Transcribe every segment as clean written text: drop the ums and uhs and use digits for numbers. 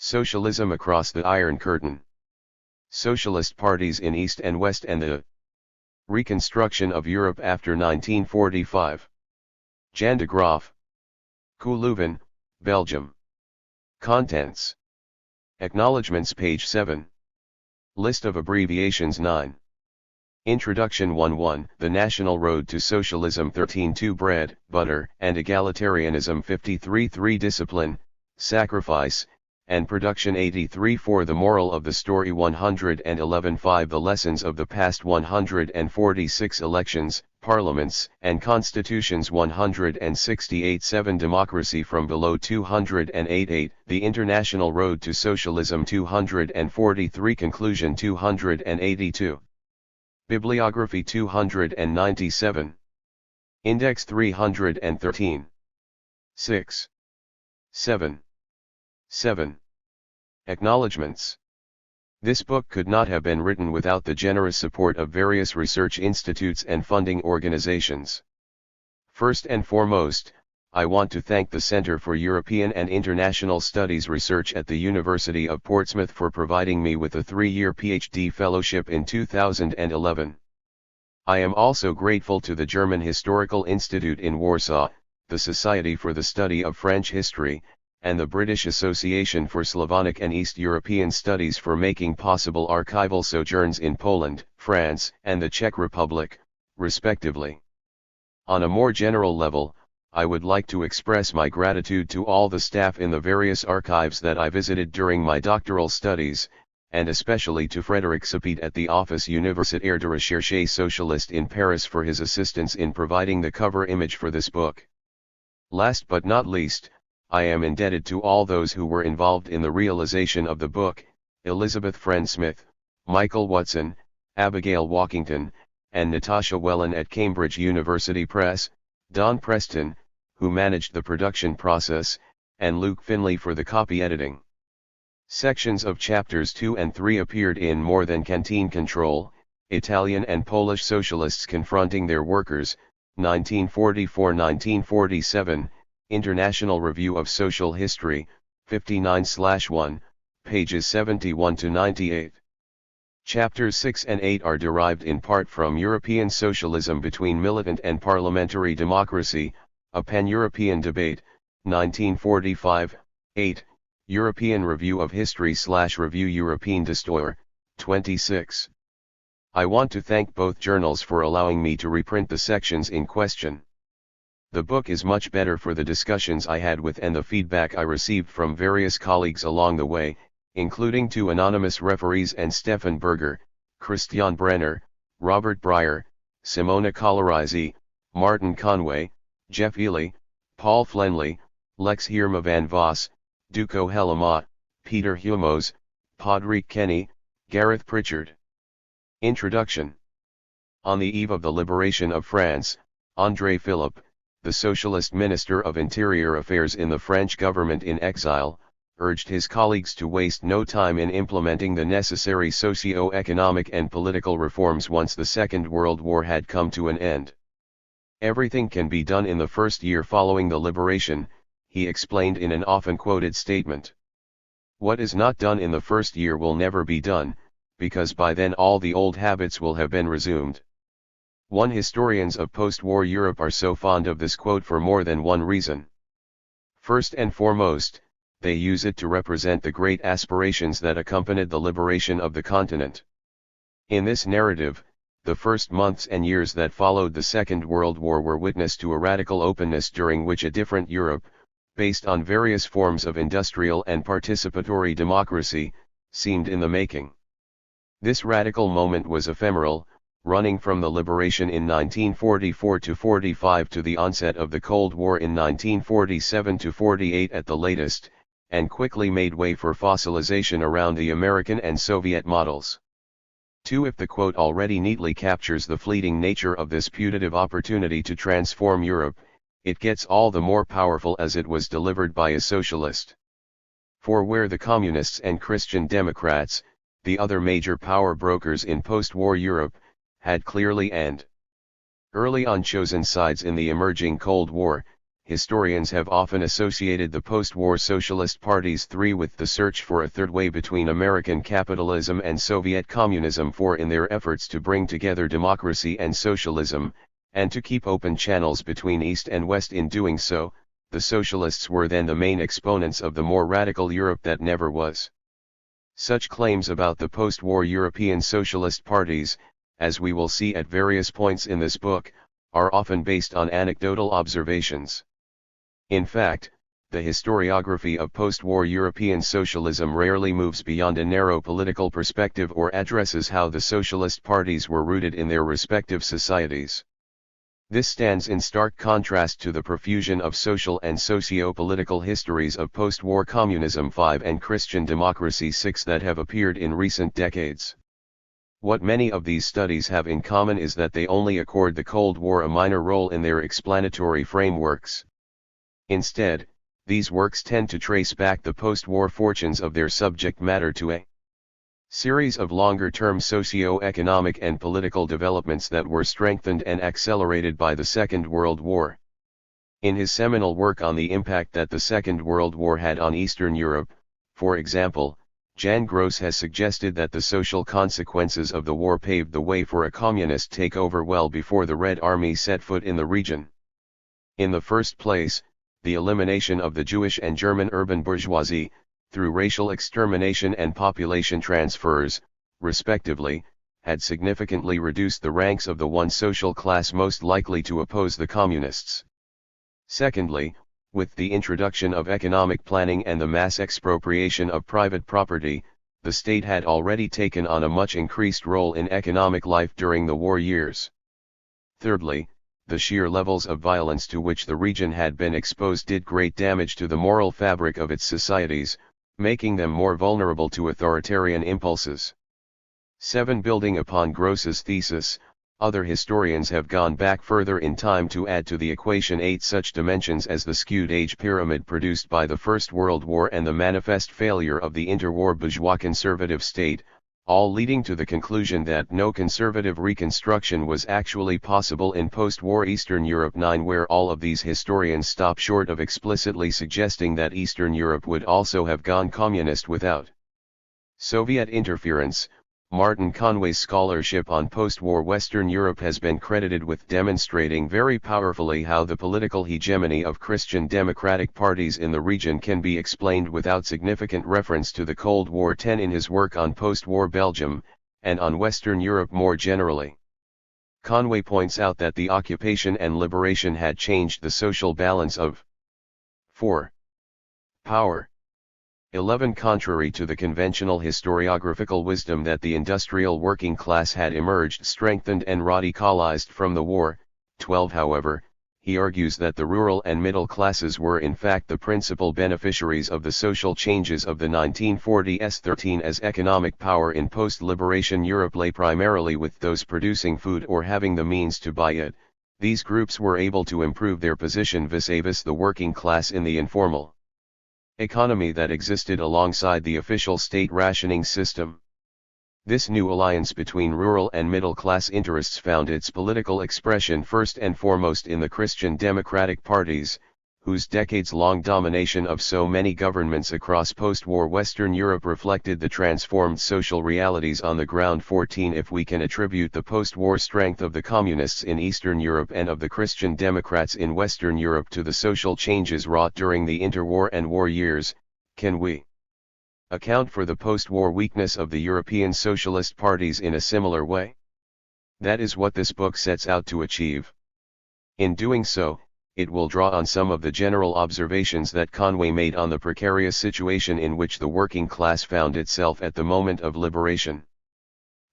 Socialism across the Iron Curtain. Socialist parties in East and West and the reconstruction of Europe after 1945. Jan de Graaf. Leuven, Belgium. Contents. Acknowledgements page 7. List of abbreviations 9. Introduction 1:1 The National Road to Socialism 13:2 Bread, Butter, and Egalitarianism 53:3 Discipline, Sacrifice, and Production 83:4 The Moral of the Story 111:5 The Lessons of the Past 146 Elections, Parliaments, and Constitutions 168:7 Democracy from Below 208:8 The International Road to Socialism 243 Conclusion 282 Bibliography 297 Index 313 6. 7. Acknowledgements. This book could not have been written without the generous support of various research institutes and funding organizations. First and foremost, I want to thank the Center for European and International Studies Research at the University of Portsmouth for providing me with a 3-year PhD fellowship in 2011. I am also grateful to the German Historical Institute in Warsaw, the Society for the Study of French History, and the British Association for Slavonic and East European Studies for making possible archival sojourns in Poland, France, and the Czech Republic, respectively. On a more general level, I would like to express my gratitude to all the staff in the various archives that I visited during my doctoral studies, and especially to Frédéric Sapit at the Office Universitaire de Recherche Socialist in Paris for his assistance in providing the cover image for this book. Last but not least, I am indebted to all those who were involved in the realization of the book, Elizabeth Friend-Smith, Michael Watson, Abigail Walkington, and Natasha Wellen at Cambridge University Press, Don Preston, who managed the production process, and Luke Finley for the copy editing. Sections of chapters 2 and 3 appeared in More Than Canteen Control, Italian and Polish Socialists Confronting Their Workers, 1944-1947, International Review of Social History, 59/1, pages 71-98. Chapters 6 and 8 are derived in part from European Socialism Between Militant and Parliamentary Democracy, A Pan-European Debate, 1945, 8, European Review of History/Revue Européenne d'Histoire, 26. I want to thank both journals for allowing me to reprint the sections in question. The book is much better for the discussions I had with and the feedback I received from various colleagues along the way, including 2 anonymous referees and Stefan Berger, Christian Brenner, Robert Breyer, Simona Colorizzi, Martin Conway, Jeff Ely, Paul Flenley, Lex Hirma van Voss, Duco Helema, Peter Humos, Padraig Kenny, Gareth Pritchard. Introduction. On the eve of the liberation of France, André Philippe, the Socialist Minister of Interior Affairs in the French government in exile, urged his colleagues to waste no time in implementing the necessary socio-economic and political reforms once the Second World War had come to an end. Everything can be done in the first year following the liberation, he explained in an often quoted statement. What is not done in the first year will never be done, because by then all the old habits will have been resumed. Historians of post-war Europe are so fond of this quote for more than one reason. First and foremost, they use it to represent the great aspirations that accompanied the liberation of the continent. In this narrative, the first months and years that followed the Second World War were witness to a radical openness during which a different Europe, based on various forms of industrial and participatory democracy, seemed in the making. This radical moment was ephemeral, running from the liberation in 1944-45 to the onset of the Cold War in 1947-48 at the latest, and quickly made way for fossilization around the American and Soviet models. 2. If the quote already neatly captures the fleeting nature of this putative opportunity to transform Europe, it gets all the more powerful as it was delivered by a socialist. For where the Communists and Christian Democrats, the other major power brokers in post-war Europe, had clearly and early on chosen sides in the emerging Cold War, historians have often associated the post-war socialist parties three with the search for a third way between American capitalism and Soviet communism, for in their efforts to bring together democracy and socialism, and to keep open channels between East and West. In doing so, the socialists were then the main exponents of the more radical Europe that never was. Such claims about the post-war European socialist parties, as we will see at various points in this book, are often based on anecdotal observations. In fact, the historiography of post-war European socialism rarely moves beyond a narrow political perspective or addresses how the socialist parties were rooted in their respective societies. This stands in stark contrast to the profusion of social and socio-political histories of post-war communism 5 and Christian democracy 6 that have appeared in recent decades. What many of these studies have in common is that they only accord the Cold War a minor role in their explanatory frameworks. Instead, these works tend to trace back the post-war fortunes of their subject matter to a series of longer-term socio-economic and political developments that were strengthened and accelerated by the Second World War. In his seminal work on the impact that the Second World War had on Eastern Europe, for example, Jan Gross has suggested that the social consequences of the war paved the way for a communist takeover well before the Red Army set foot in the region. In the first place, the elimination of the Jewish and German urban bourgeoisie, through racial extermination and population transfers, respectively, had significantly reduced the ranks of the one social class most likely to oppose the communists. Secondly, with the introduction of economic planning and the mass expropriation of private property, the state had already taken on a much increased role in economic life during the war years. Thirdly, the sheer levels of violence to which the region had been exposed did great damage to the moral fabric of its societies, making them more vulnerable to authoritarian impulses. 7. Building upon Gross's thesis, other historians have gone back further in time to add to the equation 8 such dimensions as the skewed age pyramid produced by the First World War and the manifest failure of the interwar bourgeois conservative state, all leading to the conclusion that no conservative reconstruction was actually possible in post-war Eastern Europe. 9. Where all of these historians stop short of explicitly suggesting that Eastern Europe would also have gone communist without Soviet interference, Martin Conway's scholarship on post-war Western Europe has been credited with demonstrating very powerfully how the political hegemony of Christian democratic parties in the region can be explained without significant reference to the Cold War. 10. In his work on post-war Belgium, and on Western Europe more generally, Conway points out that the occupation and liberation had changed the social balance of 4. Power. 11. Contrary to the conventional historiographical wisdom that the industrial working class had emerged strengthened and radicalized from the war, 12. However, he argues that the rural and middle classes were in fact the principal beneficiaries of the social changes of the 1940s. 13. As economic power in post-liberation Europe lay primarily with those producing food or having the means to buy it, these groups were able to improve their position vis-a-vis the working class in the informal economy that existed alongside the official state rationing system. This new alliance between rural and middle-class interests found its political expression first and foremost in the Christian democratic parties, whose decades-long domination of so many governments across post-war Western Europe reflected the transformed social realities on the ground. 14. If we can attribute the post-war strength of the communists in Eastern Europe and of the Christian Democrats in Western Europe to the social changes wrought during the interwar and war years, can we account for the post-war weakness of the European socialist parties in a similar way? That is what this book sets out to achieve. In doing so, it will draw on some of the general observations that Conway made on the precarious situation in which the working class found itself at the moment of liberation.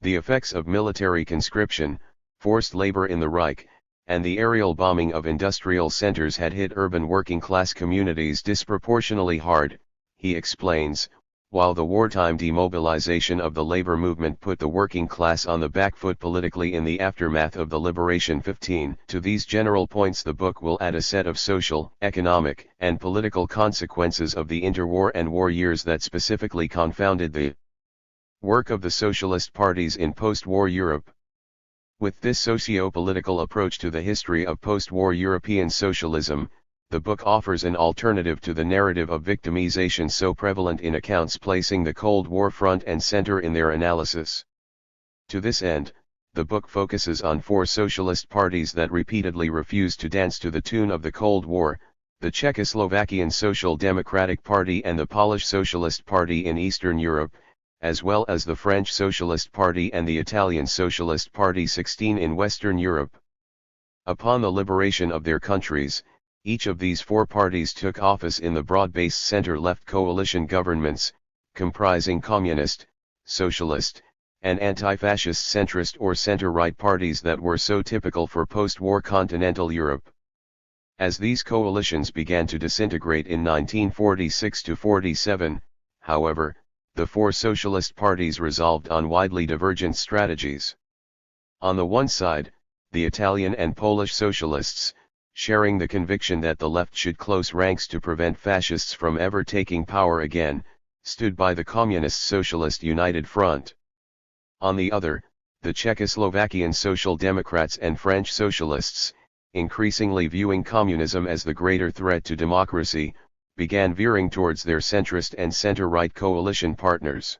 The effects of military conscription, forced labor in the Reich, and the aerial bombing of industrial centers had hit urban working class communities disproportionately hard, he explains, while the wartime demobilization of the labor movement put the working class on the back foot politically in the aftermath of the liberation. 15. To these general points the book will add a set of social, economic, and political consequences of the interwar and war years that specifically confounded the work of the socialist parties in post-war Europe. With this socio-political approach to the history of post-war European socialism, the book offers an alternative to the narrative of victimization so prevalent in accounts, placing the Cold War front and center in their analysis. To this end, the book focuses on four socialist parties that repeatedly refused to dance to the tune of the Cold War: the Czechoslovakian Social Democratic Party and the Polish Socialist Party in Eastern Europe, as well as the French Socialist Party and the Italian Socialist Party 16 in Western Europe. Upon the liberation of their countries, each of these four parties took office in the broad-based center-left coalition governments, comprising communist, socialist, and anti-fascist centrist or center-right parties that were so typical for post-war continental Europe. As these coalitions began to disintegrate in 1946–47, however, the four socialist parties resolved on widely divergent strategies. On the one side, the Italian and Polish socialists, sharing the conviction that the left should close ranks to prevent fascists from ever taking power again, stood by the Communist Socialist United Front. On the other, the Czechoslovakian Social Democrats and French Socialists, increasingly viewing communism as the greater threat to democracy, began veering towards their centrist and center-right coalition partners.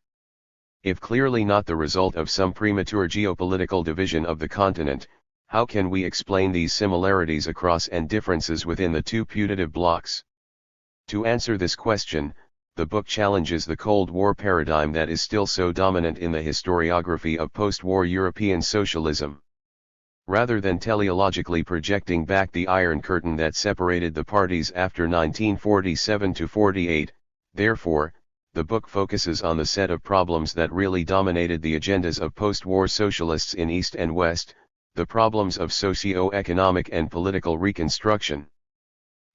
If clearly not the result of some premature geopolitical division of the continent, how can we explain these similarities across and differences within the two putative blocs? To answer this question, the book challenges the Cold War paradigm that is still so dominant in the historiography of post-war European socialism. Rather than teleologically projecting back the Iron Curtain that separated the parties after 1947–48, therefore, the book focuses on the set of problems that really dominated the agendas of post-war socialists in East and West, the problems of socio-economic and political reconstruction.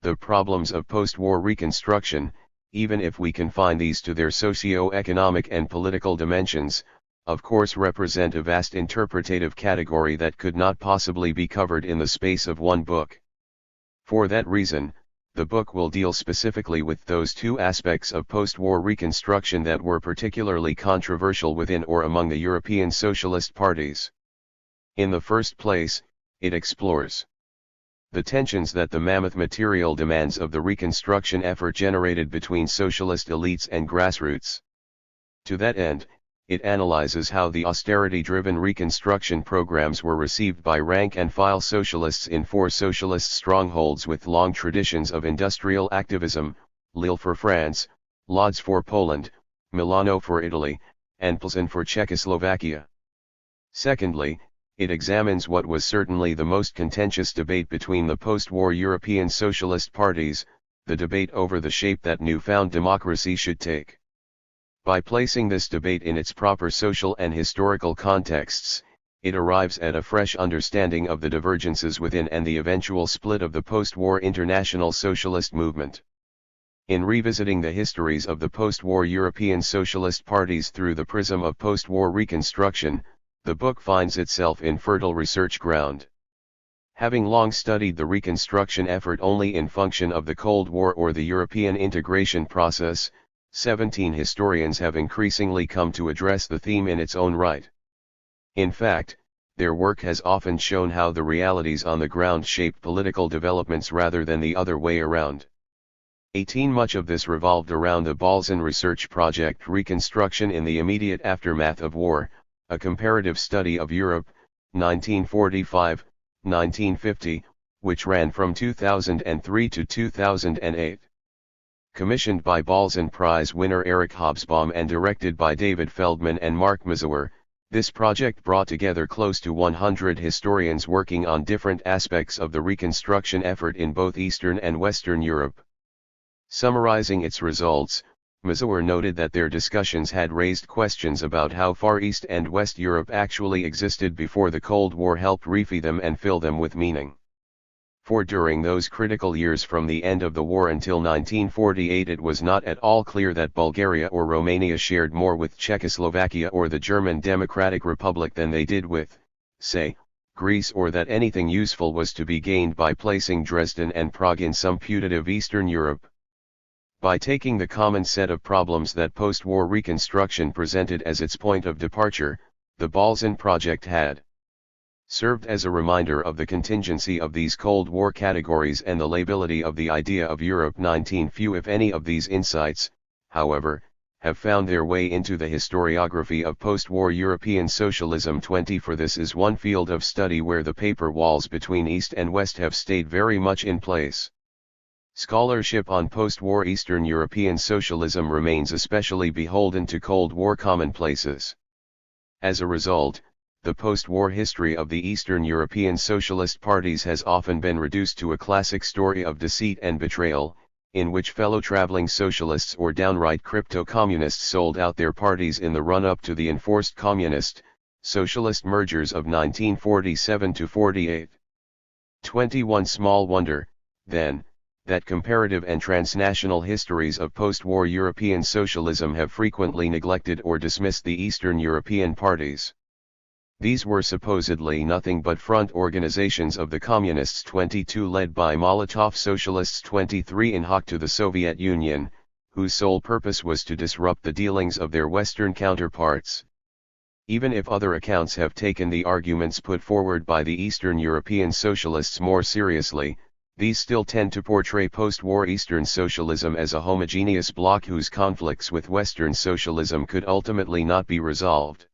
The problems of post-war reconstruction, even if we confine these to their socio-economic and political dimensions, of course represent a vast interpretative category that could not possibly be covered in the space of one book. For that reason, the book will deal specifically with those two aspects of post-war reconstruction that were particularly controversial within or among the European socialist parties. In the first place, it explores the tensions that the mammoth material demands of the reconstruction effort generated between socialist elites and grassroots. To that end, it analyzes how the austerity-driven reconstruction programs were received by rank-and-file socialists in four socialist strongholds with long traditions of industrial activism: Lille for France, Lodz for Poland, Milano for Italy, and Plzeň for Czechoslovakia. Secondly, it examines what was certainly the most contentious debate between the post-war European socialist parties, the debate over the shape that newfound democracy should take. By placing this debate in its proper social and historical contexts, it arrives at a fresh understanding of the divergences within and the eventual split of the post-war international socialist movement. In revisiting the histories of the post-war European socialist parties through the prism of post-war reconstruction, the book finds itself in fertile research ground. Having long studied the reconstruction effort only in function of the Cold War or the European integration process, 17 historians have increasingly come to address the theme in its own right. In fact, their work has often shown how the realities on the ground shaped political developments rather than the other way around. Much of this revolved around the Balzan research project Reconstruction in the Immediate Aftermath of War, a comparative study of Europe, 1945–1950, which ran from 2003 to 2008. Commissioned by Balzan Prize winner Eric Hobsbawm and directed by David Feldman and Mark Mazur, this project brought together close to 100 historians working on different aspects of the reconstruction effort in both Eastern and Western Europe. Summarizing its results, Mazur noted that their discussions had raised questions about how far East and West Europe actually existed before the Cold War helped refeed them and fill them with meaning. For during those critical years from the end of the war until 1948, it was not at all clear that Bulgaria or Romania shared more with Czechoslovakia or the German Democratic Republic than they did with, say, Greece, or that anything useful was to be gained by placing Dresden and Prague in some putative Eastern Europe. By taking the common set of problems that post-war reconstruction presented as its point of departure, the Balzan project had served as a reminder of the contingency of these Cold War categories and the lability of the idea of Europe. 19 Few if any of these insights, however, have found their way into the historiography of post-war European socialism. 20 For this is one field of study where the paper walls between East and West have stayed very much in place. Scholarship on post-war Eastern European socialism remains especially beholden to Cold War commonplaces. As a result, the post-war history of the Eastern European socialist parties has often been reduced to a classic story of deceit and betrayal, in which fellow traveling socialists or downright crypto-communists sold out their parties in the run-up to the enforced communist-socialist mergers of 1947–48. 21 Small wonder, then, that comparative and transnational histories of post-war European socialism have frequently neglected or dismissed the Eastern European parties. These were supposedly nothing but front organizations of the Communists. 22 Led by Molotov Socialists. 23 In hoc to the Soviet Union, whose sole purpose was to disrupt the dealings of their Western counterparts. Even if other accounts have taken the arguments put forward by the Eastern European socialists more seriously, these still tend to portray post-war Eastern socialism as a homogeneous bloc whose conflicts with Western socialism could ultimately not be resolved.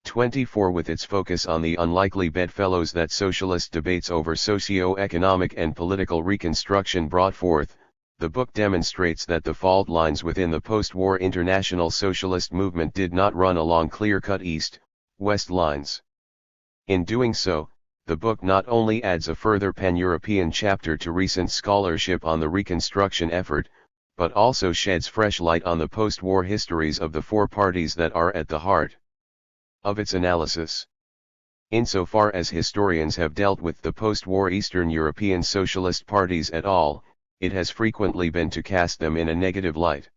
24 With its focus on the unlikely bedfellows that socialist debates over socio-economic and political reconstruction brought forth, the book demonstrates that the fault lines within the post-war international socialist movement did not run along clear-cut East-West lines. In doing so, the book not only adds a further pan-European chapter to recent scholarship on the reconstruction effort, but also sheds fresh light on the post-war histories of the four parties that are at the heart of its analysis. Insofar as historians have dealt with the post-war Eastern European socialist parties at all, it has frequently been to cast them in a negative light.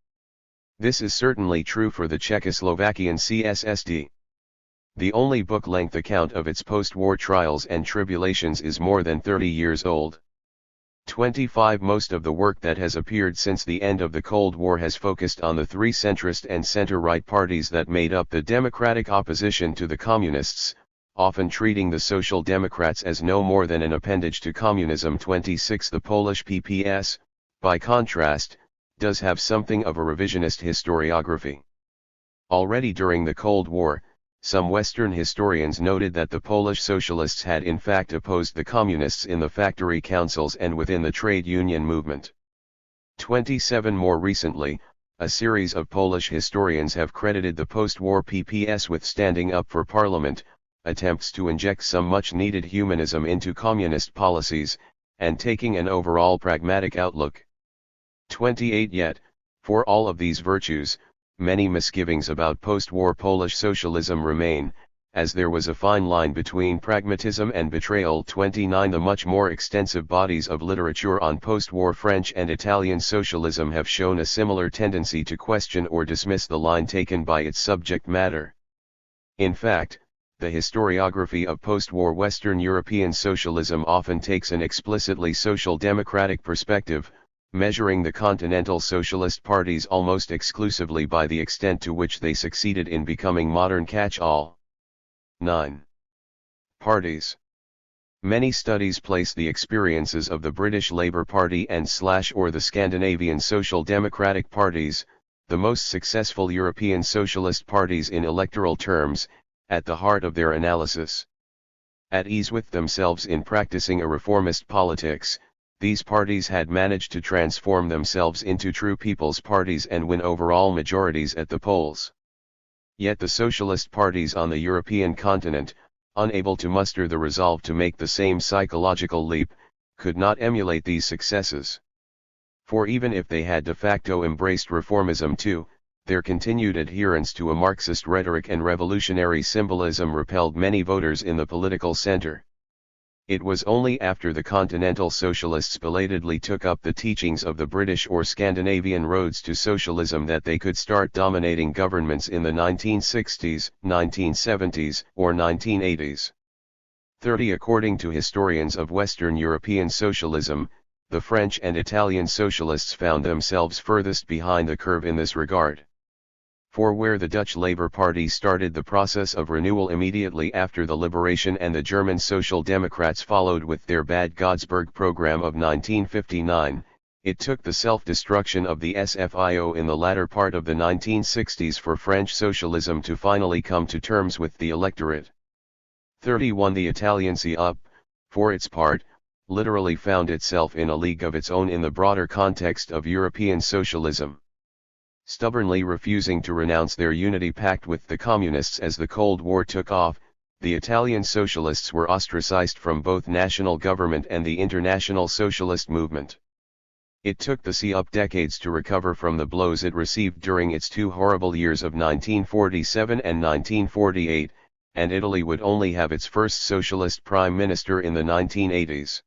This is certainly true for the Czechoslovakian CSSD. The only book-length account of its post-war trials and tribulations is more than 30 years old. 25 Most of the work that has appeared since the end of the Cold War has focused on the three centrist and center-right parties that made up the democratic opposition to the communists, often treating the Social Democrats as no more than an appendage to communism. 26 The Polish PPS, by contrast, does have something of a revisionist historiography. Already during the Cold War, some Western historians noted that the Polish socialists had in fact opposed the communists in the factory councils and within the trade union movement. 27 More recently, a series of Polish historians have credited the post-war PPS with standing up for parliament, attempts to inject some much-needed humanism into communist policies, and taking an overall pragmatic outlook. 28 Yet, for all of these virtues, many misgivings about post-war Polish socialism remain, as there was a fine line between pragmatism and betrayal. 29 The much more extensive bodies of literature on post-war French and Italian socialism have shown a similar tendency to question or dismiss the line taken by its subject matter. In fact, the historiography of post-war Western European socialism often takes an explicitly social democratic perspective, measuring the continental socialist parties almost exclusively by the extent to which they succeeded in becoming modern catch-all. 9. Parties. Many studies place the experiences of the British Labour Party and/or the Scandinavian Social Democratic parties, the most successful European socialist parties in electoral terms, at the heart of their analysis. At ease with themselves in practicing a reformist politics, these parties had managed to transform themselves into true people's parties and win overall majorities at the polls. Yet the socialist parties on the European continent, unable to muster the resolve to make the same psychological leap, could not emulate these successes. For even if they had de facto embraced reformism too, their continued adherence to a Marxist rhetoric and revolutionary symbolism repelled many voters in the political center. It was only after the continental socialists belatedly took up the teachings of the British or Scandinavian roads to socialism that they could start dominating governments in the 1960s, 1970s, or 1980s. 30 According to historians of Western European socialism, the French and Italian socialists found themselves furthest behind the curve in this regard. For where the Dutch Labour Party started the process of renewal immediately after the liberation and the German Social Democrats followed with their Bad Godesberg program of 1959, it took the self-destruction of the SFIO in the latter part of the 1960s for French socialism to finally come to terms with the electorate. 31 The Italian CUP, for its part, literally found itself in a league of its own in the broader context of European socialism. Stubbornly refusing to renounce their unity pact with the Communists as the Cold War took off, the Italian socialists were ostracized from both national government and the international socialist movement. It took the CUP decades to recover from the blows it received during its two horrible years of 1947 and 1948, and Italy would only have its first socialist prime minister in the 1980s.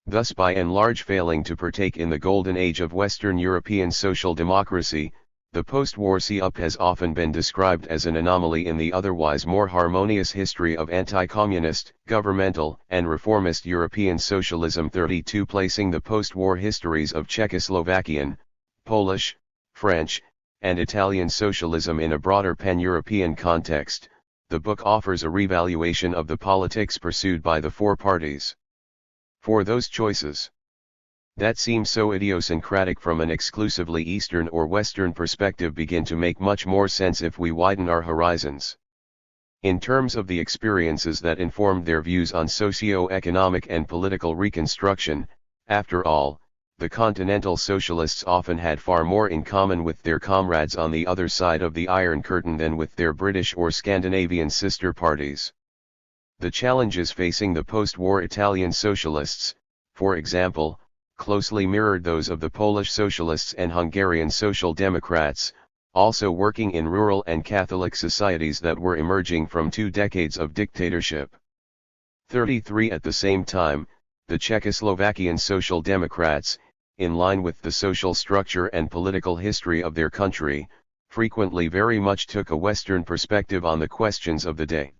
Thus by and large failing to partake in the golden age of Western European social democracy, the post-war CUP has often been described as an anomaly in the otherwise more harmonious history of anti-communist, governmental, and reformist European socialism. 32 Placing the post-war histories of Czechoslovakian, Polish, French, and Italian socialism in a broader pan-European context, the book offers a revaluation of the politics pursued by the four parties. For those choices that seem so idiosyncratic from an exclusively Eastern or Western perspective begin to make much more sense if we widen our horizons. In terms of the experiences that informed their views on socio-economic and political reconstruction, after all, the continental socialists often had far more in common with their comrades on the other side of the Iron Curtain than with their British or Scandinavian sister parties. The challenges facing the post-war Italian socialists, for example, closely mirrored those of the Polish socialists and Hungarian social democrats, also working in rural and Catholic societies that were emerging from 2 decades of dictatorship. 33 At the same time, the Czechoslovakian social democrats, in line with the social structure and political history of their country, frequently very much took a Western perspective on the questions of the day.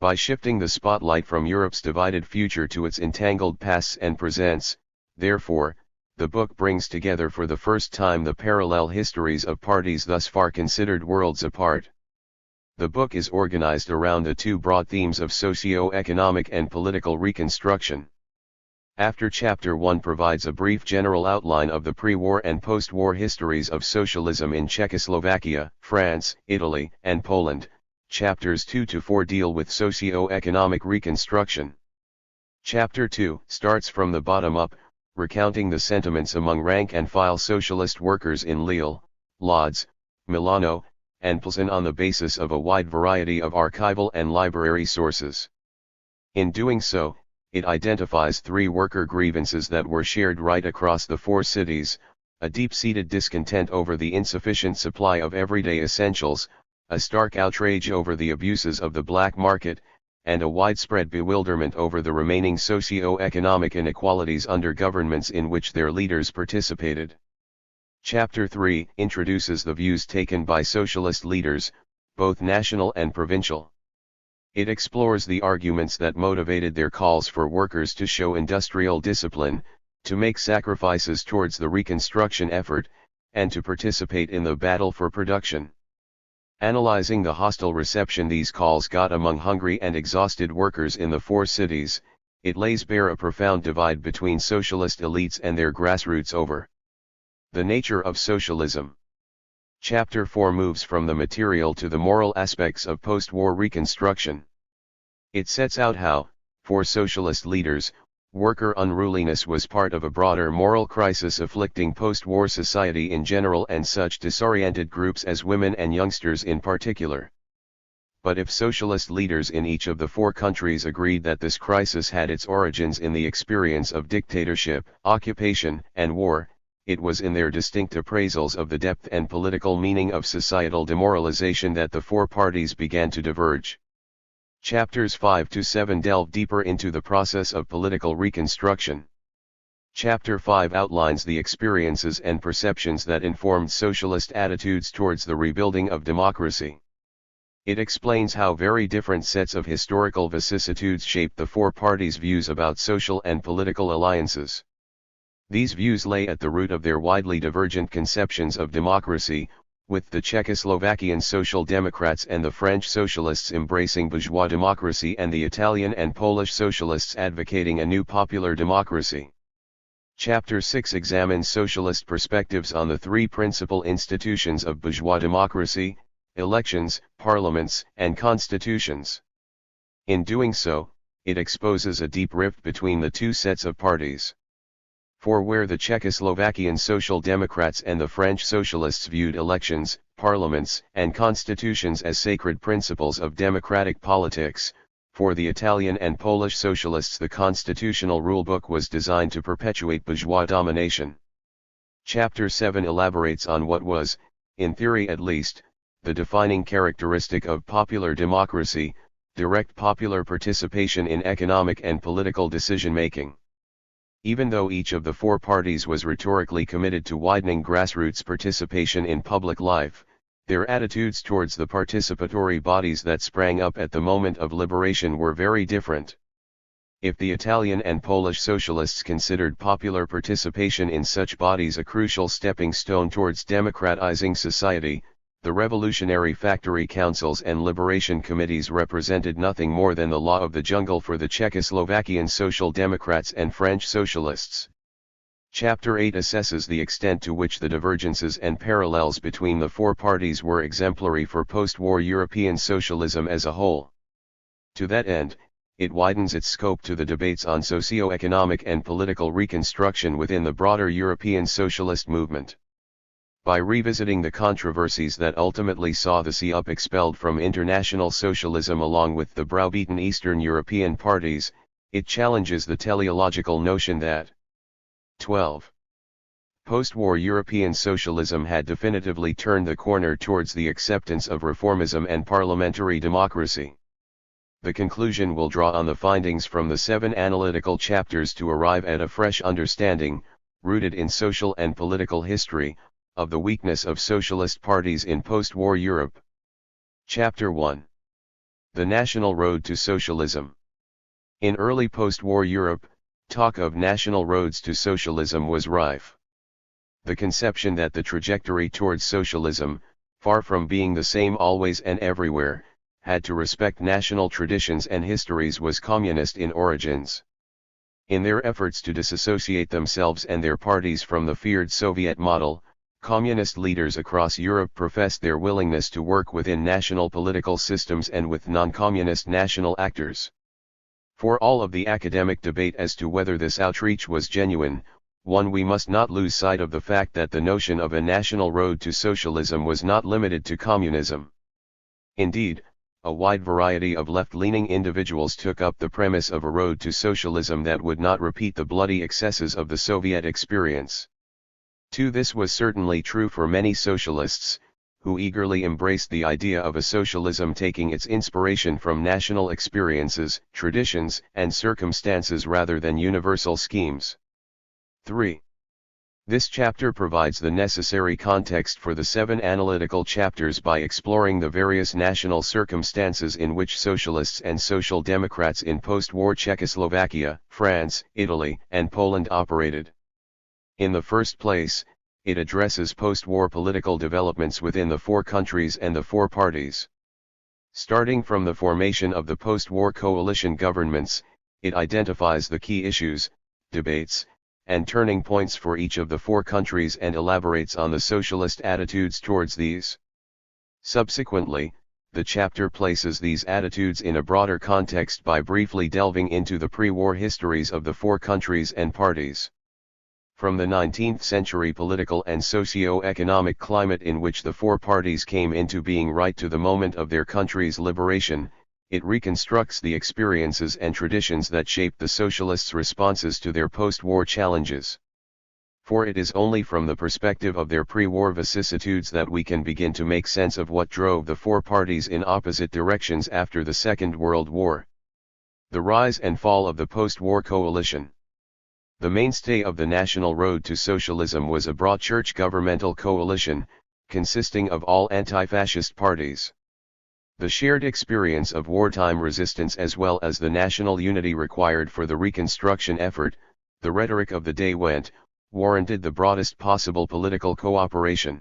By shifting the spotlight from Europe's divided future to its entangled pasts and presents, therefore, the book brings together for the first time the parallel histories of parties thus far considered worlds apart. The book is organized around the 2 broad themes of socio-economic and political reconstruction. After Chapter 1 provides a brief general outline of the pre-war and post-war histories of socialism in Czechoslovakia, France, Italy, and Poland, Chapters 2 to 4 deal with socio-economic reconstruction. Chapter 2 starts from the bottom up, recounting the sentiments among rank-and-file socialist workers in Lille, Lodz, Milano, and Pilsen on the basis of a wide variety of archival and library sources. In doing so, it identifies 3 worker grievances that were shared right across the 4 cities: a deep-seated discontent over the insufficient supply of everyday essentials, a stark outrage over the abuses of the black market, and a widespread bewilderment over the remaining socio-economic inequalities under governments in which their leaders participated. Chapter 3 introduces the views taken by socialist leaders, both national and provincial. It explores the arguments that motivated their calls for workers to show industrial discipline, to make sacrifices towards the reconstruction effort, and to participate in the battle for production. Analyzing the hostile reception these calls got among hungry and exhausted workers in the 4 cities, it lays bare a profound divide between socialist elites and their grassroots over the nature of socialism. Chapter 4 moves from the material to the moral aspects of post-war reconstruction. It sets out how, for socialist leaders, worker unruliness was part of a broader moral crisis afflicting post-war society in general and such disoriented groups as women and youngsters in particular. But if socialist leaders in each of the 4 countries agreed that this crisis had its origins in the experience of dictatorship, occupation, and war, it was in their distinct appraisals of the depth and political meaning of societal demoralization that the 4 parties began to diverge. Chapters 5 to 7 delve deeper into the process of political reconstruction. Chapter 5 outlines the experiences and perceptions that informed socialist attitudes towards the rebuilding of democracy. It explains how very different sets of historical vicissitudes shaped the 4 parties' views about social and political alliances. These views lay at the root of their widely divergent conceptions of democracy, with the Czechoslovakian Social Democrats and the French Socialists embracing bourgeois democracy and the Italian and Polish Socialists advocating a new popular democracy. Chapter 6 examines socialist perspectives on the three principal institutions of bourgeois democracy: elections, parliaments, and constitutions. In doing so, it exposes a deep rift between the two sets of parties. For where the Czechoslovakian Social Democrats and the French Socialists viewed elections, parliaments, and constitutions as sacred principles of democratic politics, for the Italian and Polish Socialists the constitutional rulebook was designed to perpetuate bourgeois domination. Chapter 7 elaborates on what was, in theory at least, the defining characteristic of popular democracy: direct popular participation in economic and political decision-making. Even though each of the four parties was rhetorically committed to widening grassroots participation in public life, their attitudes towards the participatory bodies that sprang up at the moment of liberation were very different. If the Italian and Polish socialists considered popular participation in such bodies a crucial stepping stone towards democratizing society, the revolutionary factory councils and liberation committees represented nothing more than the law of the jungle for the Czechoslovakian Social Democrats and French Socialists. Chapter 8 assesses the extent to which the divergences and parallels between the four parties were exemplary for post-war European socialism as a whole. To that end, it widens its scope to the debates on socio-economic and political reconstruction within the broader European socialist movement. By revisiting the controversies that ultimately saw the CUP expelled from international socialism along with the browbeaten Eastern European parties, it challenges the teleological notion that 12. Post-war European socialism had definitively turned the corner towards the acceptance of reformism and parliamentary democracy. The conclusion will draw on the findings from the 7 analytical chapters to arrive at a fresh understanding, rooted in social and political history, of the weakness of socialist parties in post-war Europe. Chapter 1. The National Road to Socialism. In early post-war Europe, talk of national roads to socialism was rife. The conception that the trajectory towards socialism, far from being the same always and everywhere, had to respect national traditions and histories was communist in origins. In their efforts to disassociate themselves and their parties from the feared Soviet model, communist leaders across Europe professed their willingness to work within national political systems and with non-communist national actors. For all of the academic debate as to whether this outreach was genuine, we must not lose sight of the fact that the notion of a national road to socialism was not limited to communism. Indeed, a wide variety of left-leaning individuals took up the premise of a road to socialism that would not repeat the bloody excesses of the Soviet experience. This was certainly true for many socialists, who eagerly embraced the idea of a socialism taking its inspiration from national experiences, traditions, and circumstances rather than universal schemes. 3. This chapter provides the necessary context for the 7 analytical chapters by exploring the various national circumstances in which socialists and social democrats in post-war Czechoslovakia, France, Italy, and Poland operated. In the first place, it addresses post-war political developments within the 4 countries and the 4 parties. Starting from the formation of the post-war coalition governments, it identifies the key issues, debates, and turning points for each of the 4 countries and elaborates on the socialist attitudes towards these. Subsequently, the chapter places these attitudes in a broader context by briefly delving into the pre-war histories of the 4 countries and parties. From the 19th century political and socio-economic climate in which the 4 parties came into being right to the moment of their country's liberation, it reconstructs the experiences and traditions that shaped the socialists' responses to their post-war challenges. For it is only from the perspective of their pre-war vicissitudes that we can begin to make sense of what drove the 4 parties in opposite directions after the Second World War. The rise and fall of the post-war coalition. The mainstay of the national road to socialism was a broad church governmental coalition, consisting of all anti-fascist parties. The shared experience of wartime resistance as well as the national unity required for the reconstruction effort, the rhetoric of the day warranted the broadest possible political cooperation.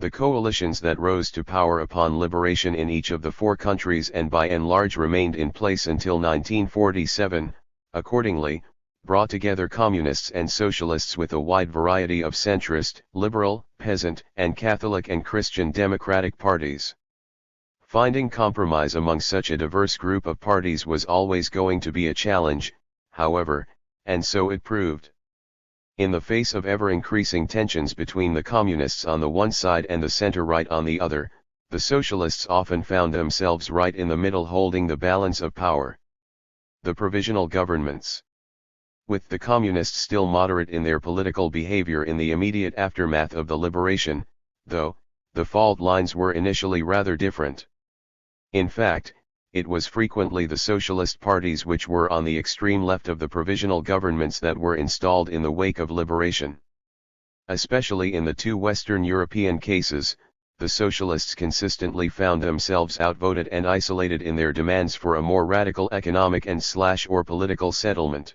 The coalitions that rose to power upon liberation in each of the four countries and by and large remained in place until 1947, accordingly, brought together communists and socialists with a wide variety of centrist, liberal, peasant, and Catholic and Christian democratic parties. Finding compromise among such a diverse group of parties was always going to be a challenge, however, and so it proved. In the face of ever-increasing tensions between the communists on the one side and the center-right on the other, the socialists often found themselves right in the middle holding the balance of power. The provisional governments. With the communists still moderate in their political behavior in the immediate aftermath of the liberation, though, the fault lines were initially rather different. In fact, it was frequently the socialist parties which were on the extreme left of the provisional governments that were installed in the wake of liberation. Especially in the two Western European cases, the socialists consistently found themselves outvoted and isolated in their demands for a more radical economic and/or political settlement.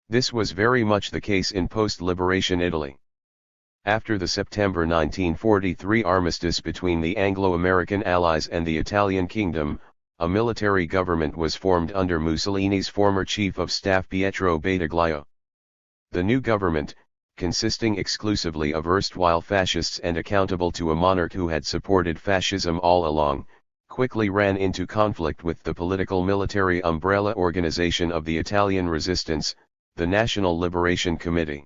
This was very much the case in post-liberation Italy. After the September 1943 armistice between the Anglo-American Allies and the Italian Kingdom, a military government was formed under Mussolini's former chief of staff Pietro Badoglio. The new government, consisting exclusively of erstwhile fascists and accountable to a monarch who had supported fascism all along, quickly ran into conflict with the political military umbrella organization of the Italian resistance, the National Liberation Committee.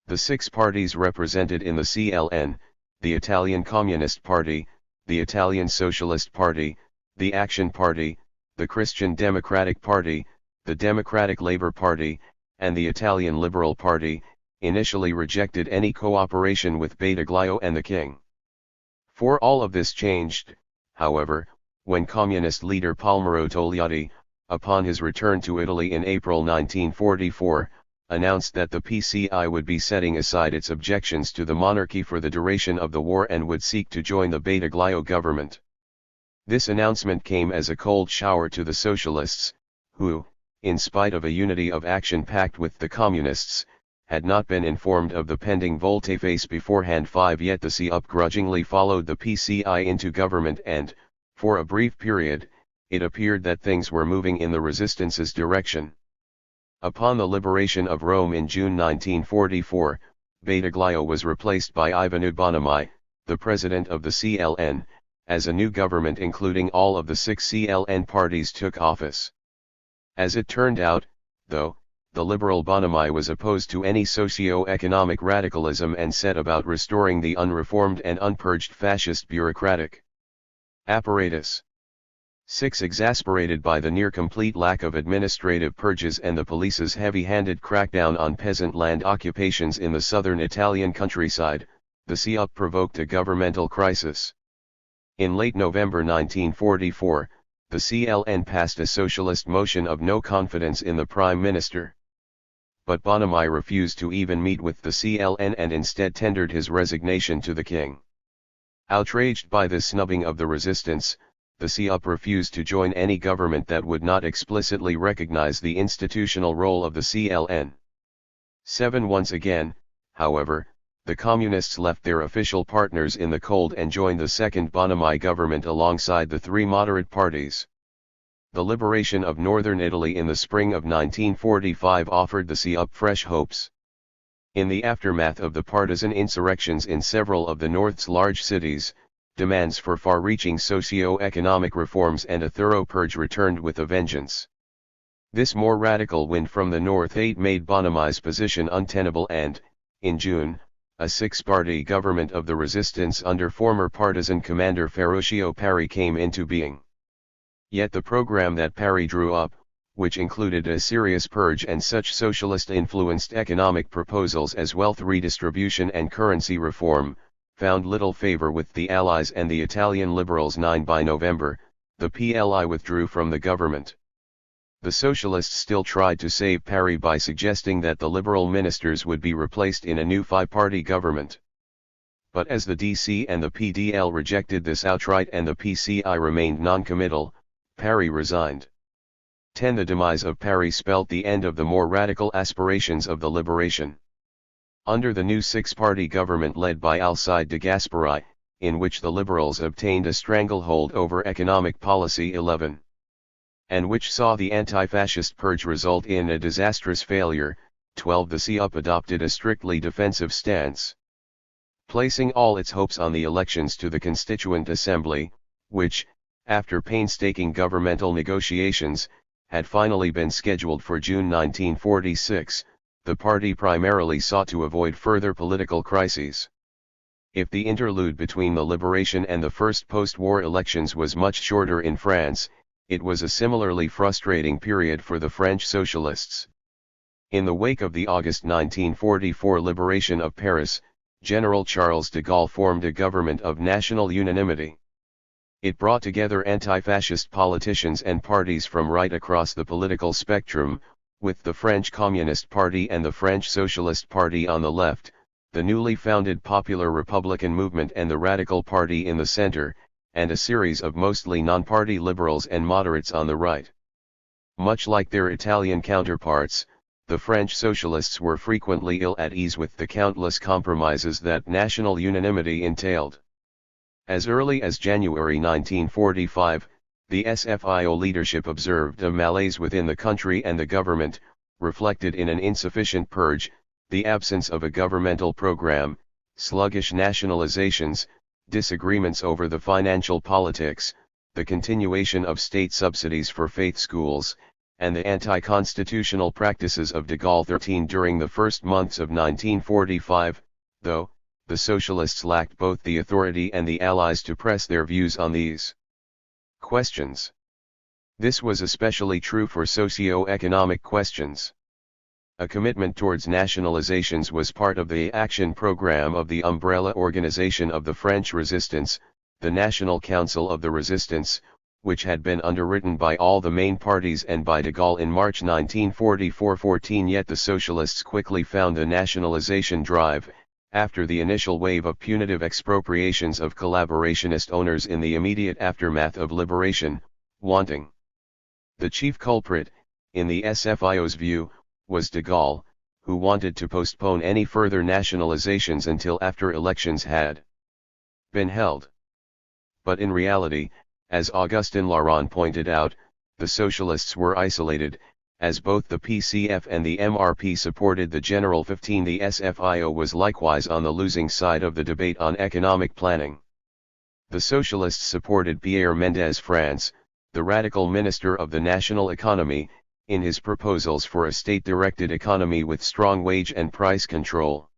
The six parties represented in the CLN, the Italian Communist Party, the Italian Socialist Party, the Action Party, the Christian Democratic Party, the Democratic Labour Party, and the Italian Liberal Party, initially rejected any cooperation with Badoglio and the king. For all of this changed, however, when communist leader Palmiro Togliatti, upon his return to Italy in April 1944, announced that the PCI would be setting aside its objections to the monarchy for the duration of the war and would seek to join the Badoglio government. This announcement came as a cold shower to the socialists, who, in spite of a unity of action pact with the communists, had not been informed of the pending volte-face beforehand. Yet the CUP grudgingly followed the PCI into government and, for a brief period, it appeared that things were moving in the resistance's direction. Upon the liberation of Rome in June 1944, Badoglio was replaced by Ivano Bonomai, the president of the CLN, as a new government including all of the six CLN parties took office. As it turned out, though, the liberal Bonomai was opposed to any socio-economic radicalism and set about restoring the unreformed and unpurged fascist bureaucratic apparatus. 6. Exasperated by the near-complete lack of administrative purges and the police's heavy-handed crackdown on peasant land occupations in the southern Italian countryside, the CUP provoked a governmental crisis. In late November 1944, the CLN passed a socialist motion of no confidence in the Prime Minister. But Bonomai refused to even meet with the CLN and instead tendered his resignation to the king. Outraged by this snubbing of the resistance, the CUP refused to join any government that would not explicitly recognize the institutional role of the CLN. 7. Once again, however, the Communists left their official partners in the cold and joined the second Bonomai government alongside the three moderate parties. The liberation of northern Italy in the spring of 1945 offered the CUP fresh hopes. In the aftermath of the partisan insurrections in several of the North's large cities, demands for far-reaching socio-economic reforms and a thorough purge returned with a vengeance. This more radical wind from the North made Bonomai's position untenable and, in June, a six-party government of the resistance under former partisan commander Ferruccio Parri came into being. Yet the program that Parri drew up, which included a serious purge and such socialist-influenced economic proposals as wealth redistribution and currency reform, found little favor with the Allies and the Italian liberals. By November, the PLI withdrew from the government. The socialists still tried to save Parri by suggesting that the liberal ministers would be replaced in a new five-party government. But as the DC and the PDL rejected this outright and the PCI remained non-committal, Parri resigned. 10. The demise of Parri spelt the end of the more radical aspirations of the liberation. Under the new six-party government led by Alcide de Gasperi, in which the liberals obtained a stranglehold over economic policy. 11. And which saw the anti-fascist purge result in a disastrous failure. 12. The CUP adopted a strictly defensive stance, placing all its hopes on the elections to the Constituent Assembly, which, after painstaking governmental negotiations, had finally been scheduled for June 1946. The party primarily sought to avoid further political crises. If the interlude between the liberation and the first post-war elections was much shorter in France, it was a similarly frustrating period for the French socialists. In the wake of the August 1944 liberation of Paris, General Charles de Gaulle formed a government of national unanimity. It brought together anti-fascist politicians and parties from right across the political spectrum, with the French Communist Party and the French Socialist Party on the left, the newly founded Popular Republican Movement and the Radical Party in the center, and a series of mostly non-party liberals and moderates on the right. Much like their Italian counterparts, the French socialists were frequently ill at ease with the countless compromises that national unanimity entailed. As early as January 1945, the SFIO leadership observed a malaise within the country and the government, reflected in an insufficient purge, the absence of a governmental program, sluggish nationalizations, disagreements over the financial politics, the continuation of state subsidies for faith schools, and the anti-constitutional practices of de Gaulle 13 during the first months of 1945, though, the socialists lacked both the authority and the allies to press their views on these questions. This was especially true for socio-economic questions. A commitment towards nationalizations was part of the action program of the umbrella organization of the French resistance, the National Council of the Resistance, which had been underwritten by all the main parties and by de Gaulle in March 1944-14. Yet the socialists quickly found a nationalization drive, after the initial wave of punitive expropriations of collaborationist owners in the immediate aftermath of liberation, wanting. The chief culprit, in the SFIO's view, was de Gaulle, who wanted to postpone any further nationalizations until after elections had been held. But in reality, as Augustin Laurent pointed out, the socialists were isolated, as both the PCF and the MRP supported the General 15. The SFIO was likewise on the losing side of the debate on economic planning. The socialists supported Pierre Mendès France, the radical minister of the national economy, in his proposals for a state-directed economy with strong wage and price control.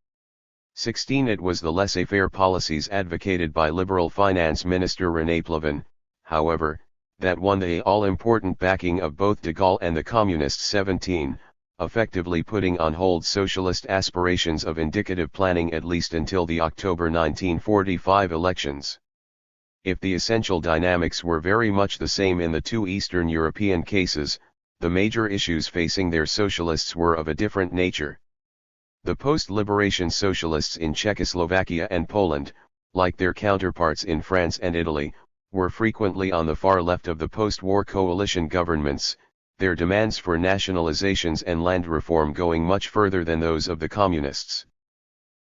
16. It was the laissez-faire policies advocated by Liberal Finance Minister René Plavin, however, that won the all-important backing of both de Gaulle and the Communists. 17, effectively putting on hold socialist aspirations of indicative planning at least until the October 1945 elections. If the essential dynamics were very much the same in the two Eastern European cases, the major issues facing their socialists were of a different nature. The post-liberation socialists in Czechoslovakia and Poland, like their counterparts in France and Italy, were frequently on the far left of the post-war coalition governments, their demands for nationalizations and land reform going much further than those of the communists.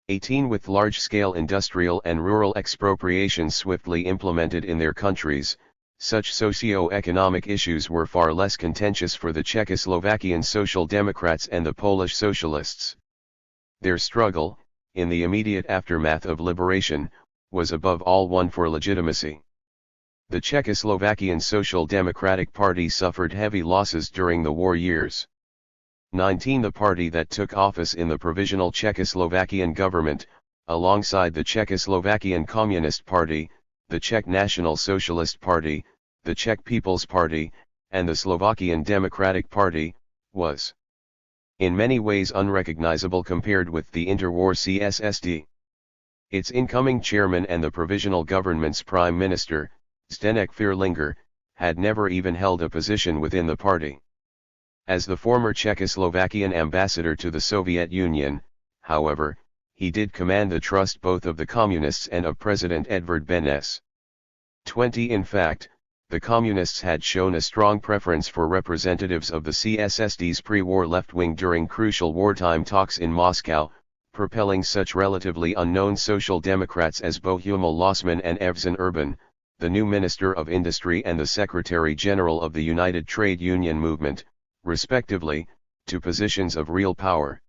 18. With large-scale industrial and rural expropriations swiftly implemented in their countries, such socio-economic issues were far less contentious for the Czechoslovakian Social Democrats and the Polish Socialists. Their struggle, in the immediate aftermath of liberation, was above all one for legitimacy. The Czechoslovakian Social Democratic Party suffered heavy losses during the war years. 19. The party that took office in the Provisional Czechoslovakian government, alongside the Czechoslovakian Communist Party, the Czech National Socialist Party, the Czech People's Party, and the Slovakian Democratic Party, was in many ways unrecognizable compared with the interwar CSSD. Its incoming chairman and the provisional government's prime minister, Zdeněk Fierlinger, had never even held a position within the party. As the former Czechoslovakian ambassador to the Soviet Union, however, he did command the trust both of the Communists and of President Edvard Beneš. 20. In fact, the Communists had shown a strong preference for representatives of the CSSD's pre-war left wing during crucial wartime talks in Moscow, propelling such relatively unknown social democrats as Bohumil Lossman and Evzen Urban, the new Minister of Industry and the Secretary General of the United Trade Union Movement, respectively, to positions of real power.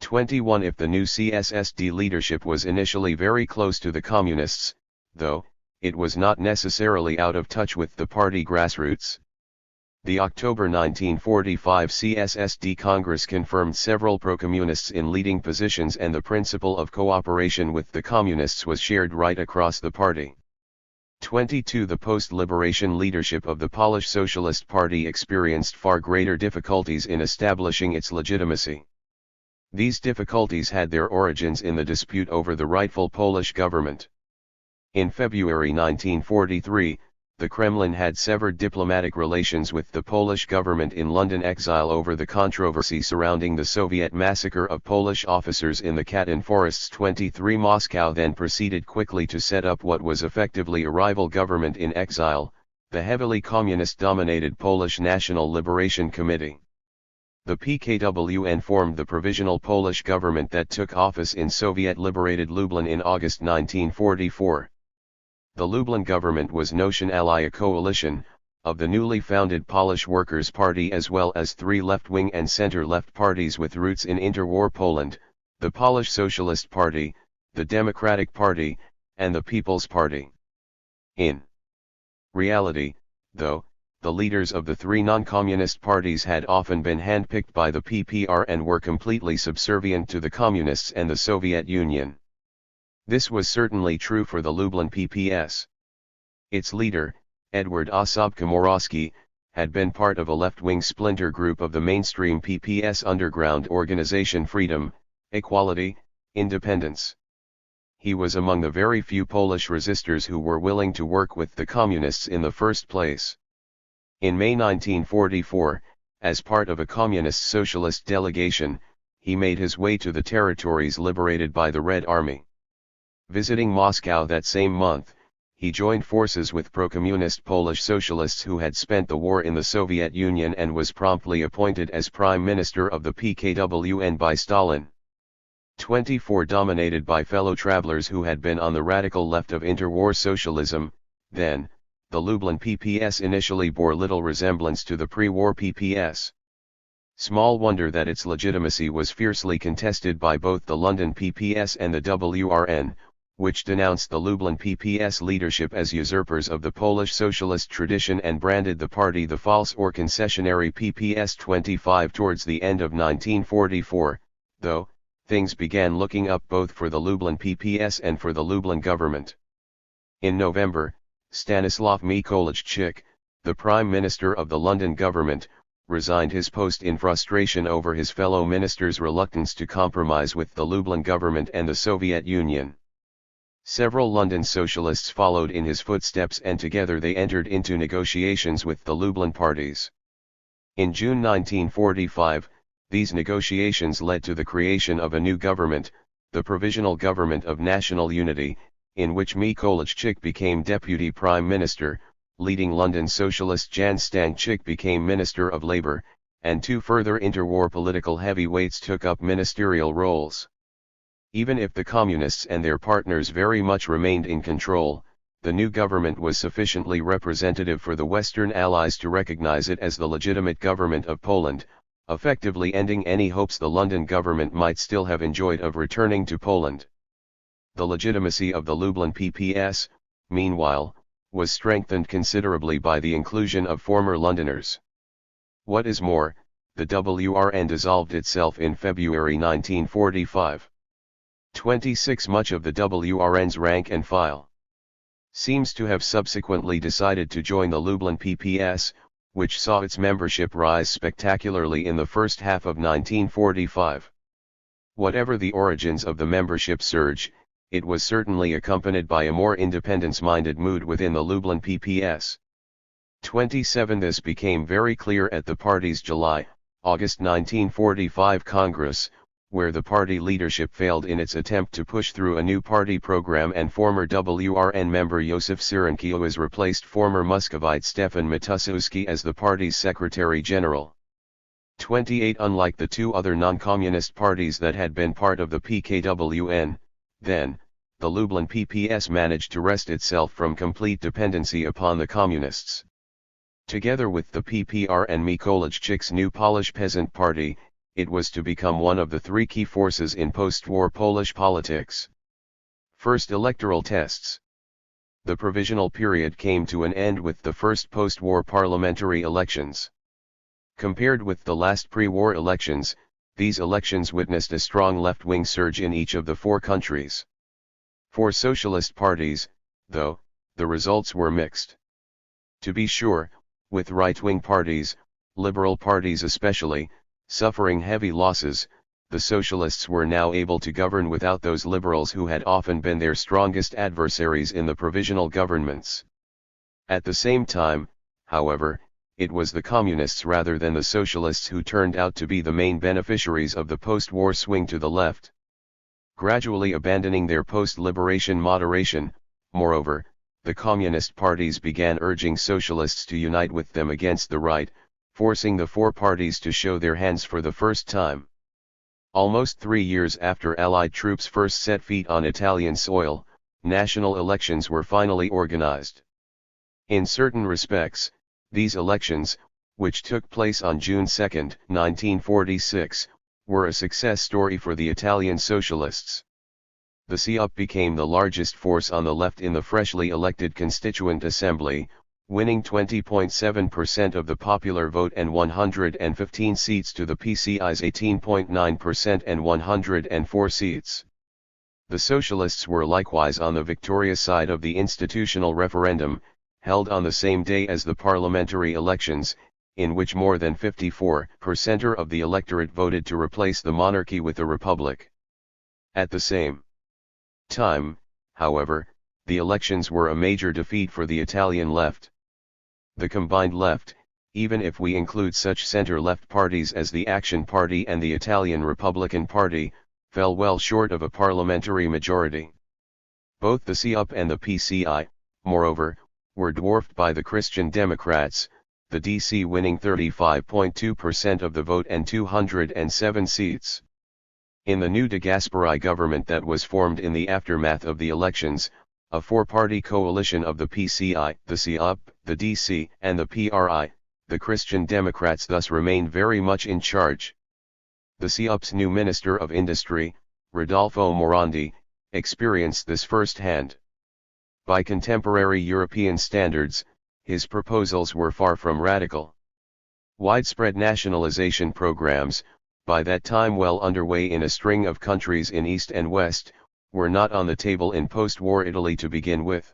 21. If the new CSSD leadership was initially very close to the Communists, though, it was not necessarily out of touch with the party grassroots. The October 1945 CSSD Congress confirmed several pro-communists in leading positions, and the principle of cooperation with the Communists was shared right across the party. 22. The post-liberation leadership of the Polish Socialist Party experienced far greater difficulties in establishing its legitimacy. These difficulties had their origins in the dispute over the rightful Polish government. In February 1943, the Kremlin had severed diplomatic relations with the Polish government in London exile over the controversy surrounding the Soviet massacre of Polish officers in the Katyn forests. 23. Moscow then proceeded quickly to set up what was effectively a rival government in exile, the heavily communist-dominated Polish National Liberation Committee. The PKWN formed the Provisional Polish Government that took office in Soviet-liberated Lublin in August 1944. The Lublin government was notionally a coalition of the newly founded Polish Workers' Party as well as three left-wing and center-left parties with roots in interwar Poland, the Polish Socialist Party, the Democratic Party, and the People's Party. In reality, though, the leaders of the three non-communist parties had often been handpicked by the PPR and were completely subservient to the Communists and the Soviet Union. This was certainly true for the Lublin PPS. Its leader, Edward Osobkomorowski, had been part of a left-wing splinter group of the mainstream PPS underground organization Freedom, Equality, Independence. He was among the very few Polish resistors who were willing to work with the Communists in the first place. In May 1944, as part of a communist socialist delegation, he made his way to the territories liberated by the Red Army. Visiting Moscow that same month, he joined forces with pro-communist Polish socialists who had spent the war in the Soviet Union and was promptly appointed as Prime Minister of the PKWN by Stalin. 24. Dominated by fellow travelers who had been on the radical left of interwar socialism, then, the Lublin PPS initially bore little resemblance to the pre-war PPS. Small wonder that its legitimacy was fiercely contested by both the London PPS and the WRN, which denounced the Lublin PPS leadership as usurpers of the Polish socialist tradition and branded the party the false or concessionary PPS. 25. Towards the end of 1944, though, things began looking up both for the Lublin PPS and for the Lublin government. In November, Stanislaw Mikołajczyk, the Prime Minister of the London government, resigned his post in frustration over his fellow ministers' reluctance to compromise with the Lublin government and the Soviet Union. Several London socialists followed in his footsteps and together they entered into negotiations with the Lublin parties. In June 1945, these negotiations led to the creation of a new government, the Provisional Government of National Unity, in which Mikołajczyk became Deputy Prime Minister, leading London socialist Jan Stańczyk became Minister of Labour, and two further interwar political heavyweights took up ministerial roles. Even if the Communists and their partners very much remained in control, the new government was sufficiently representative for the Western Allies to recognize it as the legitimate government of Poland, effectively ending any hopes the London government might still have enjoyed of returning to Poland. The legitimacy of the Lublin PPS, meanwhile, was strengthened considerably by the inclusion of former Londoners. What is more, the WRN dissolved itself in February 1945. 26. Much of the WRN's rank and file seems to have subsequently decided to join the Lublin PPS, which saw its membership rise spectacularly in the first half of 1945. Whatever the origins of the membership surge, it was certainly accompanied by a more independence-minded mood within the Lublin PPS. 27. This became very clear at the party's July-August 1945 Congress, where the party leadership failed in its attempt to push through a new party program and former WRN member Józef Cyrankiewicz replaced former Muscovite Stefan Matuszewski as the party's Secretary General. 28 Unlike the two other non-communist parties that had been part of the PKWN, then, the Lublin PPS managed to wrest itself from complete dependency upon the communists. Together with the PPR and Mikołajczyk's new Polish Peasant Party, it was to become one of the three key forces in post-war Polish politics. First electoral tests. The provisional period came to an end with the first post-war parliamentary elections. Compared with the last pre-war elections, these elections witnessed a strong left-wing surge in each of the four countries. For socialist parties, though, the results were mixed. To be sure, with right-wing parties, liberal parties especially, suffering heavy losses, the socialists were now able to govern without those liberals who had often been their strongest adversaries in the provisional governments. At the same time, however, it was the communists rather than the socialists who turned out to be the main beneficiaries of the post-war swing to the left. Gradually abandoning their post-liberation moderation, moreover, the communist parties began urging socialists to unite with them against the right, forcing the four parties to show their hands for the first time. Almost 3 years after Allied troops first set feet on Italian soil, national elections were finally organized. In certain respects, these elections, which took place on June 2, 1946, were a success story for the Italian socialists. The CUP became the largest force on the left in the freshly elected Constituent Assembly, winning 20.7% of the popular vote and 115 seats to the PCI's 18.9% and 104 seats. The socialists were likewise on the victorious side of the institutional referendum, held on the same day as the parliamentary elections, in which more than 54% of the electorate voted to replace the monarchy with a republic. At the same time, however, the elections were a major defeat for the Italian left. The combined left, even if we include such center-left parties as the Action Party and the Italian Republican Party, fell well short of a parliamentary majority. Both the CUP and the PCI, moreover, were dwarfed by the Christian Democrats, the DC winning 35.2% of the vote and 207 seats. In the new De Gasperi government that was formed in the aftermath of the elections, a four-party coalition of the PCI, the CUP, the DC, and the PRI, the Christian Democrats thus remained very much in charge. The CUP's new Minister of Industry, Rodolfo Morandi, experienced this firsthand. By contemporary European standards, his proposals were far from radical. Widespread nationalization programs, by that time well underway in a string of countries in East and West, were not on the table in post-war Italy to begin with.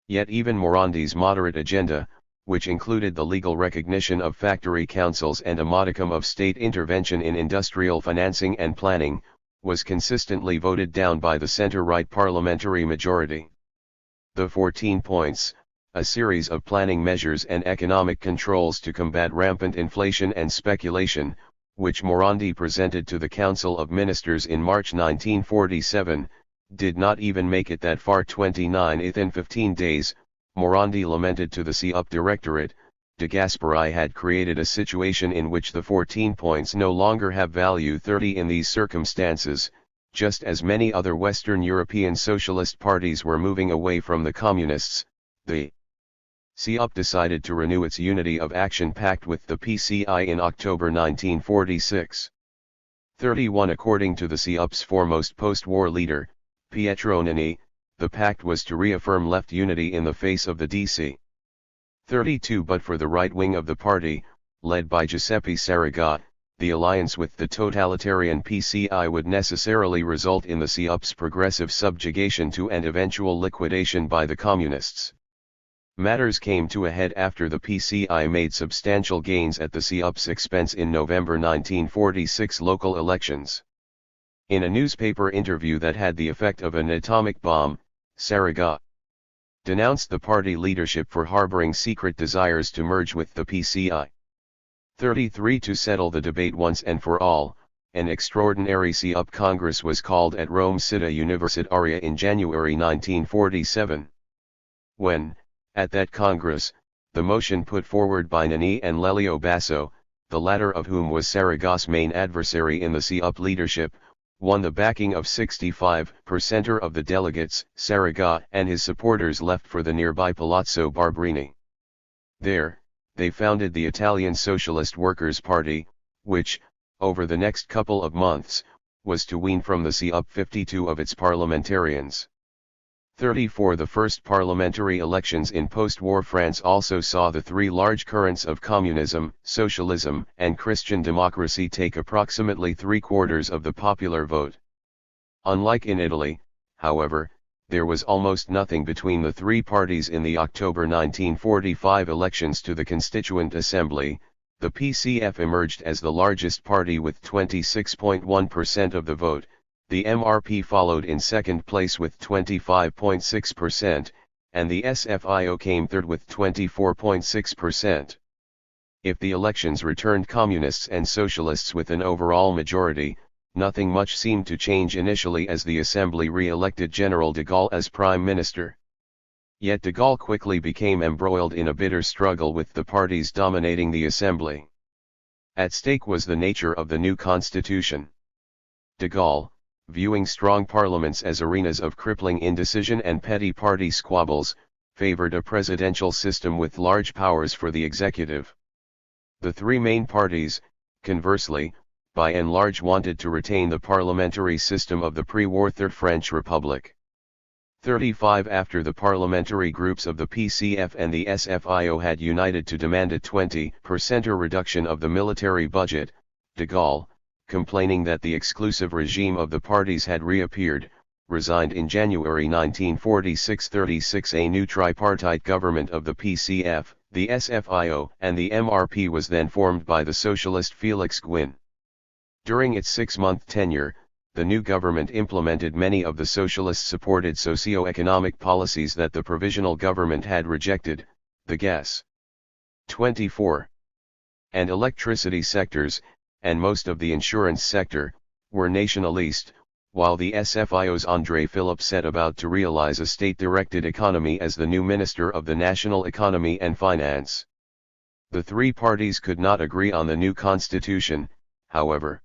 Yet even Morandi's moderate agenda, which included the legal recognition of factory councils and a modicum of state intervention in industrial financing and planning, was consistently voted down by the center-right parliamentary majority. The 14 points, a series of planning measures and economic controls to combat rampant inflation and speculation, which Morandi presented to the Council of Ministers in March 1947, did not even make it that far. 29 in 15 days, Morandi lamented to the CUP Directorate, De Gasperi had created a situation in which the 14 points no longer have value. 30 In these circumstances, just as many other Western European socialist parties were moving away from the communists, the CUP decided to renew its Unity of Action Pact with the PCI in October 1946. 31 According to the CUP's foremost post-war leader, Pietro Nani, the pact was to reaffirm left unity in the face of the DC. 32 But for the right wing of the party, led by Giuseppe Saragat, the alliance with the totalitarian PCI would necessarily result in the CUP's progressive subjugation to and eventual liquidation by the communists. Matters came to a head after the PCI made substantial gains at the CUP's expense in November 1946 local elections. In a newspaper interview that had the effect of an atomic bomb, Saragat denounced the party leadership for harboring secret desires to merge with the PCI. 33 To settle the debate once and for all, an extraordinary CUP Congress was called at Rome Città Universitaria in January 1947. When, at that Congress, the motion put forward by Nani and Lelio Basso, the latter of whom was Saragos's main adversary in the CUP leadership, won the backing of 65% of the delegates. Saragos and his supporters left for the nearby Palazzo Barberini. There, they founded the Italian Socialist Workers' Party, which, over the next couple of months, was to wean from the CUP 52 of its parliamentarians. 34 The first parliamentary elections in post-war France also saw the three large currents of communism, socialism, and Christian democracy take approximately 3/4 of the popular vote. Unlike in Italy, however, there was almost nothing between the three parties in the October 1945 elections to the Constituent Assembly. The PCF emerged as the largest party with 26.1% of the vote. The MRP followed in second place with 25.6%, and the SFIO came third with 24.6%. If the elections returned communists and socialists with an overall majority, nothing much seemed to change initially as the Assembly re-elected General de Gaulle as Prime Minister. Yet de Gaulle quickly became embroiled in a bitter struggle with the parties dominating the Assembly. At stake was the nature of the new constitution. De Gaulle, viewing strong parliaments as arenas of crippling indecision and petty party squabbles, favored a presidential system with large powers for the executive. The three main parties, conversely, by and large wanted to retain the parliamentary system of the pre-war Third French Republic. 35 After the parliamentary groups of the PCF and the SFIO had united to demand a 20% reduction of the military budget, de Gaulle, complaining that the exclusive regime of the parties had reappeared, resigned in January 1946. 36 A new tripartite government of the PCF, the SFIO, and the MRP was then formed by the socialist Félix Gouin. During its 6-month tenure, the new government implemented many of the socialist-supported socio-economic policies that the provisional government had rejected, the gas, 24, and electricity sectors, and most of the insurance sector, were nationalist, while the SFIO's André Philippe set about to realize a state-directed economy as the new Minister of the National Economy and Finance. The three parties could not agree on the new constitution, however.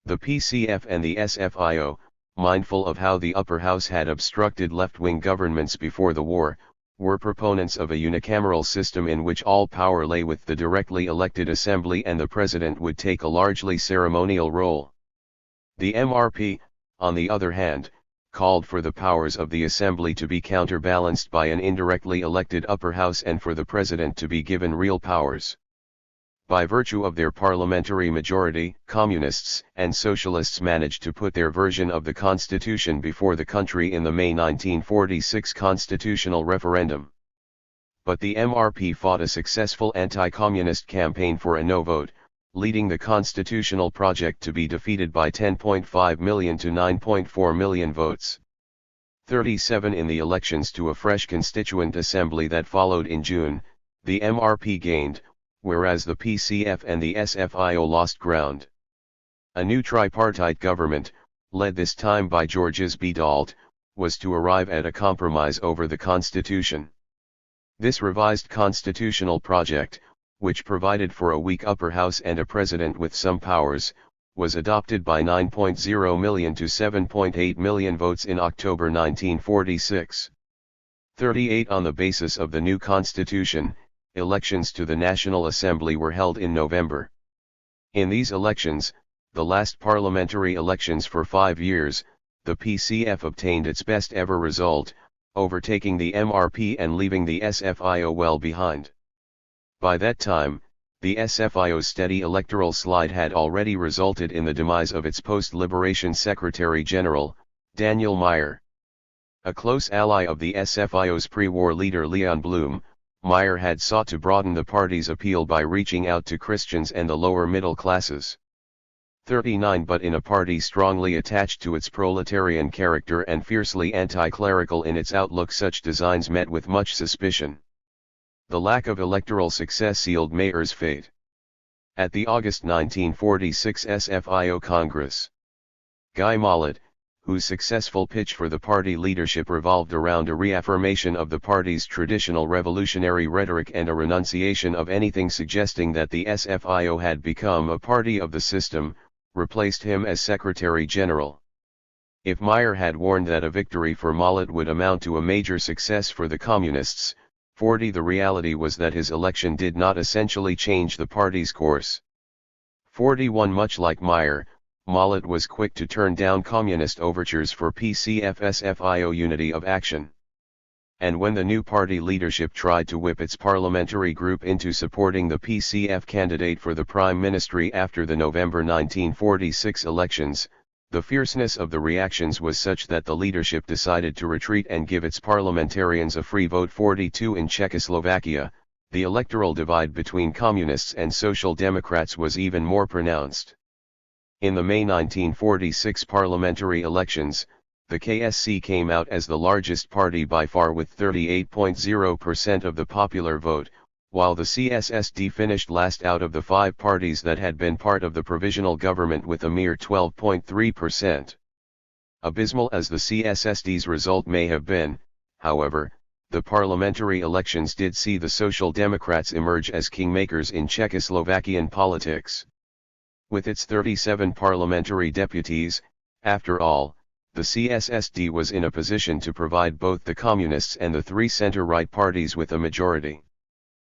The PCF and the SFIO, mindful of how the upper house had obstructed left-wing governments before the war, were proponents of a unicameral system in which all power lay with the directly elected assembly and the president would take a largely ceremonial role. The MRP, on the other hand, called for the powers of the assembly to be counterbalanced by an indirectly elected upper house and for the president to be given real powers. By virtue of their parliamentary majority, communists and socialists managed to put their version of the constitution before the country in the May 1946 constitutional referendum. But the MRP fought a successful anti-communist campaign for a no vote, leading the constitutional project to be defeated by 10.5 million to 9.4 million votes. 37 In the elections to a fresh constituent assembly that followed in June, the MRP gained, whereas the PCF and the SFIO lost ground. A new tripartite government, led this time by Georges Bidault, was to arrive at a compromise over the constitution. This revised constitutional project, which provided for a weak upper house and a president with some powers, was adopted by 9.0 million to 7.8 million votes in October 1946. 38 On the basis of the new constitution, elections to the National Assembly were held in November. In these elections, the last parliamentary elections for 5 years, the PCF obtained its best ever result, overtaking the MRP and leaving the SFIO well behind. By that time, the SFIO's steady electoral slide had already resulted in the demise of its post-liberation Secretary General, Daniel Meyer. A close ally of the SFIO's pre-war leader Leon Blum, Meyer had sought to broaden the party's appeal by reaching out to Christians and the lower middle classes. 39 But in a party strongly attached to its proletarian character and fiercely anti-clerical in its outlook, such designs met with much suspicion. The lack of electoral success sealed Meyer's fate. At the August 1946 SFIO Congress, Guy Mollet, whose successful pitch for the party leadership revolved around a reaffirmation of the party's traditional revolutionary rhetoric and a renunciation of anything suggesting that the SFIO had become a party of the system, replaced him as Secretary General. If Meyer had warned that a victory for Mollet would amount to a major success for the Communists, the reality was that his election did not essentially change the party's course. 41 Much like Meyer, Mollet was quick to turn down communist overtures for PCF-SFIO unity of action. And when the new party leadership tried to whip its parliamentary group into supporting the PCF candidate for the prime ministry after the November 1946 elections, the fierceness of the reactions was such that the leadership decided to retreat and give its parliamentarians a free vote. 42 In Czechoslovakia, the electoral divide between communists and social democrats was even more pronounced. In the May 1946 parliamentary elections, the KSC came out as the largest party by far with 38.0% of the popular vote, while the CSSD finished last out of the 5 parties that had been part of the provisional government with a mere 12.3%. Abysmal as the CSSD's result may have been, however, the parliamentary elections did see the Social Democrats emerge as kingmakers in Czechoslovakian politics. With its 37 parliamentary deputies, after all, the CSSD was in a position to provide both the Communists and the 3 center-right parties with a majority.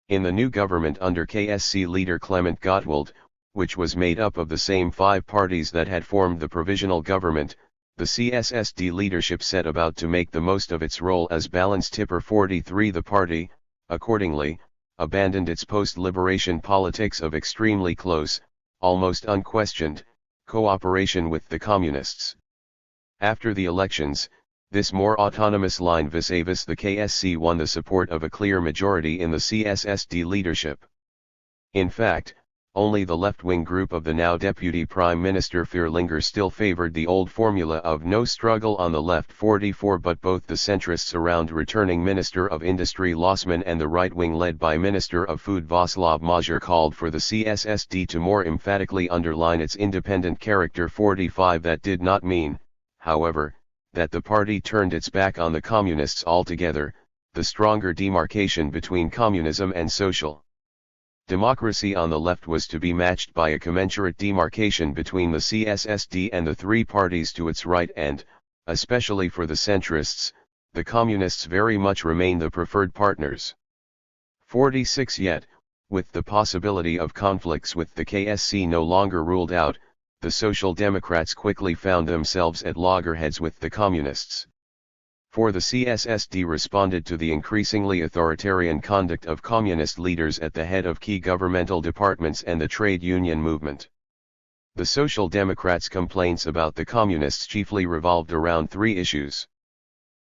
In the new government under KSC leader Klement Gottwald, which was made up of the same 5 parties that had formed the provisional government, the CSSD leadership set about to make the most of its role as balance tipper. 43 The party, accordingly, abandoned its post-liberation politics of extremely close, almost unquestioned, cooperation with the Communists. After the elections, this more autonomous line vis-a-vis the KSC won the support of a clear majority in the CSSD leadership. In fact, only the left-wing group of the now Deputy Prime Minister Fierlinger still favored the old formula of no struggle on the left. 44 But both the centrists around returning Minister of Industry Lossman and the right wing led by Minister of Food Václav Mazur called for the CSSD to more emphatically underline its independent character. 45 That did not mean, however, that the party turned its back on the communists altogether. The stronger demarcation between communism and social democracy on the left was to be matched by a commensurate demarcation between the CSSD and the 3 parties to its right and, especially for the centrists, the communists very much remain the preferred partners. 46 Yet, with the possibility of conflicts with the KSC no longer ruled out, the Social Democrats quickly found themselves at loggerheads with the Communists. For the CSSD responded to the increasingly authoritarian conduct of Communist leaders at the head of key governmental departments and the trade union movement. The Social Democrats' complaints about the Communists chiefly revolved around 3 issues.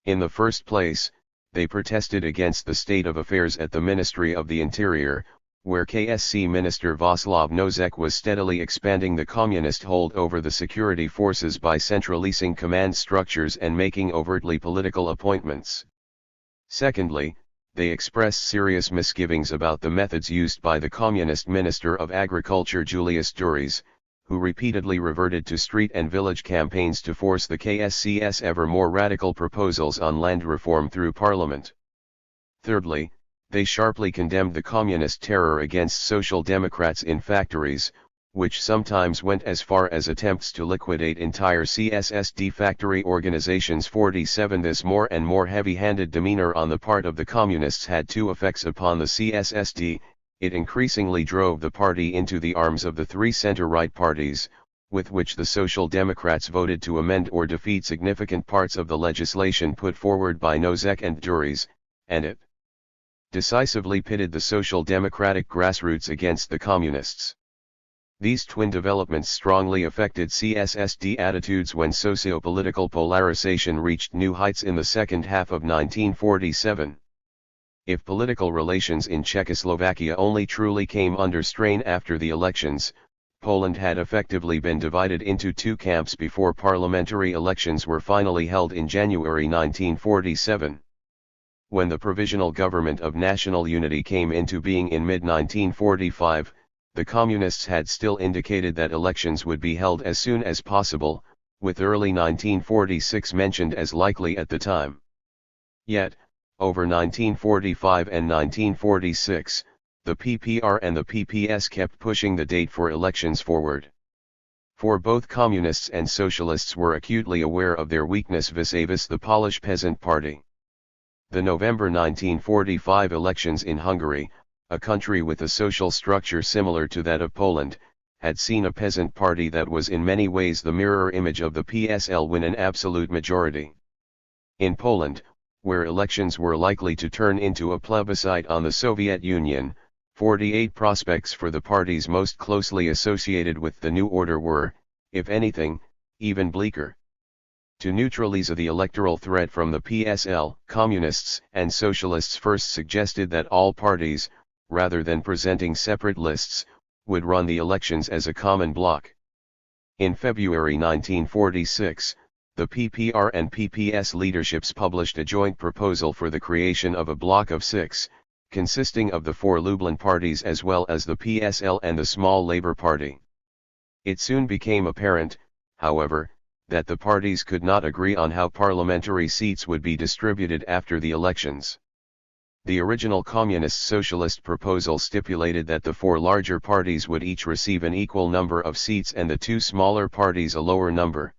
In the first place, they protested against the state of affairs at the Ministry of the Interior, where KSC Minister Václav Nosek was steadily expanding the communist hold over the security forces by centralizing command structures and making overtly political appointments. Secondly, they expressed serious misgivings about the methods used by the Communist Minister of Agriculture Julius Duris, who repeatedly reverted to street and village campaigns to force the KSC's ever more radical proposals on land reform through Parliament. Thirdly, they sharply condemned the communist terror against Social Democrats in factories, which sometimes went as far as attempts to liquidate entire CSSD factory organizations. 47 This more and more heavy-handed demeanor on the part of the Communists had 2 effects upon the CSSD. It increasingly drove the party into the arms of the 3 center-right parties, with which the Social Democrats voted to amend or defeat significant parts of the legislation put forward by Nosek and Duris, and it decisively pitted the Social Democratic grassroots against the Communists. These twin developments strongly affected CSSD attitudes when socio-political polarization reached new heights in the second half of 1947. If political relations in Czechoslovakia only truly came under strain after the elections, Poland had effectively been divided into 2 camps before parliamentary elections were finally held in January 1947. When the Provisional Government of National Unity came into being in mid-1945, the Communists had still indicated that elections would be held as soon as possible, with early 1946 mentioned as likely at the time. Yet, over 1945 and 1946, the PPR and the PPS kept pushing the date for elections forward. For both communists and socialists were acutely aware of their weakness vis-a-vis the Polish Peasant Party. The November 1945 elections in Hungary, a country with a social structure similar to that of Poland, had seen a peasant party that was in many ways the mirror image of the PSL win an absolute majority. In Poland, where elections were likely to turn into a plebiscite on the Soviet Union, 48 prospects for the parties most closely associated with the new order were, if anything, even bleaker. To neutralize the electoral threat from the PSL, communists and socialists first suggested that all parties, rather than presenting separate lists, would run the elections as a common bloc. In February 1946, the PPR and PPS leaderships published a joint proposal for the creation of a bloc of 6, consisting of the 4 Lublin parties as well as the PSL and the small Labour Party. It soon became apparent, however, that the parties could not agree on how parliamentary seats would be distributed after the elections. The original communist-socialist proposal stipulated that the 4 larger parties would each receive an equal number of seats and the 2 smaller parties a lower number.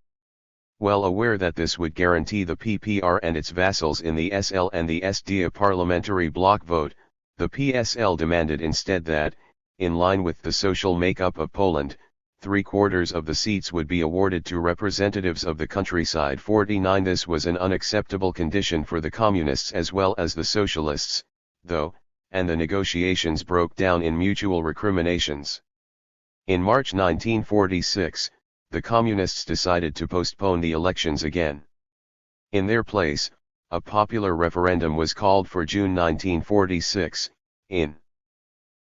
Well aware that this would guarantee the PPR and its vassals in the SL and the SD a parliamentary bloc vote, the PSL demanded instead that, in line with the social makeup of Poland, 3/4 of the seats would be awarded to representatives of the countryside. 49 This was an unacceptable condition for the communists as well as the socialists, though, and the negotiations broke down in mutual recriminations. In March 1946, the communists decided to postpone the elections again. In their place, a popular referendum was called for June 1946, in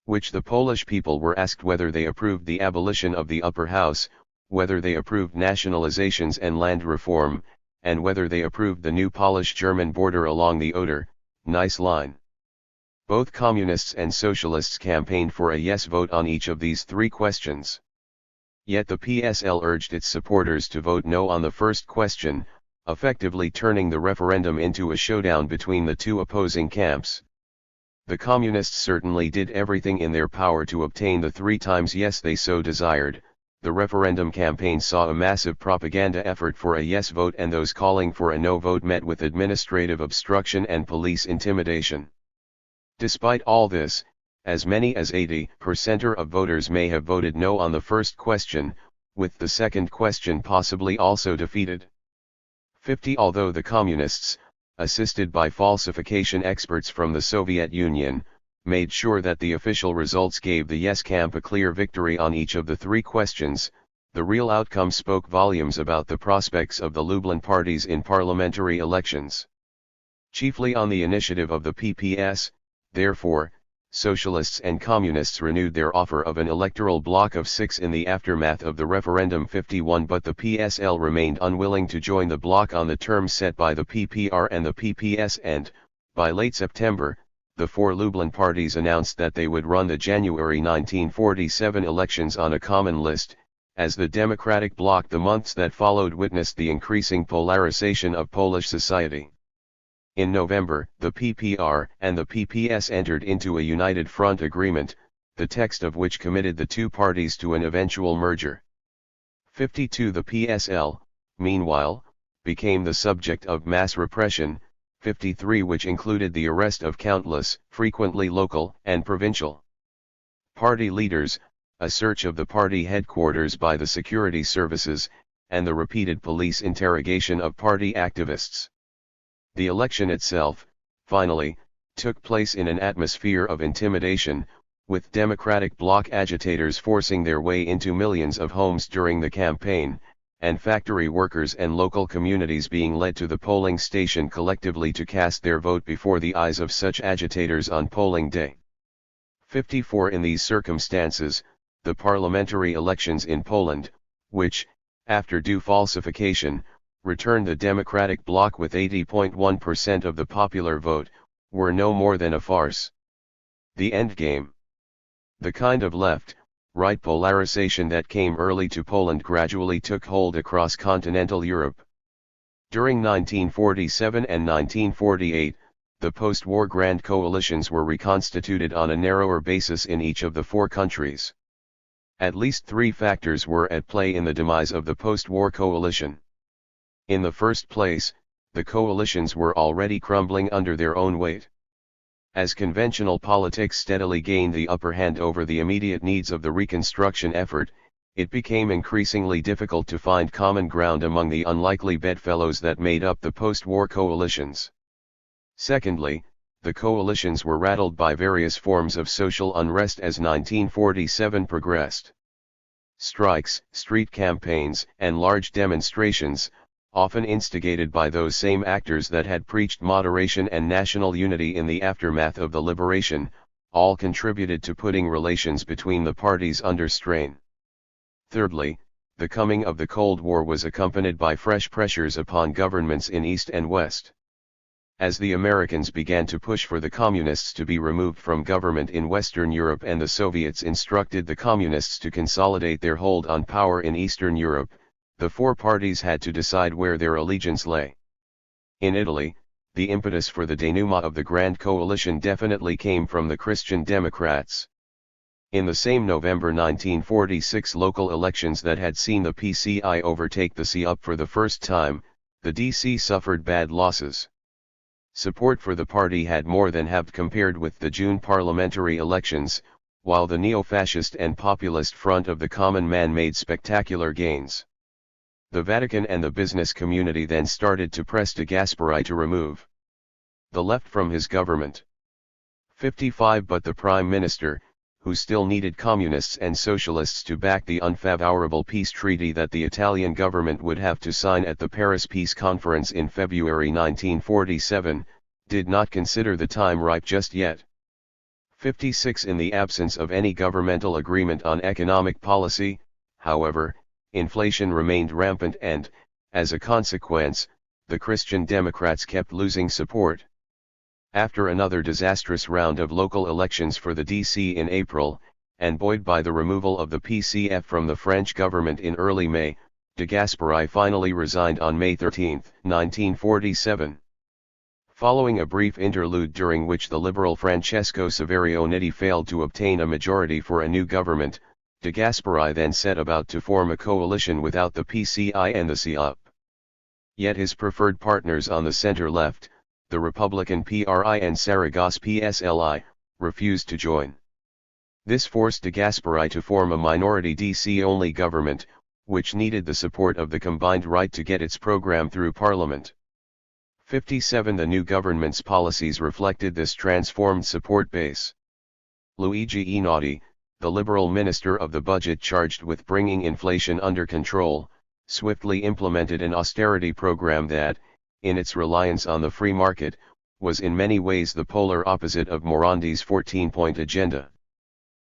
which the Polish people were asked whether they approved the abolition of the upper house, whether they approved nationalizations and land reform, and whether they approved the new Polish-German border along the Oder-Neisse line. Both communists and socialists campaigned for a yes vote on each of these 3 questions. Yet the PSL urged its supporters to vote no on the first question, effectively turning the referendum into a showdown between the 2 opposing camps. The communists certainly did everything in their power to obtain the 3 times yes they so desired. The referendum campaign saw a massive propaganda effort for a yes vote, and those calling for a no vote met with administrative obstruction and police intimidation. Despite all this, as many as 80% of voters may have voted no on the first question, with the second question possibly also defeated. 50 Although the communists, assisted by falsification experts from the Soviet Union, made sure that the official results gave the yes camp a clear victory on each of the 3 questions, the real outcome spoke volumes about the prospects of the Lublin parties in parliamentary elections. Chiefly on the initiative of the PPS, therefore, socialists and communists renewed their offer of an electoral bloc of 6 in the aftermath of the referendum 51, but the PSL remained unwilling to join the bloc on the terms set by the PPR and the PPS, and, by late September, the 4 Lublin parties announced that they would run the January 1947 elections on a common list. As the Democratic Bloc, the months that followed witnessed the increasing polarization of Polish society. In November, the PPR and the PPS entered into a united front agreement, the text of which committed the 2 parties to an eventual merger. 52 The PSL, meanwhile, became the subject of mass repression, 53 which included the arrest of countless, frequently local and provincial party leaders, a search of the party headquarters by the security services, and the repeated police interrogation of party activists. The election itself, finally, took place in an atmosphere of intimidation, with Democratic Bloc agitators forcing their way into millions of homes during the campaign, and factory workers and local communities being led to the polling station collectively to cast their vote before the eyes of such agitators on polling day. 54 In these circumstances, the parliamentary elections in Poland, which, after due falsification, returned the Democratic Bloc with 80.1% of the popular vote, were no more than a farce. The endgame. The kind of left, Right polarization that came early to Poland gradually took hold across continental Europe. During 1947 and 1948, the post-war Grand Coalitions were reconstituted on a narrower basis in each of the four countries. At least three factors were at play in the demise of the post-war coalition. In the first place, the coalitions were already crumbling under their own weight. As conventional politics steadily gained the upper hand over the immediate needs of the reconstruction effort, it became increasingly difficult to find common ground among the unlikely bedfellows that made up the post-war coalitions. Secondly, the coalitions were rattled by various forms of social unrest as 1947 progressed. Strikes, street campaigns, and large demonstrations, often instigated by those same actors that had preached moderation and national unity in the aftermath of the liberation, all contributed to putting relations between the parties under strain. Thirdly, the coming of the Cold War was accompanied by fresh pressures upon governments in East and West. As the Americans began to push for the Communists to be removed from government in Western Europe and the Soviets instructed the Communists to consolidate their hold on power in Eastern Europe, the four parties had to decide where their allegiance lay. In Italy, the impetus for the denouement of the Grand Coalition definitely came from the Christian Democrats. In the same November 1946 local elections that had seen the PCI overtake the CUP for the first time, the DC suffered bad losses. Support for the party had more than halved compared with the June parliamentary elections, while the neo-fascist and populist front of the common man made spectacular gains. The Vatican and the business community then started to press de Gasperi to remove the left from his government. 55 But the Prime Minister, who still needed communists and socialists to back the unfavorable peace treaty that the Italian government would have to sign at the Paris Peace Conference in February 1947, did not consider the time ripe just yet. 56 In the absence of any governmental agreement on economic policy, however, inflation remained rampant and, as a consequence, the Christian Democrats kept losing support. After another disastrous round of local elections for the DC in April, and buoyed by the removal of the PCF from the French government in early May, de Gasperi finally resigned on May 13, 1947. Following a brief interlude during which the liberal Francesco Saverio Nitti failed to obtain a majority for a new government, de Gasperi then set about to form a coalition without the PCI and the CUP. Yet his preferred partners on the center-left, the Republican PRI and Saragosse PSLI, refused to join. This forced de Gasperi to form a minority DC-only government, which needed the support of the combined right to get its program through Parliament. 57 The new government's policies reflected this transformed support base. Luigi Einaudi, the Liberal Minister of the Budget charged with bringing inflation under control, swiftly implemented an austerity program that, in its reliance on the free market, was in many ways the polar opposite of Morandi's 14-point agenda.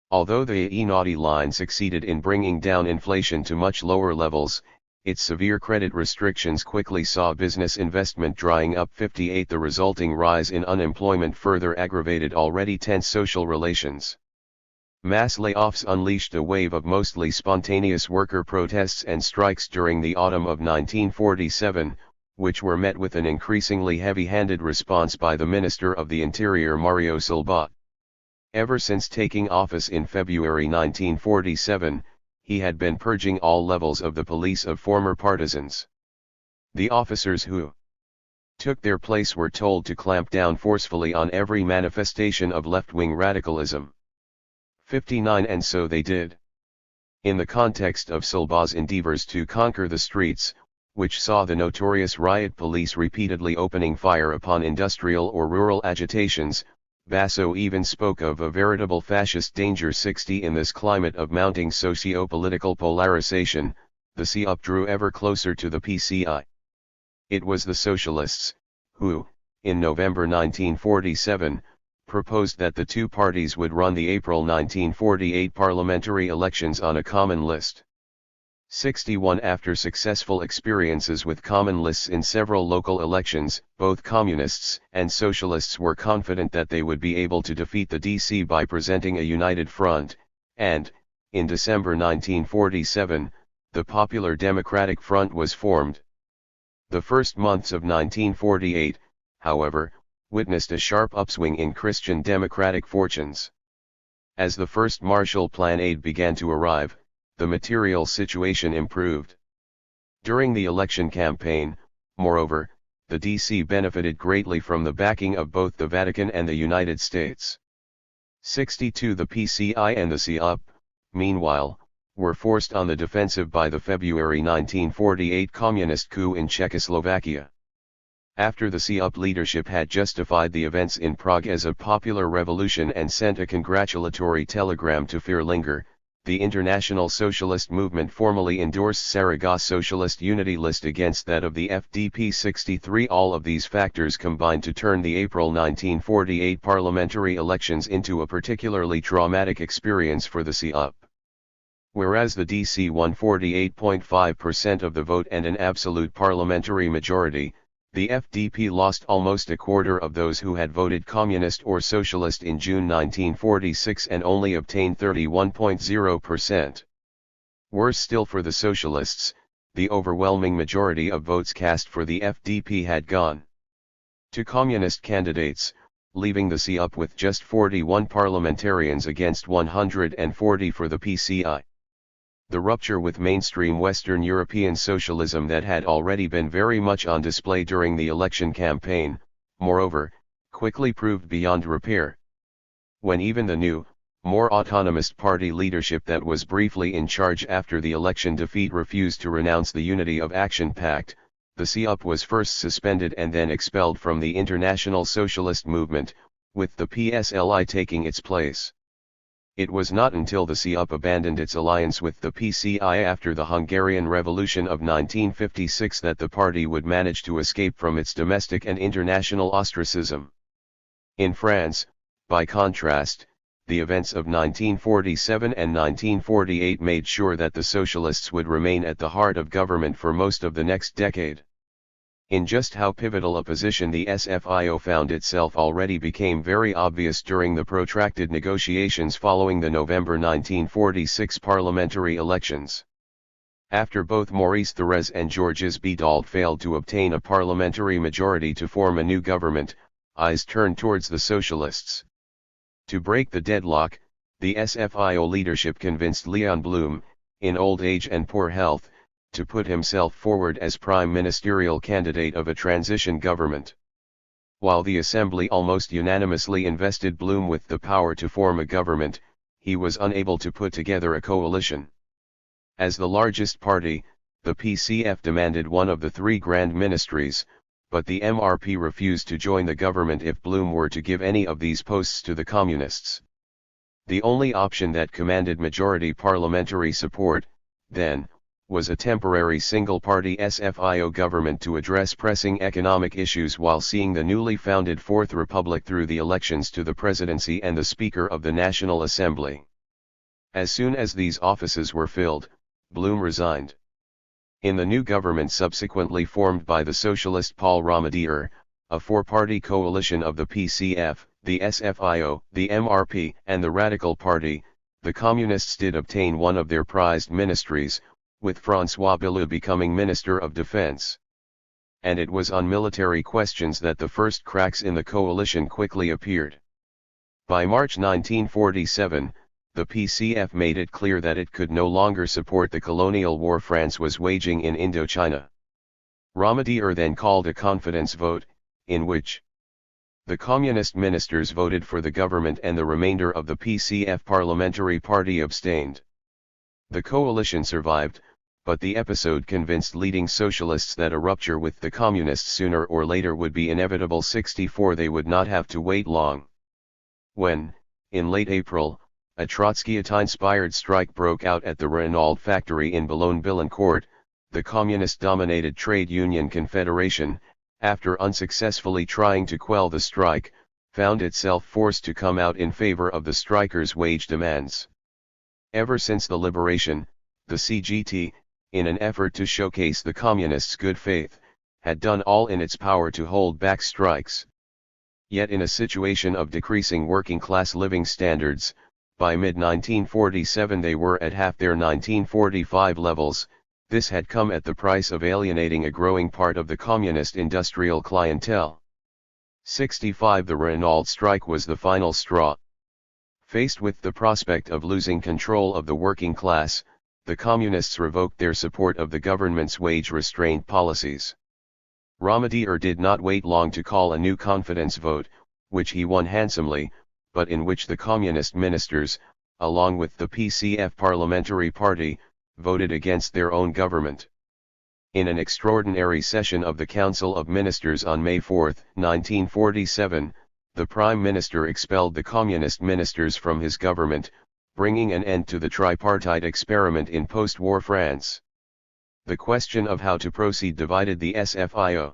Although the Einaudi line succeeded in bringing down inflation to much lower levels, its severe credit restrictions quickly saw business investment drying up. 58 The resulting rise in unemployment further aggravated already tense social relations. Mass layoffs unleashed a wave of mostly spontaneous worker protests and strikes during the autumn of 1947, which were met with an increasingly heavy-handed response by the Minister of the Interior Mario Silva. Ever since taking office in February 1947, he had been purging all levels of the police of former partisans. The officers who took their place were told to clamp down forcefully on every manifestation of left-wing radicalism. 59 And so they did. In the context of Silva's endeavors to conquer the streets, which saw the notorious riot police repeatedly opening fire upon industrial or rural agitations, Basso even spoke of a veritable fascist danger. 60 In this climate of mounting socio-political polarization, the CUP drew ever closer to the PCI. It was the Socialists, who, in November 1947, proposed that the two parties would run the April 1948 parliamentary elections on a common list. 61 After successful experiences with common lists in several local elections, both communists and socialists were confident that they would be able to defeat the DC by presenting a united front, and, In December 1947, the Popular Democratic Front was formed. The first months of 1948, however, witnessed a sharp upswing in Christian democratic fortunes. As the first Marshall Plan aid began to arrive, the material situation improved. During the election campaign, moreover, the DC benefited greatly from the backing of both the Vatican and the United States. 62 The PCI and the CUP, meanwhile, were forced on the defensive by the February 1948 communist coup in Czechoslovakia. After the CUP leadership had justified the events in Prague as a popular revolution and sent a congratulatory telegram to Fierlinger, the international socialist movement formally endorsed Saragossa Socialist Unity List against that of the FDP 63. All of these factors combined to turn the April 1948 parliamentary elections into a particularly traumatic experience for the CUP. Whereas the DC won 48.5% of the vote and an absolute parliamentary majority, the FDP lost almost a quarter of those who had voted Communist or Socialist in June 1946 and only obtained 31.0%. Worse still for the Socialists, the overwhelming majority of votes cast for the FDP had gone to Communist candidates, leaving the CUP with just 41 parliamentarians against 140 for the PCI. The rupture with mainstream Western European socialism that had already been very much on display during the election campaign, moreover, quickly proved beyond repair. When even the new, more autonomist party leadership that was briefly in charge after the election defeat refused to renounce the Unity of Action Pact, the CUP was first suspended and then expelled from the international socialist movement, with the PSLI taking its place. It was not until the CUP abandoned its alliance with the PCI after the Hungarian Revolution of 1956 that the party would manage to escape from its domestic and international ostracism. In France, by contrast, the events of 1947 and 1948 made sure that the socialists would remain at the heart of government for most of the next decade. In just how pivotal a position the SFIO found itself already became very obvious during the protracted negotiations following the November 1946 parliamentary elections. After both Maurice Thérèse and Georges Bedault failed to obtain a parliamentary majority to form a new government, eyes turned towards the socialists. To break the deadlock, the SFIO leadership convinced Leon Blum, in old age and poor health, to put himself forward as prime ministerial candidate of a transition government. While the Assembly almost unanimously invested Blum with the power to form a government, he was unable to put together a coalition. As the largest party, the PCF demanded one of the three grand ministries, but the MRP refused to join the government if Blum were to give any of these posts to the Communists. The only option that commanded majority parliamentary support, then, was a temporary single-party SFIO government to address pressing economic issues while seeing the newly founded Fourth Republic through the elections to the presidency and the Speaker of the National Assembly. As soon as these offices were filled, Blum resigned. In the new government subsequently formed by the socialist Paul Ramadier, a four-party coalition of the PCF, the SFIO, the MRP, and the Radical Party, the Communists did obtain one of their prized ministries, with François Billoux becoming Minister of Defense. And it was on military questions that the first cracks in the coalition quickly appeared. By March 1947, the PCF made it clear that it could no longer support the colonial war France was waging in Indochina. Ramadier then called a confidence vote, in which the Communist ministers voted for the government and the remainder of the PCF parliamentary party abstained. The coalition survived, but the episode convinced leading socialists that a rupture with the Communists sooner or later would be inevitable. 64 They would not have to wait long. When, in late April, a Trotskyite-inspired strike broke out at the Renault factory in Boulogne-Billancourt, the communist-dominated trade union confederation, after unsuccessfully trying to quell the strike, found itself forced to come out in favor of the strikers' wage demands. Ever since the liberation, the CGT, in an effort to showcase the communists' good faith, had done all in its power to hold back strikes. Yet in a situation of decreasing working-class living standards, by mid-1947 they were at half their 1945 levels. This had come at the price of alienating a growing part of the communist industrial clientele. 65 The Renault strike was the final straw. Faced with the prospect of losing control of the working class, the communists revoked their support of the government's wage restraint policies. Ramadier did not wait long to call a new confidence vote, which he won handsomely, but in which the communist ministers, along with the PCF parliamentary party, voted against their own government. In an extraordinary session of the Council of Ministers on May 4, 1947, the Prime Minister expelled the communist ministers from his government, bringing an end to the tripartite experiment in post-war France. The question of how to proceed divided the SFIO.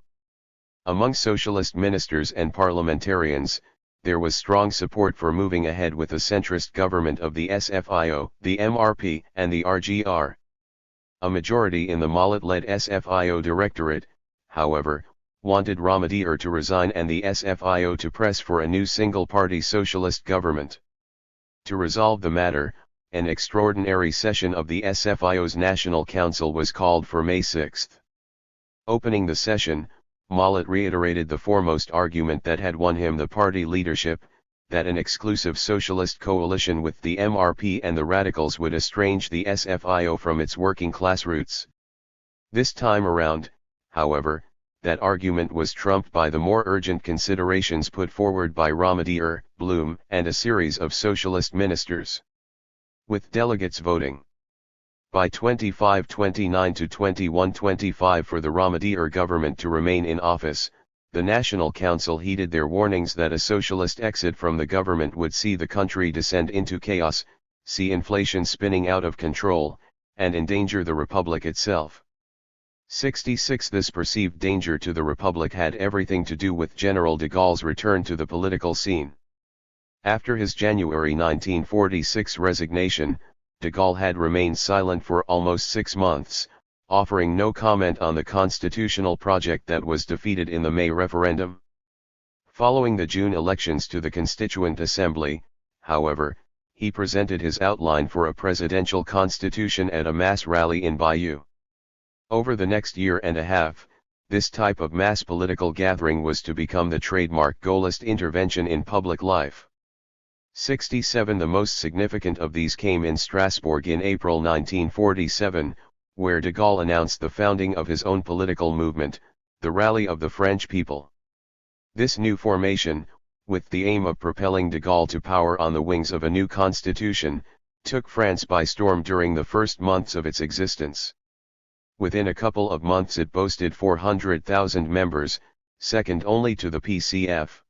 Among socialist ministers and parliamentarians, there was strong support for moving ahead with a centrist government of the SFIO, the MRP, and the RGR. A majority in the Mollet-led SFIO directorate, however, wanted Ramadier to resign and the SFIO to press for a new single-party socialist government. To resolve the matter, an extraordinary session of the SFIO's National Council was called for May 6. Opening the session, Mollet reiterated the foremost argument that had won him the party leadership, that an exclusive socialist coalition with the MRP and the radicals would estrange the SFIO from its working-class roots. This time around, however, that argument was trumped by the more urgent considerations put forward by Ramadier, Blum, and a series of socialist ministers. With delegates voting by 25-29 to 21-25 for the Ramadier government to remain in office, the National Council heeded their warnings that a socialist exit from the government would see the country descend into chaos, see inflation spinning out of control, and endanger the Republic itself. 66 This perceived danger to the Republic had everything to do with General de Gaulle's return to the political scene. After his January 1946 resignation, de Gaulle had remained silent for almost 6 months, offering no comment on the constitutional project that was defeated in the May referendum. Following the June elections to the Constituent Assembly, however, he presented his outline for a presidential constitution at a mass rally in Bayeux. Over the next year and a half, this type of mass political gathering was to become the trademark Gaullist intervention in public life. 67 The most significant of these came in Strasbourg in April 1947, where de Gaulle announced the founding of his own political movement, the Rally of the French People. This new formation, with the aim of propelling de Gaulle to power on the wings of a new constitution, took France by storm during the first months of its existence. Within a couple of months it boasted 400,000 members, second only to the PCF.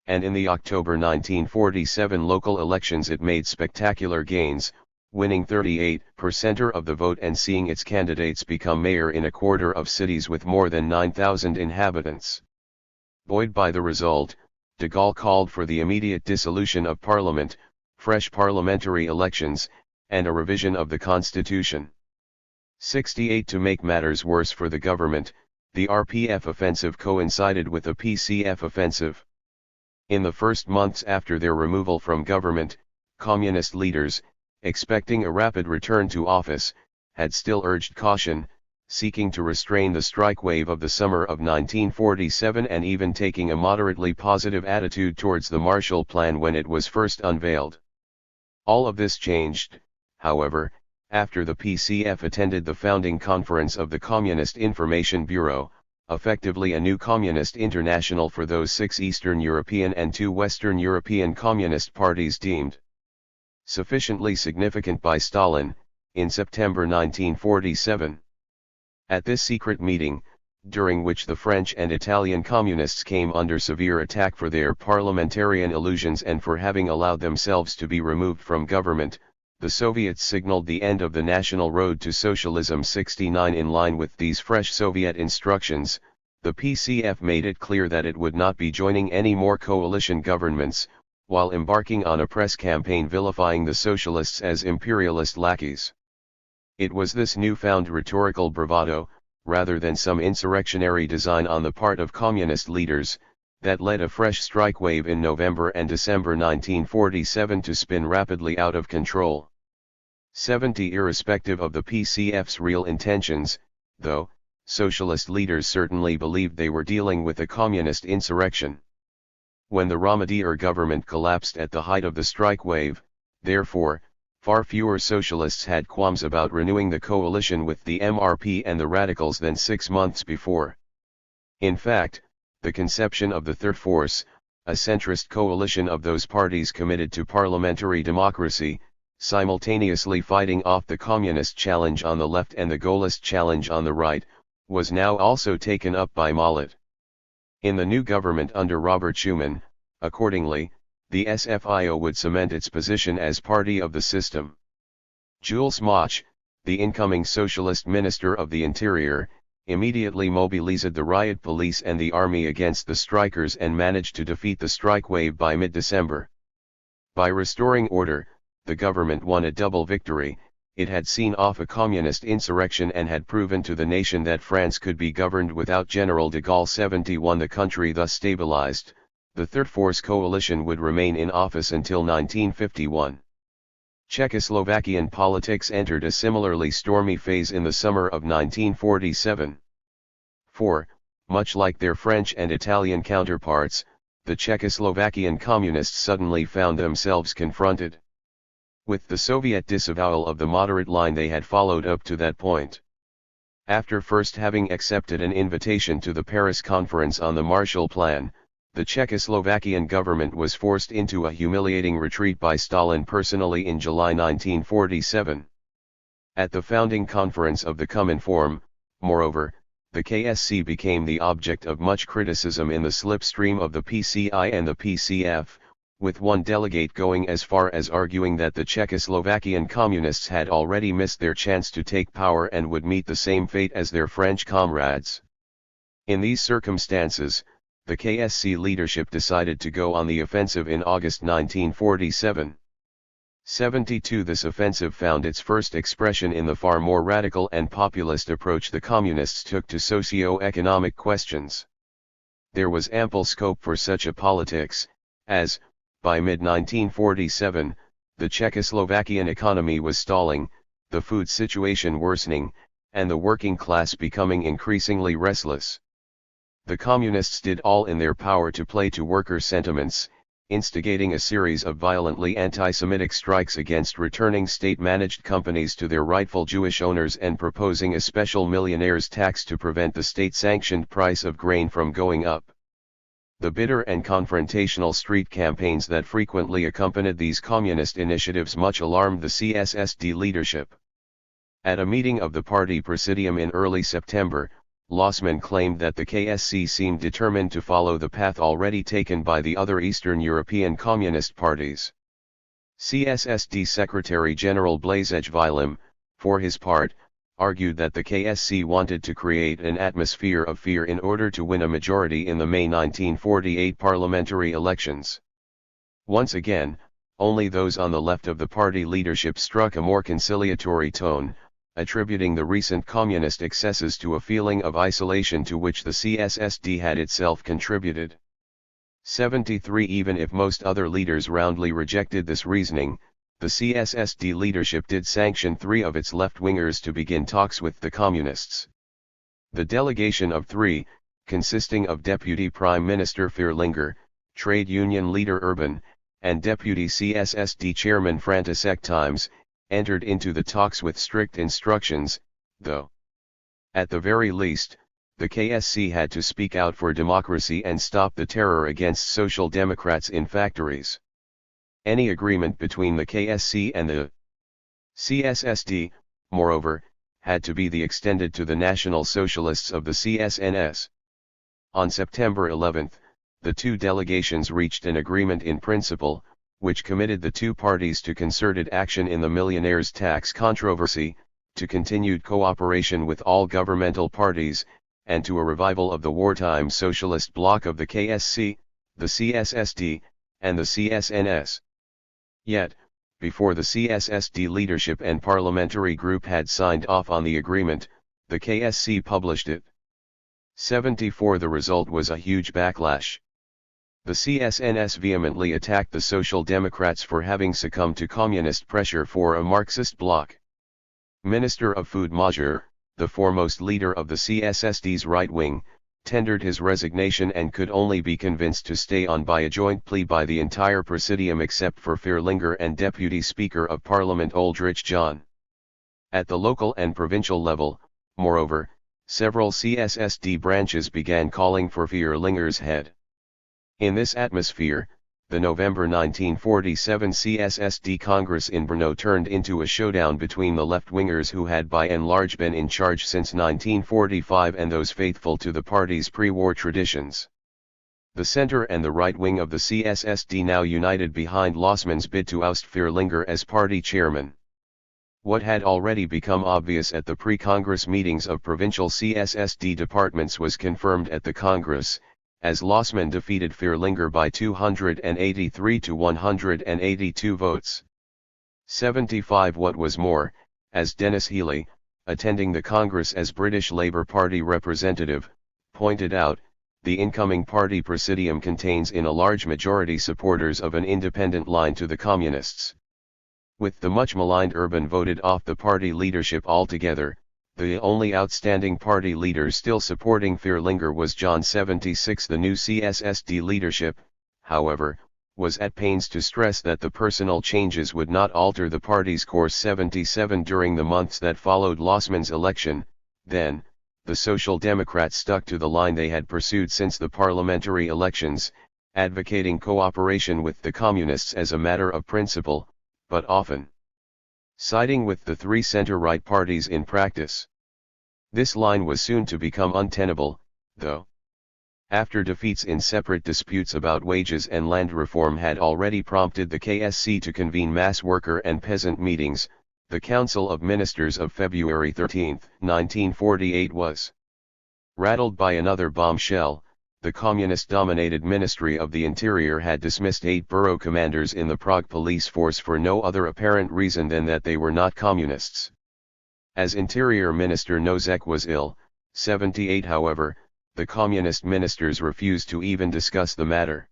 And in the October 1947 local elections it made spectacular gains, winning 38% of the vote and seeing its candidates become mayor in a quarter of cities with more than 9,000 inhabitants. Buoyed by the result, de Gaulle called for the immediate dissolution of Parliament, fresh parliamentary elections, and a revision of the constitution. 68 To make matters worse for the government, the RPF offensive coincided with the PCF offensive. In the first months after their removal from government, communist leaders, expecting a rapid return to office, had still urged caution, seeking to restrain the strike wave of the summer of 1947 and even taking a moderately positive attitude towards the Marshall Plan when it was first unveiled. All of this changed, however, after the PCF attended the founding conference of the Communist Information Bureau, effectively a new communist international for those 6 Eastern European and 2 Western European communist parties deemed sufficiently significant by Stalin, in September 1947. At this secret meeting, during which the French and Italian communists came under severe attack for their parliamentarian illusions and for having allowed themselves to be removed from government, the Soviets signaled the end of the national road to socialism. 69 In line with these fresh Soviet instructions, the PCF made it clear that it would not be joining any more coalition governments, while embarking on a press campaign vilifying the socialists as imperialist lackeys. It was this newfound rhetorical bravado, rather than some insurrectionary design on the part of communist leaders, that led a fresh strike wave in November and December 1947 to spin rapidly out of control. 70 Irrespective of the PCF's real intentions, though, socialist leaders certainly believed they were dealing with a communist insurrection. When the Ramadier government collapsed at the height of the strike wave, therefore, far fewer socialists had qualms about renewing the coalition with the MRP and the radicals than 6 months before. In fact, the conception of the Third Force, a centrist coalition of those parties committed to parliamentary democracy, simultaneously fighting off the communist challenge on the left and the Gaullist challenge on the right, was now also taken up by Mollet. In the new government under Robert Schuman, accordingly, the SFIO would cement its position as party of the system. Jules Moch, the incoming Socialist Minister of the Interior, immediately mobilized the riot police and the army against the strikers and managed to defeat the strike wave by mid-December. By restoring order, the government won a double victory. It had seen off a communist insurrection and had proven to the nation that France could be governed without General de Gaulle. 71 The country thus stabilized, the Third Force coalition would remain in office until 1951. Czechoslovakian politics entered a similarly stormy phase in the summer of 1947. For, much like their French and Italian counterparts, the Czechoslovakian communists suddenly found themselves confronted with the Soviet disavowal of the moderate line they had followed up to that point. After first having accepted an invitation to the Paris Conference on the Marshall Plan, the Czechoslovakian government was forced into a humiliating retreat by Stalin personally in July 1947. At the founding conference of the Cominform, moreover, the KSC became the object of much criticism in the slipstream of the PCI and the PCF, with one delegate going as far as arguing that the Czechoslovakian communists had already missed their chance to take power and would meet the same fate as their French comrades. In these circumstances, the KSC leadership decided to go on the offensive in August 1947. 72 This offensive found its first expression in the far more radical and populist approach the communists took to socio-economic questions. There was ample scope for such a politics, as, by mid-1947, the Czechoslovakian economy was stalling, the food situation worsening, and the working class becoming increasingly restless. The communists did all in their power to play to worker sentiments, instigating a series of violently anti-Semitic strikes against returning state-managed companies to their rightful Jewish owners and proposing a special millionaires' tax to prevent the state-sanctioned price of grain from going up. The bitter and confrontational street campaigns that frequently accompanied these communist initiatives much alarmed the CSSD leadership. At a meeting of the party Presidium in early September, Lossman claimed that the KSC seemed determined to follow the path already taken by the other Eastern European communist parties. CSSD Secretary General Blazej Vilim, for his part, argued that the KSC wanted to create an atmosphere of fear in order to win a majority in the May 1948 parliamentary elections. Once again, only those on the left of the party leadership struck a more conciliatory tone, attributing the recent communist excesses to a feeling of isolation to which the CSSD had itself contributed. 73 Even if most other leaders roundly rejected this reasoning, the CSSD leadership did sanction 3 of its left-wingers to begin talks with the communists. The delegation of 3, consisting of Deputy Prime Minister Fierlinger, Trade Union leader Urban, and Deputy CSSD Chairman František Times, entered into the talks with strict instructions, though. At the very least, the KSC had to speak out for democracy and stop the terror against Social Democrats in factories. Any agreement between the KSC and the CSSD, moreover, had to be extended to the National Socialists of the CSNS. On September 11, the two delegations reached an agreement in principle, which committed the two parties to concerted action in the millionaires' tax controversy, to continued cooperation with all governmental parties, and to a revival of the wartime socialist bloc of the KSC, the CSSD, and the CSNS. Yet, before the CSSD leadership and parliamentary group had signed off on the agreement, the KSC published it. 74 The result was a huge backlash. The CSNS vehemently attacked the Social Democrats for having succumbed to communist pressure for a Marxist bloc. Minister of Food Major, the foremost leader of the CSSD's right wing, tendered his resignation and could only be convinced to stay on by a joint plea by the entire Presidium except for Vierlinger and Deputy Speaker of Parliament Aldrich John. At the local and provincial level, moreover, several CSSD branches began calling for Vierlinger's head. In this atmosphere, the November 1947 CSSD Congress in Brno turned into a showdown between the left-wingers who had by and large been in charge since 1945 and those faithful to the party's pre-war traditions. The center and the right wing of the CSSD now united behind Lossmann's bid to oust Vierlinger as party chairman. What had already become obvious at the pre-Congress meetings of provincial CSSD departments was confirmed at the Congress, as Lossmann defeated Vierlinger by 283 to 182 votes. 75. What was more, as Dennis Healy, attending the Congress as British Labour Party representative, pointed out, the incoming party presidium contains in a large majority supporters of an independent line to the Communists. With the much maligned Urban voted off the party leadership altogether, the only outstanding party leader still supporting Vierlinger was John 76. The new CSSD leadership, however, was at pains to stress that the personal changes would not alter the party's course. 77. During the months that followed Lossmann's election, then, the Social Democrats stuck to the line they had pursued since the parliamentary elections, advocating cooperation with the Communists as a matter of principle, but often siding with the three center-right parties in practice. This line was soon to become untenable, though. After defeats in separate disputes about wages and land reform had already prompted the KSC to convene mass worker and peasant meetings, the Council of Ministers of February 13, 1948 was rattled by another bombshell. The communist-dominated Ministry of the Interior had dismissed 8 borough commanders in the Prague police force for no other apparent reason than that they were not communists. As Interior Minister Nozek was ill, 78 however, the communist ministers refused to even discuss the matter.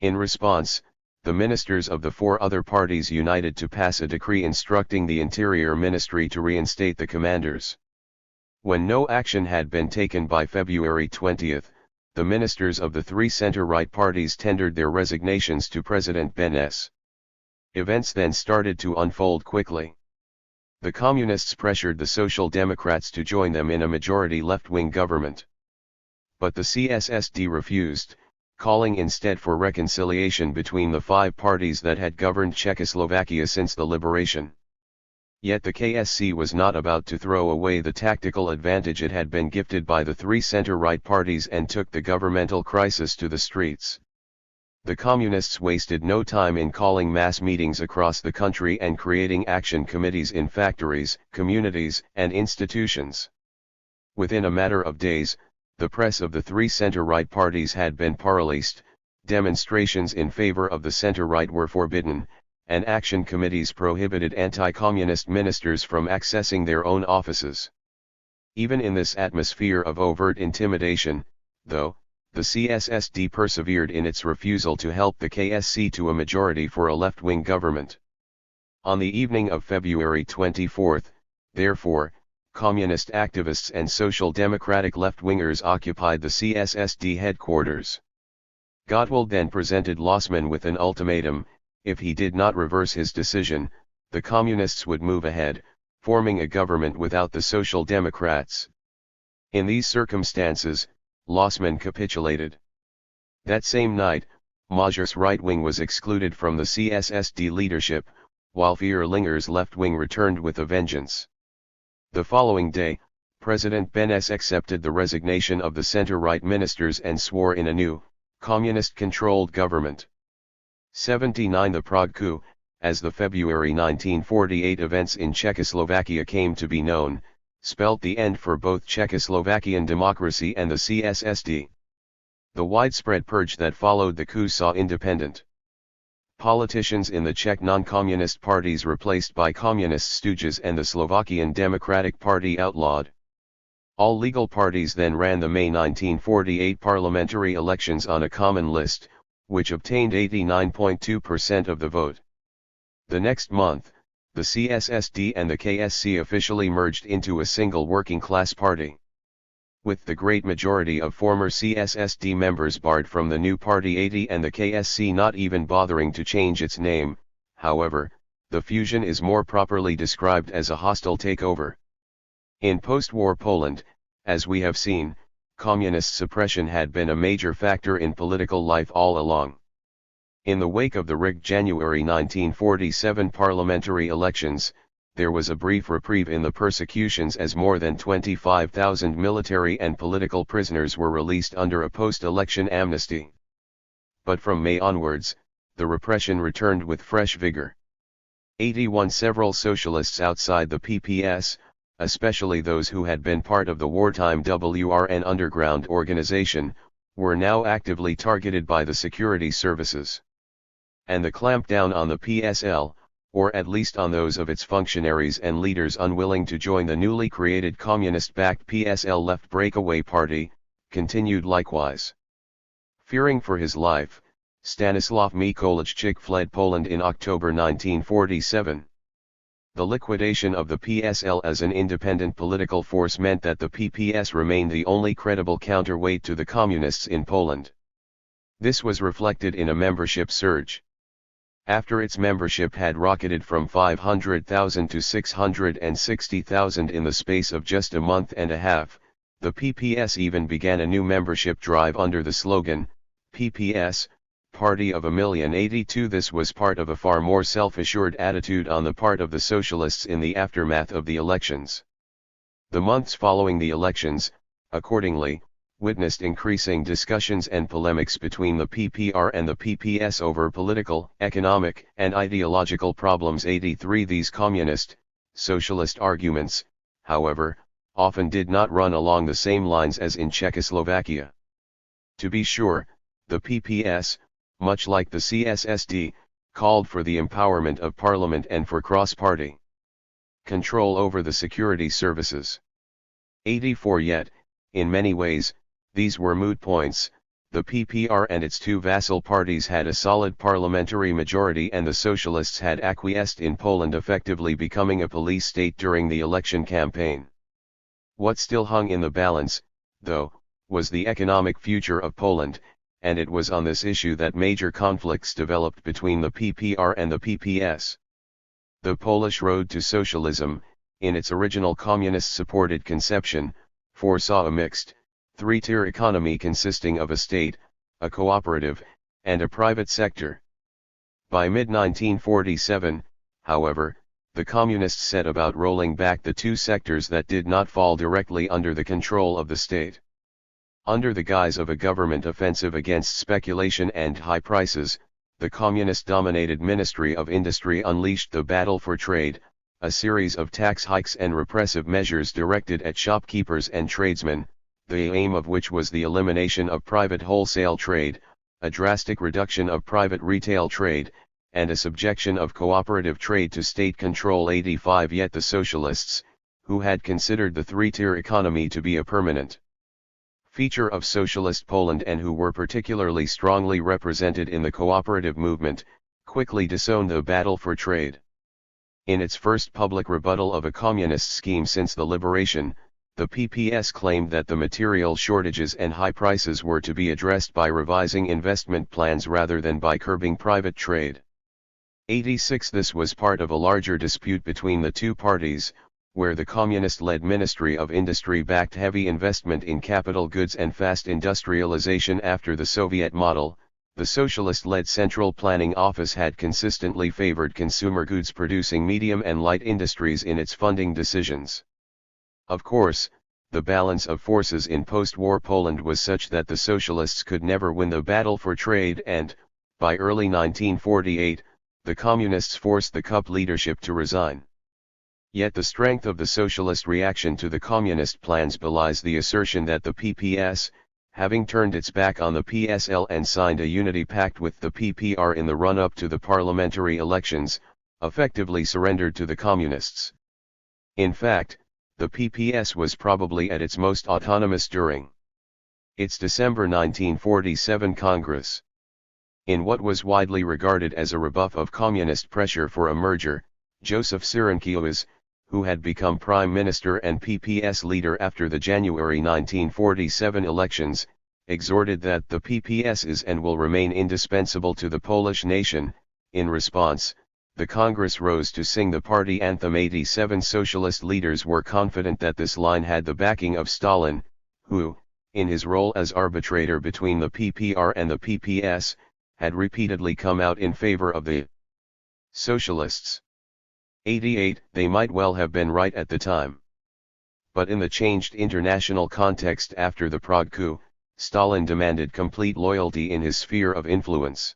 In response, the ministers of the 4 other parties united to pass a decree instructing the Interior Ministry to reinstate the commanders. When no action had been taken by February 20, the ministers of the 3 center-right parties tendered their resignations to President Benes. Events then started to unfold quickly. The Communists pressured the Social Democrats to join them in a majority left-wing government. But the CSSD refused, calling instead for reconciliation between the 5 parties that had governed Czechoslovakia since the liberation. Yet the KSC was not about to throw away the tactical advantage it had been gifted by the 3 center-right parties and took the governmental crisis to the streets. The Communists wasted no time in calling mass meetings across the country and creating action committees in factories, communities, and institutions. Within a matter of days, the press of the 3 center-right parties had been paralyzed, demonstrations in favor of the center-right were forbidden, and action committees prohibited anti-communist ministers from accessing their own offices. Even in this atmosphere of overt intimidation, though, the CSSD persevered in its refusal to help the KSC to a majority for a left-wing government. On the evening of February 24, therefore, communist activists and social democratic left-wingers occupied the CSSD headquarters. Gottwald then presented Lossmann with an ultimatum: if he did not reverse his decision, the Communists would move ahead, forming a government without the Social Democrats. In these circumstances, Lossmann capitulated. That same night, Major's right wing was excluded from the CSSD leadership, while Vierlinger's left wing returned with a vengeance. The following day, President Benes accepted the resignation of the center-right ministers and swore in a new, communist-controlled government. 79. The Prague coup, as the February 1948 events in Czechoslovakia came to be known, spelt the end for both Czechoslovakian democracy and the CSSD. The widespread purge that followed the coup saw independent politicians in the Czech non-communist parties replaced by communist stooges and the Slovakian Democratic Party outlawed. All legal parties then ran the May 1948 parliamentary elections on a common list, which obtained 89.2% of the vote. The next month, the CSSD and the KSC officially merged into a single working-class party. With the great majority of former CSSD members barred from the new party 80 and the KSC not even bothering to change its name, however, the fusion is more properly described as a hostile takeover. In post-war Poland, as we have seen, communist suppression had been a major factor in political life all along. In the wake of the rigged January 1947 parliamentary elections, there was a brief reprieve in the persecutions as more than 25,000 military and political prisoners were released under a post-election amnesty. But from May onwards, the repression returned with fresh vigor. 81 Several socialists outside the PPS, especially those who had been part of the wartime WRN underground organization, were now actively targeted by the security services. And the clampdown on the PSL, or at least on those of its functionaries and leaders unwilling to join the newly created communist-backed PSL Left Breakaway Party, continued likewise. Fearing for his life, Stanislaw Mikołajczyk fled Poland in October 1947. The liquidation of the PSL as an independent political force meant that the PPS remained the only credible counterweight to the communists in Poland. This was reflected in a membership surge. After its membership had rocketed from 500,000 to 660,000 in the space of just a month and a half, the PPS even began a new membership drive under the slogan, PPS, Party of a Million 82. This was part of a far more self-assured attitude on the part of the socialists in the aftermath of the elections. The months following the elections, accordingly, witnessed increasing discussions and polemics between the PPR and the PPS over political, economic, and ideological problems. 83 These communist, socialist arguments, however, often did not run along the same lines as in Czechoslovakia. To be sure, the PPS, much like the CSSD, called for the empowerment of parliament and for cross-party control over the security services. 84 Yet, in many ways, these were moot points. The PPR and its two vassal parties had a solid parliamentary majority and the socialists had acquiesced in Poland effectively becoming a police state during the election campaign. What still hung in the balance, though, was the economic future of Poland, and it was on this issue that major conflicts developed between the PPR and the PPS. The Polish road to socialism, in its original communist-supported conception, foresaw a mixed, three-tier economy consisting of a state, a cooperative, and a private sector. By mid-1947, however, the communists set about rolling back the two sectors that did not fall directly under the control of the state. Under the guise of a government offensive against speculation and high prices, the communist-dominated Ministry of Industry unleashed the battle for trade, a series of tax hikes and repressive measures directed at shopkeepers and tradesmen, the aim of which was the elimination of private wholesale trade, a drastic reduction of private retail trade, and a subjection of cooperative trade to state control. 85 Yet the socialists, who had considered the three-tier economy to be a permanent feature of socialist Poland and who were particularly strongly represented in the cooperative movement, quickly disowned the battle for trade. In its first public rebuttal of a communist scheme since the liberation, the PPS claimed that the material shortages and high prices were to be addressed by revising investment plans rather than by curbing private trade. 86 This was part of a larger dispute between the two parties, where the communist-led Ministry of Industry backed heavy investment in capital goods and fast industrialization after the Soviet model. The socialist-led Central Planning Office had consistently favored consumer goods producing medium and light industries in its funding decisions. Of course, the balance of forces in post-war Poland was such that the socialists could never win the battle for trade and, by early 1948, the communists forced the KUP leadership to resign. Yet the strength of the socialist reaction to the communist plans belies the assertion that the PPS, having turned its back on the PSL and signed a unity pact with the PPR in the run-up to the parliamentary elections, effectively surrendered to the communists. In fact, the PPS was probably at its most autonomous during its December 1947 Congress. In what was widely regarded as a rebuff of communist pressure for a merger, Joseph Cirankiewicz, who had become prime minister and PPS leader after the January 1947 elections, exhorted that the PPS is and will remain indispensable to the Polish nation. In response, the Congress rose to sing the party anthem. 87 socialist leaders were confident that this line had the backing of Stalin, who, in his role as arbitrator between the PPR and the PPS, had repeatedly come out in favor of the socialists. 88. They might well have been right at the time. But in the changed international context after the Prague coup, Stalin demanded complete loyalty in his sphere of influence.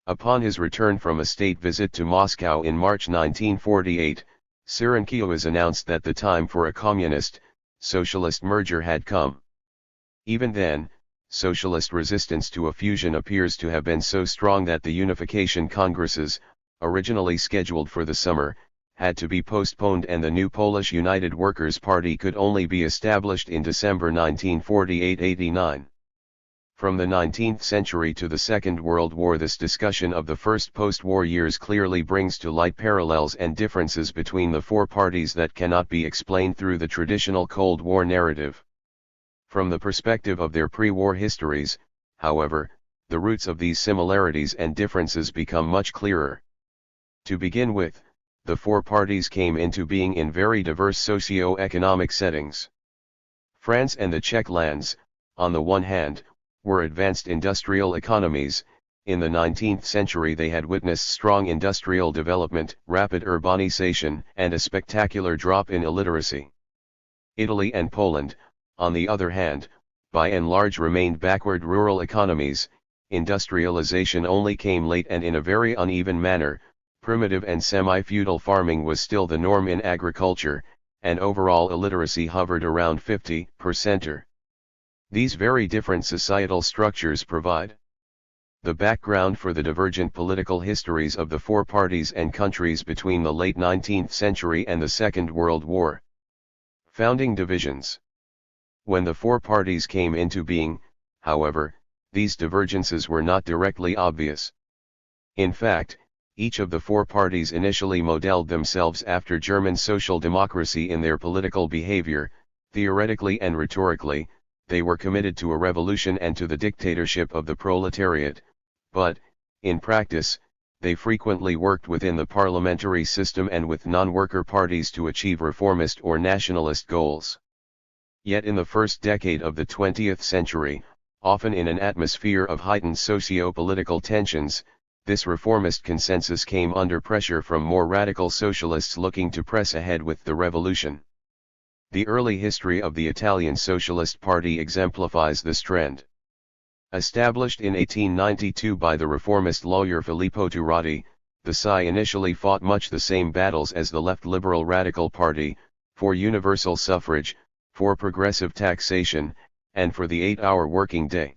Upon his return from a state visit to Moscow in March 1948, Cirankiewicz announced that the time for a communist-socialist merger had come. Even then, socialist resistance to a fusion appears to have been so strong that the unification congresses, originally scheduled for the summer, had to be postponed, and the new Polish United Workers' Party could only be established in December 1948-89. From the 19th century to the Second World War, this discussion of the first post-war years clearly brings to light parallels and differences between the four parties that cannot be explained through the traditional Cold War narrative. From the perspective of their pre-war histories, however, the roots of these similarities and differences become much clearer. To begin with, the four parties came into being in very diverse socio-economic settings. France and the Czech lands, on the one hand, were advanced industrial economies. In the 19th century they had witnessed strong industrial development, rapid urbanization, and a spectacular drop in illiteracy. Italy and Poland, on the other hand, by and large remained backward rural economies. Industrialization only came late and in a very uneven manner. Primitive and semi-feudal farming was still the norm in agriculture, and overall illiteracy hovered around 50%. These very different societal structures provide the background for the divergent political histories of the four parties and countries between the late 19th century and the Second World War. Founding divisions. When the four parties came into being, however, these divergences were not directly obvious. In fact, each of the four parties initially modeled themselves after German social democracy in their political behavior. Theoretically and rhetorically, they were committed to a revolution and to the dictatorship of the proletariat, but, in practice, they frequently worked within the parliamentary system and with non-worker parties to achieve reformist or nationalist goals. Yet in the first decade of the 20th century, often in an atmosphere of heightened socio-political tensions, this reformist consensus came under pressure from more radical socialists looking to press ahead with the revolution. The early history of the Italian Socialist Party exemplifies this trend. Established in 1892 by the reformist lawyer Filippo Turati, the SI initially fought much the same battles as the left Liberal Radical Party, for universal suffrage, for progressive taxation, and for the 8-hour working day.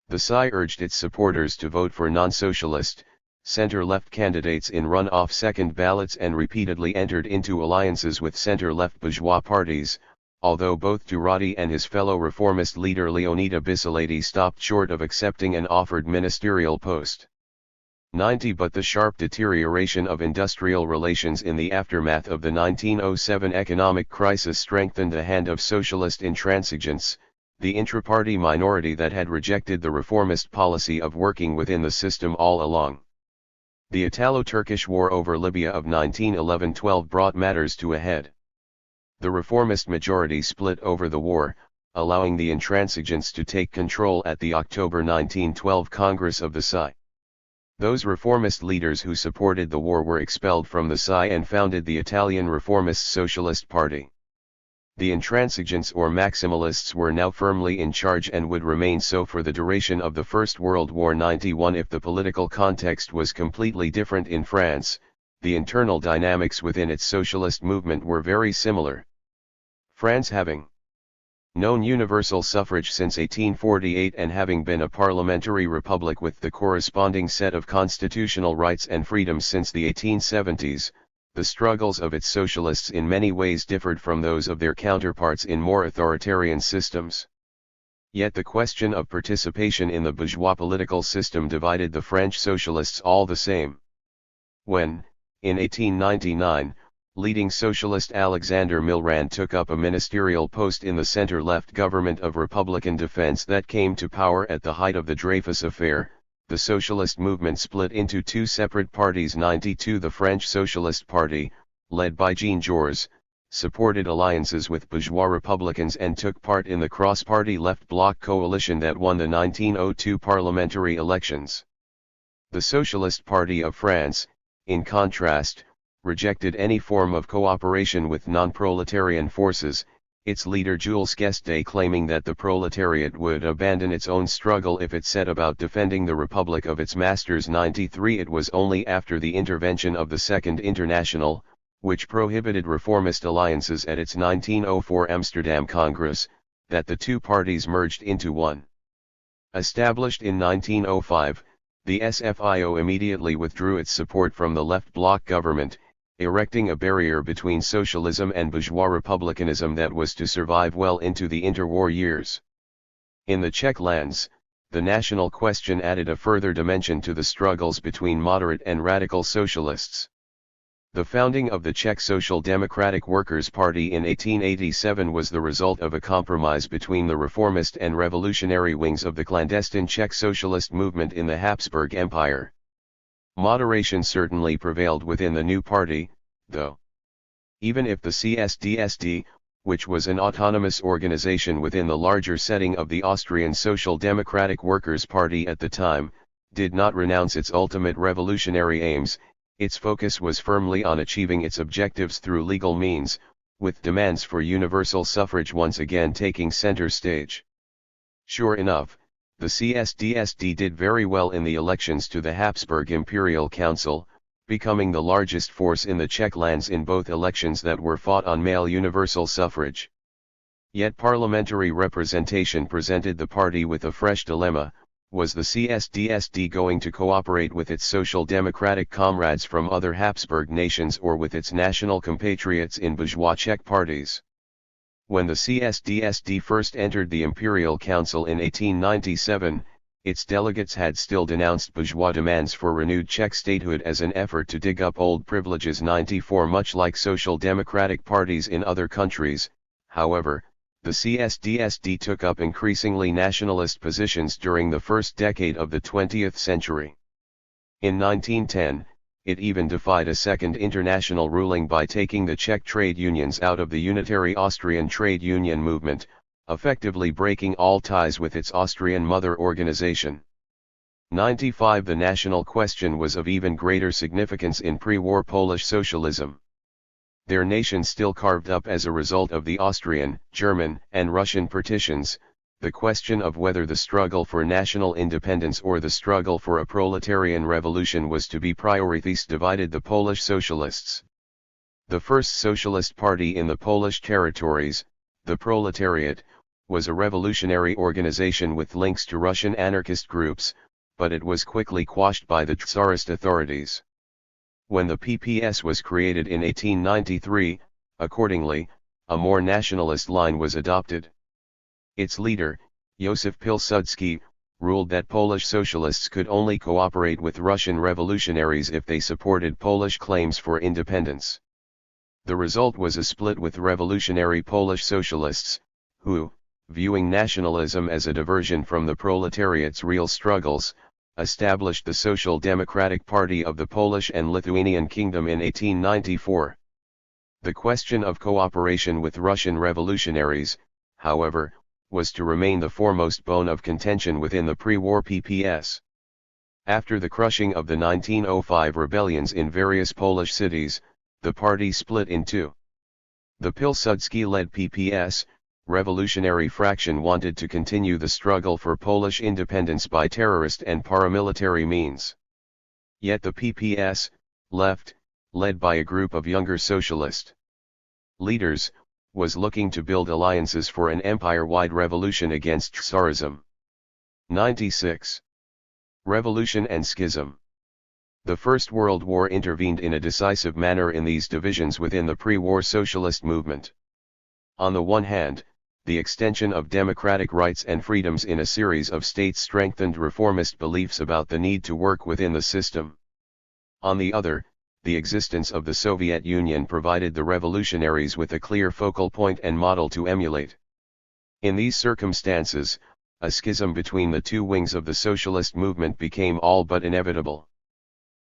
The SI urged its supporters to vote for non-socialist, center-left candidates in run-off second ballots and repeatedly entered into alliances with center-left bourgeois parties, although both Turati and his fellow reformist leader Leonida Bisalati stopped short of accepting an offered ministerial post. 90 But the sharp deterioration of industrial relations in the aftermath of the 1907 economic crisis strengthened the hand of socialist intransigence, the intra-party minority that had rejected the reformist policy of working within the system all along. The Italo-Turkish War over Libya of 1911-12 brought matters to a head. The reformist majority split over the war, allowing the intransigents to take control at the October 1912 Congress of the SI. Those reformist leaders who supported the war were expelled from the SI and founded the Italian Reformist Socialist Party. The intransigents or maximalists were now firmly in charge and would remain so for the duration of the First World War. 91 If the political context was completely different in France, the internal dynamics within its socialist movement were very similar. France, having known universal suffrage since 1848 and having been a parliamentary republic with the corresponding set of constitutional rights and freedoms since the 1870s, the struggles of its socialists in many ways differed from those of their counterparts in more authoritarian systems. Yet the question of participation in the bourgeois political system divided the French socialists all the same. When, in 1899, leading socialist Alexander Millerand took up a ministerial post in the center-left government of Republican Defense that came to power at the height of the Dreyfus Affair, the socialist movement split into two separate parties. 92 The French Socialist Party, led by Jean Jaurès, supported alliances with bourgeois Republicans and took part in the cross-party left bloc coalition that won the 1902 parliamentary elections. The Socialist Party of France, in contrast, rejected any form of cooperation with non-proletarian forces, its leader Jules Guesde claiming that the proletariat would abandon its own struggle if it set about defending the republic of its masters. 93 It was only after the intervention of the Second International, which prohibited reformist alliances at its 1904 Amsterdam Congress, that the two parties merged into one. Established in 1905, the SFIO immediately withdrew its support from the left bloc government, erecting a barrier between socialism and bourgeois republicanism that was to survive well into the interwar years. In the Czech lands, the national question added a further dimension to the struggles between moderate and radical socialists. The founding of the Czech Social Democratic Workers' Party in 1887 was the result of a compromise between the reformist and revolutionary wings of the clandestine Czech socialist movement in the Habsburg Empire. Moderation certainly prevailed within the new party, though. Even if the CSDSD, which was an autonomous organization within the larger setting of the Austrian Social Democratic Workers' Party at the time, did not renounce its ultimate revolutionary aims, its focus was firmly on achieving its objectives through legal means, with demands for universal suffrage once again taking center stage. Sure enough, the CSDSD did very well in the elections to the Habsburg Imperial Council, becoming the largest force in the Czech lands in both elections that were fought on male universal suffrage. Yet parliamentary representation presented the party with a fresh dilemma: was the CSDSD going to cooperate with its social democratic comrades from other Habsburg nations or with its national compatriots in bourgeois Czech parties? When the CSDSD first entered the Imperial Council in 1897, its delegates had still denounced bourgeois demands for renewed Czech statehood as an effort to dig up old privileges. 94 Much like social democratic parties in other countries, however, the CSDSD took up increasingly nationalist positions during the first decade of the 20th century. In 1910, it even defied a second international ruling by taking the Czech trade unions out of the unitary Austrian trade union movement, effectively breaking all ties with its Austrian mother organization. 95 The national question was of even greater significance in pre-war Polish socialism. Their nation still carved up as a result of the Austrian, German, and Russian partitions, the question of whether the struggle for national independence or the struggle for a proletarian revolution was to be priorities divided the Polish socialists. The first socialist party in the Polish territories, the Proletariat, was a revolutionary organization with links to Russian anarchist groups, but it was quickly quashed by the Tsarist authorities. When the PPS was created in 1893, accordingly, a more nationalist line was adopted. Its leader, Józef Pilsudski, ruled that Polish socialists could only cooperate with Russian revolutionaries if they supported Polish claims for independence. The result was a split with revolutionary Polish socialists, who, viewing nationalism as a diversion from the proletariat's real struggles, established the Social Democratic Party of the Polish and Lithuanian Kingdom in 1894. The question of cooperation with Russian revolutionaries, however, was to remain the foremost bone of contention within the pre-war PPS. After the crushing of the 1905 rebellions in various Polish cities, the party split in two. The Pilsudski-led PPS, revolutionary fraction wanted to continue the struggle for Polish independence by terrorist and paramilitary means. Yet the PPS, left, led by a group of younger socialist leaders, was looking to build alliances for an empire-wide revolution against Tsarism. 96. Revolution and Schism. The First World War intervened in a decisive manner in these divisions within the pre-war socialist movement. On the one hand, the extension of democratic rights and freedoms in a series of states strengthened reformist beliefs about the need to work within the system. On the other, the existence of the Soviet Union provided the revolutionaries with a clear focal point and model to emulate. In these circumstances, a schism between the two wings of the socialist movement became all but inevitable.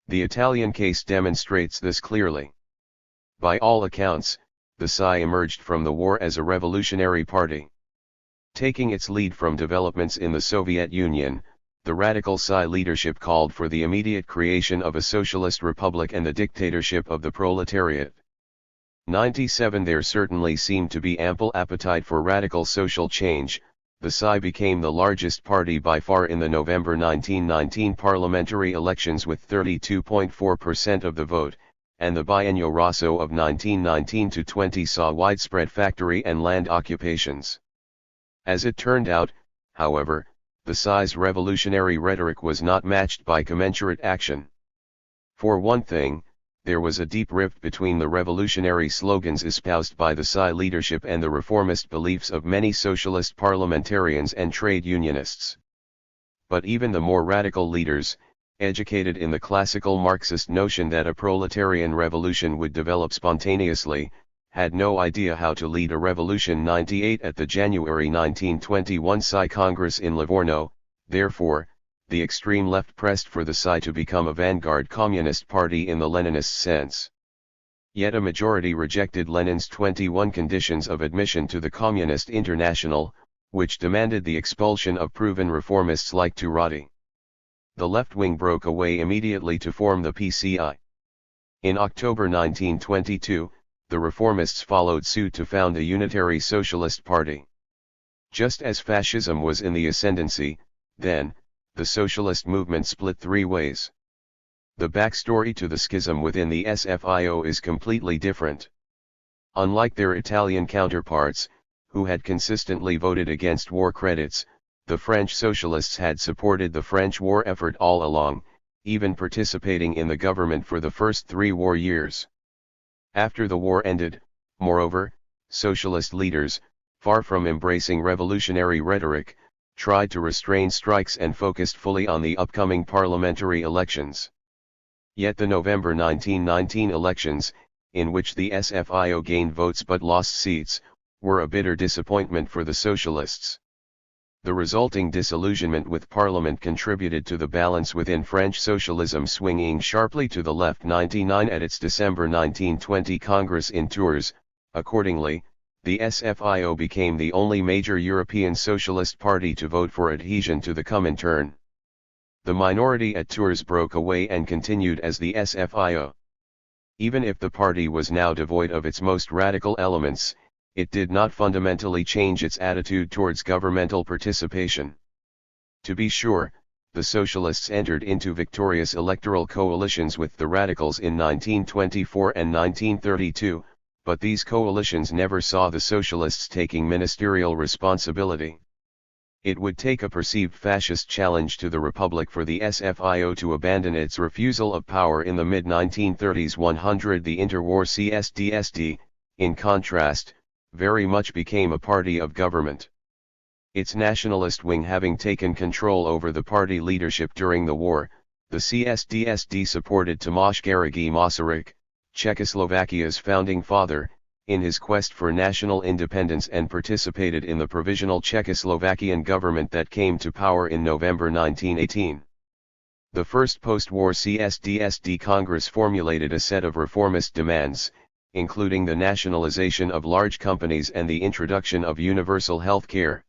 The Italian case demonstrates this clearly. By all accounts, the SI emerged from the war as a revolutionary party. Taking its lead from developments in the Soviet Union, the radical SI leadership called for the immediate creation of a socialist republic and the dictatorship of the proletariat. 97 There certainly seemed to be ample appetite for radical social change. The SI became the largest party by far in the November 1919 parliamentary elections with 32.4% of the vote, and the Biennio Rosso of 1919-20 saw widespread factory and land occupations. As it turned out, however, the SI's revolutionary rhetoric was not matched by commensurate action. For one thing, there was a deep rift between the revolutionary slogans espoused by the SI leadership and the reformist beliefs of many socialist parliamentarians and trade unionists. But even the more radical leaders, educated in the classical Marxist notion that a proletarian revolution would develop spontaneously, had no idea how to lead a revolution. 98 At the January 1921 SI Congress in Livorno, therefore, the extreme left pressed for the SI to become a vanguard communist party in the Leninist sense. Yet a majority rejected Lenin's 21 conditions of admission to the Communist International, which demanded the expulsion of proven reformists like Turati. The left wing broke away immediately to form the PCI. In October 1922, the reformists followed suit to found the Unitary Socialist Party. Just as fascism was in the ascendancy, then, the socialist movement split three ways. The backstory to the schism within the SFIO is completely different. Unlike their Italian counterparts, who had consistently voted against war credits, the French socialists had supported the French war effort all along, even participating in the government for the first 3 war years. After the war ended, moreover, socialist leaders, far from embracing revolutionary rhetoric, tried to restrain strikes and focused fully on the upcoming parliamentary elections. Yet the November 1919 elections, in which the SFIO gained votes but lost seats, were a bitter disappointment for the socialists. The resulting disillusionment with Parliament contributed to the balance within French socialism swinging sharply to the left. 99 At its December 1920 Congress in Tours, accordingly, the SFIO became the only major European socialist party to vote for adhesion to the Comintern. The minority at Tours broke away and continued as the SFIO. Even if the party was now devoid of its most radical elements, it did not fundamentally change its attitude towards governmental participation. To be sure, the socialists entered into victorious electoral coalitions with the radicals in 1924 and 1932, but these coalitions never saw the socialists taking ministerial responsibility. It would take a perceived fascist challenge to the Republic for the SFIO to abandon its refusal of power in the mid-1930s. 100 The interwar CSDSD, in contrast, very much became a party of government. Its nationalist wing having taken control over the party leadership during the war, the CSDSD supported Tomáš Garrigue Masaryk, Czechoslovakia's founding father, in his quest for national independence and participated in the provisional Czechoslovakian government that came to power in November 1918. The first post-war CSDSD Congress formulated a set of reformist demands, including the nationalization of large companies and the introduction of universal health care.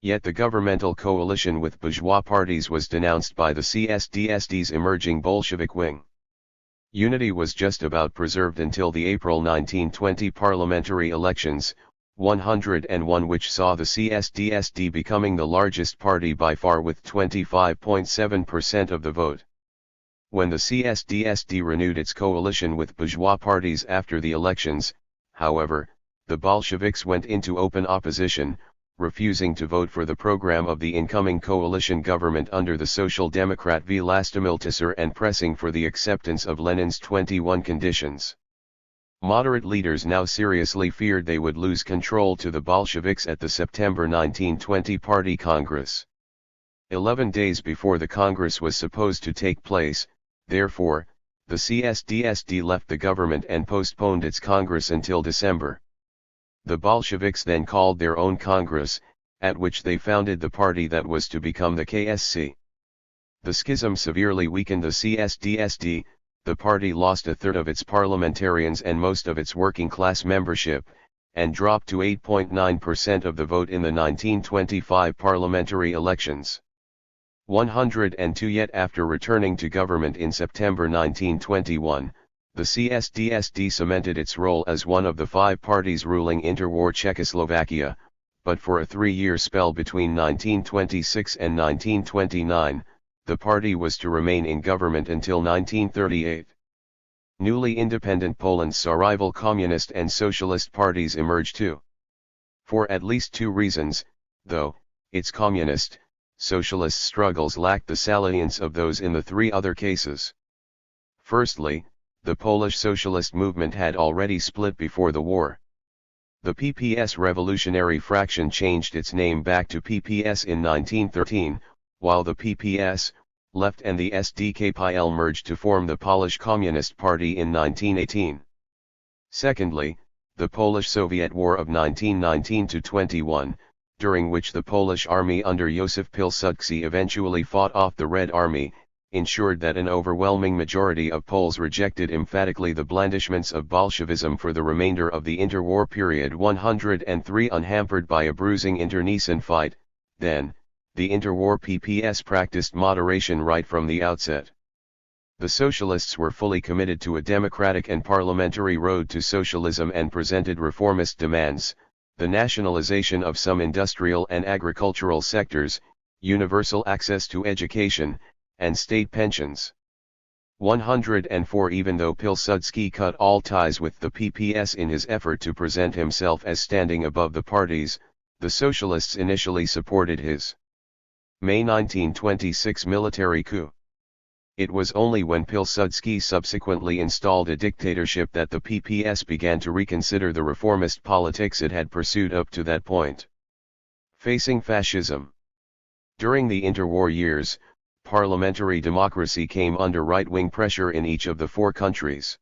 Yet the governmental coalition with bourgeois parties was denounced by the CSDSD's emerging Bolshevik wing. Unity was just about preserved until the April 1920 parliamentary elections, 101, which saw the CSDSD becoming the largest party by far with 25.7% of the vote. When the CSDSD renewed its coalition with bourgeois parties after the elections, however, the Bolsheviks went into open opposition, refusing to vote for the program of the incoming coalition government under the Social Democrat Vlastimil Tisser and pressing for the acceptance of Lenin's 21 conditions. Moderate leaders now seriously feared they would lose control to the Bolsheviks at the September 1920 Party Congress. 11 days before the Congress was supposed to take place, therefore, the CSDSD left the government and postponed its Congress until December. The Bolsheviks then called their own Congress, at which they founded the party that was to become the KSC. The schism severely weakened the CSDSD, the party lost a third of its parliamentarians and most of its working-class membership, and dropped to 8.9% of the vote in the 1925 parliamentary elections. 102 Yet after returning to government in September 1921, the CSDSD cemented its role as one of the five parties ruling interwar Czechoslovakia, but for a 3-year spell between 1926 and 1929, the party was to remain in government until 1938. Newly independent Poland saw rival communist and socialist parties emerge too. For at least two reasons, though, its communist, socialist struggles lacked the salience of those in the three other cases. Firstly, the Polish socialist movement had already split before the war. The PPS revolutionary fraction changed its name back to PPS in 1913, while the PPS, Left and the SDKPL merged to form the Polish Communist Party in 1918. Secondly, the Polish-Soviet War of 1919-21, during which the Polish army under Józef Pilsudski eventually fought off the Red Army, ensured that an overwhelming majority of Poles rejected emphatically the blandishments of Bolshevism for the remainder of the interwar period. 103 Unhampered by a bruising internecine fight, then, the interwar PPS practiced moderation right from the outset. The socialists were fully committed to a democratic and parliamentary road to socialism and presented reformist demands: the nationalization of some industrial and agricultural sectors, universal access to education, and state pensions. 104 Even though Pilsudski cut all ties with the PPS in his effort to present himself as standing above the parties, the socialists initially supported his May 1926 military coup. It was only when Pilsudski subsequently installed a dictatorship that the PPS began to reconsider the reformist politics it had pursued up to that point. Facing fascism. During the interwar years, parliamentary democracy came under right-wing pressure in each of the four countries.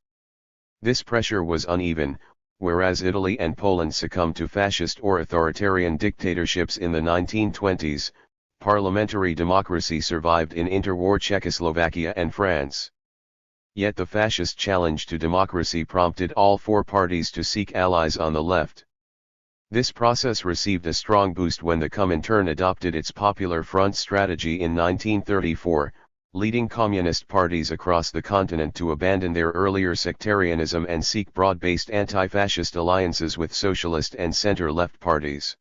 This pressure was uneven, whereas Italy and Poland succumbed to fascist or authoritarian dictatorships in the 1920s, parliamentary democracy survived in interwar Czechoslovakia and France. Yet the fascist challenge to democracy prompted all four parties to seek allies on the left. This process received a strong boost when the Comintern adopted its Popular Front strategy in 1934, leading communist parties across the continent to abandon their earlier sectarianism and seek broad-based anti-fascist alliances with socialist and center-left parties.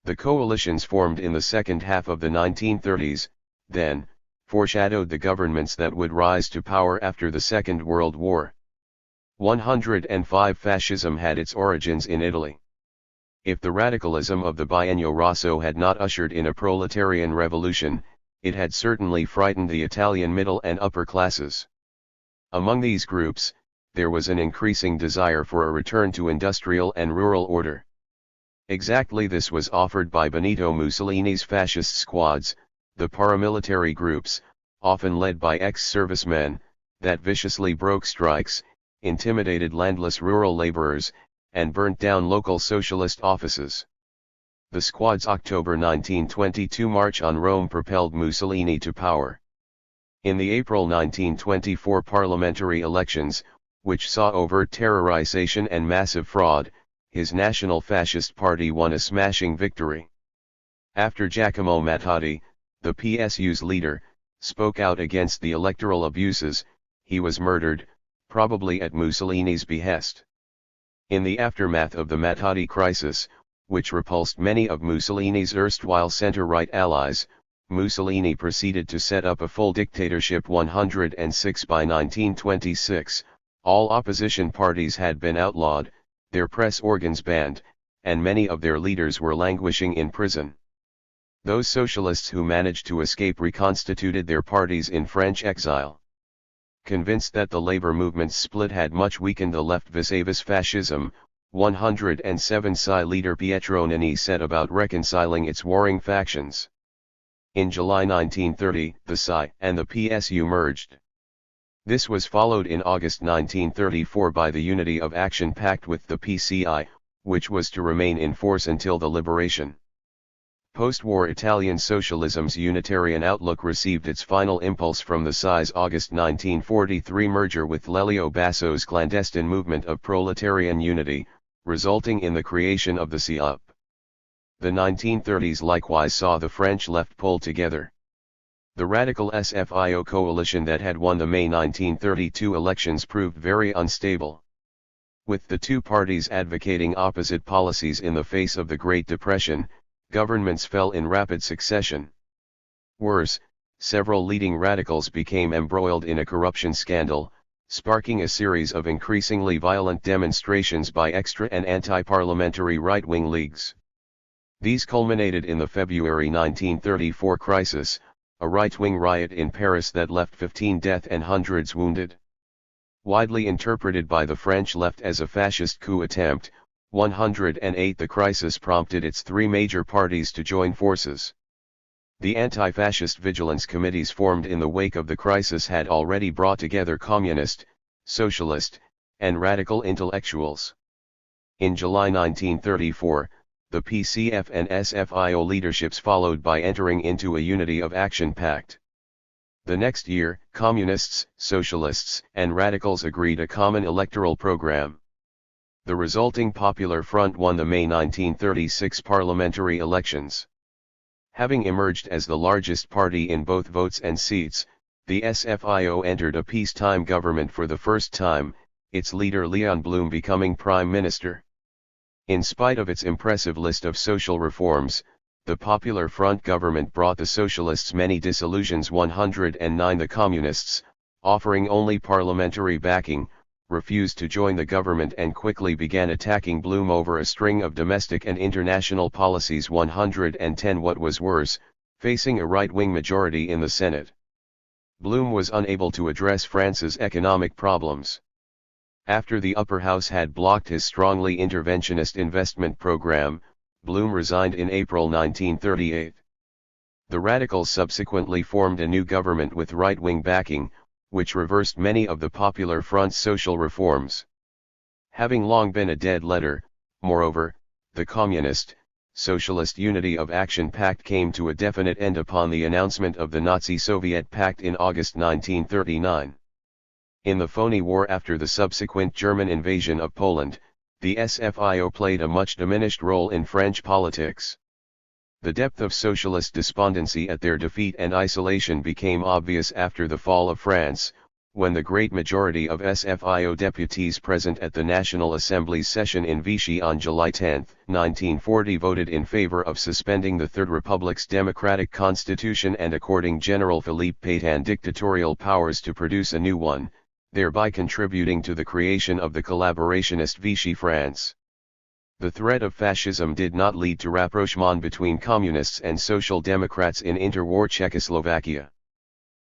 The coalitions formed in the second half of the 1930s, then, foreshadowed the governments that would rise to power after the Second World War. 105 Fascism had its origins in Italy. If the radicalism of the Biennio Rosso had not ushered in a proletarian revolution, it had certainly frightened the Italian middle and upper classes. Among these groups, there was an increasing desire for a return to industrial and rural order. Exactly this was offered by Benito Mussolini's fascist squads, the paramilitary groups, often led by ex-servicemen, that viciously broke strikes, intimidated landless rural laborers, and burnt down local socialist offices. The squad's October 1922 march on Rome propelled Mussolini to power. In the April 1924 parliamentary elections, which saw overt terrorization and massive fraud, his National Fascist Party won a smashing victory. After Giacomo Matteotti, the PSU's leader, spoke out against the electoral abuses, he was murdered, probably at Mussolini's behest. In the aftermath of the Matteotti crisis, which repulsed many of Mussolini's erstwhile center-right allies, Mussolini proceeded to set up a full dictatorship. 106 By 1926, all opposition parties had been outlawed, their press organs banned, and many of their leaders were languishing in prison. Those socialists who managed to escape reconstituted their parties in French exile. convinced that the labor movement's split had much weakened the left vis-a-vis fascism, 107 Psi leader Pietro Nani set about reconciling its warring factions. In July 1930, the Psi and the PSU merged. This was followed in August 1934 by the Unity of Action Pact with the PCI, which was to remain in force until the liberation. Post-war Italian socialism's Unitarian outlook received its final impulse from the Psi's August 1943 merger with Lelio Basso's clandestine movement of proletarian unity, resulting in the creation of the CUP. The 1930s likewise saw the French left pull together. The radical SFIO coalition that had won the May 1932 elections proved very unstable. With the two parties advocating opposite policies in the face of the Great Depression, governments fell in rapid succession. Worse, several leading radicals became embroiled in a corruption scandal, sparking a series of increasingly violent demonstrations by extra and anti-parliamentary right-wing leagues. These culminated in the February 1934 crisis, a right-wing riot in Paris that left 15 dead and hundreds wounded. Widely interpreted by the French left as a fascist coup attempt, 108 the crisis prompted its three major parties to join forces. The anti-fascist vigilance committees formed in the wake of the crisis had already brought together communist, socialist, and radical intellectuals. In July 1934, the PCF and SFIO leaderships followed by entering into a Unity of Action Pact. The next year, communists, socialists, and radicals agreed a common electoral program. The resulting Popular Front won the May 1936 parliamentary elections. Having emerged as the largest party in both votes and seats, the SFIO entered a peacetime government for the first time, its leader Leon Blum becoming prime minister. In spite of its impressive list of social reforms, the Popular Front government brought the socialists many disillusions. 109 The communists, offering only parliamentary backing, refused to join the government and quickly began attacking Blum over a string of domestic and international policies. 110 What was worse, facing a right-wing majority in the Senate, Blum was unable to address France's economic problems. After the upper house had blocked his strongly interventionist investment program, Blum resigned in April 1938. The radicals subsequently formed a new government with right-wing backing, which reversed many of the Popular Front's social reforms. Having long been a dead letter, moreover, the Communist, Socialist Unity of Action Pact came to a definite end upon the announcement of the Nazi-Soviet Pact in August 1939. In the phony war after the subsequent German invasion of Poland, the SFIO played a much diminished role in French politics. The depth of socialist despondency at their defeat and isolation became obvious after the fall of France, when the great majority of SFIO deputies present at the National Assembly's session in Vichy on July 10, 1940 voted in favor of suspending the Third Republic's democratic constitution and according General Philippe Pétain dictatorial powers to produce a new one, thereby contributing to the creation of the collaborationist Vichy France. The threat of fascism did not lead to rapprochement between communists and social democrats in interwar Czechoslovakia.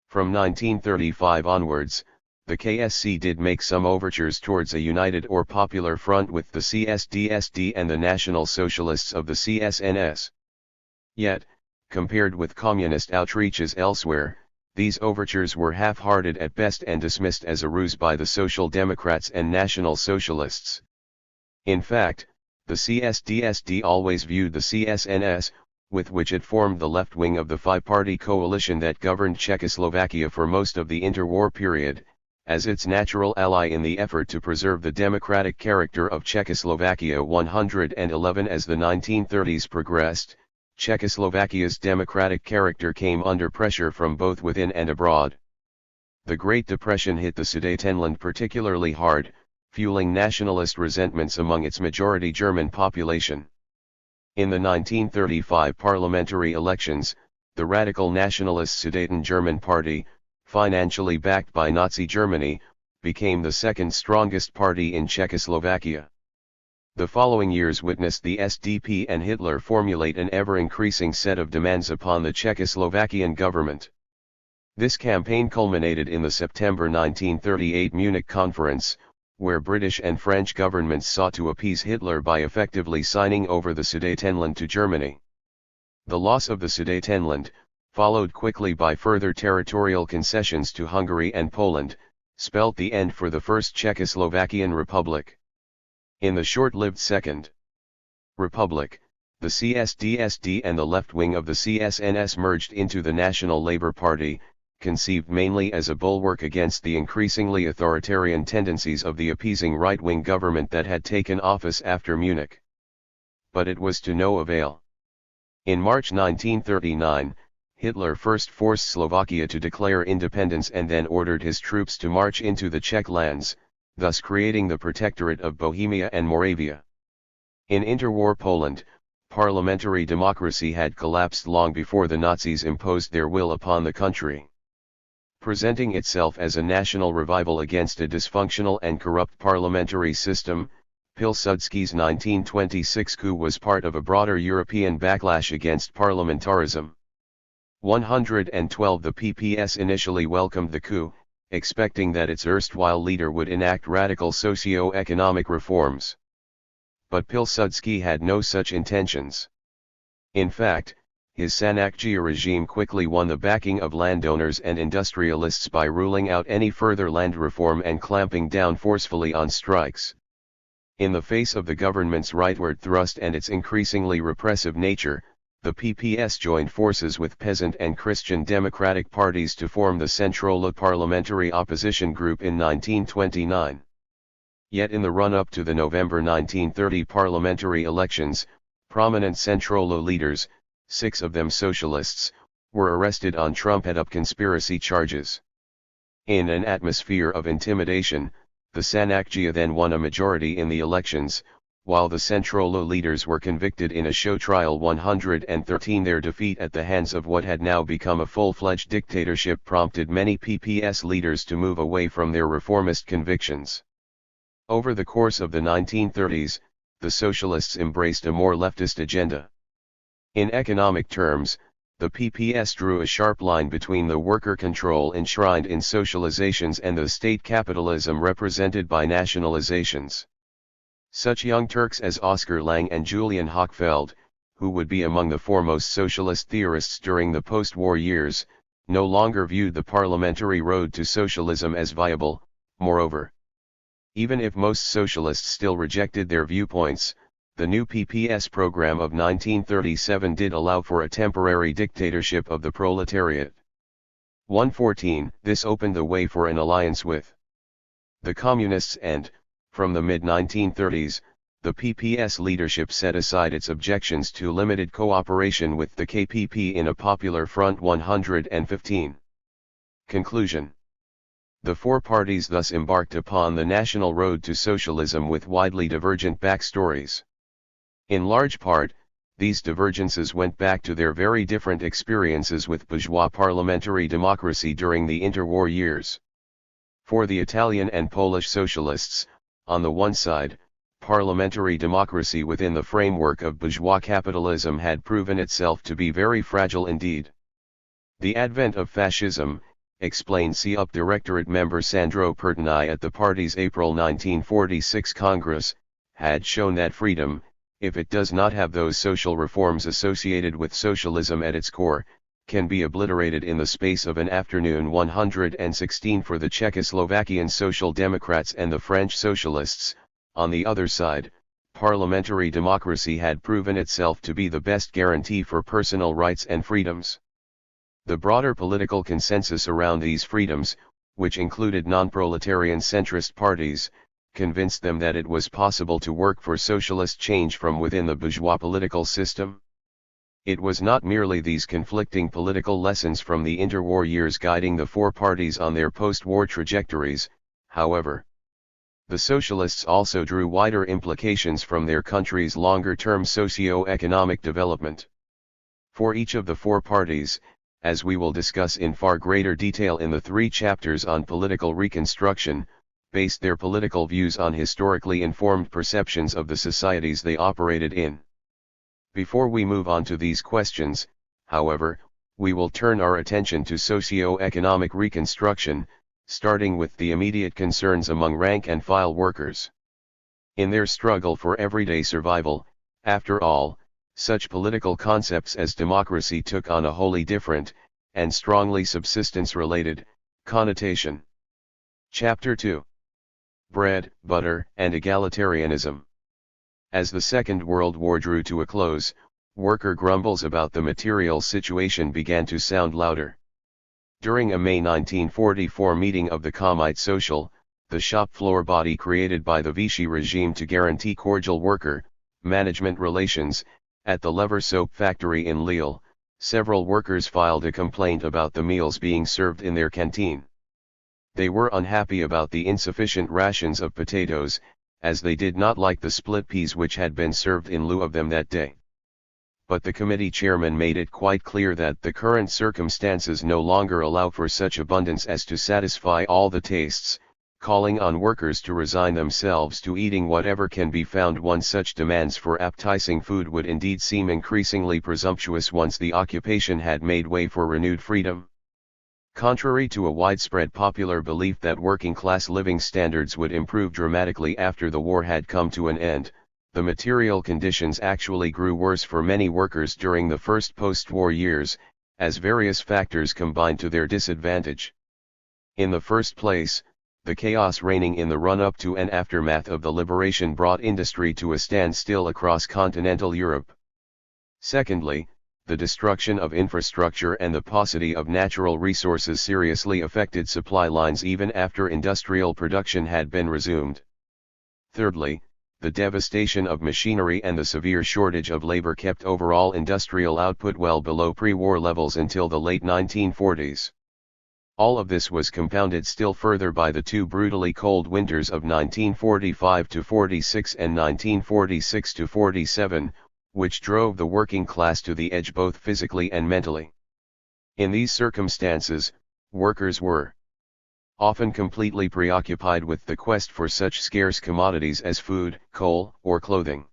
From 1935 onwards, the KSC did make some overtures towards a united or popular front with the CSDSD and the National Socialists of the CSNS. Yet, compared with communist outreaches elsewhere, these overtures were half-hearted at best and dismissed as a ruse by the Social Democrats and National Socialists. In fact, the CSDSD always viewed the CSNS, with which it formed the left wing of the five-party coalition that governed Czechoslovakia for most of the interwar period, as its natural ally in the effort to preserve the democratic character of Czechoslovakia. 111 As the 1930s progressed, Czechoslovakia's democratic character came under pressure from both within and abroad. The Great Depression hit the Sudetenland particularly hard, fueling nationalist resentments among its majority German population. In the 1935 parliamentary elections, the radical nationalist Sudeten German Party, financially backed by Nazi Germany, became the second strongest party in Czechoslovakia. The following years witnessed the SDP and Hitler formulate an ever-increasing set of demands upon the Czechoslovakian government. This campaign culminated in the September 1938 Munich Conference, where British and French governments sought to appease Hitler by effectively signing over the Sudetenland to Germany. The loss of the Sudetenland, followed quickly by further territorial concessions to Hungary and Poland, spelt the end for the First Czechoslovakian Republic. In the short-lived Second Republic, the CSDSD and the left wing of the CSNS merged into the National Labour Party, conceived mainly as a bulwark against the increasingly authoritarian tendencies of the appeasing right-wing government that had taken office after Munich. But it was to no avail. In March 1939, Hitler first forced Slovakia to declare independence and then ordered his troops to march into the Czech lands, thus creating the Protectorate of Bohemia and Moravia. In interwar Poland, parliamentary democracy had collapsed long before the Nazis imposed their will upon the country. Presenting itself as a national revival against a dysfunctional and corrupt parliamentary system, Pilsudski's 1926 coup was part of a broader European backlash against parliamentarism. 112 The PPS initially welcomed the coup, expecting that its erstwhile leader would enact radical socio-economic reforms. But Pilsudski had no such intentions. In fact, his Sanakgia regime quickly won the backing of landowners and industrialists by ruling out any further land reform and clamping down forcefully on strikes. In the face of the government's rightward thrust and its increasingly repressive nature, the PPS joined forces with peasant and Christian democratic parties to form the Centrolo Parliamentary Opposition Group in 1929. Yet in the run-up to the November 1930 parliamentary elections, prominent Centrolo leaders, 6 of them socialists, were arrested on trumped-up conspiracy charges. In an atmosphere of intimidation, the Sanakgia then won a majority in the elections, while the Centrolo leaders were convicted in a show trial 113. Their defeat at the hands of what had now become a full-fledged dictatorship prompted many PPS leaders to move away from their reformist convictions. Over the course of the 1930s, the socialists embraced a more leftist agenda. In economic terms, the PPS drew a sharp line between the worker control enshrined in socializations and the state capitalism represented by nationalizations. Such young Turks as Oskar Lange and Julian Hochfeld, who would be among the foremost socialist theorists during the post-war years, no longer viewed the parliamentary road to socialism as viable. Moreover, even if most socialists still rejected their viewpoints, the new PPS program of 1937 did allow for a temporary dictatorship of the proletariat. 114. This opened the way for an alliance with the Communists and, from the mid-1930s, the PPS leadership set aside its objections to limited cooperation with the KPP in a popular front. 115. Conclusion. The four parties thus embarked upon the national road to socialism with widely divergent backstories. In large part, these divergences went back to their very different experiences with bourgeois parliamentary democracy during the interwar years. For the Italian and Polish socialists, on the one side, parliamentary democracy within the framework of bourgeois capitalism had proven itself to be very fragile indeed. The advent of fascism, explained CUP Directorate member Sandro Pertini at the party's April 1946 Congress, had shown that freedom, if it does not have those social reforms associated with socialism at its core, can be obliterated in the space of an afternoon. 116 For the Czechoslovakian Social Democrats and the French Socialists, on the other side, parliamentary democracy had proven itself to be the best guarantee for personal rights and freedoms. The broader political consensus around these freedoms, which included non-proletarian centrist parties, convinced them that it was possible to work for socialist change from within the bourgeois political system. It was not merely these conflicting political lessons from the interwar years guiding the four parties on their post-war trajectories, however. The socialists also drew wider implications from their country's longer-term socio-economic development. For each of the four parties, as we will discuss in far greater detail in the 3 chapters on political reconstruction, based their political views on historically informed perceptions of the societies they operated in. Before we move on to these questions, however, we will turn our attention to socio-economic reconstruction, starting with the immediate concerns among rank-and-file workers. In their struggle for everyday survival, after all, such political concepts as democracy took on a wholly different, and strongly subsistence-related, connotation. Chapter 2. Bread, Butter, and Egalitarianism. As the Second World War drew to a close, worker grumbles about the material situation began to sound louder. During a May 1944 meeting of the Commite Social, the shop floor body created by the Vichy regime to guarantee cordial worker-management relations, at the Lever soap factory in Lille, several workers filed a complaint about the meals being served in their canteen. They were unhappy about the insufficient rations of potatoes, as they did not like the split peas which had been served in lieu of them that day. But the committee chairman made it quite clear that the current circumstances no longer allow for such abundance as to satisfy all the tastes, calling on workers to resign themselves to eating whatever can be found. Such demands for appetizing food would indeed seem increasingly presumptuous once the occupation had made way for renewed freedom. Contrary to a widespread popular belief that working-class living standards would improve dramatically after the war had come to an end, the material conditions actually grew worse for many workers during the first post-war years, as various factors combined to their disadvantage. In the first place, the chaos reigning in the run-up to and aftermath of the liberation brought industry to a standstill across continental Europe. Secondly, the destruction of infrastructure and the paucity of natural resources seriously affected supply lines even after industrial production had been resumed. Thirdly, the devastation of machinery and the severe shortage of labor kept overall industrial output well below pre-war levels until the late 1940s. All of this was compounded still further by the two brutally cold winters of 1945-46 and 1946-47, which drove the working class to the edge both physically and mentally. In these circumstances, workers were often completely preoccupied with the quest for such scarce commodities as food, coal, or clothing.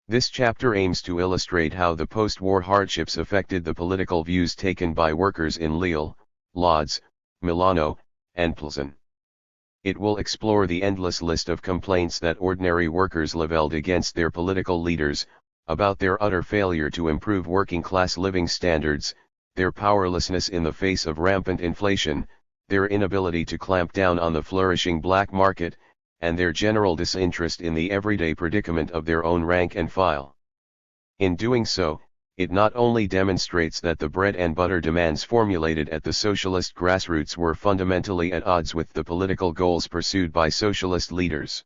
This chapter aims to illustrate how the post-war hardships affected the political views taken by workers in Lille, Lodz, Milano, and Plzeň. It will explore the endless list of complaints that ordinary workers leveled against their political leaders, about their utter failure to improve working-class living standards, their powerlessness in the face of rampant inflation, their inability to clamp down on the flourishing black market, and their general disinterest in the everyday predicament of their own rank and file. In doing so, it not only demonstrates that the bread and butter demands formulated at the socialist grassroots were fundamentally at odds with the political goals pursued by socialist leaders.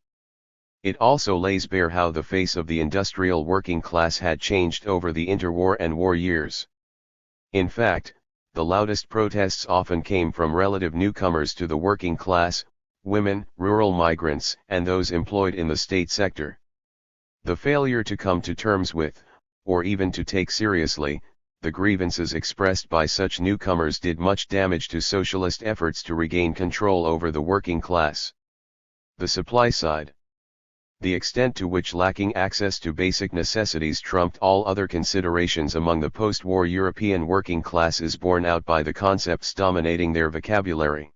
It also lays bare how the face of the industrial working class had changed over the interwar and war years. In fact, the loudest protests often came from relative newcomers to the working class, women, rural migrants, and those employed in the state sector. The failure to come to terms with, or even to take seriously, the grievances expressed by such newcomers did much damage to socialist efforts to regain control over the working class. The supply side. The extent to which lacking access to basic necessities trumped all other considerations among the post-war European working class is borne out by the concepts dominating their vocabulary.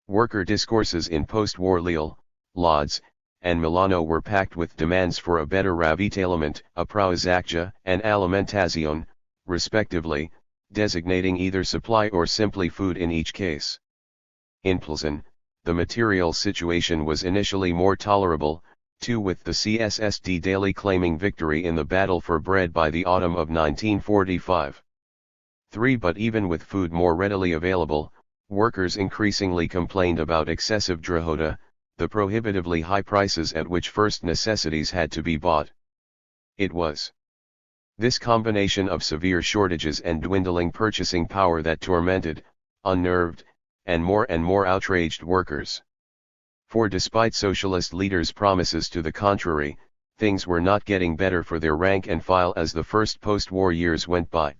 Worker discourses in post-war Lille, Lodz, and Milano were packed with demands for a better ravitaillement, approizatge, and alimentation, respectively, designating either supply or simply food in each case. In Plzeň, the material situation was initially more tolerable, too, with the CSSD daily claiming victory in the battle for bread by the autumn of 1945. 3. But even with food more readily available, workers increasingly complained about excessive drahota, the prohibitively high prices at which first necessities had to be bought. It was this combination of severe shortages and dwindling purchasing power that tormented, unnerved, and more outraged workers. For despite socialist leaders' promises to the contrary, things were not getting better for their rank and file as the first post-war years went by.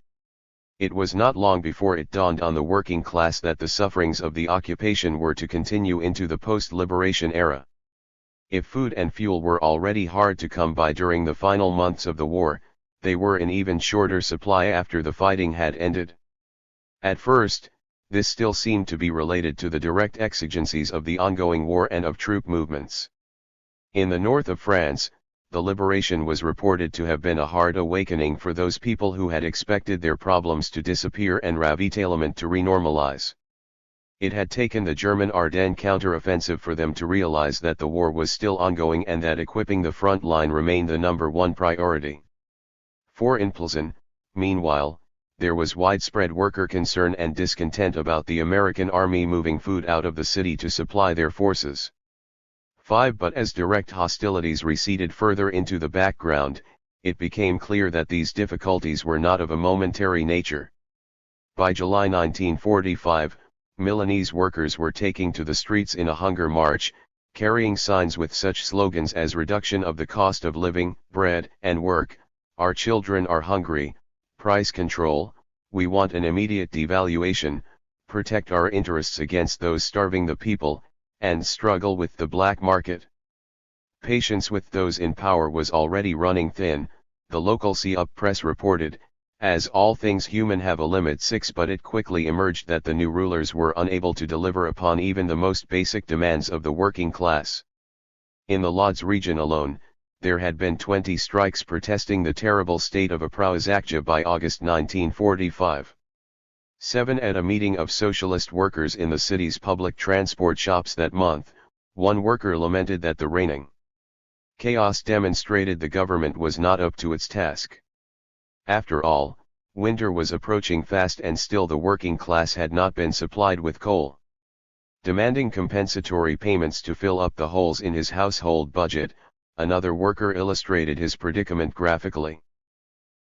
It was not long before it dawned on the working class that the sufferings of the occupation were to continue into the post-liberation era. If food and fuel were already hard to come by during the final months of the war, they were in even shorter supply after the fighting had ended. At first, this still seemed to be related to the direct exigencies of the ongoing war and of troop movements. In the north of France, the liberation was reported to have been a hard awakening for those people who had expected their problems to disappear and ravitaillement to renormalize. It had taken the German Ardennes counter-offensive for them to realize that the war was still ongoing and that equipping the front line remained the number one priority. For in Plzeň, meanwhile, there was widespread worker concern and discontent about the American army moving food out of the city to supply their forces. 5. But as direct hostilities receded further into the background, it became clear that these difficulties were not of a momentary nature. By July 1945, Milanese workers were taking to the streets in a hunger march, carrying signs with such slogans as reduction of the cost of living, bread and work, our children are hungry, price control, we want an immediate devaluation, protect our interests against those starving the people, and struggle with the black market. Patience with those in power was already running thin, the local See-Up press reported, as all things human have a limit. 6. But it quickly emerged that the new rulers were unable to deliver upon even the most basic demands of the working class. In the Lodz region alone, there had been 20 strikes protesting the terrible state of Preußische by August 1945. 7. At a meeting of socialist workers in the city's public transport shops that month, one worker lamented that the reigning chaos demonstrated the government was not up to its task. After all, winter was approaching fast and still the working class had not been supplied with coal. Demanding compensatory payments to fill up the holes in his household budget, another worker illustrated his predicament graphically.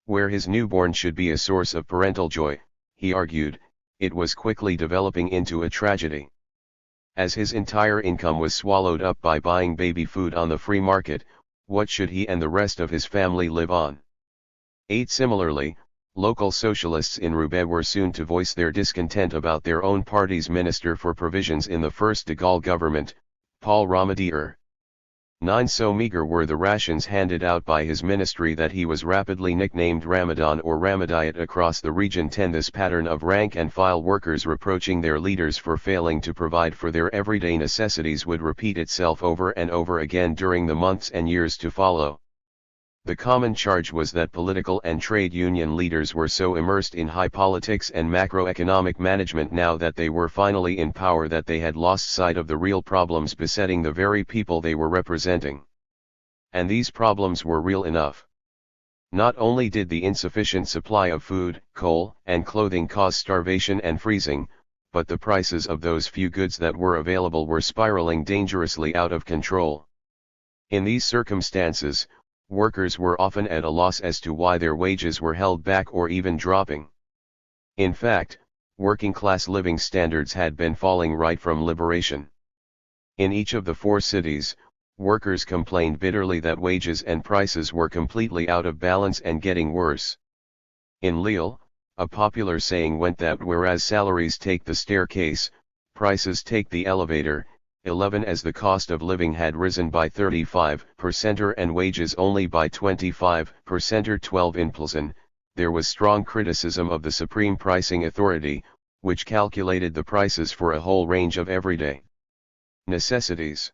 Where his newborn should be a source of parental joy, he argued, it was quickly developing into a tragedy. As his entire income was swallowed up by buying baby food on the free market, what should he and the rest of his family live on? 8. Similarly, local socialists in Roubaix were soon to voice their discontent about their own party's Minister for Provisions in the first de Gaulle government, Paul Ramadier. 9. So meager were the rations handed out by his ministry that he was rapidly nicknamed Ramadan or Ramadiyat across the region. 10. This pattern of rank and file workers reproaching their leaders for failing to provide for their everyday necessities would repeat itself over and over again during the months and years to follow. The common charge was that political and trade union leaders were so immersed in high politics and macroeconomic management now that they were finally in power that they had lost sight of the real problems besetting the very people they were representing. And these problems were real enough. Not only did the insufficient supply of food, coal, and clothing cause starvation and freezing, but the prices of those few goods that were available were spiraling dangerously out of control. In these circumstances, workers were often at a loss as to why their wages were held back or even dropping. In fact, working-class living standards had been falling right from liberation. In each of the 4 cities, workers complained bitterly that wages and prices were completely out of balance and getting worse. In Lille, a popular saying went that whereas salaries take the staircase, prices take the elevator. 11. As the cost of living had risen by 35% and wages only by 25%. 12. In Plzeň, there was strong criticism of the Supreme Pricing Authority, which calculated the prices for a whole range of everyday necessities.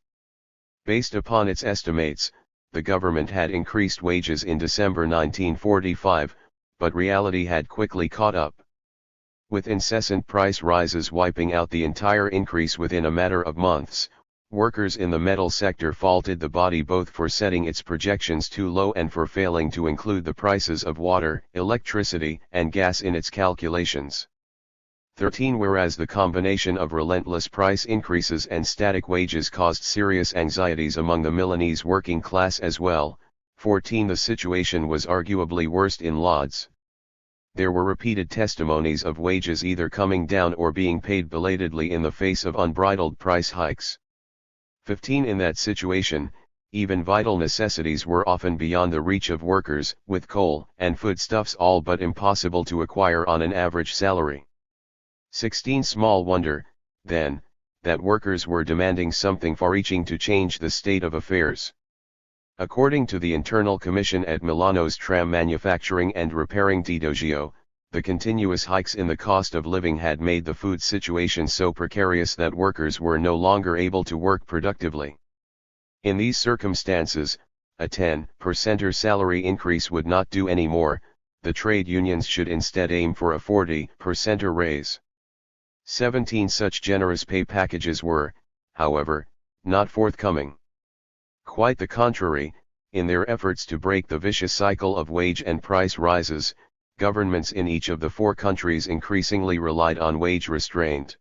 Based upon its estimates, the government had increased wages in December 1945, but reality had quickly caught up. With incessant price rises wiping out the entire increase within a matter of months, workers in the metal sector faulted the body both for setting its projections too low and for failing to include the prices of water, electricity, and gas in its calculations. 13. Whereas the combination of relentless price increases and static wages caused serious anxieties among the Milanese working class as well. 14. The situation was arguably worst in Lodz. There were repeated testimonies of wages either coming down or being paid belatedly in the face of unbridled price hikes. 15. In that situation, even vital necessities were often beyond the reach of workers, with coal and foodstuffs all but impossible to acquire on an average salary. 16. Small wonder, then, that workers were demanding something far-reaching to change the state of affairs. According to the Internal Commission at Milano's tram manufacturing and repairing Doggio, the continuous hikes in the cost of living had made the food situation so precarious that workers were no longer able to work productively. In these circumstances, a 10% salary increase would not do any more. The trade unions should instead aim for a 40% raise. 17 such generous pay packages were, however, not forthcoming. Quite the contrary, in their efforts to break the vicious cycle of wage and price rises, governments in each of the four countries increasingly relied on wage restraint.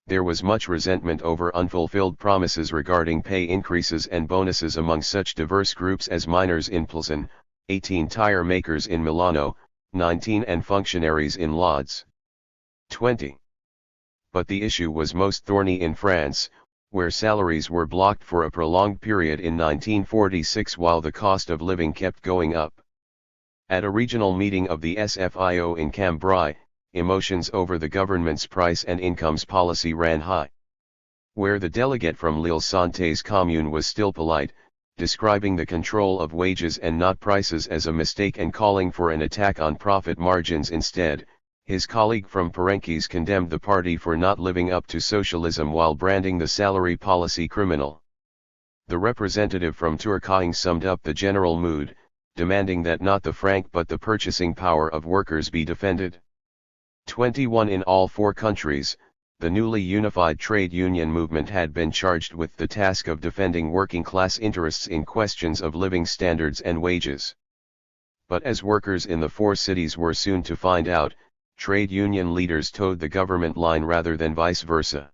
There was much resentment over unfulfilled promises regarding pay increases and bonuses among such diverse groups as miners in Pilsen, 18 tire makers in Milano, 19 and functionaries in Lodz. 20. But the issue was most thorny in France, where salaries were blocked for a prolonged period in 1946 while the cost of living kept going up. At a regional meeting of the SFIO in Cambrai, emotions over the government's price and incomes policy ran high. Where the delegate from Lille Santé's commune was still polite, describing the control of wages and not prices as a mistake and calling for an attack on profit margins instead, his colleague from Parenques condemned the party for not living up to socialism while branding the salary policy criminal. The representative from Tourcoing summed up the general mood, demanding that not the franc but the purchasing power of workers be defended. 21 In all four countries, the newly unified trade union movement had been charged with the task of defending working-class interests in questions of living standards and wages. But as workers in the four cities were soon to find out, trade union leaders towed the government line rather than vice versa.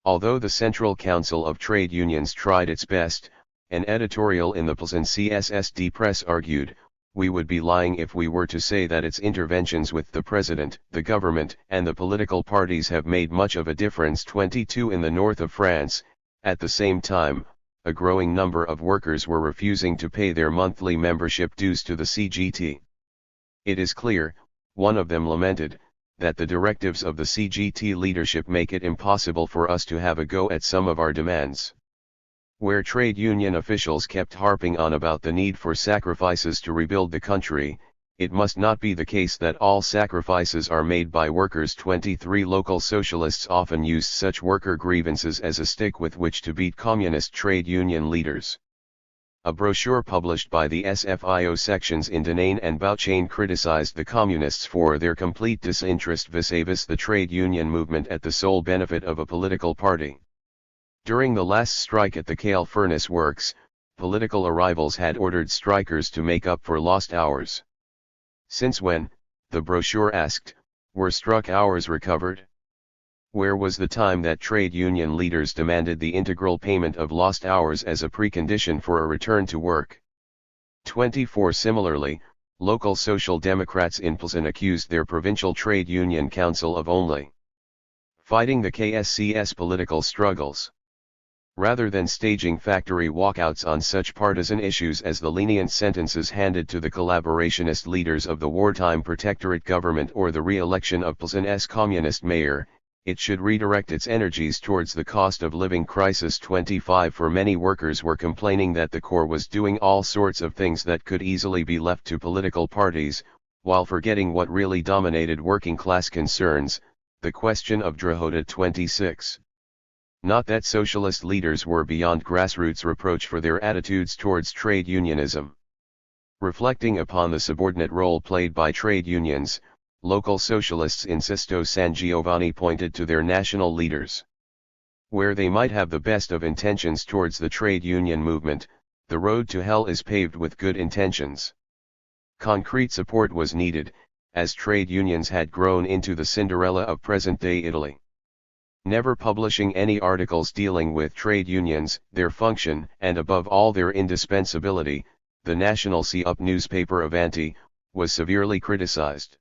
Although the Central Council of Trade Unions tried its best, an editorial in the Pilsen CSSD press argued, "We would be lying if we were to say that its interventions with the president, the government, and the political parties have made much of a difference." 22 In the north of France, at the same time, a growing number of workers were refusing to pay their monthly membership dues to the CGT. It is clear, one of them lamented, that the directives of the CGT leadership make it impossible for us to have a go at some of our demands. Where trade union officials kept harping on about the need for sacrifices to rebuild the country, it must not be the case that all sacrifices are made by workers. 23 Local socialists often used such worker grievances as a stick with which to beat communist trade union leaders. A brochure published by the SFIO sections in Denain and Bouchain criticized the communists for their complete disinterest vis-à-vis the trade union movement at the sole benefit of a political party. During the last strike at the Kale Furnace Works, political arrivals had ordered strikers to make up for lost hours. Since when, the brochure asked, were struck hours recovered? Where was the time that trade union leaders demanded the integral payment of lost hours as a precondition for a return to work? 24 Similarly, local Social Democrats in Pilsen accused their provincial trade union council of only fighting the KSCS political struggles. Rather than staging factory walkouts on such partisan issues as the lenient sentences handed to the collaborationist leaders of the wartime protectorate government or the re-election of Pilsen's communist mayor, it should redirect its energies towards the cost of living crisis. 25 For many workers were complaining that the Corps was doing all sorts of things that could easily be left to political parties, while forgetting what really dominated working class concerns, the question of Drogheda. 26. Not that socialist leaders were beyond grassroots reproach for their attitudes towards trade unionism. Reflecting upon the subordinate role played by trade unions, local socialists in Sesto San Giovanni pointed to their national leaders. Where they might have the best of intentions towards the trade union movement, the road to hell is paved with good intentions. Concrete support was needed, as trade unions had grown into the Cinderella of present-day Italy. Never publishing any articles dealing with trade unions, their function, and above all their indispensability, the national See-Up newspaper Avanti was severely criticized.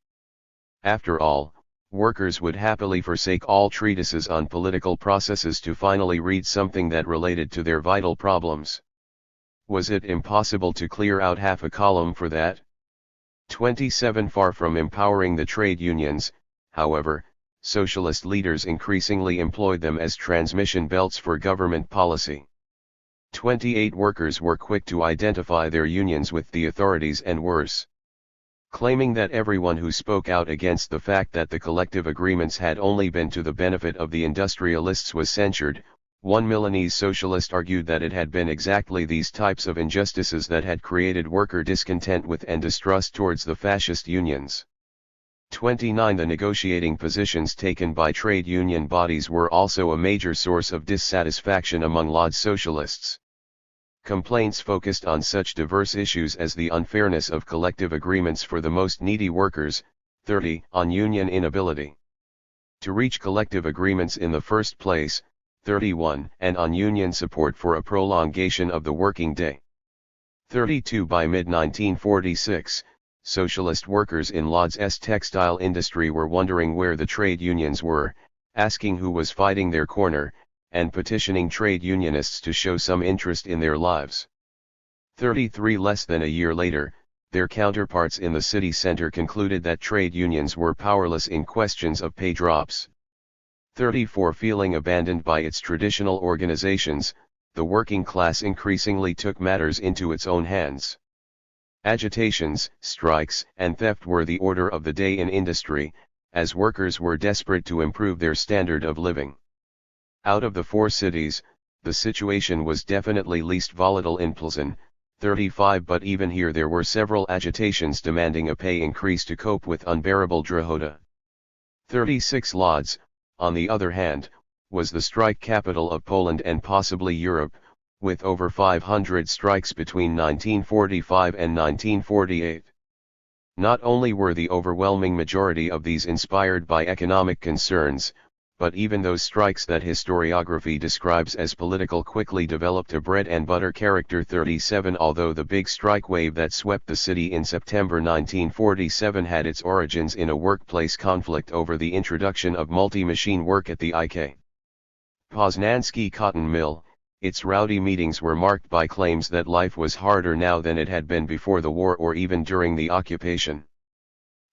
After all, workers would happily forsake all treatises on political processes to finally read something that related to their vital problems. Was it impossible to clear out half a column for that? 27 Far from empowering the trade unions, however, socialist leaders increasingly employed them as transmission belts for government policy. 28 Workers were quick to identify their unions with the authorities and worse. Claiming that everyone who spoke out against the fact that the collective agreements had only been to the benefit of the industrialists was censured, one Milanese socialist argued that it had been exactly these types of injustices that had created worker discontent with and distrust towards the fascist unions. 29. The negotiating positions taken by trade union bodies were also a major source of dissatisfaction among Lodz socialists. Complaints focused on such diverse issues as the unfairness of collective agreements for the most needy workers, 30. On union inability to reach collective agreements in the first place, 31. And on union support for a prolongation of the working day. 32. By mid-1946, socialist workers in Lodz's textile industry were wondering where the trade unions were, asking who was fighting their corner, and petitioning trade unionists to show some interest in their lives. 33. Less than a year later, their counterparts in the city center concluded that trade unions were powerless in questions of pay drops. 34. Feeling abandoned by its traditional organizations, the working class increasingly took matters into its own hands. Agitations, strikes, and theft were the order of the day in industry, as workers were desperate to improve their standard of living. Out of the four cities, the situation was definitely least volatile in Plzeň, 35, but even here there were several agitations demanding a pay increase to cope with unbearable drahota. 36. Lodz, on the other hand, was the strike capital of Poland and possibly Europe, with over 500 strikes between 1945 and 1948. Not only were the overwhelming majority of these inspired by economic concerns, but even those strikes that historiography describes as political quickly developed a bread and butter character. 37. Although the big strike wave that swept the city in September 1947 had its origins in a workplace conflict over the introduction of multi-machine work at the IK Poznański cotton mill, its rowdy meetings were marked by claims that life was harder now than it had been before the war or even during the occupation.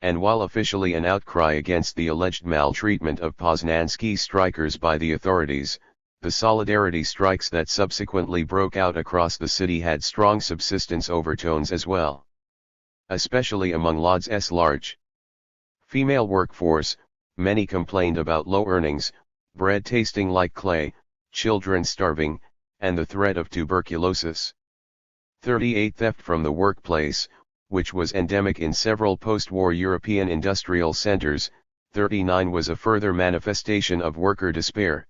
And while officially an outcry against the alleged maltreatment of Poznański strikers by the authorities, the solidarity strikes that subsequently broke out across the city had strong subsistence overtones as well. Especially among Lodz's large female workforce, many complained about low earnings, bread tasting like clay, children starving, and the threat of tuberculosis. 38. Theft from the workplace, which was endemic in several post-war European industrial centers. 39. Was a further manifestation of worker despair.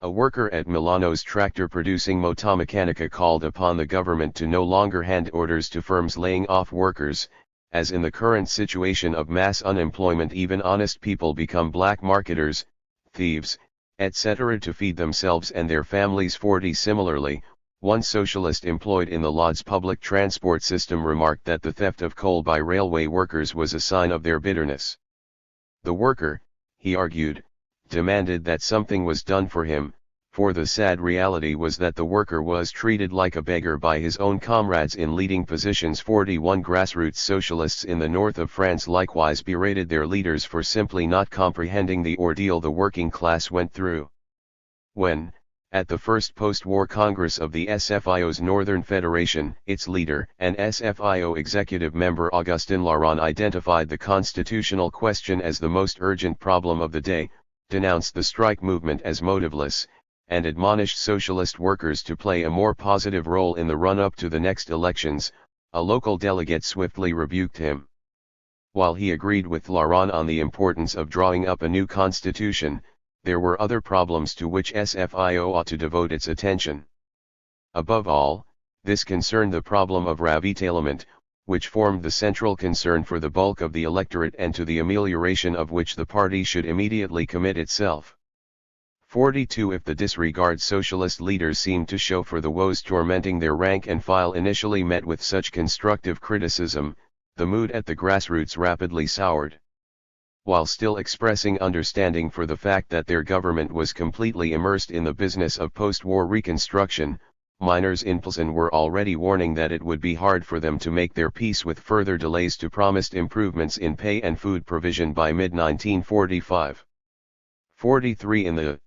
A worker at Milano's tractor-producing Motomeccanica called upon the government to no longer hand orders to firms laying off workers. As in the current situation of mass unemployment, even honest people become black marketers, thieves, etc. to feed themselves and their families. 40. Similarly, one socialist employed in the Lodz public transport system remarked that the theft of coal by railway workers was a sign of their bitterness. The worker, he argued, demanded that something was done for him, for the sad reality was that the worker was treated like a beggar by his own comrades in leading positions. 41. Grassroots socialists in the north of France likewise berated their leaders for simply not comprehending the ordeal the working class went through. When, at the first post-war Congress of the SFIO's Northern Federation, its leader and SFIO executive member Augustin Laurent identified the constitutional question as the most urgent problem of the day, denounced the strike movement as motiveless, and admonished socialist workers to play a more positive role in the run-up to the next elections, a local delegate swiftly rebuked him. While he agreed with Laurent on the importance of drawing up a new constitution, there were other problems to which SFIO ought to devote its attention. Above all, this concerned the problem of ravitaillement, which formed the central concern for the bulk of the electorate and to the amelioration of which the party should immediately commit itself. 42. If the disregard socialist leaders seemed to show for the woes tormenting their rank and file initially met with such constructive criticism, the mood at the grassroots rapidly soured. While still expressing understanding for the fact that their government was completely immersed in the business of post-war reconstruction, miners in Plzeň were already warning that it would be hard for them to make their peace with further delays to promised improvements in pay and food provision by mid-1945. 43. In the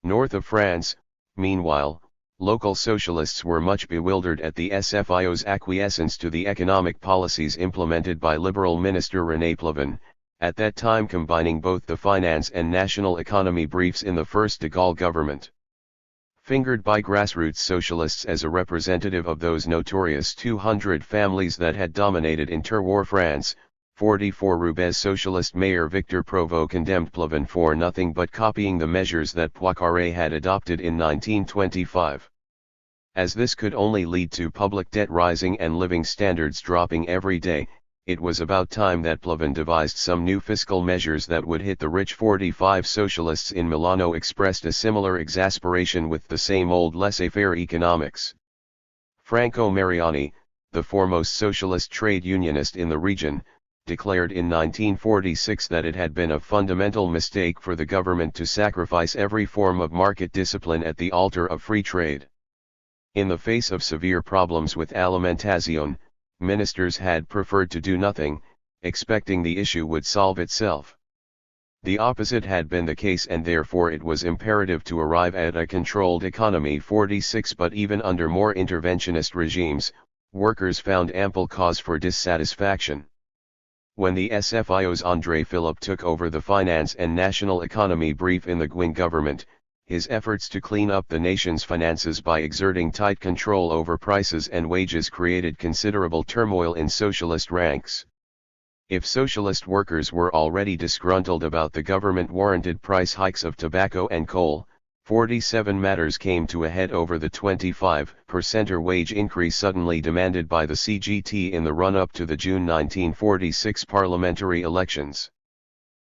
north of France, meanwhile, Local socialists were much bewildered at the SFIO's acquiescence to the economic policies implemented by Liberal Minister René Plavin, at that time combining both the finance and national economy briefs in the first de Gaulle government. Fingered by grassroots socialists as a representative of those notorious 200 families that had dominated interwar France, 44 Roubaix socialist mayor Victor Provost condemned Plavin for nothing but copying the measures that Poincaré had adopted in 1925. As this could only lead to public debt rising and living standards dropping every day, it was about time that Plavin devised some new fiscal measures that would hit the rich. 45 socialists in Milano expressed a similar exasperation with the same old laissez-faire economics. Franco Mariani, the foremost socialist trade unionist in the region, declared in 1946 that it had been a fundamental mistake for the government to sacrifice every form of market discipline at the altar of free trade. In the face of severe problems with alimentation, ministers had preferred to do nothing, expecting the issue would solve itself. The opposite had been the case, and therefore it was imperative to arrive at a controlled economy. 46 But even under more interventionist regimes, workers found ample cause for dissatisfaction. When the SFIO's André Philippe took over the finance and national economy brief in the Guin government, his efforts to clean up the nation's finances by exerting tight control over prices and wages created considerable turmoil in socialist ranks. If socialist workers were already disgruntled about the government-warranted price hikes of tobacco and coal, 47 matters came to a head over the 25% wage increase suddenly demanded by the CGT in the run-up to the June 1946 parliamentary elections.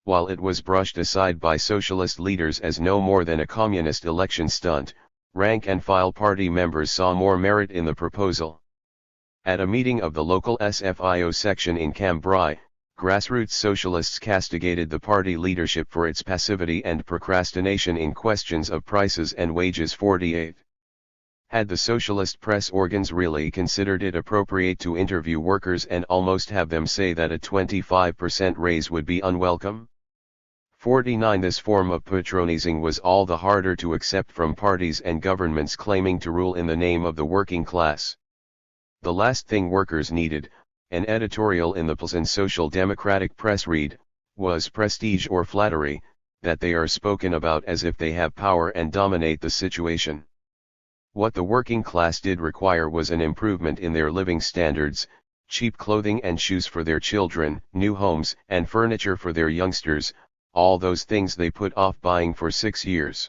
While it was brushed aside by socialist leaders as no more than a communist election stunt, rank-and-file party members saw more merit in the proposal. At a meeting of the local SFIO section in Cambrai, grassroots socialists castigated the party leadership for its passivity and procrastination in questions of prices and wages. 48. Had the socialist press organs really considered it appropriate to interview workers and almost have them say that a 25% raise would be unwelcome? 49. This form of patronizing was all the harder to accept from parties and governments claiming to rule in the name of the working class. The last thing workers needed, an editorial in the Plzeň Social Democratic press read, was prestige or flattery, that they are spoken about as if they have power and dominate the situation. What the working class did require was an improvement in their living standards, cheap clothing and shoes for their children, new homes and furniture for their youngsters, all those things they put off buying for 6 years.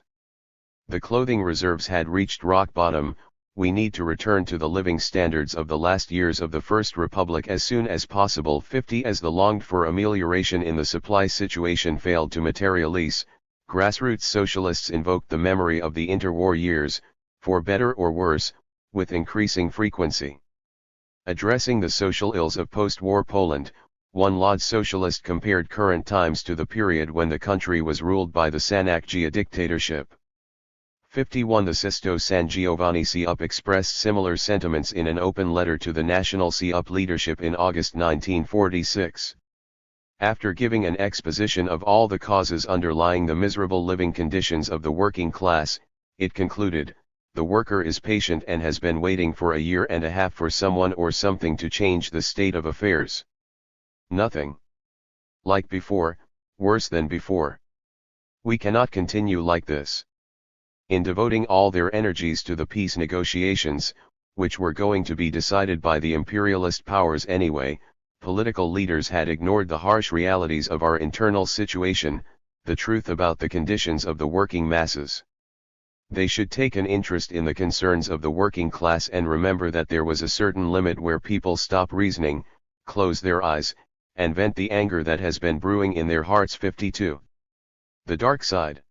The clothing reserves had reached rock bottom. We need to return to the living standards of the last years of the First Republic as soon as possible. 50. As the longed-for amelioration in the supply situation failed to materialize, grassroots socialists invoked the memory of the interwar years, for better or worse, with increasing frequency. Addressing the social ills of post-war Poland, one Lodz socialist compared current times to the period when the country was ruled by the Sanacchia dictatorship. 51. The Sesto San Giovanni CUP expressed similar sentiments in an open letter to the National CUP leadership in August 1946. After giving an exposition of all the causes underlying the miserable living conditions of the working class, it concluded, "The worker is patient and has been waiting for a year and a half for someone or something to change the state of affairs. Nothing. Like before, worse than before. We cannot continue like this." In devoting all their energies to the peace negotiations, which were going to be decided by the imperialist powers anyway, political leaders had ignored the harsh realities of our internal situation, the truth about the conditions of the working masses. They should take an interest in the concerns of the working class and remember that there was a certain limit where people stop reasoning, close their eyes, and vent the anger that has been brewing in their hearts. 52. The dark side.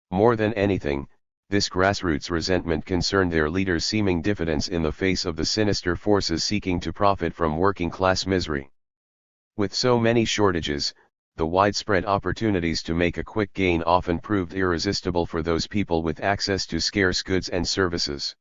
More than anything, this grassroots resentment concerned their leaders' seeming diffidence in the face of the sinister forces seeking to profit from working-class misery. With so many shortages, the widespread opportunities to make a quick gain often proved irresistible for those people with access to scarce goods and services.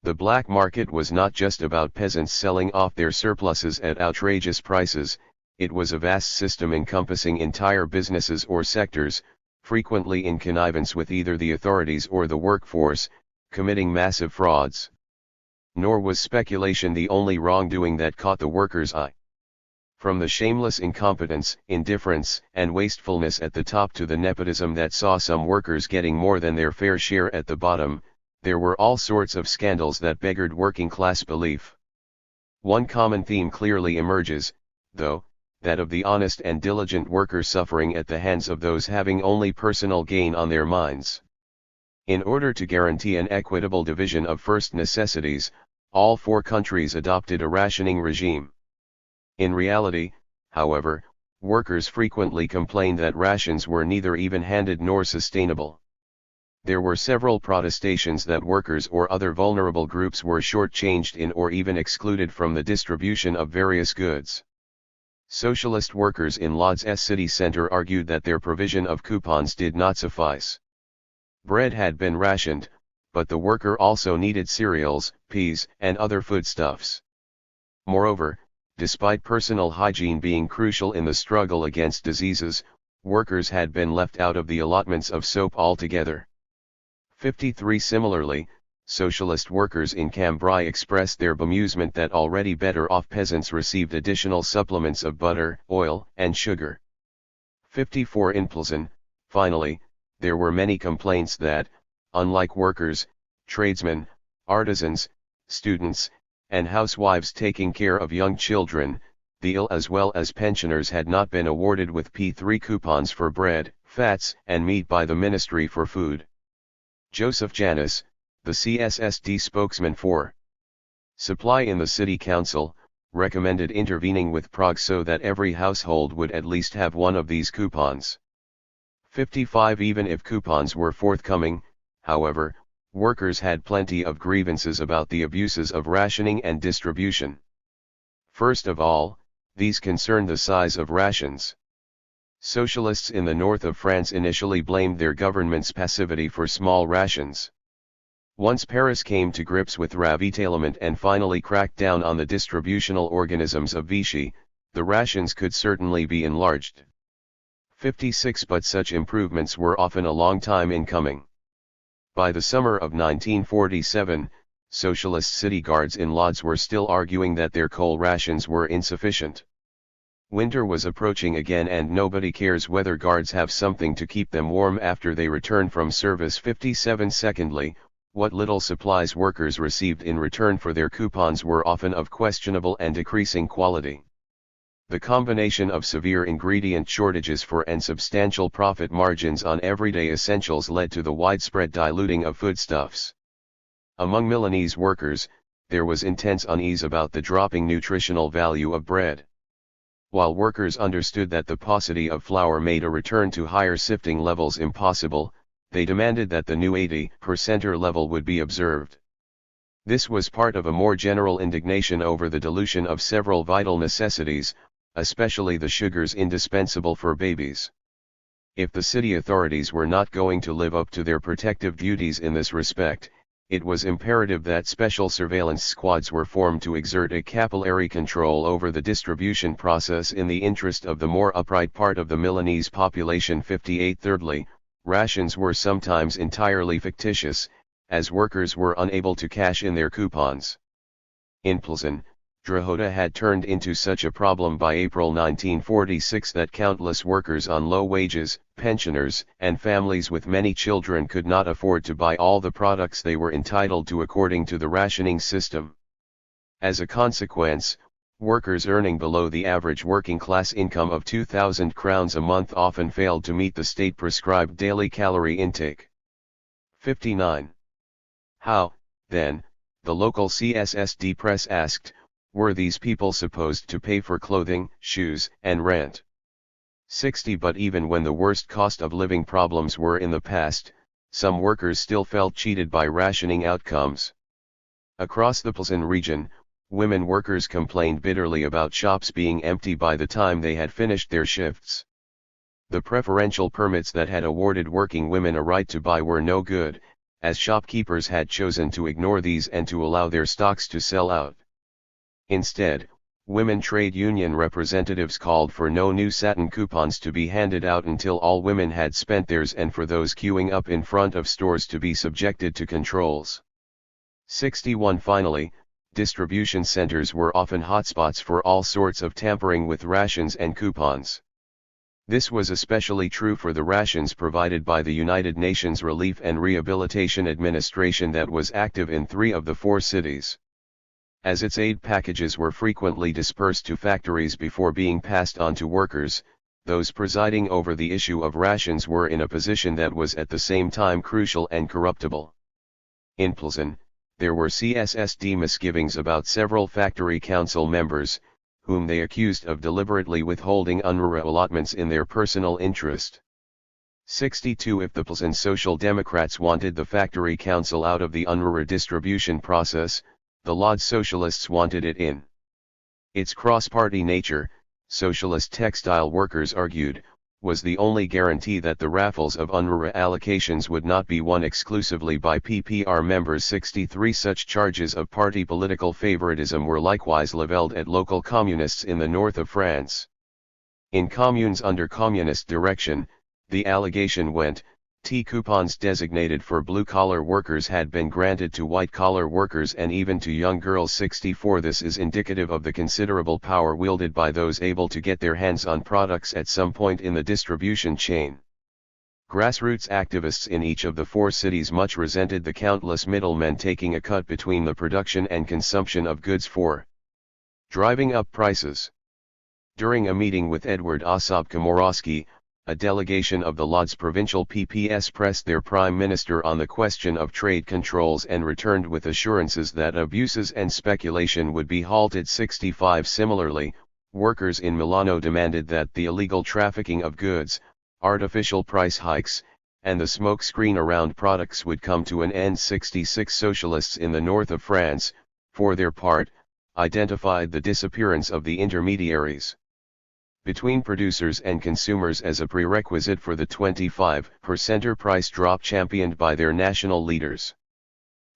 The black market was not just about peasants selling off their surpluses at outrageous prices, it was a vast system encompassing entire businesses or sectors, frequently in connivance with either the authorities or the workforce, committing massive frauds. Nor was speculation the only wrongdoing that caught the workers' eye. From the shameless incompetence, indifference, and wastefulness at the top to the nepotism that saw some workers getting more than their fair share at the bottom, there were all sorts of scandals that beggared working-class belief. One common theme clearly emerges, though, that of the honest and diligent worker suffering at the hands of those having only personal gain on their minds. In order to guarantee an equitable division of first necessities, all four countries adopted a rationing regime. In reality, however, workers frequently complained that rations were neither even-handed nor sustainable. There were several protestations that workers or other vulnerable groups were shortchanged in or even excluded from the distribution of various goods. Socialist workers in Lodz's city center argued that their provision of coupons did not suffice. Bread had been rationed, but the worker also needed cereals, peas, and other foodstuffs. Moreover, despite personal hygiene being crucial in the struggle against diseases, workers had been left out of the allotments of soap altogether. 53 Similarly, socialist workers in Cambrai expressed their bemusement that already better-off peasants received additional supplements of butter, oil, and sugar. 54 In Plzeň, finally, there were many complaints that, unlike workers, tradesmen, artisans, students, and housewives taking care of young children, the ill as well as pensioners had not been awarded with P3 coupons for bread, fats, and meat by the Ministry for Food. Joseph Janus, the CSSD spokesman for Supply in the City Council, recommended intervening with Prague so that every household would at least have one of these coupons. 55 Even if coupons were forthcoming, however, workers had plenty of grievances about the abuses of rationing and distribution. First of all, these concerned the size of rations. Socialists in the north of France initially blamed their government's passivity for small rations. Once Paris came to grips with ravitaillement and finally cracked down on the distributional organisms of Vichy, the rations could certainly be enlarged. 56 But such improvements were often a long time in coming. By the summer of 1947, socialist city guards in Lodz were still arguing that their coal rations were insufficient. Winter was approaching again and nobody cares whether guards have something to keep them warm after they return from service. 57 Secondly, what little supplies workers received in return for their coupons were often of questionable and decreasing quality. The combination of severe ingredient shortages and substantial profit margins on everyday essentials led to the widespread diluting of foodstuffs. Among Milanese workers, there was intense unease about the dropping nutritional value of bread. While workers understood that the paucity of flour made a return to higher sifting levels impossible, they demanded that the new 80% level would be observed. This was part of a more general indignation over the dilution of several vital necessities, especially the sugars indispensable for babies. If the city authorities were not going to live up to their protective duties in this respect, it was imperative that special surveillance squads were formed to exert a capillary control over the distribution process in the interest of the more upright part of the Milanese population. 58 Thirdly, rations were sometimes entirely fictitious, as workers were unable to cash in their coupons. In Plzeň, Drahota had turned into such a problem by April 1946 that countless workers on low wages, pensioners, and families with many children could not afford to buy all the products they were entitled to according to the rationing system. As a consequence, workers earning below the average working class income of 2,000 crowns a month often failed to meet the state-prescribed daily calorie intake. 59. How, then, the local CSSD press asked, were these people supposed to pay for clothing, shoes, and rent? 60 But even when the worst cost of living problems were in the past, some workers still felt cheated by rationing outcomes. Across the Plzeň region, women workers complained bitterly about shops being empty by the time they had finished their shifts. The preferential permits that had awarded working women a right to buy were no good, as shopkeepers had chosen to ignore these and to allow their stocks to sell out. Instead, Women trade union representatives called for no new satin coupons to be handed out until all women had spent theirs, and for those queuing up in front of stores to be subjected to controls. 61. Finally, distribution centers were often hotspots for all sorts of tampering with rations and coupons. This was especially true for the rations provided by the United Nations Relief and Rehabilitation Administration that was active in 3 of the 4 cities. As its aid packages were frequently dispersed to factories before being passed on to workers, those presiding over the issue of rations were in a position that was at the same time crucial and corruptible. In Plzeň, there were CSSD misgivings about several factory council members, whom they accused of deliberately withholding UNRWA allotments in their personal interest. 62. If the Plzeň Social Democrats wanted the factory council out of the UNRWA distribution process, the Lodz Socialists wanted it in. Its cross-party nature, socialist textile workers argued, was the only guarantee that the raffles of UNRWA allocations would not be won exclusively by PPR members. 63. Such charges of party political favoritism were likewise leveled at local communists in the north of France. In communes under communist direction, the allegation went, coupons designated for blue-collar workers had been granted to white-collar workers and even to young girls. 64. This is indicative of the considerable power wielded by those able to get their hands on products at some point in the distribution chain. Grassroots activists in each of the 4 cities much resented the countless middlemen taking a cut between the production and consumption of goods for driving up prices. During a meeting with Edward Ossop-Komorowski, a delegation of the Lodz provincial PPS pressed their prime minister on the question of trade controls and returned with assurances that abuses and speculation would be halted. 65. Similarly, workers in Milano demanded that the illegal trafficking of goods, artificial price hikes, and the smoke screen around products would come to an end. 66. Socialists in the north of France, for their part, identified the disappearance of the intermediaries between producers and consumers as a prerequisite for the 25% price drop championed by their national leaders.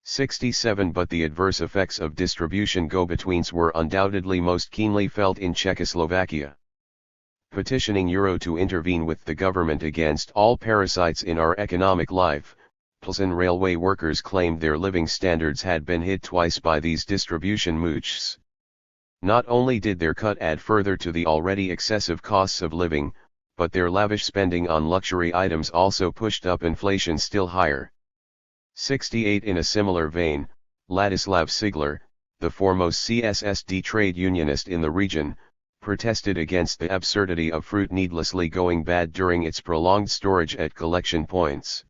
67. But the adverse effects of distribution go-betweens were undoubtedly most keenly felt in Czechoslovakia. Petitioning Euro to intervene with the government against all parasites in our economic life, Plzeň railway workers claimed their living standards had been hit twice by these distribution mooches. Not only did their cut add further to the already excessive costs of living, but their lavish spending on luxury items also pushed up inflation still higher. 68. In a similar vein, Ladislav Sigler, the foremost CSSD trade unionist in the region, protested against the absurdity of fruit needlessly going bad during its prolonged storage at collection points.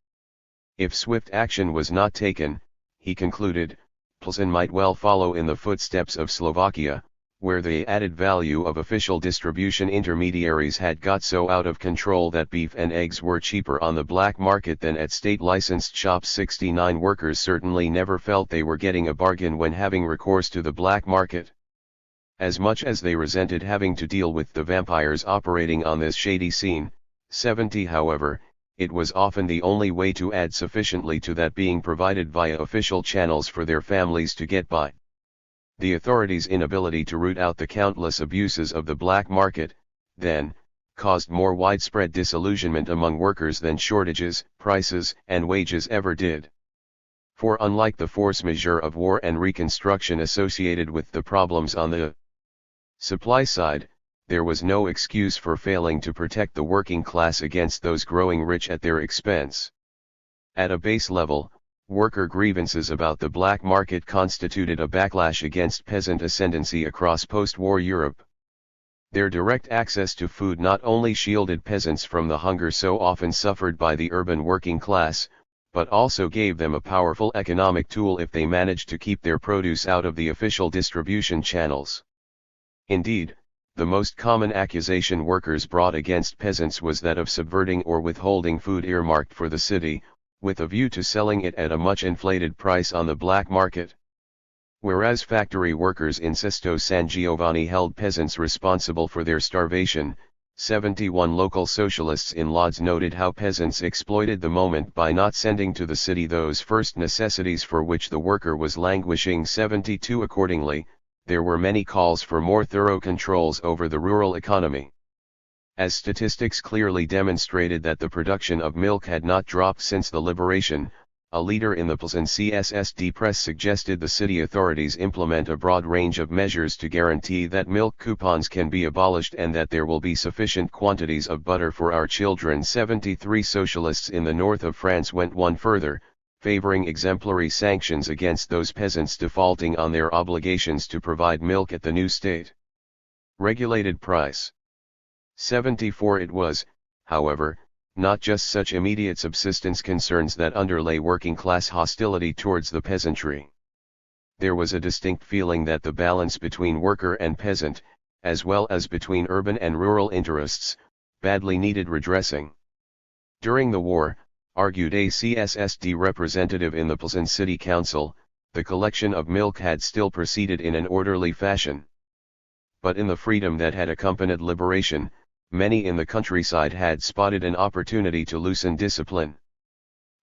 If swift action was not taken, he concluded, Plzeň might well follow in the footsteps of Slovakia, where the added value of official distribution intermediaries had got so out of control that beef and eggs were cheaper on the black market than at state-licensed shops. 69. Workers certainly never felt they were getting a bargain when having recourse to the black market. As much as they resented having to deal with the vampires operating on this shady scene. 70. However, it was often the only way to add sufficiently to that being provided via official channels for their families to get by. The authorities' inability to root out the countless abuses of the black market, then, caused more widespread disillusionment among workers than shortages, prices, and wages ever did. For unlike the force majeure of war and reconstruction associated with the problems on the supply side, there was no excuse for failing to protect the working class against those growing rich at their expense. At a base level, worker grievances about the black market constituted a backlash against peasant ascendancy across post-war Europe. Their direct access to food not only shielded peasants from the hunger so often suffered by the urban working class, but also gave them a powerful economic tool if they managed to keep their produce out of the official distribution channels. Indeed, the most common accusation workers brought against peasants was that of subverting or withholding food earmarked for the city, with a view to selling it at a much inflated price on the black market. Whereas factory workers in Sesto San Giovanni held peasants responsible for their starvation, 71 local socialists in Lodz noted how peasants exploited the moment by not sending to the city those first necessities for which the worker was languishing. 72 Accordingly, there were many calls for more thorough controls over the rural economy. As statistics clearly demonstrated that the production of milk had not dropped since the liberation, a leader in the PLS and CSSD press suggested the city authorities implement a broad range of measures to guarantee that milk coupons can be abolished and that there will be sufficient quantities of butter for our children. 73 socialists in the north of France went one further, favoring exemplary sanctions against those peasants defaulting on their obligations to provide milk at the new state regulated price. 74 It was, however, not just such immediate subsistence concerns that underlay working-class hostility towards the peasantry. There was a distinct feeling that the balance between worker and peasant, as well as between urban and rural interests, badly needed redressing. During the war, argued a CSSD representative in the Plzeň City Council, the collection of milk had still proceeded in an orderly fashion. But in the freedom that had accompanied liberation, many in the countryside had spotted an opportunity to loosen discipline.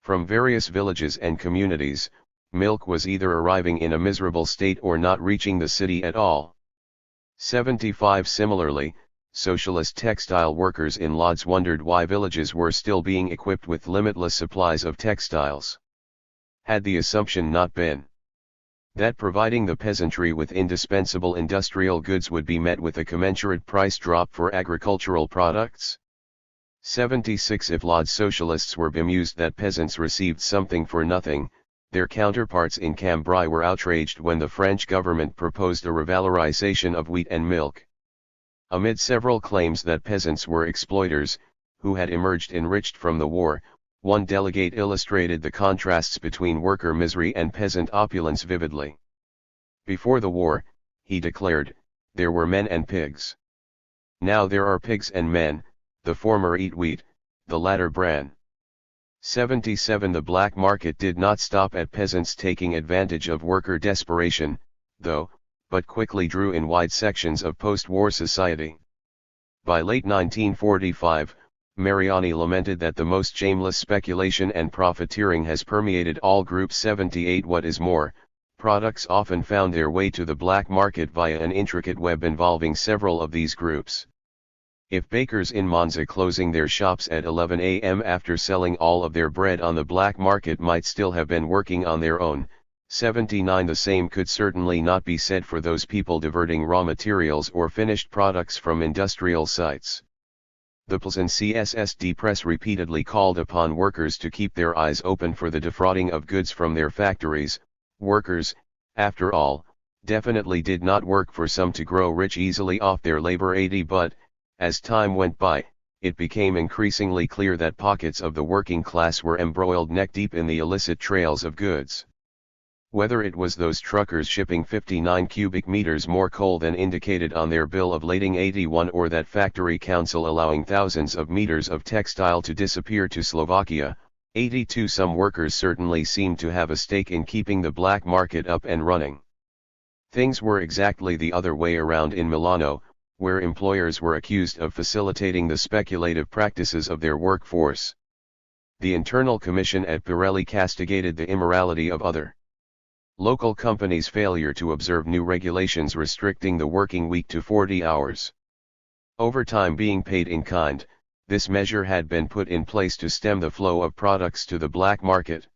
From various villages and communities, milk was either arriving in a miserable state or not reaching the city at all. 75 Similarly, socialist textile workers in Lodz wondered why villages were still being equipped with limitless supplies of textiles. Had the assumption not been that providing the peasantry with indispensable industrial goods would be met with a commensurate price drop for agricultural products? 76 If Lodz socialists were bemused that peasants received something for nothing, their counterparts in Cambrai were outraged when the French government proposed a revalorization of wheat and milk. Amid several claims that peasants were exploiters, who had emerged enriched from the war, one delegate illustrated the contrasts between worker misery and peasant opulence vividly. Before the war, he declared, there were men and pigs. Now there are pigs and men, the former eat wheat, the latter bran. 77 The black market did not stop at peasants taking advantage of worker desperation, though, but quickly drew in wide sections of post-war society. By late 1945, Mariani lamented that the most shameless speculation and profiteering has permeated all groups. 78 What is more, products often found their way to the black market via an intricate web involving several of these groups. If bakers in Monza closing their shops at 11 a.m. after selling all of their bread on the black market might still have been working on their own, 79 The same could certainly not be said for those people diverting raw materials or finished products from industrial sites. The Plzeň CSSD press repeatedly called upon workers to keep their eyes open for the defrauding of goods from their factories. Workers, after all, definitely did not work for some to grow rich easily off their labor. 80 But, as time went by, it became increasingly clear that pockets of the working class were embroiled neck-deep in the illicit trails of goods. Whether it was those truckers shipping 59 cubic meters more coal than indicated on their bill of lading 81 or that factory council allowing thousands of meters of textile to disappear to Slovakia, 82 Some workers certainly seemed to have a stake in keeping the black market up and running. Things were exactly the other way around in Milano, where employers were accused of facilitating the speculative practices of their workforce. The Internal Commission at Pirelli castigated the immorality of other local companies' failure to observe new regulations restricting the working week to 40 hours. Overtime being paid in kind, this measure had been put in place to stem the flow of products to the black market.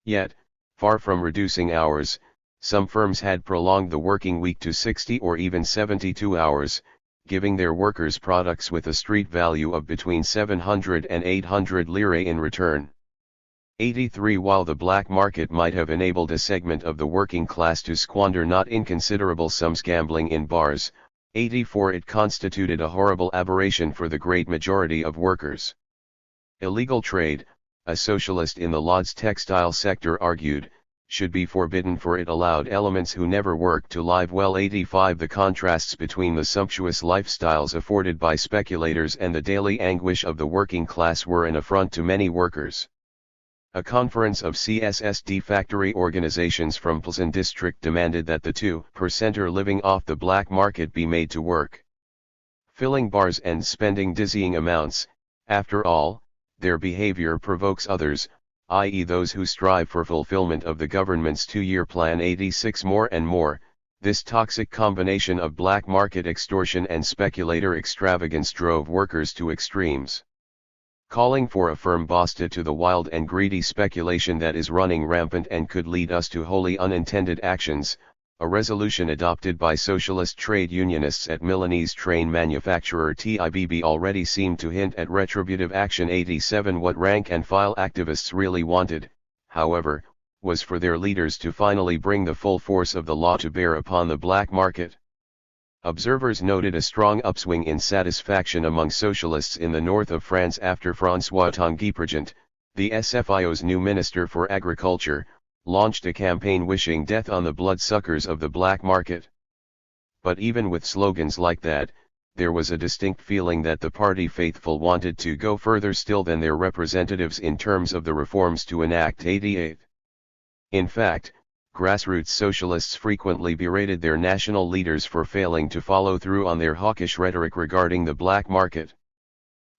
Yet, far from reducing hours, some firms had prolonged the working week to 60 or even 72 hours, giving their workers products with a street value of between 700 and 800 lire in return. 83 While the black market might have enabled a segment of the working class to squander not inconsiderable sums gambling in bars, 84 It constituted a horrible aberration for the great majority of workers. Illegal trade, a socialist in the Lodz textile sector argued, should be forbidden for it allowed elements who never worked to live well. 85 The contrasts between the sumptuous lifestyles afforded by speculators and the daily anguish of the working class were an affront to many workers. A conference of CSSD factory organizations from Plzeň district demanded that the 2%er living off the black market be made to work. Filling bars and spending dizzying amounts, after all, their behavior provokes others, i.e. those who strive for fulfillment of the government's 2-year plan. 86 More and more, This toxic combination of black market extortion and speculator extravagance drove workers to extremes. Calling for a firm basta to the wild and greedy speculation that is running rampant and could lead us to wholly unintended actions, a resolution adopted by socialist trade unionists at Milanese train manufacturer TIBB already seemed to hint at retributive action. 87 What rank-and-file activists really wanted, however, was for their leaders to finally bring the full force of the law to bear upon the black market. Observers noted a strong upswing in satisfaction among socialists in the north of France after François Tanguy-Prigent, the SFIO's new Minister for Agriculture, launched a campaign wishing death on the bloodsuckers of the black market. But even with slogans like that, there was a distinct feeling that the party faithful wanted to go further still than their representatives in terms of the reforms to enact. 88. In fact, grassroots socialists frequently berated their national leaders for failing to follow through on their hawkish rhetoric regarding the black market.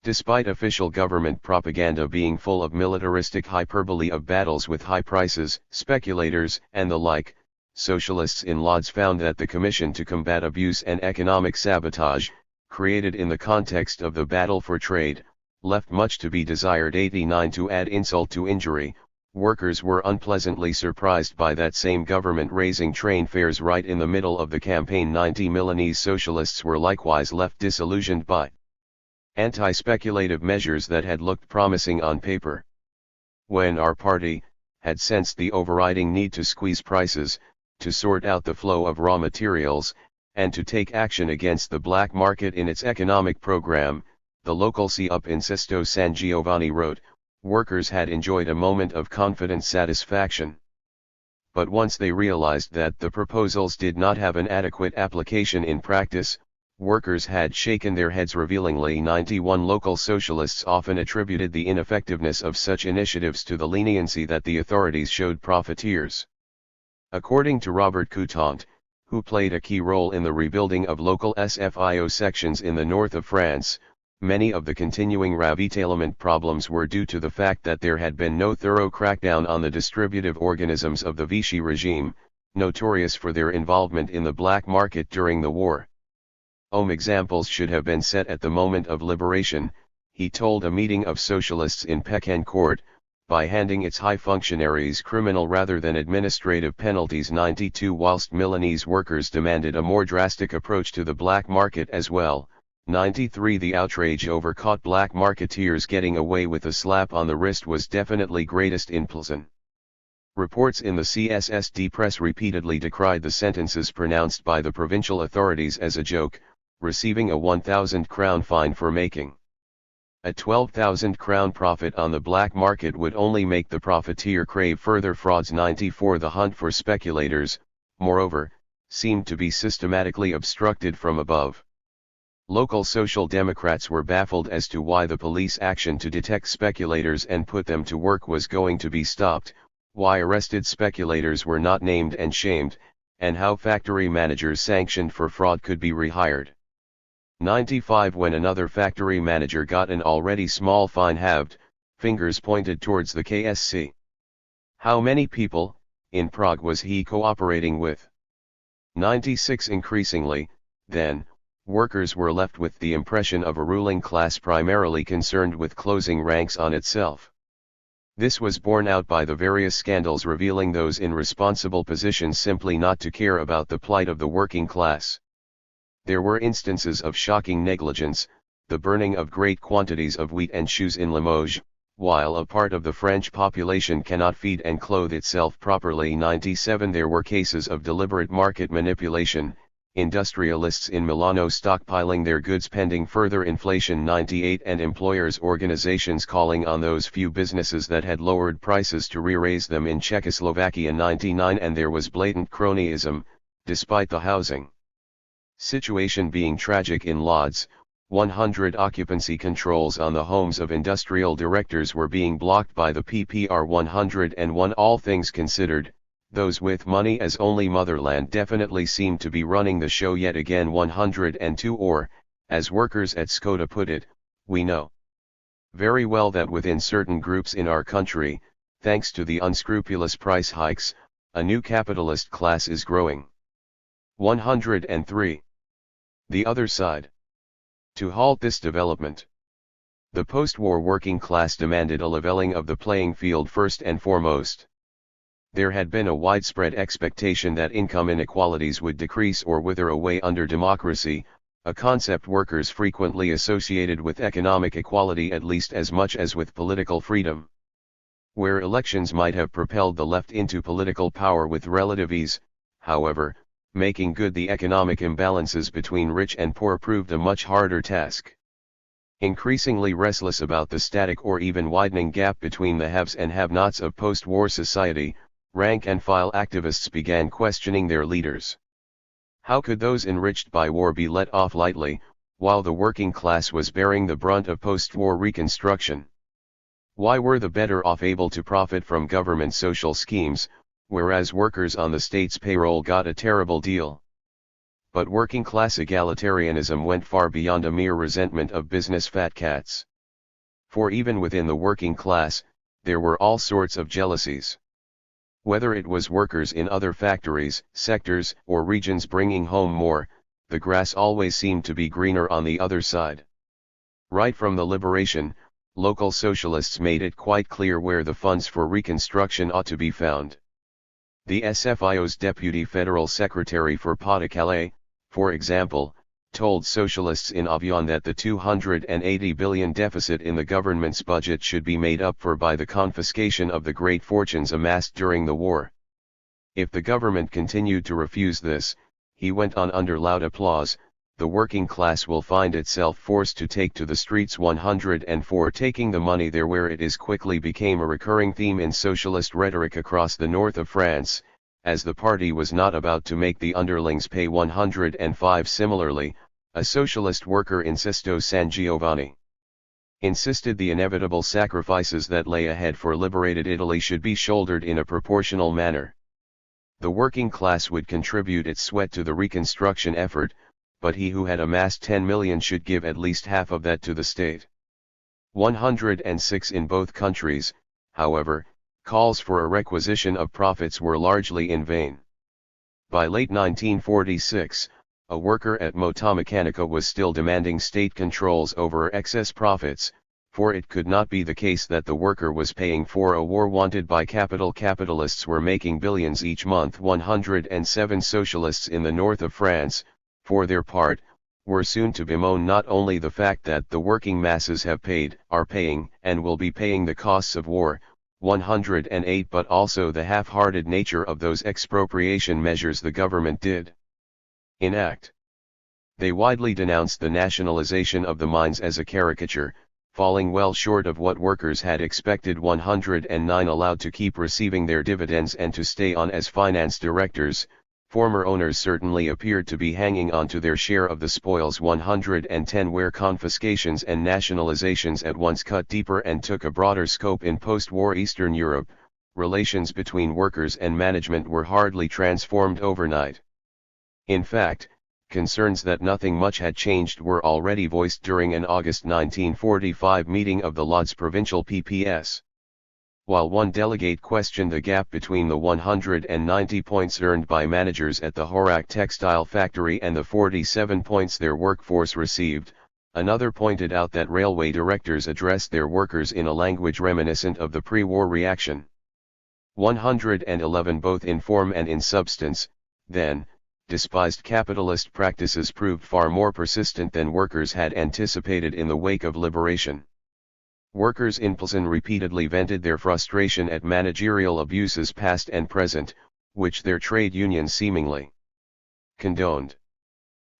Despite official government propaganda being full of militaristic hyperbole of battles with high prices, speculators, and the like, socialists in Lodz found that the Commission to Combat Abuse and Economic Sabotage, created in the context of the battle for trade, left much to be desired. 89 To add insult to injury, workers were unpleasantly surprised by that same government raising train fares right in the middle of the campaign. 90 Milanese socialists were likewise left disillusioned by anti-speculative measures that had looked promising on paper. When our party had sensed the overriding need to squeeze prices, to sort out the flow of raw materials, and to take action against the black market in its economic program, the local C up in Sesto San Giovanni wrote, workers had enjoyed a moment of confident satisfaction. But once they realized that the proposals did not have an adequate application in practice, workers had shaken their heads revealingly. 91 Local socialists often attributed the ineffectiveness of such initiatives to the leniency that the authorities showed profiteers. According to Robert Coutant, who played a key role in the rebuilding of local SFIO sections in the north of France, many of the continuing ravitaillement problems were due to the fact that there had been no thorough crackdown on the distributive organisms of the Vichy regime, notorious for their involvement in the black market during the war. Examples should have been set at the moment of liberation, he told a meeting of socialists in Pekin Court, by handing its high functionaries criminal rather than administrative penalties. 92 Whilst Milanese workers demanded a more drastic approach to the black market as well, 93 The outrage over caught black marketeers getting away with a slap on the wrist was definitely greatest in Pilsen. Reports in the CSSD press repeatedly decried the sentences pronounced by the provincial authorities as a joke, receiving a 1,000 crown fine for making a 12,000 crown profit on the black market would only make the profiteer crave further frauds. 94 The hunt for speculators, moreover, seemed to be systematically obstructed from above. Local Social Democrats were baffled as to why the police action to detect speculators and put them to work was going to be stopped, why arrested speculators were not named and shamed, and how factory managers sanctioned for fraud could be rehired. 95 When another factory manager got an already small fine halved, fingers pointed towards the KSC. How many people, in Prague was he cooperating with? 96 Increasingly, then, workers were left with the impression of a ruling class primarily concerned with closing ranks on itself. This was borne out by the various scandals revealing those in responsible positions simply not to care about the plight of the working class. There were instances of shocking negligence, the burning of great quantities of wheat and shoes in Limoges, while a part of the French population cannot feed and clothe itself properly. 97 There were cases of deliberate market manipulation, industrialists in Milano stockpiling their goods pending further inflation. 98 And employers' organizations calling on those few businesses that had lowered prices to re-raise them in Czechoslovakia. 99 And there was blatant cronyism, despite the housing situation being tragic in Lodz. 100 Occupancy controls on the homes of industrial directors were being blocked by the PPR. 101 All things considered, those with money as only motherland definitely seemed to be running the show yet again. 102 Or, as workers at Skoda put it, we know very well that within certain groups in our country, thanks to the unscrupulous price hikes, a new capitalist class is growing. 103. The other side. To halt this development, the post-war working class demanded a leveling of the playing field first and foremost. There had been a widespread expectation that income inequalities would decrease or wither away under democracy, a concept workers frequently associated with economic equality at least as much as with political freedom. Where elections might have propelled the left into political power with relative ease, however, making good the economic imbalances between rich and poor proved a much harder task. Increasingly restless about the static or even widening gap between the haves and have-nots of post-war society, rank-and-file activists began questioning their leaders. How could those enriched by war be let off lightly, while the working class was bearing the brunt of post-war reconstruction? Why were the better off able to profit from government social schemes, whereas workers on the state's payroll got a terrible deal? But working-class egalitarianism went far beyond a mere resentment of business fat cats. For even within the working class, there were all sorts of jealousies. Whether it was workers in other factories, sectors, or regions bringing home more, the grass always seemed to be greener on the other side. Right from the liberation, local socialists made it quite clear where the funds for reconstruction ought to be found. The SFIO's deputy federal secretary for Pas-de-Calais, for example, told socialists in Avion that the 280 billion deficit in the government's budget should be made up for by the confiscation of the great fortunes amassed during the war. If the government continued to refuse this, he went on under loud applause, the working class will find itself forced to take to the streets. 104. Taking the money there, where it is quickly became a recurring theme in socialist rhetoric across the north of France, as the party was not about to make the underlings pay. 105. Similarly, a socialist worker in Sesto San Giovanni insisted the inevitable sacrifices that lay ahead for liberated Italy should be shouldered in a proportional manner. The working class would contribute its sweat to the reconstruction effort, but he who had amassed 10 million should give at least half of that to the state. 106. In both countries, however, calls for a requisition of profits were largely in vain. By late 1946, a worker at Motomecanica was still demanding state controls over excess profits, for it could not be the case that the worker was paying for a war wanted by capital. Capitalists were making billions each month. 107. Socialists in the north of France, for their part, were soon to bemoan not only the fact that the working masses have paid, are paying, and will be paying the costs of war, 108, but also the half-hearted nature of those expropriation measures the government did enact. They widely denounced the nationalization of the mines as a caricature, falling well short of what workers had expected. 109. Allowed to keep receiving their dividends and to stay on as finance directors, former owners certainly appeared to be hanging on to their share of the spoils. 110. Where confiscations and nationalizations at once cut deeper and took a broader scope in post-war Eastern Europe, relations between workers and management were hardly transformed overnight. In fact, concerns that nothing much had changed were already voiced during an August 1945 meeting of the Lodz provincial PPS. While one delegate questioned the gap between the 190 points earned by managers at the Horak textile factory and the 47 points their workforce received, another pointed out that railway directors addressed their workers in a language reminiscent of the pre-war reaction. 111. Both in form and in substance, then, despised capitalist practices proved far more persistent than workers had anticipated in the wake of liberation. Workers in Pilsen repeatedly vented their frustration at managerial abuses past and present, which their trade unions seemingly condoned.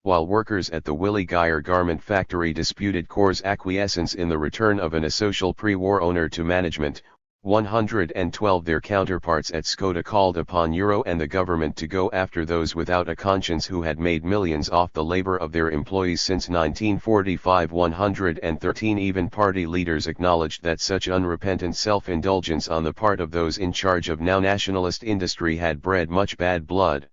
While workers at the Willy Geyer garment factory disputed Corps' acquiescence in the return of an asocial pre-war owner to management, 112. Their counterparts at Skoda called upon Euro and the government to go after those without a conscience who had made millions off the labor of their employees since 1945. 113. Even party leaders acknowledged that such unrepentant self-indulgence on the part of those in charge of now nationalist industry had bred much bad blood.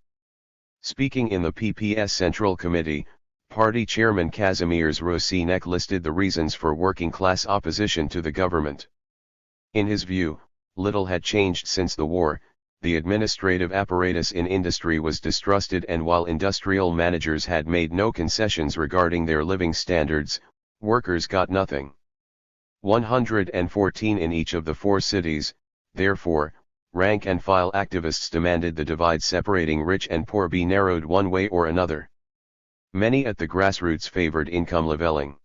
Speaking in the PPS Central Committee, party chairman Kazimierz Rosinek listed the reasons for working-class opposition to the government. In his view, little had changed since the war, the administrative apparatus in industry was distrusted, and while industrial managers had made no concessions regarding their living standards, workers got nothing. 114 in each of the 4 cities, therefore, rank-and-file activists demanded the divide separating rich and poor be narrowed one way or another. Many at the grassroots favored income leveling.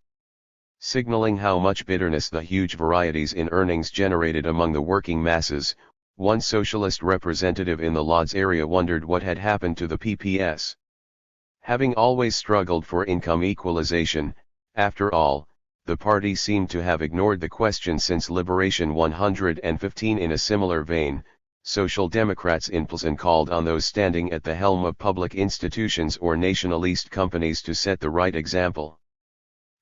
Signaling how much bitterness the huge varieties in earnings generated among the working masses, one socialist representative in the Lodz area wondered what had happened to the PPS. Having always struggled for income equalization, after all, the party seemed to have ignored the question since Liberation 115. In a similar vein, Social Democrats in Pilsen called on those standing at the helm of public institutions or nationalist companies to set the right example.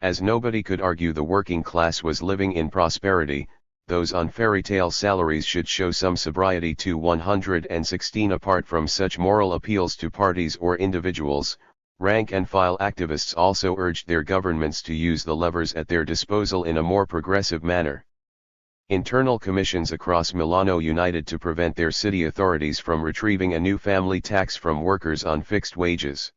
As nobody could argue the working class was living in prosperity, those on fairy tale salaries should show some sobriety too. 116 Apart from such moral appeals to parties or individuals, rank-and-file activists also urged their governments to use the levers at their disposal in a more progressive manner. Internal commissions across Milano united to prevent their city authorities from retrieving a new family tax from workers on fixed wages.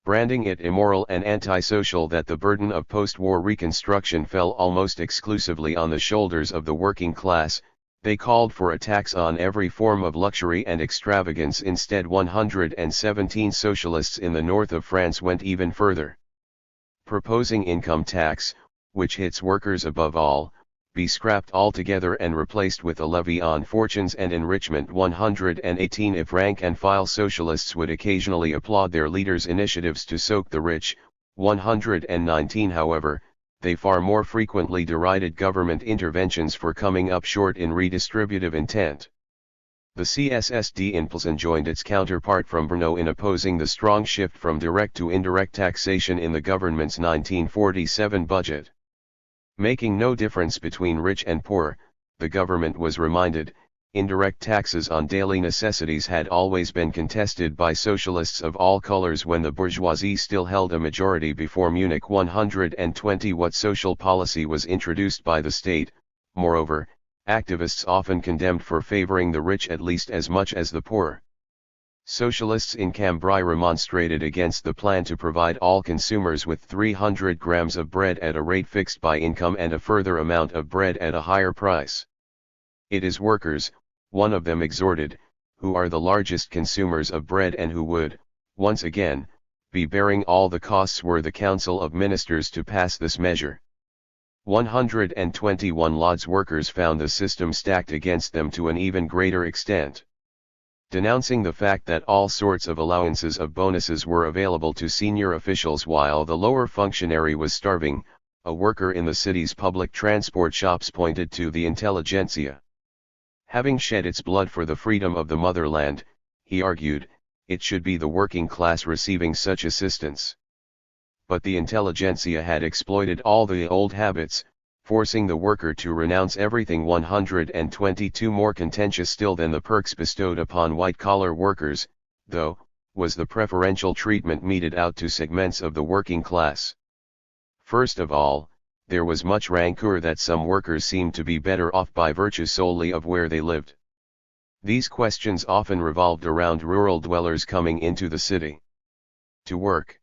Branding it immoral and antisocial that the burden of post-war reconstruction fell almost exclusively on the shoulders of the working class, they called for a tax on every form of luxury and extravagance instead. 117 socialists in the north of France went even further, proposing income tax, which hits workers above all, be scrapped altogether and replaced with a levy on fortunes and enrichment. 118 If rank-and-file socialists would occasionally applaud their leaders' initiatives to soak the rich, 119 however, they far more frequently derided government interventions for coming up short in redistributive intent. The CSSD in Pilsen joined its counterpart from Brno in opposing the strong shift from direct to indirect taxation in the government's 1947 budget. Making no difference between rich and poor, the government was reminded, indirect taxes on daily necessities had always been contested by socialists of all colors when the bourgeoisie still held a majority before Munich. 120 What social policy was introduced by the state, moreover, activists often condemned for favoring the rich at least as much as the poor. Socialists in Cambrai remonstrated against the plan to provide all consumers with 300 grams of bread at a rate fixed by income and a further amount of bread at a higher price. It is workers, one of them exhorted, who are the largest consumers of bread and who would, once again, be bearing all the costs were the Council of Ministers to pass this measure. 121 Lodz workers found the system stacked against them to an even greater extent. Denouncing the fact that all sorts of allowances of bonuses were available to senior officials while the lower functionary was starving, a worker in the city's public transport shops pointed to the intelligentsia. Having shed its blood for the freedom of the motherland, he argued, it should be the working class receiving such assistance. But the intelligentsia had exploited all the old habits, forcing the worker to renounce everything. 122 More contentious still than the perks bestowed upon white-collar workers, though, was the preferential treatment meted out to segments of the working class. First of all, there was much rancor that some workers seemed to be better off by virtue solely of where they lived. These questions often revolved around rural dwellers coming into the city to work.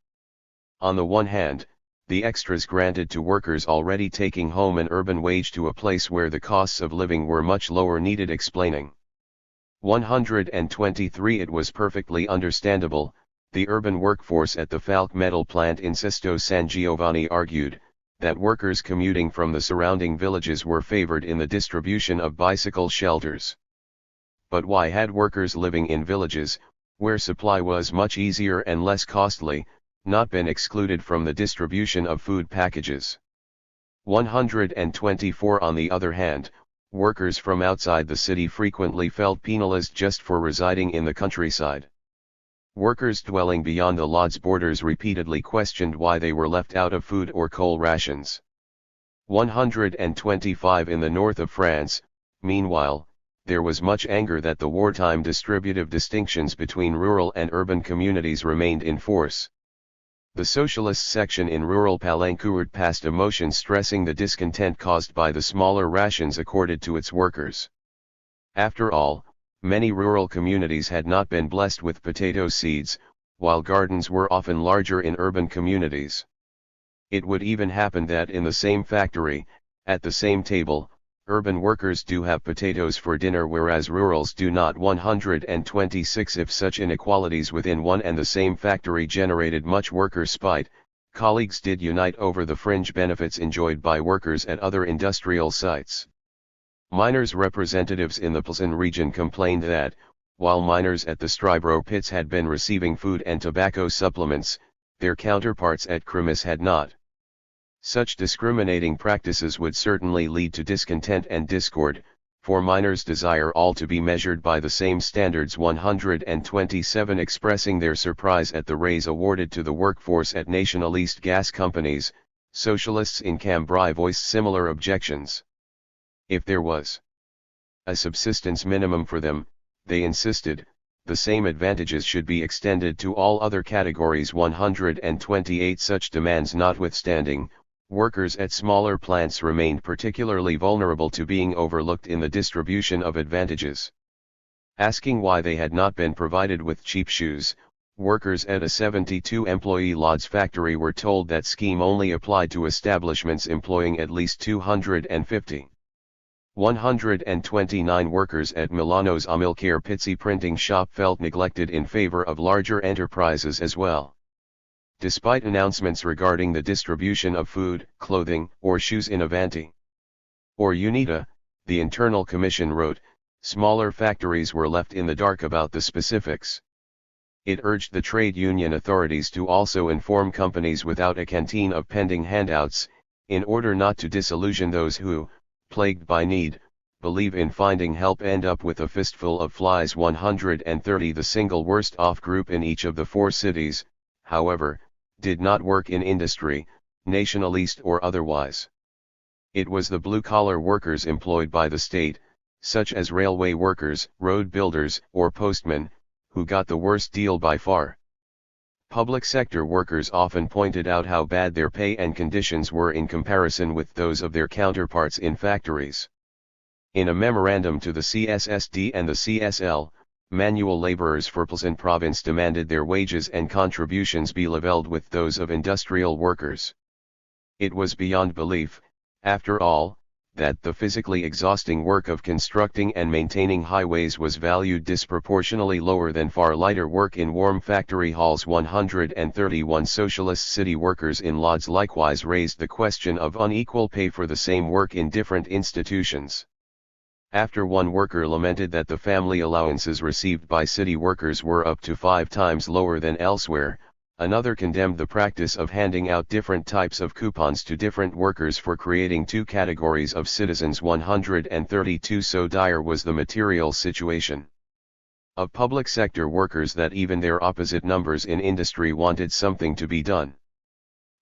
On the one hand, the extras granted to workers already taking home an urban wage to a place where the costs of living were much lower needed explaining. 123 It was perfectly understandable, the urban workforce at the Falck metal plant in Sesto San Giovanni argued, that workers commuting from the surrounding villages were favored in the distribution of bicycle shelters. But why had workers living in villages, where supply was much easier and less costly, not been excluded from the distribution of food packages? 124 On the other hand, workers from outside the city frequently felt penalized just for residing in the countryside. Workers dwelling beyond the Lodz borders repeatedly questioned why they were left out of food or coal rations. 125 In the north of France, meanwhile, there was much anger that the wartime distributive distinctions between rural and urban communities remained in force. The socialist section in rural Palancourt passed a motion stressing the discontent caused by the smaller rations accorded to its workers. After all, Many rural communities had not been blessed with potato seeds, while gardens were often larger in urban communities. It would even happen that in the same factory, at the same table, urban workers do have potatoes for dinner whereas rurals do not. 126 If such inequalities within one and the same factory generated much worker spite, colleagues did unite over the fringe benefits enjoyed by workers at other industrial sites. Miners' representatives in the Pilsen region complained that, while miners at the Strybro pits had been receiving food and tobacco supplements, their counterparts at Krimis had not. Such discriminating practices would certainly lead to discontent and discord, for miners desire all to be measured by the same standards. 127 Expressing their surprise at the raise awarded to the workforce at nationalist gas companies, socialists in Cambrai voiced similar objections. If there was a subsistence minimum for them, they insisted, the same advantages should be extended to all other categories. 128 Such demands notwithstanding, workers at smaller plants remained particularly vulnerable to being overlooked in the distribution of advantages. Asking why they had not been provided with cheap shoes, workers at a 72-employee Lodz factory were told that scheme only applied to establishments employing at least 250. 129 Workers at Milano's Amilcare Pizzi printing shop felt neglected in favor of larger enterprises as well. Despite announcements regarding the distribution of food, clothing, or shoes in Avanti or Unita, the Internal Commission wrote, smaller factories were left in the dark about the specifics. It urged the trade union authorities to also inform companies without a canteen of pending handouts, in order not to disillusion those who, plagued by need, believe in finding help end up with a fistful of flies. 130 The single worst off group in each of the four cities, however, did not work in industry, nationalist or otherwise. It was the blue-collar workers employed by the state, such as railway workers, road builders, or postmen, who got the worst deal by far. Public sector workers often pointed out how bad their pay and conditions were in comparison with those of their counterparts in factories. In a memorandum to the CSSD and the CSL, manual laborers for Pilsen province demanded their wages and contributions be leveled with those of industrial workers. It was beyond belief, after all, that the physically exhausting work of constructing and maintaining highways was valued disproportionately lower than far lighter work in warm factory halls. 131 Socialist city workers in Lodz likewise raised the question of unequal pay for the same work in different institutions. After one worker lamented that the family allowances received by city workers were up to 5 times lower than elsewhere, another condemned the practice of handing out different types of coupons to different workers for creating two categories of citizens. 132 So dire was the material situation of public sector workers that even their opposite numbers in industry wanted something to be done.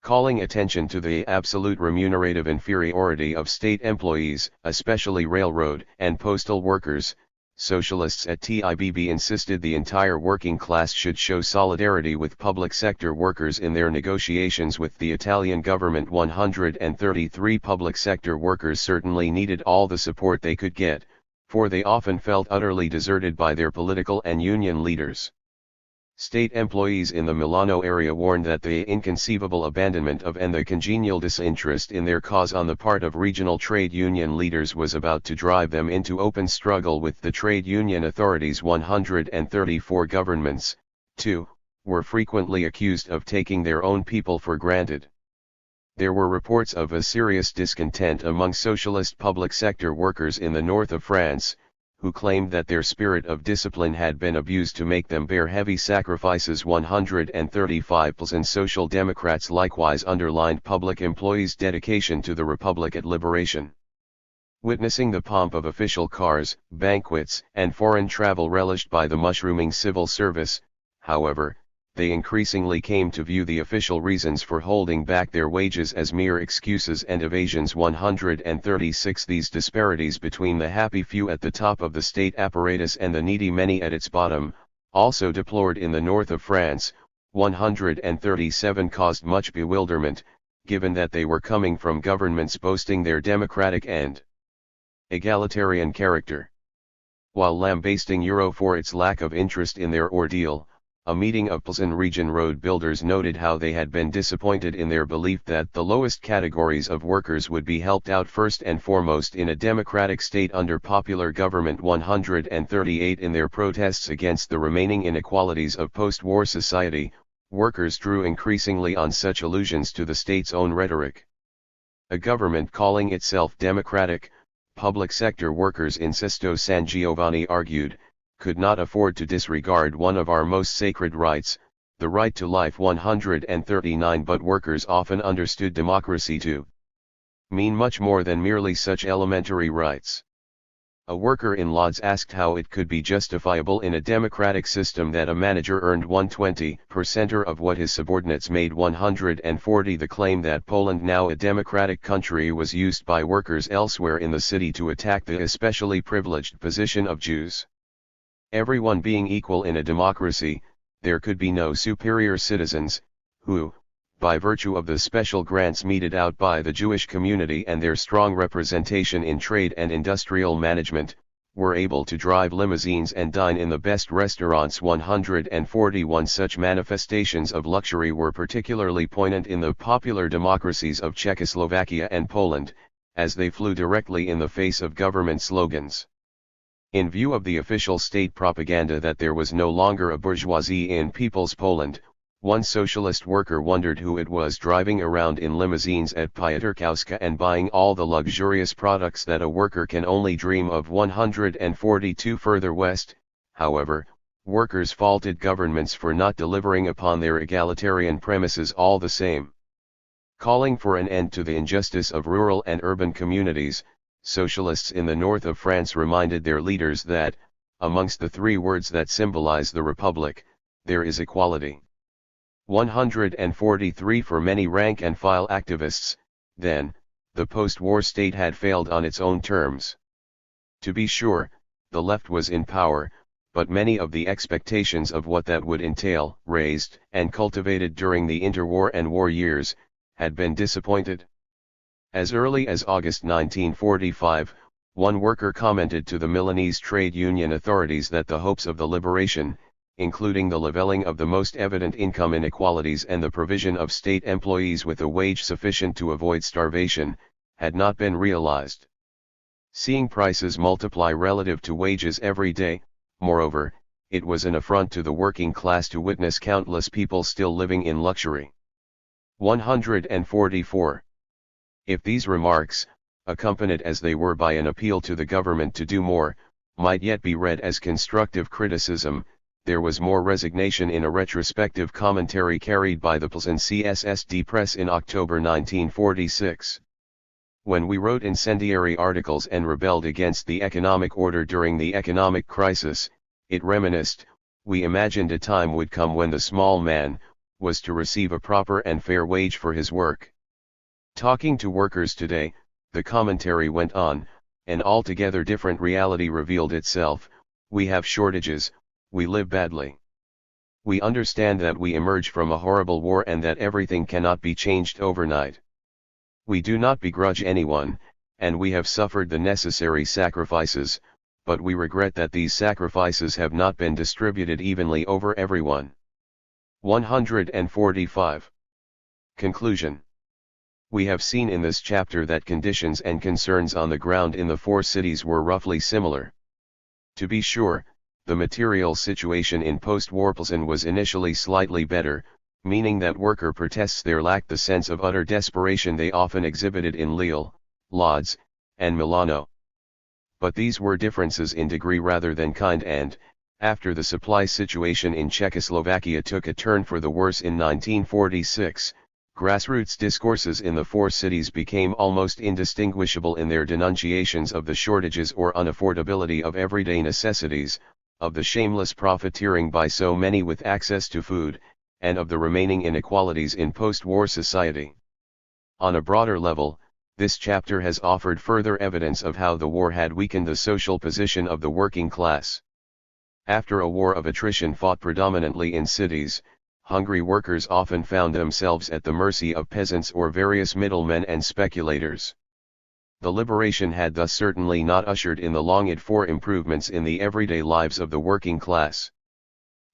Calling attention to the absolute remunerative inferiority of state employees, especially railroad and postal workers, socialists at TIBB insisted the entire working class should show solidarity with public sector workers in their negotiations with the Italian government. 133 Public sector workers certainly needed all the support they could get, for they often felt utterly deserted by their political and union leaders. State employees in the Milano area warned that the inconceivable abandonment of and the congenial disinterest in their cause on the part of regional trade union leaders was about to drive them into open struggle with the trade union authorities. 134 Governments, too, were frequently accused of taking their own people for granted. There were reports of a serious discontent among socialist public sector workers in the north of France, who claimed that their spirit of discipline had been abused to make them bear heavy sacrifices. 135 Pilsen Social Democrats likewise underlined public employees' dedication to the Republic at liberation. Witnessing the pomp of official cars, banquets, and foreign travel relished by the mushrooming civil service, however, they increasingly came to view the official reasons for holding back their wages as mere excuses and evasions. 136 These disparities between the happy few at the top of the state apparatus and the needy many at its bottom, also deplored in the north of France, 137 caused much bewilderment, given that they were coming from governments boasting their democratic and egalitarian character. While lambasting Euro for its lack of interest in their ordeal, a meeting of Plzeň region road builders noted how they had been disappointed in their belief that the lowest categories of workers would be helped out first and foremost in a democratic state under popular government. 138 In their protests against the remaining inequalities of post-war society, workers drew increasingly on such allusions to the state's own rhetoric. A government calling itself democratic, public sector workers in Sesto San Giovanni argued, could not afford to disregard one of our most sacred rights, the right to life. 139 But workers often understood democracy to mean much more than merely such elementary rights. A worker in Lodz asked how it could be justifiable in a democratic system that a manager earned 1/20% of what his subordinates made. 140 The claim that Poland, now a democratic country, was used by workers elsewhere in the city to attack the especially privileged position of Jews. Everyone being equal in a democracy, there could be no superior citizens, who, by virtue of the special grants meted out by the Jewish community and their strong representation in trade and industrial management, were able to drive limousines and dine in the best restaurants. 141 Such manifestations of luxury were particularly poignant in the popular democracies of Czechoslovakia and Poland, as they flew directly in the face of government slogans. In view of the official state propaganda that there was no longer a bourgeoisie in People's Poland, one socialist worker wondered who it was driving around in limousines at Piotrkowska and buying all the luxurious products that a worker can only dream of. 142 Further west, however, workers faulted governments for not delivering upon their egalitarian premises all the same. Calling for an end to the injustice of rural and urban communities, socialists in the north of France reminded their leaders that, amongst the three words that symbolize the Republic, there is equality. 143 For many rank-and-file activists, then, the post-war state had failed on its own terms. To be sure, the left was in power, but many of the expectations of what that would entail, raised and cultivated during the interwar and war years, had been disappointed. As early as August 1945, one worker commented to the Milanese trade union authorities that the hopes of the liberation, including the leveling of the most evident income inequalities and the provision of state employees with a wage sufficient to avoid starvation, had not been realized. Seeing prices multiply relative to wages every day, moreover, it was an affront to the working class to witness countless people still living in luxury. 144. If these remarks, accompanied as they were by an appeal to the government to do more, might yet be read as constructive criticism, there was more resignation in a retrospective commentary carried by the Plzeň CSSD Press in October 1946. When we wrote incendiary articles and rebelled against the economic order during the economic crisis, it reminisced, we imagined a time would come when the small man was to receive a proper and fair wage for his work. Talking to workers today, the commentary went on, an altogether different reality revealed itself. We have shortages, we live badly. We understand that we emerge from a horrible war and that everything cannot be changed overnight. We do not begrudge anyone, and we have suffered the necessary sacrifices, but we regret that these sacrifices have not been distributed evenly over everyone. 145. Conclusion. We have seen in this chapter that conditions and concerns on the ground in the four cities were roughly similar. To be sure, the material situation in post-war Plzeň was initially slightly better, meaning that worker protests there lacked the sense of utter desperation they often exhibited in Lille, Lodz, and Milano. But these were differences in degree rather than kind and, after the supply situation in Czechoslovakia took a turn for the worse in 1946, grassroots discourses in the four cities became almost indistinguishable in their denunciations of the shortages or unaffordability of everyday necessities, of the shameless profiteering by so many with access to food, and of the remaining inequalities in post-war society. On a broader level, this chapter has offered further evidence of how the war had weakened the social position of the working class. After a war of attrition fought predominantly in cities, hungry workers often found themselves at the mercy of peasants or various middlemen and speculators. The liberation had thus certainly not ushered in the longed-for improvements in the everyday lives of the working class.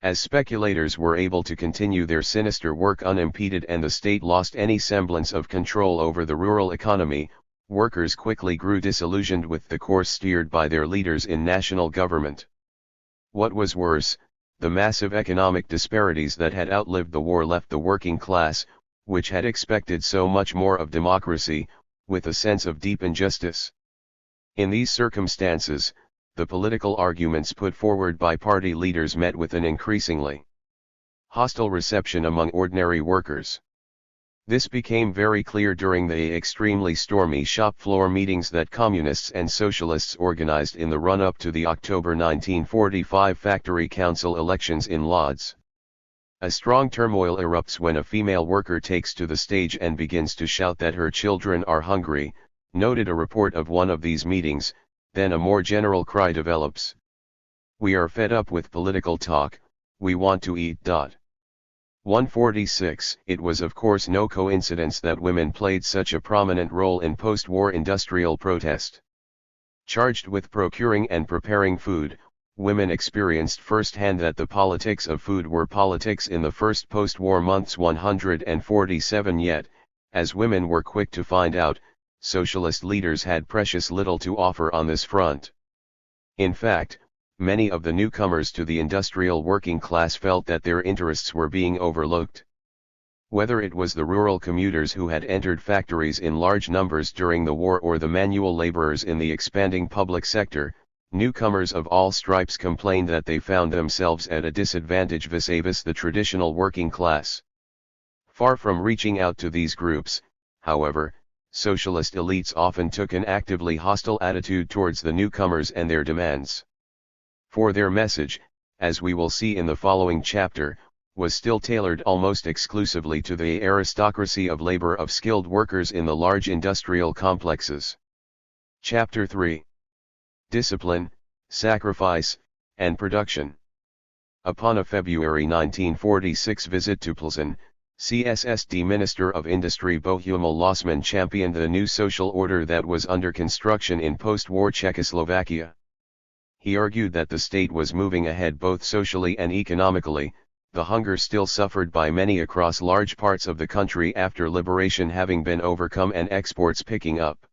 As speculators were able to continue their sinister work unimpeded and the state lost any semblance of control over the rural economy, workers quickly grew disillusioned with the course steered by their leaders in national government. What was worse, the massive economic disparities that had outlived the war left the working class, which had expected so much more of democracy, with a sense of deep injustice. In these circumstances, the political arguments put forward by party leaders met with an increasingly hostile reception among ordinary workers. This became very clear during the extremely stormy shop floor meetings that communists and socialists organized in the run-up to the October 1945 Factory Council elections in Lodz. A strong turmoil erupts when a female worker takes to the stage and begins to shout that her children are hungry, noted a report of one of these meetings. Then a more general cry develops. We are fed up with political talk, we want to eat. 146. It was of course no coincidence that women played such a prominent role in post-war industrial protest. Charged with procuring and preparing food, women experienced firsthand that the politics of food were politics in the first post-war months. 147. Yet, as women were quick to find out, socialist leaders had precious little to offer on this front. In fact, many of the newcomers to the industrial working class felt that their interests were being overlooked. Whether it was the rural commuters who had entered factories in large numbers during the war or the manual laborers in the expanding public sector, newcomers of all stripes complained that they found themselves at a disadvantage vis-a-vis the traditional working class. Far from reaching out to these groups, however, socialist elites often took an actively hostile attitude towards the newcomers and their demands. For their message, as we will see in the following chapter, was still tailored almost exclusively to the aristocracy of labor of skilled workers in the large industrial complexes. Chapter 3. Discipline, Sacrifice, and Production. Upon a February 1946 visit to Plzeň, CSSD Minister of Industry Bohumil Losman championed the new social order that was under construction in post-war Czechoslovakia. He argued that the state was moving ahead both socially and economically, the hunger still suffered by many across large parts of the country after liberation having been overcome and exports picking up.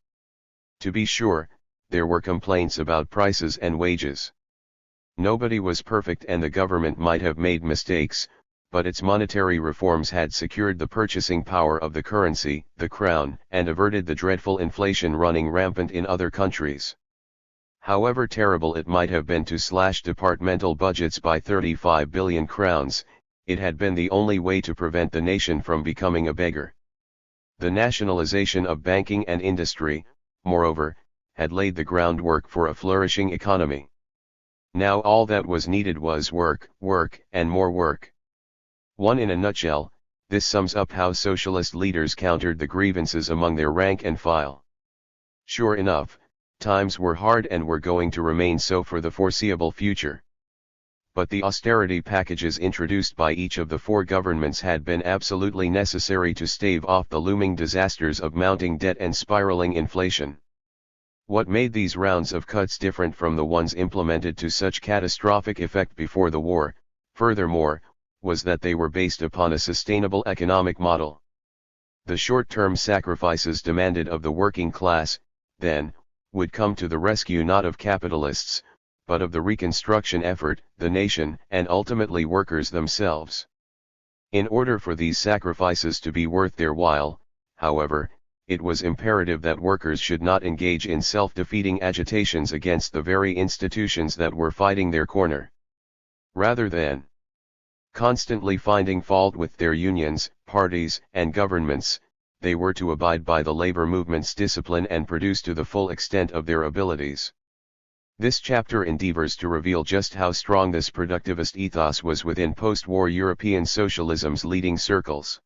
To be sure, there were complaints about prices and wages. Nobody was perfect and the government might have made mistakes, but its monetary reforms had secured the purchasing power of the currency, the crown, and averted the dreadful inflation running rampant in other countries. However terrible it might have been to slash departmental budgets by 35 billion crowns, it had been the only way to prevent the nation from becoming a beggar. The nationalization of banking and industry, moreover, had laid the groundwork for a flourishing economy. Now all that was needed was work, work, and more work. In a nutshell, this sums up how socialist leaders countered the grievances among their rank and file. Sure enough, times were hard and were going to remain so for the foreseeable future. But the austerity packages introduced by each of the four governments had been absolutely necessary to stave off the looming disasters of mounting debt and spiraling inflation. What made these rounds of cuts different from the ones implemented to such catastrophic effect before the war, furthermore, was that they were based upon a sustainable economic model. The short-term sacrifices demanded of the working class, then, would come to the rescue not of capitalists, but of the reconstruction effort, the nation, and ultimately workers themselves. In order for these sacrifices to be worth their while, however, it was imperative that workers should not engage in self-defeating agitations against the very institutions that were fighting their corner. Rather than constantly finding fault with their unions, parties, and governments, they were to abide by the labor movement's discipline and produce to the full extent of their abilities. This chapter endeavors to reveal just how strong this productivist ethos was within post-war European socialism's leading circles.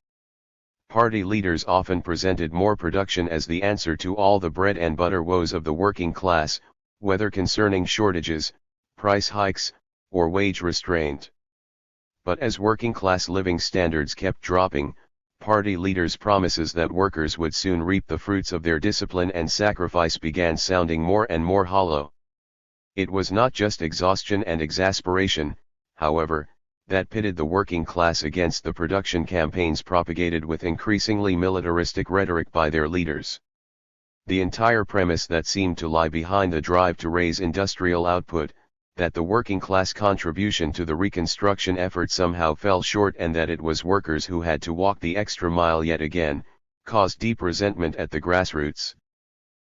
Party leaders often presented more production as the answer to all the bread and butter woes of the working class, whether concerning shortages, price hikes, or wage restraint. But as working class living standards kept dropping, party leaders' promises that workers would soon reap the fruits of their discipline and sacrifice began sounding more and more hollow. It was not just exhaustion and exasperation, however, that pitted the working class against the production campaigns propagated with increasingly militaristic rhetoric by their leaders. The entire premise that seemed to lie behind the drive to raise industrial output, that the working class contribution to the reconstruction effort somehow fell short and that it was workers who had to walk the extra mile yet again, caused deep resentment at the grassroots.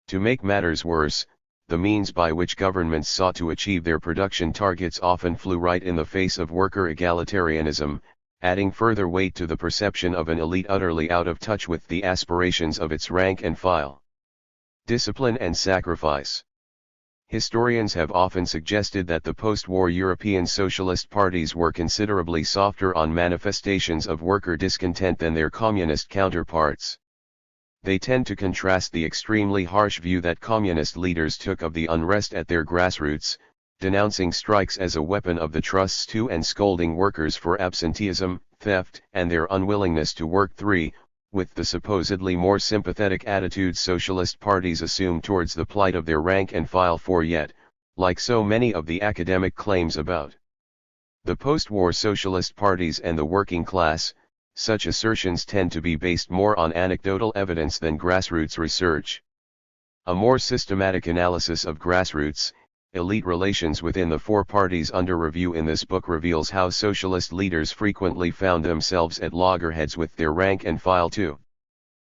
To make matters worse, the means by which governments sought to achieve their production targets often flew right in the face of worker egalitarianism, adding further weight to the perception of an elite utterly out of touch with the aspirations of its rank and file. Discipline and sacrifice. Historians have often suggested that the post-war European socialist parties were considerably softer on manifestations of worker discontent than their communist counterparts. They tend to contrast the extremely harsh view that communist leaders took of the unrest at their grassroots, denouncing strikes as a weapon of the trusts to and scolding workers for absenteeism, theft, and their unwillingness to work with the supposedly more sympathetic attitudes socialist parties assume towards the plight of their rank and file for yet, like so many of the academic claims about the post-war socialist parties and the working class, such assertions tend to be based more on anecdotal evidence than grassroots research. A more systematic analysis of grassroots, elite relations within the four parties under review in this book reveals how socialist leaders frequently found themselves at loggerheads with their rank and file too.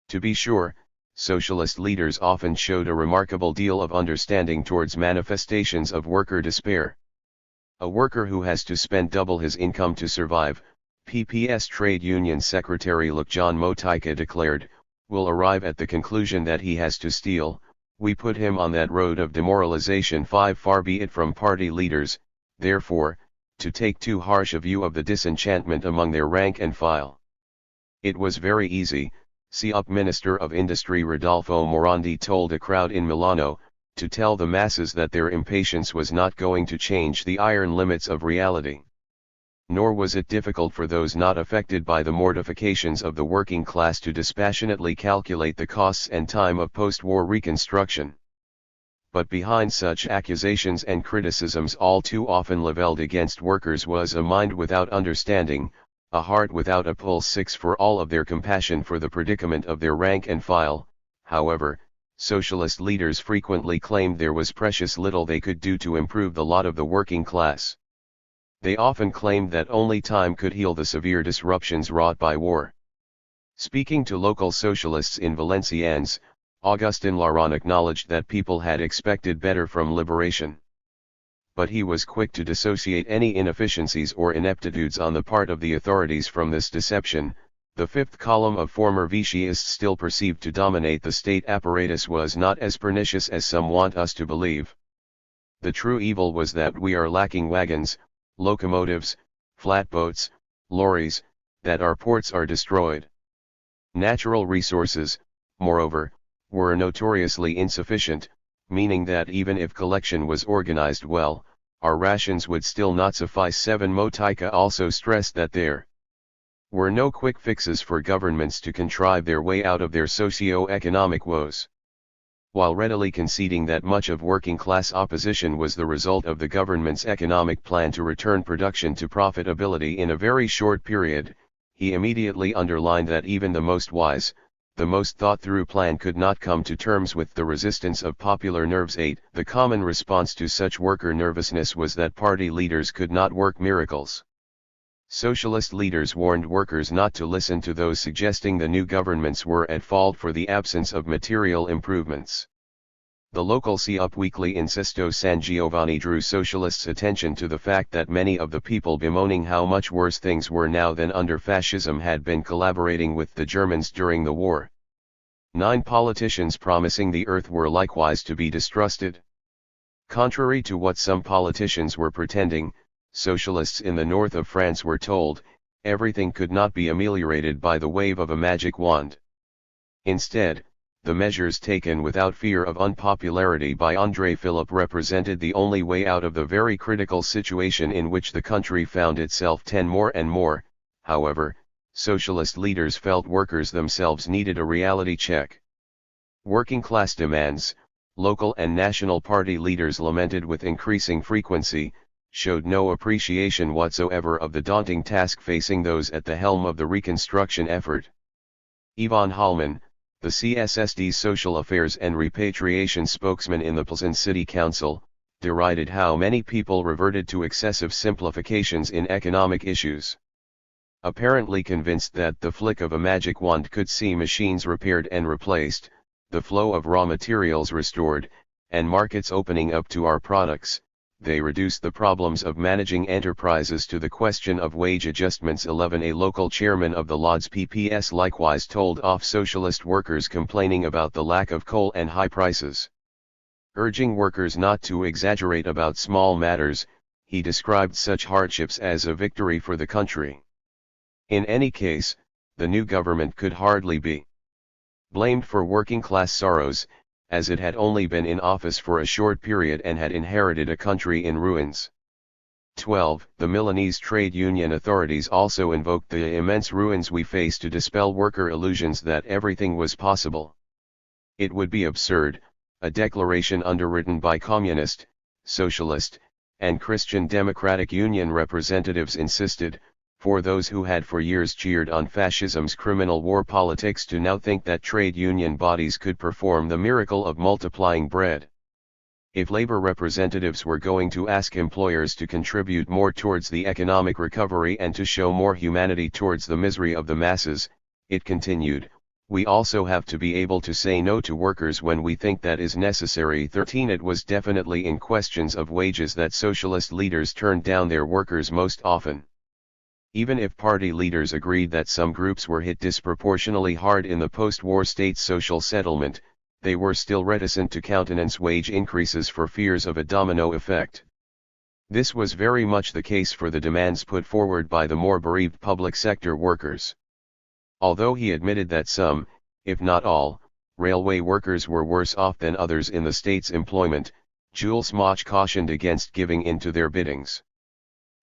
To be sure, socialist leaders often showed a remarkable deal of understanding towards manifestations of worker despair. A worker who has to spend double his income to survive, PPS Trade Union Secretary John Motyka declared, will arrive at the conclusion that he has to steal. We put him on that road of demoralization. Far be it from party leaders, therefore, to take too harsh a view of the disenchantment among their rank and file. It was very easy, CUP Minister of Industry Rodolfo Morandi told a crowd in Milano, to tell the masses that their impatience was not going to change the iron limits of reality. Nor was it difficult for those not affected by the mortifications of the working class to dispassionately calculate the costs and time of post-war reconstruction. But behind such accusations and criticisms all too often leveled against workers was a mind without understanding, a heart without a pulse. For all of their compassion for the predicament of their rank and file, however, socialist leaders frequently claimed there was precious little they could do to improve the lot of the working class. They often claimed that only time could heal the severe disruptions wrought by war. Speaking to local socialists in Valenciennes, Augustin Laurent acknowledged that people had expected better from liberation. But he was quick to dissociate any inefficiencies or ineptitudes on the part of the authorities from this deception. The fifth column of former Vichyists still perceived to dominate the state apparatus was not as pernicious as some want us to believe. The true evil was that we are lacking wagons, locomotives, flatboats, lorries, that our ports are destroyed. Natural resources, moreover, were notoriously insufficient, meaning that even if collection was organized well, our rations would still not suffice. Motyka also stressed that there were no quick fixes for governments to contrive their way out of their socio-economic woes. While readily conceding that much of working-class opposition was the result of the government's economic plan to return production to profitability in a very short period, he immediately underlined that even the most wise, the most thought-through plan could not come to terms with the resistance of popular nerves. 8. The common response to such worker nervousness was that party leaders could not work miracles. Socialist leaders warned workers not to listen to those suggesting the new governments were at fault for the absence of material improvements. The local CUP weekly in Sesto San Giovanni drew socialists' attention to the fact that many of the people bemoaning how much worse things were now than under fascism had been collaborating with the Germans during the war. 9 politicians promising the earth were likewise to be distrusted. Contrary to what some politicians were pretending, socialists in the north of France were told, everything could not be ameliorated by the wave of a magic wand. Instead, the measures taken without fear of unpopularity by André Philippe represented the only way out of the very critical situation in which the country found itself. 10 More and more, however, socialist leaders felt workers themselves needed a reality check. Working class demands, local and national party leaders lamented with increasing frequency, showed no appreciation whatsoever of the daunting task facing those at the helm of the reconstruction effort. Ivan Hallman, the CSSD's Social Affairs and Repatriation spokesman in the Plzeň City Council, derided how many people reverted to excessive simplifications in economic issues. Apparently convinced that the flick of a magic wand could see machines repaired and replaced, the flow of raw materials restored, and markets opening up to our products, they reduced the problems of managing enterprises to the question of wage adjustments. 11 A local chairman of the Lodz PPS likewise told off socialist workers complaining about the lack of coal and high prices. Urging workers not to exaggerate about small matters, he described such hardships as a victory for the country. In any case, the new government could hardly be blamed for working-class sorrows, as it had only been in office for a short period and had inherited a country in ruins. 12. The Milanese trade union authorities also invoked the immense ruins we face to dispel worker illusions that everything was possible. It would be absurd, a declaration underwritten by Communist, Socialist, and Christian Democratic Union representatives insisted, for those who had for years cheered on fascism's criminal war politics to now think that trade union bodies could perform the miracle of multiplying bread. If labor representatives were going to ask employers to contribute more towards the economic recovery and to show more humanity towards the misery of the masses, it continued, we also have to be able to say no to workers when we think that is necessary. 13 It was definitely in questions of wages that socialist leaders turned down their workers most often. Even if party leaders agreed that some groups were hit disproportionately hard in the post-war state social settlement, they were still reticent to countenance wage increases for fears of a domino effect. This was very much the case for the demands put forward by the more bereaved public sector workers. Although he admitted that some, if not all, railway workers were worse off than others in the state's employment, Jules Moch cautioned against giving in to their biddings.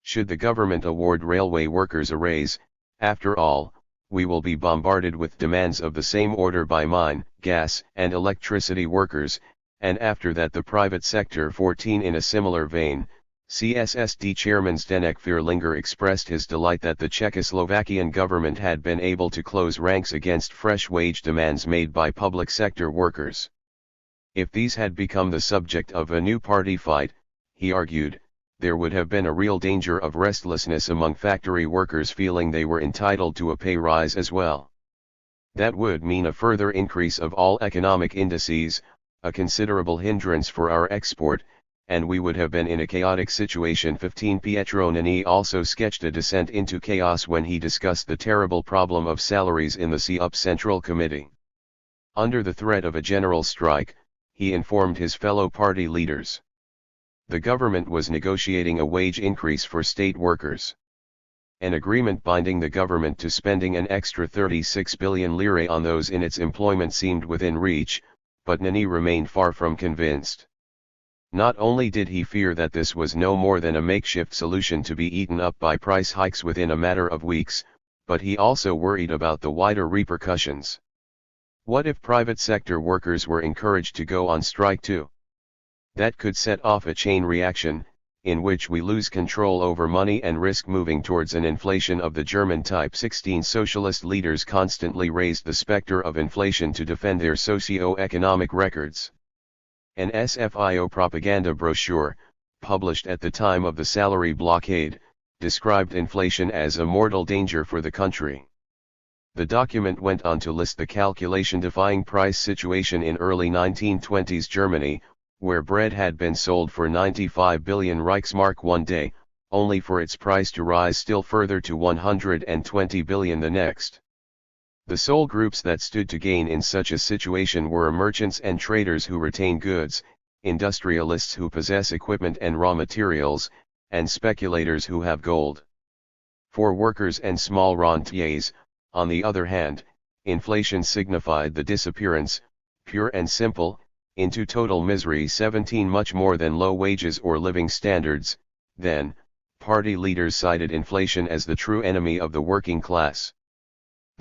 Should the government award railway workers a raise, after all, we will be bombarded with demands of the same order by mine, gas, and electricity workers, and after that the private sector. 14 In a similar vein, CSSD Chairman Zdeněk Fierlinger expressed his delight that the Czechoslovakian government had been able to close ranks against fresh wage demands made by public sector workers. If these had become the subject of a new party fight, he argued, there would have been a real danger of restlessness among factory workers feeling they were entitled to a pay rise as well. That would mean a further increase of all economic indices, a considerable hindrance for our export, and we would have been in a chaotic situation. 15 Pietro Nani also sketched a descent into chaos when he discussed the terrible problem of salaries in the CUP Central Committee. Under the threat of a general strike, he informed his fellow party leaders. The government was negotiating a wage increase for state workers. An agreement binding the government to spending an extra 36 billion lire on those in its employment seemed within reach, but Nani remained far from convinced. Not only did he fear that this was no more than a makeshift solution to be eaten up by price hikes within a matter of weeks, but he also worried about the wider repercussions. What if private sector workers were encouraged to go on strike too? That could set off a chain reaction, in which we lose control over money and risk moving towards an inflation of the German type. 16 Socialist leaders constantly raised the specter of inflation to defend their socio-economic records. An SFIO propaganda brochure, published at the time of the salary blockade, described inflation as a mortal danger for the country. The document went on to list the calculation-defying price situation in early 1920s Germany, where bread had been sold for 95 billion Reichsmark one day, only for its price to rise still further to 120 billion the next. The sole groups that stood to gain in such a situation were merchants and traders who retain goods, industrialists who possess equipment and raw materials, and speculators who have gold. For workers and small rentiers, on the other hand, inflation signified the disappearance, pure and simple, into total misery. 17 Much more than low wages or living standards, then, party leaders cited inflation as the true enemy of the working class.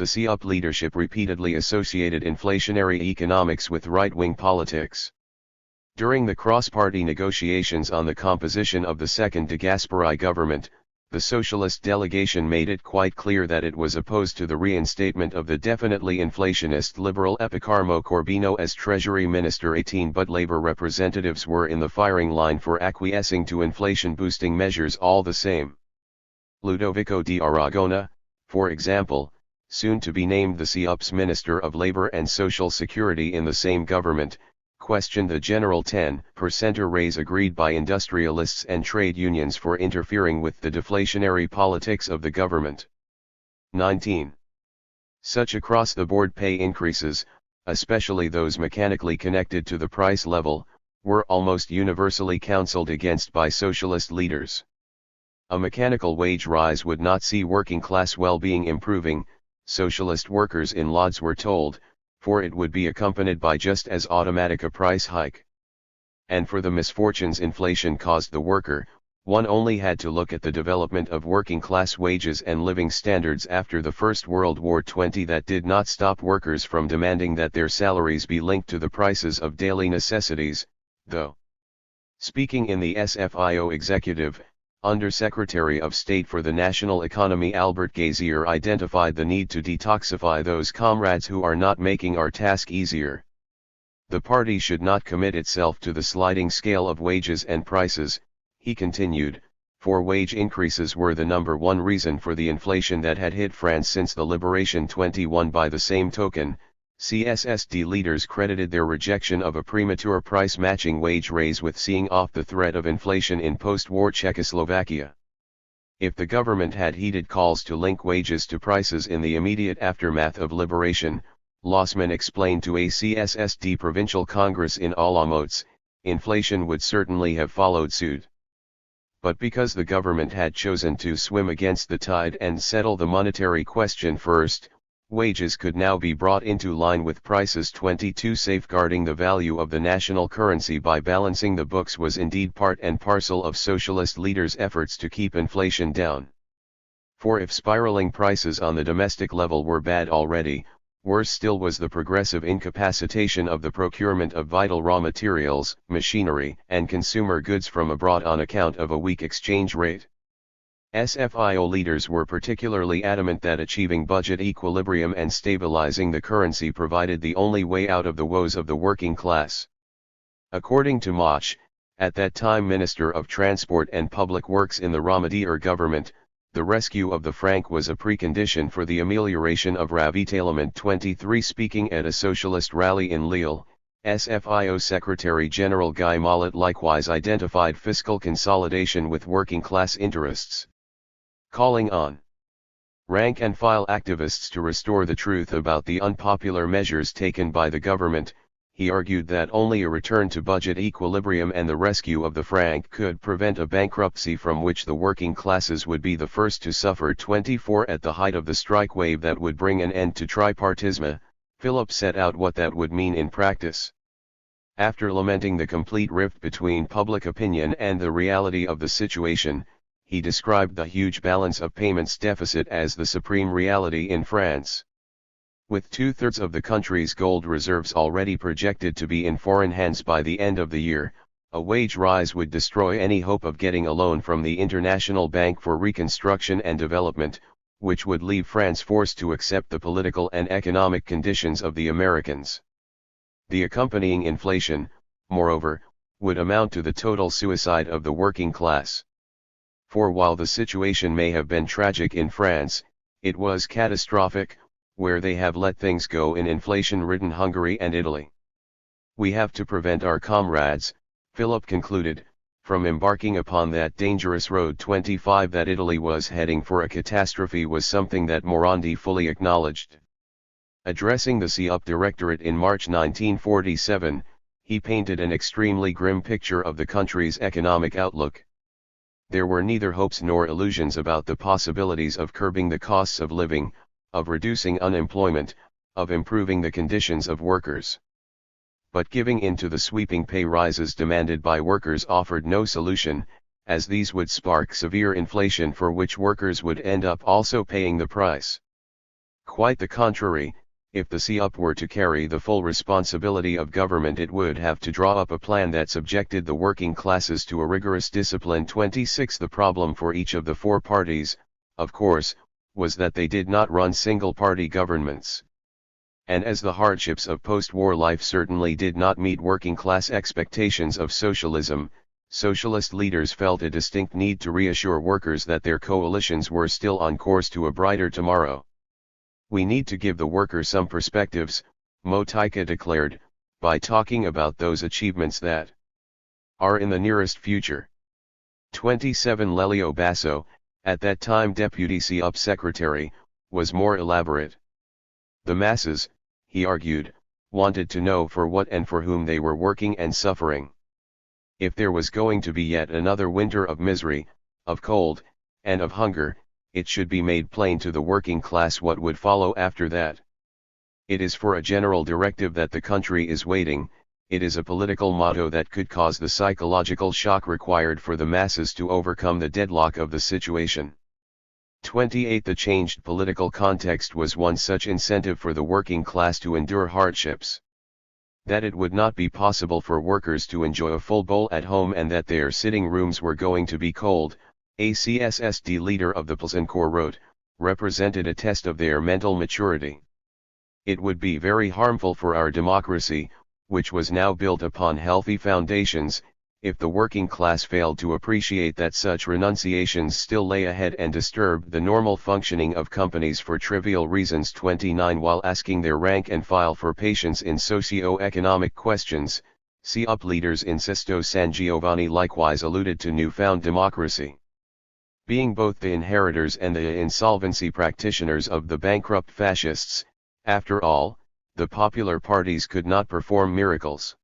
The CUP leadership repeatedly associated inflationary economics with right-wing politics. During the cross-party negotiations on the composition of the second de Gasperi government, the Socialist delegation made it quite clear that it was opposed to the reinstatement of the definitely inflationist liberal Epicarmo Corbino as Treasury Minister 18, but Labour representatives were in the firing line for acquiescing to inflation-boosting measures all the same. Ludovico di Aragona, for example, soon to be named the CUP's Minister of Labour and Social Security in the same government, questioned the general 10% raise agreed by industrialists and trade unions for interfering with the deflationary politics of the government. 19. Such across-the-board pay increases, especially those mechanically connected to the price level, were almost universally counseled against by socialist leaders. A mechanical wage rise would not see working-class well-being improving, socialist workers in Lodz were told, for it would be accompanied by just as automatic a price hike. And for the misfortunes inflation caused the worker, one only had to look at the development of working-class wages and living standards after the First World War. That did not stop workers from demanding that their salaries be linked to the prices of daily necessities, though. Speaking in the SFIO executive, Under-Secretary of State for the National Economy Albert Gazier identified the need to detoxify those comrades who are not making our task easier. The party should not commit itself to the sliding scale of wages and prices, he continued, for wage increases were the number one reason for the inflation that had hit France since the Liberation 21. By the same token, CSSD leaders credited their rejection of a premature price-matching wage raise with seeing off the threat of inflation in post-war Czechoslovakia. If the government had heeded calls to link wages to prices in the immediate aftermath of liberation, Lossman explained to a CSSD provincial congress in Olomouc, inflation would certainly have followed suit. But because the government had chosen to swim against the tide and settle the monetary question first, wages could now be brought into line with prices. 22. Safeguarding the value of the national currency by balancing the books was indeed part and parcel of socialist leaders' efforts to keep inflation down. For if spiraling prices on the domestic level were bad already, worse still was the progressive incapacitation of the procurement of vital raw materials, machinery, and consumer goods from abroad on account of a weak exchange rate. SFIO leaders were particularly adamant that achieving budget equilibrium and stabilizing the currency provided the only way out of the woes of the working class. According to Mach, at that time Minister of Transport and Public Works in the Ramadier government, the rescue of the franc was a precondition for the amelioration of ravitaillement. 23. Speaking at a socialist rally in Lille, SFIO Secretary General Guy Mollet likewise identified fiscal consolidation with working-class interests. Calling on rank-and-file activists to restore the truth about the unpopular measures taken by the government, he argued that only a return to budget equilibrium and the rescue of the franc could prevent a bankruptcy from which the working classes would be the first to suffer. 24. At the height of the strike wave that would bring an end to tripartisme, Philip set out what that would mean in practice. After lamenting the complete rift between public opinion and the reality of the situation, he described the huge balance of payments deficit as the supreme reality in France. With 2/3 of the country's gold reserves already projected to be in foreign hands by the end of the year, a wage rise would destroy any hope of getting a loan from the International Bank for Reconstruction and Development, which would leave France forced to accept the political and economic conditions of the Americans. The accompanying inflation, moreover, would amount to the total suicide of the working class. For while the situation may have been tragic in France, it was catastrophic, where they have let things go in inflation-ridden Hungary and Italy. We have to prevent our comrades, Philip concluded, from embarking upon that dangerous road. 25. That Italy was heading for a catastrophe was something that Morandi fully acknowledged. Addressing the CUP Directorate in March 1947, he painted an extremely grim picture of the country's economic outlook. There were neither hopes nor illusions about the possibilities of curbing the costs of living, of reducing unemployment, of improving the conditions of workers. But giving in to the sweeping pay rises demanded by workers offered no solution, as these would spark severe inflation for which workers would end up also paying the price. Quite the contrary, if the CUP were to carry the full responsibility of government, it would have to draw up a plan that subjected the working classes to a rigorous discipline. 26. The problem for each of the four parties, of course, was that they did not run single-party governments. And as the hardships of post-war life certainly did not meet working-class expectations of socialism, socialist leaders felt a distinct need to reassure workers that their coalitions were still on course to a brighter tomorrow. "We need to give the worker some perspectives," Motyka declared, "by talking about those achievements that are in the nearest future." 27. Lelio Basso, at that time Deputy CUP Secretary, was more elaborate. The masses, he argued, wanted to know for what and for whom they were working and suffering. If there was going to be yet another winter of misery, of cold, and of hunger, it should be made plain to the working class what would follow after that. It is for a general directive that the country is waiting. It is a political motto that could cause the psychological shock required for the masses to overcome the deadlock of the situation. 28. The changed political context was one such incentive for the working class to endure hardships. That it would not be possible for workers to enjoy a full bowl at home and that their sitting rooms were going to be cold, a CSSD leader of the Plzeň Corps wrote, represented a test of their mental maturity. It would be very harmful for our democracy, which was now built upon healthy foundations, if the working class failed to appreciate that such renunciations still lay ahead and disturbed the normal functioning of companies for trivial reasons. 29. While asking their rank and file for patience in socio-economic questions, CUP leaders in Sesto San Giovanni likewise alluded to newfound democracy. Being both the inheritors and the insolvency practitioners of the bankrupt fascists, after all, the popular parties could not perform miracles.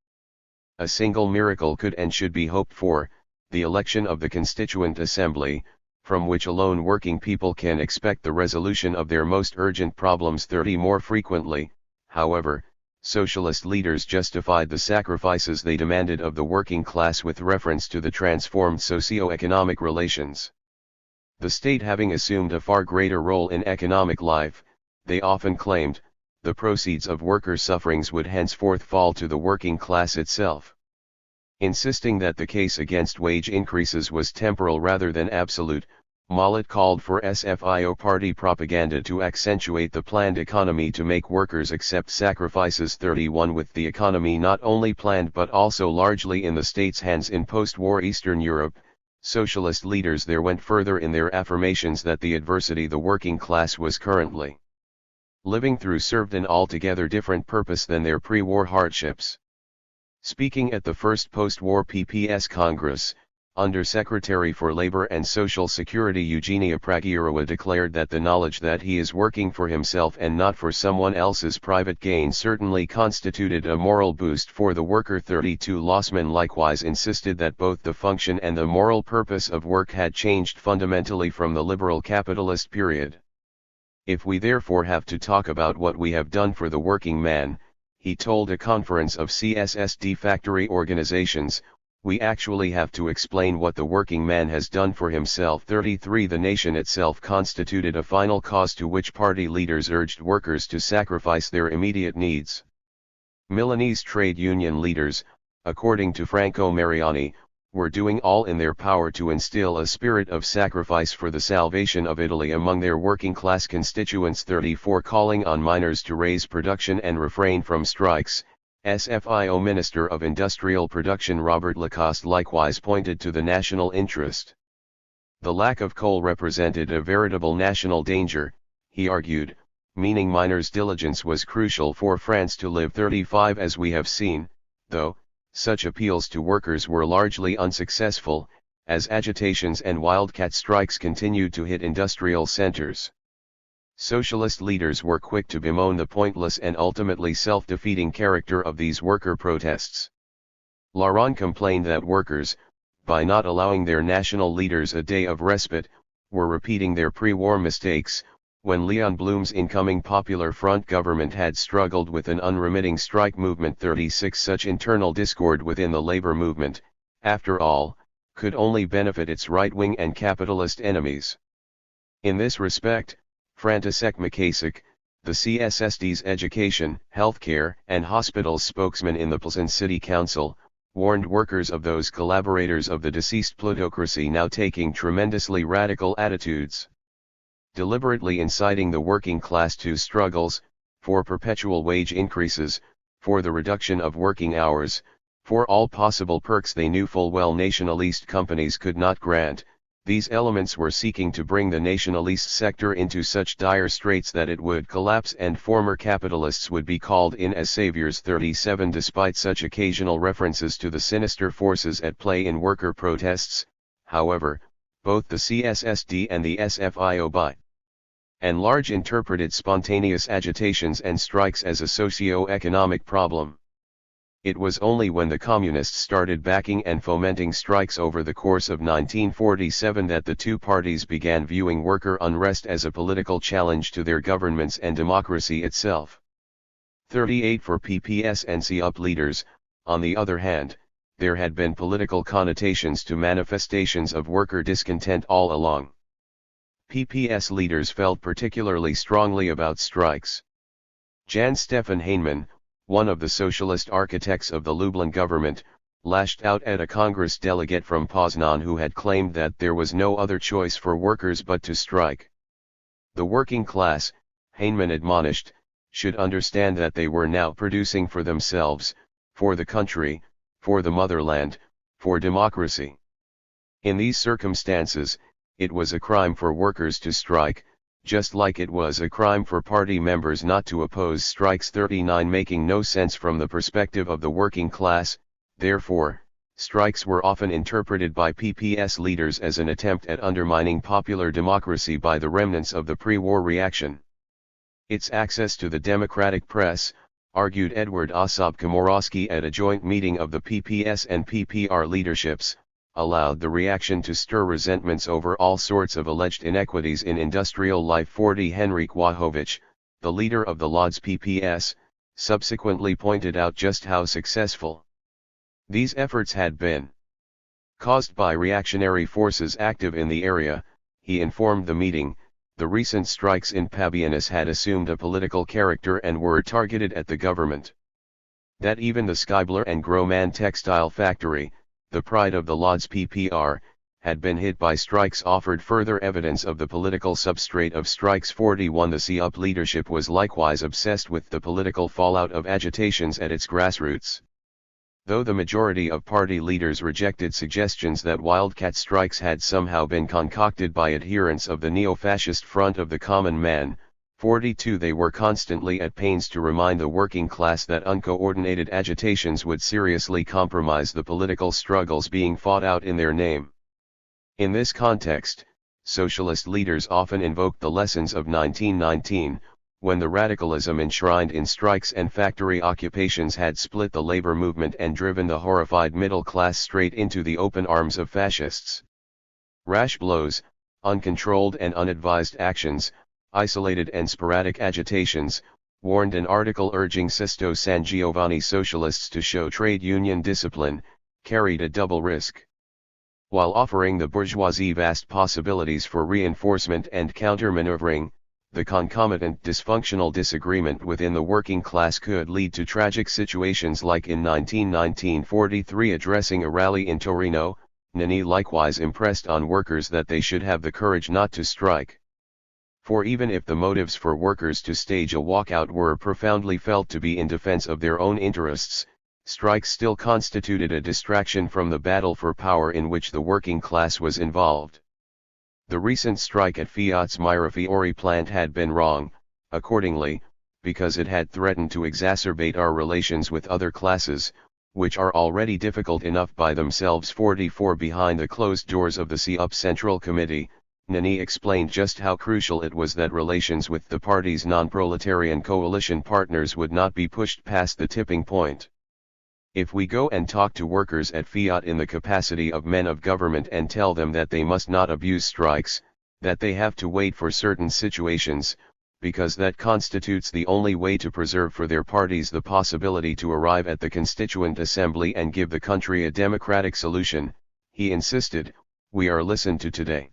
A single miracle could and should be hoped for, the election of the Constituent Assembly, from which alone working people can expect the resolution of their most urgent problems. 30. More frequently, however, socialist leaders justified the sacrifices they demanded of the working class with reference to the transformed socio-economic relations. The state having assumed a far greater role in economic life, they often claimed, the proceeds of worker sufferings would henceforth fall to the working class itself. Insisting that the case against wage increases was temporal rather than absolute, Mollett called for SFIO party propaganda to accentuate the planned economy to make workers accept sacrifices. 31. With the economy not only planned but also largely in the state's hands in post-war Eastern Europe, socialist leaders there went further in their affirmations that the adversity the working class was currently living through served an altogether different purpose than their pre-war hardships. Speaking at the first post-war PPS Congress, Under-Secretary for Labor and Social Security Eugenia Pragiarova declared that the knowledge that he is working for himself and not for someone else's private gain certainly constituted a moral boost for the worker. 32. Lossman likewise insisted that both the function and the moral purpose of work had changed fundamentally from the liberal capitalist period. If we therefore have to talk about what we have done for the working man, he told a conference of CSSD factory organizations, we actually have to explain what the working man has done for himself. 33. The nation itself constituted a final cause to which party leaders urged workers to sacrifice their immediate needs. Milanese trade union leaders, according to Franco Mariani, were doing all in their power to instill a spirit of sacrifice for the salvation of Italy among their working class constituents. 34. Calling on miners to raise production and refrain from strikes, SFIO Minister of Industrial Production Robert Lacoste likewise pointed to the national interest. The lack of coal represented a veritable national danger, he argued, meaning miners' diligence was crucial for France to live. 35. As we have seen, though, such appeals to workers were largely unsuccessful, as agitations and wildcat strikes continued to hit industrial centers. Socialist leaders were quick to bemoan the pointless and ultimately self-defeating character of these worker protests. Laurent complained that workers, by not allowing their national leaders a day of respite, were repeating their pre-war mistakes, when Leon Blum's incoming Popular Front government had struggled with an unremitting strike movement. 36. Such internal discord within the labor movement, after all, could only benefit its right-wing and capitalist enemies. In this respect, František Mačíšek, the CSSD's education, healthcare, and hospitals spokesman in the Plzeň City Council, warned workers of those collaborators of the deceased plutocracy now taking tremendously radical attitudes, deliberately inciting the working class to struggles, for perpetual wage increases, for the reduction of working hours, for all possible perks they knew full well nationalist companies could not grant. These elements were seeking to bring the nationalist sector into such dire straits that it would collapse and former capitalists would be called in as saviors. 37 Despite such occasional references to the sinister forces at play in worker protests, however, both the CSSD and the SFIO by and large interpreted spontaneous agitations and strikes as a socio-economic problem. It was only when the Communists started backing and fomenting strikes over the course of 1947 that the two parties began viewing worker unrest as a political challenge to their governments and democracy itself. 38 For PPS and CUP leaders, on the other hand, there had been political connotations to manifestations of worker discontent all along. PPS leaders felt particularly strongly about strikes. Jan Stefan Heinemann, one of the socialist architects of the Lublin government, lashed out at a Congress delegate from Poznan who had claimed that there was no other choice for workers but to strike. The working class, Heinemann admonished, should understand that they were now producing for themselves, for the country, for the motherland, for democracy. In these circumstances, it was a crime for workers to strike, just like it was a crime for party members not to oppose strikes. 39 Making no sense from the perspective of the working class, therefore, strikes were often interpreted by PPS leaders as an attempt at undermining popular democracy by the remnants of the pre-war reaction. Its access to the democratic press, argued Edward Ossop-Komorowski at a joint meeting of the PPS and PPR leaderships, allowed the reaction to stir resentments over all sorts of alleged inequities in industrial life. 40 Henryk Wachowicz, the leader of the Lodz PPS, subsequently pointed out just how successful these efforts had been. Caused by reactionary forces active in the area, he informed the meeting, the recent strikes in Pabianice had assumed a political character and were targeted at the government. That even the Skybler and Grohmann textile factory, the pride of the Lodz PPR, had been hit by strikes offered further evidence of the political substrate of strikes. 41 The CUP leadership was likewise obsessed with the political fallout of agitations at its grassroots. Though the majority of party leaders rejected suggestions that wildcat strikes had somehow been concocted by adherents of the neo-fascist Front of the Common Man, 42 They were constantly at pains to remind the working class that uncoordinated agitations would seriously compromise the political struggles being fought out in their name. In this context, socialist leaders often invoked the lessons of 1919, when the radicalism enshrined in strikes and factory occupations had split the labor movement and driven the horrified middle class straight into the open arms of fascists. Rash blows, uncontrolled and unadvised actions, isolated and sporadic agitations, warned an article urging Sesto San Giovanni socialists to show trade union discipline, carried a double risk. While offering the bourgeoisie vast possibilities for reinforcement and counter-maneuvering, the concomitant dysfunctional disagreement within the working class could lead to tragic situations like in 1943. Addressing a rally in Torino, Nani likewise impressed on workers that they should have the courage not to strike. For even if the motives for workers to stage a walkout were profoundly felt to be in defense of their own interests, strikes still constituted a distraction from the battle for power in which the working class was involved. The recent strike at Fiat's Mirafiori plant had been wrong, accordingly, because it had threatened to exacerbate our relations with other classes, which are already difficult enough by themselves. 44 Behind the closed doors of the CUP Central Committee, Nani explained just how crucial it was that relations with the party's non-proletarian coalition partners would not be pushed past the tipping point. If we go and talk to workers at Fiat in the capacity of men of government and tell them that they must not abuse strikes, that they have to wait for certain situations, because that constitutes the only way to preserve for their parties the possibility to arrive at the Constituent Assembly and give the country a democratic solution, he insisted, we are listened to today.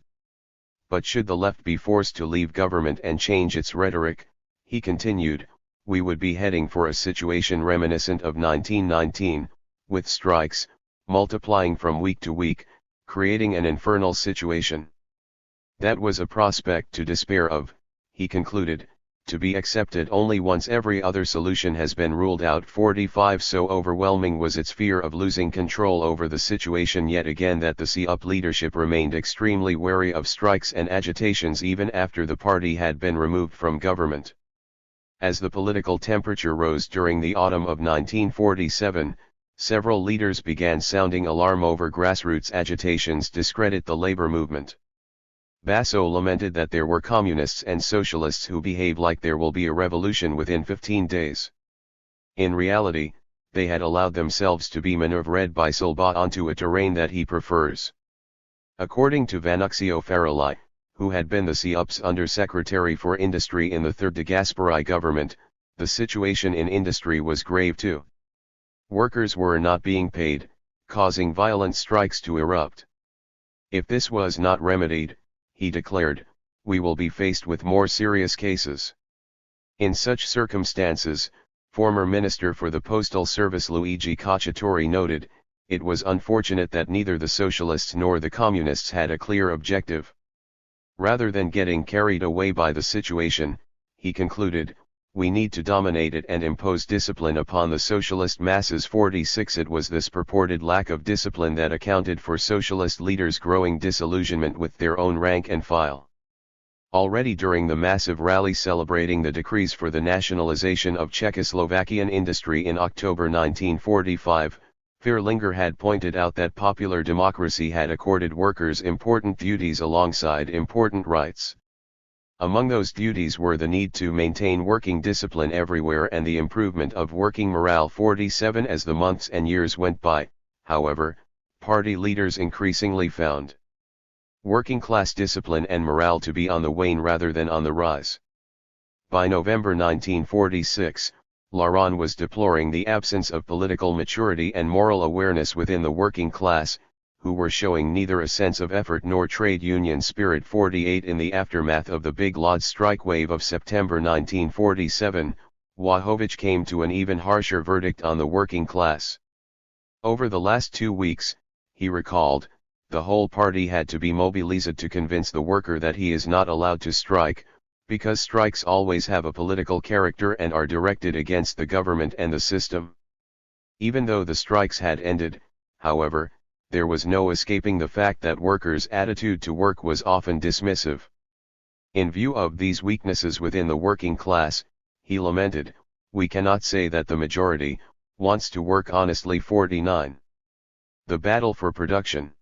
But should the left be forced to leave government and change its rhetoric, He continued, we would be heading for a situation reminiscent of 1919, with strikes, multiplying from week to week, creating an infernal situation. That was a prospect to despair of, he concluded, to be accepted only once every other solution has been ruled out. 45 So overwhelming was its fear of losing control over the situation yet again that the CUP leadership remained extremely wary of strikes and agitations even after the party had been removed from government. As the political temperature rose during the autumn of 1947, several leaders began sounding alarm over grassroots agitations to discredit the labor movement. Basso lamented that there were communists and socialists who behave like there will be a revolution within 15 days. In reality, they had allowed themselves to be maneuvered by Solba onto a terrain that he prefers. According to Vannunzio Farelli, who had been the CUP's Undersecretary for Industry in the Third de Gasperi government, the situation in industry was grave too. Workers were not being paid, causing violent strikes to erupt. If this was not remedied, he declared, we will be faced with more serious cases. In such circumstances, former Minister for the Postal Service Luigi Cacciatore noted, it was unfortunate that neither the Socialists nor the Communists had a clear objective. Rather than getting carried away by the situation, he concluded, we need to dominate it and impose discipline upon the socialist masses. 46 It was this purported lack of discipline that accounted for socialist leaders' growing disillusionment with their own rank and file. Already during the massive rally celebrating the decrees for the nationalization of Czechoslovakian industry in October 1945, Fierlinger had pointed out that popular democracy had accorded workers important duties alongside important rights. Among those duties were the need to maintain working discipline everywhere and the improvement of working morale. 47 As the months and years went by, however, party leaders increasingly found working class discipline and morale to be on the wane rather than on the rise. By November 1946, Laurent was deploring the absence of political maturity and moral awareness within the working class, who were showing neither a sense of effort nor trade union spirit. 48 In the aftermath of the Big Lodz strike wave of September 1947, Wachowicz came to an even harsher verdict on the working class. Over the last 2 weeks, he recalled, the whole party had to be mobilized to convince the worker that he is not allowed to strike, because strikes always have a political character and are directed against the government and the system. Even though the strikes had ended, however, there was no escaping the fact that workers' attitude to work was often dismissive. In view of these weaknesses within the working class, he lamented, we cannot say that the majority wants to work honestly. 49. The battle for production.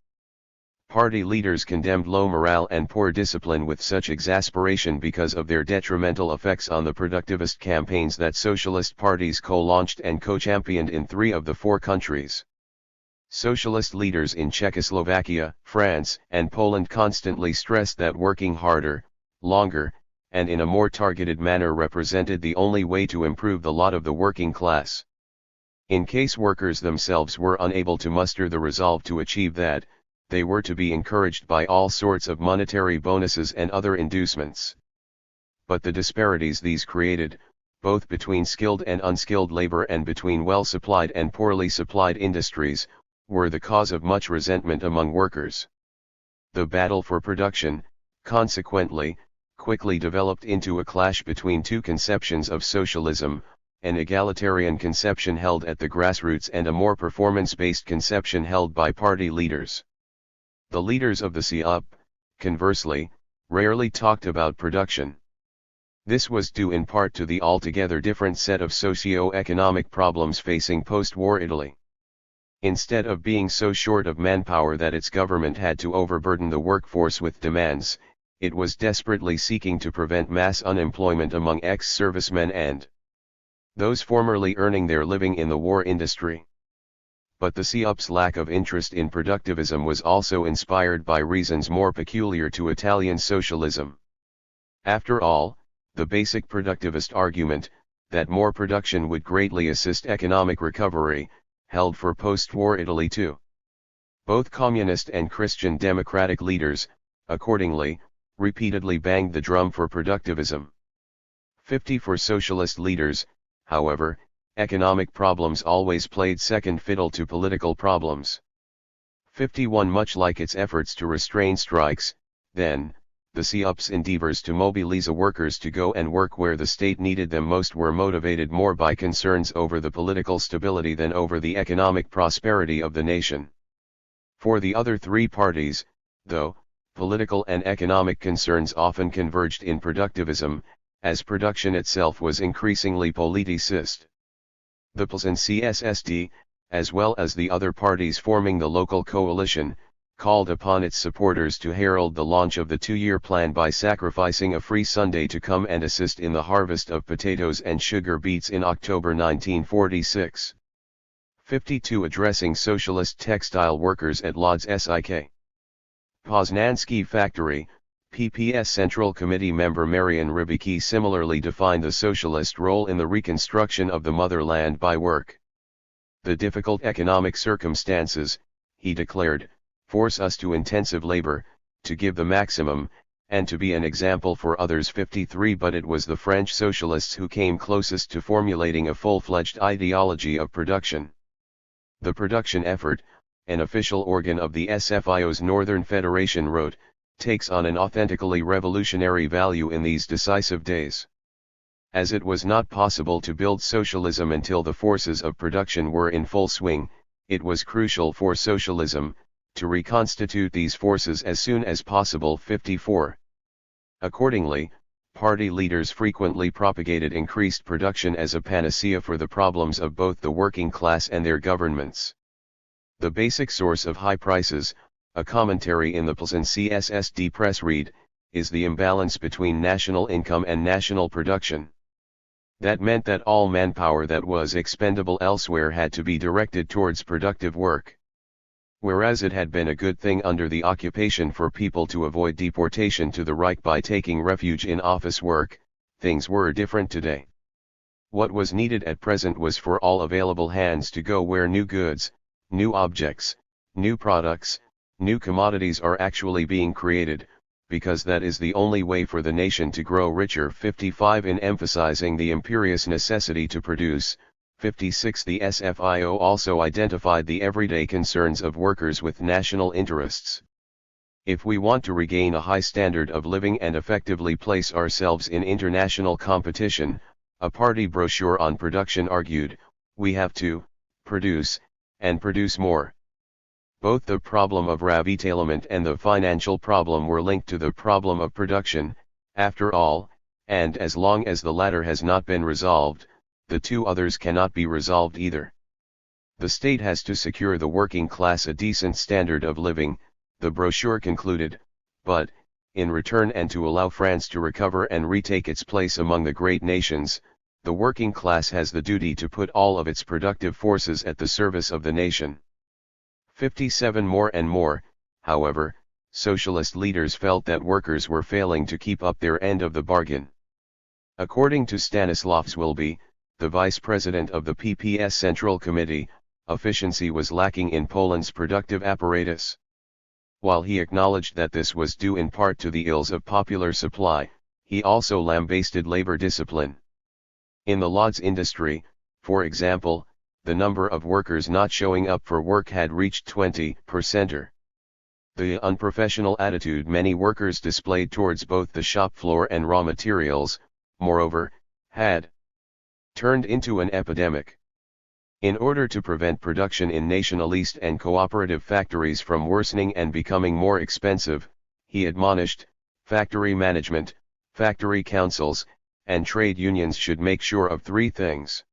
Party leaders condemned low morale and poor discipline with such exasperation because of their detrimental effects on the productivist campaigns that socialist parties co-launched and co-championed in 3 of the 4 countries. Socialist leaders in Czechoslovakia, France, and Poland constantly stressed that working harder, longer, and in a more targeted manner represented the only way to improve the lot of the working class. In case workers themselves were unable to muster the resolve to achieve that, they were to be encouraged by all sorts of monetary bonuses and other inducements. But the disparities these created, both between skilled and unskilled labor and between well-supplied and poorly supplied industries, were the cause of much resentment among workers. The battle for production, consequently, quickly developed into a clash between 2 conceptions of socialism, an egalitarian conception held at the grassroots and a more performance-based conception held by party leaders. The leaders of the CUP, conversely, rarely talked about production. This was due in part to the altogether different set of socio-economic problems facing post-war Italy. Instead of being so short of manpower that its government had to overburden the workforce with demands, it was desperately seeking to prevent mass unemployment among ex-servicemen and those formerly earning their living in the war industry. But the CUP's lack of interest in productivism was also inspired by reasons more peculiar to Italian socialism. After all, the basic productivist argument, that more production would greatly assist economic recovery, held for post-war Italy too. Both communist and Christian democratic leaders, accordingly, repeatedly banged the drum for productivism. 50 For socialist leaders, however, economic problems always played second fiddle to political problems. 51 Much like its efforts to restrain strikes, then, the CUP's endeavors to mobilize workers to go and work where the state needed them most were motivated more by concerns over the political stability than over the economic prosperity of the nation. For the other three parties, though, political and economic concerns often converged in productivism, as production itself was increasingly politicist. The PLS and CSSD, as well as the other parties forming the local coalition, called upon its supporters to herald the launch of the two-year plan by sacrificing a free Sunday to come and assist in the harvest of potatoes and sugar beets in October 1946. 52 Addressing socialist textile workers at Lodz SIK. Poznański Factory, PPS Central Committee member Marian Rybicki similarly defined the socialist role in the reconstruction of the motherland by work. The difficult economic circumstances, he declared, force us to intensive labor, to give the maximum, and to be an example for others. 53 But it was the French socialists who came closest to formulating a full-fledged ideology of production. The production effort, an official organ of the SFIO's Northern Federation wrote, takes on an authentically revolutionary value in these decisive days. As it was not possible to build socialism until the forces of production were in full swing, it was crucial for socialism to reconstitute these forces as soon as possible. 54. Accordingly, party leaders frequently propagated increased production as a panacea for the problems of both the working class and their governments. The basic source of high prices, a commentary in the PLS and CSSD press read, is the imbalance between national income and national production. That meant that all manpower that was expendable elsewhere had to be directed towards productive work. Whereas it had been a good thing under the occupation for people to avoid deportation to the Reich by taking refuge in office work, things were different today. What was needed at present was for all available hands to go where new goods, new objects, new products, new commodities are actually being created, because that is the only way for the nation to grow richer. 55 In emphasizing the imperious necessity to produce, 56 The SFIO also identified the everyday concerns of workers with national interests. If we want to regain a high standard of living and effectively place ourselves in international competition, a party brochure on production argued, we have to produce, and produce more. Both the problem of ravitaillement and the financial problem were linked to the problem of production, after all, and as long as the latter has not been resolved, the two others cannot be resolved either. The state has to secure the working class a decent standard of living, the brochure concluded, but, in return and to allow France to recover and retake its place among the great nations, the working class has the duty to put all of its productive forces at the service of the nation. 57 More and more, however, socialist leaders felt that workers were failing to keep up their end of the bargain. According to Stanisław Wilby, the vice president of the PPS Central Committee, efficiency was lacking in Poland's productive apparatus. While he acknowledged that this was due in part to the ills of popular supply, he also lambasted labor discipline. In the Lodz industry, for example, the number of workers not showing up for work had reached 20%. The unprofessional attitude many workers displayed towards both the shop floor and raw materials, moreover, had turned into an epidemic. In order to prevent production in nationalist and cooperative factories from worsening and becoming more expensive, he admonished, factory management, factory councils, and trade unions should make sure of three things.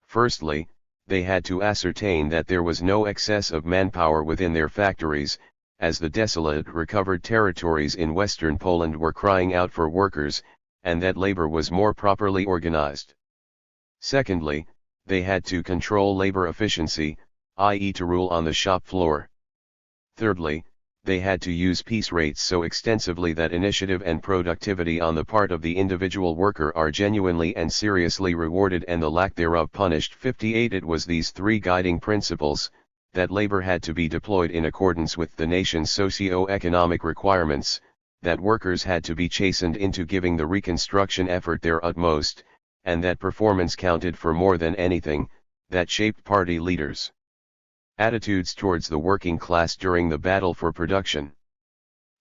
Firstly, they had to ascertain that there was no excess of manpower within their factories, as the desolate recovered territories in western Poland were crying out for workers, and that labor was more properly organized. Secondly, they had to control labor efficiency, i.e. to rule on the shop floor. Thirdly, they had to use piece rates so extensively that initiative and productivity on the part of the individual worker are genuinely and seriously rewarded and the lack thereof punished. 58 It was these three guiding principles, that labor had to be deployed in accordance with the nation's socio-economic requirements, that workers had to be chastened into giving the reconstruction effort their utmost, and that performance counted for more than anything, that shaped party leaders' attitudes towards the working class during the battle for production.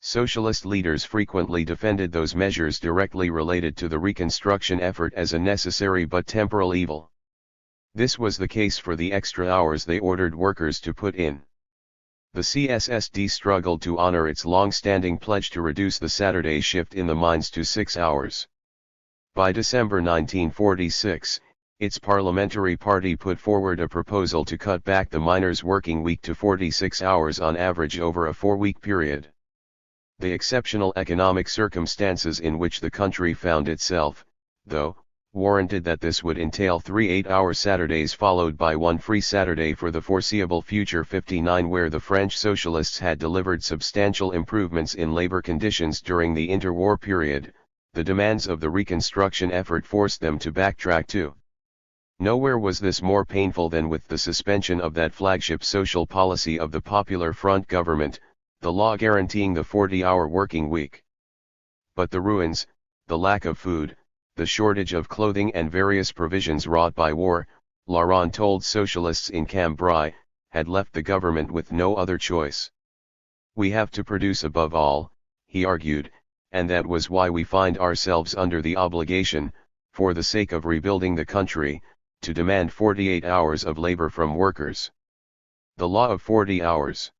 Socialist leaders frequently defended those measures directly related to the reconstruction effort as a necessary but temporal evil. This was the case for the extra hours they ordered workers to put in. The CSSD struggled to honor its long-standing pledge to reduce the Saturday shift in the mines to 6 hours. By December 1946, its parliamentary party put forward a proposal to cut back the miners' working week to 46 hours on average over a 4-week period. The exceptional economic circumstances in which the country found itself, though, warranted that this would entail 3 8-hour Saturdays followed by one free Saturday for the foreseeable future. 59 Where the French socialists had delivered substantial improvements in labor conditions during the interwar period, the demands of the reconstruction effort forced them to backtrack too. Nowhere was this more painful than with the suspension of that flagship social policy of the Popular Front government, the law guaranteeing the 40-hour working week. But the ruins, the lack of food, the shortage of clothing and various provisions wrought by war, Laurent told socialists in Cambrai, had left the government with no other choice. We have to produce above all, he argued, and that was why we find ourselves under the obligation, for the sake of rebuilding the country, to demand 48 hours of labor from workers. The law of 40 hours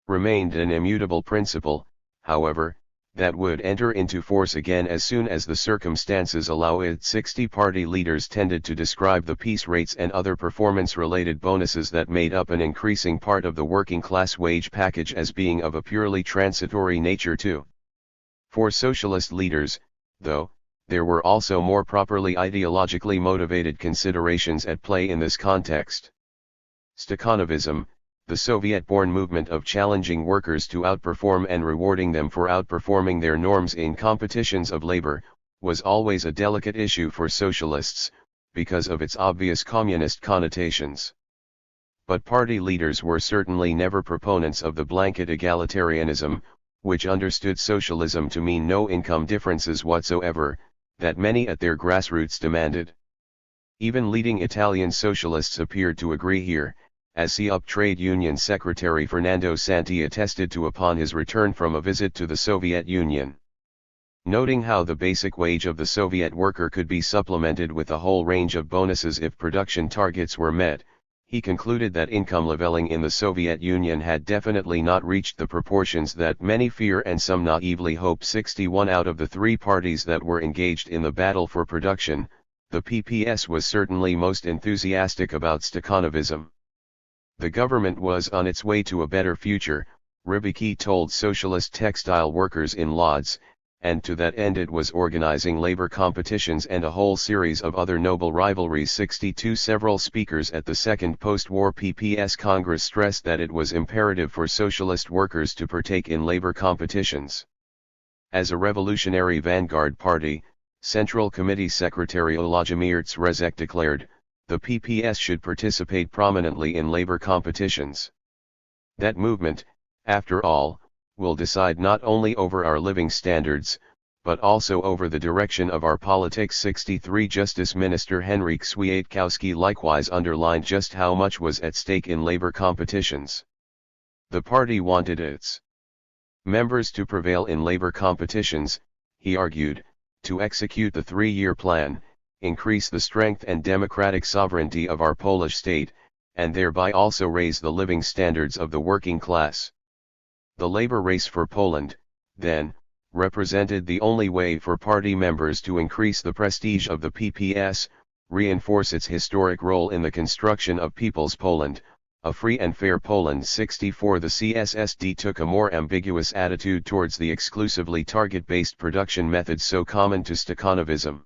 remained an immutable principle, however, that would enter into force again as soon as the circumstances allow it. 60 party leaders tended to describe the piece rates and other performance-related bonuses that made up an increasing part of the working class wage package as being of a purely transitory nature too. For socialist leaders, though, there were also more properly ideologically motivated considerations at play in this context. Stakhanovism, the Soviet-born movement of challenging workers to outperform and rewarding them for outperforming their norms in competitions of labor, was always a delicate issue for socialists, because of its obvious communist connotations. But party leaders were certainly never proponents of the blanket egalitarianism, which understood socialism to mean no income differences whatsoever, that many at their grassroots demanded. Even leading Italian socialists appeared to agree here, as CUP Trade Union Secretary Fernando Santi attested to upon his return from a visit to the Soviet Union. Noting how the basic wage of the Soviet worker could be supplemented with a whole range of bonuses if production targets were met, he concluded that income leveling in the Soviet Union had definitely not reached the proportions that many fear and some naively hope. 61 Out of the 3 parties that were engaged in the battle for production, the PPS was certainly most enthusiastic about Stakhanovism. The government was on its way to a better future, Rybicki told socialist textile workers in Lodz, and to that end it was organizing labor competitions and a whole series of other noble rivalries. 62 Several speakers at the second post-war PPS Congress stressed that it was imperative for socialist workers to partake in labor competitions. As a revolutionary vanguard party, Central Committee Secretary Olajimir Tsrezek declared, the PPS should participate prominently in labor competitions. That movement, after all, will decide not only over our living standards, but also over the direction of our politics. 63 Justice Minister Henryk Swiatkowski likewise underlined just how much was at stake in labor competitions. The party wanted its members to prevail in labor competitions, he argued, to execute the 3-year plan, increase the strength and democratic sovereignty of our Polish state, and thereby also raise the living standards of the working class. The labor race for Poland, then, represented the only way for party members to increase the prestige of the PPS, reinforce its historic role in the construction of People's Poland, a free and fair Poland. 64 The CSSD took a more ambiguous attitude towards the exclusively target-based production methods so common to Stakhanovism.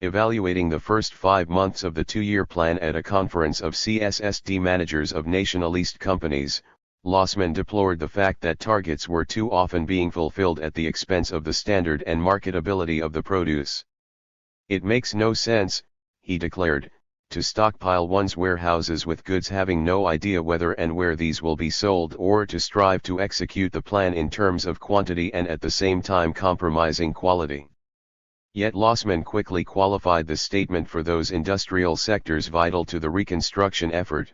Evaluating the first 5 months of the 2-year plan at a conference of CSSD managers of nationalist companies, Lossman deplored the fact that targets were too often being fulfilled at the expense of the standard and marketability of the produce. It makes no sense, he declared, to stockpile one's warehouses with goods having no idea whether and where these will be sold, or to strive to execute the plan in terms of quantity and at the same time compromising quality. Yet Lossman quickly qualified the statement for those industrial sectors vital to the reconstruction effort.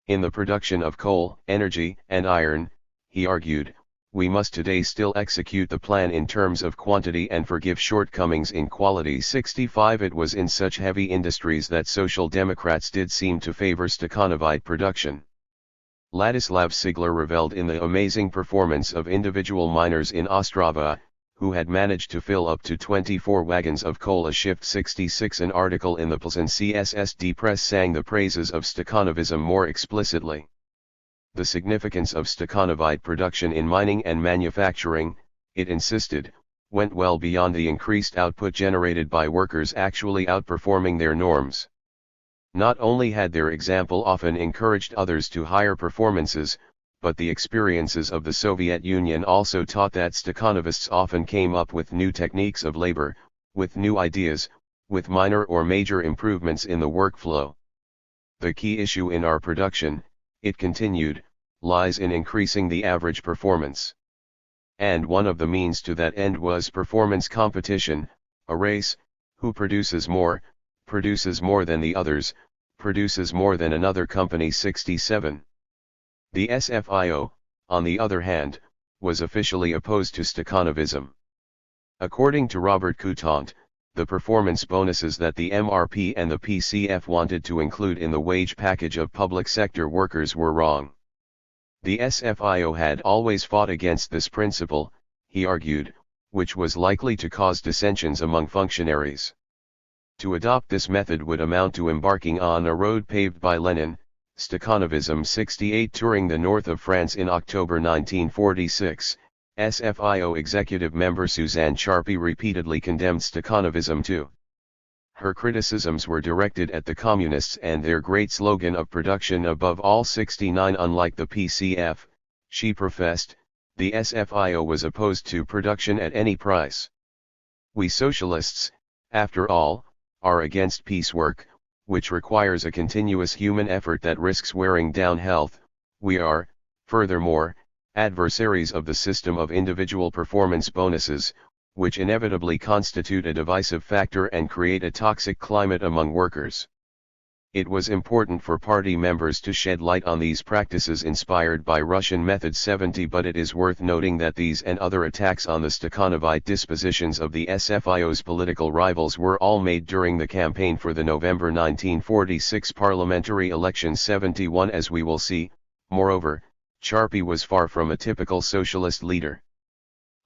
In the production of coal, energy, and iron, he argued, we must today still execute the plan in terms of quantity and forgive shortcomings in quality. 65 It was in such heavy industries that Social Democrats did seem to favor Stakhanovite production. Ladislav Sigler reveled in the amazing performance of individual miners in Ostrava, who had managed to fill up to 24 wagons of coal a shift. 66 An article in the Plzeň CSSD press sang the praises of Stakhanovism more explicitly. The significance of Stakhanovite production in mining and manufacturing, it insisted, went well beyond the increased output generated by workers actually outperforming their norms. Not only had their example often encouraged others to higher performances, but the experiences of the Soviet Union also taught that Stakhanovists often came up with new techniques of labor, with new ideas, with minor or major improvements in the workflow. The key issue in our production, it continued, lies in increasing the average performance. And one of the means to that end was performance competition, a race, who produces more than the others, produces more than another company. 67. The SFIO, on the other hand, was officially opposed to Stakhanovism. According to Robert Coutant, the performance bonuses that the MRP and the PCF wanted to include in the wage package of public sector workers were wrong. The SFIO had always fought against this principle, he argued, which was likely to cause dissensions among functionaries. To adopt this method would amount to embarking on a road paved by Lenin. Stakhanovism. 68 Touring the north of France in October 1946, SFIO executive member Suzanne Charpy repeatedly condemned Stakhanovism too. Her criticisms were directed at the communists and their great slogan of production above all. 69 Unlike the PCF, she professed, the SFIO was opposed to production at any price. We socialists, after all, are against piecework, which requires a continuous human effort that risks wearing down health. We are, furthermore, adversaries of the system of individual performance bonuses, which inevitably constitute a divisive factor and create a toxic climate among workers. It was important for party members to shed light on these practices inspired by Russian methods. 70 But it is worth noting that these and other attacks on the Stakhanovite dispositions of the SFIO's political rivals were all made during the campaign for the November 1946 parliamentary elections. 71 As we will see, moreover, Charpy was far from a typical socialist leader.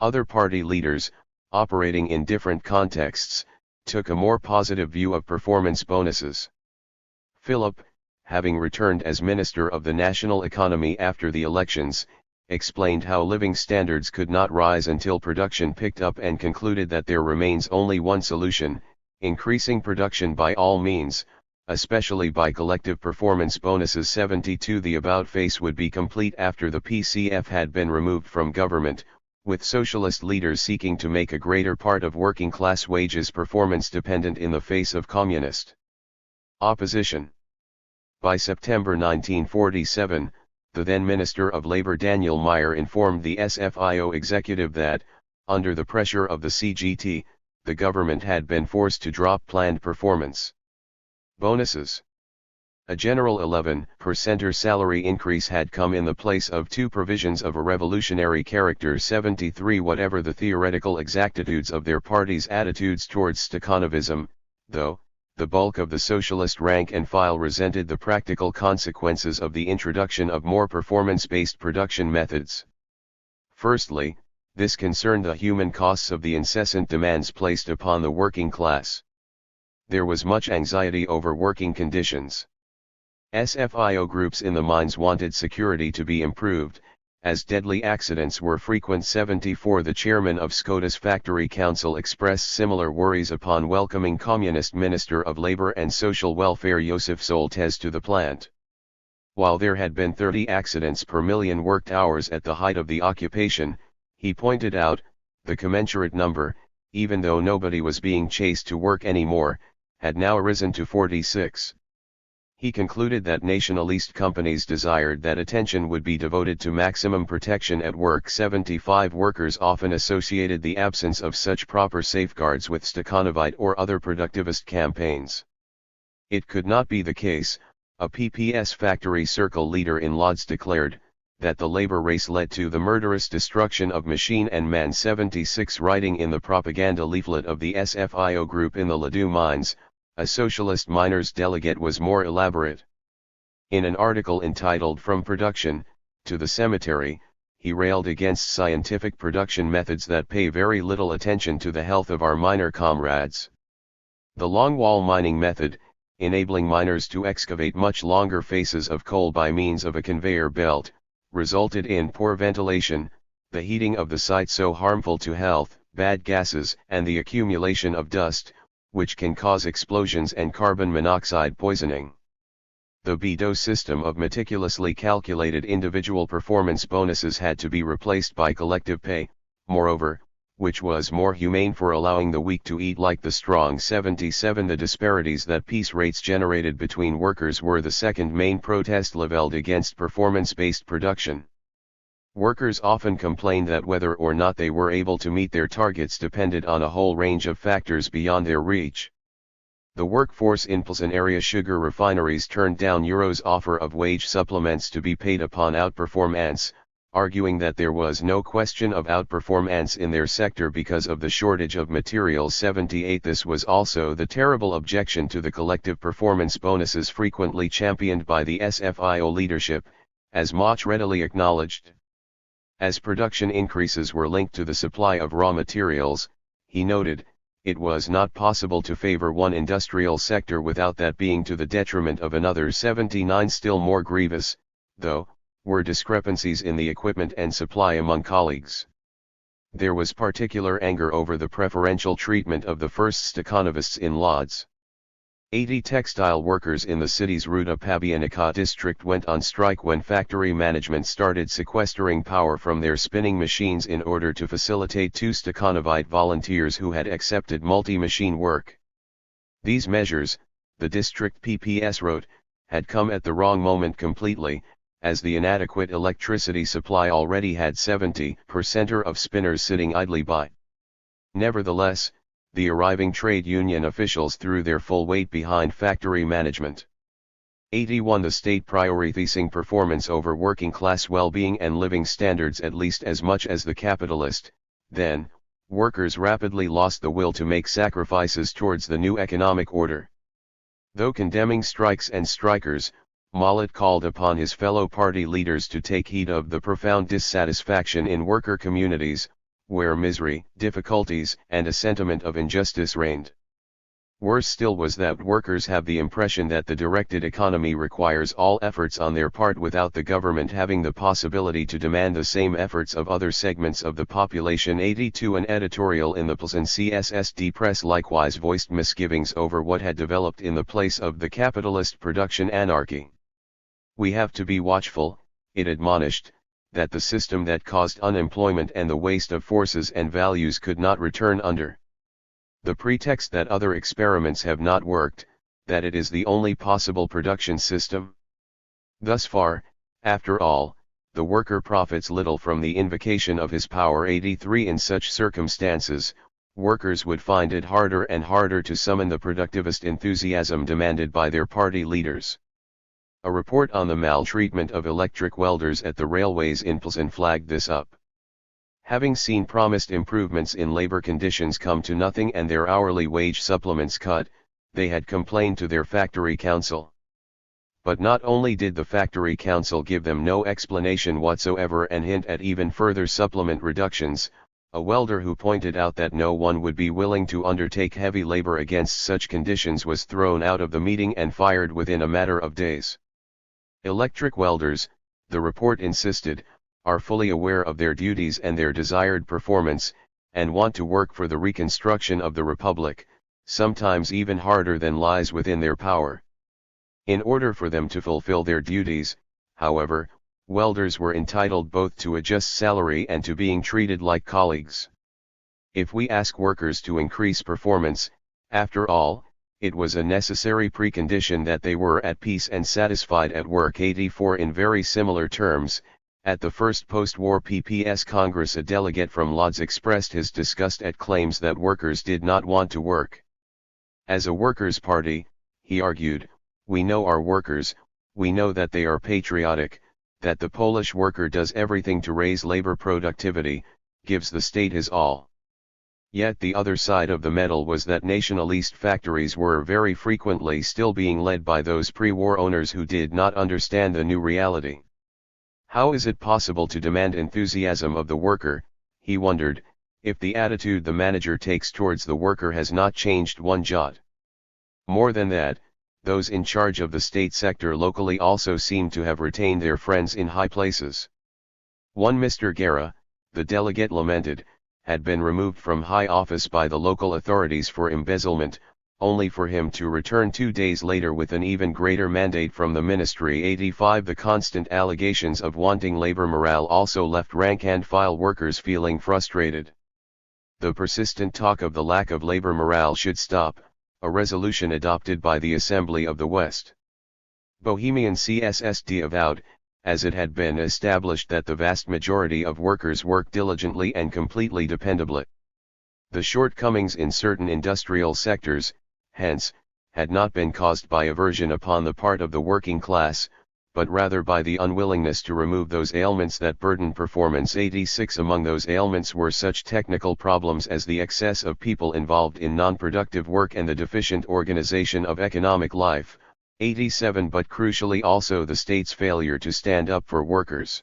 Other party leaders, operating in different contexts, took a more positive view of performance bonuses. Philip, having returned as Minister of the National Economy after the elections, explained how living standards could not rise until production picked up and concluded that there remains only one solution: increasing production by all means, especially by collective performance bonuses. 72 The about-face would be complete after the PCF had been removed from government, with socialist leaders seeking to make a greater part of working-class wages performance-dependent in the face of communist opposition. By September 1947, the then Minister of Labor Daniel Meyer informed the SFIO executive that, under the pressure of the CGT, the government had been forced to drop planned performance bonuses. A general 11% salary increase had come in the place of two provisions of a revolutionary character. 73 Whatever the theoretical exactitudes of their party's attitudes towards Stakhanovism, though, the bulk of the socialist rank and file resented the practical consequences of the introduction of more performance-based production methods. Firstly, this concerned the human costs of the incessant demands placed upon the working class. There was much anxiety over working conditions. SFIO groups in the mines wanted security to be improved, as deadly accidents were frequent. 74 The chairman of Skoda's factory council expressed similar worries upon welcoming Communist Minister of Labor and Social Welfare Josef Soltes to the plant. While there had been 30 accidents per million worked hours at the height of the occupation, he pointed out, the commensurate number, even though nobody was being chased to work anymore, had now arisen to 46. He concluded that nationalist companies desired that attention would be devoted to maximum protection at work. 75 Workers often associated the absence of such proper safeguards with Stakhanovite or other productivist campaigns. It could not be the case, a PPS factory circle leader in Lodz declared, that the labor race led to the murderous destruction of machine and man. 76 Writing in the propaganda leaflet of the SFIO group in the Ladue mines, a socialist miners' delegate was more elaborate. In an article entitled From Production to the Cemetery, he railed against scientific production methods that pay very little attention to the health of our miner comrades. The longwall mining method, enabling miners to excavate much longer faces of coal by means of a conveyor belt, resulted in poor ventilation, the heating of the site so harmful to health, bad gases, and the accumulation of dust, which can cause explosions and carbon monoxide poisoning. The BDO system of meticulously calculated individual performance bonuses had to be replaced by collective pay, moreover, which was more humane for allowing the weak to eat like the strong. 77 The disparities that piece rates generated between workers were the second main protest leveled against performance-based production. Workers often complained that whether or not they were able to meet their targets depended on a whole range of factors beyond their reach. The workforce in Pilsen area sugar refineries turned down Euro's offer of wage supplements to be paid upon outperformance, arguing that there was no question of outperformance in their sector because of the shortage of materials. 78 This was also the terrible objection to the collective performance bonuses frequently championed by the SFIO leadership, as Mach readily acknowledged. As production increases were linked to the supply of raw materials, he noted, it was not possible to favor one industrial sector without that being to the detriment of another. 79 Still more grievous, though, were discrepancies in the equipment and supply among colleagues. There was particular anger over the preferential treatment of the first Stakhanovists in Lodz. 80 textile workers in the city's Ruda Pabianica district went on strike when factory management started sequestering power from their spinning machines in order to facilitate 2 Stakhanovite volunteers who had accepted multi-machine work. These measures, the district PPS wrote, had come at the wrong moment completely, as the inadequate electricity supply already had 70% of spinners sitting idly by. Nevertheless, the arriving trade union officials threw their full weight behind factory management. 81 The state prioritizing performance over working class well-being and living standards at least as much as the capitalist, then, workers rapidly lost the will to make sacrifices towards the new economic order. Though condemning strikes and strikers, Mollet called upon his fellow party leaders to take heed of the profound dissatisfaction in worker communities, where misery, difficulties, and a sentiment of injustice reigned. Worse still was that workers have the impression that the directed economy requires all efforts on their part without the government having the possibility to demand the same efforts of other segments of the population. 82 An editorial in the Pilsen CSSD press likewise voiced misgivings over what had developed in the place of the capitalist production anarchy. We have to be watchful, it admonished, that the system that caused unemployment and the waste of forces and values could not return under the pretext that other experiments have not worked, that it is the only possible production system. Thus far, after all, the worker profits little from the invocation of his power. 83 In such circumstances, workers would find it harder and harder to summon the productivist enthusiasm demanded by their party leaders. A report on the maltreatment of electric welders at the railways in Pilsen flagged this up. Having seen promised improvements in labor conditions come to nothing and their hourly wage supplements cut, they had complained to their factory council. But not only did the factory council give them no explanation whatsoever and hint at even further supplement reductions, a welder who pointed out that no one would be willing to undertake heavy labor against such conditions was thrown out of the meeting and fired within a matter of days. Electric welders, the report insisted, are fully aware of their duties and their desired performance, and want to work for the reconstruction of the Republic, sometimes even harder than lies within their power. In order for them to fulfill their duties, however, welders were entitled both to a just salary and to being treated like colleagues. If we ask workers to increase performance, after all, it was a necessary precondition that they were at peace and satisfied at work. 84 In very similar terms, at the first post-war PPS Congress, a delegate from Lodz expressed his disgust at claims that workers did not want to work. As a workers' party, he argued, we know our workers, we know that they are patriotic, that the Polish worker does everything to raise labor productivity, gives the state his all. Yet the other side of the medal was that nationalist factories were very frequently still being led by those pre-war owners who did not understand the new reality. How is it possible to demand enthusiasm of the worker, he wondered, if the attitude the manager takes towards the worker has not changed one jot? More than that, those in charge of the state sector locally also seem to have retained their friends in high places. One Mr. Guerra, the delegate lamented, had been removed from high office by the local authorities for embezzlement, only for him to return 2 days later with an even greater mandate from the ministry. 85 The constant allegations of wanting labor morale also left rank-and-file workers feeling frustrated. The persistent talk of the lack of labor morale should stop, a resolution adopted by the Assembly of the West Bohemian CSSD avowed, as it had been established, that the vast majority of workers work diligently and completely dependably. The shortcomings in certain industrial sectors, hence, had not been caused by aversion upon the part of the working class, but rather by the unwillingness to remove those ailments that burden performance. 86 Among those ailments were such technical problems as the excess of people involved in non-productive work and the deficient organization of economic life. 87 But crucially also the state's failure to stand up for workers.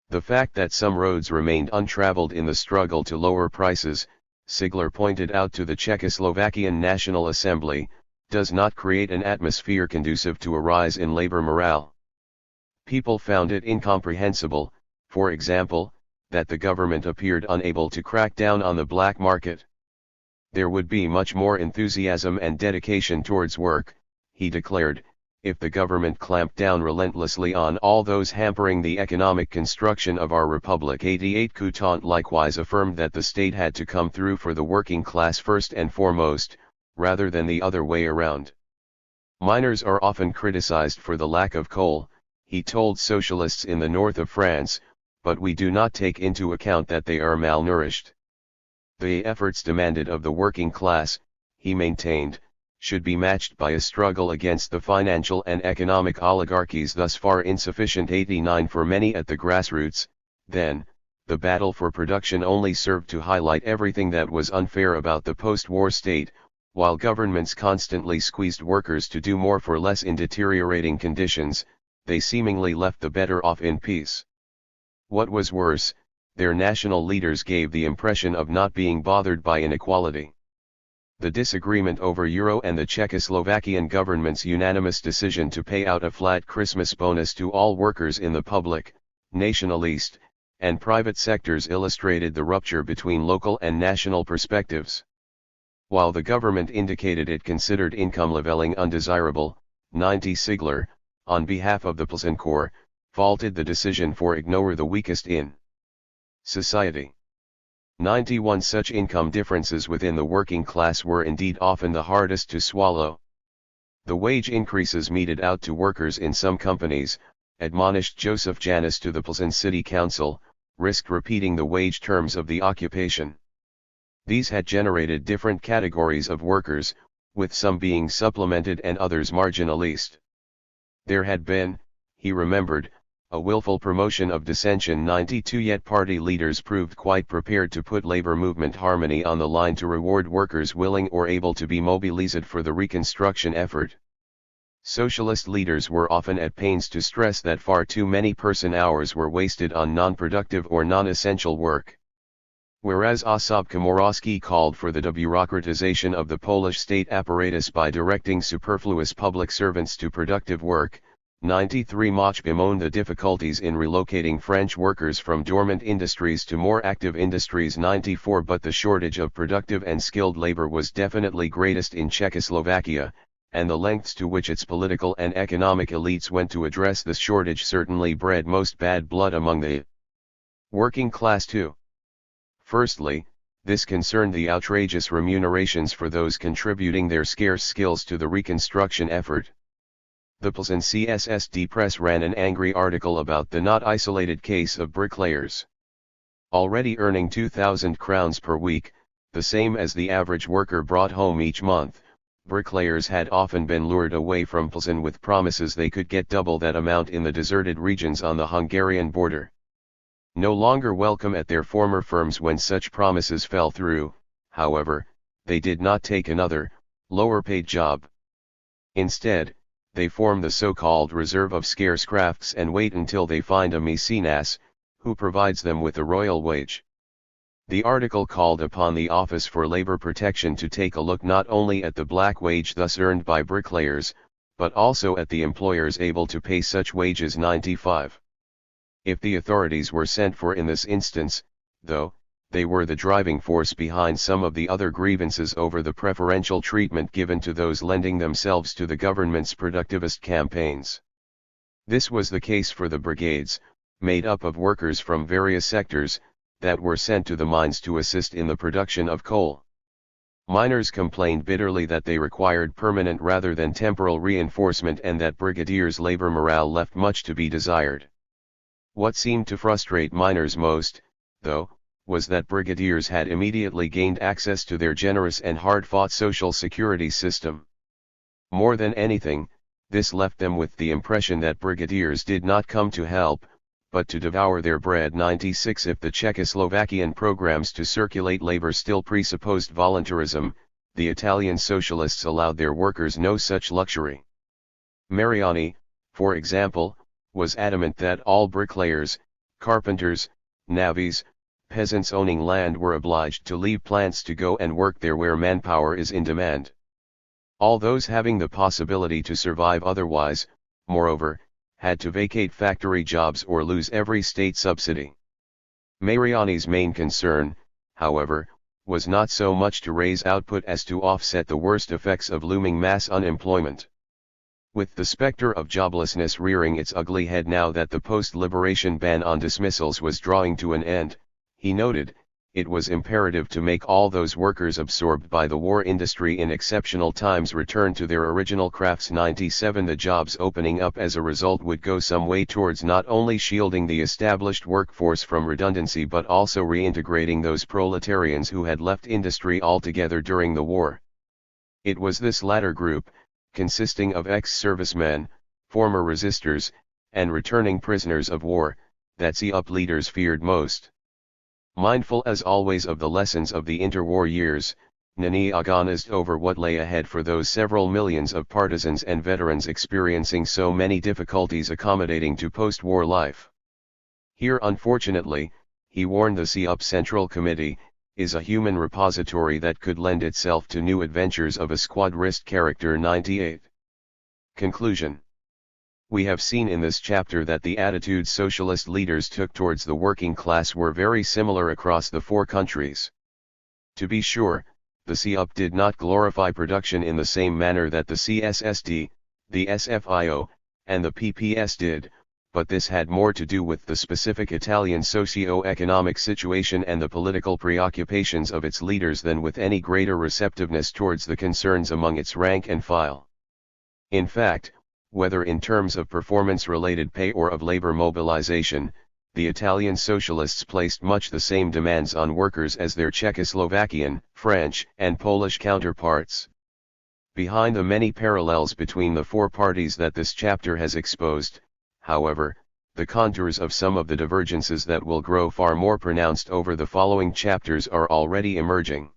The fact that some roads remained untraveled in the struggle to lower prices, Sigler pointed out to the Czechoslovakian National Assembly, does not create an atmosphere conducive to a rise in labor morale. People found it incomprehensible, for example, that the government appeared unable to crack down on the black market. There would be much more enthusiasm and dedication towards work, he declared, if the government clamped down relentlessly on all those hampering the economic construction of our republic. 88 Coutant likewise affirmed that the state had to come through for the working class first and foremost, rather than the other way around. Miners are often criticized for the lack of coal, he told socialists in the north of France, but we do not take into account that they are malnourished. The efforts demanded of the working class, he maintained, should be matched by a struggle against the financial and economic oligarchies thus far insufficient. 89 For many at the grassroots, then, the battle for production only served to highlight everything that was unfair about the post-war state, while governments constantly squeezed workers to do more for less in deteriorating conditions, they seemingly left the better off in peace. What was worse, their national leaders gave the impression of not being bothered by inequality. The disagreement over Euro and the Czechoslovakian government's unanimous decision to pay out a flat Christmas bonus to all workers in the public, nationalist, and private sectors illustrated the rupture between local and national perspectives. While the government indicated it considered income leveling undesirable, 90 Sigler, on behalf of the Peasant Corps, faulted the decision for ignore the weakest in society. 91 Such income differences within the working class were indeed often the hardest to swallow. The wage increases meted out to workers in some companies, admonished Joseph Janus to the Pilsen City Council, risked repeating the wage terms of the occupation. These had generated different categories of workers, with some being supplemented and others marginalized. There had been, he remembered, a willful promotion of dissension. 92 Yet party leaders proved quite prepared to put labor movement harmony on the line to reward workers willing or able to be mobilized for the reconstruction effort. Socialist leaders were often at pains to stress that far too many person-hours were wasted on non-productive or non-essential work. Whereas Ossop Komorowski called for the debureaucratization of the Polish state apparatus by directing superfluous public servants to productive work, 93 Mach bemoaned the difficulties in relocating French workers from dormant industries to more active industries. 94 But the shortage of productive and skilled labor was definitely greatest in Czechoslovakia, and the lengths to which its political and economic elites went to address this shortage certainly bred most bad blood among the working class too. Firstly, This concerned the outrageous remunerations for those contributing their scarce skills to the reconstruction effort. The Pilsen CSSD press ran an angry article about the not isolated case of bricklayers. Already earning 2,000 crowns per week, the same as the average worker brought home each month, bricklayers had often been lured away from Pilsen with promises they could get double that amount in the deserted regions on the Hungarian border. No longer welcome at their former firms when such promises fell through, however, they did not take another, lower-paid job. Instead, they form the so-called reserve of scarce crafts and wait until they find a mecenas, who provides them with a royal wage. The article called upon the Office for Labor Protection to take a look not only at the black wage thus earned by bricklayers, but also at the employers able to pay such wages. 95. If the authorities were sent for in this instance, though, they were the driving force behind some of the other grievances over the preferential treatment given to those lending themselves to the government's productivist campaigns. This was the case for the brigades, made up of workers from various sectors, that were sent to the mines to assist in the production of coal. Miners complained bitterly that they required permanent rather than temporal reinforcement and that brigadiers' labor morale left much to be desired. What seemed to frustrate miners most, though, was that brigadiers had immediately gained access to their generous and hard-fought social security system. More than anything, this left them with the impression that brigadiers did not come to help, but to devour their bread. 96. If the Czechoslovakian programs to circulate labor still presupposed voluntarism, the Italian socialists allowed their workers no such luxury. Mariani, for example, was adamant that all bricklayers, carpenters, navvies, peasants owning land were obliged to leave plants to go and work there where manpower is in demand. All those having the possibility to survive otherwise, moreover, had to vacate factory jobs or lose every state subsidy. Mariani's main concern, however, was not so much to raise output as to offset the worst effects of looming mass unemployment. With the specter of joblessness rearing its ugly head now that the post-liberation ban on dismissals was drawing to an end, he noted, it was imperative to make all those workers absorbed by the war industry in exceptional times return to their original crafts. 97. The jobs opening up as a result would go some way towards not only shielding the established workforce from redundancy but also reintegrating those proletarians who had left industry altogether during the war. It was this latter group, consisting of ex-servicemen, former resistors, and returning prisoners of war, that CUP leaders feared most. Mindful as always of the lessons of the interwar years, Nani agonized over what lay ahead for those several millions of partisans and veterans experiencing so many difficulties accommodating to post-war life. Here unfortunately, he warned the CUP Central Committee, is a human repository that could lend itself to new adventures of a squadrist character. 98. Conclusion. We have seen in this chapter that the attitudes socialist leaders took towards the working class were very similar across the four countries. To be sure, the CUP did not glorify production in the same manner that the CSSD, the SFIO, and the PPS did, but this had more to do with the specific Italian socio-economic situation and the political preoccupations of its leaders than with any greater receptiveness towards the concerns among its rank and file. In fact, whether in terms of performance-related pay or of labor mobilization, the Italian socialists placed much the same demands on workers as their Czechoslovakian, French, and Polish counterparts. Behind the many parallels between the four parties that this chapter has exposed, however, the contours of some of the divergences that will grow far more pronounced over the following chapters are already emerging.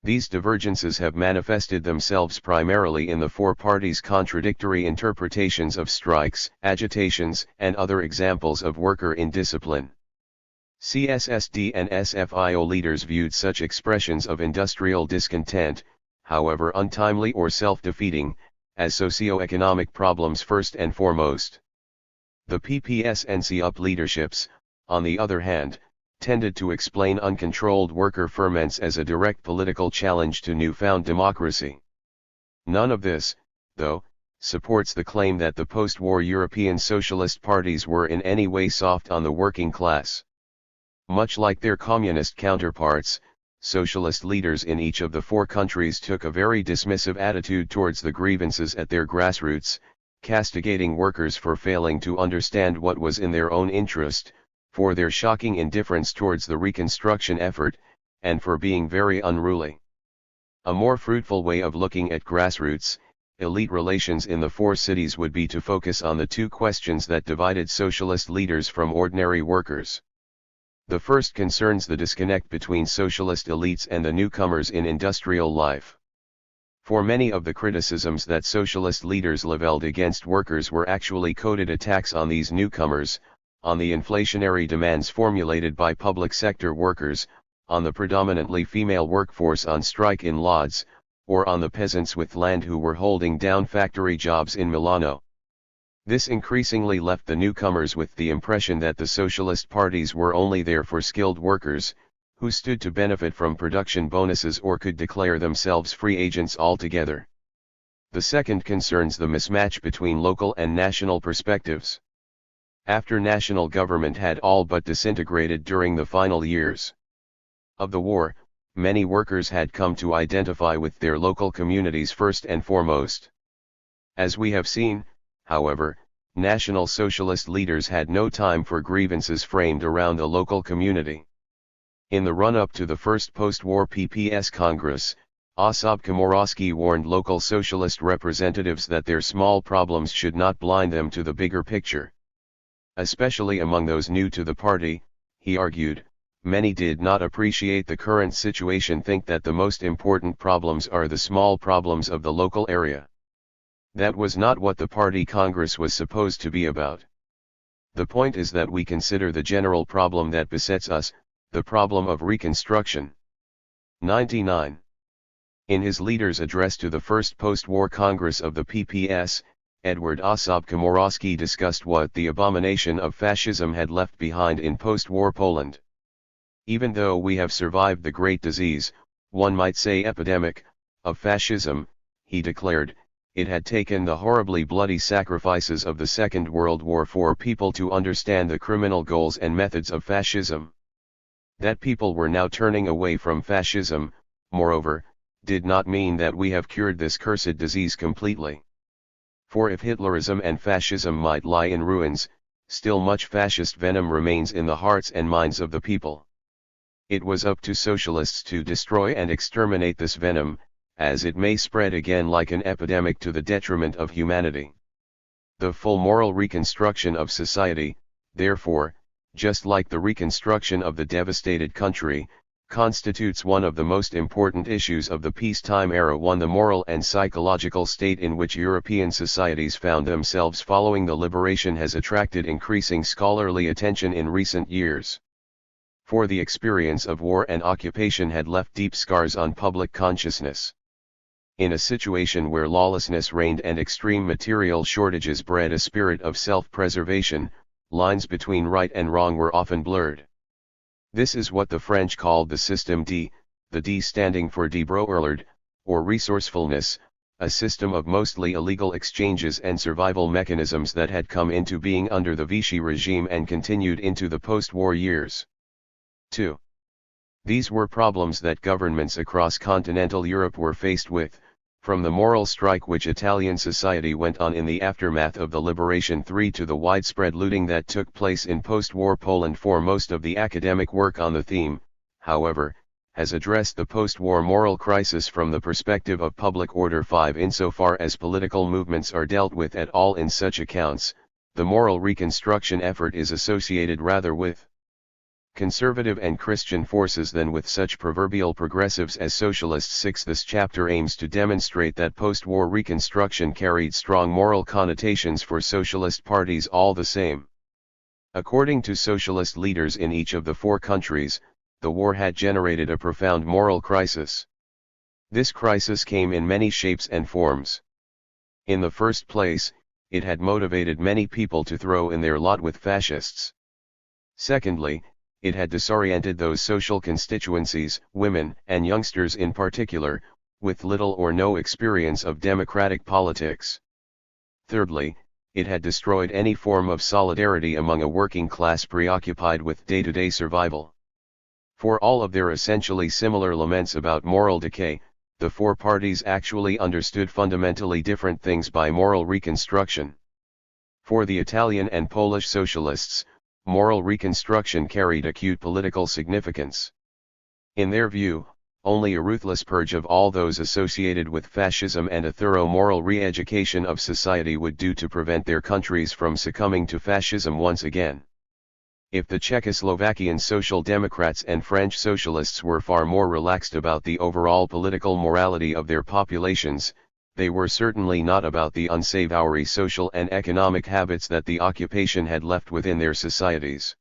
These divergences have manifested themselves primarily in the four parties' contradictory interpretations of strikes, agitations, and other examples of worker indiscipline. CSSD and SFIO leaders viewed such expressions of industrial discontent, however untimely or self-defeating, as socio-economic problems first and foremost. The PPS and CUP leaderships, on the other hand, tended to explain uncontrolled worker ferments as a direct political challenge to newfound democracy. None of this, though, supports the claim that the post-war European socialist parties were in any way soft on the working class. Much like their communist counterparts, socialist leaders in each of the four countries took a very dismissive attitude towards the grievances at their grassroots, castigating workers for failing to understand what was in their own interest, for their shocking indifference towards the reconstruction effort, and for being very unruly. A more fruitful way of looking at grassroots, elite relations in the four cities would be to focus on the two questions that divided socialist leaders from ordinary workers. The first concerns the disconnect between socialist elites and the newcomers in industrial life. For many of the criticisms that socialist leaders leveled against workers were actually coded attacks on these newcomers, on the inflationary demands formulated by public sector workers, on the predominantly female workforce on strike in Lodz, or on the peasants with land who were holding down factory jobs in Milano. This increasingly left the newcomers with the impression that the socialist parties were only there for skilled workers, who stood to benefit from production bonuses or could declare themselves free agents altogether. The second concerns the mismatch between local and national perspectives. After national government had all but disintegrated during the final years of the war, many workers had come to identify with their local communities first and foremost. As we have seen, however, National Socialist leaders had no time for grievances framed around the local community. In the run-up to the first post-war PPS Congress, Ossip Komorowski warned local socialist representatives that their small problems should not blind them to the bigger picture. Especially among those new to the party, he argued, many did not appreciate the current situation, think that the most important problems are the small problems of the local area. That was not what the party Congress was supposed to be about. The point is that we consider the general problem that besets us, the problem of reconstruction. 99. In his leader's address to the first post-war Congress of the PPS, Edward Ossip Komorowski discussed what the abomination of fascism had left behind in post-war Poland. Even though we have survived the great disease, one might say epidemic, of fascism, he declared, it had taken the horribly bloody sacrifices of the Second World War for people to understand the criminal goals and methods of fascism. That people were now turning away from fascism, moreover, did not mean that we have cured this cursed disease completely. For if Hitlerism and fascism might lie in ruins, still much fascist venom remains in the hearts and minds of the people. It was up to socialists to destroy and exterminate this venom, as it may spread again like an epidemic to the detriment of humanity. The full moral reconstruction of society, therefore, just like the reconstruction of the devastated country, constitutes one of the most important issues of the peacetime era. The moral and psychological state in which European societies found themselves following the liberation has attracted increasing scholarly attention in recent years. For the experience of war and occupation had left deep scars on public consciousness. In a situation where lawlessness reigned and extreme material shortages bred a spirit of self-preservation, lines between right and wrong were often blurred. This is what the French called the system D, the D standing for débrouillard, or resourcefulness, a system of mostly illegal exchanges and survival mechanisms that had come into being under the Vichy regime and continued into the post-war years. 2. These were problems that governments across continental Europe were faced with, from the moral strike which Italian society went on in the aftermath of the liberation 3 to the widespread looting that took place in post-war Poland. For most of the academic work on the theme, however, has addressed the post-war moral crisis from the perspective of public order. 5. Insofar as political movements are dealt with at all in such accounts, the moral reconstruction effort is associated rather with conservative and Christian forces than with such proverbial progressives as socialists. 6. This chapter aims to demonstrate that post-war reconstruction carried strong moral connotations for socialist parties all the same. According to socialist leaders in each of the four countries, the war had generated a profound moral crisis. This crisis came in many shapes and forms. In the first place, it had motivated many people to throw in their lot with fascists. Secondly, it had disoriented those social constituencies, women and youngsters in particular, with little or no experience of democratic politics. Thirdly, it had destroyed any form of solidarity among a working class preoccupied with day-to-day survival. For all of their essentially similar laments about moral decay, the four parties actually understood fundamentally different things by moral reconstruction. For the Italian and Polish socialists, moral reconstruction carried acute political significance. In their view, only a ruthless purge of all those associated with fascism and a thorough moral re-education of society would do to prevent their countries from succumbing to fascism once again. If the Czechoslovakian Social Democrats and French socialists were far more relaxed about the overall political morality of their populations, they were certainly not about the unsavory social and economic habits that the occupation had left within their societies.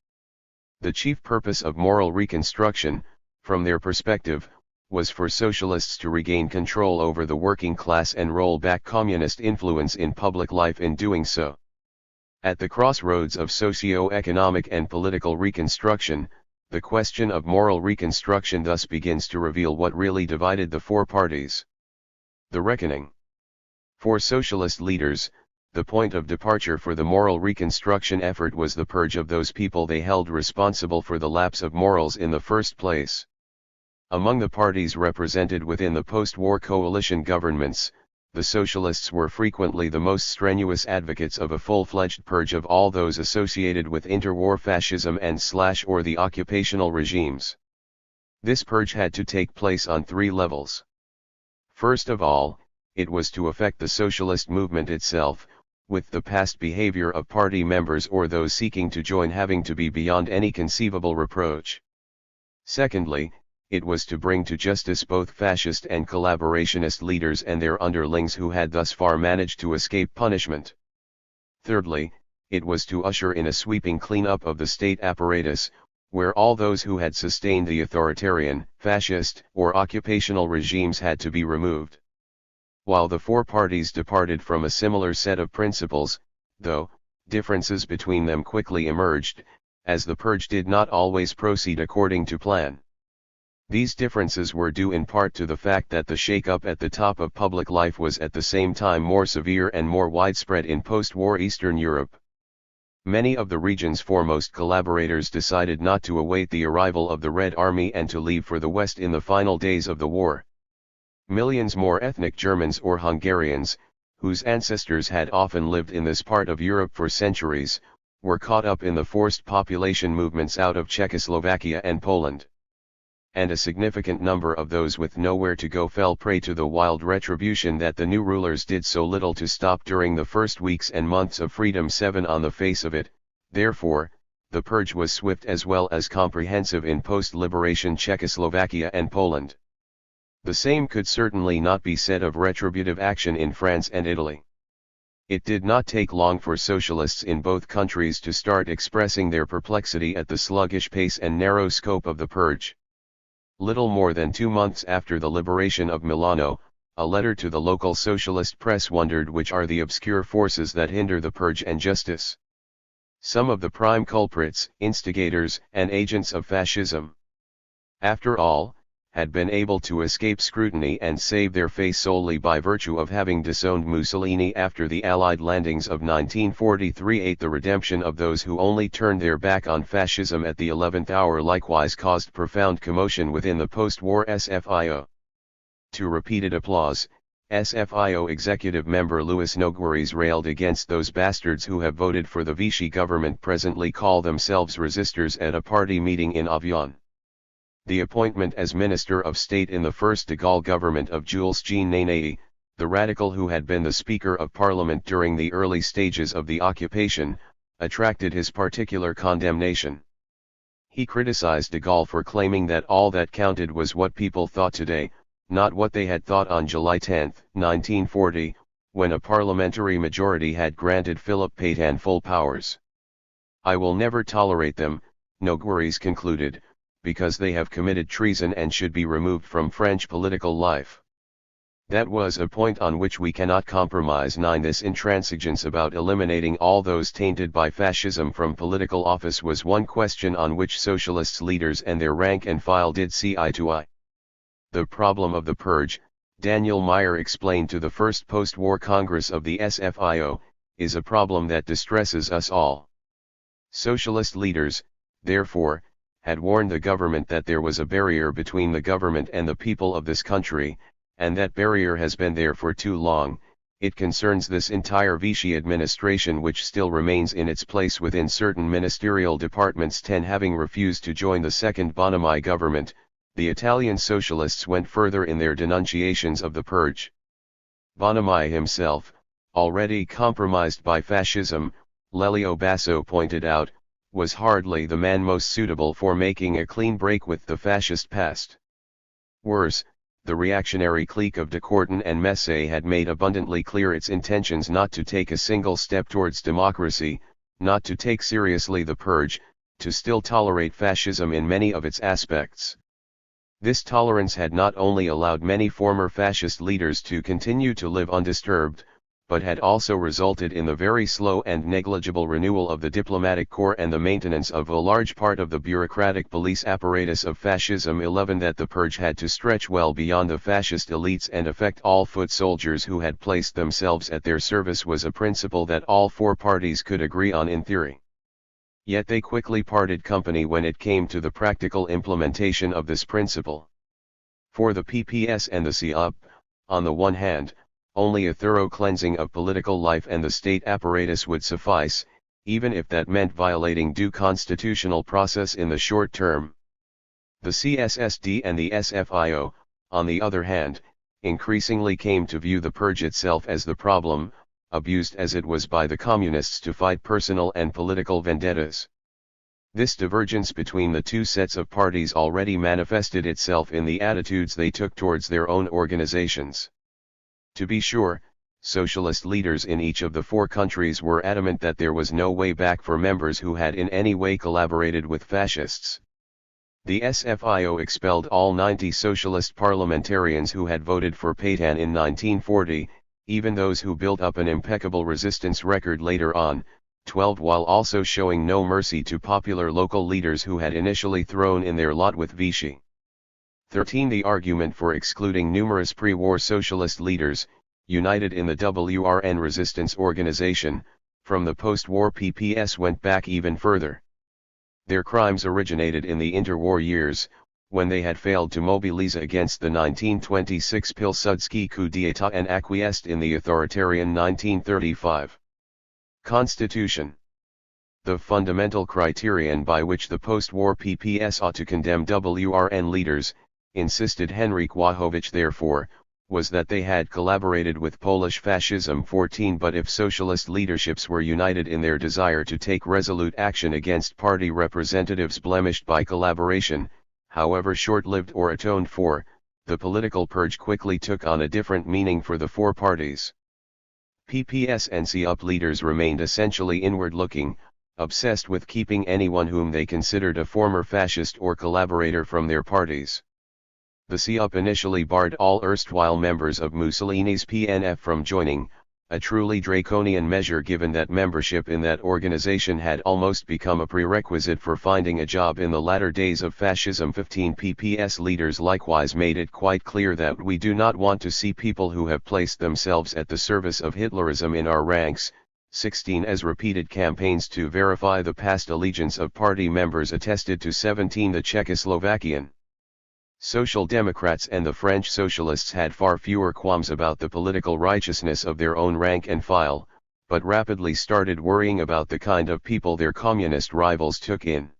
The chief purpose of moral reconstruction, from their perspective, was for socialists to regain control over the working class and roll back communist influence in public life in doing so. At the crossroads of socio-economic and political reconstruction, the question of moral reconstruction thus begins to reveal what really divided the four parties. The reckoning. For socialist leaders, the point of departure for the moral reconstruction effort was the purge of those people they held responsible for the lapse of morals in the first place. Among the parties represented within the post-war coalition governments, the socialists were frequently the most strenuous advocates of a full-fledged purge of all those associated with interwar fascism and/or the occupational regimes. This purge had to take place on three levels. First of all, it was to affect the socialist movement itself, with the past behavior of party members or those seeking to join having to be beyond any conceivable reproach. Secondly, it was to bring to justice both fascist and collaborationist leaders and their underlings who had thus far managed to escape punishment. Thirdly, it was to usher in a sweeping clean-up of the state apparatus, where all those who had sustained the authoritarian, fascist, or occupational regimes had to be removed. While the four parties departed from a similar set of principles, though, differences between them quickly emerged, as the purge did not always proceed according to plan. These differences were due in part to the fact that the shake-up at the top of public life was at the same time more severe and more widespread in post-war Eastern Europe. Many of the region's foremost collaborators decided not to await the arrival of the Red Army and to leave for the West in the final days of the war. Millions more ethnic Germans or Hungarians, whose ancestors had often lived in this part of Europe for centuries, were caught up in the forced population movements out of Czechoslovakia and Poland. And a significant number of those with nowhere to go fell prey to the wild retribution that the new rulers did so little to stop during the first weeks and months of freedom. 7 On the face of it, therefore, the purge was swift as well as comprehensive in post-liberation Czechoslovakia and Poland. The same could certainly not be said of retributive action in France and Italy. It did not take long for socialists in both countries to start expressing their perplexity at the sluggish pace and narrow scope of the purge. Little more than 2 months after the liberation of Milano, a letter to the local socialist press wondered which are the obscure forces that hinder the purge and justice. Some of the prime culprits, instigators, and agents of fascism, after all, had been able to escape scrutiny and save their face solely by virtue of having disowned Mussolini after the Allied landings of 1943. 8 The redemption of those who only turned their back on fascism at the 11th hour likewise caused profound commotion within the post-war SFIO. To repeated applause, SFIO executive member Louis Nogueres railed against those bastards who have voted for the Vichy government presently call themselves resistors at a party meeting in Avignon. The appointment as Minister of State in the first de Gaulle government of Jules Jean Néné, the radical who had been the Speaker of Parliament during the early stages of the occupation, attracted his particular condemnation. He criticized de Gaulle for claiming that all that counted was what people thought today, not what they had thought on July 10, 1940, when a parliamentary majority had granted Philippe Pétain full powers. I will never tolerate them, Nogueres concluded, because they have committed treason and should be removed from French political life. That was a point on which we cannot compromise. 9 This intransigence about eliminating all those tainted by fascism from political office was one question on which socialist leaders and their rank and file did see eye to eye. The problem of the purge, Daniel Meyer explained to the first post-war Congress of the SFIO, is a problem that distresses us all. Socialist leaders, therefore, had warned the government that there was a barrier between the government and the people of this country, and that barrier has been there for too long. It concerns this entire Vichy administration, which still remains in its place within certain ministerial departments. 10 Having refused to join the second Bonomi government, the Italian socialists went further in their denunciations of the purge. Bonomi himself, already compromised by fascism, Lelio Basso pointed out, was hardly the man most suitable for making a clean break with the fascist past. Worse, the reactionary clique of de Courtin and Messe had made abundantly clear its intentions not to take a single step towards democracy, not to take seriously the purge, to still tolerate fascism in many of its aspects. This tolerance had not only allowed many former fascist leaders to continue to live undisturbed, but had also resulted in the very slow and negligible renewal of the diplomatic corps and the maintenance of a large part of the bureaucratic police apparatus of fascism. 11 That the purge had to stretch well beyond the fascist elites and affect all foot soldiers who had placed themselves at their service was a principle that all four parties could agree on in theory. Yet they quickly parted company when it came to the practical implementation of this principle. For the PPS and the CUP, on the one hand, only a thorough cleansing of political life and the state apparatus would suffice, even if that meant violating due constitutional process in the short term. The CSSD and the SFIO, on the other hand, increasingly came to view the purge itself as the problem, abused as it was by the communists to fight personal and political vendettas. This divergence between the two sets of parties already manifested itself in the attitudes they took towards their own organizations. To be sure, socialist leaders in each of the four countries were adamant that there was no way back for members who had in any way collaborated with fascists. The SFIO expelled all 90 socialist parliamentarians who had voted for Pétain in 1940, even those who built up an impeccable resistance record later on. 12 While also showing no mercy to popular local leaders who had initially thrown in their lot with Vichy. 13 The argument for excluding numerous pre-war socialist leaders, united in the WRN resistance organization, from the post-war PPS went back even further. Their crimes originated in the interwar years, when they had failed to mobilize against the 1926 Pilsudski coup d'état and acquiesced in the authoritarian 1935 Constitution. The fundamental criterion by which the post-war PPS ought to condemn WRN leaders, insisted Henryk Wachowicz therefore, was that they had collaborated with Polish fascism. 14 But if socialist leaderships were united in their desire to take resolute action against party representatives blemished by collaboration, however short-lived or atoned for, the political purge quickly took on a different meaning for the four parties. PPS and CUP leaders remained essentially inward-looking, obsessed with keeping anyone whom they considered a former fascist or collaborator from their parties. The CUP initially barred all erstwhile members of Mussolini's PNF from joining, a truly draconian measure given that membership in that organization had almost become a prerequisite for finding a job in the latter days of fascism. 15 PPS leaders likewise made it quite clear that we do not want to see people who have placed themselves at the service of Hitlerism in our ranks. 16 As repeated campaigns to verify the past allegiance of party members attested to. 17 The Czechoslovakian Social Democrats and the French Socialists had far fewer qualms about the political righteousness of their own rank and file, but rapidly started worrying about the kind of people their communist rivals took in.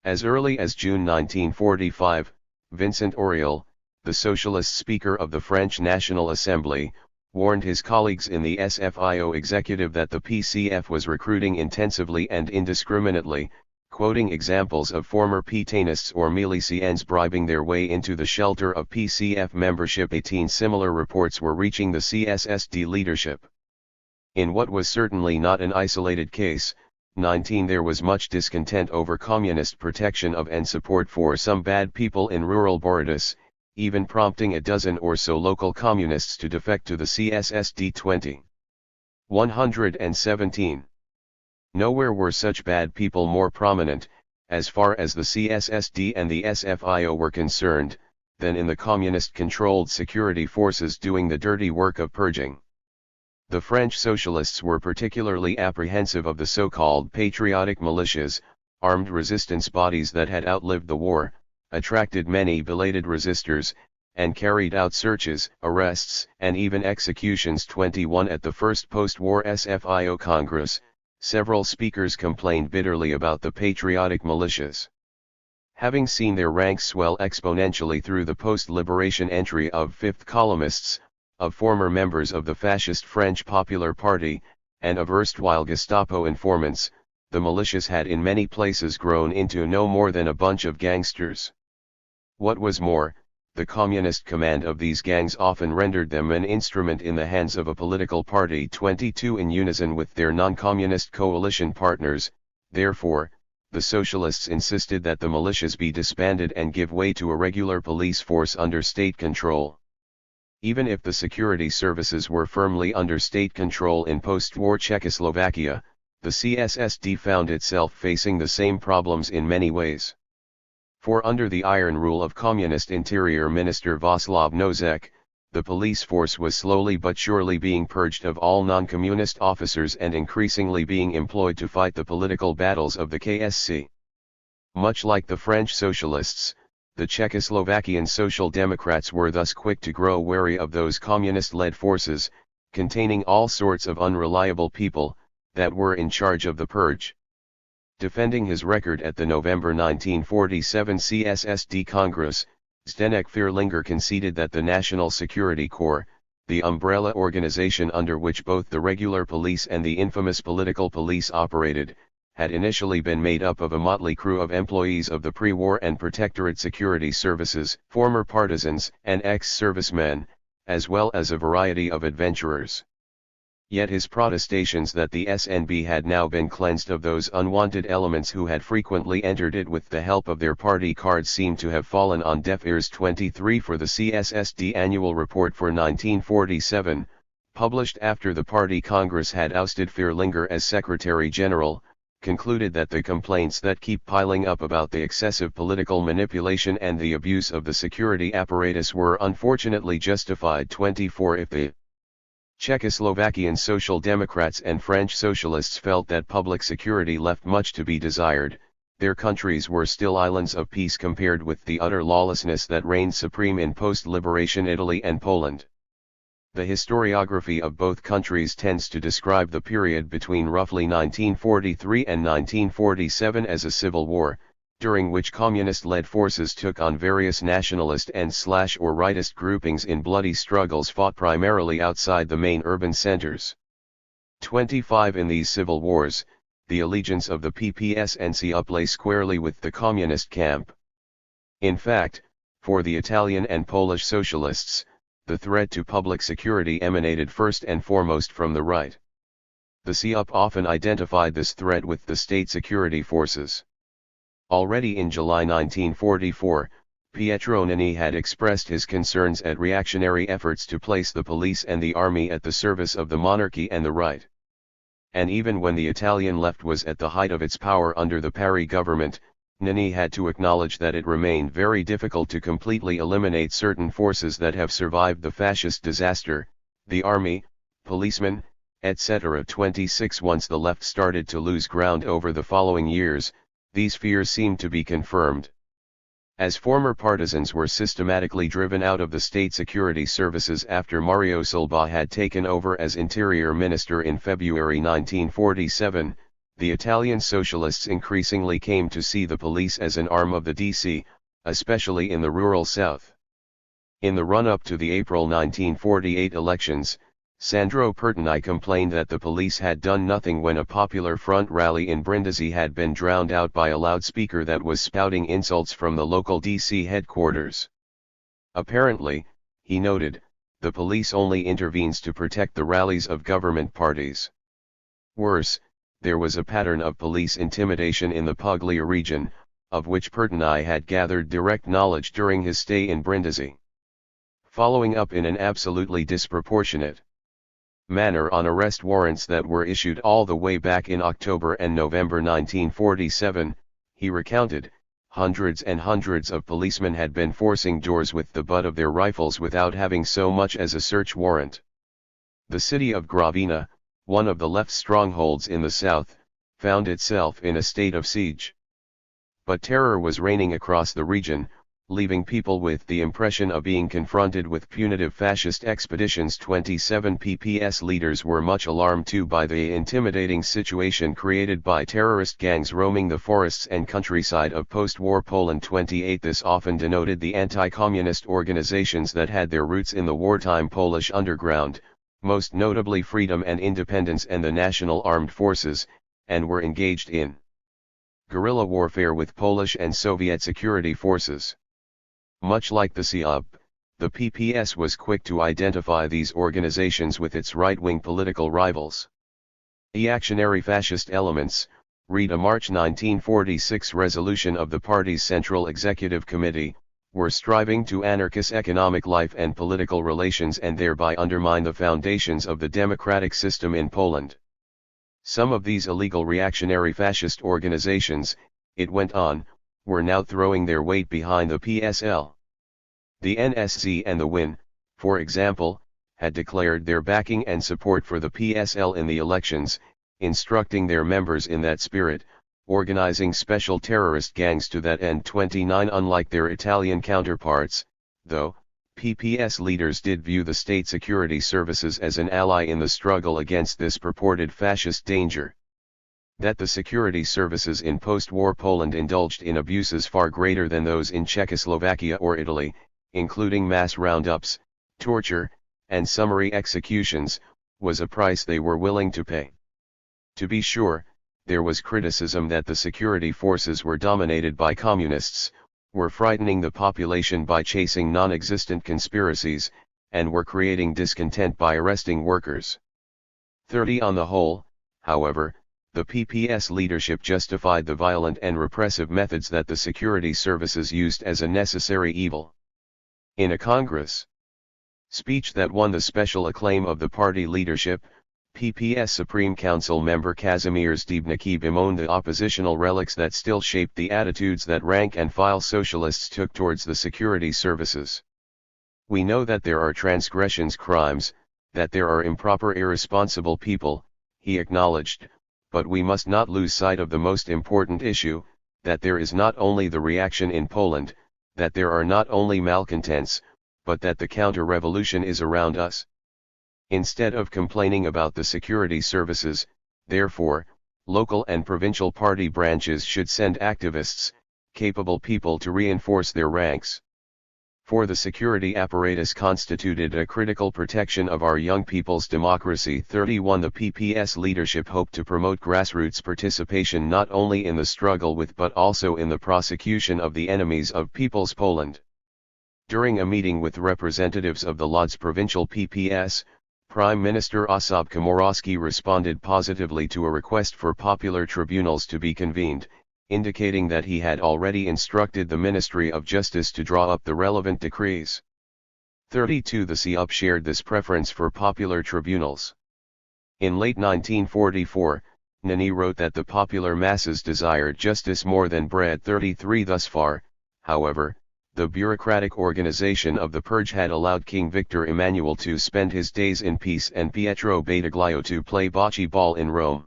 As early as June 1945, Vincent Auriol, the socialist speaker of the French National Assembly, warned his colleagues in the SFIO executive that the PCF was recruiting intensively and indiscriminately, quoting examples of former Pétainists or milicians bribing their way into the shelter of PCF membership. 18 Similar reports were reaching the CSSD leadership. In what was certainly not an isolated case, 19 There was much discontent over communist protection of and support for some bad people in rural Borodis, even prompting a dozen or so local communists to defect to the CSSD. 20. 117. Nowhere were such bad people more prominent, as far as the CSSD and the SFIO were concerned, than in the communist-controlled security forces doing the dirty work of purging. The French socialists were particularly apprehensive of the so-called patriotic militias, armed resistance bodies that had outlived the war, attracted many belated resistors, and carried out searches, arrests, and even executions. 21 At the first post-war SFIO Congress, several speakers complained bitterly about the patriotic militias. Having seen their ranks swell exponentially through the post-liberation entry of fifth columnists, of former members of the fascist French Popular Party, and of erstwhile Gestapo informants, the militias had in many places grown into no more than a bunch of gangsters. What was more, the communist command of these gangs often rendered them an instrument in the hands of a political party. 22 In unison with their non-communist coalition partners, therefore, the socialists insisted that the militias be disbanded and give way to a regular police force under state control. Even if the security services were firmly under state control in post-war Czechoslovakia, the CSSD found itself facing the same problems in many ways. For under the iron rule of Communist Interior Minister Václav Nosek, the police force was slowly but surely being purged of all non-communist officers and increasingly being employed to fight the political battles of the KSC. Much like the French socialists, the Czechoslovakian Social Democrats were thus quick to grow wary of those communist-led forces, containing all sorts of unreliable people, that were in charge of the purge. Defending his record at the November 1947 CSSD Congress, Zdeněk Fierlinger conceded that the National Security Corps, the umbrella organization under which both the regular police and the infamous political police operated, had initially been made up of a motley crew of employees of the pre-war and protectorate security services, former partisans and ex-servicemen, as well as a variety of adventurers. Yet his protestations that the SNB had now been cleansed of those unwanted elements who had frequently entered it with the help of their party cards seemed to have fallen on deaf ears. 23 For the CSSD annual report for 1947, published after the party Congress had ousted Fierlinger as Secretary General, concluded that the complaints that keep piling up about the excessive political manipulation and the abuse of the security apparatus were unfortunately justified. 24 If the Czechoslovakian Social Democrats and French Socialists felt that public security left much to be desired, their countries were still islands of peace compared with the utter lawlessness that reigned supreme in post-liberation Italy and Poland. The historiography of both countries tends to describe the period between roughly 1943 and 1947 as a civil war, during which communist-led forces took on various nationalist and/or rightist groupings in bloody struggles fought primarily outside the main urban centers. 25 In these civil wars, the allegiance of the PPSNC lay squarely with the communist camp. In fact, for the Italian and Polish socialists, the threat to public security emanated first and foremost from the right. The CUP often identified this threat with the state security forces. Already in July 1944, Pietro Nani had expressed his concerns at reactionary efforts to place the police and the army at the service of the monarchy and the right. And even when the Italian left was at the height of its power under the Parry government, Nani had to acknowledge that it remained very difficult to completely eliminate certain forces that have survived the fascist disaster, the army, policemen, etc. 26 Once the left started to lose ground over the following years, these fears seemed to be confirmed. As former partisans were systematically driven out of the state security services after Mario Silva had taken over as Interior Minister in February 1947, the Italian socialists increasingly came to see the police as an arm of the DC, especially in the rural south. In the run-up to the April 1948 elections, Sandro Pertini complained that the police had done nothing when a popular front rally in Brindisi had been drowned out by a loudspeaker that was spouting insults from the local DC headquarters. Apparently, he noted, the police only intervenes to protect the rallies of government parties. Worse, there was a pattern of police intimidation in the Puglia region, of which Pertini had gathered direct knowledge during his stay in Brindisi. Following up in an absolutely disproportionate manner on arrest warrants that were issued all the way back in October and November 1947, he recounted, hundreds and hundreds of policemen had been forcing doors with the butt of their rifles without having so much as a search warrant. The city of Gravina, one of the left strongholds in the south, found itself in a state of siege. But terror was reigning across the region, leaving people with the impression of being confronted with punitive fascist expeditions. 27 PPS leaders were much alarmed too by the intimidating situation created by terrorist gangs roaming the forests and countryside of post-war Poland. 28 This often denoted the anti-communist organizations that had their roots in the wartime Polish underground, most notably Freedom and Independence and the National Armed Forces, and were engaged in guerrilla warfare with Polish and Soviet security forces. Much like the SIOP, the PPS was quick to identify these organizations with its right-wing political rivals. Reactionary fascist elements, read a March 1946 resolution of the party's Central Executive Committee, were striving to anarchist economic life and political relations and thereby undermine the foundations of the democratic system in Poland. Some of these illegal reactionary fascist organizations, it went on, were now throwing their weight behind the PSL. The NSZ and the WIN, for example, had declared their backing and support for the PSL in the elections, instructing their members in that spirit, organizing special terrorist gangs to that end. 29 Unlike their Italian counterparts, though, PPS leaders did view the state security services as an ally in the struggle against this purported fascist danger. That the security services in post-war Poland indulged in abuses far greater than those in Czechoslovakia or Italy, including mass roundups, torture, and summary executions, was a price they were willing to pay. To be sure, there was criticism that the security forces were dominated by communists, were frightening the population by chasing non-existent conspiracies, and were creating discontent by arresting workers. 30 On the whole, however, the PPS leadership justified the violent and repressive methods that the security services used as a necessary evil. In a Congress speech that won the special acclaim of the party leadership, PPS Supreme Council member Kazimierz Dębnicki bemoaned the oppositional relics that still shaped the attitudes that rank-and-file socialists took towards the security services. We know that there are transgressions, crimes, that there are improper, irresponsible people, he acknowledged, but we must not lose sight of the most important issue, that there is not only the reaction in Poland, that there are not only malcontents, but that the counter-revolution is around us. Instead of complaining about the security services, therefore, local and provincial party branches should send activists, capable people to reinforce their ranks. For the security apparatus constituted a critical protection of our young people's democracy. 31 The PPS leadership hoped to promote grassroots participation not only in the struggle with but also in the prosecution of the enemies of People's Poland. During a meeting with representatives of the Lodz provincial PPS, Prime Minister Ossop Komorowski responded positively to a request for popular tribunals to be convened, indicating that he had already instructed the Ministry of Justice to draw up the relevant decrees. 32 The CUP shared this preference for popular tribunals. In late 1944, Nani wrote that the popular masses desired justice more than bread. 33 Thus far, however, the bureaucratic organization of the purge had allowed King Victor Emmanuel to spend his days in peace and Pietro Badoglio to play bocce ball in Rome.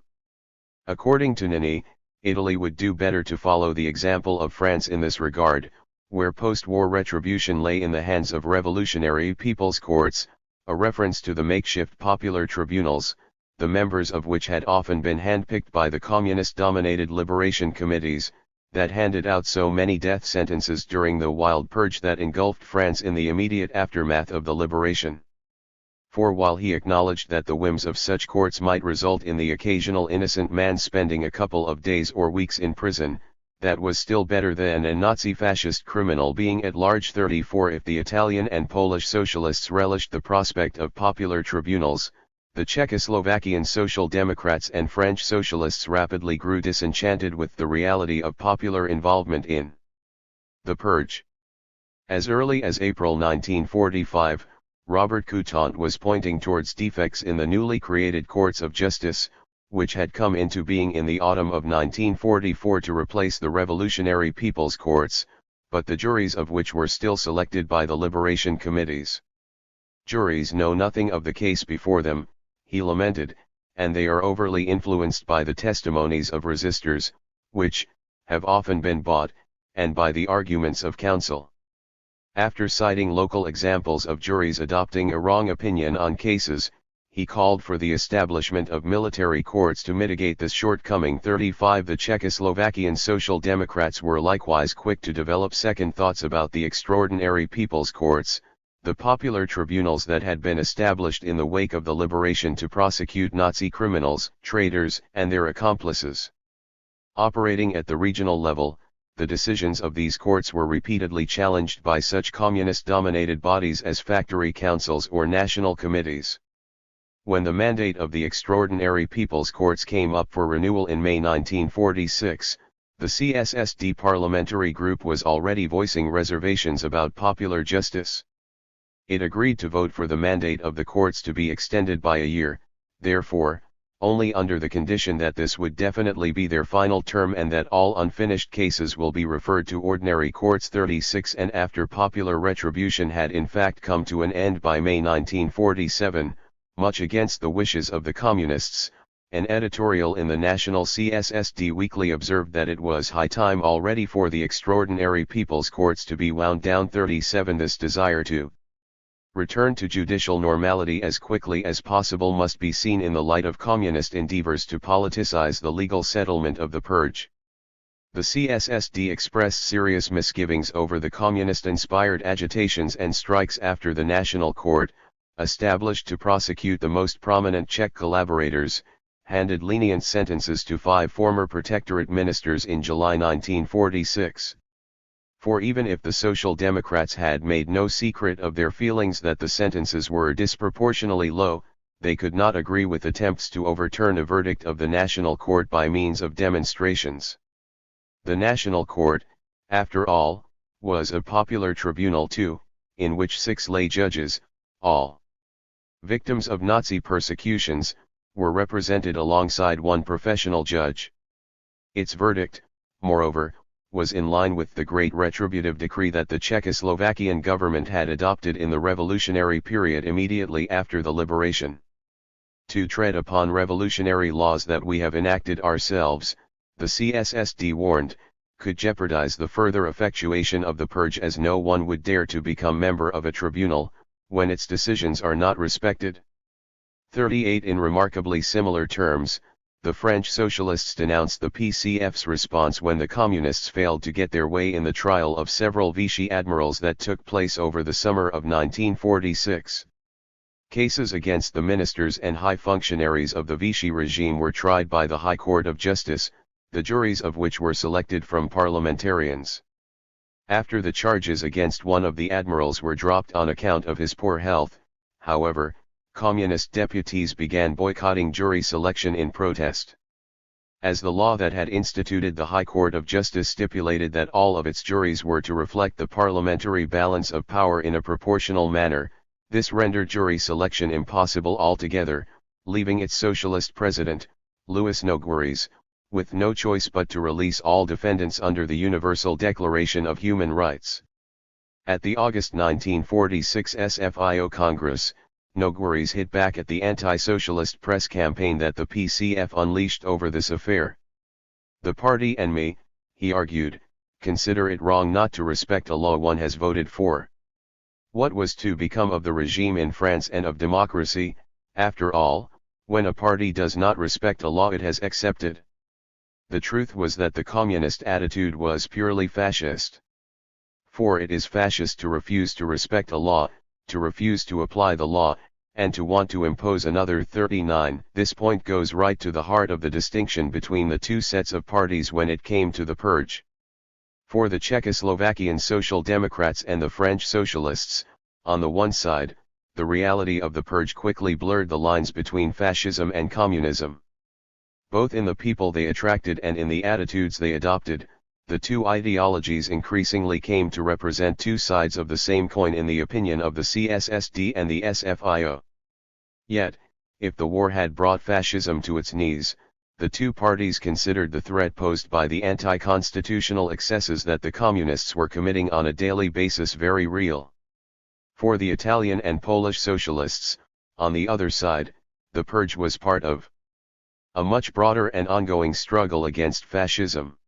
According to Nani, Italy would do better to follow the example of France in this regard, where post-war retribution lay in the hands of revolutionary people's courts, a reference to the makeshift popular tribunals, the members of which had often been handpicked by the communist-dominated liberation committees, that handed out so many death sentences during the wild purge that engulfed France in the immediate aftermath of the liberation. For while he acknowledged that the whims of such courts might result in the occasional innocent man spending a couple of days or weeks in prison, that was still better than a Nazi-fascist criminal being at large. 34 If the Italian and Polish socialists relished the prospect of popular tribunals, the Czechoslovakian Social Democrats and French socialists rapidly grew disenchanted with the reality of popular involvement in the purge. As early as April 1945, Robert Coutant was pointing towards defects in the newly created courts of justice, which had come into being in the autumn of 1944 to replace the revolutionary people's courts, but the juries of which were still selected by the liberation committees. Juries know nothing of the case before them, he lamented, and they are overly influenced by the testimonies of resistors, which, have often been bought, and by the arguments of counsel. After citing local examples of juries adopting a wrong opinion on cases, he called for the establishment of military courts to mitigate this shortcoming. 35 The Czechoslovakian Social Democrats were likewise quick to develop second thoughts about the extraordinary people's courts, the popular tribunals that had been established in the wake of the liberation to prosecute Nazi criminals, traitors, and their accomplices. Operating at the regional level, the decisions of these courts were repeatedly challenged by such communist-dominated bodies as factory councils or national committees. When the mandate of the Extraordinary People's Courts came up for renewal in May 1946, the CSSD parliamentary group was already voicing reservations about popular justice. It agreed to vote for the mandate of the courts to be extended by a year, therefore, only under the condition that this would definitely be their final term and that all unfinished cases will be referred to ordinary courts. 36 And after popular retribution had in fact come to an end by May 1947, much against the wishes of the communists, an editorial in the National CSSD Weekly observed that it was high time already for the Extraordinary People's Courts to be wound down. 37 This desire to return to judicial normality as quickly as possible must be seen in the light of communist endeavors to politicize the legal settlement of the purge. The CSSD expressed serious misgivings over the communist-inspired agitations and strikes after the National Court, established to prosecute the most prominent Czech collaborators, handed lenient sentences to 5 former protectorate ministers in July 1946. For even if the Social Democrats had made no secret of their feelings that the sentences were disproportionately low, they could not agree with attempts to overturn a verdict of the National Court by means of demonstrations. The National Court, after all, was a popular tribunal too, in which 6 lay judges, all victims of Nazi persecutions, were represented alongside 1 professional judge. Its verdict, moreover, was in line with the great retributive decree that the Czechoslovakian government had adopted in the revolutionary period immediately after the liberation. To tread upon revolutionary laws that we have enacted ourselves, the CSSD warned, could jeopardize the further effectuation of the purge, as no one would dare to become member of a tribunal, when its decisions are not respected. 38 In remarkably similar terms, the French Socialists denounced the PCF's response when the Communists failed to get their way in the trial of several Vichy admirals that took place over the summer of 1946. Cases against the ministers and high functionaries of the Vichy regime were tried by the High Court of Justice, the juries of which were selected from parliamentarians. After the charges against one of the admirals were dropped on account of his poor health, however, Communist deputies began boycotting jury selection in protest. As the law that had instituted the High Court of Justice stipulated that all of its juries were to reflect the parliamentary balance of power in a proportional manner, this rendered jury selection impossible altogether, leaving its socialist president, Louis Nogueres, with no choice but to release all defendants under the Universal Declaration of Human Rights. At the August 1946 SFIO Congress, Nogueres hit back at the anti-socialist press campaign that the PCF unleashed over this affair. The party and me, he argued, consider it wrong not to respect a law one has voted for. What was to become of the regime in France and of democracy, after all, when a party does not respect a law it has accepted? The truth was that the communist attitude was purely fascist. For it is fascist to refuse to respect a law, to refuse to apply the law, and to want to impose another. 39 This point goes right to the heart of the distinction between the two sets of parties when it came to the purge. For the Czechoslovakian Social Democrats and the French Socialists, on the one side, the reality of the purge quickly blurred the lines between fascism and communism. Both in the people they attracted and in the attitudes they adopted, the two ideologies increasingly came to represent two sides of the same coin in the opinion of the CSSD and the SFIO. Yet, if the war had brought fascism to its knees, the two parties considered the threat posed by the anti-constitutional excesses that the communists were committing on a daily basis very real. For the Italian and Polish socialists, on the other side, the purge was part of a much broader and ongoing struggle against fascism.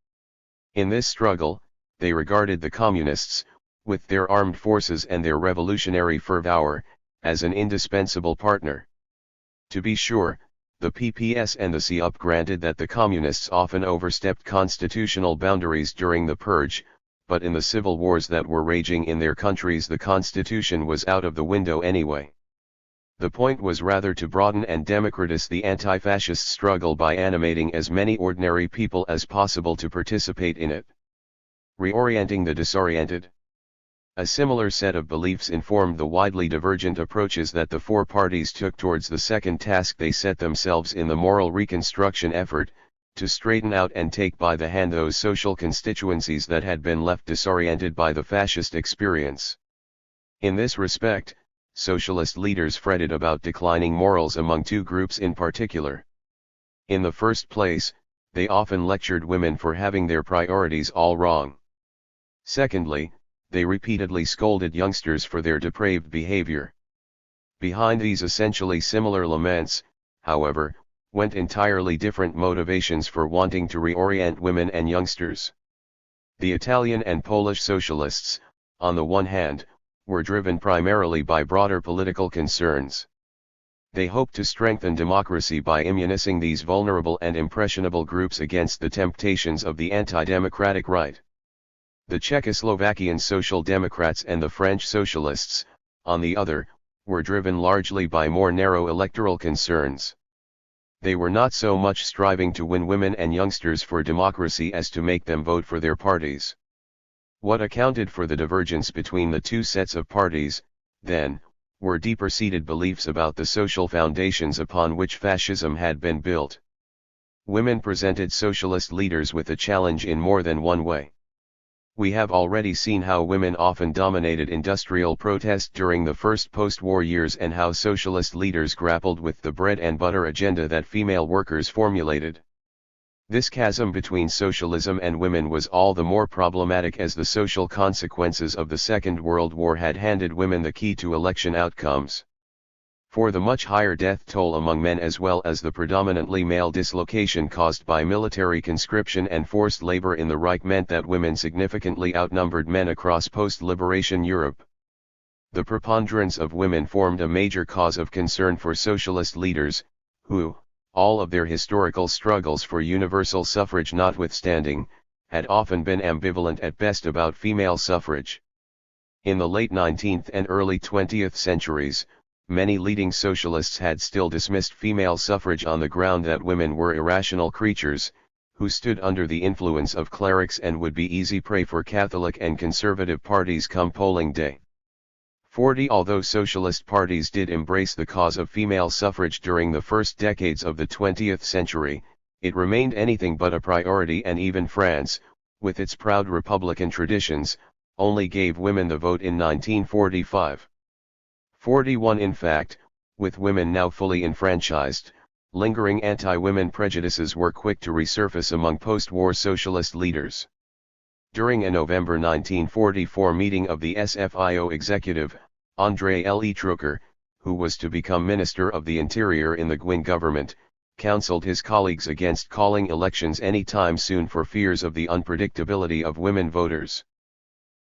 In this struggle, they regarded the Communists, with their armed forces and their revolutionary fervor, as an indispensable partner. To be sure, the PPS and the CUP granted that the Communists often overstepped constitutional boundaries during the purge, but in the civil wars that were raging in their countries the constitution was out of the window anyway. The point was rather to broaden and democratize the anti-fascist struggle by animating as many ordinary people as possible to participate in it. Reorienting the disoriented. A similar set of beliefs informed the widely divergent approaches that the four parties took towards the second task they set themselves in the moral reconstruction effort, to straighten out and take by the hand those social constituencies that had been left disoriented by the fascist experience. In this respect, socialist leaders fretted about declining morals among two groups in particular. In the first place, they often lectured women for having their priorities all wrong. Secondly, they repeatedly scolded youngsters for their depraved behavior. Behind these essentially similar laments, however, went entirely different motivations for wanting to reorient women and youngsters. The Italian and Polish socialists, on the one hand, were driven primarily by broader political concerns. They hoped to strengthen democracy by immunizing these vulnerable and impressionable groups against the temptations of the anti-democratic right. The Czechoslovakian Social Democrats and the French Socialists, on the other, were driven largely by more narrow electoral concerns. They were not so much striving to win women and youngsters for democracy as to make them vote for their parties. What accounted for the divergence between the two sets of parties, then, were deeper-seated beliefs about the social foundations upon which fascism had been built. Women presented socialist leaders with a challenge in more than one way. We have already seen how women often dominated industrial protest during the first post-war years and how socialist leaders grappled with the bread and butter agenda that female workers formulated. This chasm between socialism and women was all the more problematic as the social consequences of the Second World War had handed women the key to election outcomes. For the much higher death toll among men as well as the predominantly male dislocation caused by military conscription and forced labor in the Reich meant that women significantly outnumbered men across post-liberation Europe. The preponderance of women formed a major cause of concern for socialist leaders, who, all of their historical struggles for universal suffrage notwithstanding, had often been ambivalent at best about female suffrage. In the late 19th and early 20th centuries, many leading socialists had still dismissed female suffrage on the ground that women were irrational creatures, who stood under the influence of clerics and would be easy prey for Catholic and conservative parties come polling day. Although socialist parties did embrace the cause of female suffrage during the first decades of the 20th century, it remained anything but a priority, and even France, with its proud republican traditions, only gave women the vote in 1945. 41 In fact, with women now fully enfranchised, lingering anti-women prejudices were quick to resurface among post-war socialist leaders. During a November 1944 meeting of the SFIO executive, André L. Trucker, who was to become Minister of the Interior in the Gwin government, counseled his colleagues against calling elections any time soon for fears of the unpredictability of women voters.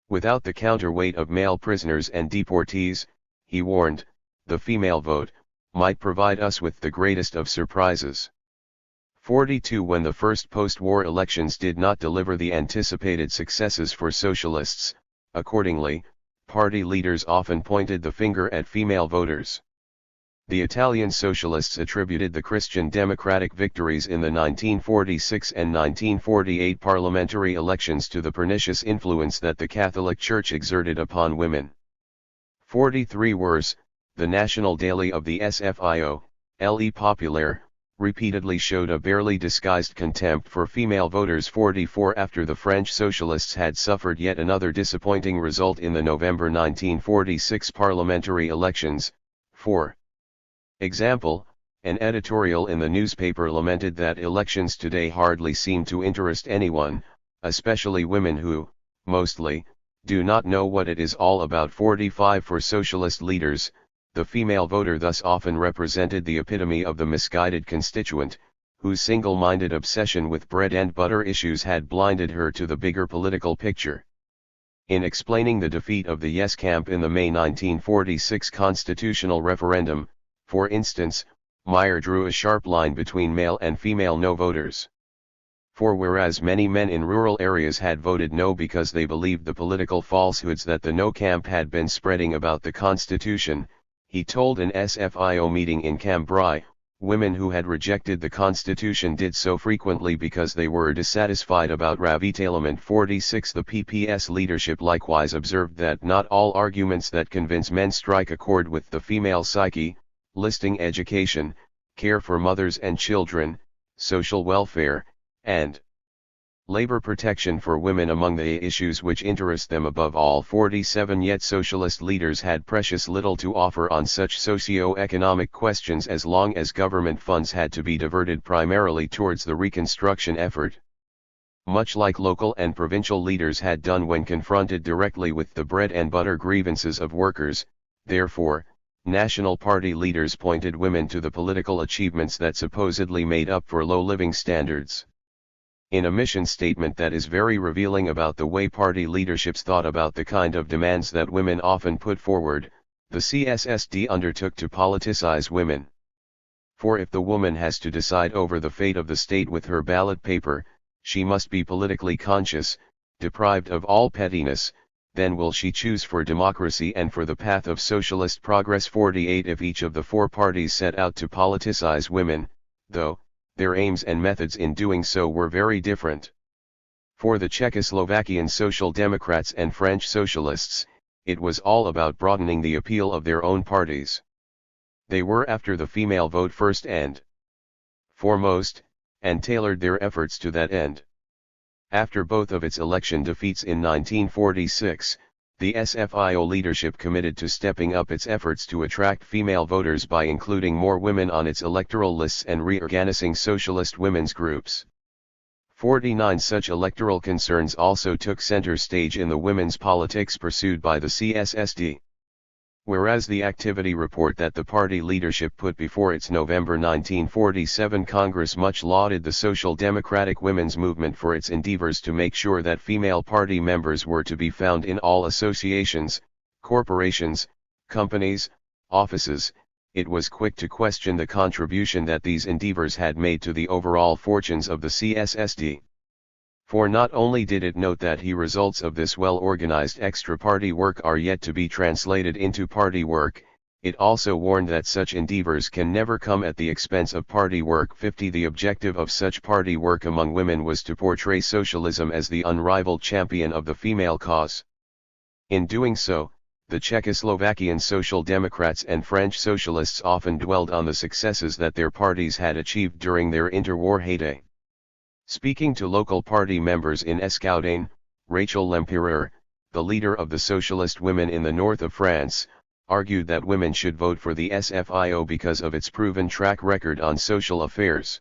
Without the counterweight of male prisoners and deportees, he warned, the female vote might provide us with the greatest of surprises. 42 When the first post-war elections did not deliver the anticipated successes for socialists, accordingly, party leaders often pointed the finger at female voters. The Italian socialists attributed the Christian Democratic victories in the 1946 and 1948 parliamentary elections to the pernicious influence that the Catholic Church exerted upon women. 43 Worse, the national daily of the SFIO, Le Populaire, repeatedly showed a barely disguised contempt for female voters. 44 After the French socialists had suffered yet another disappointing result in the November 1946 parliamentary elections, for example, an editorial in the newspaper lamented that elections today hardly seem to interest anyone, especially women who, mostly, do not know what it is all about. 45 For socialist leaders, the female voter thus often represented the epitome of the misguided constituent, whose single-minded obsession with bread and butter issues had blinded her to the bigger political picture. In explaining the defeat of the Yes camp in the May 1946 constitutional referendum, for instance, Meyer drew a sharp line between male and female no voters. For whereas many men in rural areas had voted no because they believed the political falsehoods that the no camp had been spreading about the Constitution, he told an SFIO meeting in Cambrai, women who had rejected the Constitution did so frequently because they were dissatisfied about Ravitalement 46. The PPS leadership likewise observed that not all arguments that convince men strike a chord with the female psyche, listing education, care for mothers and children, social welfare, and labor protection for women among the issues which interest them above all. 47 Yet socialist leaders had precious little to offer on such socio-economic questions as long as government funds had to be diverted primarily towards the reconstruction effort. Much like local and provincial leaders had done when confronted directly with the bread and butter grievances of workers, therefore, National Party leaders pointed women to the political achievements that supposedly made up for low living standards. In a mission statement that is very revealing about the way party leaderships thought about the kind of demands that women often put forward, the CSSD undertook to politicize women. For if the woman has to decide over the fate of the state with her ballot paper, she must be politically conscious, deprived of all pettiness, then will she choose for democracy and for the path of socialist progress. 48 If each of the four parties set out to politicize women, though, their aims and methods in doing so were very different. For the Czechoslovakian Social Democrats and French Socialists, it was all about broadening the appeal of their own parties. They were after the female vote first and foremost, and tailored their efforts to that end. After both of its election defeats in 1946, the SFIO leadership committed to stepping up its efforts to attract female voters by including more women on its electoral lists and reorganizing socialist women's groups. 49 Such electoral concerns also took center stage in the women's politics pursued by the CSSD. Whereas the activity report that the party leadership put before its November 1947 Congress much lauded the Social Democratic women's movement for its endeavors to make sure that female party members were to be found in all associations, corporations, companies, offices, it was quick to question the contribution that these endeavors had made to the overall fortunes of the CSSD. For not only did it note that the results of this well-organized extra-party work are yet to be translated into party work, it also warned that such endeavors can never come at the expense of party work. 50 The objective of such party work among women was to portray socialism as the unrivaled champion of the female cause. In doing so, the Czechoslovakian Social Democrats and French Socialists often dwelled on the successes that their parties had achieved during their interwar heyday. Speaking to local party members in Escoudain, Rachel Lempereur, the leader of the socialist women in the north of France, argued that women should vote for the SFIO because of its proven track record on social affairs.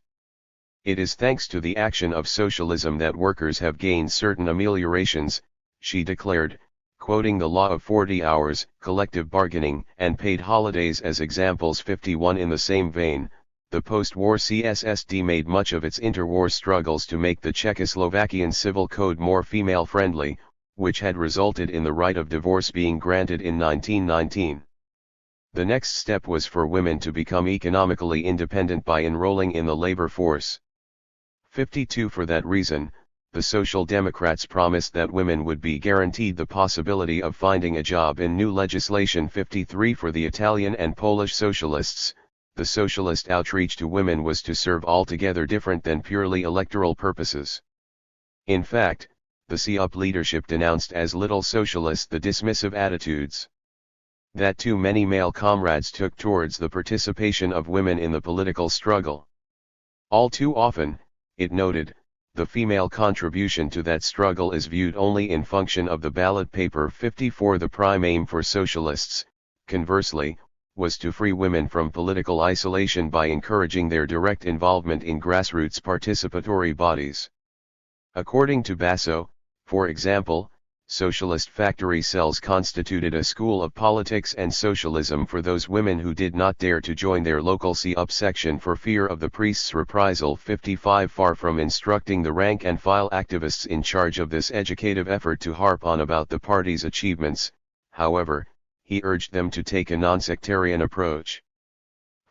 It is thanks to the action of socialism that workers have gained certain ameliorations, she declared, quoting the law of 40 hours, collective bargaining, and paid holidays as examples. 51 In the same vein, the post-war CSSD made much of its interwar struggles to make the Czechoslovakian civil code more female-friendly, which had resulted in the right of divorce being granted in 1919. The next step was for women to become economically independent by enrolling in the labor force. 52 For that reason, the Social Democrats promised that women would be guaranteed the possibility of finding a job in new legislation. 53 For the Italian and Polish socialists, the socialist outreach to women was to serve altogether different than purely electoral purposes. In fact, the CUP leadership denounced as little socialist the dismissive attitudes that too many male comrades took towards the participation of women in the political struggle. All too often, it noted, the female contribution to that struggle is viewed only in function of the ballot paper. 54 The prime aim for socialists, conversely, was to free women from political isolation by encouraging their direct involvement in grassroots participatory bodies. According to Basso, for example, socialist factory cells constituted a school of politics and socialism for those women who did not dare to join their local C-up section for fear of the priest's reprisal. 55 Far from instructing the rank-and-file activists in charge of this educative effort to harp on about the party's achievements, however, he urged them to take a non-sectarian approach.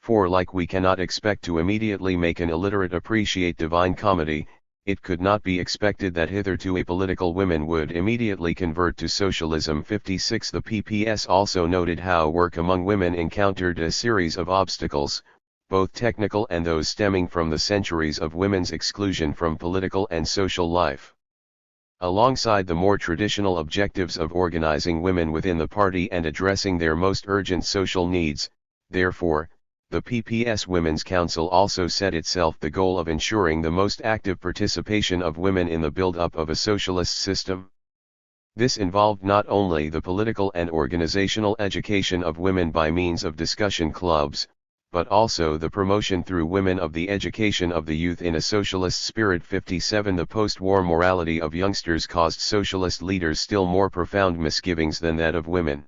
For like we cannot expect to immediately make an illiterate appreciate Divine Comedy, it could not be expected that hitherto apolitical women would immediately convert to socialism. 56 The PPS also noted how work among women encountered a series of obstacles, both technical and those stemming from the centuries of women's exclusion from political and social life. Alongside the more traditional objectives of organizing women within the party and addressing their most urgent social needs, therefore, the PPS Women's Council also set itself the goal of ensuring the most active participation of women in the build-up of a socialist system. This involved not only the political and organizational education of women by means of discussion clubs, but also the promotion through women of the education of the youth in a socialist spirit. 57 The post-war morality of youngsters caused socialist leaders still more profound misgivings than that of women.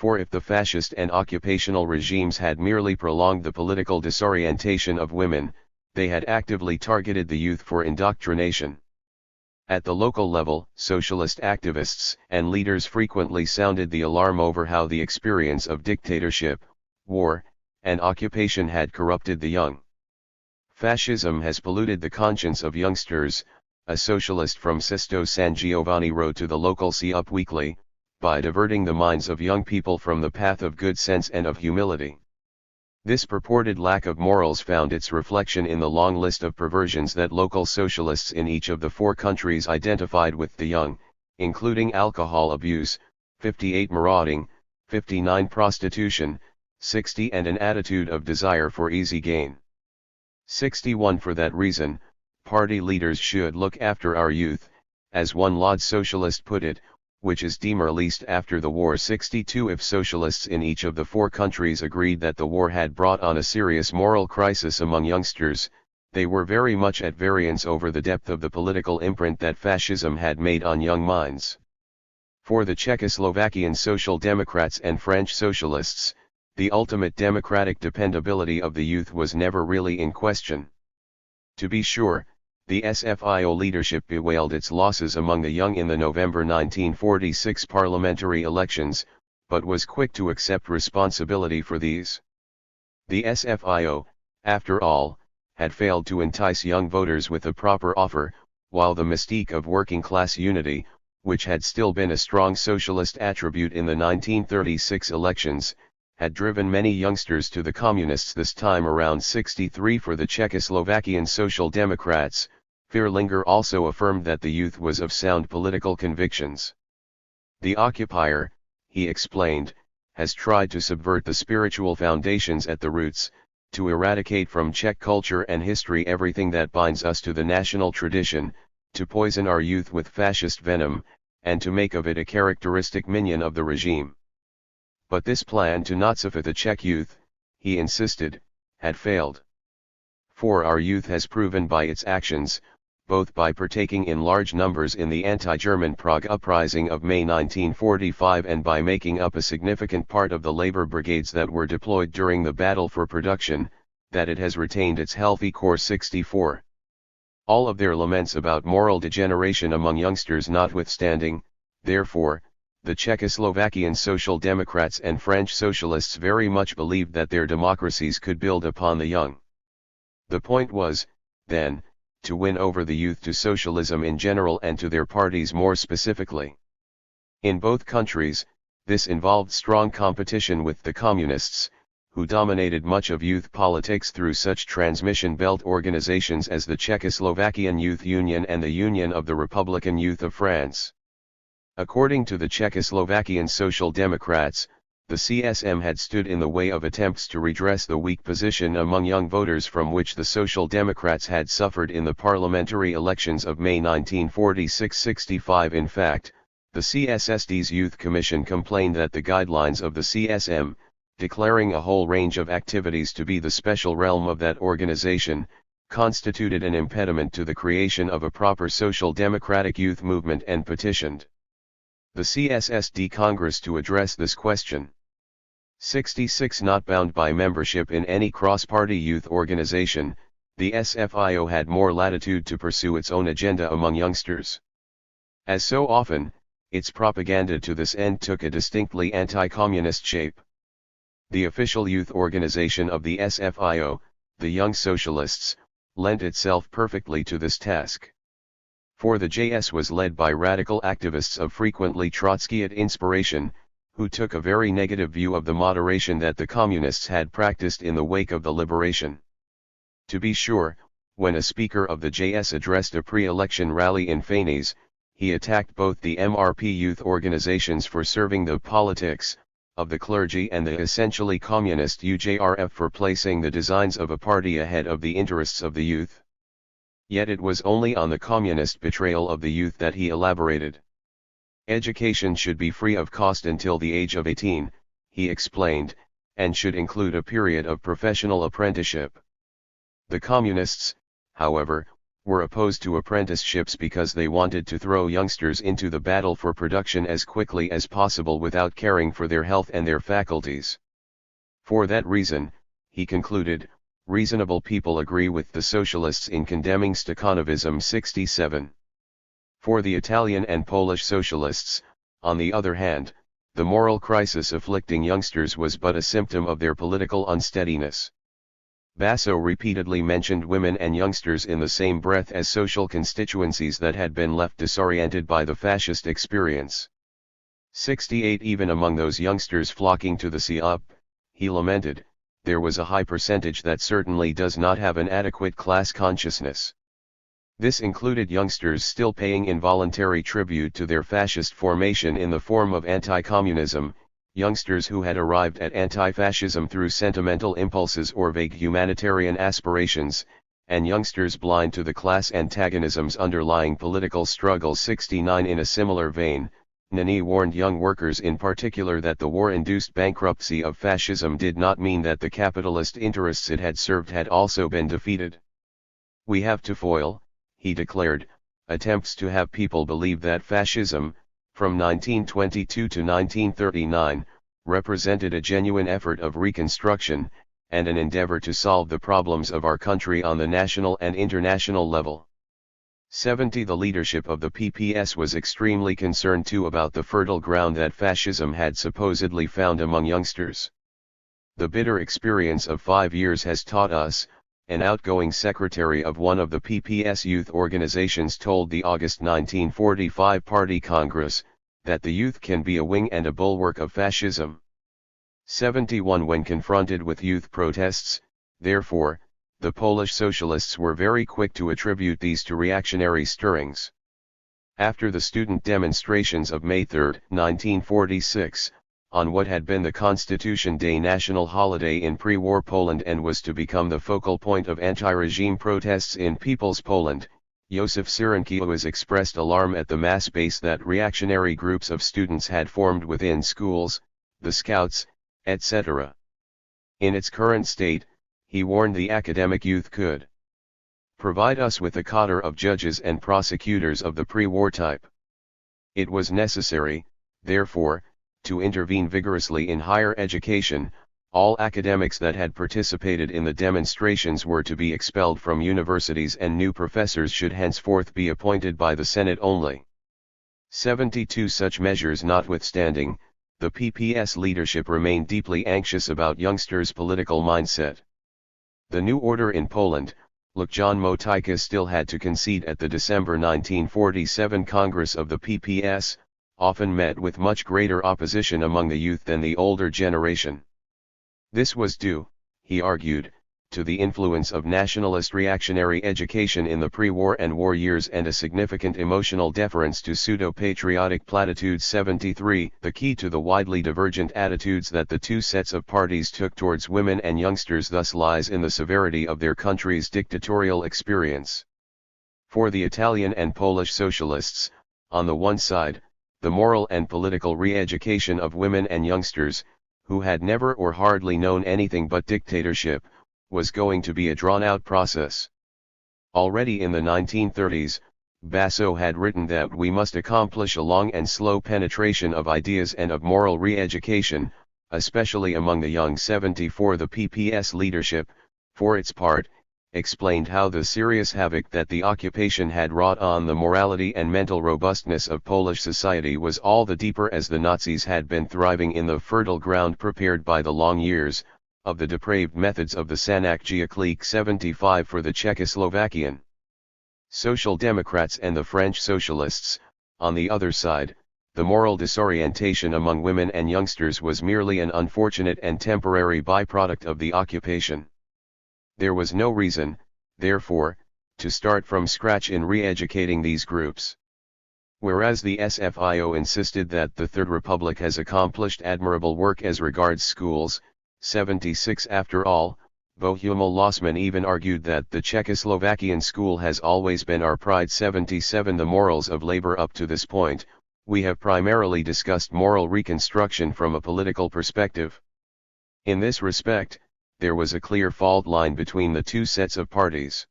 For if the fascist and occupational regimes had merely prolonged the political disorientation of women, they had actively targeted the youth for indoctrination. At the local level, socialist activists and leaders frequently sounded the alarm over how the experience of dictatorship, war, and occupation had corrupted the young. Fascism has polluted the conscience of youngsters, a socialist from Sesto San Giovanni wrote to the local C-Up Weekly, by diverting the minds of young people from the path of good sense and of humility. This purported lack of morals found its reflection in the long list of perversions that local socialists in each of the 4 countries identified with the young, including alcohol abuse, 58 marauding, 59 prostitution, 60 and an attitude of desire for easy gain. 61 For that reason, party leaders should look after our youth, as one Lodz socialist put it, which is demoralized after the war. 62 If socialists in each of the 4 countries agreed that the war had brought on a serious moral crisis among youngsters, they were very much at variance over the depth of the political imprint that fascism had made on young minds. For the Czechoslovakian Social Democrats and French Socialists, the ultimate democratic dependability of the youth was never really in question. To be sure, the SFIO leadership bewailed its losses among the young in the November 1946 parliamentary elections, but was quick to accept responsibility for these. The SFIO, after all, had failed to entice young voters with a proper offer, while the mystique of working-class unity, which had still been a strong socialist attribute in the 1936 elections, had driven many youngsters to the communists. This time around. 63 For the Czechoslovakian Social Democrats, Fierlinger also affirmed that the youth was of sound political convictions. The occupier, he explained, has tried to subvert the spiritual foundations at the roots, to eradicate from Czech culture and history everything that binds us to the national tradition, to poison our youth with fascist venom, and to make of it a characteristic minion of the regime. But this plan to Nazify the Czech youth, he insisted, had failed. For our youth has proven by its actions, both by partaking in large numbers in the anti-German Prague uprising of May 1945 and by making up a significant part of the labor brigades that were deployed during the battle for production, that it has retained its healthy core. 64. All of their laments about moral degeneration among youngsters notwithstanding, therefore, the Czechoslovakian Social Democrats and French Socialists very much believed that their democracies could build upon the young. The point was, then, to win over the youth to socialism in general and to their parties more specifically. In both countries, this involved strong competition with the communists, who dominated much of youth politics through such transmission belt organizations as the Czechoslovakian Youth Union and the Union of the Republican Youth of France. According to the Czechoslovakian Social Democrats, the CSM had stood in the way of attempts to redress the weak position among young voters from which the Social Democrats had suffered in the parliamentary elections of May 1946-65. In fact, the CSSD's Youth Commission complained that the guidelines of the CSM, declaring a whole range of activities to be the special realm of that organization, constituted an impediment to the creation of a proper social democratic youth movement and petitioned the CSSD Congress to address this question. 66. Not bound by membership in any cross-party youth organization, the SFIO had more latitude to pursue its own agenda among youngsters. As so often, its propaganda to this end took a distinctly anti-communist shape. The official youth organization of the SFIO, the Young Socialists, lent itself perfectly to this task. For the JS was led by radical activists of frequently Trotskyite inspiration, who took a very negative view of the moderation that the communists had practiced in the wake of the liberation. To be sure, when a speaker of the JS addressed a pre-election rally in Phoenix, he attacked both the MRP youth organizations for serving the politics of the clergy and the essentially communist UJRF for placing the designs of a party ahead of the interests of the youth. Yet it was only on the communist betrayal of the youth that he elaborated. Education should be free of cost until the age of 18, he explained, and should include a period of professional apprenticeship. The communists, however, were opposed to apprenticeships because they wanted to throw youngsters into the battle for production as quickly as possible without caring for their health and their faculties. For that reason, he concluded, reasonable people agree with the socialists in condemning Stakhanovism 67. For the Italian and Polish socialists, on the other hand, the moral crisis afflicting youngsters was but a symptom of their political unsteadiness. Basso repeatedly mentioned women and youngsters in the same breath as social constituencies that had been left disoriented by the fascist experience. 68. Even among those youngsters flocking to the CUP, he lamented, there was a high percentage that certainly does not have an adequate class consciousness. This included youngsters still paying involuntary tribute to their fascist formation in the form of anti-communism, youngsters who had arrived at anti-fascism through sentimental impulses or vague humanitarian aspirations, and youngsters blind to the class antagonisms underlying political struggle. 69. In a similar vein, Nani warned young workers in particular that the war-induced bankruptcy of fascism did not mean that the capitalist interests it had served had also been defeated. We have to foil, he declared, attempts to have people believe that fascism, from 1922 to 1939, represented a genuine effort of reconstruction, and an endeavor to solve the problems of our country on the national and international level. 70. The leadership of the PPS was extremely concerned too about the fertile ground that fascism had supposedly found among youngsters. The bitter experience of 5 years has taught us, an outgoing secretary of one of the PPS youth organizations told the August 1945 Party Congress, that the youth can be a wing and a bulwark of fascism. 71. When confronted with youth protests, therefore, the Polish socialists were very quick to attribute these to reactionary stirrings. After the student demonstrations of May 3, 1946, on what had been the Constitution Day national holiday in pre-war Poland and was to become the focal point of anti-regime protests in People's Poland, Józef Cyrankiewicz expressed alarm at the mass base that reactionary groups of students had formed within schools, the Scouts, etc. In its current state, he warned the academic youth could provide us with a cadre of judges and prosecutors of the pre-war type. It was necessary, therefore, to intervene vigorously in higher education. All academics that had participated in the demonstrations were to be expelled from universities and new professors should henceforth be appointed by the Senate only. 72. Such measures notwithstanding, the PPS leadership remained deeply anxious about youngsters' political mindset. The new order in Poland, John Motyka still had to concede at the December 1947 Congress of the PPS, often met with much greater opposition among the youth than the older generation. This was due, he argued, to the influence of nationalist reactionary education in the pre-war and war years and a significant emotional deference to pseudo-patriotic platitudes. 73. The key to the widely divergent attitudes that the two sets of parties took towards women and youngsters thus lies in the severity of their country's dictatorial experience. For the Italian and Polish socialists, on the one side, the moral and political re-education of women and youngsters, who had never or hardly known anything but dictatorship, was going to be a drawn-out process. Already in the 1930s, Basso had written that we must accomplish a long and slow penetration of ideas and of moral re-education, especially among the young. 74 The PPS leadership, for its part, explained how the serious havoc that the occupation had wrought on the morality and mental robustness of Polish society was all the deeper as the Nazis had been thriving in the fertile ground prepared by the long years of the depraved methods of the Sanacchia clique. 75 For the Czechoslovakian Social Democrats and the French Socialists, on the other side, the moral disorientation among women and youngsters was merely an unfortunate and temporary byproduct of the occupation. There was no reason, therefore, to start from scratch in re-educating these groups. Whereas the SFIO insisted that the Third Republic has accomplished admirable work as regards schools. 76 After all, Bohumil Lossman even argued that the Czechoslovakian school has always been our pride. 77 The morals of labor. Up to this point, we have primarily discussed moral reconstruction from a political perspective. In this respect, there was a clear fault line between the two sets of parties.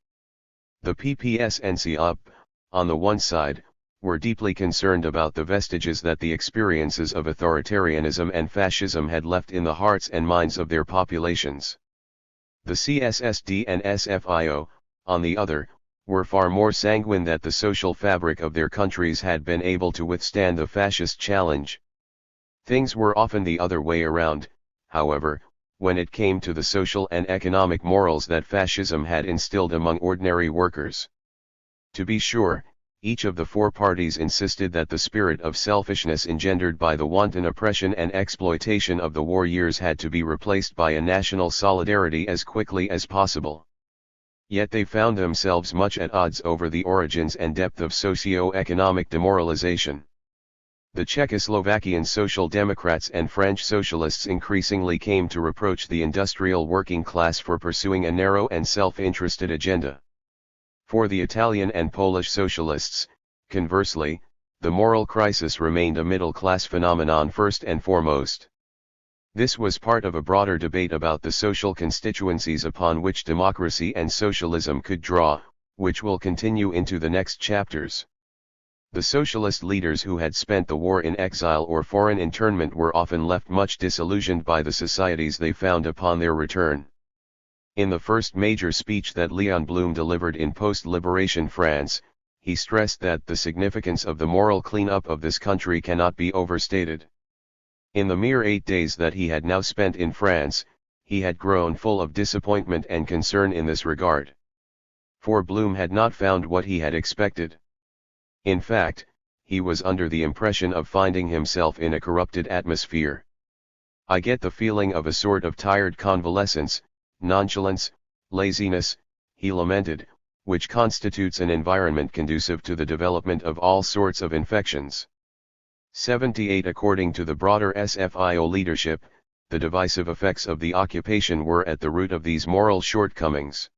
The PPS and CUP, on the one side, were deeply concerned about the vestiges that the experiences of authoritarianism and fascism had left in the hearts and minds of their populations. The CSSD and SFIO, on the other, were far more sanguine that the social fabric of their countries had been able to withstand the fascist challenge. Things were often the other way around, however, when it came to the social and economic morals that fascism had instilled among ordinary workers. To be sure, each of the four parties insisted that the spirit of selfishness engendered by the wanton oppression and exploitation of the war years had to be replaced by a national solidarity as quickly as possible. Yet they found themselves much at odds over the origins and depth of socio-economic demoralization. The Czechoslovakian Social Democrats and French Socialists increasingly came to reproach the industrial working class for pursuing a narrow and self-interested agenda. For the Italian and Polish Socialists, conversely, the moral crisis remained a middle-class phenomenon first and foremost. This was part of a broader debate about the social constituencies upon which democracy and socialism could draw, which will continue into the next chapters. The socialist leaders who had spent the war in exile or foreign internment were often left much disillusioned by the societies they found upon their return. In the first major speech that Léon Blum delivered in post-liberation France, he stressed that the significance of the moral clean-up of this country cannot be overstated. In the mere 8 days that he had now spent in France, he had grown full of disappointment and concern in this regard. For Blum had not found what he had expected. In fact, he was under the impression of finding himself in a corrupted atmosphere. I get the feeling of a sort of tired convalescence, nonchalance, laziness, he lamented, which constitutes an environment conducive to the development of all sorts of infections. 78 According to the broader SFIO leadership, the divisive effects of the occupation were at the root of these moral shortcomings.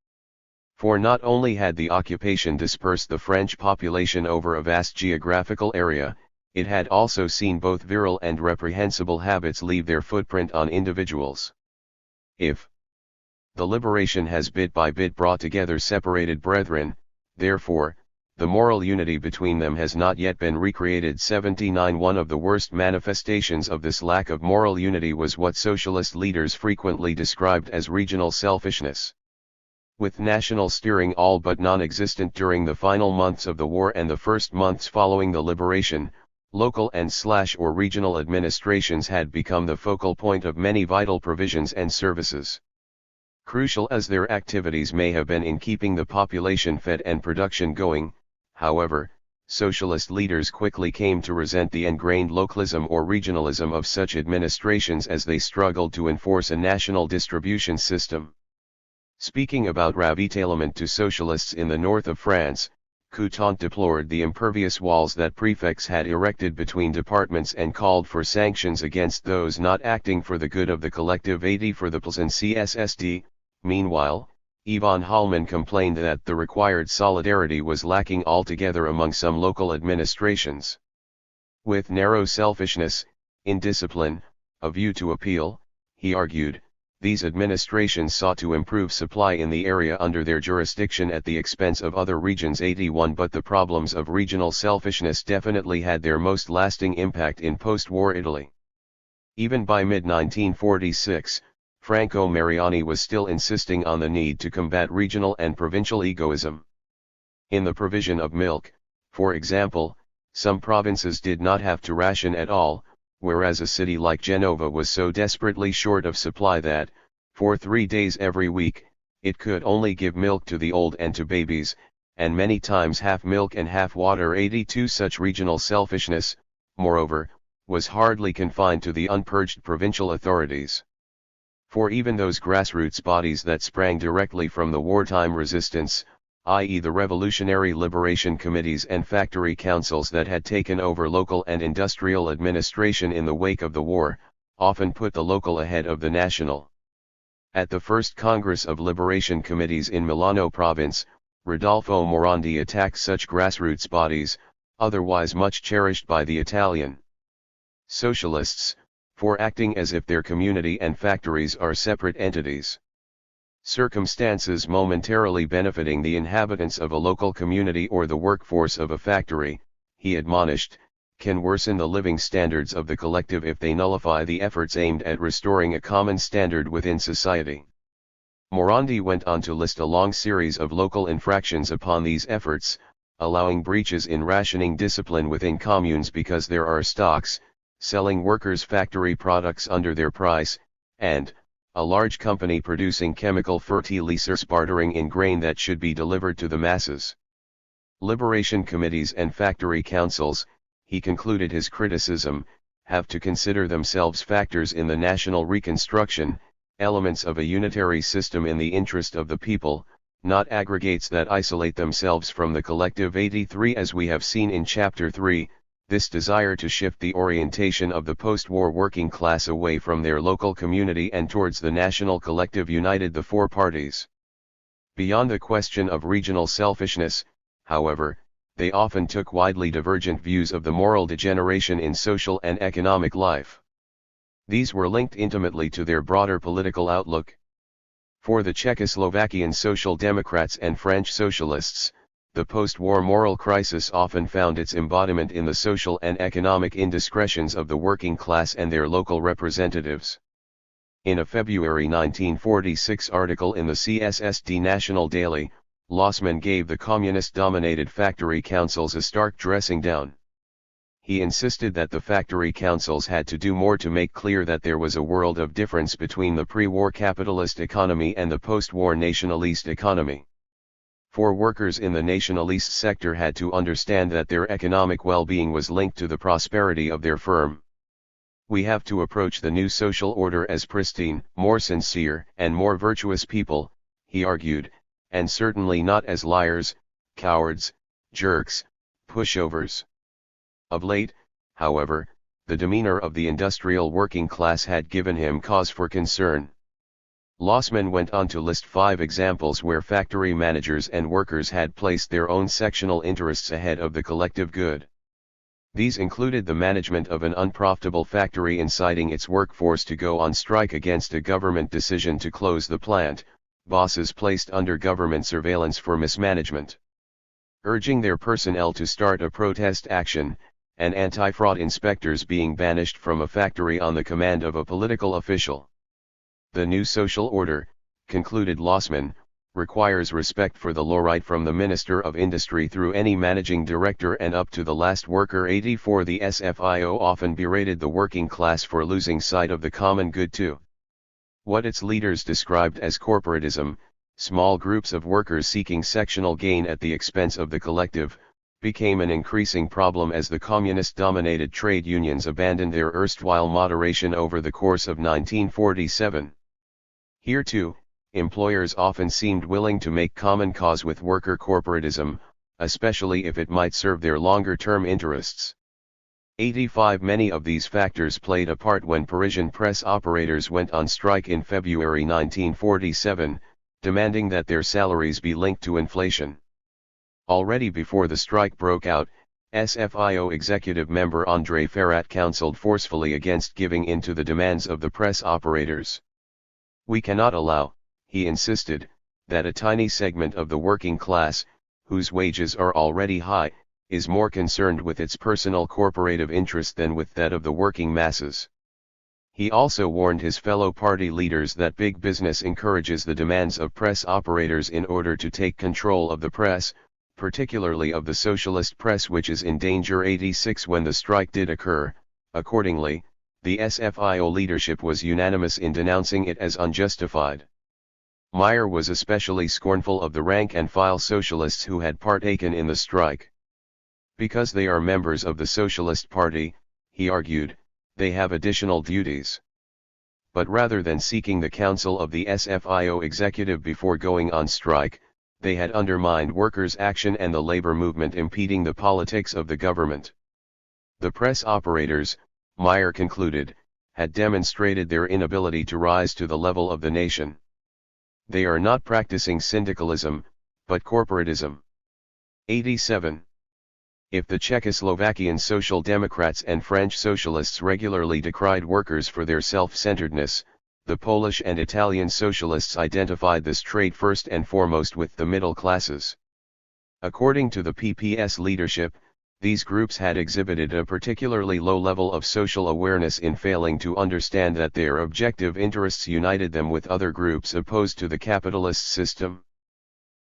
For not only had the occupation dispersed the French population over a vast geographical area, it had also seen both virile and reprehensible habits leave their footprint on individuals. If the liberation has bit by bit brought together separated brethren, therefore, the moral unity between them has not yet been recreated. 79 One of the worst manifestations of this lack of moral unity was what socialist leaders frequently described as regional selfishness. With national steering all but non-existent during the final months of the war and the first months following the liberation, local and/or regional administrations had become the focal point of many vital provisions and services. Crucial as their activities may have been in keeping the population fed and production going, however, socialist leaders quickly came to resent the ingrained localism or regionalism of such administrations as they struggled to enforce a national distribution system. Speaking about ravitaillement to socialists in the north of France, Coutant deplored the impervious walls that prefects had erected between departments and called for sanctions against those not acting for the good of the collective. 80 For the PLS and CSSD, meanwhile, Yvonne Hallman complained that the required solidarity was lacking altogether among some local administrations. With narrow selfishness, indiscipline, a view to appeal, he argued, These administrations sought to improve supply in the area under their jurisdiction at the expense of other regions. 81 But the problems of regional selfishness definitely had their most lasting impact in post-war Italy. Even by mid-1946, Franco Mariani was still insisting on the need to combat regional and provincial egoism. In the provision of milk, for example, some provinces did not have to ration at all, whereas a city like Genova was so desperately short of supply that, for 3 days every week, it could only give milk to the old and to babies, and many times half milk and half water. 82 Such regional selfishness, moreover, was hardly confined to the unpurged provincial authorities. For even those grassroots bodies that sprang directly from the wartime resistance, i.e. the revolutionary liberation committees and factory councils that had taken over local and industrial administration in the wake of the war, often put the local ahead of the national. At the first Congress of Liberation Committees in Milano Province, Rodolfo Morandi attacked such grassroots bodies, otherwise much cherished by the Italian socialists, for acting as if their community and factories are separate entities. Circumstances momentarily benefiting the inhabitants of a local community or the workforce of a factory, he admonished, can worsen the living standards of the collective if they nullify the efforts aimed at restoring a common standard within society. Morandi went on to list a long series of local infractions upon these efforts, allowing breaches in rationing discipline within communes because there are stocks, selling workers' factory products under their price, and a large company producing chemical fertilizers bartering in grain that should be delivered to the masses. Liberation committees and factory councils, he concluded his criticism, have to consider themselves factors in the national reconstruction, elements of a unitary system in the interest of the people, not aggregates that isolate themselves from the collective. 83 As we have seen in Chapter 3, this desire to shift the orientation of the post-war working class away from their local community and towards the national collective united the four parties. Beyond the question of regional selfishness, however, they often took widely divergent views of the moral degeneration in social and economic life. These were linked intimately to their broader political outlook. For the Czechoslovakian Social Democrats and French Socialists, the post-war moral crisis often found its embodiment in the social and economic indiscretions of the working class and their local representatives. In a February 1946 article in the CSSD National Daily, Lossman gave the communist-dominated factory councils a stark dressing down. He insisted that the factory councils had to do more to make clear that there was a world of difference between the pre-war capitalist economy and the post-war nationalist economy. For workers in the nationalist sector had to understand that their economic well-being was linked to the prosperity of their firm. We have to approach the new social order as pristine, more sincere, and more virtuous people, he argued, and certainly not as liars, cowards, jerks, pushovers. Of late, however, the demeanor of the industrial working class had given him cause for concern. Lossman went on to list 5 examples where factory managers and workers had placed their own sectional interests ahead of the collective good. These included the management of an unprofitable factory inciting its workforce to go on strike against a government decision to close the plant, bosses placed under government surveillance for mismanagement, urging their personnel to start a protest action, and anti-fraud inspectors being banished from a factory on the command of a political official. The new social order, concluded Lossman, requires respect for the law right from the Minister of Industry through any managing director and up to the last worker. 84 The SFIO often berated the working class for losing sight of the common good too. What its leaders described as corporatism, small groups of workers seeking sectional gain at the expense of the collective, became an increasing problem as the communist-dominated trade unions abandoned their erstwhile moderation over the course of 1947. Here too, employers often seemed willing to make common cause with worker corporatism, especially if it might serve their longer-term interests. 85 Many of these factors played a part when Parisian press operators went on strike in February 1947, demanding that their salaries be linked to inflation. Already before the strike broke out, SFIO executive member André Ferrat counseled forcefully against giving in to the demands of the press operators. We cannot allow, he insisted, that a tiny segment of the working class, whose wages are already high, is more concerned with its personal corporative interest than with that of the working masses. He also warned his fellow party leaders that big business encourages the demands of press operators in order to take control of the press, particularly of the socialist press, which is in danger. 86 When the strike did occur, accordingly, the SFIO leadership was unanimous in denouncing it as unjustified. Meyer was especially scornful of the rank-and-file socialists who had partaken in the strike. Because they are members of the Socialist Party, he argued, they have additional duties. But rather than seeking the counsel of the SFIO executive before going on strike, they had undermined workers' action and the labor movement, impeding the politics of the government. The press operators, Meyer concluded, had demonstrated their inability to rise to the level of the nation. They are not practicing syndicalism, but corporatism. 87. If the Czechoslovakian Social Democrats and French Socialists regularly decried workers for their self-centeredness, the Polish and Italian Socialists identified this trait first and foremost with the middle classes. According to the PPS leadership, these groups had exhibited a particularly low level of social awareness in failing to understand that their objective interests united them with other groups opposed to the capitalist system.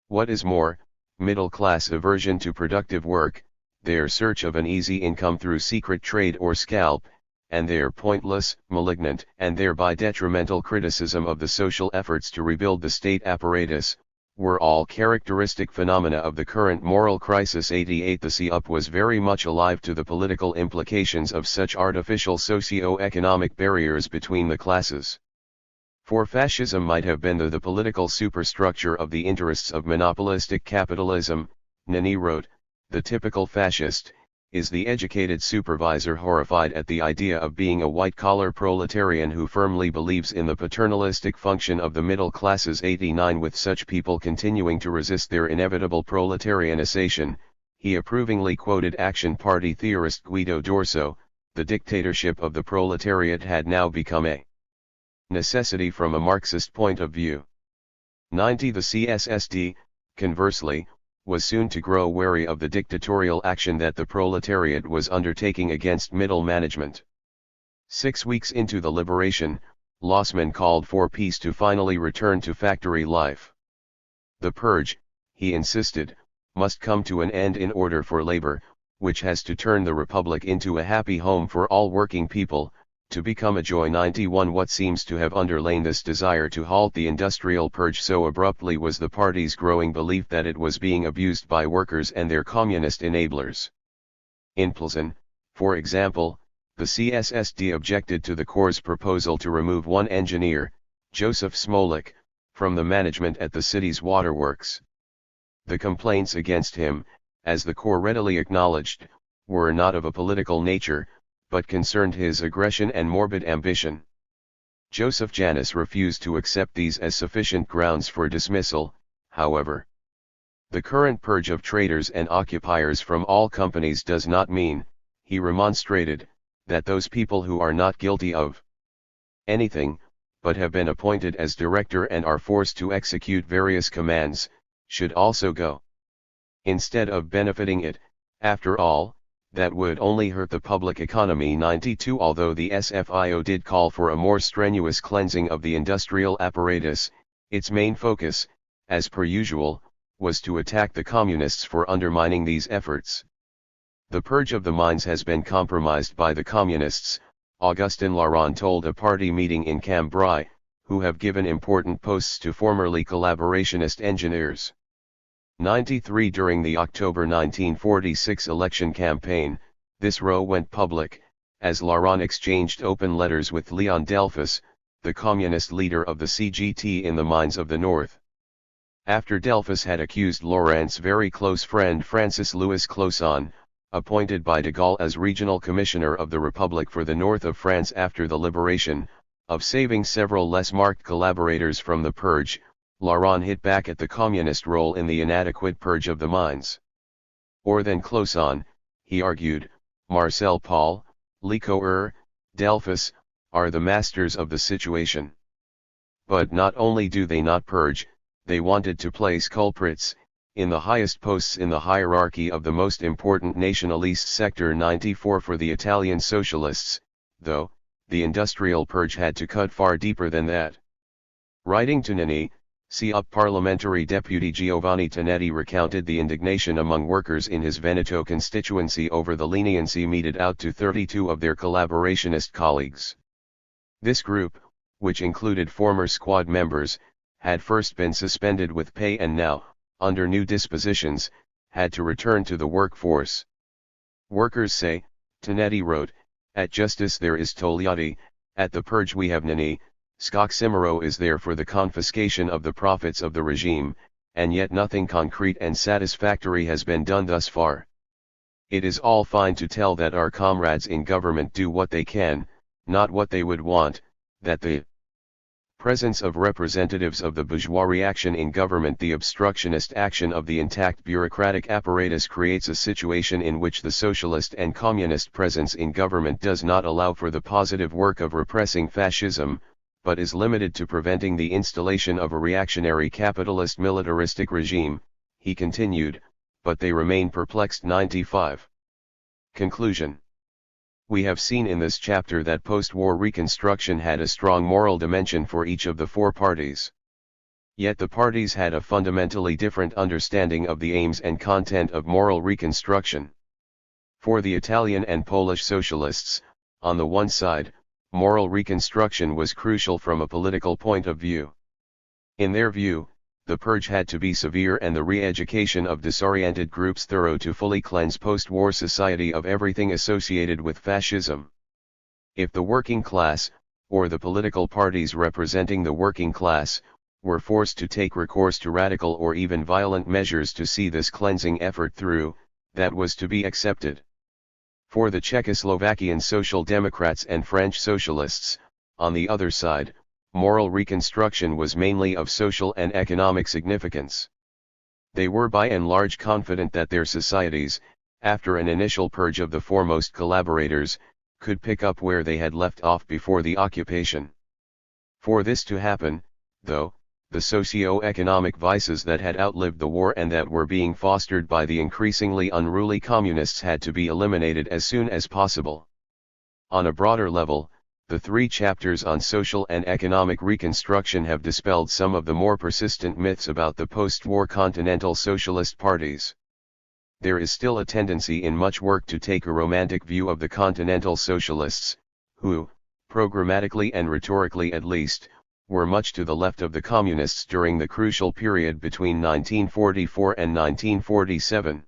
What is more, middle-class aversion to productive work, their search of an easy income through secret trade or scalp, and their pointless, malignant, and thereby detrimental criticism of the social efforts to rebuild the state apparatus, were all characteristic phenomena of the current moral crisis. 88 The C-up was very much alive to the political implications of such artificial socio-economic barriers between the classes. For fascism might have been the political superstructure of the interests of monopolistic capitalism, Nini wrote. The typical fascist is the educated supervisor horrified at the idea of being a white-collar proletarian who firmly believes in the paternalistic function of the middle classes. 89 With such people continuing to resist their inevitable proletarianization, he approvingly quoted Action Party theorist Guido Dorso, the dictatorship of the proletariat had now become a necessity from a Marxist point of view. 90 The CSSD, conversely, was soon to grow wary of the dictatorial action that the proletariat was undertaking against middle management. 6 weeks into the liberation, Lossman called for peace to finally return to factory life. The purge, he insisted, must come to an end in order for labor, which has to turn the republic into a happy home for all working people, to become a joy. 91 What seems to have underlain this desire to halt the industrial purge so abruptly was the party's growing belief that it was being abused by workers and their communist enablers. In Plzeň, for example, the CSSD objected to the Corps' proposal to remove one engineer, Joseph Smolik, from the management at the city's waterworks. The complaints against him, as the Corps readily acknowledged, were not of a political nature, but concerned his aggression and morbid ambition. Joseph Janus refused to accept these as sufficient grounds for dismissal, however. The current purge of traders and occupiers from all companies does not mean, he remonstrated, that those people who are not guilty of anything, but have been appointed as director and are forced to execute various commands, should also go. Instead of benefiting it, after all, that would only hurt the public economy. 92 Although the SFIO did call for a more strenuous cleansing of the industrial apparatus, its main focus, as per usual, was to attack the communists for undermining these efforts. The purge of the mines has been compromised by the communists, Augustin Laurent told a party meeting in Cambrai, who have given important posts to formerly collaborationist engineers. 93 During the October 1946 election campaign, this row went public, as Laurent exchanged open letters with Leon Delphus, the communist leader of the CGT in the mines of the north. After Delphus had accused Laurent's very close friend Francis Louis Closson, appointed by de Gaulle as regional commissioner of the Republic for the north of France after the liberation, of saving several less marked collaborators from the purge, Laurent hit back at the communist role in the inadequate purge of the mines. Or than Closson, he argued, Marcel Paul, Licoeur, Delphus, are the masters of the situation. But not only do they not purge, they wanted to place culprits in the highest posts in the hierarchy of the most important nationalist sector 94 for the Italian socialists, though, the industrial purge had to cut far deeper than that. Writing to Nini, CUP parliamentary deputy Giovanni Tonetti recounted the indignation among workers in his Veneto constituency over the leniency meted out to 32 of their collaborationist colleagues. This group, which included former squad members, had first been suspended with pay and now, under new dispositions, had to return to the workforce. Workers say, Tonetti wrote, at justice there is Togliatti, at the purge we have Nini, Scocimero is there for the confiscation of the profits of the regime, and yet nothing concrete and satisfactory has been done thus far. It is all fine to tell that our comrades in government do what they can, not what they would want, that the presence of representatives of the bourgeois reaction in government, the obstructionist action of the intact bureaucratic apparatus creates a situation in which the socialist and communist presence in government does not allow for the positive work of repressing fascism, but is limited to preventing the installation of a reactionary capitalist militaristic regime, he continued, but they remain perplexed. 95. Conclusion. We have seen in this chapter that post-war reconstruction had a strong moral dimension for each of the four parties. Yet the parties had a fundamentally different understanding of the aims and content of moral reconstruction. For the Italian and Polish socialists, on the one side, moral reconstruction was crucial from a political point of view. In their view, the purge had to be severe and the re-education of disoriented groups thorough to fully cleanse post-war society of everything associated with fascism. If the working class, or the political parties representing the working class, were forced to take recourse to radical or even violent measures to see this cleansing effort through, that was to be accepted. For the Czechoslovakian Social Democrats and French Socialists, on the other side, moral reconstruction was mainly of social and economic significance. They were by and large confident that their societies, after an initial purge of the foremost collaborators, could pick up where they had left off before the occupation. For this to happen, though, the socio-economic vices that had outlived the war and that were being fostered by the increasingly unruly communists had to be eliminated as soon as possible. On a broader level, the three chapters on social and economic reconstruction have dispelled some of the more persistent myths about the post-war continental socialist parties. There is still a tendency in much work to take a romantic view of the continental socialists, who, programmatically and rhetorically at least, were much to the left of the communists during the crucial period between 1944 and 1947.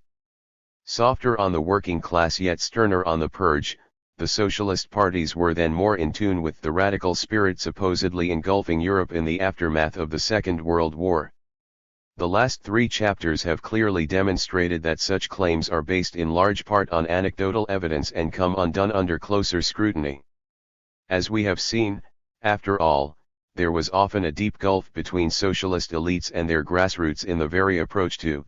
Softer on the working class yet sterner on the purge, the socialist parties were then more in tune with the radical spirit supposedly engulfing Europe in the aftermath of the Second World War. The last three chapters have clearly demonstrated that such claims are based in large part on anecdotal evidence and come undone under closer scrutiny. As we have seen, after all, there was often a deep gulf between socialist elites and their grassroots in the very approach to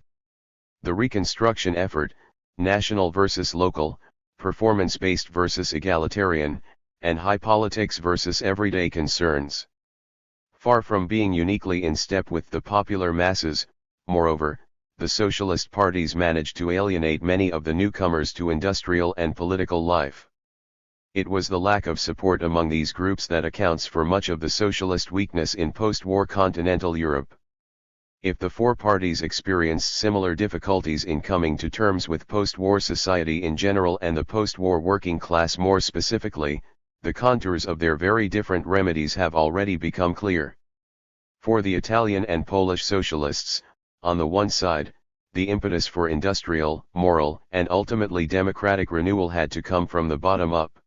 the reconstruction effort, national versus local, performance-based versus egalitarian, and high politics versus everyday concerns. Far from being uniquely in step with the popular masses, moreover, the socialist parties managed to alienate many of the newcomers to industrial and political life. It was the lack of support among these groups that accounts for much of the socialist weakness in post-war continental Europe. If the four parties experienced similar difficulties in coming to terms with post-war society in general and the post-war working class more specifically, the contours of their very different remedies have already become clear. For the Italian and Polish socialists, on the one side, the impetus for industrial, moral, and ultimately democratic renewal had to come from the bottom up.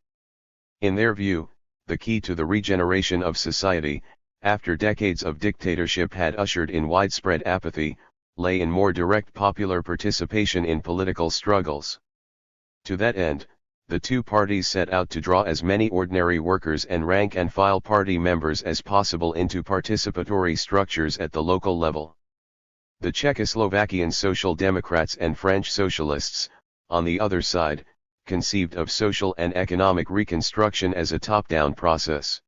In their view, the key to the regeneration of society, after decades of dictatorship had ushered in widespread apathy, lay in more direct popular participation in political struggles. To that end, the two parties set out to draw as many ordinary workers and rank-and-file party members as possible into participatory structures at the local level. The Czechoslovakian Social Democrats and French Socialists, on the other side, conceived of social and economic reconstruction as a top-down process.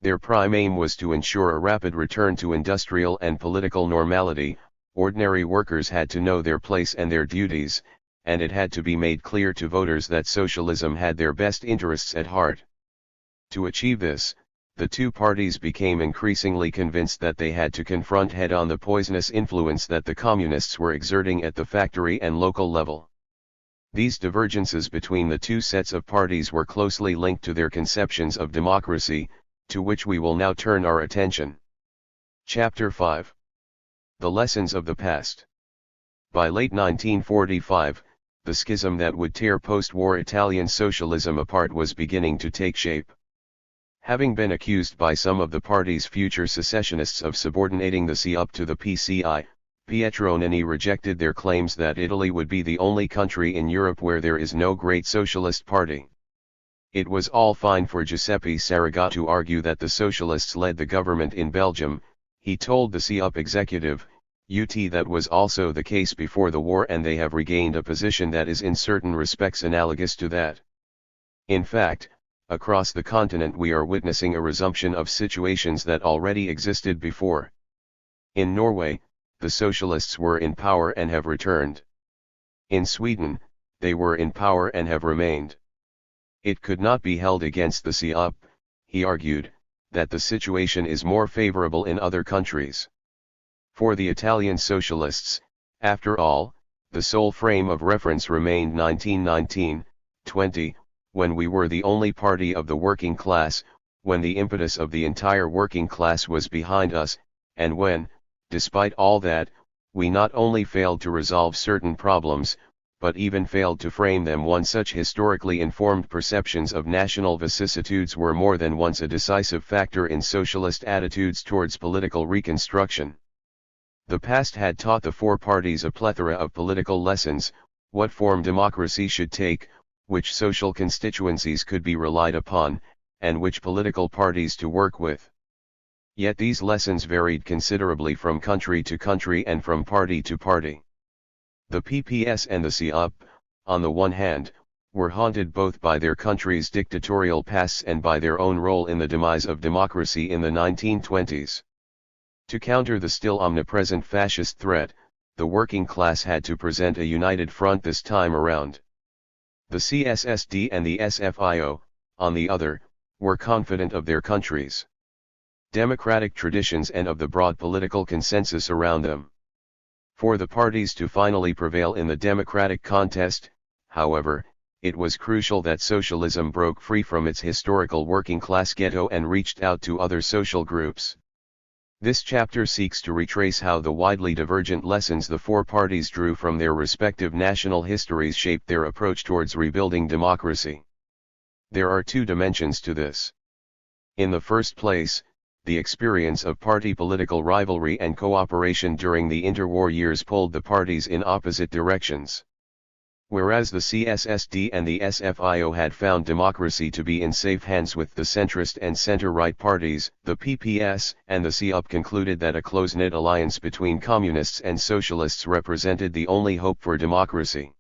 Their prime aim was to ensure a rapid return to industrial and political normality. Ordinary workers had to know their place and their duties, and it had to be made clear to voters that socialism had their best interests at heart. To achieve this, the two parties became increasingly convinced that they had to confront head-on the poisonous influence that the communists were exerting at the factory and local level. These divergences between the two sets of parties were closely linked to their conceptions of democracy, to which we will now turn our attention. Chapter 5. The Lessons of the Past. By late 1945, the schism that would tear post-war Italian socialism apart was beginning to take shape. Having been accused by some of the party's future secessionists of subordinating the CUP to the PCI, Pietro Nenni rejected their claims that Italy would be the only country in Europe where there is no great socialist party. It was all fine for Giuseppe Saragat to argue that the socialists led the government in Belgium. He told the CUP executive, UT, that was also the case before the war, and they have regained a position that is in certain respects analogous to that. In fact, across the continent we are witnessing a resumption of situations that already existed before. In Norway, the socialists were in power and have returned. In Sweden, they were in power and have remained. It could not be held against the CUP, he argued, that the situation is more favorable in other countries. For the Italian socialists, after all, the sole frame of reference remained 1919-20, when we were the only party of the working class, when the impetus of the entire working class was behind us, and when, despite all that, we not only failed to resolve certain problems, but even failed to frame them. One such historically informed perceptions of national vicissitudes were more than once a decisive factor in socialist attitudes towards political reconstruction. The past had taught the four parties a plethora of political lessons: what form democracy should take, which social constituencies could be relied upon, and which political parties to work with. Yet these lessons varied considerably from country to country and from party to party. The PPS and the CUP, on the one hand, were haunted both by their country's dictatorial pasts and by their own role in the demise of democracy in the 1920s. To counter the still omnipresent fascist threat, the working class had to present a united front this time around. The CSSD and the SFIO, on the other, were confident of their country's democratic traditions and of the broad political consensus around them. For the parties to finally prevail in the democratic contest, however, it was crucial that socialism broke free from its historical working class ghetto and reached out to other social groups. This chapter seeks to retrace how the widely divergent lessons the four parties drew from their respective national histories shaped their approach towards rebuilding democracy. There are two dimensions to this. In the first place, the experience of party political rivalry and cooperation during the interwar years pulled the parties in opposite directions. Whereas the CSSD and the SFIO had found democracy to be in safe hands with the centrist and center-right parties, the PPS and the CUP concluded that a close-knit alliance between communists and socialists represented the only hope for democracy.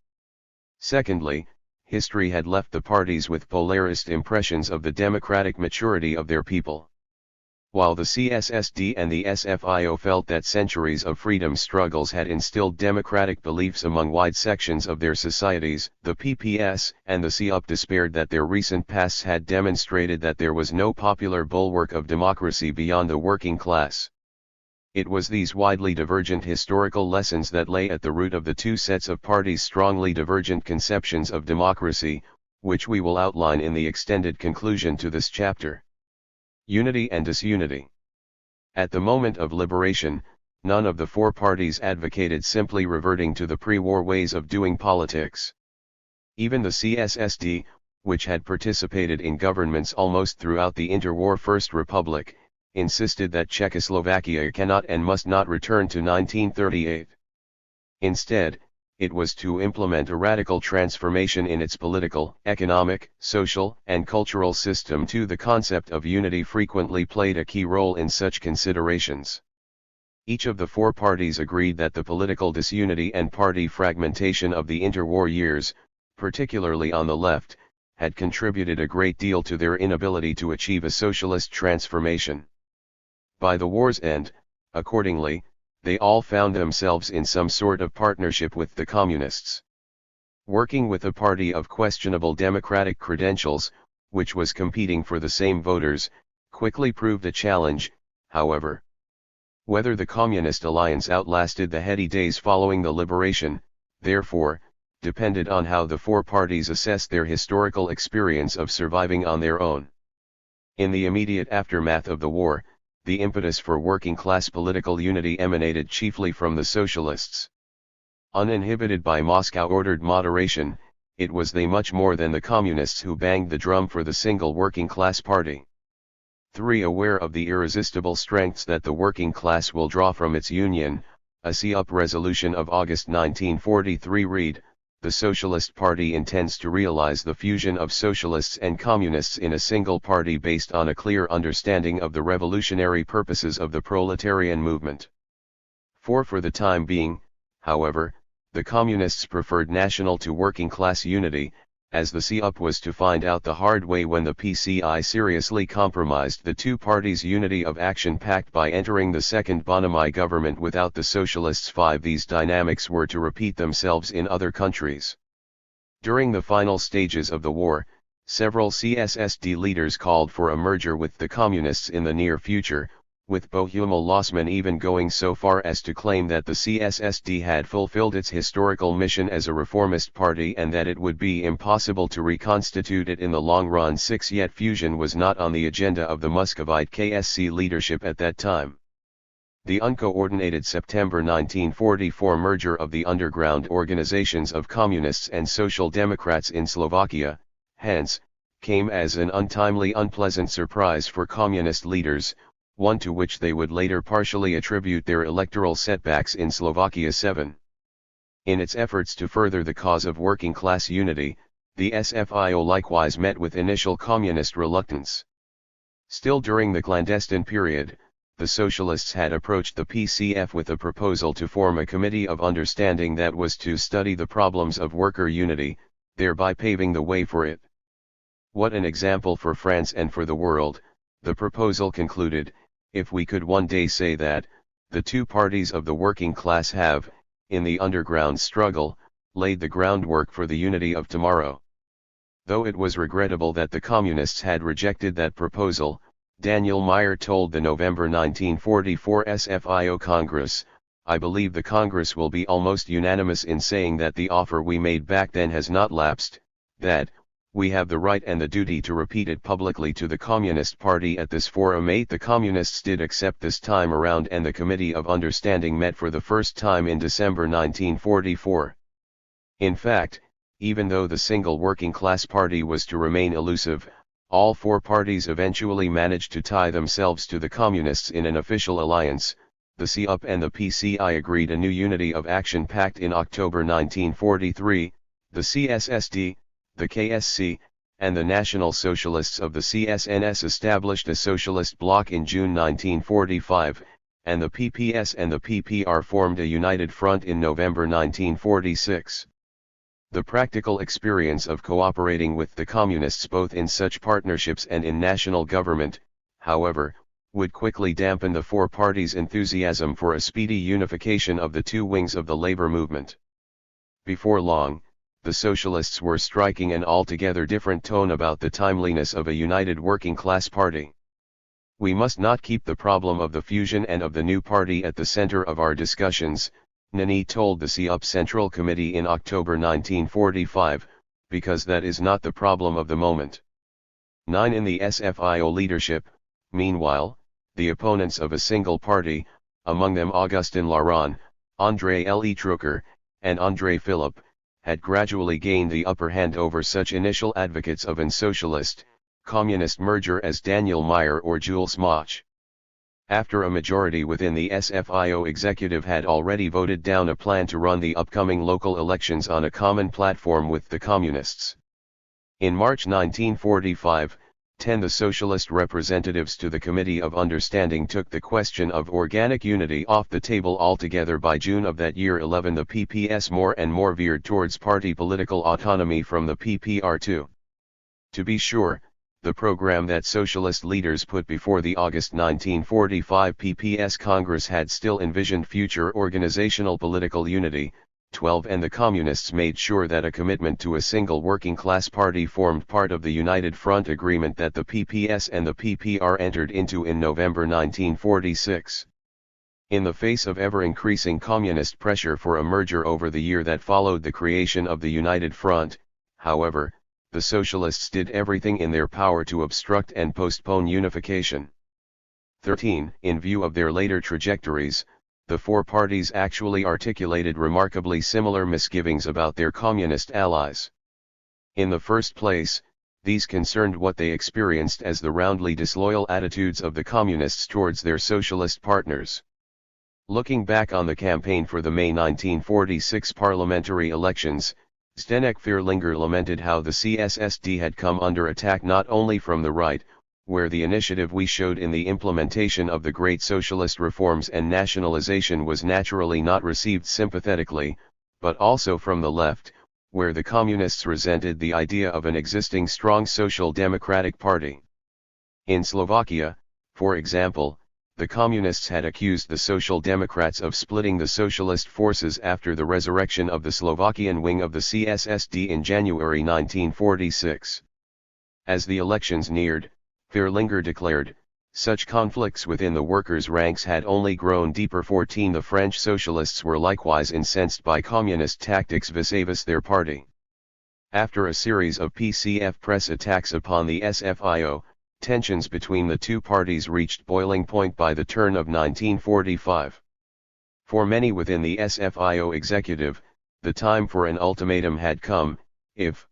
Secondly, history had left the parties with polarist impressions of the democratic maturity of their people. While the CSSD and the SFIO felt that centuries of freedom struggles had instilled democratic beliefs among wide sections of their societies, the PPS and the CUP despaired that their recent pasts had demonstrated that there was no popular bulwark of democracy beyond the working class. It was these widely divergent historical lessons that lay at the root of the two sets of parties' strongly divergent conceptions of democracy, which we will outline in the extended conclusion to this chapter. Unity and disunity. At the moment of liberation, none of the four parties advocated simply reverting to the pre-war ways of doing politics. Even the CSSD, which had participated in governments almost throughout the interwar First Republic, insisted that Czechoslovakia cannot and must not return to 1938. Instead, it was to implement a radical transformation in its political, economic, social, and cultural system too. The concept of unity frequently played a key role in such considerations. Each of the four parties agreed that the political disunity and party fragmentation of the interwar years, particularly on the left, had contributed a great deal to their inability to achieve a socialist transformation. By the war's end, accordingly, they all found themselves in some sort of partnership with the communists. Working with a party of questionable democratic credentials, which was competing for the same voters, quickly proved a challenge, however. Whether the communist alliance outlasted the heady days following the liberation, therefore, depended on how the four parties assessed their historical experience of surviving on their own. In the immediate aftermath of the war, the impetus for working-class political unity emanated chiefly from the socialists. Uninhibited by Moscow-ordered moderation, it was they much more than the communists who banged the drum for the single working-class party. 3. Aware of the irresistible strengths that the working class will draw from its union, a C-UP resolution of August 1943 read, "The Socialist Party intends to realize the fusion of socialists and communists in a single party based on a clear understanding of the revolutionary purposes of the proletarian movement." 4. For the time being, however, the communists preferred national to working class unity, as the C-UP was to find out the hard way when the PCI seriously compromised the two parties' unity of action pact by entering the second Bonami government without the socialists. 5. These dynamics were to repeat themselves in other countries. During the final stages of the war, several CSSD leaders called for a merger with the communists in the near future, with Bohumil Lossman even going so far as to claim that the CSSD had fulfilled its historical mission as a reformist party and that it would be impossible to reconstitute it in the long run. 6. Yet fusion was not on the agenda of the Muscovite KSC leadership at that time. The uncoordinated September 1944 merger of the underground organizations of communists and social democrats in Slovakia, hence, came as an untimely unpleasant surprise for communist leaders, one to which they would later partially attribute their electoral setbacks in Slovakia. 7. In its efforts to further the cause of working-class unity, the SFIO likewise met with initial communist reluctance. Still during the clandestine period, the socialists had approached the PCF with a proposal to form a committee of understanding that was to study the problems of worker unity, thereby paving the way for it. What an example for France and for the world, the proposal concluded, if we could one day say that, the two parties of the working class have, in the underground struggle, laid the groundwork for the unity of tomorrow. Though it was regrettable that the communists had rejected that proposal, Daniel Meyer told the November 1944 SFIO Congress, "I believe the Congress will be almost unanimous in saying that the offer we made back then has not lapsed, that, we have the right and the duty to repeat it publicly to the Communist Party at this forum." 8. The Communists did accept this time around and the Committee of Understanding met for the first time in December 1944. In fact, even though the single working class party was to remain elusive, all four parties eventually managed to tie themselves to the Communists in an official alliance. The C-UP and the PCI agreed a new Unity of Action Pact in October 1943, the CSSD, the KSC, and the National Socialists of the CSNS established a socialist bloc in June 1945, and the PPS and the PPR formed a united front in November 1946. The practical experience of cooperating with the communists both in such partnerships and in national government, however, would quickly dampen the four parties' enthusiasm for a speedy unification of the two wings of the labor movement. Before long, the socialists were striking an altogether different tone about the timeliness of a united working-class party. "We must not keep the problem of the fusion and of the new party at the center of our discussions," Nani told the C-UP Central Committee in October 1945, "because that is not the problem of the moment." 9. In the SFIO leadership, meanwhile, the opponents of a single party, among them Augustin Laurent, André Trucker, and André Philippe, had gradually gained the upper hand over such initial advocates of an socialist, communist merger as Daniel Meyer or Jules Moch. After a majority within the SFIO executive had already voted down a plan to run the upcoming local elections on a common platform with the communists. In March 1945, the socialist representatives to the Committee of Understanding took the question of organic unity off the table altogether. By June of that year 11 the PPS more and more veered towards party political autonomy from the PPR2. To be sure, the program that socialist leaders put before the August 1945 PPS Congress had still envisioned future organizational political unity. 12 And the Communists made sure that a commitment to a single working class party formed part of the United Front Agreement that the PPS and the PPR entered into in November 1946. In the face of ever-increasing communist pressure for a merger over the year that followed the creation of the United Front, however, the Socialists did everything in their power to obstruct and postpone unification. 13. In view of their later trajectories, the four parties actually articulated remarkably similar misgivings about their communist allies. In the first place, these concerned what they experienced as the roundly disloyal attitudes of the communists towards their socialist partners. Looking back on the campaign for the May 1946 parliamentary elections, Zdeněk Fierlinger lamented how the CSSD had come under attack not only from the right, where the initiative we showed in the implementation of the great socialist reforms and nationalization was naturally not received sympathetically, but also from the left, where the communists resented the idea of an existing strong social democratic party. In Slovakia, for example, the communists had accused the Social Democrats of splitting the socialist forces after the resurrection of the Slovakian wing of the CSSD in January 1946. As the elections neared, Fierlinger declared, such conflicts within the workers' ranks had only grown deeper. 14 The French socialists were likewise incensed by communist tactics vis-à-vis their party. After a series of PCF press attacks upon the SFIO, tensions between the two parties reached boiling point by the turn of 1945. For many within the SFIO executive, the time for an ultimatum had come: if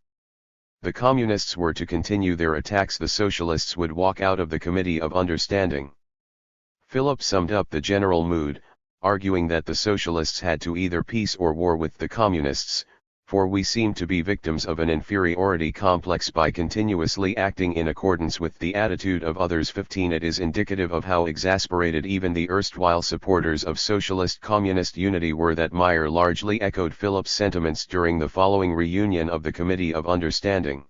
the communists were to continue their attacks, the socialists would walk out of the Committee of Understanding. Philip summed up the general mood, arguing that the socialists had to either peace or war with the communists, for we seem to be victims of an inferiority complex by continuously acting in accordance with the attitude of others. 15 It is indicative of how exasperated even the erstwhile supporters of socialist-communist unity were that Meyer largely echoed Philip's sentiments during the following reunion of the Committee of Understanding.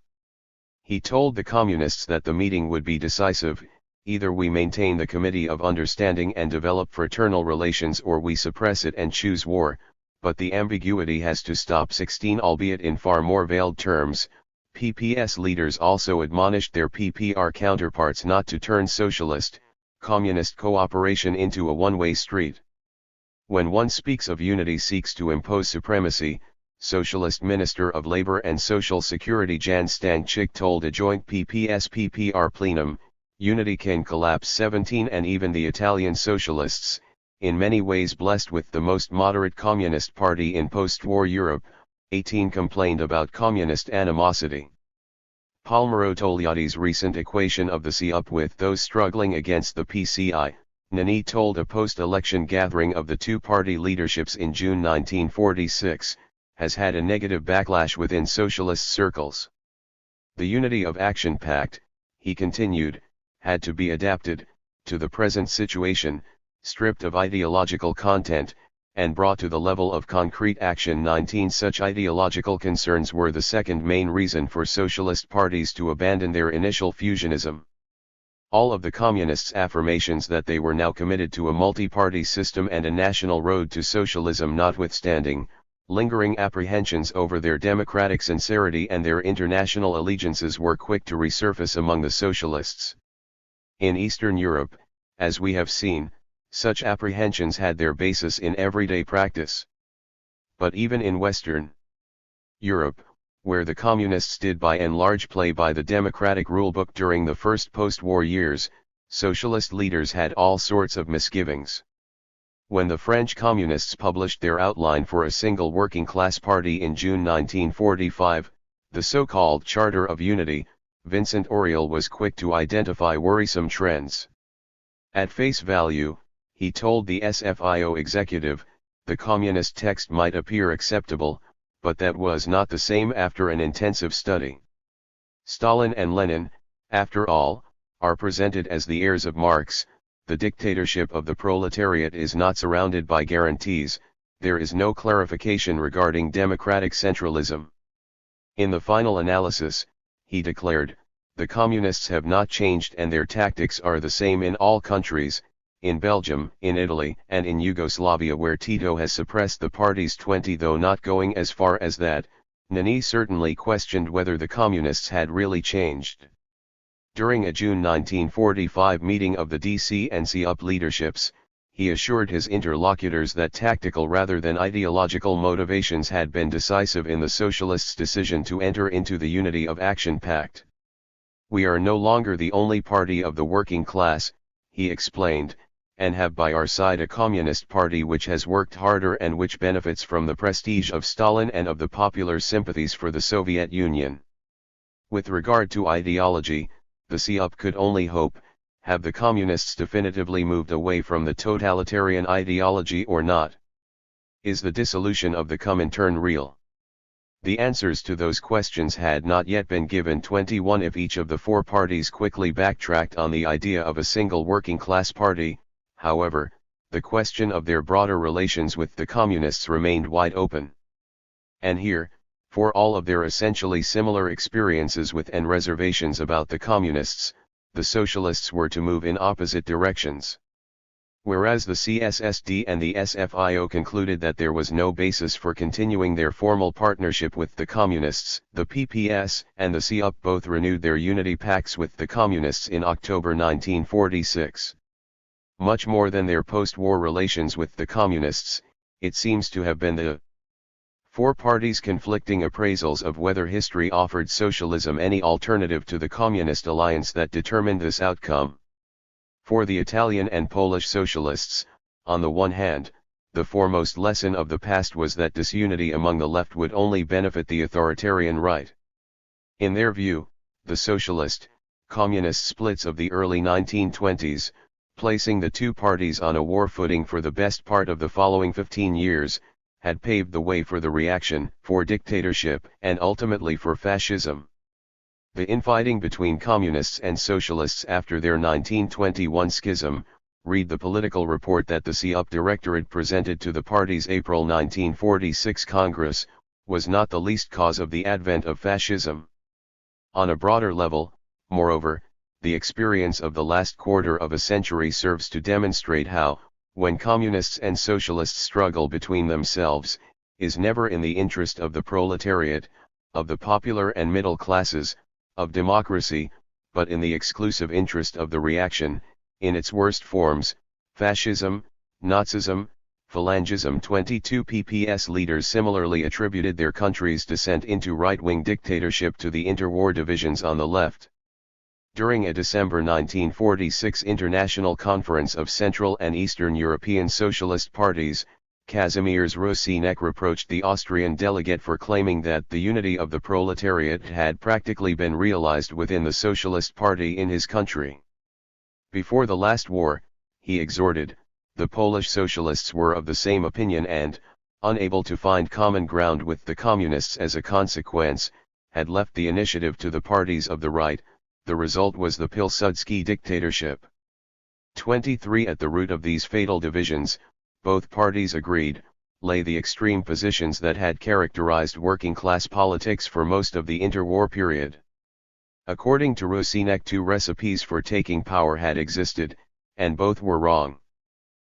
He told the communists that the meeting would be decisive: either we maintain the Committee of Understanding and develop fraternal relations, or we suppress it and choose war. But the ambiguity has to stop. 16 Albeit in far more veiled terms, PPS leaders also admonished their PPR counterparts not to turn socialist, communist cooperation into a one-way street. When one speaks of unity, seeks to impose supremacy, Socialist Minister of Labor and Social Security Jan Stanchik told a joint PPS-PPR plenum, unity can collapse. 17 And even the Italian socialists, in many ways blessed with the most moderate communist party in post-war Europe, 18 complained about communist animosity. Palmiro Togliatti's recent equation of the CUP with those struggling against the PCI, Nani told a post-election gathering of the two-party leaderships in June 1946, has had a negative backlash within socialist circles. The Unity of Action Pact, he continued, had to be adapted to the present situation, stripped of ideological content, and brought to the level of concrete action. 19 Such ideological concerns were the second main reason for socialist parties to abandon their initial fusionism. All of the communists' affirmations that they were now committed to a multi-party system and a national road to socialism notwithstanding, lingering apprehensions over their democratic sincerity and their international allegiances were quick to resurface among the socialists. In Eastern Europe, as we have seen, such apprehensions had their basis in everyday practice. But even in Western Europe, where the communists did by and large play by the democratic rulebook during the first post-war years, socialist leaders had all sorts of misgivings. When the French communists published their outline for a single working-class party in June 1945, the so-called Charter of Unity, Vincent Auriol was quick to identify worrisome trends. At face value, he told the SFIO executive, the communist text might appear acceptable, but that was not the same after an intensive study. Stalin and Lenin, after all, are presented as the heirs of Marx. The dictatorship of the proletariat is not surrounded by guarantees, there is no clarification regarding democratic centralism. In the final analysis, he declared, the communists have not changed and their tactics are the same in all countries, in Belgium, in Italy, and in Yugoslavia where Tito has suppressed the party's 20, though not going as far as that. Nani certainly questioned whether the communists had really changed. During a June 1945 meeting of the DC and CUP leaderships, he assured his interlocutors that tactical rather than ideological motivations had been decisive in the Socialists' decision to enter into the Unity of Action Pact. "We are no longer the only party of the working class," he explained, "and have by our side a communist party which has worked harder and which benefits from the prestige of Stalin and of the popular sympathies for the Soviet Union." With regard to ideology, the CUP could only hope, have the communists definitively moved away from the totalitarian ideology or not? Is the dissolution of the Comintern real? The answers to those questions had not yet been given. 21 If each of the four parties quickly backtracked on the idea of a single working class party, however, the question of their broader relations with the communists remained wide open. And here, for all of their essentially similar experiences with and reservations about the communists, the socialists were to move in opposite directions. Whereas the CSSD and the SFIO concluded that there was no basis for continuing their formal partnership with the communists, the PPS and the CUP both renewed their unity pacts with the communists in October 1946. Much more than their post-war relations with the communists, it seems to have been the four parties' conflicting appraisals of whether history offered socialism any alternative to the communist alliance that determined this outcome. For the Italian and Polish socialists, on the one hand, the foremost lesson of the past was that disunity among the left would only benefit the authoritarian right. In their view, the socialist, communist splits of the early 1920s, placing the two parties on a war footing for the best part of the following 15 years, had paved the way for the reaction, for dictatorship, and ultimately for fascism. The infighting between communists and socialists after their 1921 schism, read the political report that the CUP Directorate presented to the party's April 1946 Congress, was not the least cause of the advent of fascism. On a broader level, moreover, the experience of the last quarter of a century serves to demonstrate how, when communists and socialists struggle between themselves, is never in the interest of the proletariat, of the popular and middle classes, of democracy, but in the exclusive interest of the reaction, in its worst forms, fascism, Nazism, Phalangism. 22 PPS leaders similarly attributed their country's descent into right-wing dictatorship to the interwar divisions on the left. During a December 1946 international conference of Central and Eastern European socialist parties, Kazimierz Rosinek reproached the Austrian delegate for claiming that the unity of the proletariat had practically been realized within the Socialist Party in his country. Before the last war, he exhorted, the Polish socialists were of the same opinion and, unable to find common ground with the communists as a consequence, had left the initiative to the parties of the right. The result was the Pilsudski dictatorship. 23 At the root of these fatal divisions, both parties agreed, lay the extreme positions that had characterized working-class politics for most of the interwar period. According to Rosinek, two recipes for taking power had existed, and both were wrong.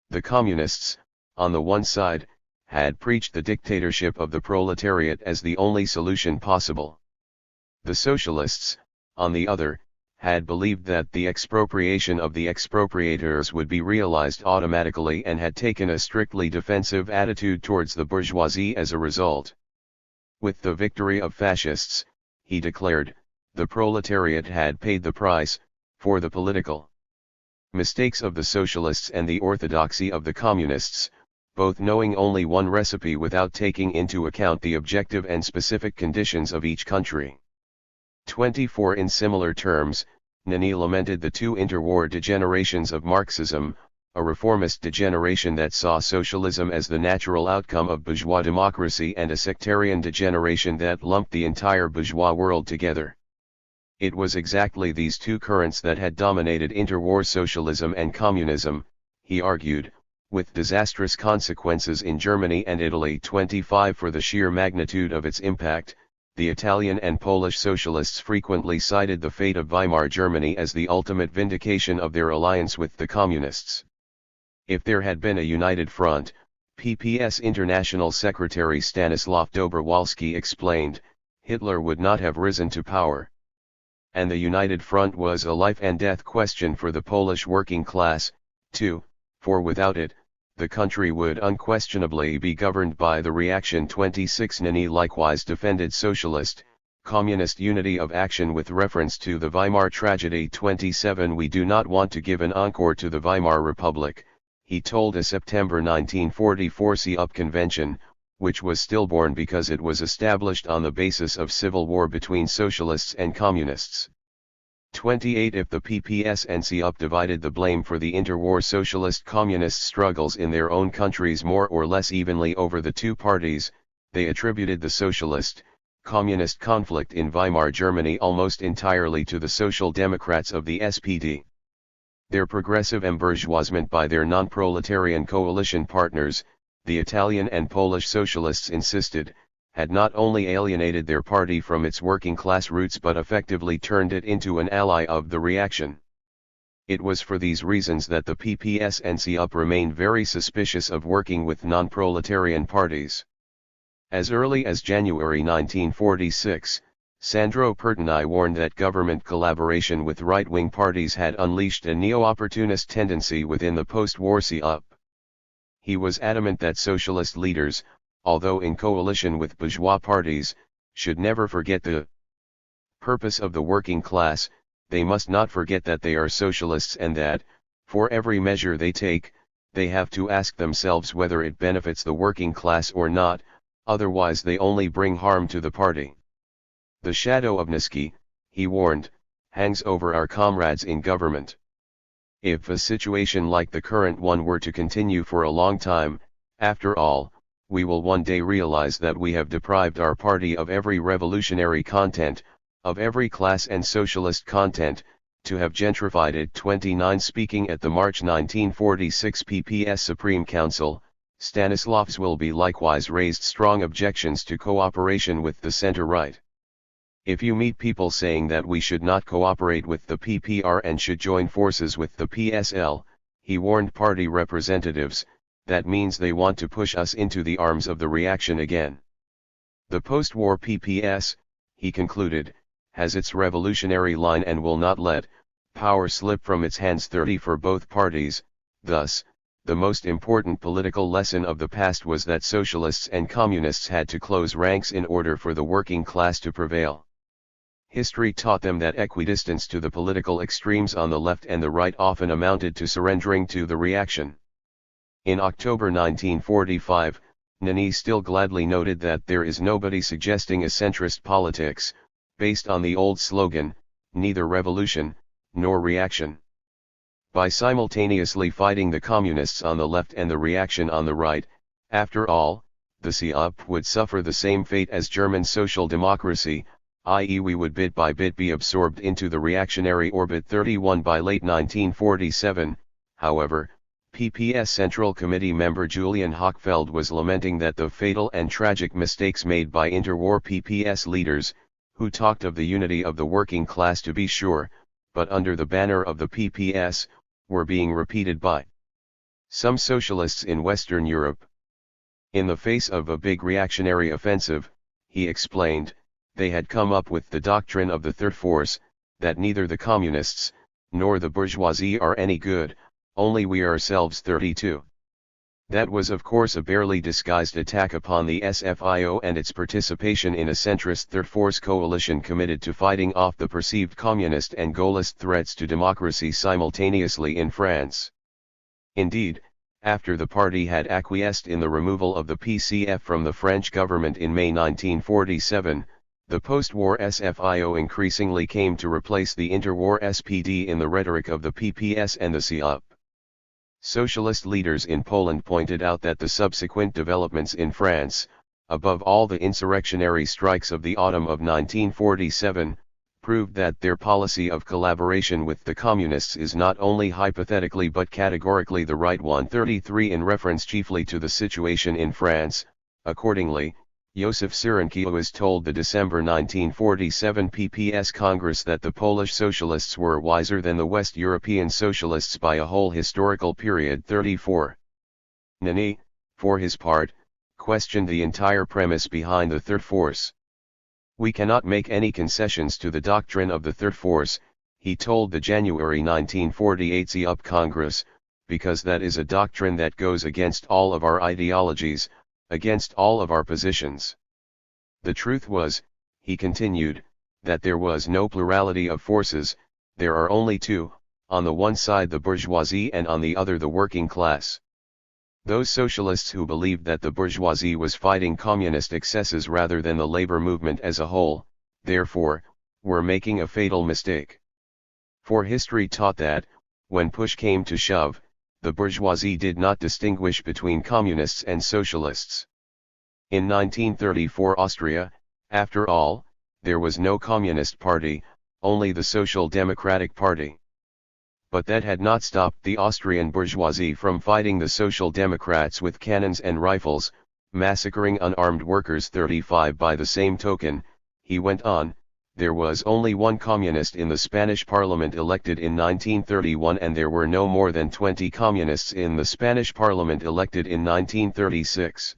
The communists, on the one side, had preached the dictatorship of the proletariat as the only solution possible. The socialists, on the other, had believed that the expropriation of the expropriators would be realized automatically and had taken a strictly defensive attitude towards the bourgeoisie as a result. With the victory of fascists, he declared, the proletariat had paid the price, for the political mistakes of the socialists and the orthodoxy of the communists, both knowing only one recipe without taking into account the objective and specific conditions of each country. 24 In similar terms, Nani lamented the two interwar degenerations of Marxism, a reformist degeneration that saw socialism as the natural outcome of bourgeois democracy and a sectarian degeneration that lumped the entire bourgeois world together. It was exactly these two currents that had dominated interwar socialism and communism, he argued, with disastrous consequences in Germany and Italy. 25 For the sheer magnitude of its impact, the Italian and Polish socialists frequently cited the fate of Weimar Germany as the ultimate vindication of their alliance with the communists. If there had been a united front, PPS International Secretary Stanislav Dobrowolski explained, Hitler would not have risen to power. And the united front was a life and death question for the Polish working class, too, for without it, the country would unquestionably be governed by the reaction. 26 Nani likewise defended socialist, communist unity of action with reference to the Weimar tragedy. 27 We do not want to give an encore to the Weimar Republic, he told a September 1944 SEOP convention, which was stillborn because it was established on the basis of civil war between socialists and communists. 28 If the PPS and SEOP divided the blame for the interwar socialist-communist struggles in their own countries more or less evenly over the two parties, they attributed the socialist-communist conflict in Weimar Germany almost entirely to the Social Democrats of the SPD. Their progressive embourgeoisement by their non-proletarian coalition partners, the Italian and Polish socialists insisted, had not only alienated their party from its working-class roots but effectively turned it into an ally of the reaction. It was for these reasons that the PPS and SEOP remained very suspicious of working with non-proletarian parties. As early as January 1946, Sandro Pertini warned that government collaboration with right-wing parties had unleashed a neo-opportunist tendency within the post-war SEOP. He was adamant that socialist leaders, although in coalition with bourgeois parties, should never forget the purpose of the working class. They must not forget that they are socialists and that, for every measure they take, they have to ask themselves whether it benefits the working class or not, otherwise they only bring harm to the party. The shadow of Niski, he warned, hangs over our comrades in government. If a situation like the current one were to continue for a long time, after all, we will one day realize that we have deprived our party of every revolutionary content, of every class and socialist content, to have gentrified it. 29 Speaking at the March 1946 PPS Supreme Council, Stanislav Zwilby likewise raised strong objections to cooperation with the center-right. If you meet people saying that we should not cooperate with the PPR and should join forces with the PSL, he warned party representatives, that means they want to push us into the arms of the reaction again. The post-war PPS, he concluded, has its revolutionary line and will not let power slip from its hands. 30 For both parties, thus, the most important political lesson of the past was that socialists and communists had to close ranks in order for the working class to prevail. History taught them that equidistance to the political extremes on the left and the right often amounted to surrendering to the reaction. In October 1945, Nani still gladly noted that there is nobody suggesting a centrist politics, based on the old slogan, neither revolution, nor reaction. By simultaneously fighting the communists on the left and the reaction on the right, after all, the SEOP would suffer the same fate as German social democracy, i.e. we would bit by bit be absorbed into the reactionary orbit. 31 By late 1947, however, PPS Central Committee member Julian Hochfeld was lamenting that the fatal and tragic mistakes made by interwar PPS leaders, who talked of the unity of the working class to be sure, but under the banner of the PPS, were being repeated by some socialists in Western Europe. In the face of a big reactionary offensive, he explained, they had come up with the doctrine of the third force, that neither the communists, nor the bourgeoisie are any good, only we ourselves. 32. That was of course a barely disguised attack upon the SFIO and its participation in a centrist third force coalition committed to fighting off the perceived communist and Gaullist threats to democracy simultaneously in France. Indeed, after the party had acquiesced in the removal of the PCF from the French government in May 1947, the post-war SFIO increasingly came to replace the interwar SPD in the rhetoric of the PPS and the SEOP. Socialist leaders in Poland pointed out that the subsequent developments in France, above all the insurrectionary strikes of the autumn of 1947, proved that their policy of collaboration with the communists is not only hypothetically but categorically the right one. 33 In reference chiefly to the situation in France, accordingly, Józef Cyrankiewicz told the December 1947 PPS Congress that the Polish socialists were wiser than the West European socialists by a whole historical period. 34. Nani, for his part, questioned the entire premise behind the third force. We cannot make any concessions to the doctrine of the third force, he told the January 1948 ZUP Congress, because that is a doctrine that goes against all of our ideologies, against all of our positions. The truth was, he continued, that there was no plurality of forces, there are only two, on the one side the bourgeoisie and on the other the working class. Those socialists who believed that the bourgeoisie was fighting communist excesses rather than the labor movement as a whole, therefore, were making a fatal mistake. For history taught that, when push came to shove, the bourgeoisie did not distinguish between communists and socialists. In 1934 Austria, after all, there was no communist party, only the Social Democratic Party. But that had not stopped the Austrian bourgeoisie from fighting the Social Democrats with cannons and rifles, massacring unarmed workers. 35 By the same token, he went on, there was only one communist in the Spanish parliament elected in 1931 and there were no more than 20 communists in the Spanish parliament elected in 1936.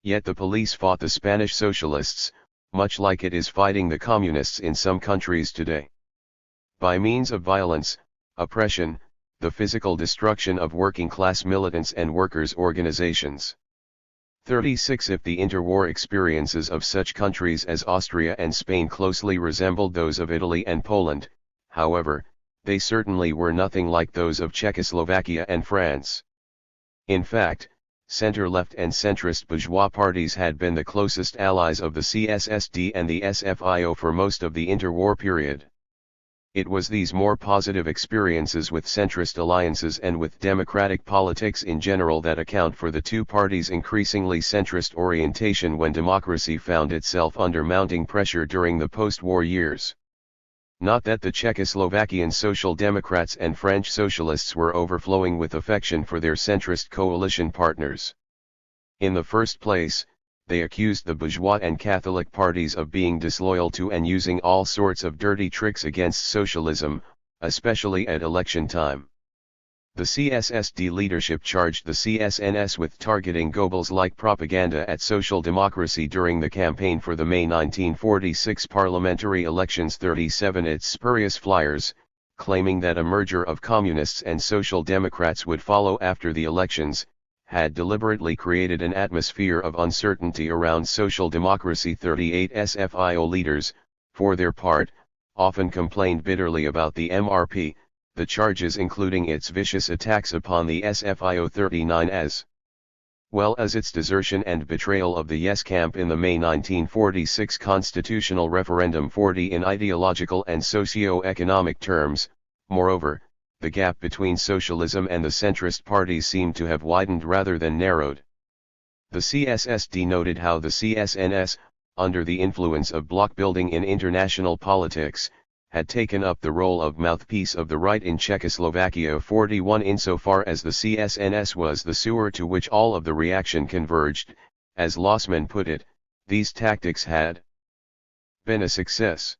Yet the police fought the Spanish socialists, much like it is fighting the communists in some countries today. By means of violence, oppression, the physical destruction of working-class militants and workers' organizations. 36 If the interwar experiences of such countries as Austria and Spain closely resembled those of Italy and Poland, however, they certainly were nothing like those of Czechoslovakia and France. In fact, center-left and centrist bourgeois parties had been the closest allies of the CSSD and the SFIO for most of the interwar period. It was these more positive experiences with centrist alliances and with democratic politics in general that account for the two parties' increasingly centrist orientation when democracy found itself under mounting pressure during the post-war years. Not that the Czechoslovakian Social Democrats and French Socialists were overflowing with affection for their centrist coalition partners. In the first place, they accused the bourgeois and Catholic parties of being disloyal to and using all sorts of dirty tricks against socialism, especially at election time. The CSSD leadership charged the CSNS with targeting Goebbels-like propaganda at social democracy during the campaign for the May 1946 parliamentary elections. 37 Its spurious flyers, claiming that a merger of communists and social democrats would follow after the elections, had deliberately created an atmosphere of uncertainty around social democracy. 38 SFIO leaders, for their part, often complained bitterly about the MRP, the charges including its vicious attacks upon the SFIO. 39 as well as its desertion and betrayal of the Yes camp in the May 1946 constitutional referendum. 40 In ideological and socio-economic terms, moreover, the gap between socialism and the centrist parties seemed to have widened rather than narrowed. The CSSD noted how the CSNS, under the influence of bloc building in international politics, had taken up the role of mouthpiece of the right in Czechoslovakia. 41 Insofar as the CSNS was the sewer to which all of the reaction converged, as Lossman put it, these tactics had been a success.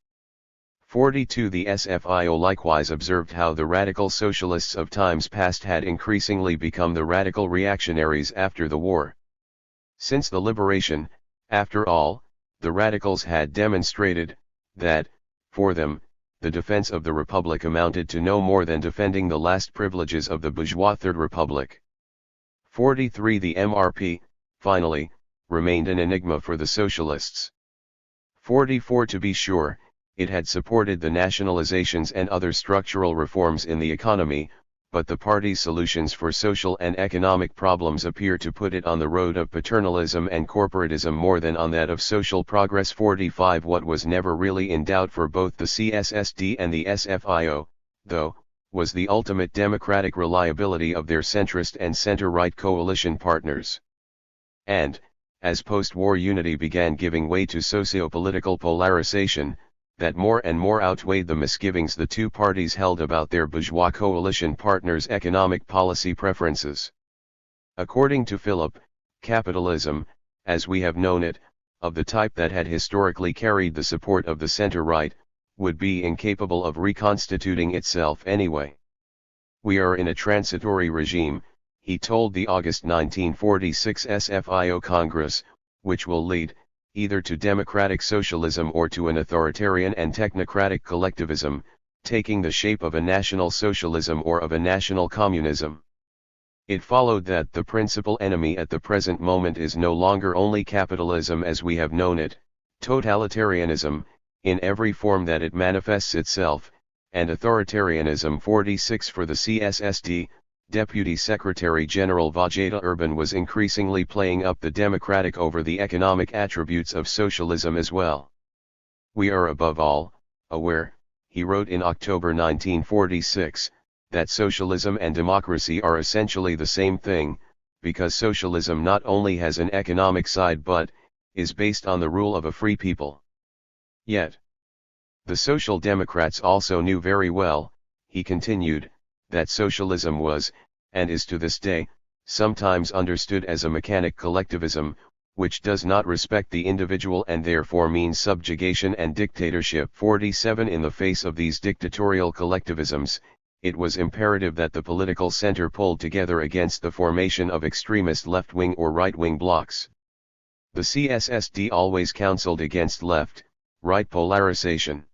42 The SFIO likewise observed how the radical socialists of times past had increasingly become the radical reactionaries after the war. Since the liberation, after all, the radicals had demonstrated that, for them, the defense of the Republic amounted to no more than defending the last privileges of the bourgeois Third Republic. 43 The MRP, finally, remained an enigma for the socialists. 44 To be sure, it had supported the nationalizations and other structural reforms in the economy, but the party's solutions for social and economic problems appear to put it on the road of paternalism and corporatism more than on that of social progress. 45 What was never really in doubt for both the CSSD and the SFIO, though, was the ultimate democratic reliability of their centrist and center-right coalition partners. And, as post-war unity began giving way to socio-political polarization, that more and more outweighed the misgivings the two parties held about their bourgeois coalition partners' economic policy preferences. According to Philip, capitalism, as we have known it, of the type that had historically carried the support of the center-right, would be incapable of reconstituting itself anyway. "We are in a transitory regime," he told the August 1946 SFIO Congress, "which will lead, either to democratic socialism or to an authoritarian and technocratic collectivism, taking the shape of a national socialism or of a national communism." It followed that the principal enemy at the present moment is no longer only capitalism as we have known it, totalitarianism, in every form that it manifests itself, and authoritarianism. 46 For the CSSD, Deputy Secretary General Vojtěch Urban was increasingly playing up the democratic over the economic attributes of socialism as well. "We are above all aware," he wrote in October 1946, "that socialism and democracy are essentially the same thing, because socialism not only has an economic side but is based on the rule of a free people." Yet, the Social Democrats also knew very well, he continued, that socialism was, and is to this day, sometimes understood as a mechanic collectivism, which does not respect the individual and therefore means subjugation and dictatorship. 47 In the face of these dictatorial collectivisms, it was imperative that the political center pulled together against the formation of extremist left-wing or right-wing blocs. The CSSD always counseled against left-right polarization.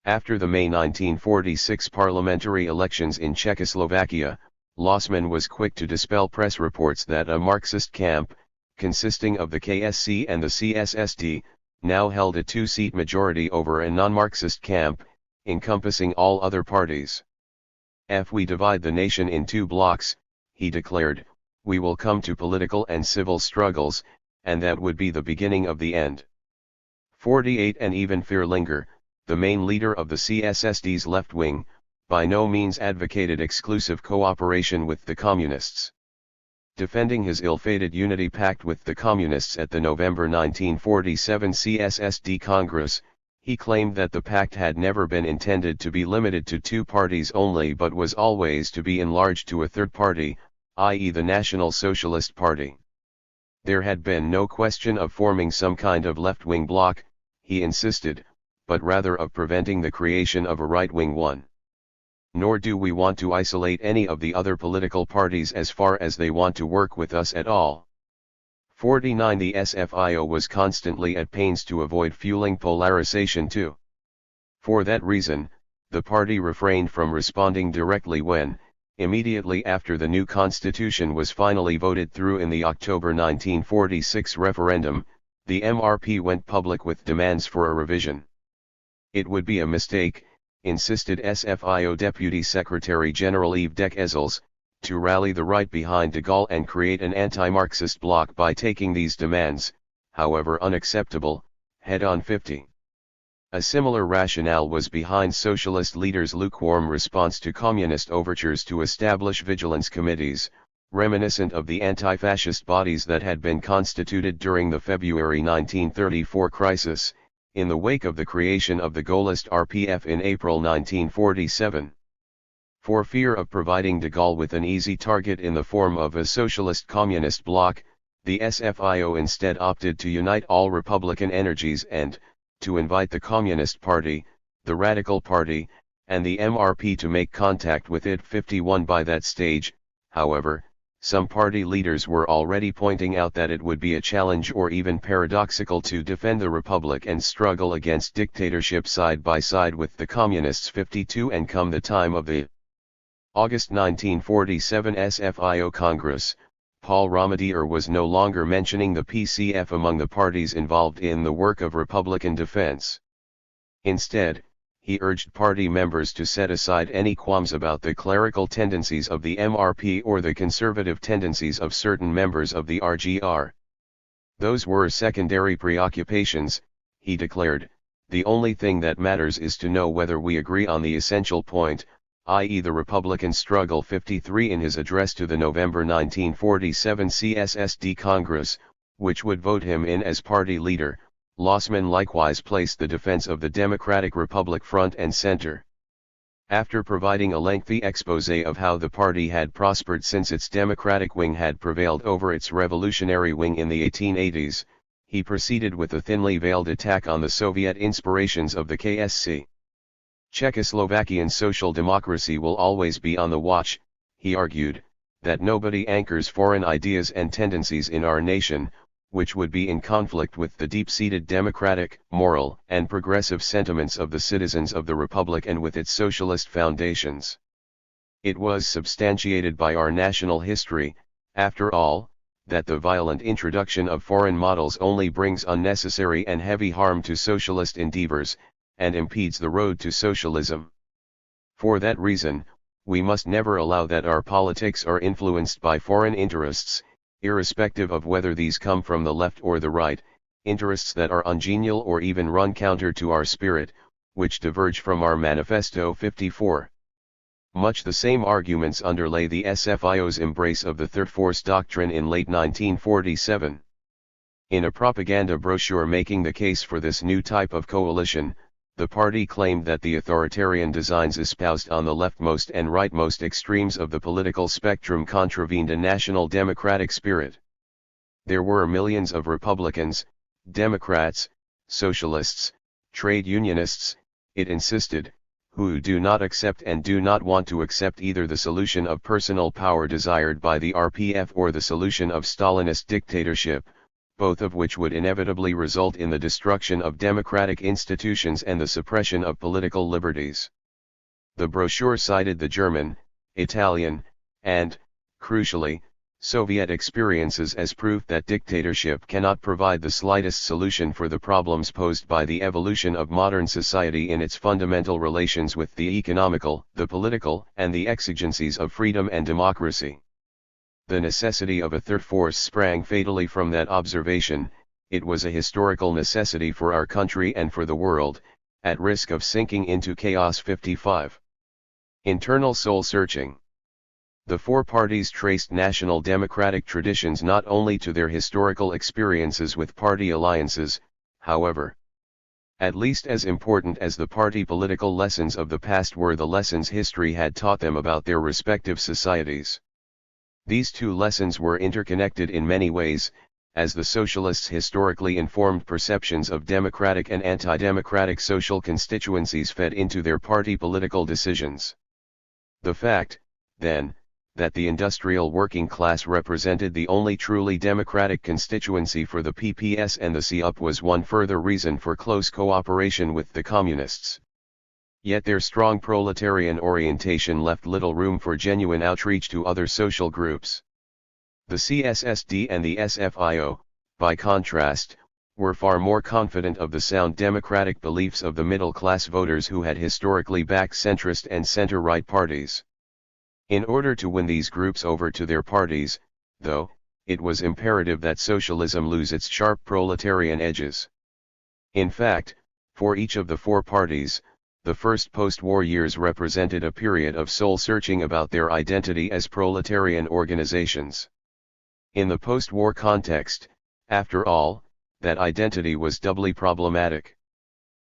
After the May 1946 parliamentary elections in Czechoslovakia, Lossman was quick to dispel press reports that a Marxist camp, consisting of the KSC and the CSSD, now held a two-seat majority over a non-Marxist camp, encompassing all other parties. "If we divide the nation in two blocks," he declared, "we will come to political and civil struggles, and that would be the beginning of the end." 48 And even Fierlinger, the main leader of the CSSD's left wing, by no means advocated exclusive cooperation with the Communists. Defending his ill-fated unity pact with the Communists at the November 1947 CSSD Congress, he claimed that the pact had never been intended to be limited to two parties only but was always to be enlarged to a third party, i.e. the National Socialist Party. There had been no question of forming some kind of left-wing bloc, he insisted, but rather of preventing the creation of a right-wing one. "Nor do we want to isolate any of the other political parties as far as they want to work with us at all." 49 The SFIO was constantly at pains to avoid fueling polarization too. For that reason, the party refrained from responding directly when, immediately after the new constitution was finally voted through in the October 1946 referendum, the MRP went public with demands for a revision. "It would be a mistake," insisted SFIO Deputy Secretary General Yves Decazels, "to rally the right behind de Gaulle and create an anti-Marxist bloc by taking these demands, however unacceptable, head-on." 50. A similar rationale was behind socialist leaders' lukewarm response to communist overtures to establish vigilance committees, reminiscent of the anti-fascist bodies that had been constituted during the February 1934 crisis, in the wake of the creation of the Gaullist RPF in April 1947. For fear of providing de Gaulle with an easy target in the form of a socialist-communist bloc, the SFIO instead opted to unite all Republican energies and, to invite the Communist Party, the Radical Party, and the MRP to make contact with it. 51 By that stage, however, some party leaders were already pointing out that it would be a challenge or even paradoxical to defend the Republic and struggle against dictatorship side by side with the Communists. 52 And come the time of the August 1947 SFIO Congress, Paul Ramadier was no longer mentioning the PCF among the parties involved in the work of Republican defense. Instead, he urged party members to set aside any qualms about the clerical tendencies of the MRP or the conservative tendencies of certain members of the RGR. Those were secondary preoccupations, he declared. "The only thing that matters is to know whether we agree on the essential point, i.e. the Republican struggle." 53 In his address to the November 1947 CSSD Congress, which would vote him in as party leader, Lossman likewise placed the defense of the Democratic Republic front and center. After providing a lengthy exposé of how the party had prospered since its Democratic wing had prevailed over its revolutionary wing in the 1880s, he proceeded with a thinly veiled attack on the Soviet inspirations of the KSC. Czechoslovakian social democracy will always be on the watch, he argued, that nobody anchors foreign ideas and tendencies in our nation, which would be in conflict with the deep-seated democratic, moral, and progressive sentiments of the citizens of the Republic and with its socialist foundations. It was substantiated by our national history, after all, that the violent introduction of foreign models only brings unnecessary and heavy harm to socialist endeavors, and impedes the road to socialism. For that reason, we must never allow that our politics are influenced by foreign interests, irrespective of whether these come from the left or the right, interests that are ungenial or even run counter to our spirit, which diverge from our Manifesto 54. Much the same arguments underlay the SFIO's embrace of the third force doctrine in late 1947. In a propaganda brochure making the case for this new type of coalition, the party claimed that the authoritarian designs espoused on the leftmost and rightmost extremes of the political spectrum contravened a national democratic spirit. There were millions of Republicans, Democrats, Socialists, trade unionists, it insisted, who do not accept and do not want to accept either the solution of personal power desired by the RPF or the solution of Stalinist dictatorship, both of which would inevitably result in the destruction of democratic institutions and the suppression of political liberties. The brochure cited the German, Italian, and, crucially, Soviet experiences as proof that dictatorship cannot provide the slightest solution for the problems posed by the evolution of modern society in its fundamental relations with the economical, the political, and the exigencies of freedom and democracy. The necessity of a third force sprang fatally from that observation. It was a historical necessity for our country and for the world, at risk of sinking into chaos. 55. Internal soul-searching. The four parties traced national democratic traditions not only to their historical experiences with party alliances, however. At least as important as the party political lessons of the past were the lessons history had taught them about their respective societies. These two lessons were interconnected in many ways, as the socialists historically informed perceptions of democratic and anti-democratic social constituencies fed into their party political decisions. The fact, then, that the industrial working class represented the only truly democratic constituency for the PPS and the CUP was one further reason for close cooperation with the communists. Yet their strong proletarian orientation left little room for genuine outreach to other social groups. The CSSD and the SFIO, by contrast, were far more confident of the sound democratic beliefs of the middle-class voters who had historically backed centrist and center-right parties. In order to win these groups over to their parties, though, it was imperative that socialism lose its sharp proletarian edges. In fact, for each of the four parties, the first post-war years represented a period of soul-searching about their identity as proletarian organizations. In the post-war context, after all, that identity was doubly problematic.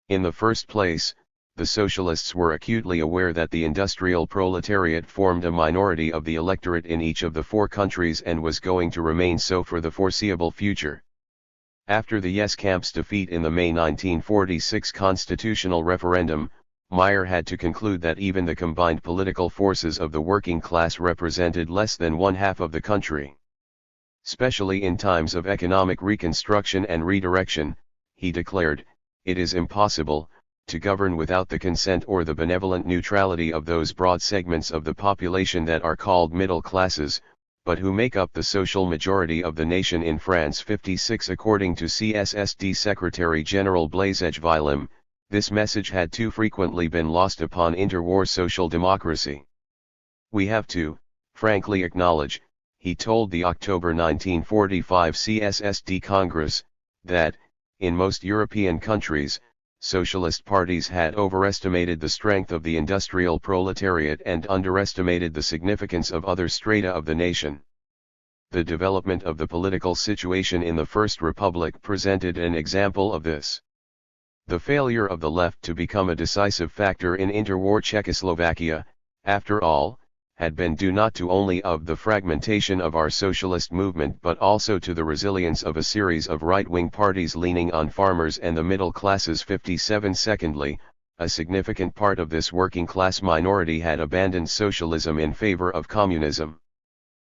In the first place, the socialists were acutely aware that the industrial proletariat formed a minority of the electorate in each of the four countries and was going to remain so for the foreseeable future. After the Yes camp's defeat in the May 1946 constitutional referendum, Meyer had to conclude that even the combined political forces of the working class represented less than one-half of the country. Especially in times of economic reconstruction and redirection, he declared, it is impossible to govern without the consent or the benevolent neutrality of those broad segments of the population that are called middle classes, but who make up the social majority of the nation in France. 56. According to CSSD Secretary General Blaise Villem, this message had too frequently been lost upon interwar social democracy. We have to, frankly acknowledge, he told the October 1945 CSSD Congress, that, in most European countries, socialist parties had overestimated the strength of the industrial proletariat and underestimated the significance of other strata of the nation. The development of the political situation in the First Republic presented an example of this. The failure of the left to become a decisive factor in interwar Czechoslovakia, after all, had been due not to only of the fragmentation of our socialist movement but also to the resilience of a series of right-wing parties leaning on farmers and the middle classes. 57. Secondly, a significant part of this working-class minority had abandoned socialism in favor of communism.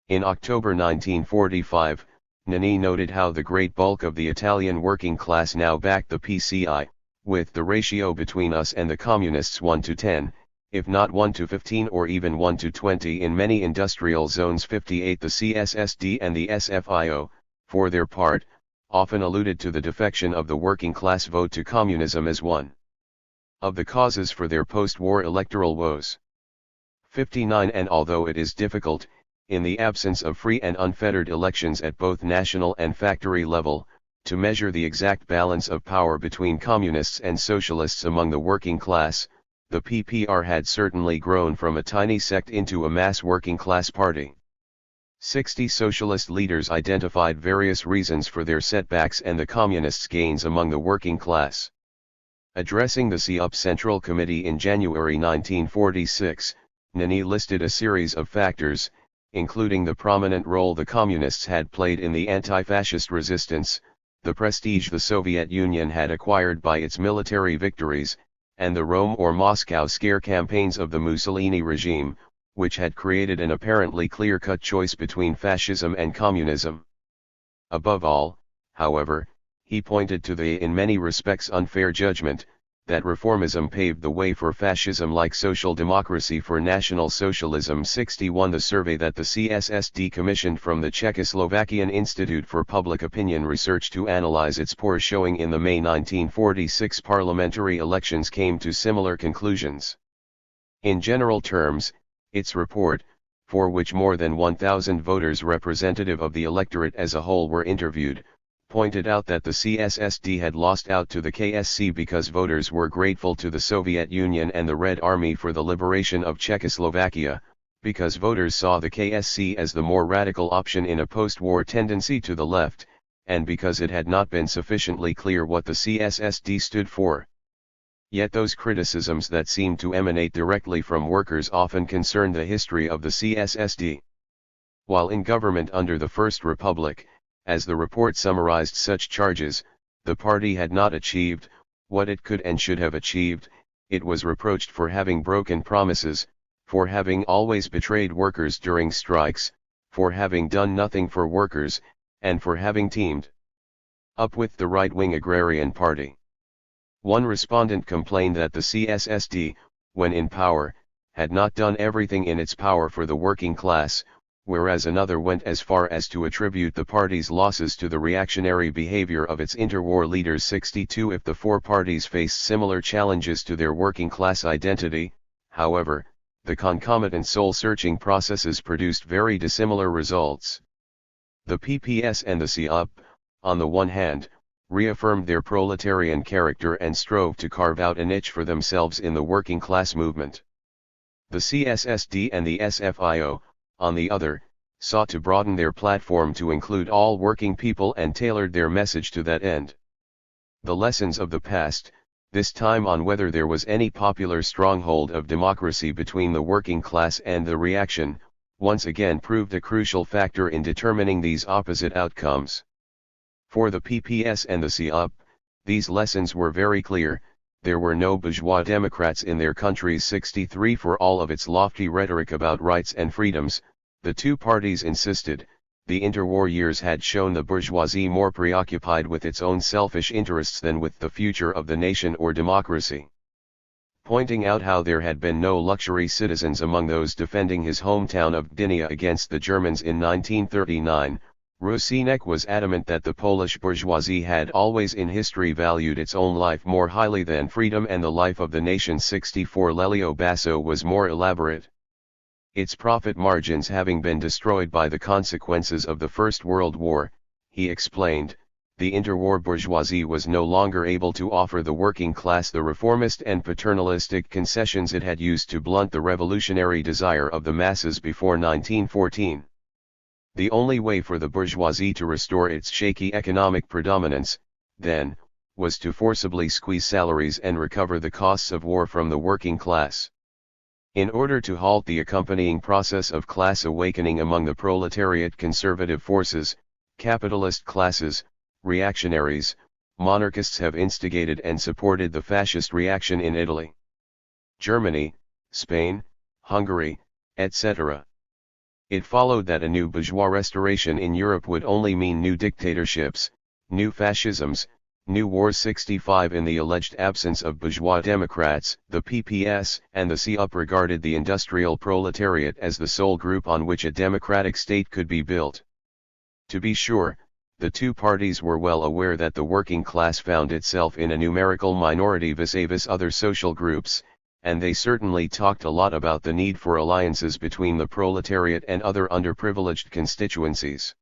In October 1945, Nani noted how the great bulk of the Italian working class now backed the PCI, with the ratio between us and the communists 1 to 10, if not 1 to 15 or even 1 to 20 in many industrial zones. 58. The CSSD and the SFIO, for their part, often alluded to the defection of the working class vote to communism as one of the causes for their post-war electoral woes. 59. And although it is difficult, in the absence of free and unfettered elections at both national and factory level, to measure the exact balance of power between communists and socialists among the working class, the PPR had certainly grown from a tiny sect into a mass working class party. 60. Socialist leaders identified various reasons for their setbacks and the communists' gains among the working class. Addressing the CUP Central Committee in January 1946, Nani listed a series of factors, including the prominent role the communists had played in the anti-fascist resistance, the prestige the Soviet Union had acquired by its military victories, and the Rome or Moscow scare campaigns of the Mussolini regime, which had created an apparently clear-cut choice between fascism and communism. Above all, however, he pointed to the in many respects unfair judgment, that reformism paved the way for fascism like social democracy for National Socialism. 61. The survey that the CSSD commissioned from the Czechoslovakian Institute for Public Opinion Research to analyze its poor showing in the May 1946 parliamentary elections came to similar conclusions. In general terms, its report, for which more than 1,000 voters representative of the electorate as a whole were interviewed, pointed out that the CSSD had lost out to the KSC because voters were grateful to the Soviet Union and the Red Army for the liberation of Czechoslovakia, because voters saw the KSC as the more radical option in a post-war tendency to the left, and because it had not been sufficiently clear what the CSSD stood for. Yet those criticisms that seemed to emanate directly from workers often concerned the history of the CSSD. While in government under the First Republic, as the report summarized such charges, the party had not achieved what it could and should have achieved. It was reproached for having broken promises, for having always betrayed workers during strikes, for having done nothing for workers, and for having teamed up with the right-wing agrarian party. One respondent complained that the CSSD, when in power, had not done everything in its power for the working class, whereas another went as far as to attribute the party's losses to the reactionary behavior of its interwar leaders. 62. If the four parties faced similar challenges to their working class identity, however, the concomitant soul-searching processes produced very dissimilar results. The PPS and the CUP, on the one hand, reaffirmed their proletarian character and strove to carve out a niche for themselves in the working class movement. The CSSD and the SFIO, on the other, sought to broaden their platform to include all working people and tailored their message to that end. The lessons of the past, this time on whether there was any popular stronghold of democracy between the working class and the reaction, once again proved a crucial factor in determining these opposite outcomes. For the PPS and the CUP, these lessons were very clear: there were no bourgeois Democrats in their countries. 63. For all of its lofty rhetoric about rights and freedoms, the two parties insisted, the interwar years had shown the bourgeoisie more preoccupied with its own selfish interests than with the future of the nation or democracy. Pointing out how there had been no luxury citizens among those defending his hometown of Gdynia against the Germans in 1939, Rusinek was adamant that the Polish bourgeoisie had always in history valued its own life more highly than freedom and the life of the nation. 64. Lelio Basso was more elaborate. Its profit margins having been destroyed by the consequences of the First World War, he explained, the interwar bourgeoisie was no longer able to offer the working class the reformist and paternalistic concessions it had used to blunt the revolutionary desire of the masses before 1914. The only way for the bourgeoisie to restore its shaky economic predominance, then, was to forcibly squeeze salaries and recover the costs of war from the working class. In order to halt the accompanying process of class awakening among the proletariat, conservative forces, capitalist classes, reactionaries, monarchists have instigated and supported the fascist reaction in Italy, Germany, Spain, Hungary, etc. It followed that a new bourgeois restoration in Europe would only mean new dictatorships, new fascisms, new wars. 65 In the alleged absence of bourgeois democrats, the PPS and the CUP regarded the industrial proletariat as the sole group on which a democratic state could be built. To be sure, the two parties were well aware that the working class found itself in a numerical minority vis-a-vis other social groups, and they certainly talked a lot about the need for alliances between the proletariat and other underprivileged constituencies.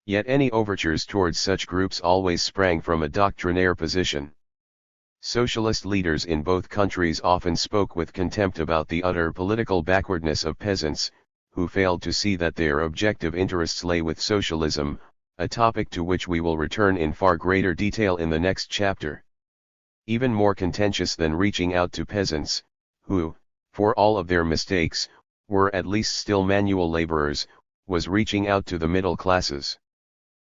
Yet any overtures towards such groups always sprang from a doctrinaire position. Socialist leaders in both countries often spoke with contempt about the utter political backwardness of peasants, who failed to see that their objective interests lay with socialism, a topic to which we will return in far greater detail in the next chapter. Even more contentious than reaching out to peasants, who, for all of their mistakes, were at least still manual laborers, was reaching out to the middle classes.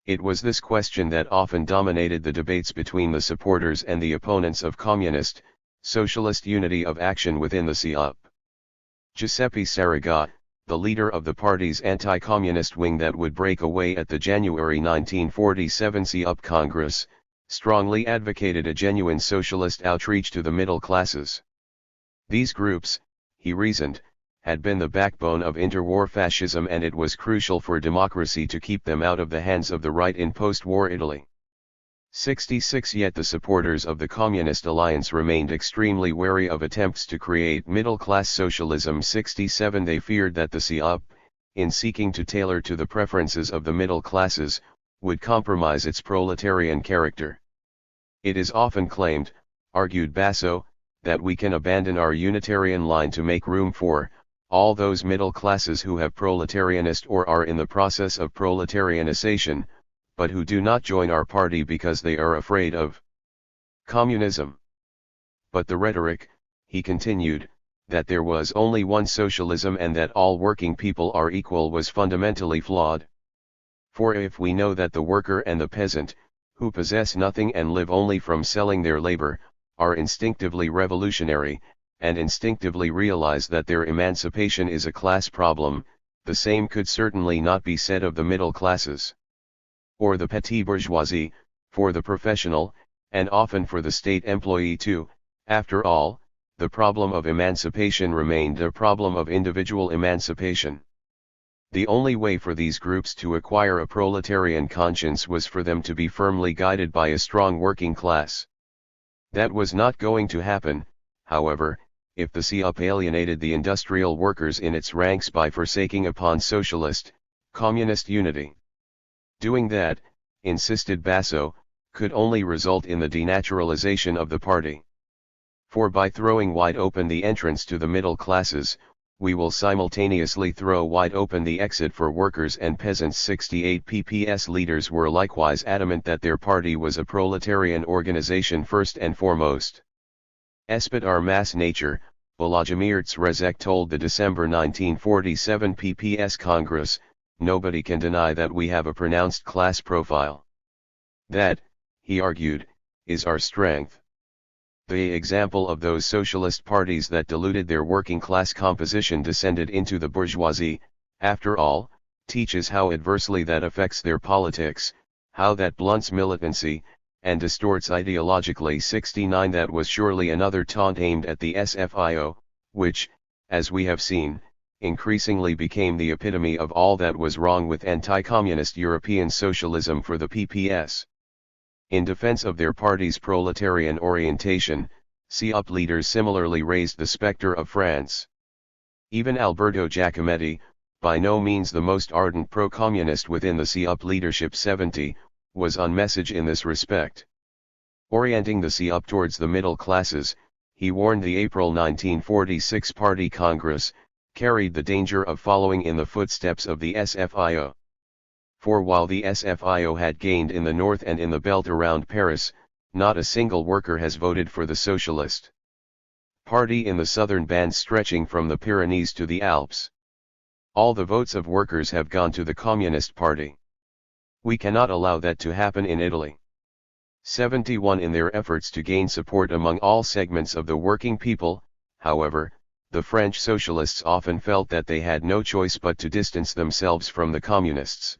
It was this question that often dominated the debates between the supporters and the opponents of communist, socialist unity of action within the CUP. Giuseppe Saragat, the leader of the party's anti-communist wing that would break away at the January 1947 CUP Congress, strongly advocated a genuine socialist outreach to the middle classes. These groups, he reasoned, had been the backbone of interwar fascism, and it was crucial for democracy to keep them out of the hands of the right in post-war Italy. 66 Yet the supporters of the Communist Alliance remained extremely wary of attempts to create middle-class socialism. 67 They feared that the CUP, in seeking to tailor to the preferences of the middle classes, would compromise its proletarian character. It is often claimed, argued Basso, that we can abandon our Unitarian line to make room for all those middle classes who have proletarianist or are in the process of proletarianization, but who do not join our party because they are afraid of communism. But the rhetoric, he continued, that there was only one socialism and that all working people are equal was fundamentally flawed. For if we know that the worker and the peasant, who possess nothing and live only from selling their labor, are instinctively revolutionary, and instinctively realize that their emancipation is a class problem, the same could certainly not be said of the middle classes. Or the petite bourgeoisie, for the professional, and often for the state employee too. After all, the problem of emancipation remained a problem of individual emancipation. The only way for these groups to acquire a proletarian conscience was for them to be firmly guided by a strong working class. That was not going to happen, however, if the CUP alienated the industrial workers in its ranks by forsaking upon socialist, communist unity. Doing that, insisted Basso, could only result in the denaturalization of the party. For by throwing wide open the entrance to the middle classes, we will simultaneously throw wide open the exit for workers and peasants. 68 PPS leaders were likewise adamant that their party was a proletarian organization first and foremost. Esprit our mass nature, Volodymyr Trzezek told the December 1947 PPS Congress, nobody can deny that we have a pronounced class profile. That, he argued, is our strength. The example of those socialist parties that diluted their working class composition descended into the bourgeoisie, after all, teaches how adversely that affects their politics, how that blunts militancy, and distorts ideologically. 69 That was surely another taunt aimed at the SFIO, which, as we have seen, increasingly became the epitome of all that was wrong with anti-communist European socialism for the PPS. In defense of their party's proletarian orientation, CUP leaders similarly raised the specter of France. Even Alberto Giacometti, by no means the most ardent pro-communist within the CUP leadership 70, was on message in this respect. Orienting the CUP towards the middle classes, he warned the April 1946 Party Congress, carried the danger of following in the footsteps of the SFIO. For while the SFIO had gained in the north and in the belt around Paris, not a single worker has voted for the socialist Party in the southern bands stretching from the Pyrenees to the Alps. All the votes of workers have gone to the Communist Party. We cannot allow that to happen in Italy. 71. In their efforts to gain support among all segments of the working people, however, the French socialists often felt that they had no choice but to distance themselves from the communists.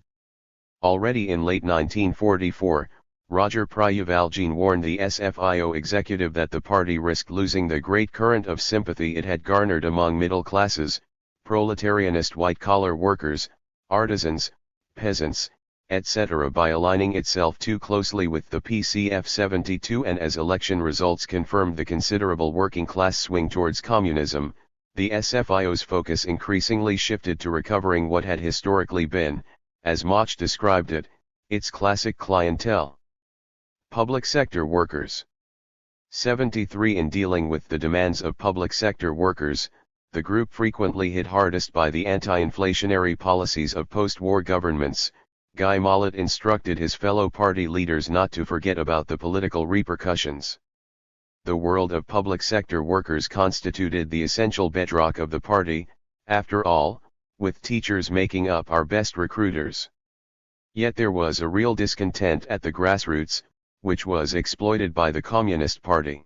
Already in late 1944, Roger Priavalgine warned the SFIO executive that the party risked losing the great current of sympathy it had garnered among middle classes, proletarianist white-collar workers, artisans, peasants, etc. by aligning itself too closely with the PCF 72, and as election results confirmed the considerable working-class swing towards communism, the SFIO's focus increasingly shifted to recovering what had historically been, as Mach described it, its classic clientele. Public sector workers. 73. In dealing with the demands of public sector workers, the group frequently hit hardest by the anti-inflationary policies of post-war governments. Guy Mollet instructed his fellow party leaders not to forget about the political repercussions. The world of public sector workers constituted the essential bedrock of the party, after all, with teachers making up our best recruiters. Yet there was a real discontent at the grassroots, which was exploited by the Communist Party.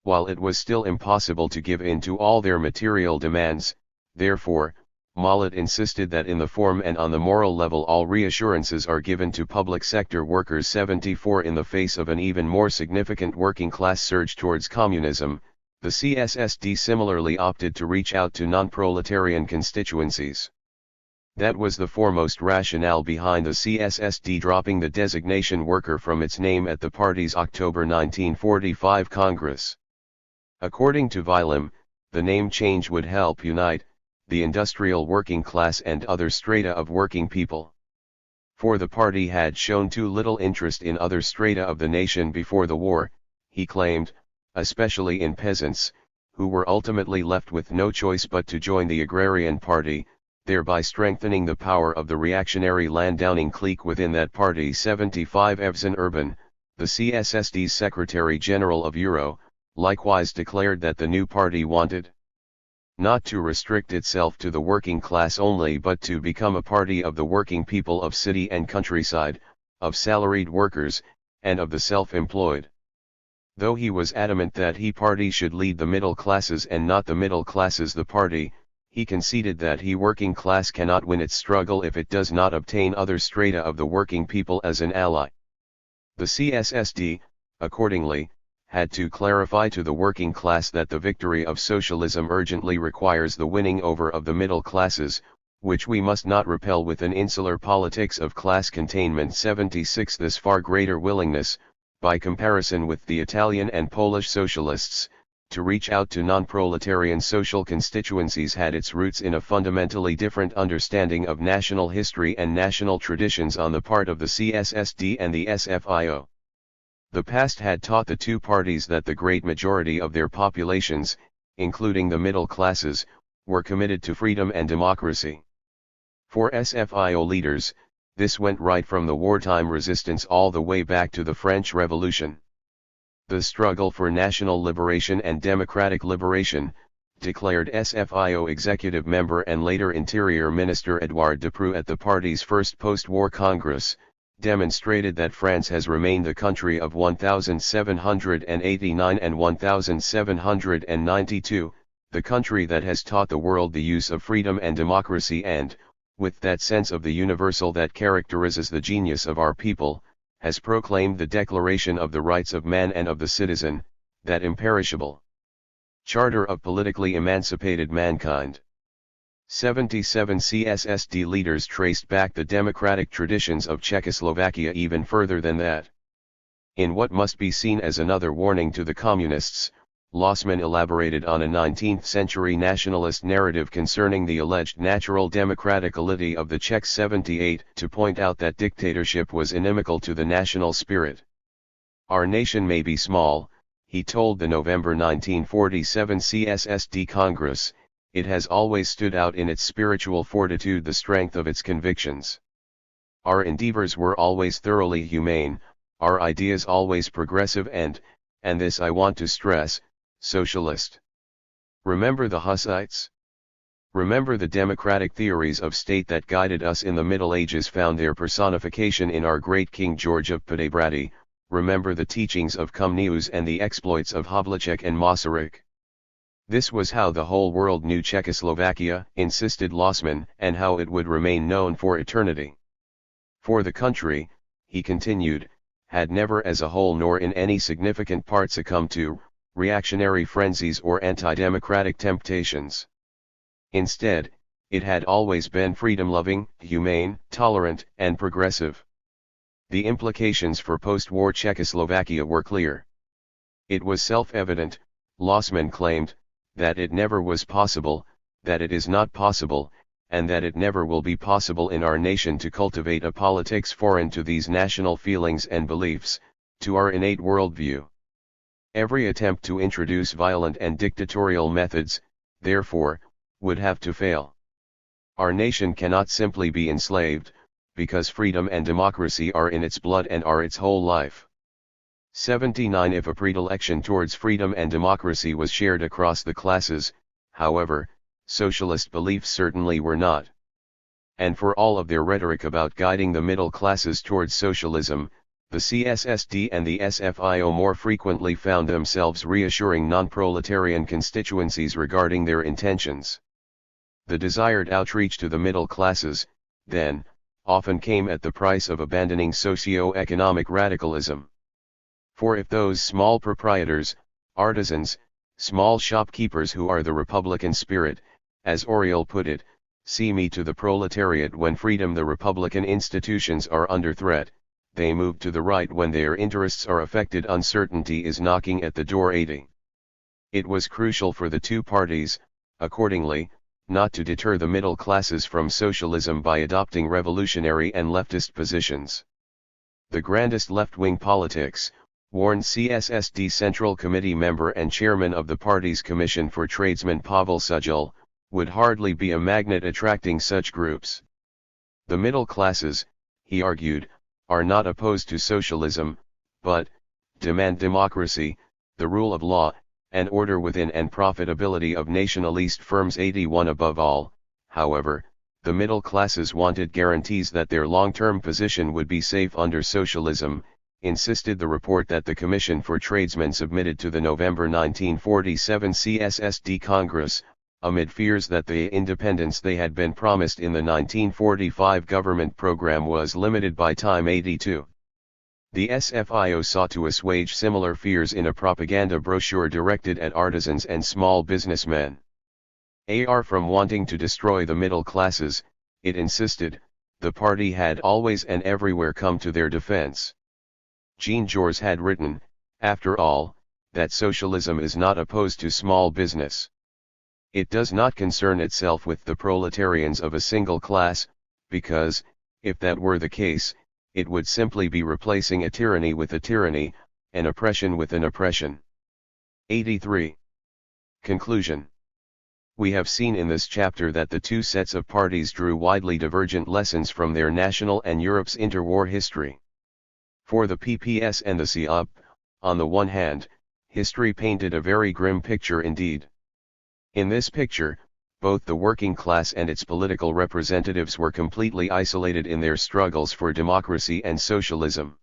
While it was still impossible to give in to all their material demands, therefore, Mollet insisted that in the form and on the moral level all reassurances are given to public sector workers. 74. In the face of an even more significant working class surge towards communism, the CSSD similarly opted to reach out to non-proletarian constituencies. That was the foremost rationale behind the CSSD dropping the designation worker from its name at the party's October 1945 Congress. According to Willem, the name change would help unite the industrial working class and other strata of working people. For the party had shown too little interest in other strata of the nation before the war, he claimed, especially in peasants, who were ultimately left with no choice but to join the agrarian party, thereby strengthening the power of the reactionary Landowning clique within that party. 75. Evzen Urban, the CSSD's Secretary General of Euro, likewise declared that the new party wanted not to restrict itself to the working class only but to become a party of the working people of city and countryside, of salaried workers, and of the self-employed. Though he was adamant that he party should lead the middle classes and not the middle classes the party, he conceded that he working class cannot win its struggle if it does not obtain other strata of the working people as an ally. The CSSD, accordingly, had to clarify to the working class that the victory of socialism urgently requires the winning over of the middle classes, which we must not repel with an insular politics of class containment. 76. This far greater willingness, by comparison with the Italian and Polish socialists, to reach out to non-proletarian social constituencies had its roots in a fundamentally different understanding of national history and national traditions on the part of the CSSD and the SFIO. The past had taught the two parties that the great majority of their populations, including the middle classes, were committed to freedom and democracy. For SFIO leaders, this went right from the wartime resistance all the way back to the French Revolution. The struggle for national liberation and democratic liberation, declared SFIO executive member and later Interior Minister Edouard Depreux at the party's first post-war Congress, demonstrated that France has remained the country of 1789 and 1792, the country that has taught the world the use of freedom and democracy and, with that sense of the universal that characterizes the genius of our people, has proclaimed the Declaration of the Rights of Man and of the Citizen, that imperishable charter of politically emancipated mankind. 77. CSSD leaders traced back the democratic traditions of Czechoslovakia even further than that. In what must be seen as another warning to the communists, Lossman elaborated on a 19th-century nationalist narrative concerning the alleged natural democraticality of the Czechs. 78. To point out that dictatorship was inimical to the national spirit. Our nation may be small, he told the November 1947 CSSD Congress, it has always stood out in its spiritual fortitude, the strength of its convictions. Our endeavors were always thoroughly humane, our ideas always progressive and this I want to stress, socialist. Remember the Hussites? Remember the democratic theories of state that guided us in the Middle Ages found their personification in our great King George of Podebrady. Remember the teachings of Comenius and the exploits of Havlicek and Masaryk. This was how the whole world knew Czechoslovakia, insisted Lossman, and how it would remain known for eternity. For the country, he continued, had never as a whole nor in any significant part succumbed to reactionary frenzies or anti-democratic temptations. Instead, it had always been freedom-loving, humane, tolerant, and progressive. The implications for post-war Czechoslovakia were clear. It was self-evident, Lossman claimed, that it never was possible, that it is not possible, and that it never will be possible in our nation to cultivate a politics foreign to these national feelings and beliefs, to our innate worldview. Every attempt to introduce violent and dictatorial methods, therefore, would have to fail. Our nation cannot simply be enslaved, because freedom and democracy are in its blood and are its whole life. 79 If a predilection towards freedom and democracy was shared across the classes, however, socialist beliefs certainly were not. And for all of their rhetoric about guiding the middle classes towards socialism, the CSSD and the SFIO more frequently found themselves reassuring non-proletarian constituencies regarding their intentions. The desired outreach to the middle classes, then, often came at the price of abandoning socio-economic radicalism. For if those small proprietors, artisans, small shopkeepers who are the Republican spirit, as Oriel put it, see me to the proletariat when freedom the Republican institutions are under threat, they move to the right when their interests are affected. Uncertainty is knocking at the door. 80. It was crucial for the two parties, accordingly, not to deter the middle classes from socialism by adopting revolutionary and leftist positions. The grandest left-wing politics, warned CSSD Central Committee member and chairman of the party's Commission for Tradesmen Pavel Sujal, would hardly be a magnet attracting such groups. The middle classes, he argued, are not opposed to socialism, but demand democracy, the rule of law, and order within and profitability of nationalist firms. 81 Above all, however, the middle classes wanted guarantees that their long-term position would be safe under socialism, insisted the report that the Commission for Tradesmen submitted to the November 1947 CSSD Congress, amid fears that the independence they had been promised in the 1945 government program was limited by time. 82. The SFIO sought to assuage similar fears in a propaganda brochure directed at artisans and small businessmen. From wanting to destroy the middle classes, it insisted, the party had always and everywhere come to their defense. Jean Jaurès had written, after all, that socialism is not opposed to small business. It does not concern itself with the proletarians of a single class, because, if that were the case, it would simply be replacing a tyranny with a tyranny, an oppression with an oppression. 83. Conclusion. We have seen in this chapter that the two sets of parties drew widely divergent lessons from their national and Europe's interwar history. For the PPS and the COP, on the one hand, history painted a very grim picture indeed. In this picture, both the working class and its political representatives were completely isolated in their struggles for democracy and socialism.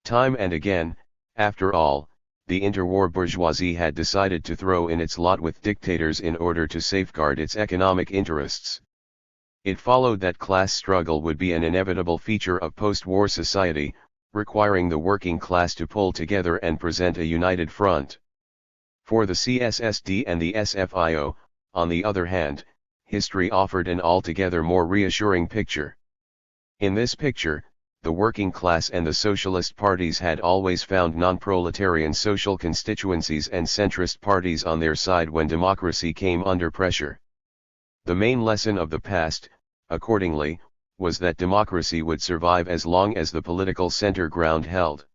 Time and again, after all, the interwar bourgeoisie had decided to throw in its lot with dictators in order to safeguard its economic interests. It followed that class struggle would be an inevitable feature of post-war society, requiring the working class to pull together and present a united front. For the CSSD and the SFIO, on the other hand, history offered an altogether more reassuring picture. In this picture, the working class and the socialist parties had always found non-proletarian social constituencies and centrist parties on their side when democracy came under pressure. The main lesson of the past, accordingly, was that democracy would survive as long as the political center ground held.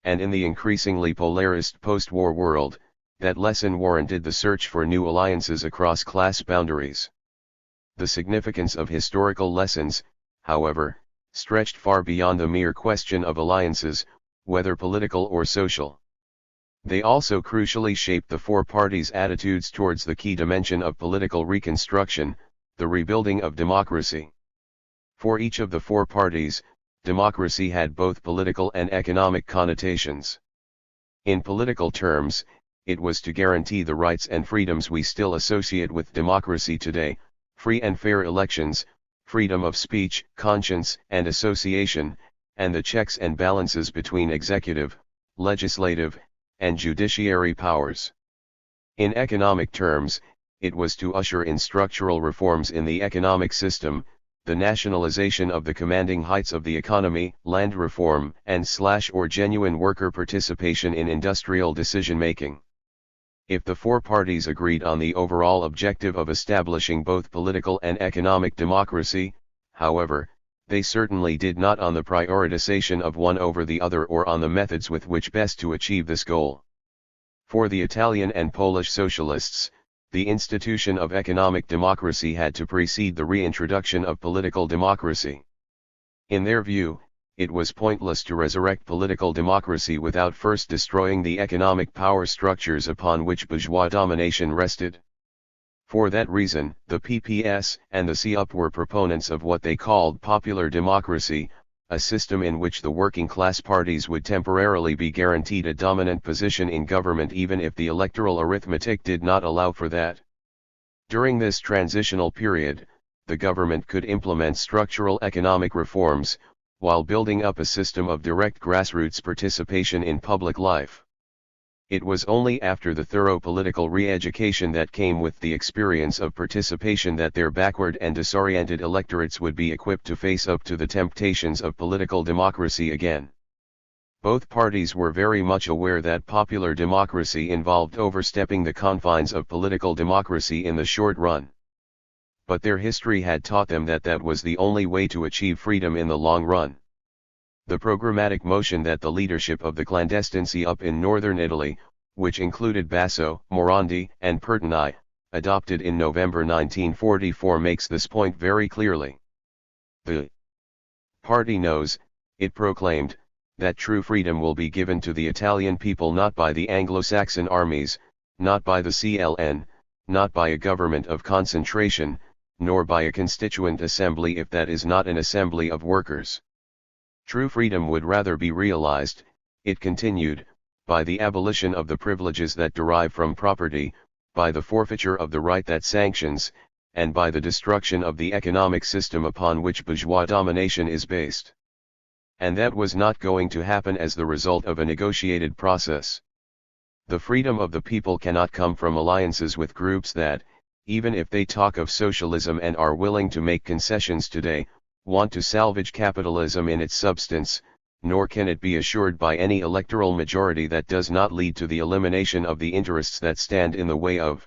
And in the increasingly polarist post-war world, that lesson warranted the search for new alliances across class boundaries. The significance of historical lessons, however, stretched far beyond the mere question of alliances, whether political or social. They also crucially shaped the four parties' attitudes towards the key dimension of political reconstruction, the rebuilding of democracy. For each of the four parties, democracy had both political and economic connotations. In political terms, it was to guarantee the rights and freedoms we still associate with democracy today: free and fair elections, freedom of speech, conscience, and association, and the checks and balances between executive, legislative, and judiciary powers. In economic terms, it was to usher in structural reforms in the economic system, the nationalization of the commanding heights of the economy, land reform, and/or genuine worker participation in industrial decision-making. If the four parties agreed on the overall objective of establishing both political and economic democracy, however, they certainly did not on the prioritization of one over the other or on the methods with which best to achieve this goal. For the Italian and Polish socialists, the institution of economic democracy had to precede the reintroduction of political democracy. In their view, it was pointless to resurrect political democracy without first destroying the economic power structures upon which bourgeois domination rested. For that reason, the PPS and the CUP were proponents of what they called popular democracy, a system in which the working class parties would temporarily be guaranteed a dominant position in government even if the electoral arithmetic did not allow for that. During this transitional period, the government could implement structural economic reforms, while building up a system of direct grassroots participation in public life. It was only after the thorough political re-education that came with the experience of participation that their backward and disoriented electorates would be equipped to face up to the temptations of political democracy again. Both parties were very much aware that popular democracy involved overstepping the confines of political democracy in the short run. But their history had taught them that that was the only way to achieve freedom in the long run. The programmatic motion that the leadership of the clandestincy up in northern Italy, which included Basso, Morandi, and Pertini, adopted in November 1944 makes this point very clearly. The party knows, it proclaimed, that true freedom will be given to the Italian people not by the Anglo-Saxon armies, not by the CLN, not by a government of concentration, nor by a constituent assembly if that is not an assembly of workers. True freedom would rather be realized, it continued, by the abolition of the privileges that derive from property, by the forfeiture of the right that sanctions, and by the destruction of the economic system upon which bourgeois domination is based. And that was not going to happen as the result of a negotiated process. The freedom of the people cannot come from alliances with groups that, even if they talk of socialism and are willing to make concessions today, want to salvage capitalism in its substance, nor can it be assured by any electoral majority that does not lead to the elimination of the interests that stand in the way of.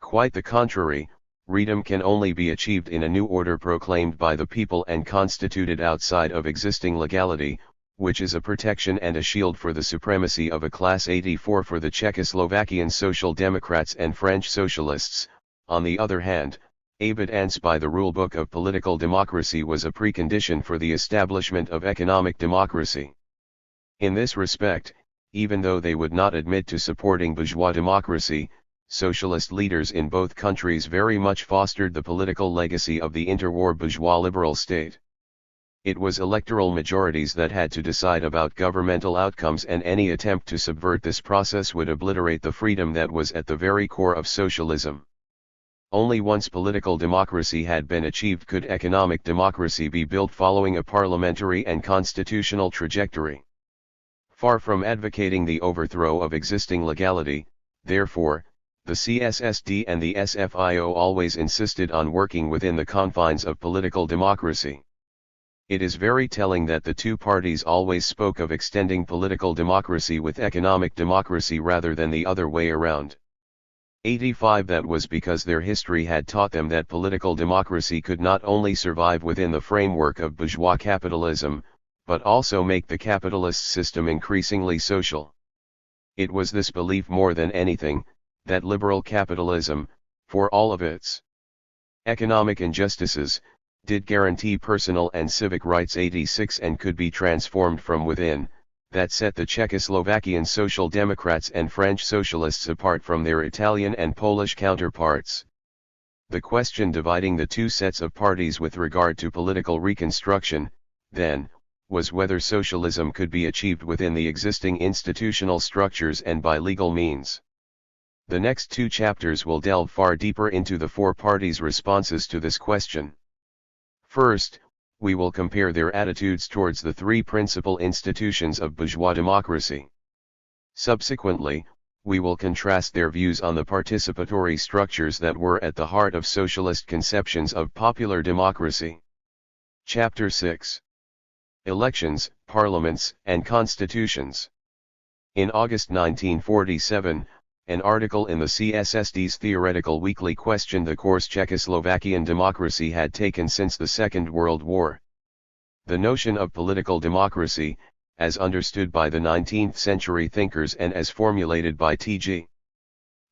Quite the contrary, freedom can only be achieved in a new order proclaimed by the people and constituted outside of existing legality, which is a protection and a shield for the supremacy of a class 84 for the Czechoslovakian Social Democrats and French Socialists. On the other hand, obedience by the rulebook of political democracy was a precondition for the establishment of economic democracy. In this respect, even though they would not admit to supporting bourgeois democracy, socialist leaders in both countries very much fostered the political legacy of the interwar bourgeois liberal state. It was electoral majorities that had to decide about governmental outcomes, and any attempt to subvert this process would obliterate the freedom that was at the very core of socialism. Only once political democracy had been achieved could economic democracy be built following a parliamentary and constitutional trajectory. Far from advocating the overthrow of existing legality, therefore, the CSSD and the SFIO always insisted on working within the confines of political democracy. It is very telling that the two parties always spoke of extending political democracy with economic democracy rather than the other way around. 85 That was because their history had taught them that political democracy could not only survive within the framework of bourgeois capitalism, but also make the capitalist system increasingly social. It was this belief more than anything, that liberal capitalism, for all of its economic injustices, did guarantee personal and civic rights 86 and could be transformed from within, that set the Czechoslovakian Social Democrats and French Socialists apart from their Italian and Polish counterparts. The question dividing the two sets of parties with regard to political reconstruction, then, was whether socialism could be achieved within the existing institutional structures and by legal means. The next two chapters will delve far deeper into the four parties' responses to this question. First, we will compare their attitudes towards the three principal institutions of bourgeois democracy. Subsequently, we will contrast their views on the participatory structures that were at the heart of socialist conceptions of popular democracy. Chapter 6. Elections, Parliaments, and Constitutions. In August 1947, an article in the CSSD's Theoretical Weekly questioned the course Czechoslovakian democracy had taken since the Second World War. The notion of political democracy, as understood by the 19th-century thinkers and as formulated by T.G.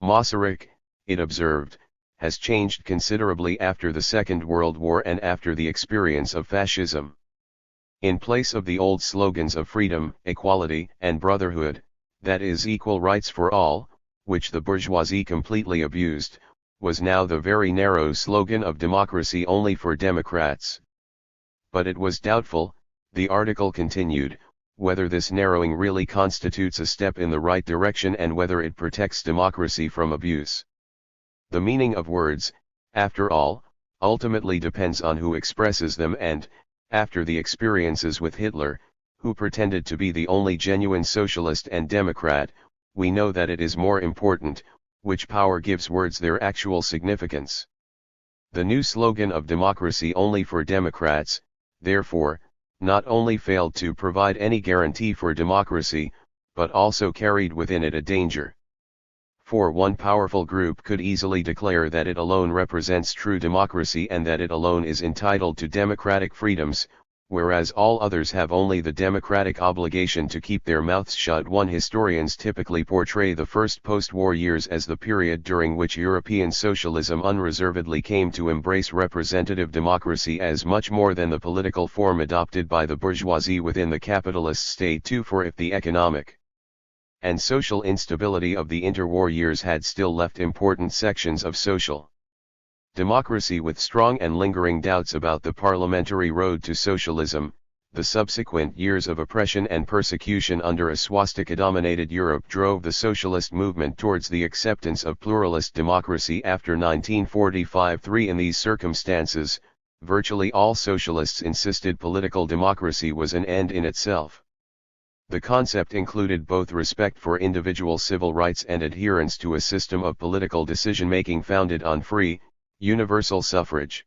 Masaryk, it observed, has changed considerably after the Second World War and after the experience of fascism. In place of the old slogans of freedom, equality, and brotherhood, that is equal rights for all, which the bourgeoisie completely abused, was now the very narrow slogan of democracy only for Democrats. But it was doubtful, the article continued, whether this narrowing really constitutes a step in the right direction and whether it protects democracy from abuse. The meaning of words, after all, ultimately depends on who expresses them and, after the experiences with Hitler, who pretended to be the only genuine socialist and democrat, we know that it is more important, which power gives words their actual significance. The new slogan of democracy only for Democrats, therefore, not only failed to provide any guarantee for democracy, but also carried within it a danger. For one powerful group could easily declare that it alone represents true democracy and that it alone is entitled to democratic freedoms, whereas all others have only the democratic obligation to keep their mouths shut. Historians typically portray the first post-war years as the period during which European socialism unreservedly came to embrace representative democracy as much more than the political form adopted by the bourgeoisie within the capitalist state too, for if the economic and social instability of the interwar years had still left important sections of social democracy with strong and lingering doubts about the parliamentary road to socialism, the subsequent years of oppression and persecution under a swastika-dominated Europe drove the socialist movement towards the acceptance of pluralist democracy after 1945. In these circumstances, virtually all socialists insisted political democracy was an end in itself. The concept included both respect for individual civil rights and adherence to a system of political decision-making founded on free, universal suffrage.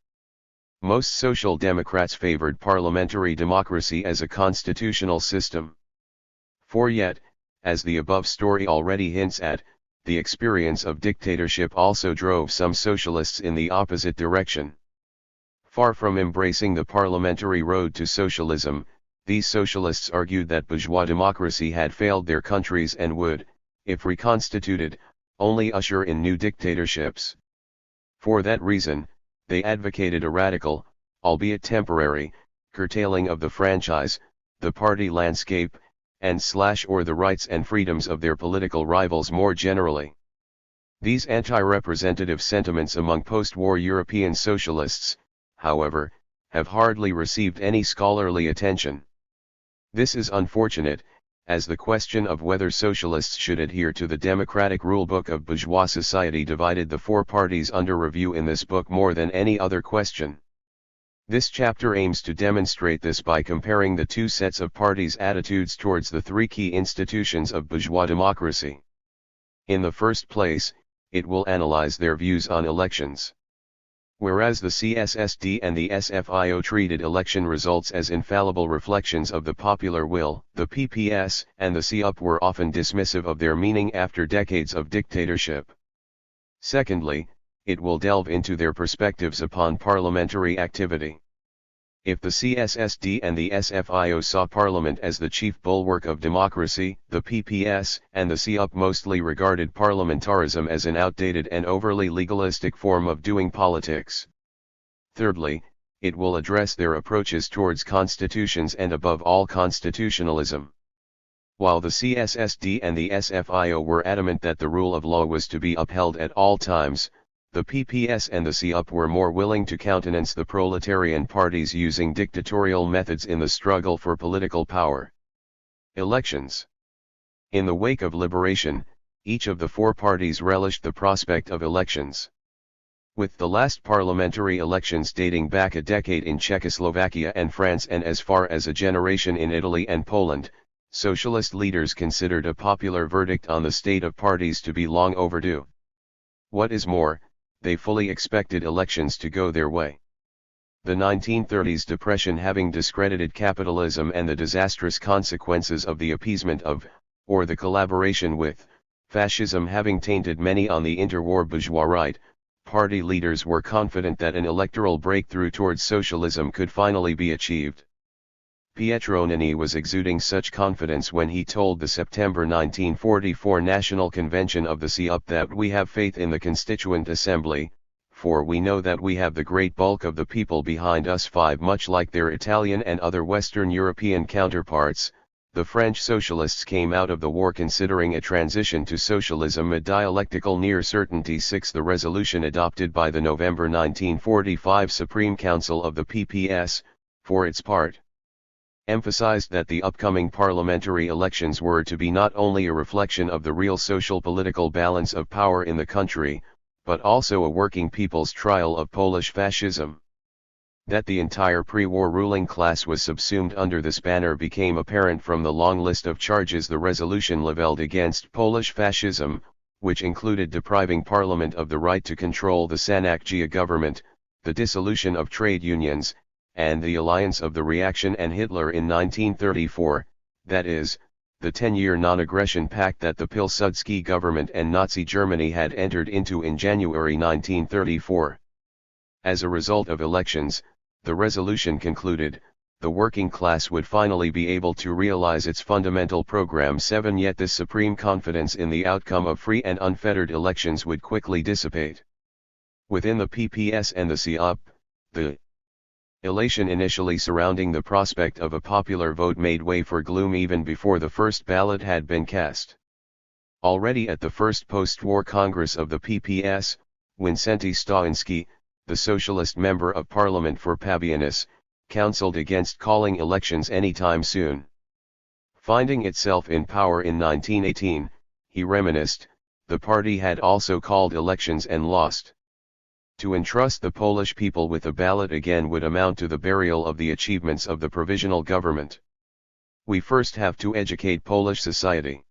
Most social democrats favored parliamentary democracy as a constitutional system. For yet, as the above story already hints at, the experience of dictatorship also drove some socialists in the opposite direction. Far from embracing the parliamentary road to socialism, these socialists argued that bourgeois democracy had failed their countries and would, if reconstituted, only usher in new dictatorships. For that reason, they advocated a radical, albeit temporary, curtailing of the franchise, the party landscape, and/or the rights and freedoms of their political rivals more generally. These anti-representative sentiments among post-war European socialists, however, have hardly received any scholarly attention. This is unfortunate, as the question of whether socialists should adhere to the democratic rulebook of bourgeois society divided the four parties under review in this book more than any other question. This chapter aims to demonstrate this by comparing the two sets of parties' attitudes towards the three key institutions of bourgeois democracy. In the first place, it will analyze their views on elections. Whereas the CSSD and the SFIO treated election results as infallible reflections of the popular will, the PPS and the CUP were often dismissive of their meaning after decades of dictatorship. Secondly, it will delve into their perspectives upon parliamentary activity. If the CSSD and the SFIO saw Parliament as the chief bulwark of democracy, the PPS and the CUP mostly regarded parliamentarism as an outdated and overly legalistic form of doing politics. Thirdly, it will address their approaches towards constitutions and above all constitutionalism. While the CSSD and the SFIO were adamant that the rule of law was to be upheld at all times, the PPS and the CUP were more willing to countenance the proletarian parties using dictatorial methods in the struggle for political power. Elections. In the wake of liberation, each of the four parties relished the prospect of elections. With the last parliamentary elections dating back a decade in Czechoslovakia and France and as far as a generation in Italy and Poland, socialist leaders considered a popular verdict on the state of parties to be long overdue. What is more, they fully expected elections to go their way. The 1930s depression having discredited capitalism and the disastrous consequences of the appeasement of, or the collaboration with, fascism having tainted many on the interwar bourgeois right, party leaders were confident that an electoral breakthrough towards socialism could finally be achieved. Pietro Nani was exuding such confidence when he told the September 1944 National Convention of the CUP that we have faith in the Constituent Assembly, for we know that we have the great bulk of the people behind us. 5 Much like their Italian and other Western European counterparts, the French socialists came out of the war considering a transition to socialism a dialectical near certainty. 6 The resolution adopted by the November 1945 Supreme Council of the PPS, for its part, emphasized that the upcoming parliamentary elections were to be not only a reflection of the real social political balance of power in the country, but also a working people's trial of Polish fascism. That the entire pre-war ruling class was subsumed under this banner became apparent from the long list of charges the resolution leveled against Polish fascism, which included depriving Parliament of the right to control the Sanacgia government, the dissolution of trade unions, and the alliance of the reaction and Hitler in 1934, that is, the 10-year non-aggression pact that the Pilsudski government and Nazi Germany had entered into in January 1934. As a result of elections, the resolution concluded, the working class would finally be able to realize its fundamental program. 7 Yet this supreme confidence in the outcome of free and unfettered elections would quickly dissipate. Within the PPS and the CUP, the elation initially surrounding the prospect of a popular vote made way for gloom even before the first ballot had been cast. Already at the first post-war Congress of the PPS, Wincenty Stawiński, the socialist member of parliament for Pabianice, counseled against calling elections anytime soon. Finding itself in power in 1918, he reminisced, the party had also called elections and lost. To entrust the Polish people with a ballot again would amount to the burial of the achievements of the provisional government. We first have to educate Polish society.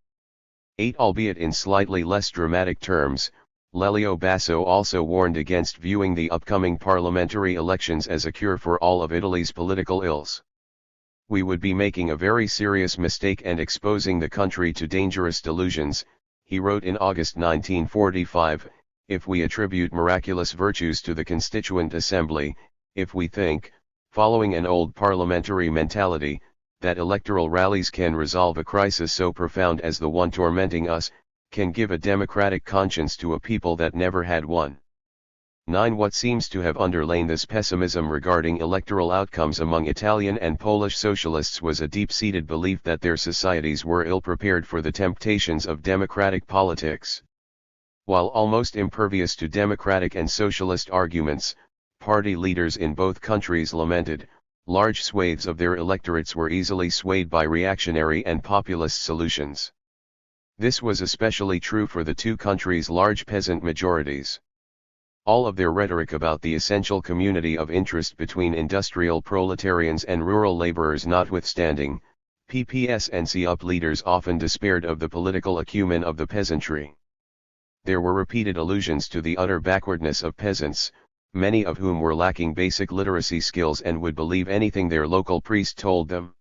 8 Albeit in slightly less dramatic terms, Lelio Basso also warned against viewing the upcoming parliamentary elections as a cure for all of Italy's political ills. We would be making a very serious mistake and exposing the country to dangerous delusions, he wrote in August 1945, if we attribute miraculous virtues to the Constituent Assembly, if we think, following an old parliamentary mentality, that electoral rallies can resolve a crisis so profound as the one tormenting us, can give a democratic conscience to a people that never had one. 9 What seems to have underlain this pessimism regarding electoral outcomes among Italian and Polish socialists was a deep-seated belief that their societies were ill-prepared for the temptations of democratic politics. While almost impervious to democratic and socialist arguments, party leaders in both countries lamented, large swathes of their electorates were easily swayed by reactionary and populist solutions. This was especially true for the two countries' large peasant majorities. All of their rhetoric about the essential community of interest between industrial proletarians and rural laborers notwithstanding, PPS and CUP leaders often despaired of the political acumen of the peasantry. There were repeated allusions to the utter backwardness of peasants, many of whom were lacking basic literacy skills and would believe anything their local priest told them.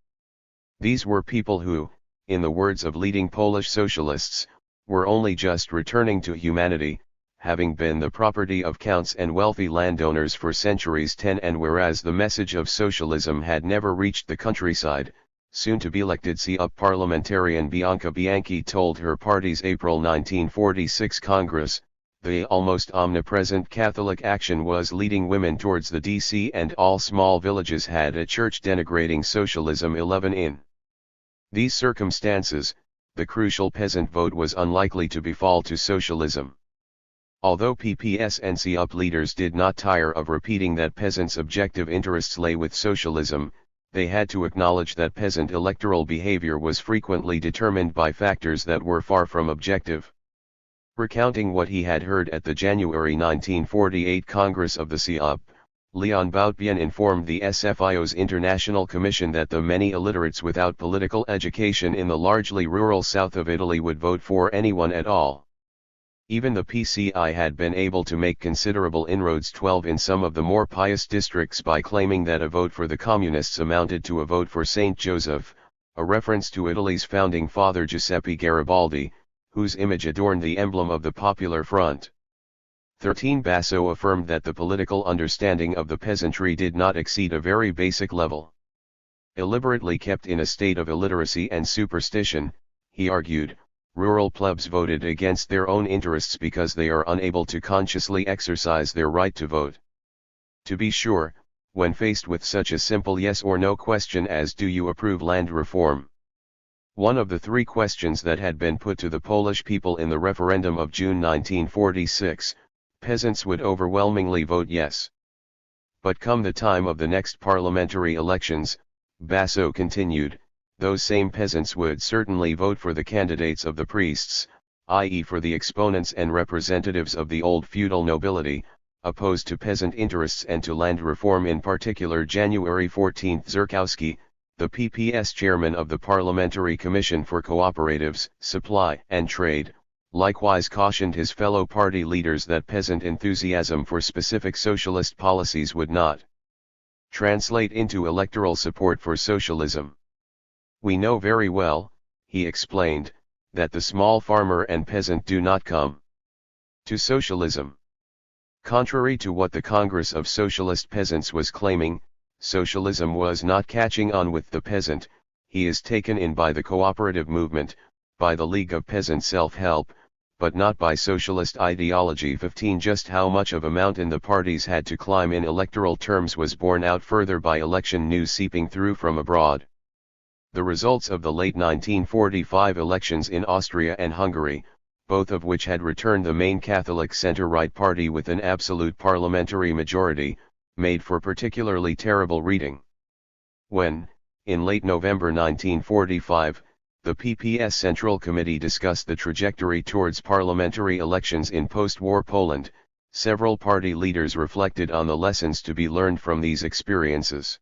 These were people who, in the words of leading Polish socialists, were only just returning to humanity, having been the property of counts and wealthy landowners for centuries. 10 And whereas the message of socialism had never reached the countryside, soon-to-be-elected CUP parliamentarian Bianca Bianchi told her party's April 1946 Congress, the almost omnipresent Catholic action was leading women towards the DC and all small villages had a church denigrating socialism. 11 In These circumstances, the crucial peasant vote was unlikely to befall to socialism. Although PPS and CUP leaders did not tire of repeating that peasants' objective interests lay with socialism, they had to acknowledge that peasant electoral behavior was frequently determined by factors that were far from objective. Recounting what he had heard at the January 1948 Congress of the CUP, Leon Boutbien informed the SFIO's International Commission that the many illiterates without political education in the largely rural south of Italy would vote for anyone at all. Even the PCI had been able to make considerable inroads 12 in some of the more pious districts by claiming that a vote for the Communists amounted to a vote for Saint Joseph, a reference to Italy's founding father Giuseppe Garibaldi, whose image adorned the emblem of the Popular Front. 13 Basso affirmed that the political understanding of the peasantry did not exceed a very basic level. Illiberately kept in a state of illiteracy and superstition, he argued, rural plebs voted against their own interests because they are unable to consciously exercise their right to vote. To be sure, when faced with such a simple yes or no question as "Do you approve land reform?" one of the three questions that had been put to the Polish people in the referendum of June 1946, peasants would overwhelmingly vote yes. But come the time of the next parliamentary elections, Basso continued, those same peasants would certainly vote for the candidates of the priests, i.e. for the exponents and representatives of the old feudal nobility, opposed to peasant interests and to land reform in particular. January 14 Zerkowski, the PPS chairman of the Parliamentary Commission for Cooperatives, Supply and Trade, likewise cautioned his fellow party leaders that peasant enthusiasm for specific socialist policies would not translate into electoral support for socialism. We know very well, he explained, that the small farmer and peasant do not come to socialism. Contrary to what the Congress of Socialist Peasants was claiming, socialism was not catching on with the peasant. He is taken in by the cooperative movement, by the League of Peasant Self-Help, but not by socialist ideology. 15 Just how much of a mountain the parties had to climb in electoral terms was borne out further by election news seeping through from abroad. The results of the late 1945 elections in Austria and Hungary, both of which had returned the main Catholic centre-right party with an absolute parliamentary majority, made for particularly terrible reading. When, in late November 1945, the PPS Central Committee discussed the trajectory towards parliamentary elections in post-war Poland, several party leaders reflected on the lessons to be learned from these experiences.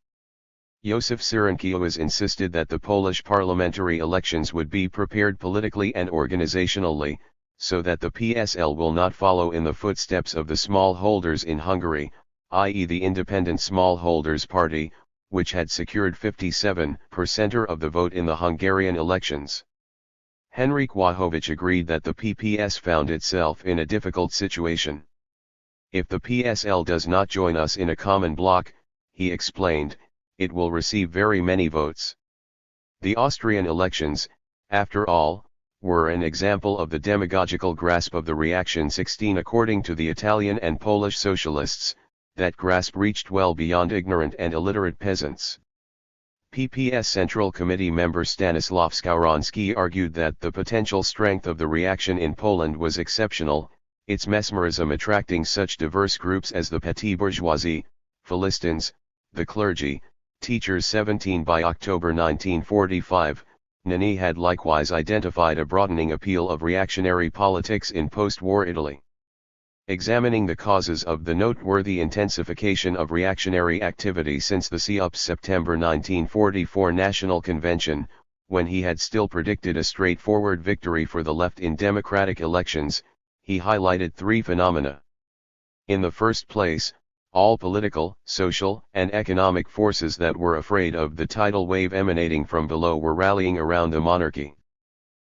Józef Cyrankiewicz insisted that the Polish parliamentary elections would be prepared politically and organizationally, so that the PSL will not follow in the footsteps of the smallholders in Hungary, i.e. the Independent Smallholders Party, which had secured 57% of the vote in the Hungarian elections. Henryk Wachowicz agreed that the PPS found itself in a difficult situation. If the PSL does not join us in a common bloc, he explained, it will receive very many votes. The Austrian elections, after all, were an example of the demagogical grasp of the reaction. 16 According to the Italian and Polish socialists, that grasp reached well beyond ignorant and illiterate peasants. PPS Central Committee member Stanislaw Skowronski argued that the potential strength of the reaction in Poland was exceptional, its mesmerism attracting such diverse groups as the petty bourgeoisie, Philistines, the clergy, teachers. 17 By October 1945, Nani had likewise identified a broadening appeal of reactionary politics in post-war Italy. Examining the causes of the noteworthy intensification of reactionary activity since the CUP's September 1944 National Convention, when he had still predicted a straightforward victory for the left in democratic elections, he highlighted three phenomena. In the first place, all political, social, and economic forces that were afraid of the tidal wave emanating from below were rallying around the monarchy.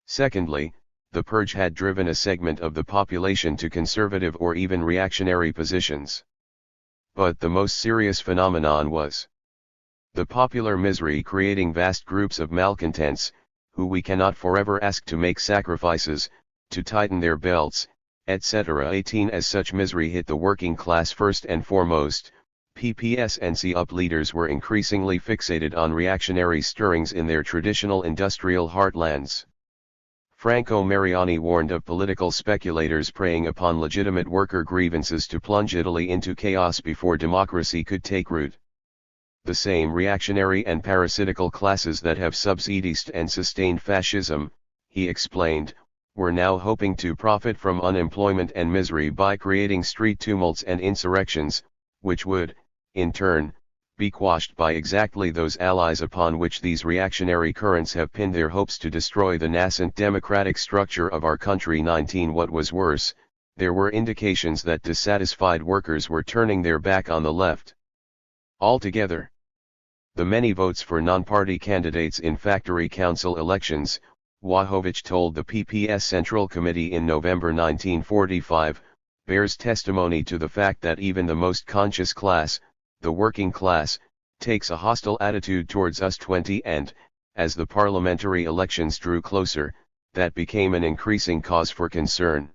Secondly, the purge had driven a segment of the population to conservative or even reactionary positions. But the most serious phenomenon was the popular misery creating vast groups of malcontents, who we cannot forever ask to make sacrifices, to tighten their belts, etc. 18 As such misery hit the working class first and foremost, PPS and CUP leaders were increasingly fixated on reactionary stirrings in their traditional industrial heartlands. Franco Mariani warned of political speculators preying upon legitimate worker grievances to plunge Italy into chaos before democracy could take root. The same reactionary and parasitical classes that have subsidized and sustained fascism, he explained, were now hoping to profit from unemployment and misery by creating street tumults and insurrections, which would, in turn, be quashed by exactly those allies upon which these reactionary currents have pinned their hopes to destroy the nascent democratic structure of our country. 19. What was worse, there were indications that dissatisfied workers were turning their back on the left altogether. The many votes for non-party candidates in factory council elections, Wachowicz told the PPS Central Committee in November 1945, bears testimony to the fact that even the most conscious class, the working class, takes a hostile attitude towards us. 20. And, as the parliamentary elections drew closer, that became an increasing cause for concern.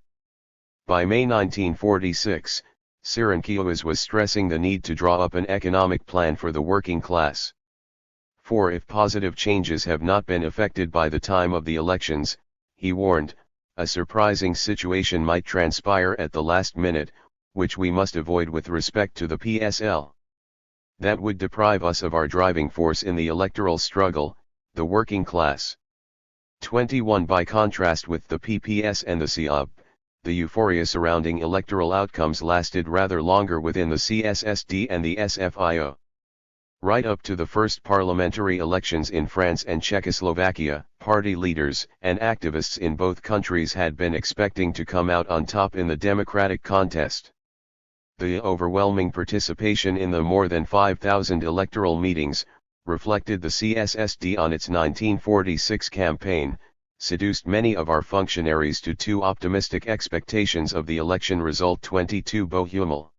By May 1946, Cirankiewicz was stressing the need to draw up an economic plan for the working class. For if positive changes have not been effected by the time of the elections, he warned, a surprising situation might transpire at the last minute, which we must avoid with respect to the PSL. That would deprive us of our driving force in the electoral struggle, the working class. 21. By contrast with the PPS and the CUP, the euphoria surrounding electoral outcomes lasted rather longer within the CSSD and the SFIO. Right up to the first parliamentary elections in France and Czechoslovakia, party leaders and activists in both countries had been expecting to come out on top in the democratic contest. The overwhelming participation in the more than 5,000 electoral meetings, reflected the CSSD on its 1946 campaign, seduced many of our functionaries to too optimistic expectations of the election result. 22. Bohumil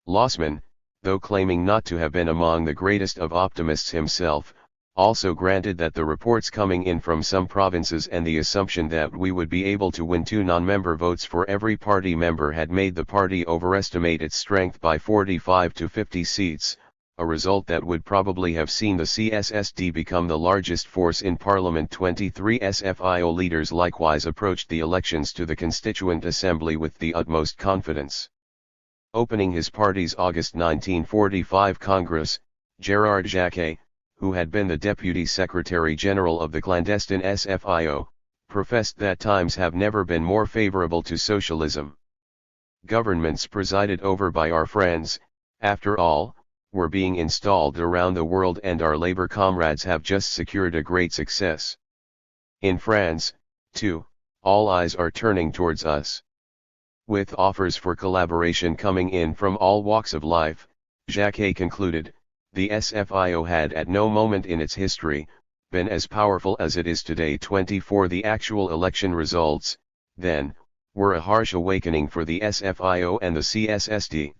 Lossman, though claiming not to have been among the greatest of optimists himself, also granted that the reports coming in from some provinces and the assumption that we would be able to win 2 non-member votes for every party member had made the party overestimate its strength by 45 to 50 seats, a result that would probably have seen the CSSD become the largest force in Parliament. 23. SFIO leaders likewise approached the elections to the Constituent Assembly with the utmost confidence. Opening his party's August 1945 Congress, Gérard Jacquet, who had been the Deputy Secretary General of the clandestine SFIO, professed that times have never been more favorable to socialism. Governments presided over by our friends, after all, were being installed around the world, and our labor comrades have just secured a great success. In France, too, all eyes are turning towards us. With offers for collaboration coming in from all walks of life, Jacquet concluded, the SFIO had at no moment in its history been as powerful as it is today. 24. The actual election results, then, were a harsh awakening for the SFIO and the CSSD.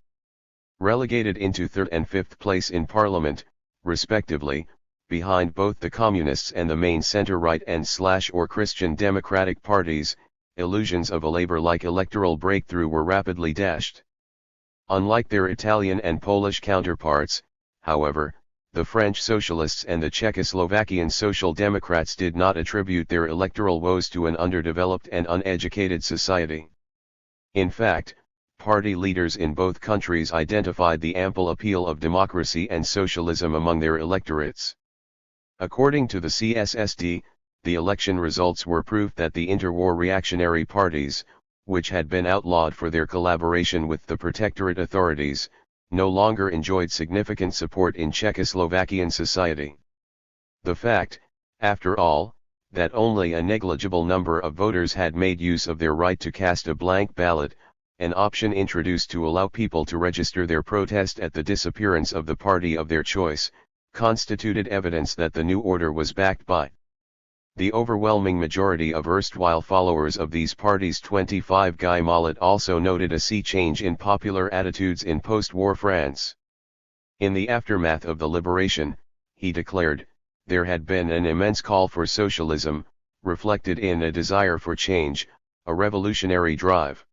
Relegated into 3rd and 5th place in Parliament, respectively, behind both the Communists and the main centre-right and / Christian Democratic parties, illusions of a Labour-like electoral breakthrough were rapidly dashed. Unlike their Italian and Polish counterparts, however, the French Socialists and the Czechoslovakian Social Democrats did not attribute their electoral woes to an underdeveloped and uneducated society. In fact, party leaders in both countries identified the ample appeal of democracy and socialism among their electorates. According to the CSSD, the election results were proof that the interwar reactionary parties, which had been outlawed for their collaboration with the protectorate authorities, no longer enjoyed significant support in Czechoslovakian society. The fact, after all, that only a negligible number of voters had made use of their right to cast a blank ballot, an option introduced to allow people to register their protest at the disappearance of the party of their choice, constituted evidence that the new order was backed by the overwhelming majority of erstwhile followers of these parties. 25. Guy Mollet also noted a sea change in popular attitudes in post-war France. In the aftermath of the liberation, he declared, there had been an immense call for socialism, reflected in a desire for change, a revolutionary drive.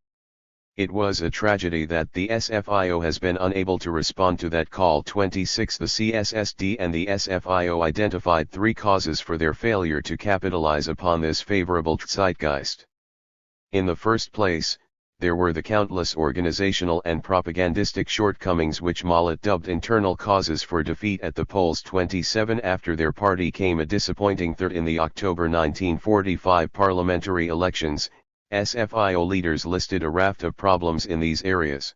It was a tragedy that the SFIO has been unable to respond to that call. 26 The CSSD and the SFIO identified three causes for their failure to capitalize upon this favorable zeitgeist. In the first place, there were the countless organizational and propagandistic shortcomings which Mollett dubbed internal causes for defeat at the polls. 27 After their party came a disappointing third in the October 1945 parliamentary elections, SFIO leaders listed a raft of problems in these areas.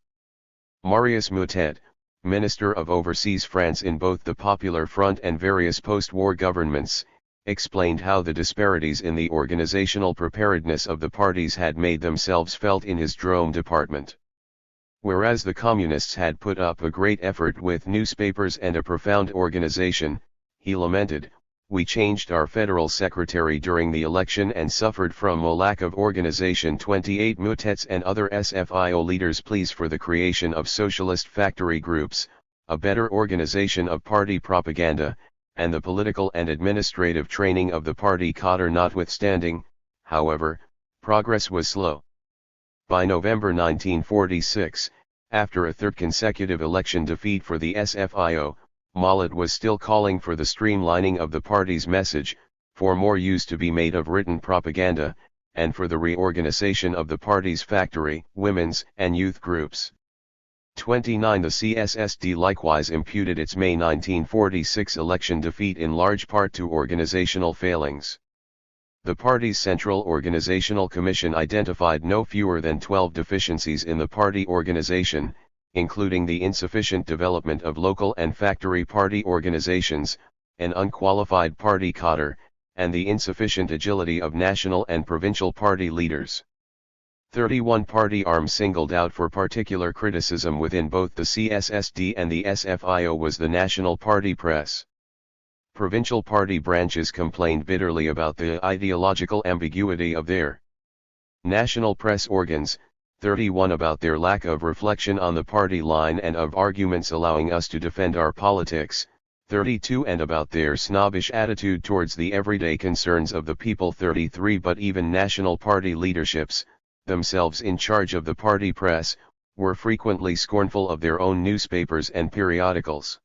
Marius Moutet, Minister of Overseas France in both the Popular Front and various post-war governments, explained how the disparities in the organizational preparedness of the parties had made themselves felt in his Drôme department. Whereas the Communists had put up a great effort with newspapers and a profound organization, he lamented, "We changed our federal secretary during the election and suffered from a lack of organization." 28 Moutet's and other SFIO leaders' pleas for the creation of socialist factory groups, a better organization of party propaganda, and the political and administrative training of the party cadre notwithstanding, however, progress was slow. By November 1946, after a third consecutive election defeat for the SFIO, Mollett was still calling for the streamlining of the party's message, for more use to be made of written propaganda, and for the reorganization of the party's factory, women's, and youth groups. 29 The CSSD likewise imputed its May 1946 election defeat in large part to organizational failings. The party's Central Organizational Commission identified no fewer than 12 deficiencies in the party organization, including the insufficient development of local and factory party organizations, an unqualified party cadre, and the insufficient agility of national and provincial party leaders. 31 Party arms singled out for particular criticism within both the CSSD and the SFIO was the national party press. Provincial party branches complained bitterly about the ideological ambiguity of their national press organs, 31 about their lack of reflection on the party line and of arguments allowing us to defend our politics, 32 and about their snobbish attitude towards the everyday concerns of the people, 33 But even national party leaderships, themselves in charge of the party press, were frequently scornful of their own newspapers and periodicals.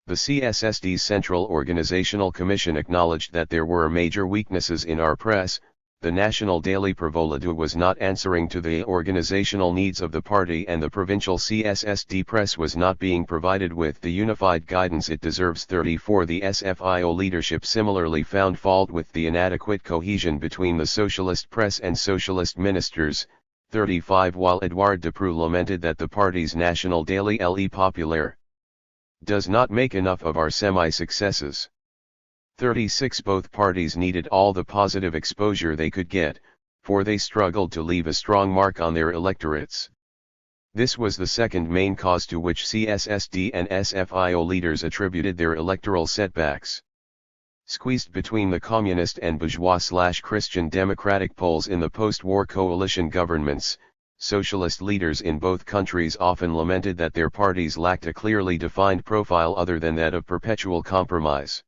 The CSSD's Central Organizational Commission acknowledged that there were major weaknesses in our press. The national daily Provoladu was not answering to the organizational needs of the party, and the provincial CSSD press was not being provided with the unified guidance it deserves. 34 The SFIO leadership similarly found fault with the inadequate cohesion between the socialist press and socialist ministers. 35 While Edouard Depreux lamented that the party's national daily Le Populaire does not make enough of our semi-successes. 36 Both parties needed all the positive exposure they could get, for they struggled to leave a strong mark on their electorates. This was the second main cause to which CSSD and SFIO leaders attributed their electoral setbacks. Squeezed between the communist and bourgeois/Christian democratic poles in the post-war coalition governments, socialist leaders in both countries often lamented that their parties lacked a clearly defined profile other than that of perpetual compromise.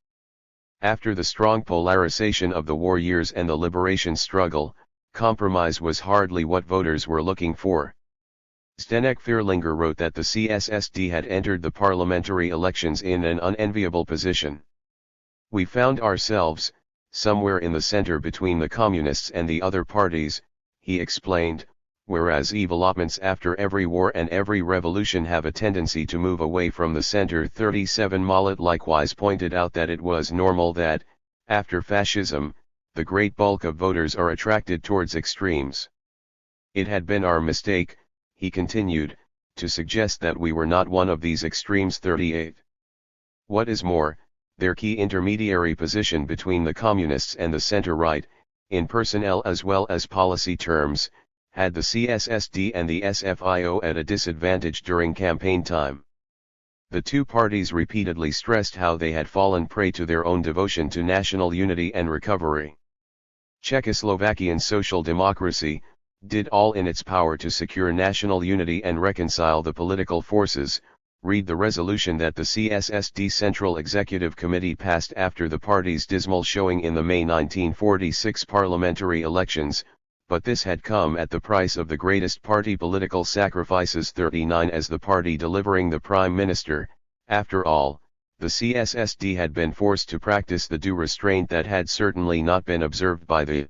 After the strong polarization of the war years and the liberation struggle, compromise was hardly what voters were looking for. Zdeněk Fierlinger wrote that the CSSD had entered the parliamentary elections in an unenviable position. "We found ourselves, somewhere in the center between the communists and the other parties," he explained, "whereas developments after every war and every revolution have a tendency to move away from the center." 37 Mollett likewise pointed out that it was normal that, after fascism, the great bulk of voters are attracted towards extremes. "It had been our mistake," he continued, "to suggest that we were not one of these extremes." 38 What is more, their key intermediary position between the communists and the center-right, in personnel as well as policy terms, had the CSSD and the SFIO at a disadvantage during campaign time. The two parties repeatedly stressed how they had fallen prey to their own devotion to national unity and recovery. Czechoslovakian Social Democracy did all in its power to secure national unity and reconcile the political forces. Read the resolution that the CSSD Central Executive Committee passed after the party's dismal showing in the May 1946 parliamentary elections, but this had come at the price of the greatest party political sacrifices. 39 As the party delivering the Prime Minister, after all, the CSSD had been forced to practice the due restraint that had certainly not been observed by the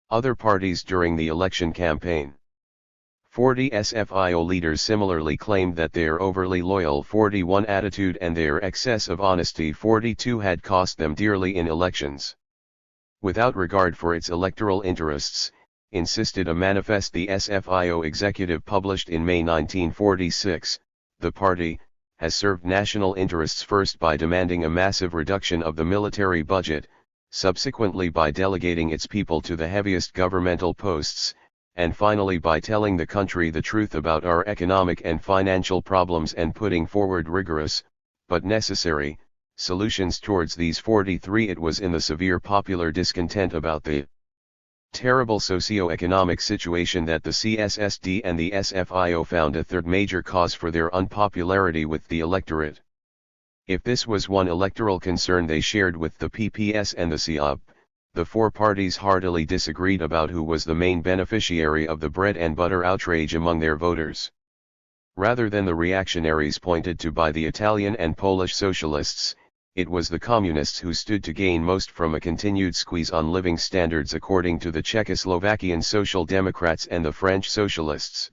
other parties during the election campaign. 40 SFIO leaders similarly claimed that their overly loyal 41 attitude and their excess of honesty 42 had cost them dearly in elections. Without regard for its electoral interests, insisted a manifest the SFIO executive published in May 1946, the party has served national interests first by demanding a massive reduction of the military budget, subsequently by delegating its people to the heaviest governmental posts, and finally by telling the country the truth about our economic and financial problems and putting forward rigorous, but necessary, solutions towards these. 43 It was in the severe popular discontent about the terrible socio-economic situation that the CSSD and the SFIO found a third major cause for their unpopularity with the electorate. If this was one electoral concern they shared with the PPS and the COP, the four parties heartily disagreed about who was the main beneficiary of the bread and butter outrage among their voters. Rather than the reactionaries pointed to by the Italian and Polish socialists, it was the communists who stood to gain most from a continued squeeze on living standards according to the Czechoslovakian Social Democrats and the French Socialists.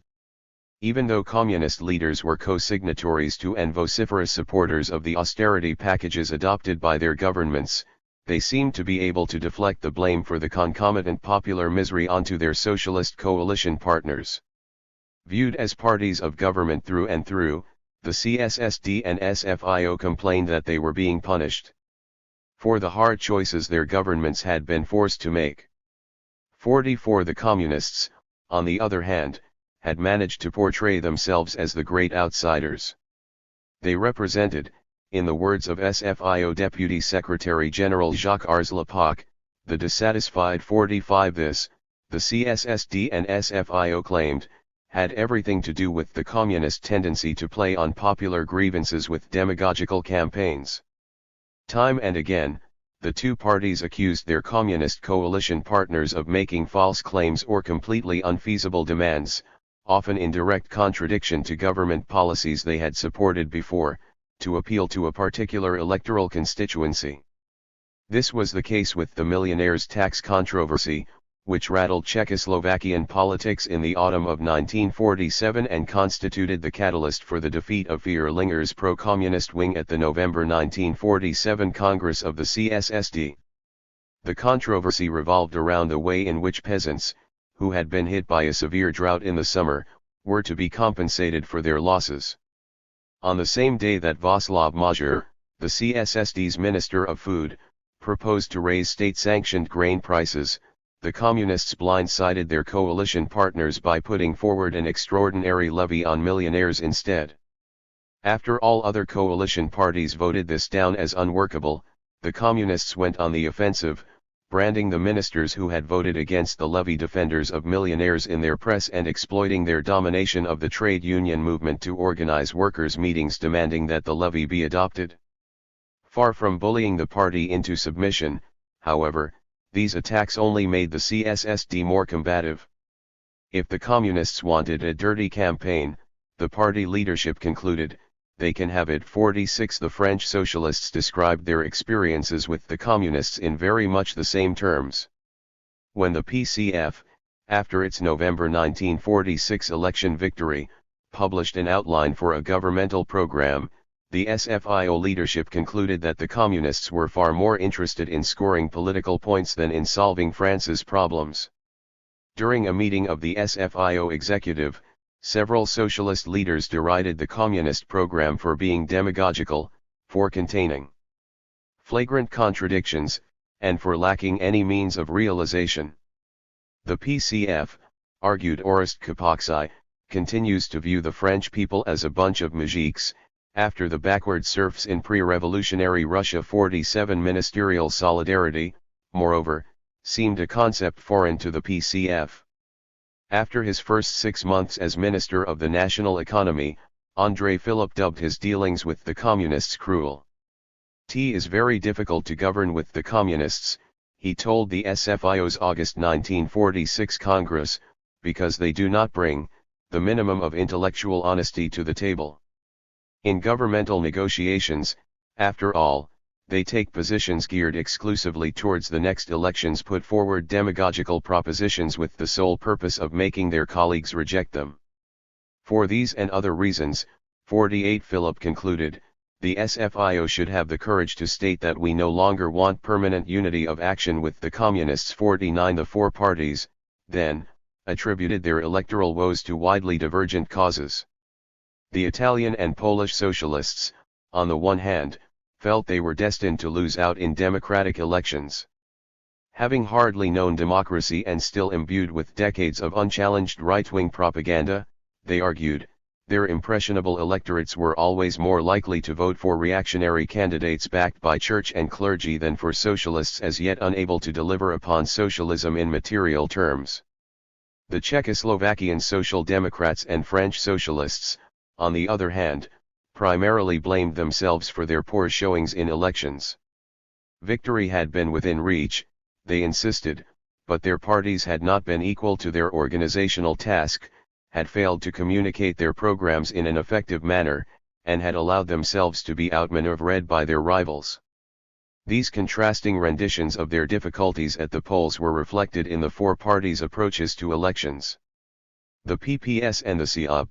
Even though communist leaders were co-signatories to and vociferous supporters of the austerity packages adopted by their governments, they seemed to be able to deflect the blame for the concomitant popular misery onto their socialist coalition partners. Viewed as parties of government through and through, the CSSD and SFIO complained that they were being punished for the hard choices their governments had been forced to make. 44 The communists, on the other hand, had managed to portray themselves as the great outsiders. They represented, in the words of SFIO Deputy Secretary General Jacques-Ars Lepac, the dissatisfied 45. This, the CSSD and SFIO claimed, had everything to do with the communist tendency to play on popular grievances with demagogical campaigns. Time and again, the two parties accused their communist coalition partners of making false claims or completely unfeasible demands, often in direct contradiction to government policies they had supported before, to appeal to a particular electoral constituency. This was the case with the millionaires' tax controversy, which rattled Czechoslovakian politics in the autumn of 1947 and constituted the catalyst for the defeat of Vierlinger's pro-communist wing at the November 1947 Congress of the CSSD. The controversy revolved around the way in which peasants, who had been hit by a severe drought in the summer, were to be compensated for their losses. On the same day that Václav Mazur, the CSSD's Minister of Food, proposed to raise state-sanctioned grain prices, the communists blindsided their coalition partners by putting forward an extraordinary levy on millionaires instead. After all other coalition parties voted this down as unworkable, the communists went on the offensive, branding the ministers who had voted against the levy defenders of millionaires in their press and exploiting their domination of the trade union movement to organize workers' meetings demanding that the levy be adopted. Far from bullying the party into submission, however, these attacks only made the CSSD more combative. If the communists wanted a dirty campaign, the party leadership concluded, they can have it. 46 The French socialists described their experiences with the communists in very much the same terms. When the PCF, after its November 1946 election victory, published an outline for a governmental program, the SFIO leadership concluded that the communists were far more interested in scoring political points than in solving France's problems. During a meeting of the SFIO executive, several socialist leaders derided the communist program for being demagogical, for containing flagrant contradictions, and for lacking any means of realization. The PCF, argued Orest Kapoksy, continues to view the French people as a bunch of mujiks, after the backward serfs in pre-revolutionary Russia. 47 Ministerial solidarity, moreover, seemed a concept foreign to the PCF. After his first 6 months as Minister of the National Economy, André Philippe dubbed his dealings with the communists cruel. "It is very difficult to govern with the communists," he told the SFIO's August 1946 Congress, because they do not bring the minimum of intellectual honesty to the table. In governmental negotiations, after all, they take positions geared exclusively towards the next elections, put forward demagogical propositions with the sole purpose of making their colleagues reject them. For these and other reasons, 48 Philip concluded, the SFIO should have the courage to state that we no longer want permanent unity of action with the Communists. 49 The four parties, then, attributed their electoral woes to widely divergent causes. The Italian and Polish socialists, on the one hand, felt they were destined to lose out in democratic elections. Having hardly known democracy and still imbued with decades of unchallenged right-wing propaganda, they argued, their impressionable electorates were always more likely to vote for reactionary candidates backed by church and clergy than for socialists as yet unable to deliver upon socialism in material terms. The Czechoslovakian Social Democrats and French socialists, on the other hand, primarily blamed themselves for their poor showings in elections. Victory had been within reach, they insisted, but their parties had not been equal to their organizational task, had failed to communicate their programs in an effective manner, and had allowed themselves to be outmaneuvered by their rivals. These contrasting renditions of their difficulties at the polls were reflected in the four parties' approaches to elections. The PPS and the CUP,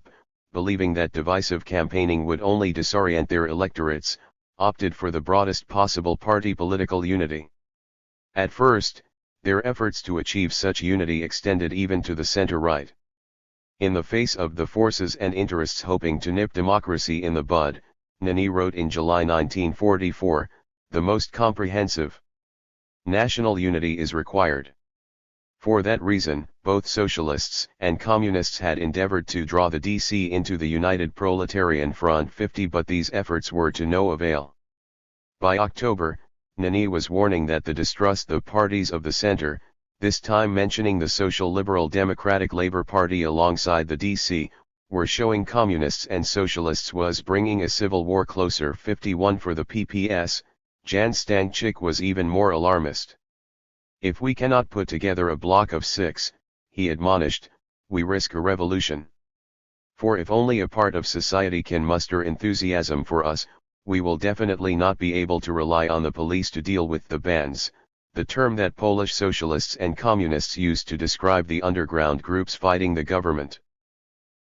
believing that divisive campaigning would only disorient their electorates, opted for the broadest possible party political unity. At first, their efforts to achieve such unity extended even to the center-right. In the face of the forces and interests hoping to nip democracy in the bud, Nani wrote in July 1944, the most comprehensive national unity is required. For that reason, both socialists and communists had endeavored to draw the DC into the United Proletarian Front 50, but these efforts were to no avail. By October, Nani was warning that the distrust the parties of the center, this time mentioning the Social Liberal Democratic Labour Party alongside the DC, were showing communists and socialists was bringing a civil war closer. 51 For the PPS, Jan Stanchik was even more alarmist. If we cannot put together a bloc of 6, he admonished, we risk a revolution. For if only a part of society can muster enthusiasm for us, we will definitely not be able to rely on the police to deal with the bands, the term that Polish socialists and communists used to describe the underground groups fighting the government.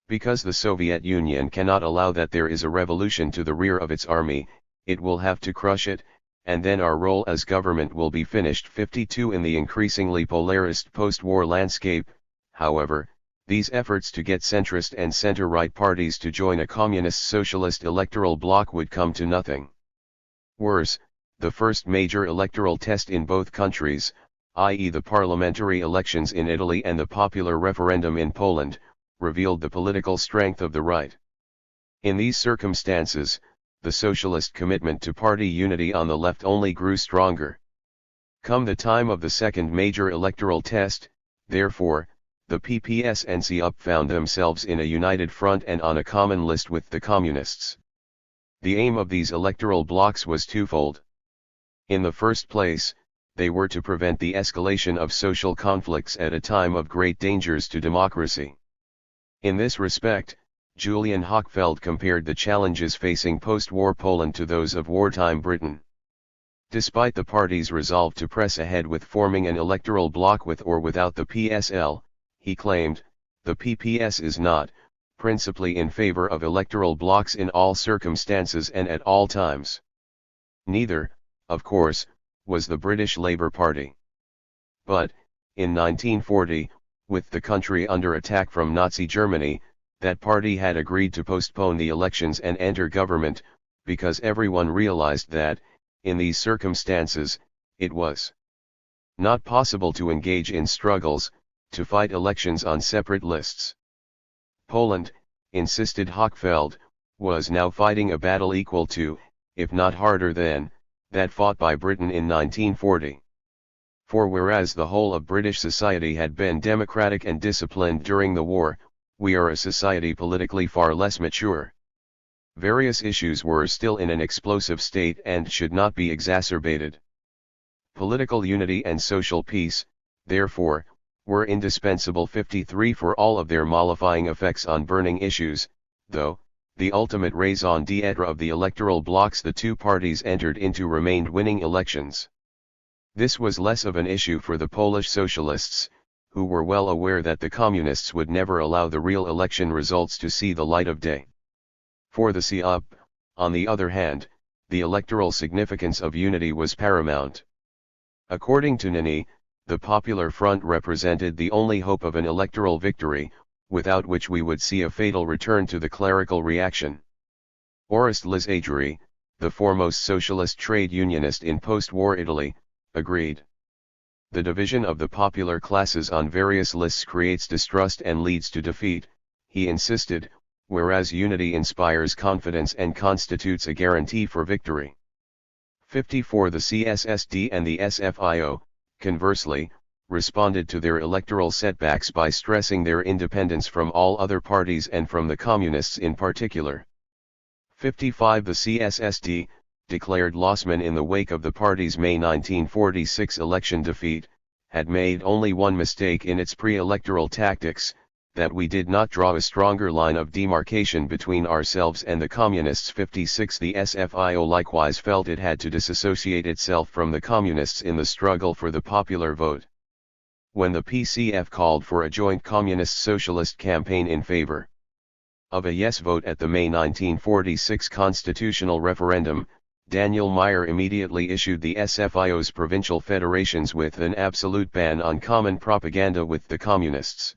Because the Soviet Union cannot allow that there is a revolution to the rear of its army, it will have to crush it, and then our role as government will be finished. 52 In the increasingly polarist post-war landscape, however, these efforts to get centrist and center-right parties to join a communist-socialist electoral bloc would come to nothing. Worse, the first major electoral test in both countries, i.e. the parliamentary elections in Italy and the popular referendum in Poland, revealed the political strength of the right. In these circumstances, the socialist commitment to party unity on the left only grew stronger. Come the time of the second major electoral test, therefore, the PPS and CUP found themselves in a united front and on a common list with the communists. The aim of these electoral blocs was twofold. In the first place, they were to prevent the escalation of social conflicts at a time of great dangers to democracy. In this respect, Julian Hochfeld compared the challenges facing post-war Poland to those of wartime Britain. Despite the party's resolve to press ahead with forming an electoral bloc with or without the PSL, he claimed, the PPS is not, principally in favor of electoral blocs in all circumstances and at all times. Neither, of course, was the British Labour Party. But, in 1940, with the country under attack from Nazi Germany, that party had agreed to postpone the elections and enter government, because everyone realized that, in these circumstances, it was not possible to engage in struggles, to fight elections on separate lists. Poland, insisted Hochfeld, was now fighting a battle equal to, if not harder than, that fought by Britain in 1940. For whereas the whole of British society had been democratic and disciplined during the war, we are a society politically far less mature. Various issues were still in an explosive state and should not be exacerbated. Political unity and social peace, therefore, were indispensable. 53 For all of their mollifying effects on burning issues, though, the ultimate raison d'etre of the electoral blocks the two parties entered into remained winning elections. This was less of an issue for the Polish socialists, who were well aware that the communists would never allow the real election results to see the light of day. For the CUP, on the other hand, the electoral significance of unity was paramount. According to Nini, the Popular Front represented the only hope of an electoral victory, without which we would see a fatal return to the clerical reaction. Orest Lizageri, the foremost socialist trade unionist in post-war Italy, agreed. The division of the popular classes on various lists creates distrust and leads to defeat, he insisted, whereas unity inspires confidence and constitutes a guarantee for victory. 54 The CSSD and the SFIO, conversely, responded to their electoral setbacks by stressing their independence from all other parties and from the communists in particular. 55 The CSSD, declared Lossman in the wake of the party's May 1946 election defeat, had made only one mistake in its pre-electoral tactics, that we did not draw a stronger line of demarcation between ourselves and the communists. 56 The SFIO likewise felt it had to disassociate itself from the communists in the struggle for the popular vote. When the PCF called for a joint communist-socialist campaign in favor of a yes vote at the May 1946 constitutional referendum, Daniel Meyer immediately issued the SFIO's provincial federations with an absolute ban on common propaganda with the communists.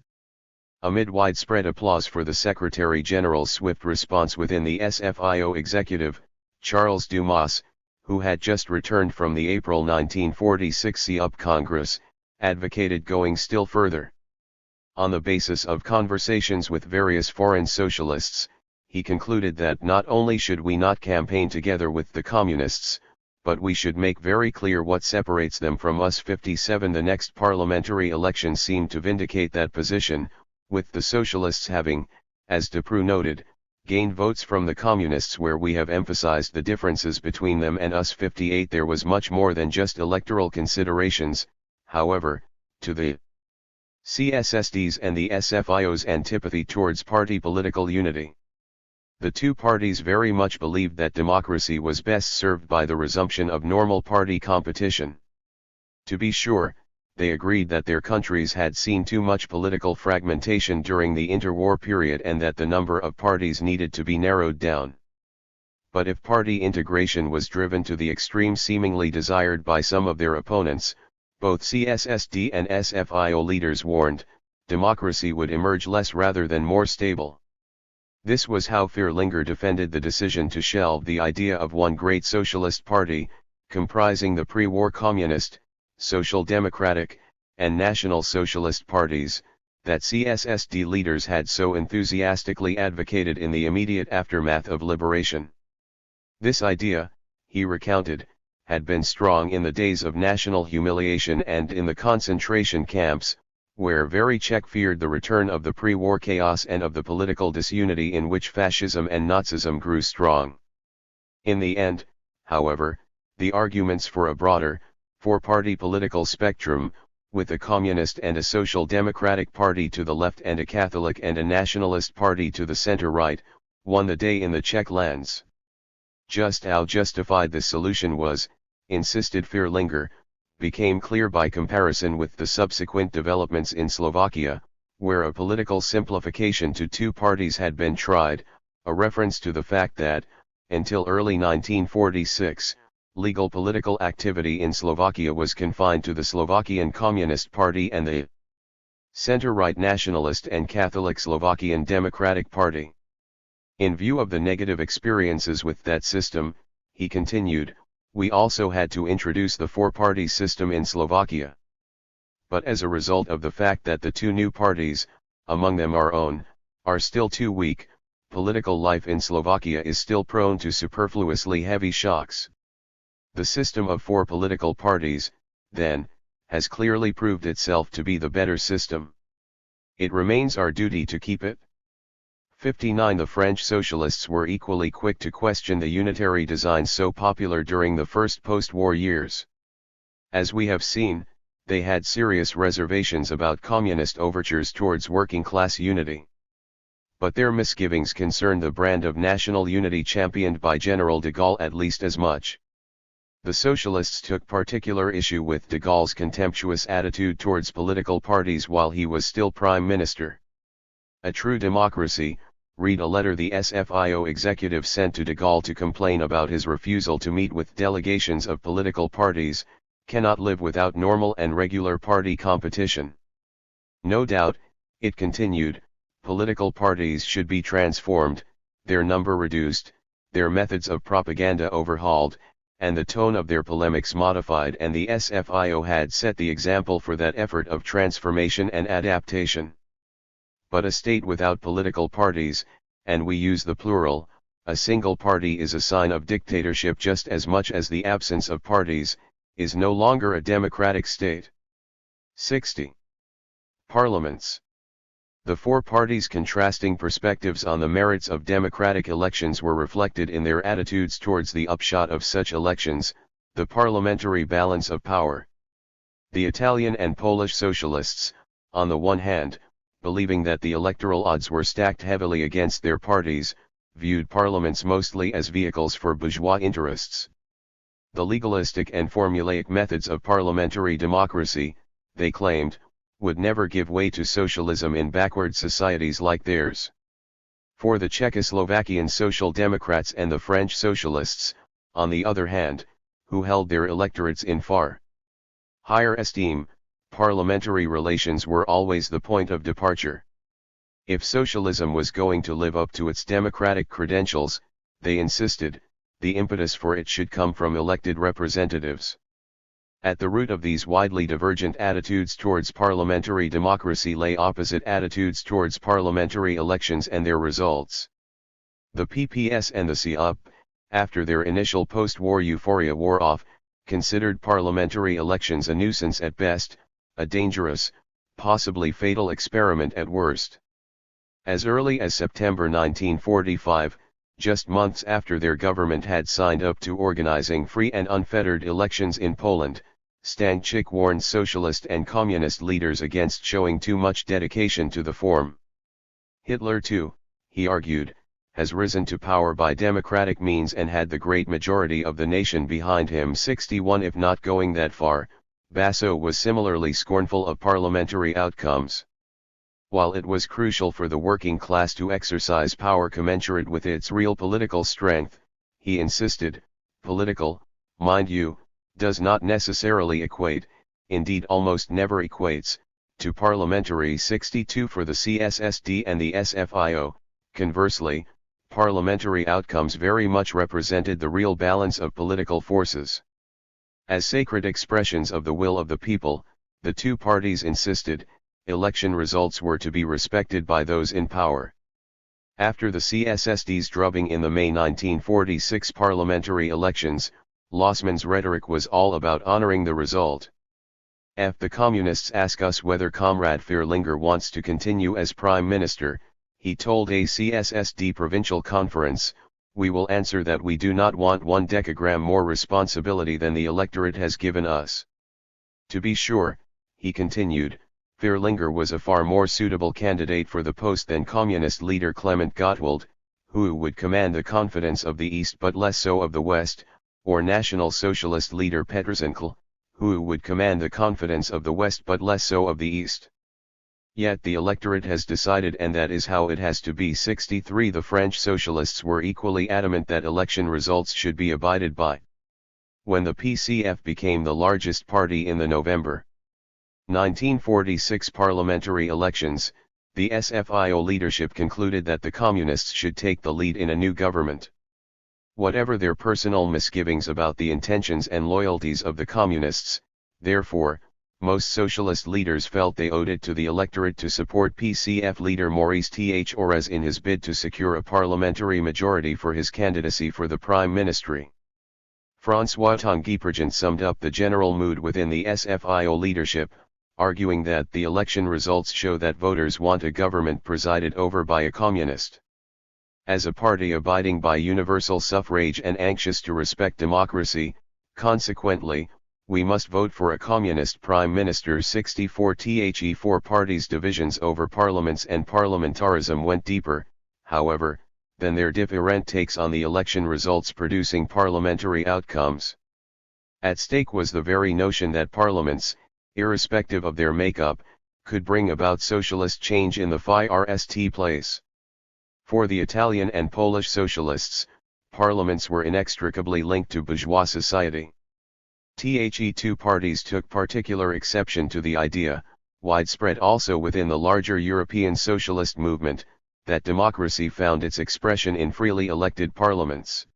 Amid widespread applause for the Secretary-General's swift response within the SFIO executive, Charles Dumas, who had just returned from the April 1946 CUP Congress, advocated going still further. On the basis of conversations with various foreign socialists, he concluded that not only should we not campaign together with the communists, but we should make very clear what separates them from us. 57 The next parliamentary election seemed to vindicate that position, with the socialists having, as Depreux noted, gained votes from the communists where we have emphasized the differences between them and us. 58 There was much more than just electoral considerations, however, to the CSSD's and the SFIO's antipathy towards party political unity. The two parties very much believed that democracy was best served by the resumption of normal party competition. To be sure, they agreed that their countries had seen too much political fragmentation during the interwar period and that the number of parties needed to be narrowed down. But if party integration was driven to the extreme seemingly desired by some of their opponents, both CSSD and SFIO leaders warned, democracy would emerge less rather than more stable. This was how Vierlinger defended the decision to shelve the idea of one great socialist party, comprising the pre-war communist, social democratic, and national socialist parties, that CSSD leaders had so enthusiastically advocated in the immediate aftermath of liberation. This idea, he recounted, had been strong in the days of national humiliation and in the concentration camps, where Czech feared the return of the pre-war chaos and of the political disunity in which fascism and Nazism grew strong. In the end, however, the arguments for a broader, four-party political spectrum, with a communist and a social democratic party to the left and a Catholic and a nationalist party to the center-right, won the day in the Czech lands. Just how justified this solution was, insisted Vierlinger, became clear by comparison with the subsequent developments in Slovakia, where a political simplification to two parties had been tried, a reference to the fact that, until early 1946, legal political activity in Slovakia was confined to the Slovakian Communist Party and the center-right Nationalist and Catholic Slovakian Democratic Party. In view of the negative experiences with that system, he continued, we also had to introduce the four-party system in Slovakia. But as a result of the fact that the two new parties, among them our own, are still too weak, political life in Slovakia is still prone to superfluously heavy shocks. The system of four political parties, then, has clearly proved itself to be the better system. It remains our duty to keep it. 59 The French socialists were equally quick to question the unitary design so popular during the first post-war years. As we have seen, they had serious reservations about communist overtures towards working-class unity. But their misgivings concerned the brand of national unity championed by General de Gaulle at least as much. The Socialists took particular issue with de Gaulle's contemptuous attitude towards political parties while he was still Prime Minister. A true democracy, read a letter the SFIO executive sent to de Gaulle to complain about his refusal to meet with delegations of political parties, cannot live without normal and regular party competition. No doubt, it continued, political parties should be transformed, their number reduced, their methods of propaganda overhauled, and the tone of their polemics modified, and the SFIO had set the example for that effort of transformation and adaptation. But a state without political parties, and we use the plural, a single party is a sign of dictatorship just as much as the absence of parties, is no longer a democratic state. 60. Parliaments. The four parties' contrasting perspectives on the merits of democratic elections were reflected in their attitudes towards the upshot of such elections, the parliamentary balance of power. The Italian and Polish socialists, on the one hand, believing that the electoral odds were stacked heavily against their parties, viewed parliaments mostly as vehicles for bourgeois interests. The legalistic and formulaic methods of parliamentary democracy, they claimed, would never give way to socialism in backward societies like theirs. For the Czechoslovakian Social Democrats and the French Socialists, on the other hand, who held their electorates in far higher esteem, parliamentary relations were always the point of departure. If socialism was going to live up to its democratic credentials, they insisted, the impetus for it should come from elected representatives. At the root of these widely divergent attitudes towards parliamentary democracy lay opposite attitudes towards parliamentary elections and their results. The PPS and the CUP, after their initial post-war euphoria wore off, considered parliamentary elections a nuisance at best, a dangerous, possibly fatal experiment at worst. As early as September 1945, just months after their government had signed up to organizing free and unfettered elections in Poland, Stanczyk warned socialist and communist leaders against showing too much dedication to the form. Hitler too, he argued, has risen to power by democratic means and had the great majority of the nation behind him. 61. If not going that far, Basso was similarly scornful of parliamentary outcomes. While it was crucial for the working class to exercise power commensurate with its real political strength, he insisted, political, mind you, does not necessarily equate, indeed almost never equates, to parliamentary. 62. For the CSSD and the SFIO, conversely, parliamentary outcomes very much represented the real balance of political forces. As sacred expressions of the will of the people, the two parties insisted, election results were to be respected by those in power. After the CSSD's drubbing in the May 1946 parliamentary elections, Lossman's rhetoric was all about honoring the result. The communists ask us whether Comrade Vierlinger wants to continue as Prime Minister, he told a CSSD provincial conference, we will answer that we do not want 1 decagram more responsibility than the electorate has given us. To be sure, he continued, Vierlinger was a far more suitable candidate for the post than communist leader Clement Gottwald, who would command the confidence of the East but less so of the West, or National Socialist leader Pettersenkel, who would command the confidence of the West but less so of the East. Yet the electorate has decided, and that is how it has to be. 63. The French Socialists were equally adamant that election results should be abided by. When the PCF became the largest party in the November 1946 parliamentary elections, the SFIO leadership concluded that the Communists should take the lead in a new government. Whatever their personal misgivings about the intentions and loyalties of the Communists, therefore, most socialist leaders felt they owed it to the electorate to support PCF leader Maurice Thorez in his bid to secure a parliamentary majority for his candidacy for the prime ministry. François Tanguy summed up the general mood within the SFIO leadership, arguing that the election results show that voters want a government presided over by a communist. As a party abiding by universal suffrage and anxious to respect democracy, consequently, we must vote for a communist prime minister. 64 The four parties' divisions over parliaments and parliamentarism went deeper, however, than their different takes on the election results producing parliamentary outcomes. At stake was the very notion that parliaments, irrespective of their makeup, could bring about socialist change in the first place. For the Italian and Polish socialists, parliaments were inextricably linked to bourgeois society. The two parties took particular exception to the idea, widespread also within the larger European socialist movement, that democracy found its expression in freely elected parliaments.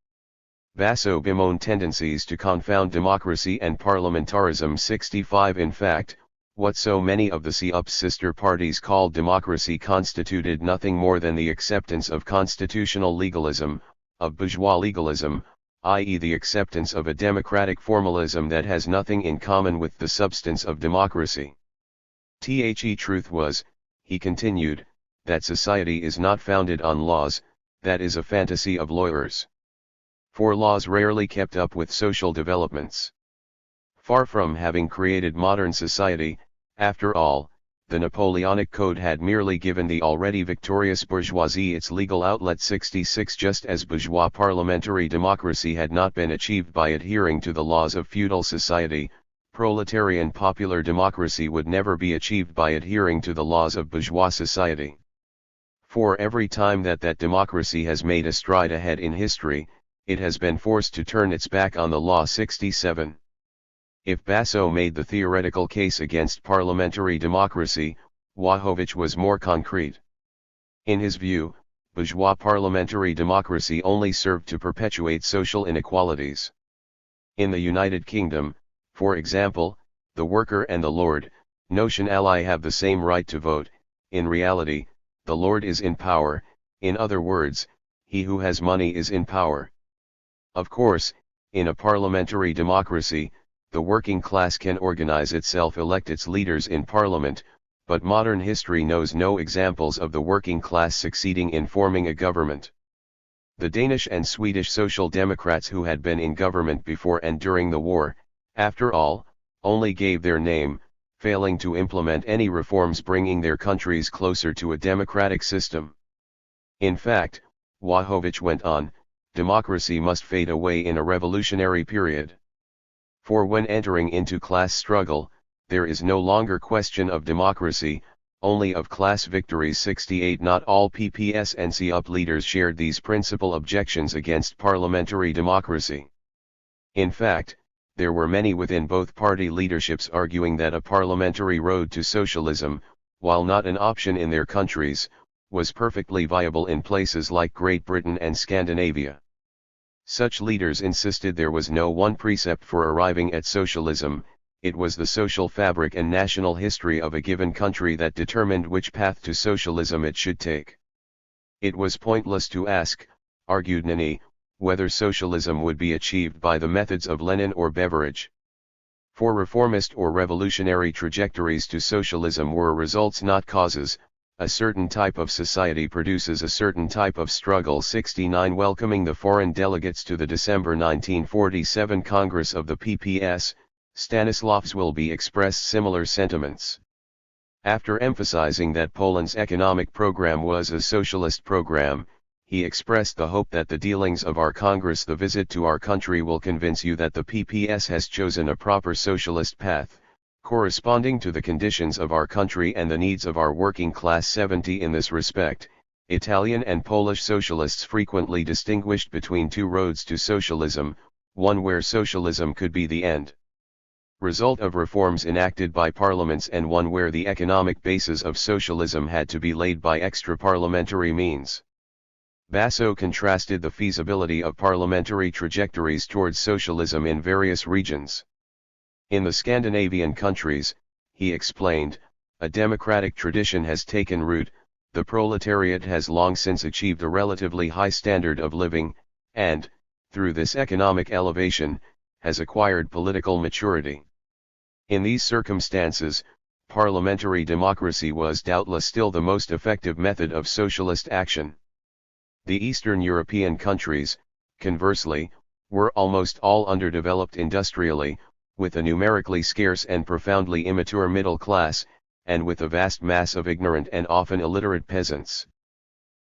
Basso bemoaned tendencies to confound democracy and parliamentarism. 65 In fact, what so many of the CUP's sister parties called democracy constituted nothing more than the acceptance of constitutional legalism, of bourgeois legalism, i.e. the acceptance of a democratic formalism that has nothing in common with the substance of democracy. The truth was, he continued, that society is not founded on laws, that is a fantasy of lawyers. For laws rarely kept up with social developments. Far from having created modern society, after all, the Napoleonic Code had merely given the already victorious bourgeoisie its legal outlet. 66 Just as bourgeois parliamentary democracy had not been achieved by adhering to the laws of feudal society, proletarian popular democracy would never be achieved by adhering to the laws of bourgeois society. For every time that democracy has made a stride ahead in history, it has been forced to turn its back on the law. 67 If Basso made the theoretical case against parliamentary democracy, Wojciech was more concrete. In his view, bourgeois parliamentary democracy only served to perpetuate social inequalities. In the United Kingdom, for example, the worker and the lord, notionally have the same right to vote. In reality, the lord is in power, in other words, he who has money is in power. Of course, in a parliamentary democracy, the working class can organize itself, elect its leaders in parliament, but modern history knows no examples of the working class succeeding in forming a government. The Danish and Swedish Social Democrats who had been in government before and during the war, after all, only gave their name, failing to implement any reforms bringing their countries closer to a democratic system. In fact, Wojciech went on, democracy must fade away in a revolutionary period. For when entering into class struggle, there is no longer question of democracy, only of class victories. 68 Not all PPS and CUP leaders shared these principal objections against parliamentary democracy. In fact, there were many within both party leaderships arguing that a parliamentary road to socialism, while not an option in their countries, was perfectly viable in places like Great Britain and Scandinavia. Such leaders insisted there was no one precept for arriving at socialism, it was the social fabric and national history of a given country that determined which path to socialism it should take. It was pointless to ask, argued Nani, whether socialism would be achieved by the methods of Lenin or Beveridge. For reformist or revolutionary trajectories to socialism were results not causes. A certain type of society produces a certain type of struggle. 69 Welcoming the foreign delegates to the December 1947 Congress of the PPS, Stanisław Wilby expressed similar sentiments. After emphasizing that Poland's economic program was a socialist program, he expressed the hope that the dealings of our Congress, the visit to our country, will convince you that the PPS has chosen a proper socialist path, corresponding to the conditions of our country and the needs of our working class. 70 In this respect, Italian and Polish socialists frequently distinguished between two roads to socialism, one where socialism could be the end result of reforms enacted by parliaments and one where the economic basis of socialism had to be laid by extra-parliamentary means. Basso contrasted the feasibility of parliamentary trajectories towards socialism in various regions. In the Scandinavian countries, he explained, a democratic tradition has taken root, the proletariat has long since achieved a relatively high standard of living, and, through this economic elevation, has acquired political maturity. In these circumstances, parliamentary democracy was doubtless still the most effective method of socialist action. The Eastern European countries, conversely, were almost all underdeveloped industrially, with a numerically scarce and profoundly immature middle class, and with a vast mass of ignorant and often illiterate peasants.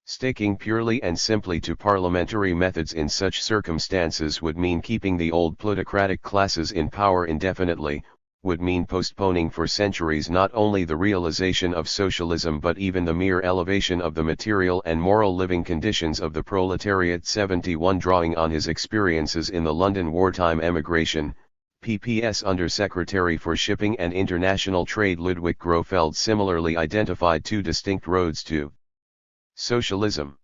Sticking purely and simply to parliamentary methods in such circumstances would mean keeping the old plutocratic classes in power indefinitely, would mean postponing for centuries not only the realization of socialism but even the mere elevation of the material and moral living conditions of the proletariat. 71 Drawing on his experiences in the London wartime emigration, PPS Under-Secretary for Shipping and International Trade Ludwig Grofeld similarly identified two distinct roads to socialism.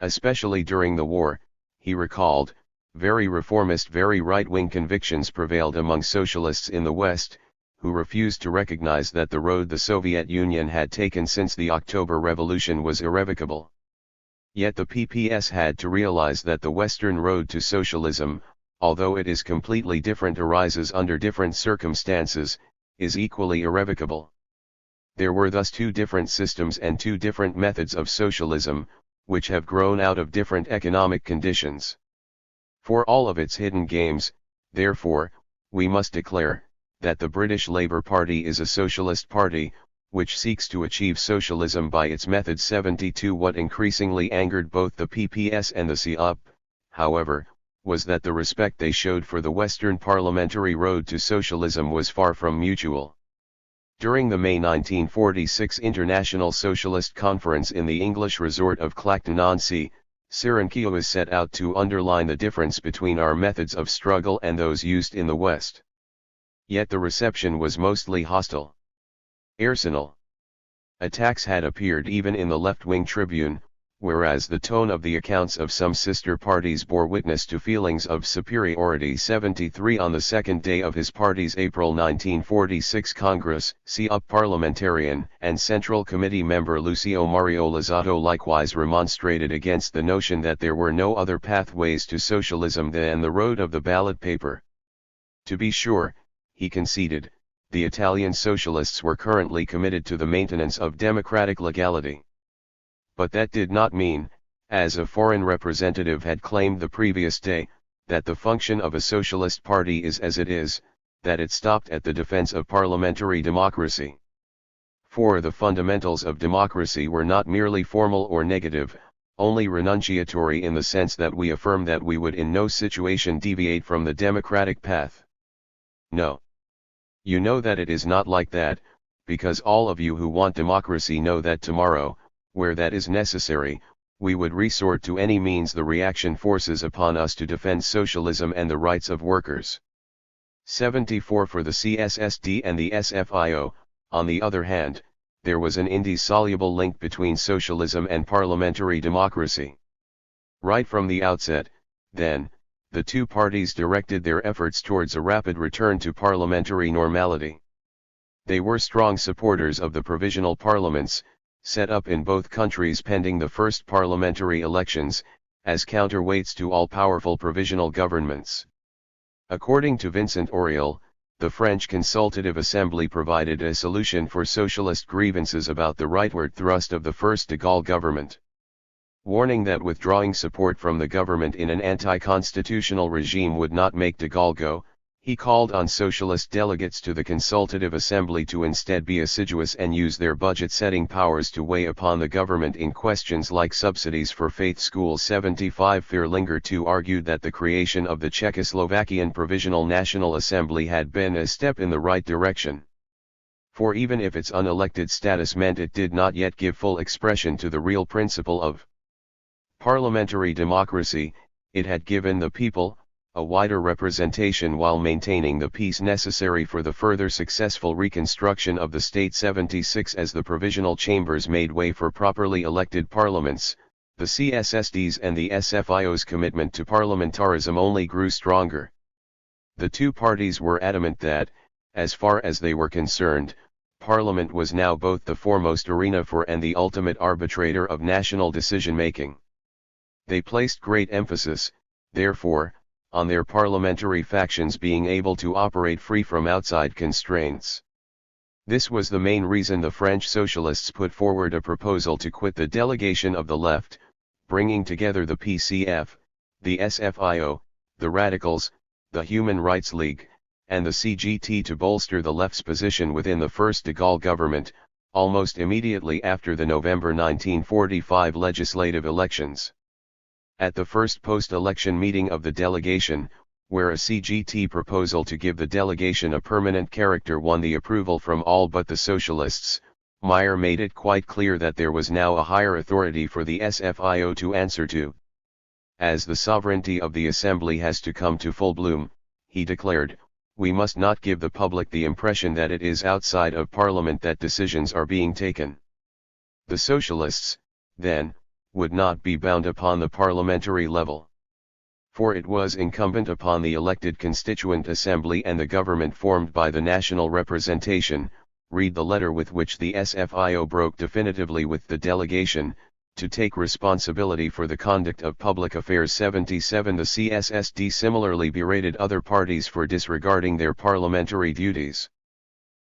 Especially during the war, he recalled, very reformist, very right-wing convictions prevailed among socialists in the West, who refused to recognize that the road the Soviet Union had taken since the October Revolution was irrevocable. Yet the PPS had to realize that the Western road to socialism, although it is completely different, arises under different circumstances, is equally irrevocable. There were thus two different systems and two different methods of socialism, which have grown out of different economic conditions. For all of its hidden games, therefore, we must declare, that the British Labour Party is a socialist party, which seeks to achieve socialism by its methods. 72 What increasingly angered both the PPS and the CUP, however, was that the respect they showed for the Western parliamentary road to socialism was far from mutual. During the May 1946 International Socialist Conference in the English resort of Clacton-on-Sea, Cironkiewicz set out to underline the difference between our methods of struggle and those used in the West. Yet the reception was mostly hostile. Arsenal attacks had appeared even in the left-wing Tribune, whereas the tone of the accounts of some sister parties bore witness to feelings of superiority. 73 On the second day of his party's April 1946 Congress, CUP parliamentarian and Central Committee member Lucio Mario Lozado likewise remonstrated against the notion that there were no other pathways to socialism than the road of the ballot paper. To be sure, he conceded, the Italian socialists were currently committed to the maintenance of democratic legality. But that did not mean, as a foreign representative had claimed the previous day, that the function of a socialist party is as it is, that it stopped at the defense of parliamentary democracy. For the fundamentals of democracy were not merely formal or negative, only renunciatory in the sense that we affirm that we would in no situation deviate from the democratic path. No. You know that it is not like that, because all of you who want democracy know that tomorrow, where that is necessary, we would resort to any means the reaction forces upon us to defend socialism and the rights of workers. 74 For the CSSD and the SFIO, on the other hand, there was an indissoluble link between socialism and parliamentary democracy. Right from the outset, then, the two parties directed their efforts towards a rapid return to parliamentary normality. They were strong supporters of the provisional parliaments, set up in both countries pending the first parliamentary elections, as counterweights to all-powerful provisional governments. According to Vincent Auriol, the French Consultative Assembly provided a solution for socialist grievances about the rightward thrust of the first de Gaulle government. Warning that withdrawing support from the government in an anti-constitutional regime would not make de Gaulle go, he called on socialist delegates to the Consultative Assembly to instead be assiduous and use their budget-setting powers to weigh upon the government in questions like subsidies for faith schools. 75 Fierlinger too argued that the creation of the Czechoslovakian Provisional National Assembly had been a step in the right direction. For even if its unelected status meant it did not yet give full expression to the real principle of parliamentary democracy, it had given the people a wider representation while maintaining the peace necessary for the further successful reconstruction of the state. 76 As the provisional chambers made way for properly elected parliaments, the CSSD's and the SFIO's commitment to parliamentarism only grew stronger. The two parties were adamant that, as far as they were concerned, Parliament was now both the foremost arena for and the ultimate arbitrator of national decision-making. They placed great emphasis, therefore, on their parliamentary factions being able to operate free from outside constraints. This was the main reason the French socialists put forward a proposal to quit the delegation of the left, bringing together the PCF, the SFIO, the Radicals, the Human Rights League, and the CGT to bolster the left's position within the first de Gaulle government, almost immediately after the November 1945 legislative elections. At the first post-election meeting of the delegation, where a CGT proposal to give the delegation a permanent character won the approval from all but the socialists, Meyer made it quite clear that there was now a higher authority for the SFIO to answer to. As the sovereignty of the assembly has to come to full bloom, he declared, we must not give the public the impression that it is outside of Parliament that decisions are being taken. The socialists, then, would not be bound upon the parliamentary level. For it was incumbent upon the elected Constituent Assembly and the government formed by the national representation, read the letter with which the SFIO broke definitively with the delegation, to take responsibility for the conduct of public affairs. 77 The CSSD similarly berated other parties for disregarding their parliamentary duties.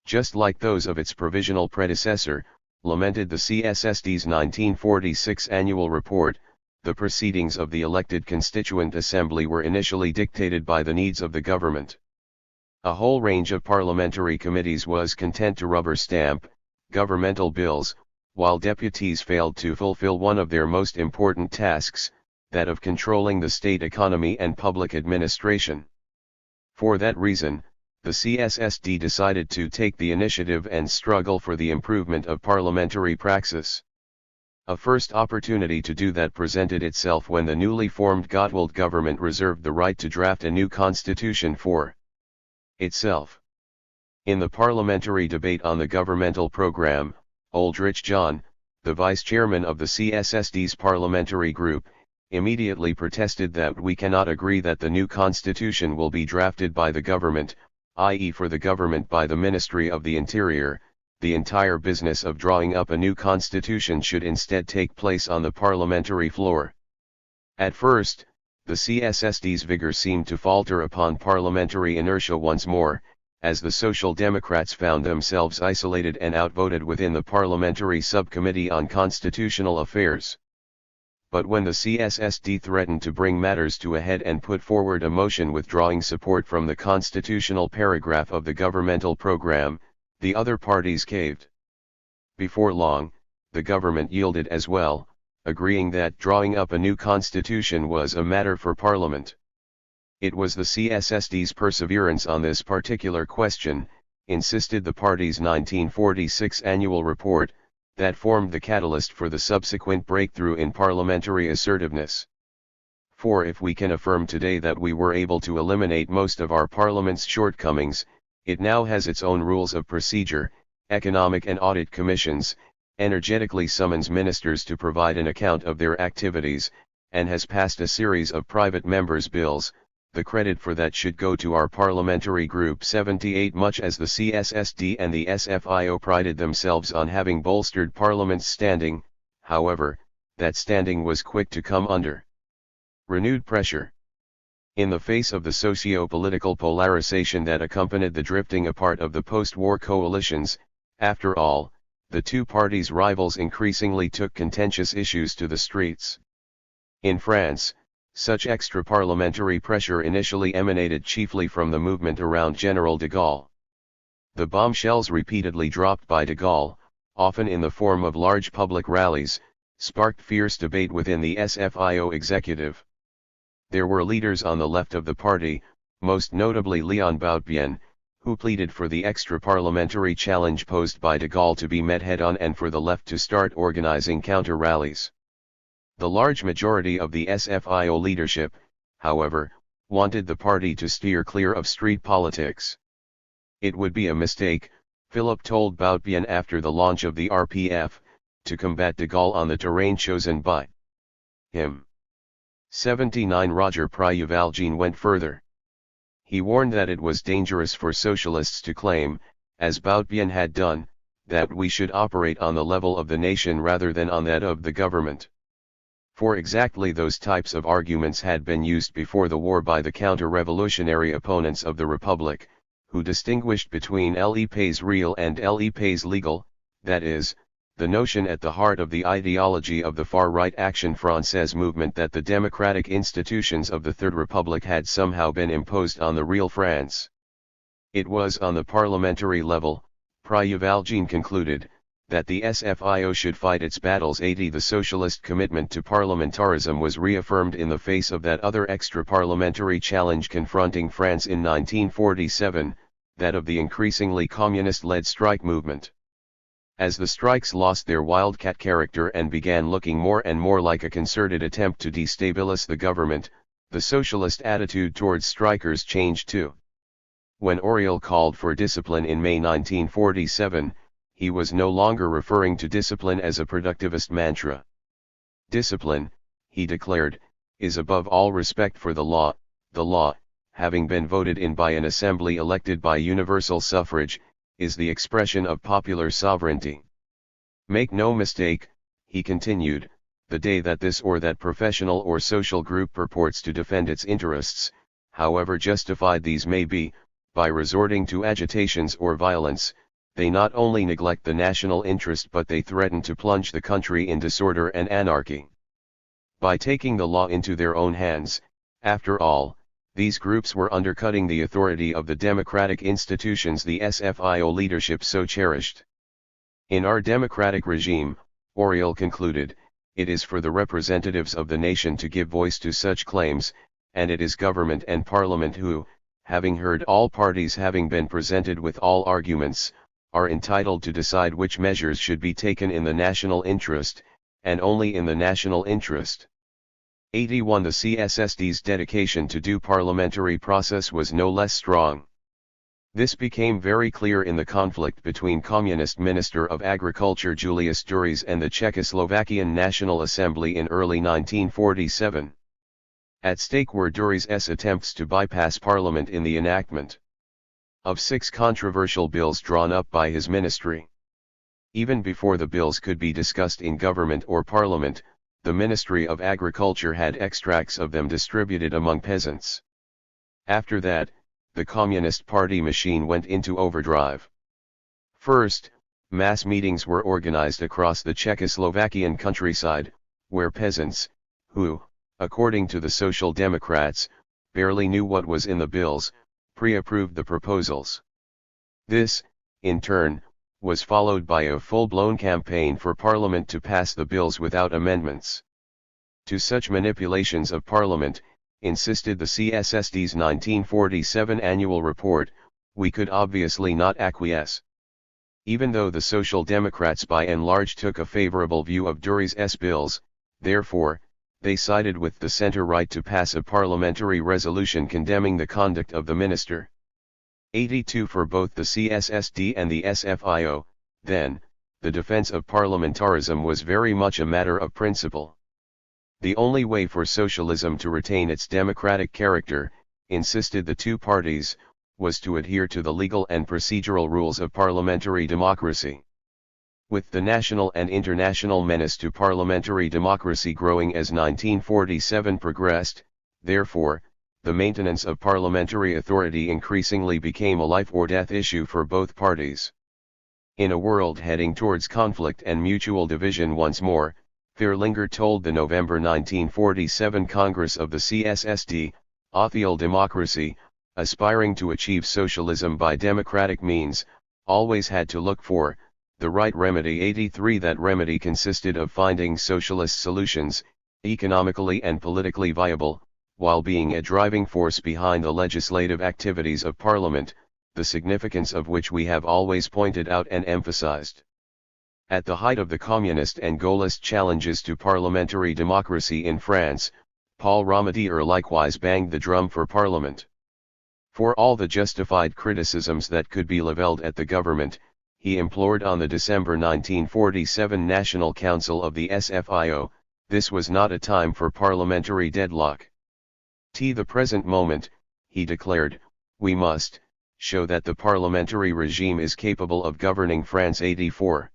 Just like those of its provisional predecessor, lamented the CSSD's 1946 annual report, the proceedings of the elected Constituent Assembly were initially dictated by the needs of the government. A whole range of parliamentary committees was content to rubber stamp governmental bills, while deputies failed to fulfill one of their most important tasks, that of controlling the state economy and public administration. For that reason, the CSSD decided to take the initiative and struggle for the improvement of parliamentary praxis. A first opportunity to do that presented itself when the newly formed Gottwald government reserved the right to draft a new constitution for itself. In the parliamentary debate on the governmental program, Oldrich John, the vice-chairman of the CSSD's parliamentary group, immediately protested that we cannot agree that the new constitution will be drafted by the government, i.e. for the government by the Ministry of the Interior. The entire business of drawing up a new constitution should instead take place on the parliamentary floor. At first, the CSSD's vigor seemed to falter upon parliamentary inertia once more, as the Social Democrats found themselves isolated and outvoted within the Parliamentary Subcommittee on Constitutional Affairs. But when the CSSD threatened to bring matters to a head and put forward a motion withdrawing support from the constitutional paragraph of the governmental program, the other parties caved. Before long, the government yielded as well, agreeing that drawing up a new constitution was a matter for Parliament. It was the CSSD's perseverance on this particular question, insisted the party's 1946 annual report, that formed the catalyst for the subsequent breakthrough in parliamentary assertiveness. For if we can affirm today that we were able to eliminate most of our Parliament's shortcomings, it now has its own rules of procedure, economic and audit commissions, energetically summons ministers to provide an account of their activities, and has passed a series of private members' bills. The credit for that should go to our parliamentary group 78. Much as the CSSD and the SFIO prided themselves on having bolstered Parliament's standing, however, that standing was quick to come under renewed pressure. In the face of the socio-political polarization that accompanied the drifting apart of the post-war coalitions, after all, the two parties' rivals increasingly took contentious issues to the streets. In France, such extra-parliamentary pressure initially emanated chiefly from the movement around General de Gaulle. The bombshells repeatedly dropped by de Gaulle, often in the form of large public rallies, sparked fierce debate within the SFIO executive. There were leaders on the left of the party, most notably Léon Boutbien, who pleaded for the extra-parliamentary challenge posed by de Gaulle to be met head-on and for the left to start organizing counter-rallies. The large majority of the SFIO leadership, however, wanted the party to steer clear of street politics. It would be a mistake, Philip told Boutbien after the launch of the RPF, to combat de Gaulle on the terrain chosen by him. 79 Roger Prievaljean went further. He warned that it was dangerous for socialists to claim, as Boutbien had done, that we should operate on the level of the nation rather than on that of the government. For exactly those types of arguments had been used before the war by the counter-revolutionary opponents of the Republic, who distinguished between le pays real and le pays legal, that is, the notion at the heart of the ideology of the far-right Action Française movement that the democratic institutions of the Third Republic had somehow been imposed on the real France. It was on the parliamentary level, Priyuvalgene concluded, that the SFIO should fight its battles. 80 The socialist commitment to parliamentarism was reaffirmed in the face of that other extra-parliamentary challenge confronting France in 1947, that of the increasingly communist-led strike movement. As the strikes lost their wildcat character and began looking more and more like a concerted attempt to destabilize the government, the socialist attitude towards strikers changed too. When Auriol called for discipline in May 1947, he was no longer referring to discipline as a productivist mantra. Discipline, he declared, is above all respect for the law, having been voted in by an assembly elected by universal suffrage, is the expression of popular sovereignty. Make no mistake, he continued, the day that this or that professional or social group purports to defend its interests, however justified these may be, by resorting to agitations or violence, they not only neglect the national interest but they threaten to plunge the country in disorder and anarchy. By taking the law into their own hands, after all, these groups were undercutting the authority of the democratic institutions the SFIO leadership so cherished. In our democratic regime, Auriol concluded, it is for the representatives of the nation to give voice to such claims, and it is government and parliament who, having heard all parties, having been presented with all arguments, are entitled to decide which measures should be taken in the national interest, and only in the national interest. 81 The CSSD's dedication to due parliamentary process was no less strong. This became very clear in the conflict between Communist Minister of Agriculture Julius Duris and the Czechoslovakian National Assembly in early 1947. At stake were Duris's attempts to bypass parliament in the enactment of 6 controversial bills drawn up by his ministry. Even before the bills could be discussed in government or parliament, the Ministry of Agriculture had extracts of them distributed among peasants. After that, the Communist Party machine went into overdrive. First, mass meetings were organized across the Czechoslovakian countryside, where peasants, who, according to the Social Democrats, barely knew what was in the bills, pre-approved the proposals. This, in turn, was followed by a full-blown campaign for Parliament to pass the bills without amendments. To such manipulations of Parliament, insisted the CSSD's 1947 annual report, we could obviously not acquiesce. Even though the Social Democrats by and large took a favorable view of Duris's bills, therefore, they sided with the center-right to pass a parliamentary resolution condemning the conduct of the minister. 82 For both the CSSD and the SFIO, then, the defense of parliamentarism was very much a matter of principle. The only way for socialism to retain its democratic character, insisted the two parties, was to adhere to the legal and procedural rules of parliamentary democracy. With the national and international menace to parliamentary democracy growing as 1947 progressed, therefore, the maintenance of parliamentary authority increasingly became a life-or-death issue for both parties. In a world heading towards conflict and mutual division once more, Vierlinger told the November 1947 Congress of the CSSD, Autheal democracy, aspiring to achieve socialism by democratic means, always had to look for the right remedy. 83 That remedy consisted of finding socialist solutions, economically and politically viable, while being a driving force behind the legislative activities of Parliament, the significance of which we have always pointed out and emphasized. At the height of the communist and Gaullist challenges to parliamentary democracy in France, Paul Ramadier likewise banged the drum for Parliament. For all the justified criticisms that could be leveled at the government, he implored on the December 1947 National Council of the SFIO, this was not a time for parliamentary deadlock. T the present moment, he declared, we must show that the parliamentary regime is capable of governing France. 84.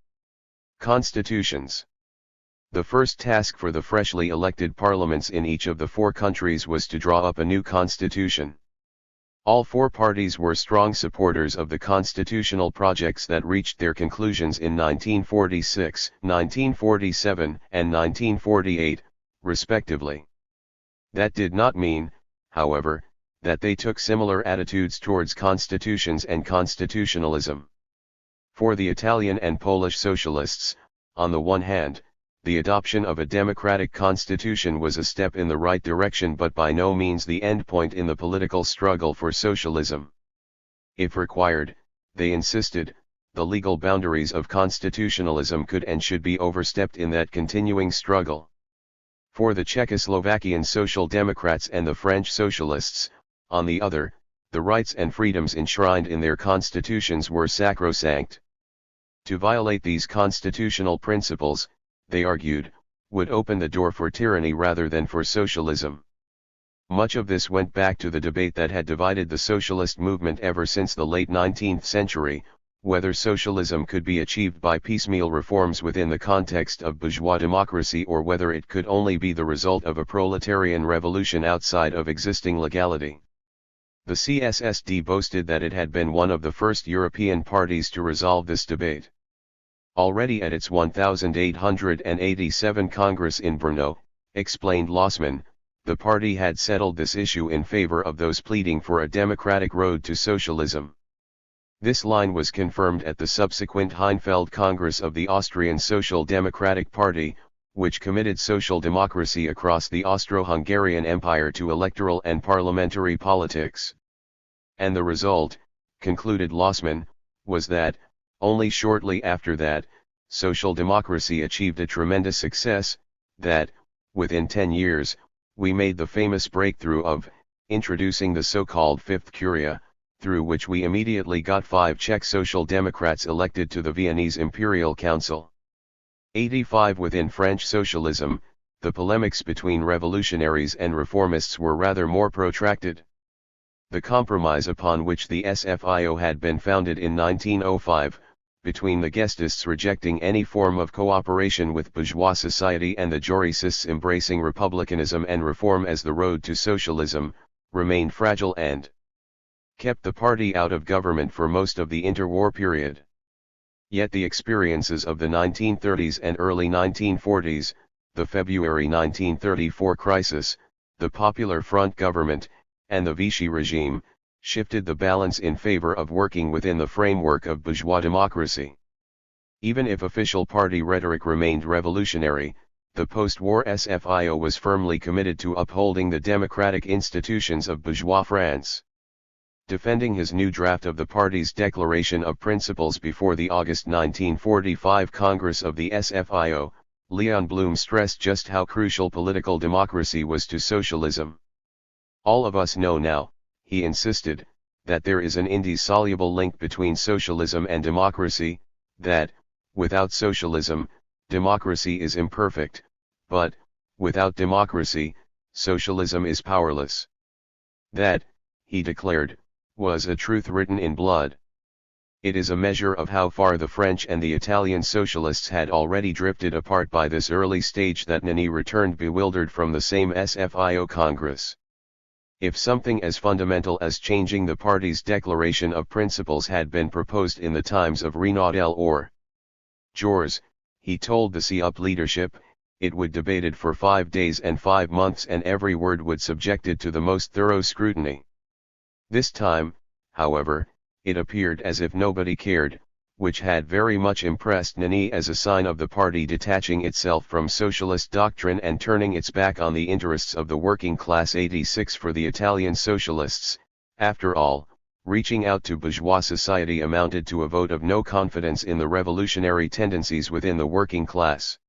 Constitutions. The first task for the freshly elected parliaments in each of the 4 countries was to draw up a new constitution. All 4 parties were strong supporters of the constitutional projects that reached their conclusions in 1946, 1947, and 1948, respectively. That did not mean, however, that they took similar attitudes towards constitutions and constitutionalism. For the Italian and Polish socialists, on the one hand, the adoption of a democratic constitution was a step in the right direction but by no means the endpoint in the political struggle for socialism. If required, they insisted, the legal boundaries of constitutionalism could and should be overstepped in that continuing struggle. For the Czechoslovakian Social Democrats and the French Socialists, on the other, the rights and freedoms enshrined in their constitutions were sacrosanct. To violate these constitutional principles, they argued, would open the door for tyranny rather than for socialism. Much of this went back to the debate that had divided the socialist movement ever since the late 19th century, whether socialism could be achieved by piecemeal reforms within the context of bourgeois democracy or whether it could only be the result of a proletarian revolution outside of existing legality. The CSSD boasted that it had been one of the first European parties to resolve this debate. Already at its 1887 Congress in Brno, explained Lossmann, the party had settled this issue in favor of those pleading for a democratic road to socialism. This line was confirmed at the subsequent Heinfeld Congress of the Austrian Social Democratic Party, which committed social democracy across the Austro-Hungarian Empire to electoral and parliamentary politics. And the result, concluded Lossmann, was that, only shortly after that, social democracy achieved a tremendous success, that, within 10 years, we made the famous breakthrough of introducing the so-called Fifth Curia, through which we immediately got 5 Czech Social Democrats elected to the Viennese Imperial Council. 85 Within French socialism, the polemics between revolutionaries and reformists were rather more protracted. The compromise upon which the SFIO had been founded in 1905, between the Gestists rejecting any form of cooperation with bourgeois society and the Jurisists embracing republicanism and reform as the road to socialism, remained fragile and kept the party out of government for most of the interwar period. Yet the experiences of the 1930s and early 1940s, the February 1934 crisis, the Popular Front government, and the Vichy regime, shifted the balance in favor of working within the framework of bourgeois democracy. Even if official party rhetoric remained revolutionary, the post-war SFIO was firmly committed to upholding the democratic institutions of bourgeois France. Defending his new draft of the party's Declaration of Principles before the August 1945 Congress of the SFIO, Leon Blum stressed just how crucial political democracy was to socialism. All of us know now, he insisted, that there is an indissoluble link between socialism and democracy, that, without socialism, democracy is imperfect, but, without democracy, socialism is powerless. That, he declared, was a truth written in blood. It is a measure of how far the French and the Italian socialists had already drifted apart by this early stage that Nani returned bewildered from the same SFIO Congress. If something as fundamental as changing the party's Declaration of Principles had been proposed in the times of Renaudel or Jors, he told the CUP leadership, it would debated for 5 days and 5 months and every word would subjected to the most thorough scrutiny. This time, however, it appeared as if nobody cared, which had very much impressed Nani as a sign of the party detaching itself from socialist doctrine and turning its back on the interests of the working class. 86 For the Italian socialists, after all, reaching out to bourgeois society amounted to a vote of no confidence in the revolutionary tendencies within the working class.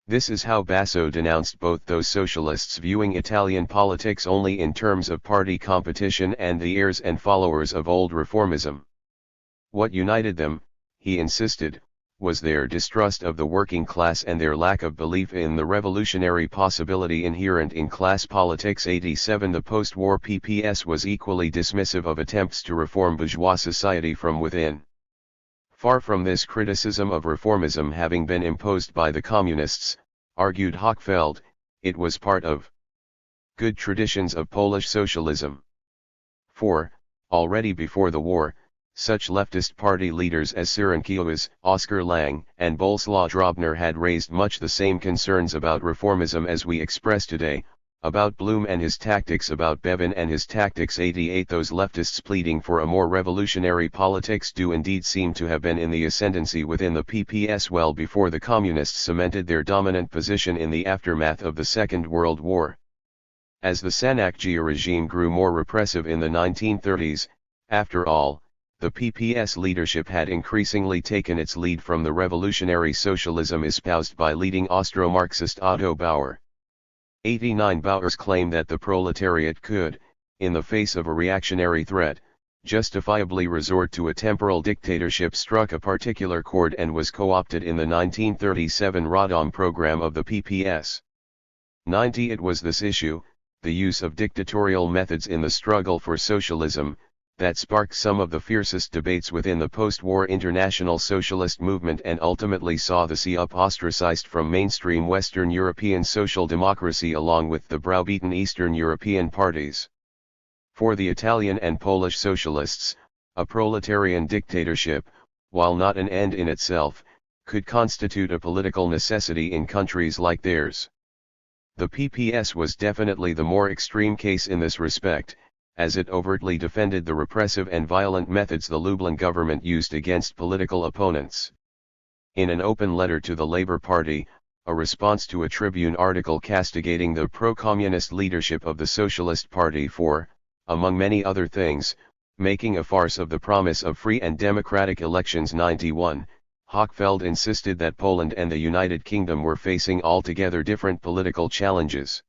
This is how Basso denounced both those socialists viewing Italian politics only in terms of party competition and the heirs and followers of old reformism. What united them, he insisted, was their distrust of the working class and their lack of belief in the revolutionary possibility inherent in class politics. 87 The post-war PPS was equally dismissive of attempts to reform bourgeois society from within. Far from this criticism of reformism having been imposed by the communists, argued Hochfeld, it was part of good traditions of Polish socialism. For, already before the war, such leftist party leaders as Cyrankiewicz, Oskar Lang, and Bolesław Drobner had raised much the same concerns about reformism as we express today, About Blum and his tactics. About Bevin and his tactics. 88 Those leftists pleading for a more revolutionary politics do indeed seem to have been in the ascendancy within the PPS well before the communists cemented their dominant position in the aftermath of the Second World War. As the Sanakjian regime grew more repressive in the 1930s, after all, the PPS leadership had increasingly taken its lead from the revolutionary socialism espoused by leading Austro-Marxist Otto Bauer. 89 Bauer's claim that the proletariat could, in the face of a reactionary threat, justifiably resort to a temporal dictatorship struck a particular chord and was co-opted in the 1937 Radom program of the PPS. 90 It was this issue, the use of dictatorial methods in the struggle for socialism, that sparked some of the fiercest debates within the post-war international socialist movement and ultimately saw the CUP ostracized from mainstream Western European social democracy along with the browbeaten Eastern European parties. For the Italian and Polish socialists, a proletarian dictatorship, while not an end in itself, could constitute a political necessity in countries like theirs. The PPS was definitely the more extreme case in this respect, as it overtly defended the repressive and violent methods the Lublin government used against political opponents. In an open letter to the Labour Party, a response to a Tribune article castigating the pro-communist leadership of the Socialist Party for, among many other things, making a farce of the promise of free and democratic elections. 91, Hochfeld insisted that Poland and the United Kingdom were facing altogether different political challenges.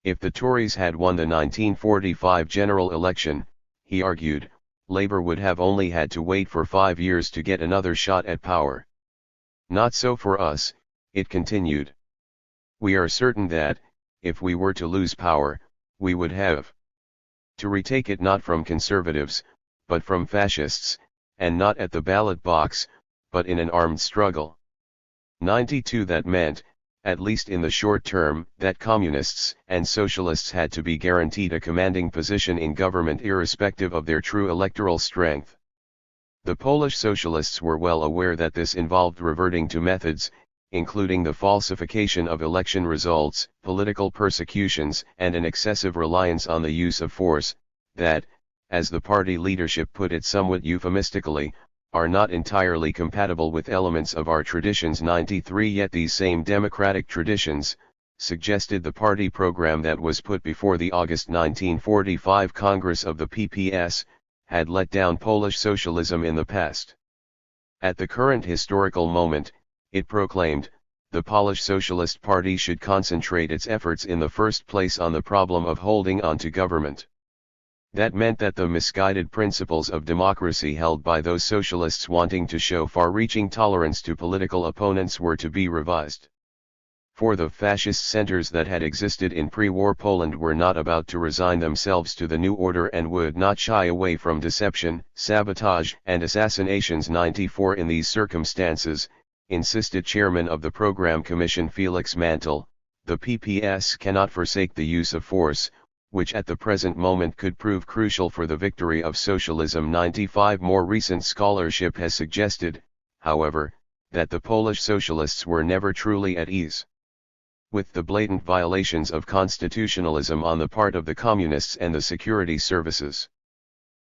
If the Tories had won the 1945 general election, he argued, Labour would have only had to wait for 5 years to get another shot at power. Not so for us, it continued. We are certain that, if we were to lose power, we would have to retake it not from conservatives, but from fascists, and not at the ballot box, but in an armed struggle. 92 That meant, at least in the short term, that communists and socialists had to be guaranteed a commanding position in government irrespective of their true electoral strength. The Polish socialists were well aware that this involved reverting to methods, including the falsification of election results, political persecutions, and an excessive reliance on the use of force, that, as the party leadership put it somewhat euphemistically, are not entirely compatible with elements of our traditions. 93 Yet these same democratic traditions, suggested the party program that was put before the August 1945 Congress of the PPS, had let down Polish socialism in the past. At the current historical moment, it proclaimed, the Polish Socialist Party should concentrate its efforts in the first place on the problem of holding on to government. That meant that the misguided principles of democracy held by those socialists wanting to show far-reaching tolerance to political opponents were to be revised. For the fascist centers that had existed in pre-war Poland were not about to resign themselves to the new order and would not shy away from deception, sabotage, and assassinations. 94 In these circumstances, insisted Chairman of the Program Commission Felix Mantel, the PPS cannot forsake the use of force, which at the present moment could prove crucial for the victory of socialism. 95 More recent scholarship has suggested, however, that the Polish socialists were never truly at ease with the blatant violations of constitutionalism on the part of the communists and the security services.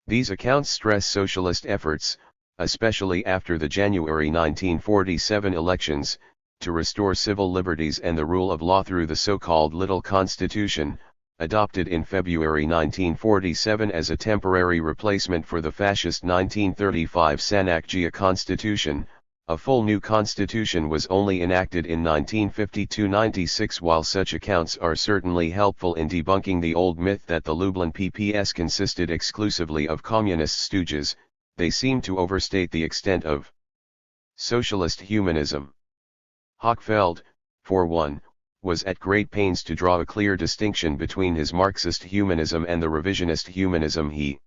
These accounts stress socialist efforts, especially after the January 1947 elections, to restore civil liberties and the rule of law through the so-called Little Constitution, adopted in February 1947 as a temporary replacement for the fascist 1935 Sanakjian Constitution. A full new constitution was only enacted in 1952-96. While such accounts are certainly helpful in debunking the old myth that the Lublin PPS consisted exclusively of communist stooges, they seem to overstate the extent of socialist humanism. Hochfeld, for one, was at great pains to draw a clear distinction between his Marxist humanism and the revisionist humanism he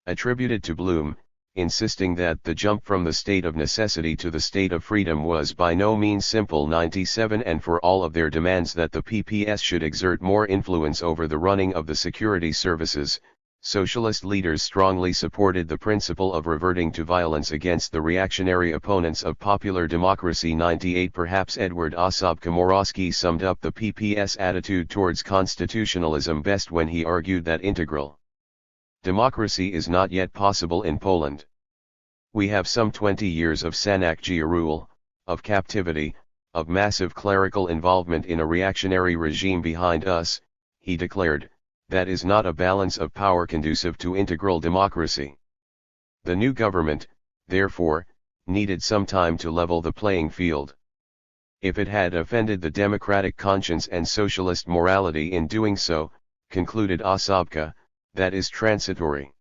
attributed to Blum, insisting that the jump from the state of necessity to the state of freedom was by no means simple. 97 And for all of their demands that the PPS should exert more influence over the running of the security services, Socialist leaders strongly supported the principle of reverting to violence against the reactionary opponents of popular democracy. 98 Perhaps Edward Ossip Komorowski summed up the PPS attitude towards constitutionalism best when he argued that integral democracy is not yet possible in Poland. We have some 20 years of Sanacgia rule, of captivity, of massive clerical involvement in a reactionary regime behind us, he declared. That is not a balance of power conducive to integral democracy. The new government, therefore, needed some time to level the playing field. If it had offended the democratic conscience and socialist morality in doing so, concluded Ossipka, that is transitory.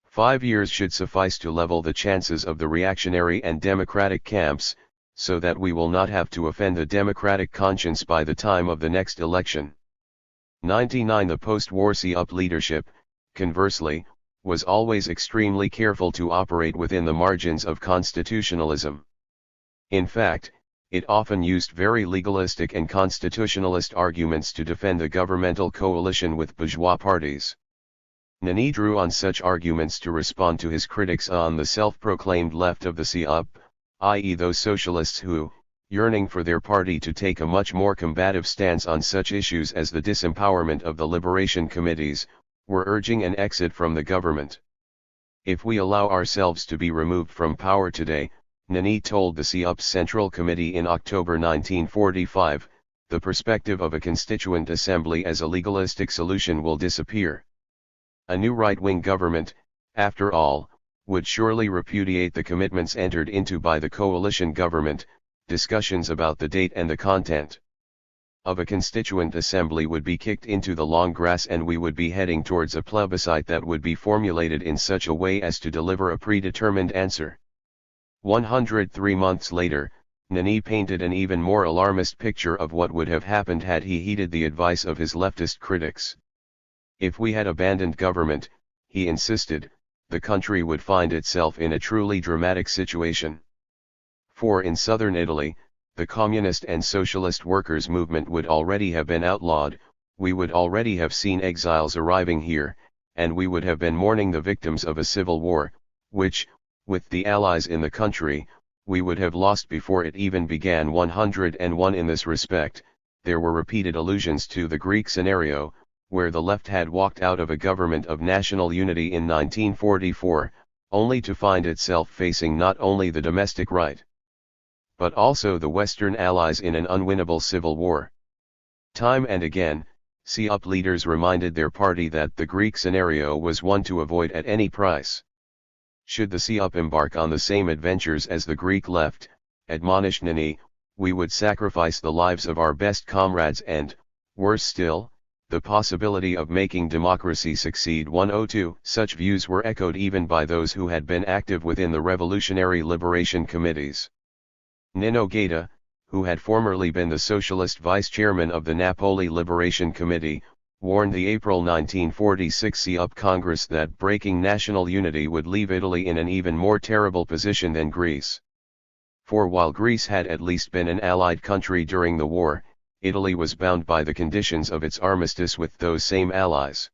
5 years should suffice to level the chances of the reactionary and democratic camps, so that we will not have to offend the democratic conscience by the time of the next election. 99 The post-war CUP leadership, conversely, was always extremely careful to operate within the margins of constitutionalism. In fact, it often used very legalistic and constitutionalist arguments to defend the governmental coalition with bourgeois parties. Nani drew on such arguments to respond to his critics on the self-proclaimed left of the CUP, i.e. those socialists who, yearning for their party to take a much more combative stance on such issues as the disempowerment of the liberation committees, were urging an exit from the government. If we allow ourselves to be removed from power today, Nani told the CUP's Central Committee in October 1945, the perspective of a constituent assembly as a legalistic solution will disappear. A new right-wing government, after all, would surely repudiate the commitments entered into by the coalition government. Discussions about the date and the content of a constituent assembly would be kicked into the long grass, and we would be heading towards a plebiscite that would be formulated in such a way as to deliver a predetermined answer. 103 months later, Nani painted an even more alarmist picture of what would have happened had he heeded the advice of his leftist critics. If we had abandoned government, he insisted, the country would find itself in a truly dramatic situation. For in southern Italy, the communist and socialist workers' movement would already have been outlawed, we would already have seen exiles arriving here, and we would have been mourning the victims of a civil war, which, with the Allies in the country, we would have lost before it even began. 101 In this respect, there were repeated allusions to the Greek scenario, where the left had walked out of a government of national unity in 1944, only to find itself facing not only the domestic right, but also the Western Allies in an unwinnable civil war. Time and again, CUP leaders reminded their party that the Greek scenario was one to avoid at any price. Should the CUP embark on the same adventures as the Greek left, admonished Nani, we would sacrifice the lives of our best comrades and, worse still, the possibility of making democracy succeed. 102 Such views were echoed even by those who had been active within the revolutionary liberation committees. Nino Gaeta, who had formerly been the socialist vice-chairman of the Napoli Liberation Committee, warned the April 1946 CUP Congress that breaking national unity would leave Italy in an even more terrible position than Greece. For while Greece had at least been an allied country during the war, Italy was bound by the conditions of its armistice with those same allies.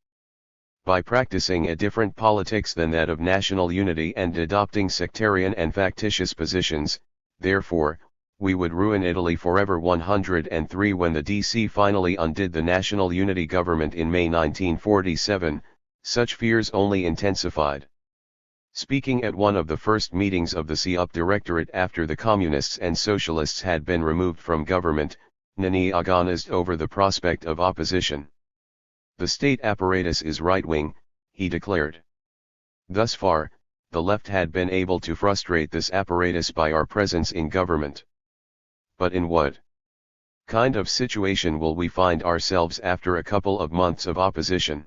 By practicing a different politics than that of national unity and adopting sectarian and factitious positions, therefore, we would ruin Italy forever. 103 When the DC finally undid the national unity government in May 1947, such fears only intensified. Speaking at one of the first meetings of the CUP Directorate after the Communists and Socialists had been removed from government, Nani agonized over the prospect of opposition. The state apparatus is right-wing, he declared. Thus far, the left had been able to frustrate this apparatus by our presence in government. But in what kind of situation will we find ourselves after a couple of months of opposition?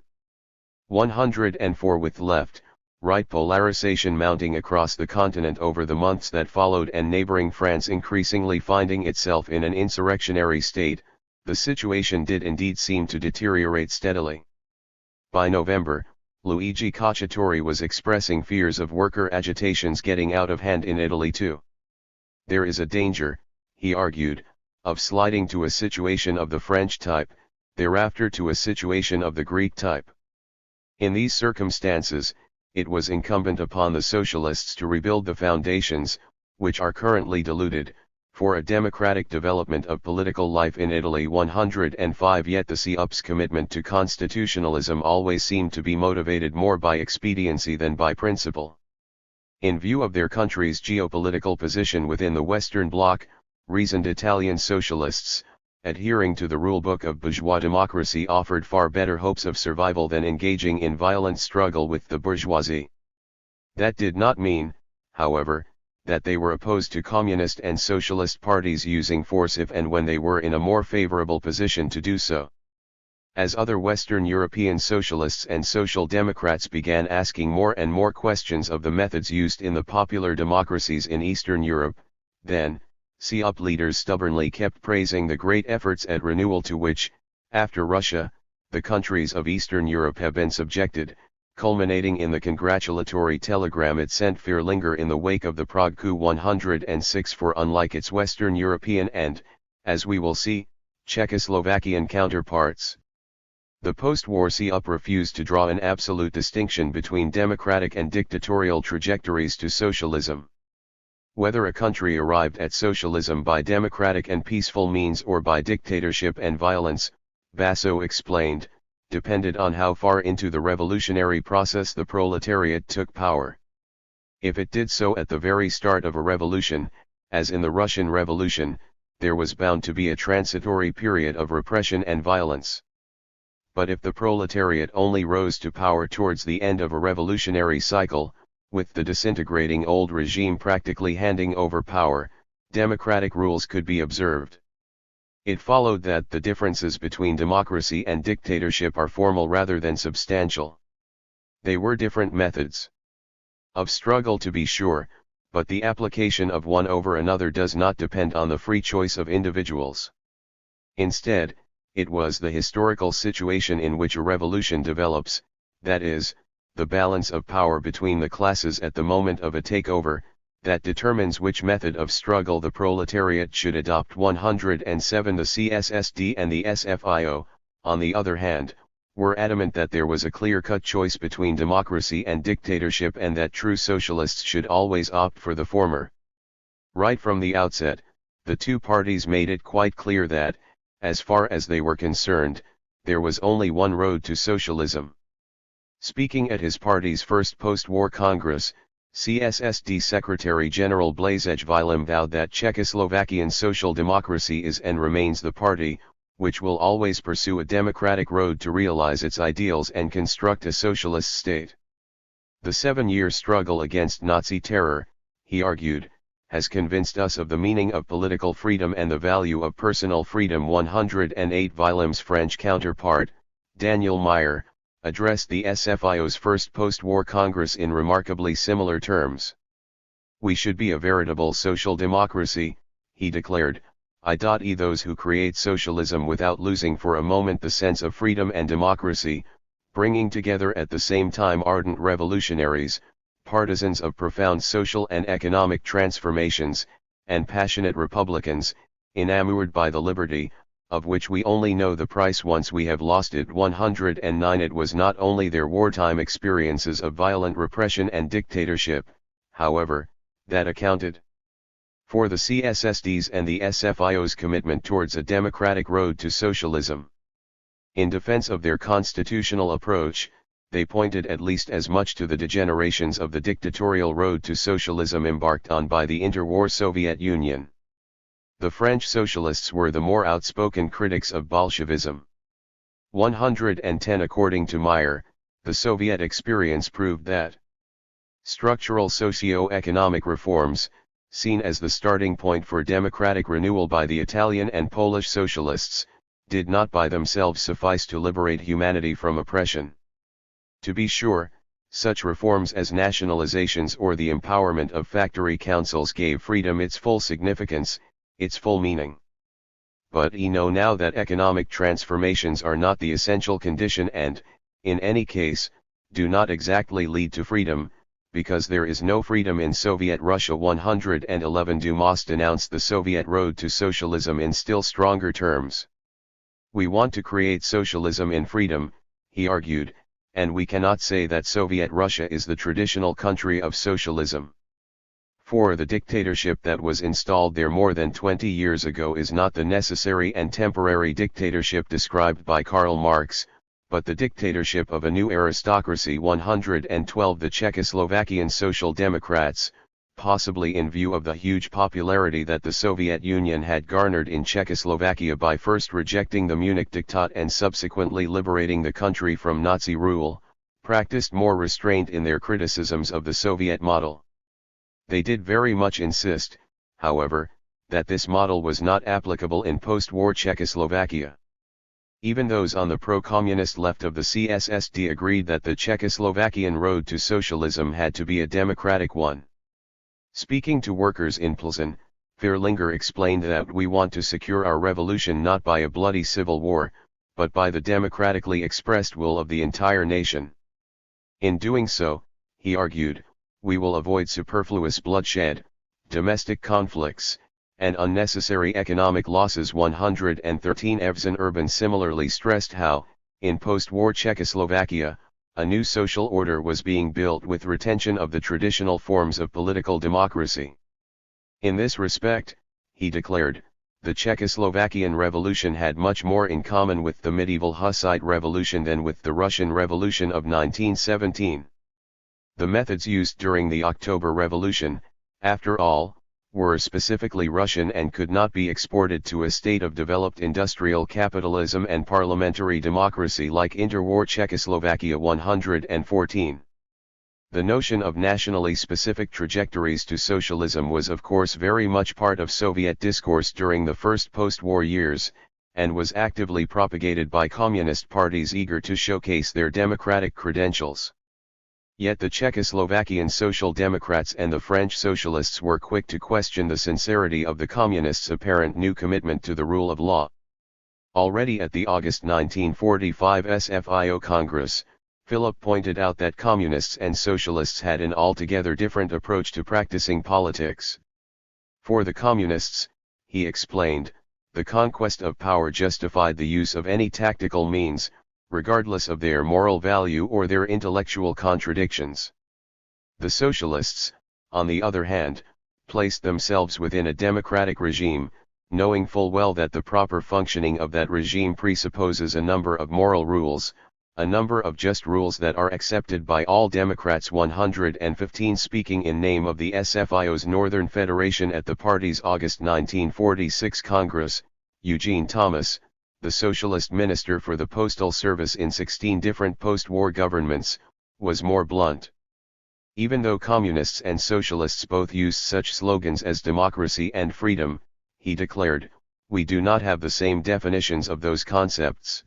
104 With left-right polarization mounting across the continent over the months that followed and neighboring France increasingly finding itself in an insurrectionary state, the situation did indeed seem to deteriorate steadily. By November, Luigi Cacciatore was expressing fears of worker agitations getting out of hand in Italy too. There is a danger, he argued, of sliding to a situation of the French type, thereafter to a situation of the Greek type. In these circumstances, it was incumbent upon the socialists to rebuild the foundations, which are currently diluted, for a democratic development of political life in Italy. 105 Yet the CUP's commitment to constitutionalism always seemed to be motivated more by expediency than by principle. In view of their country's geopolitical position within the Western Bloc, reasoned Italian socialists, adhering to the rulebook of bourgeois democracy, offered far better hopes of survival than engaging in violent struggle with the bourgeoisie. That did not mean, however, that they were opposed to communist and socialist parties using force if and when they were in a more favorable position to do so. As other Western European socialists and social democrats began asking more and more questions of the methods used in the popular democracies in Eastern Europe, then, CUP leaders stubbornly kept praising the great efforts at renewal to which, after Russia, the countries of Eastern Europe have been subjected, culminating in the congratulatory telegram it sent Vierlinger in the wake of the Prague coup. 106 For unlike its Western European and, as we will see, Czechoslovakian counterparts, the post-war CUP refused to draw an absolute distinction between democratic and dictatorial trajectories to socialism. Whether a country arrived at socialism by democratic and peaceful means or by dictatorship and violence, Basso explained, depended on how far into the revolutionary process the proletariat took power. If it did so at the very start of a revolution, as in the Russian Revolution, there was bound to be a transitory period of repression and violence. But if the proletariat only rose to power towards the end of a revolutionary cycle, with the disintegrating old regime practically handing over power, democratic rules could be observed. It followed that the differences between democracy and dictatorship are formal rather than substantial. They were different methods of struggle, to be sure, but the application of one over another does not depend on the free choice of individuals. Instead, it was the historical situation in which a revolution develops, that is, the balance of power between the classes at the moment of a takeover, that determines which method of struggle the proletariat should adopt. 107 The CSSD and the SFIO, on the other hand, were adamant that there was a clear-cut choice between democracy and dictatorship and that true socialists should always opt for the former. Right from the outset, the two parties made it quite clear that, as far as they were concerned, there was only one road to socialism. Speaking at his party's first post-war Congress, CSSD Secretary-General Blazej Vilim vowed that Czechoslovakian social democracy is and remains the party, which will always pursue a democratic road to realize its ideals and construct a socialist state. The 7-year struggle against Nazi terror, he argued, has convinced us of the meaning of political freedom and the value of personal freedom. 108 Vilim's French counterpart, Daniel Meyer, addressed the SFIO's first post-war Congress in remarkably similar terms. We should be a veritable social democracy, he declared, i.e. those who create socialism without losing for a moment the sense of freedom and democracy, bringing together at the same time ardent revolutionaries, partisans of profound social and economic transformations, and passionate republicans, enamored by the liberty, of which we only know the price once we have lost it. 109 It was not only their wartime experiences of violent repression and dictatorship, however, that accounted for the CSSD's and the SFIO's commitment towards a democratic road to socialism. In defense of their constitutional approach, they pointed at least as much to the degenerations of the dictatorial road to socialism embarked on by the interwar Soviet Union. The French socialists were the more outspoken critics of Bolshevism. 110 According to Meyer, the Soviet experience proved that structural socio-economic reforms, seen as the starting point for democratic renewal by the Italian and Polish socialists, did not by themselves suffice to liberate humanity from oppression. To be sure, such reforms as nationalizations or the empowerment of factory councils gave freedom its full significance, its full meaning. But we know now that economic transformations are not the essential condition and, in any case, do not exactly lead to freedom, because there is no freedom in Soviet Russia. 111 Dumas denounced the Soviet road to socialism in still stronger terms. We want to create socialism in freedom, he argued, and we cannot say that Soviet Russia is the traditional country of socialism. For the dictatorship that was installed there more than 20 years ago is not the necessary and temporary dictatorship described by Karl Marx, but the dictatorship of a new aristocracy. 112 The Czechoslovakian Social Democrats, possibly in view of the huge popularity that the Soviet Union had garnered in Czechoslovakia by first rejecting the Munich Diktat and subsequently liberating the country from Nazi rule, practiced more restraint in their criticisms of the Soviet model. They did very much insist, however, that this model was not applicable in post-war Czechoslovakia. Even those on the pro-communist left of the CSSD agreed that the Czechoslovakian road to socialism had to be a democratic one. Speaking to workers in Plzeň, Fierlinger explained that we want to secure our revolution not by a bloody civil war, but by the democratically expressed will of the entire nation. In doing so, he argued, we will avoid superfluous bloodshed, domestic conflicts, and unnecessary economic losses. 113 Evžen Urban similarly stressed how, in post-war Czechoslovakia, a new social order was being built with retention of the traditional forms of political democracy. In this respect, he declared, the Czechoslovakian Revolution had much more in common with the medieval Hussite Revolution than with the Russian Revolution of 1917. The methods used during the October Revolution, after all, were specifically Russian and could not be exported to a state of developed industrial capitalism and parliamentary democracy like interwar Czechoslovakia. 114. The notion of nationally specific trajectories to socialism was of course very much part of Soviet discourse during the first post-war years, and was actively propagated by communist parties eager to showcase their democratic credentials. Yet the Czechoslovakian Social Democrats and the French Socialists were quick to question the sincerity of the Communists' apparent new commitment to the rule of law. Already at the August 1945 SFIO Congress, Philip pointed out that Communists and Socialists had an altogether different approach to practicing politics. For the Communists, he explained, the conquest of power justified the use of any tactical means, regardless of their moral value or their intellectual contradictions. The Socialists, on the other hand, placed themselves within a democratic regime, knowing full well that the proper functioning of that regime presupposes a number of moral rules, a number of just rules that are accepted by all Democrats. 115 Speaking in name of the SFIO's Northern Federation at the party's August 1946 Congress, Eugene Thomas, the Socialist Minister for the Postal Service in 16 different post-war governments, was more blunt. Even though Communists and Socialists both used such slogans as democracy and freedom, he declared, we do not have the same definitions of those concepts.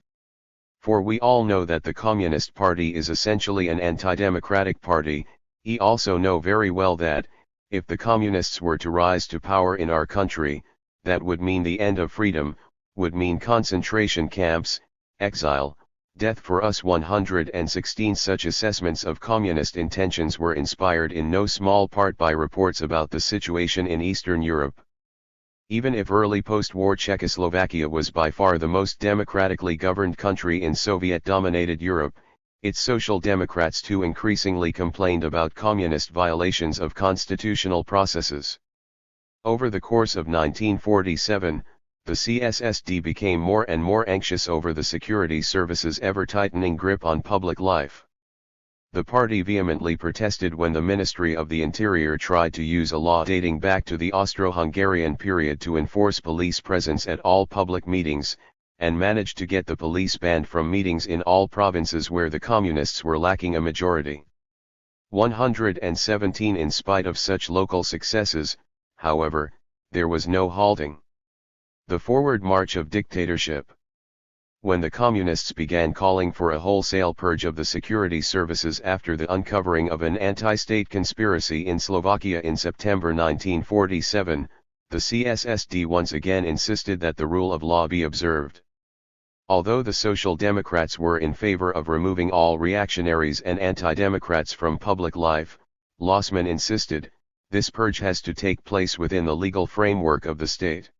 For we all know that the Communist Party is essentially an anti-democratic party. We also know very well that, if the Communists were to rise to power in our country, that would mean the end of freedom, would mean concentration camps, exile, death for us. 116 Such assessments of communist intentions were inspired in no small part by reports about the situation in Eastern Europe. Even if early post-war Czechoslovakia was by far the most democratically governed country in Soviet-dominated Europe, its Social Democrats too increasingly complained about communist violations of constitutional processes. Over the course of 1947, the CSSD became more and more anxious over the security services' ever-tightening grip on public life. The party vehemently protested when the Ministry of the Interior tried to use a law dating back to the Austro-Hungarian period to enforce police presence at all public meetings, and managed to get the police banned from meetings in all provinces where the Communists were lacking a majority. 117 In spite of such local successes, however, there was no halting the forward march of dictatorship. When the Communists began calling for a wholesale purge of the security services after the uncovering of an anti-state conspiracy in Slovakia in September 1947, the CSSD once again insisted that the rule of law be observed. Although the Social Democrats were in favor of removing all reactionaries and anti-democrats from public life, Lossman insisted, this purge has to take place within the legal framework of the state.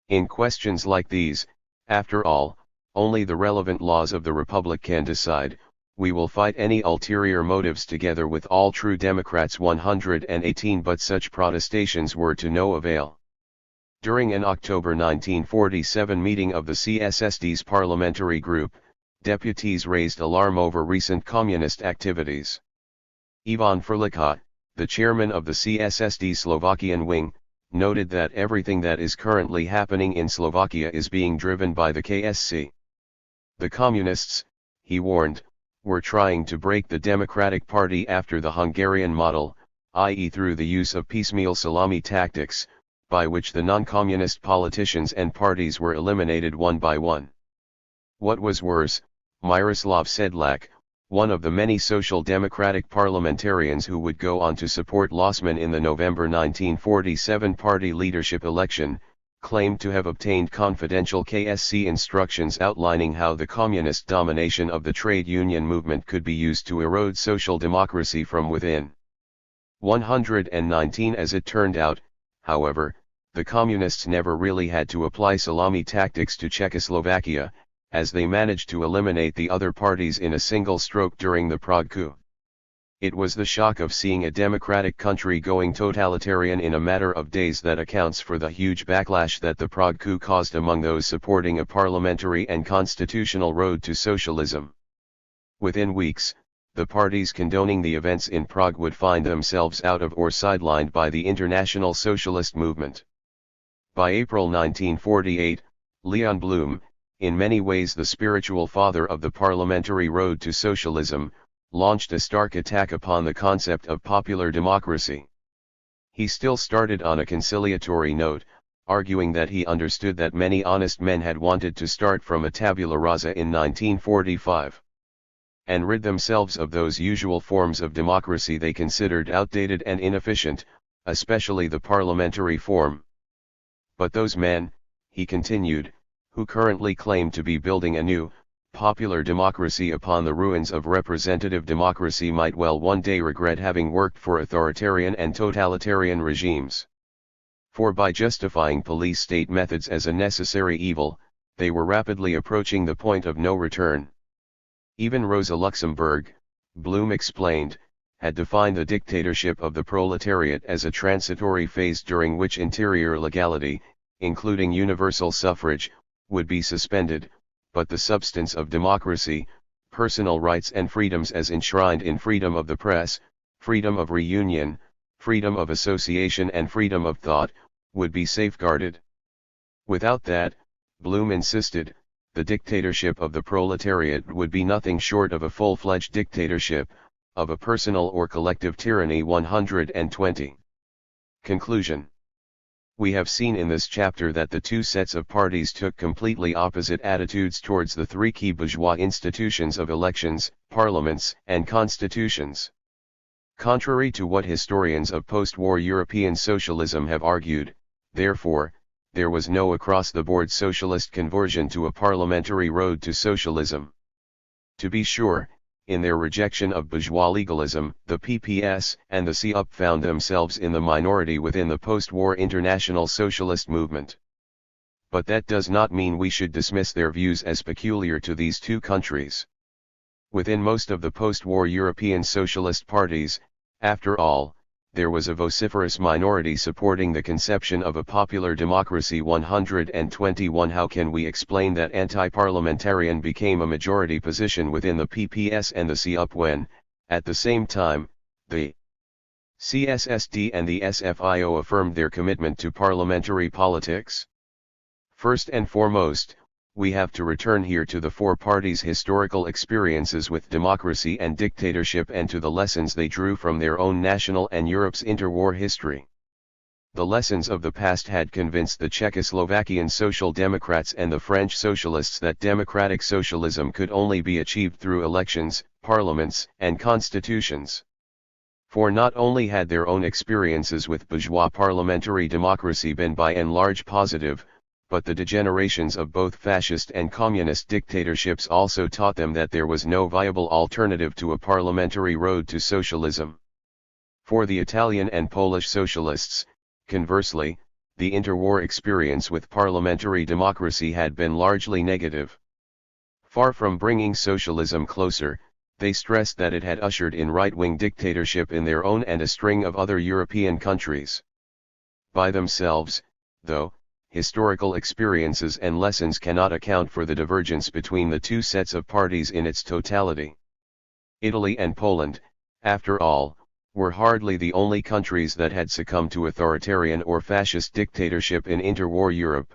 In questions like these, after all, only the relevant laws of the Republic can decide, We will fight any ulterior motives together with all true Democrats 118, but such protestations were to no avail. During an October 1947 meeting of the CSSD's parliamentary group, deputies raised alarm over recent communist activities. Ivan Frlika, the chairman of the CSSD Slovakian wing, noted that everything that is currently happening in Slovakia is being driven by the KSC. The communists, he warned, were trying to break the Democratic Party after the Hungarian model, i.e. through the use of piecemeal salami tactics, by which the non-communist politicians and parties were eliminated one by one. What was worse, Miroslav Sedlak, one of the many Social Democratic parliamentarians who would go on to support Lossman in the November 1947 party leadership election, claimed to have obtained confidential KSC instructions outlining how the communist domination of the trade union movement could be used to erode social democracy from within. 119 As it turned out, however, the communists never really had to apply salami tactics to Czechoslovakia, as they managed to eliminate the other parties in a single stroke during the Prague coup. It was the shock of seeing a democratic country going totalitarian in a matter of days that accounts for the huge backlash that the Prague coup caused among those supporting a parliamentary and constitutional road to socialism. Within weeks, the parties condoning the events in Prague would find themselves out of or sidelined by the international socialist movement. By April 1948, Leon Blum, in many ways the spiritual father of the parliamentary road to socialism, launched a stark attack upon the concept of popular democracy. He still started on a conciliatory note, arguing that he understood that many honest men had wanted to start from a tabula rasa in 1945. And rid themselves of those usual forms of democracy they considered outdated and inefficient, especially the parliamentary form. But those men, he continued, who currently claim to be building a new, popular democracy upon the ruins of representative democracy might well one day regret having worked for authoritarian and totalitarian regimes. For by justifying police state methods as a necessary evil, they were rapidly approaching the point of no return. Even Rosa Luxemburg, Blum explained, had defined the dictatorship of the proletariat as a transitory phase during which interior legality, including universal suffrage, would be suspended, but the substance of democracy, personal rights and freedoms as enshrined in freedom of the press, freedom of reunion, freedom of association and freedom of thought, would be safeguarded. Without that, Blum insisted, the dictatorship of the proletariat would be nothing short of a full-fledged dictatorship, of a personal or collective tyranny. 120. Conclusion. We have seen in this chapter that the two sets of parties took completely opposite attitudes towards the three key bourgeois institutions of elections, parliaments, and constitutions. Contrary to what historians of post-war European socialism have argued, therefore, there was no across-the-board socialist conversion to a parliamentary road to socialism. To be sure, in their rejection of bourgeois legalism, the PPS and the CUP found themselves in the minority within the post-war international socialist movement. But that does not mean we should dismiss their views as peculiar to these two countries. Within most of the post-war European socialist parties, after all, there was a vociferous minority supporting the conception of a popular democracy. 121. How can we explain that anti-parliamentarian became a majority position within the PPS and the CUP when, at the same time, the CSSD and the SFIO affirmed their commitment to parliamentary politics? First and foremost, we have to return here to the four parties' historical experiences with democracy and dictatorship and to the lessons they drew from their own national and Europe's interwar history. The lessons of the past had convinced the Czechoslovakian Social Democrats and the French Socialists that democratic socialism could only be achieved through elections, parliaments, and constitutions. For not only had their own experiences with bourgeois parliamentary democracy been by and large positive, but the degenerations of both fascist and communist dictatorships also taught them that there was no viable alternative to a parliamentary road to socialism. For the Italian and Polish socialists, conversely, the interwar experience with parliamentary democracy had been largely negative. Far from bringing socialism closer, They stressed that it had ushered in right-wing dictatorship in their own and a string of other European countries. By themselves, though, historical experiences and lessons cannot account for the divergence between the two sets of parties in its totality. Italy and Poland, after all, were hardly the only countries that had succumbed to authoritarian or fascist dictatorship in interwar Europe.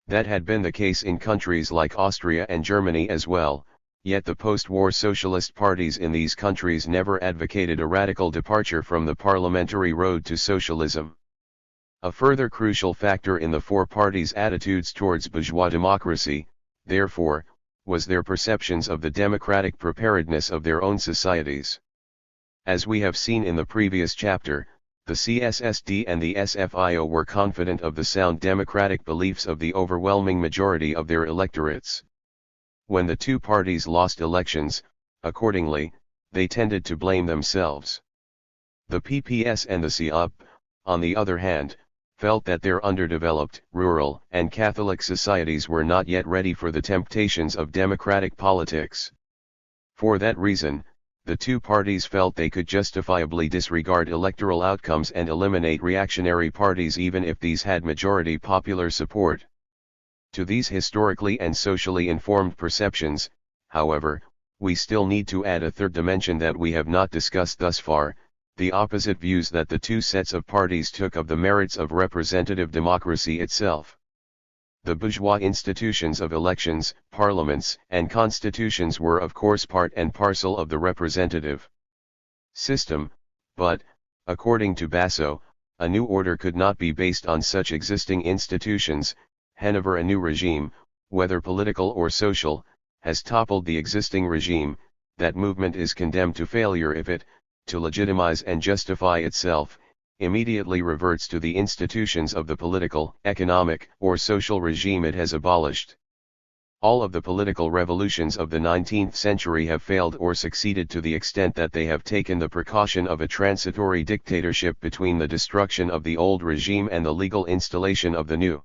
That had been the case in countries like Austria and Germany as well, yet the post-war socialist parties in these countries never advocated a radical departure from the parliamentary road to socialism. A further crucial factor in the four parties' attitudes towards bourgeois democracy, therefore, was their perceptions of the democratic preparedness of their own societies. As we have seen in the previous chapter, the CSSD and the SFIO were confident of the sound democratic beliefs of the overwhelming majority of their electorates. When the two parties lost elections, accordingly, they tended to blame themselves. The PPS and the CUP, on the other hand, felt that their underdeveloped, rural, and Catholic societies were not yet ready for the temptations of democratic politics. For that reason, the two parties felt they could justifiably disregard electoral outcomes and eliminate reactionary parties even if these had majority popular support. To these historically and socially informed perceptions, however, we still need to add a third dimension that we have not discussed thus far: the opposite views that the two sets of parties took of the merits of representative democracy itself. The bourgeois institutions of elections, parliaments, and constitutions were of course part and parcel of the representative system, but, according to Basso, a new order could not be based on such existing institutions. However, a new regime, whether political or social, has toppled the existing regime. That movement is condemned to failure if it, to legitimize and justify itself, immediately reverts to the institutions of the political, economic, or social regime it has abolished. All of the political revolutions of the 19th century have failed or succeeded to the extent that they have taken the precaution of a transitory dictatorship between the destruction of the old regime and the legal installation of the new.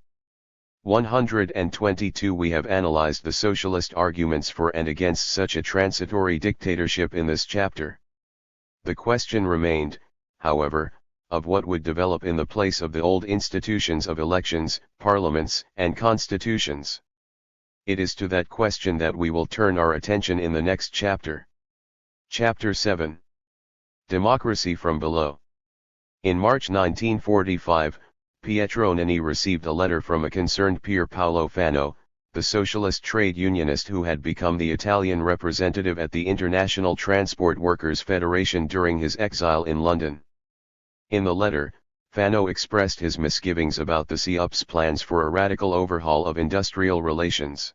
122. We have analyzed the socialist arguments for and against such a transitory dictatorship in this chapter. The question remained, however, of what would develop in the place of the old institutions of elections, parliaments, and constitutions. It is to that question that we will turn our attention in the next chapter. Chapter 7. Democracy from Below. In March 1945, Pietro Nenni received a letter from a concerned Pier Paolo Fano, the socialist trade unionist who had become the Italian representative at the International Transport Workers' Federation during his exile in London. In the letter, Fano expressed his misgivings about the CUP's plans for a radical overhaul of industrial relations.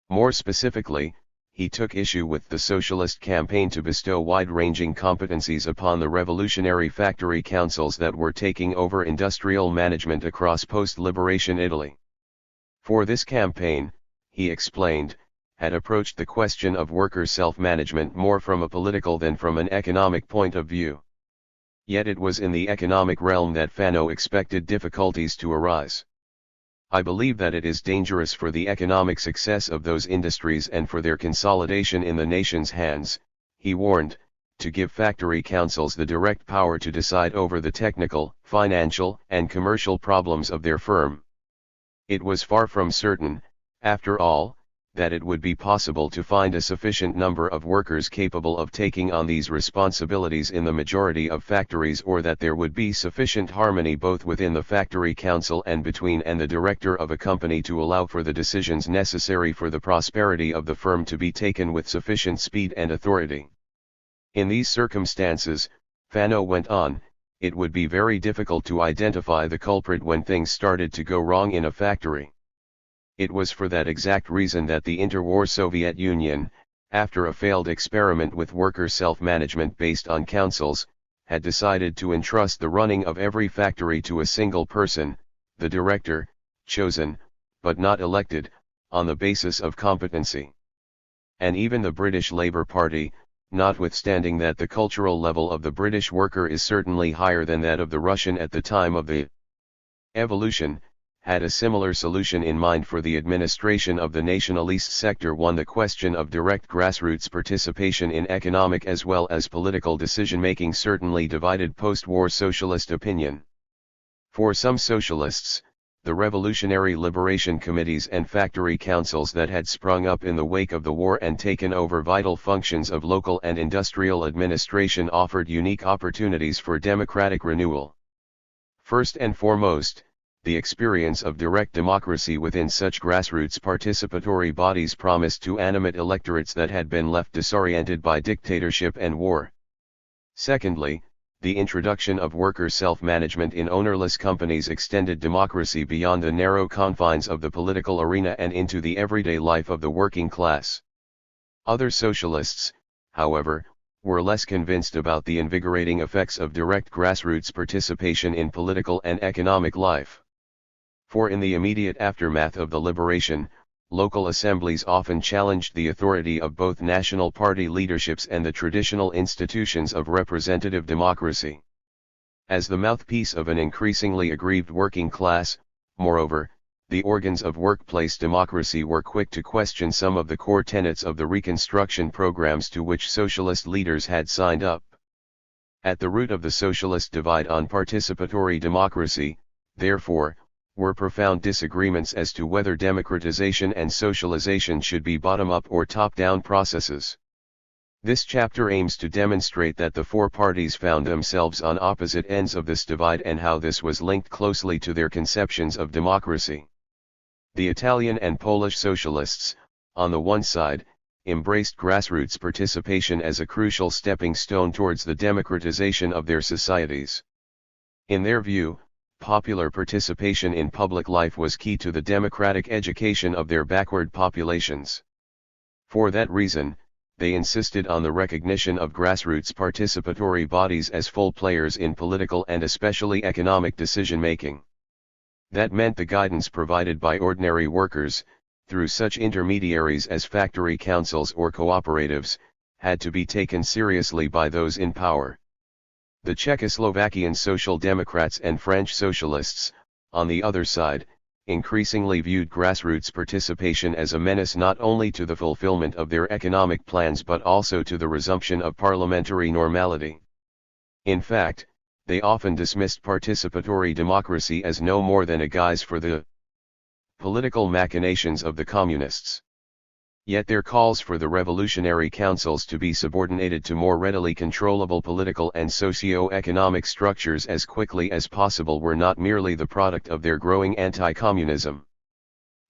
More specifically, he took issue with the socialist campaign to bestow wide-ranging competencies upon the revolutionary factory councils that were taking over industrial management across post-liberation Italy. For this campaign, he explained, had approached the question of worker self-management more from a political than from an economic point of view. Yet it was in the economic realm that Fano expected difficulties to arise. I believe that it is dangerous for the economic success of those industries and for their consolidation in the nation's hands, he warned, to give factory councils the direct power to decide over the technical, financial, and commercial problems of their firm. It was far from certain, after all, that it would be possible to find a sufficient number of workers capable of taking on these responsibilities in the majority of factories, or that there would be sufficient harmony both within the factory council and between and the director of a company to allow for the decisions necessary for the prosperity of the firm to be taken with sufficient speed and authority. In these circumstances, Fano went on, it would be very difficult to identify the culprit when things started to go wrong in a factory. It was for that exact reason that the interwar Soviet Union, after a failed experiment with worker self-management based on councils, had decided to entrust the running of every factory to a single person, the director, chosen, but not elected, on the basis of competency. And even the British Labour Party, notwithstanding that the cultural level of the British worker is certainly higher than that of the Russian at the time of the evolution, had a similar solution in mind for the administration of the nationalist sector. 1. The question of direct grassroots participation in economic as well as political decision-making certainly divided post-war socialist opinion. For some socialists, the revolutionary liberation committees and factory councils that had sprung up in the wake of the war and taken over vital functions of local and industrial administration offered unique opportunities for democratic renewal. First and foremost, the experience of direct democracy within such grassroots participatory bodies promised to animate electorates that had been left disoriented by dictatorship and war. Secondly, the introduction of worker self-management in ownerless companies extended democracy beyond the narrow confines of the political arena and into the everyday life of the working class. Other socialists, however, were less convinced about the invigorating effects of direct grassroots participation in political and economic life. For in the immediate aftermath of the liberation, local assemblies often challenged the authority of both national party leaderships and the traditional institutions of representative democracy. As the mouthpiece of an increasingly aggrieved working class, moreover, the organs of workplace democracy were quick to question some of the core tenets of the Reconstruction programs to which socialist leaders had signed up. At the root of the socialist divide on participatory democracy, therefore, were profound disagreements as to whether democratization and socialization should be bottom-up or top-down processes. This chapter aims to demonstrate that the four parties found themselves on opposite ends of this divide and how this was linked closely to their conceptions of democracy. The Italian and Polish socialists, on the one side, embraced grassroots participation as a crucial stepping stone towards the democratization of their societies. In their view, popular participation in public life was key to the democratic education of their backward populations. For that reason, they insisted on the recognition of grassroots participatory bodies as full players in political and especially economic decision-making. That meant the guidance provided by ordinary workers, through such intermediaries as factory councils or cooperatives, had to be taken seriously by those in power. The Czechoslovakian Social Democrats and French Socialists, on the other side, increasingly viewed grassroots participation as a menace not only to the fulfillment of their economic plans but also to the resumption of parliamentary normality. In fact, they often dismissed participatory democracy as no more than a guise for the political machinations of the communists. Yet their calls for the revolutionary councils to be subordinated to more readily controllable political and socio-economic structures as quickly as possible were not merely the product of their growing anti-communism.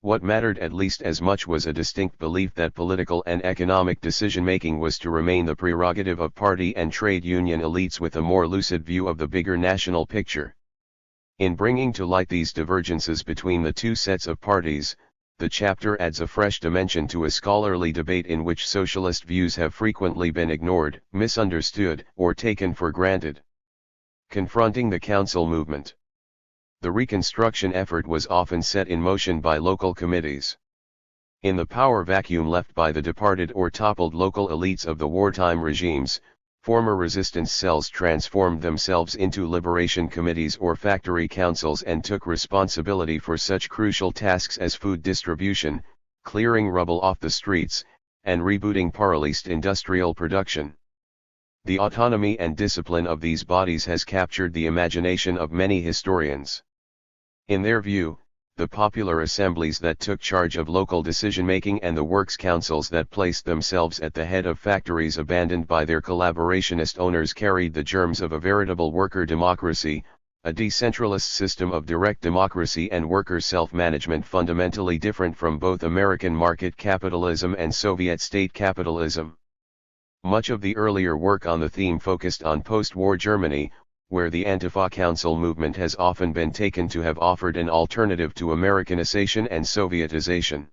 What mattered at least as much was a distinct belief that political and economic decision-making was to remain the prerogative of party and trade union elites with a more lucid view of the bigger national picture. In bringing to light these divergences between the two sets of parties, the chapter adds a fresh dimension to a scholarly debate in which socialist views have frequently been ignored, misunderstood, or taken for granted. Confronting the council movement. The Reconstruction effort was often set in motion by local committees. In the power vacuum left by the departed or toppled local elites of the wartime regimes, former resistance cells transformed themselves into liberation committees or factory councils and took responsibility for such crucial tasks as food distribution, clearing rubble off the streets, and rebooting paralysed industrial production. The autonomy and discipline of these bodies has captured the imagination of many historians. In their view, the popular assemblies that took charge of local decision-making and the works councils that placed themselves at the head of factories abandoned by their collaborationist owners carried the germs of a veritable worker democracy, a decentralist system of direct democracy and worker self-management fundamentally different from both American market capitalism and Soviet state capitalism. Much of the earlier work on the theme focused on post-war Germany, where the Antifa Council movement has often been taken to have offered an alternative to Americanization and Sovietization.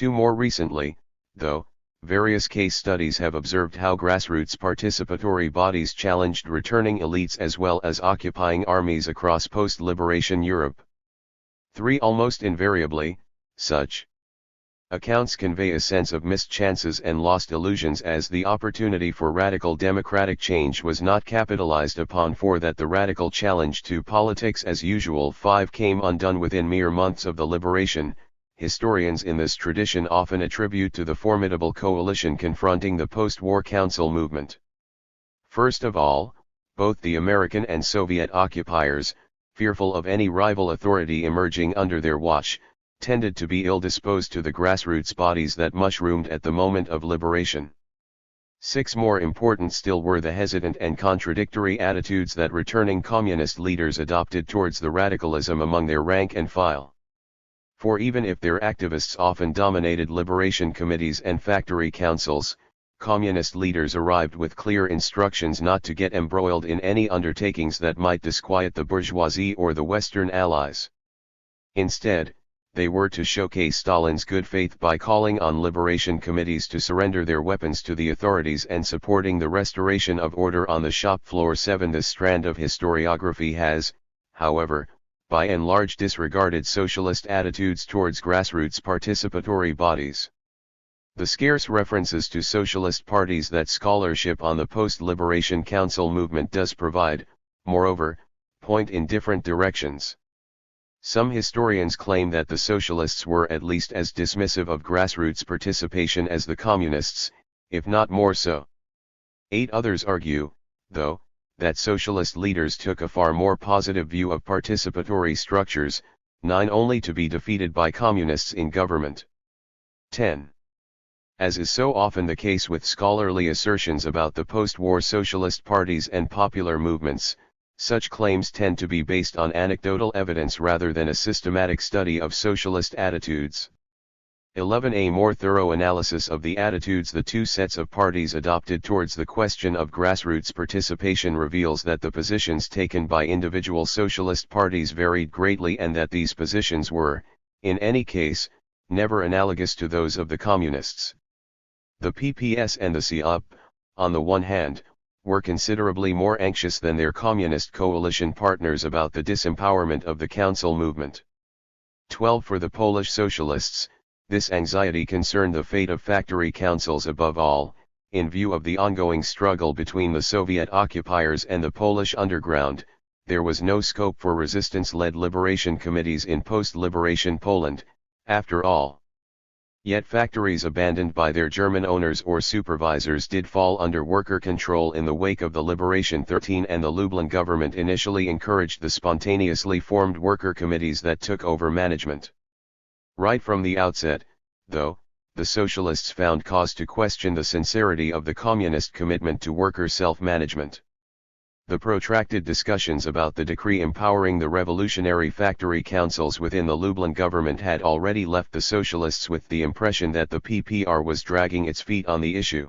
More recently, though, various case studies have observed how grassroots participatory bodies challenged returning elites as well as occupying armies across post-liberation Europe. Almost invariably, such Accounts convey a sense of missed chances and lost illusions as the opportunity for radical democratic change was not capitalized upon, for that the radical challenge to politics as usual came undone within mere months of the liberation. Historians in this tradition often attribute to the formidable coalition confronting the post-war council movement. First of all, both the American and Soviet occupiers, fearful of any rival authority emerging under their watch, tended to be ill-disposed to the grassroots bodies that mushroomed at the moment of liberation. 6. More important still were the hesitant and contradictory attitudes that returning communist leaders adopted towards the radicalism among their rank and file. For even if their activists often dominated liberation committees and factory councils, communist leaders arrived with clear instructions not to get embroiled in any undertakings that might disquiet the bourgeoisie or the Western allies. Instead, they were to showcase Stalin's good faith by calling on liberation committees to surrender their weapons to the authorities and supporting the restoration of order on the shop floor. 7. This strand of historiography has, however, by and large disregarded socialist attitudes towards grassroots participatory bodies. The scarce references to socialist parties that scholarship on the post-liberation council movement does provide, moreover, point in different directions. Some historians claim that the socialists were at least as dismissive of grassroots participation as the communists, if not more so. 8. Others argue, though, that socialist leaders took a far more positive view of participatory structures. 9. Only to be defeated by communists in government. 10. As is so often the case with scholarly assertions about the post-war socialist parties and popular movements, such claims tend to be based on anecdotal evidence rather than a systematic study of socialist attitudes. 11. A more thorough analysis of the attitudes the two sets of parties adopted towards the question of grassroots participation reveals that the positions taken by individual socialist parties varied greatly, and that these positions were, in any case, never analogous to those of the communists. The PPS and the COP, on the one hand, were considerably more anxious than their communist coalition partners about the disempowerment of the council movement. 12. For the Polish socialists, this anxiety concerned the fate of factory councils above all, in view of the ongoing struggle between the Soviet occupiers and the Polish underground. There was no scope for resistance-led liberation committees in post-liberation Poland, after all. Yet factories abandoned by their German owners or supervisors did fall under worker control in the wake of the Liberation 13, and the Lublin government initially encouraged the spontaneously formed worker committees that took over management. Right from the outset, though, the socialists found cause to question the sincerity of the communist commitment to worker self-management. The protracted discussions about the decree empowering the revolutionary factory councils within the Lublin government had already left the socialists with the impression that the PPR was dragging its feet on the issue.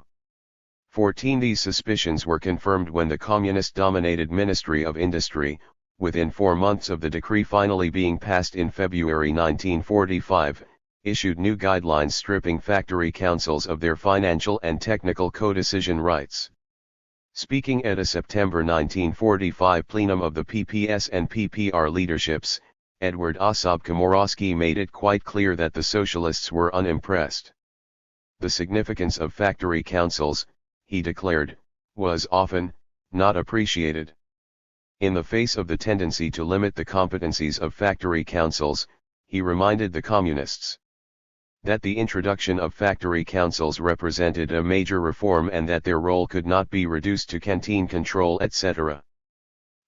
14. These suspicions were confirmed when the communist-dominated Ministry of Industry, within 4 months of the decree finally being passed in February 1945, issued new guidelines stripping factory councils of their financial and technical co-decision rights. Speaking at a September 1945 plenum of the PPS and PPR leaderships, Edward Ossop-Komorowski made it quite clear that the socialists were unimpressed. The significance of factory councils, he declared, was often not appreciated. In the face of the tendency to limit the competencies of factory councils, he reminded the communists that the introduction of factory councils represented a major reform and that their role could not be reduced to canteen control, etc.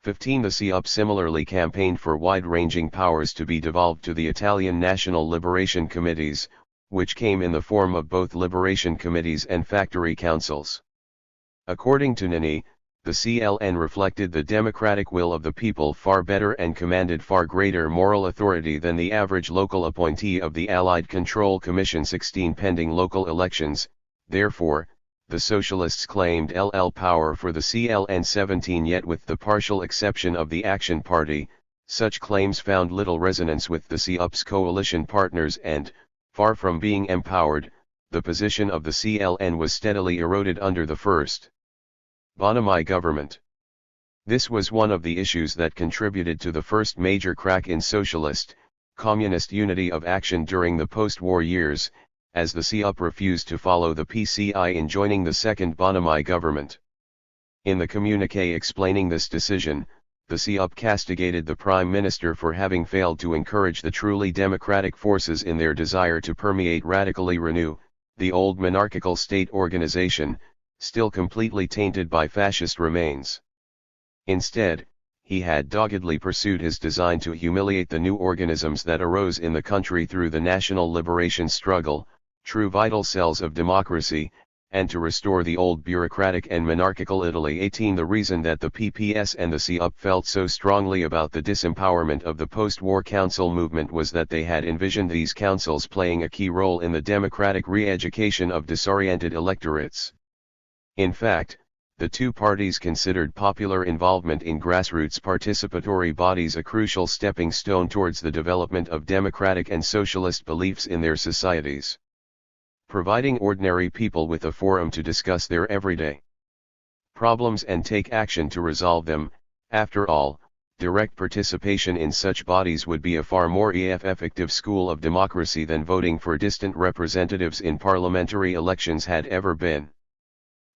15. The CUP similarly campaigned for wide-ranging powers to be devolved to the Italian National Liberation Committees, which came in the form of both liberation committees and factory councils. According to Nini, the CLN reflected the democratic will of the people far better and commanded far greater moral authority than the average local appointee of the Allied Control Commission. 16. Pending local elections, therefore, the socialists claimed LL power for the CLN. 17. Yet with the partial exception of the Action Party, such claims found little resonance with the CUP's coalition partners and, far from being empowered, the position of the CLN was steadily eroded under the first Bonomi government. This was one of the issues that contributed to the first major crack in socialist, communist unity of action during the post-war years, as the CUP refused to follow the PCI in joining the second Bonami government. In the communique explaining this decision, the CUP castigated the Prime Minister for having failed to encourage the truly democratic forces in their desire to permeate radically renew, the old monarchical state organization, still completely tainted by fascist remains. Instead, he had doggedly pursued his design to humiliate the new organisms that arose in the country through the national liberation struggle, true vital cells of democracy, and to restore the old bureaucratic and monarchical Italy. 18 The reason that the PPS and the CUP felt so strongly about the disempowerment of the post-war council movement was that they had envisioned these councils playing a key role in the democratic re-education of disoriented electorates. In fact, the two parties considered popular involvement in grassroots participatory bodies a crucial stepping stone towards the development of democratic and socialist beliefs in their societies. Providing ordinary people with a forum to discuss their everyday problems and take action to resolve them. After all, direct participation in such bodies would be a far more effective school of democracy than voting for distant representatives in parliamentary elections had ever been.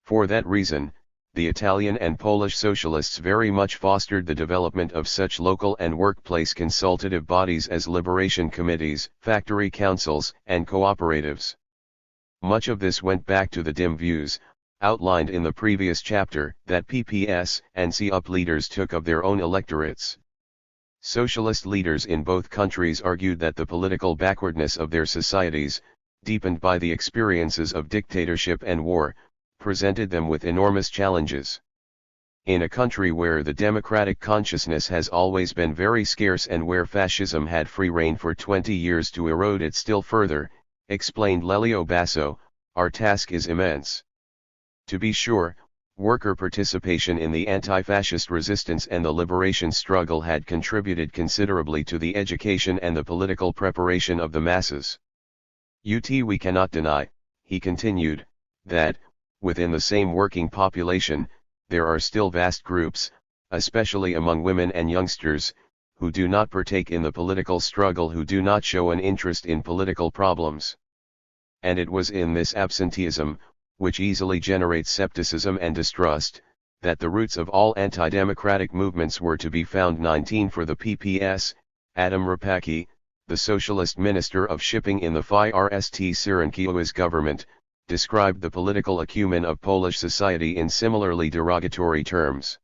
For that reason, the Italian and Polish socialists very much fostered the development of such local and workplace consultative bodies as liberation committees, factory councils, and cooperatives. Much of this went back to the dim views, outlined in the previous chapter, that PPS and CUP leaders took of their own electorates. Socialist leaders in both countries argued that the political backwardness of their societies, deepened by the experiences of dictatorship and war, presented them with enormous challenges. In a country where the democratic consciousness has always been very scarce and where fascism had free rein for 20 years to erode it still further, explained Lelio Basso, our task is immense. To be sure, worker participation in the anti-fascist resistance and the liberation struggle had contributed considerably to the education and the political preparation of the masses. We cannot deny, he continued, that, within the same working population, there are still vast groups, especially among women and youngsters, who do not partake in the political struggle, who do not show an interest in political problems. And it was in this absenteeism, which easily generates skepticism and distrust, that the roots of all anti-democratic movements were to be found. 19 For the PPS, Adam Rapacki, the socialist minister of shipping in the FIRST Cyrankiewicz government, described the political acumen of Polish society in similarly derogatory terms.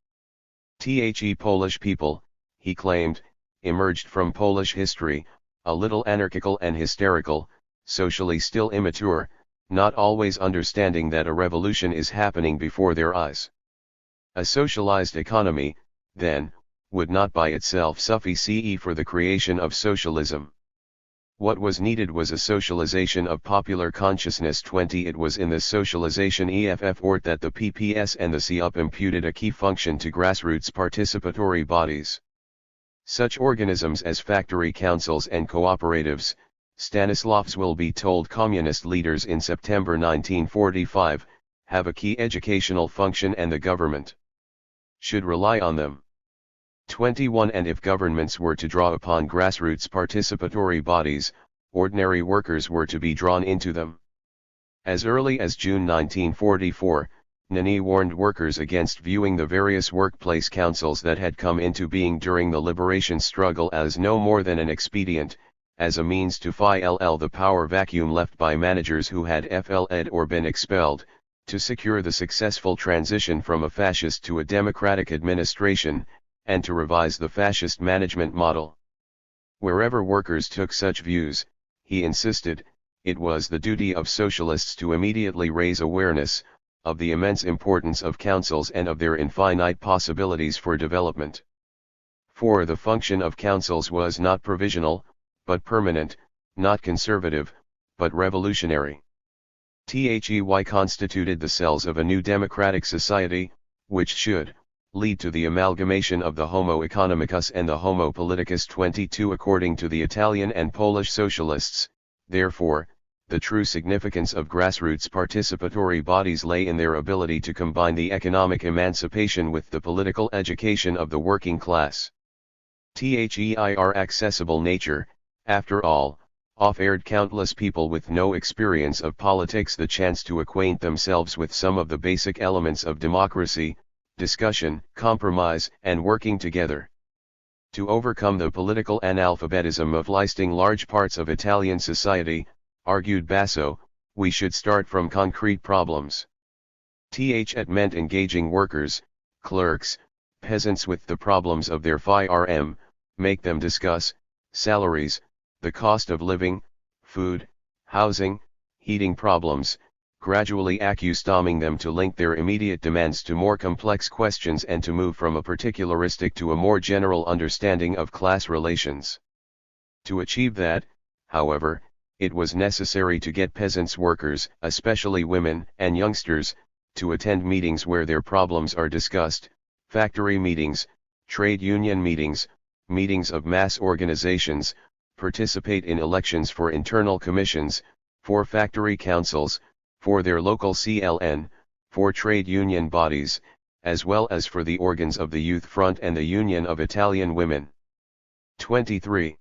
Polish people, he claimed, emerged from Polish history, a little anarchical and hysterical, socially still immature, not always understanding that a revolution is happening before their eyes. A socialized economy, then, would not by itself suffice for the creation of socialism. What was needed was a socialization of popular consciousness. 20 It was in this socialization effort that the PPS and the CUP imputed a key function to grassroots participatory bodies. Such organisms as factory councils and cooperatives, Stanislavs will be told communist leaders in September 1945, have a key educational function and the government should rely on them. 21 And if governments were to draw upon grassroots participatory bodies, ordinary workers were to be drawn into them. As early as June 1944, Nani warned workers against viewing the various workplace councils that had come into being during the liberation struggle as no more than an expedient, as a means to fill the power vacuum left by managers who had fled or been expelled, to secure the successful transition from a fascist to a democratic administration, and to revise the fascist management model. Wherever workers took such views, he insisted, it was the duty of socialists to immediately raise awareness of the immense importance of councils and of their infinite possibilities for development. For the function of councils was not provisional, but permanent, not conservative, but revolutionary. They constituted the cells of a new democratic society, which should lead to the amalgamation of the Homo economicus and the Homo politicus. 22 According to the Italian and Polish socialists, therefore, the true significance of grassroots participatory bodies lay in their ability to combine the economic emancipation with the political education of the working class. Their accessible nature, after all, offered countless people with no experience of politics the chance to acquaint themselves with some of the basic elements of democracy, discussion, compromise, and working together. To overcome the political analphabetism of listing large parts of Italian society, argued Basso, we should start from concrete problems. It meant engaging workers, clerks, peasants with the problems of their firm, make them discuss salaries, the cost of living, food, housing, heating problems, gradually accustoming them to link their immediate demands to more complex questions and to move from a particularistic to a more general understanding of class relations. To achieve that, however, it was necessary to get peasants workers, especially women and youngsters, to attend meetings where their problems are discussed, factory meetings, trade union meetings, meetings of mass organizations, participate in elections for internal commissions, for factory councils, for their local CLN, for trade union bodies, as well as for the organs of the Youth Front and the Union of Italian Women. 23.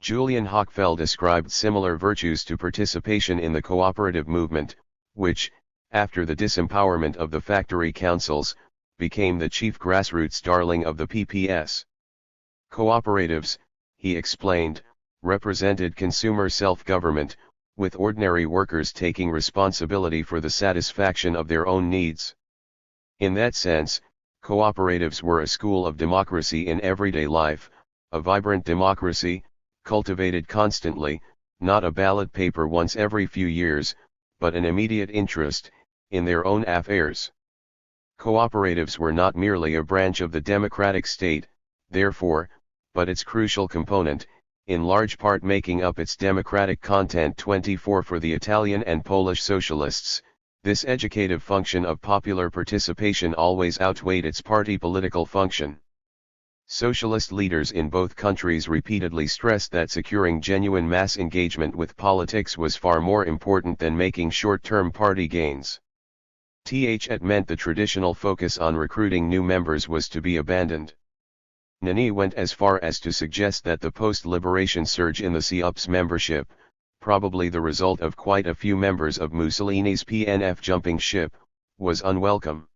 Julian Hochfeld ascribed similar virtues to participation in the cooperative movement, which, after the disempowerment of the factory councils, became the chief grassroots darling of the PPS. Cooperatives, he explained, represented consumer self-government, with ordinary workers taking responsibility for the satisfaction of their own needs. In that sense, cooperatives were a school of democracy in everyday life, a vibrant democracy, cultivated constantly, not a ballot paper once every few years, but an immediate interest in their own affairs. Cooperatives were not merely a branch of the democratic state, therefore, but its crucial component, in large part making up its democratic content. 24 For the Italian and Polish socialists, this educative function of popular participation always outweighed its party political function. Socialist leaders in both countries repeatedly stressed that securing genuine mass engagement with politics was far more important than making short-term party gains. It meant the traditional focus on recruiting new members was to be abandoned. Nani went as far as to suggest that the post-liberation surge in the CUP's membership, probably the result of quite a few members of Mussolini's PNF jumping ship, was unwelcome.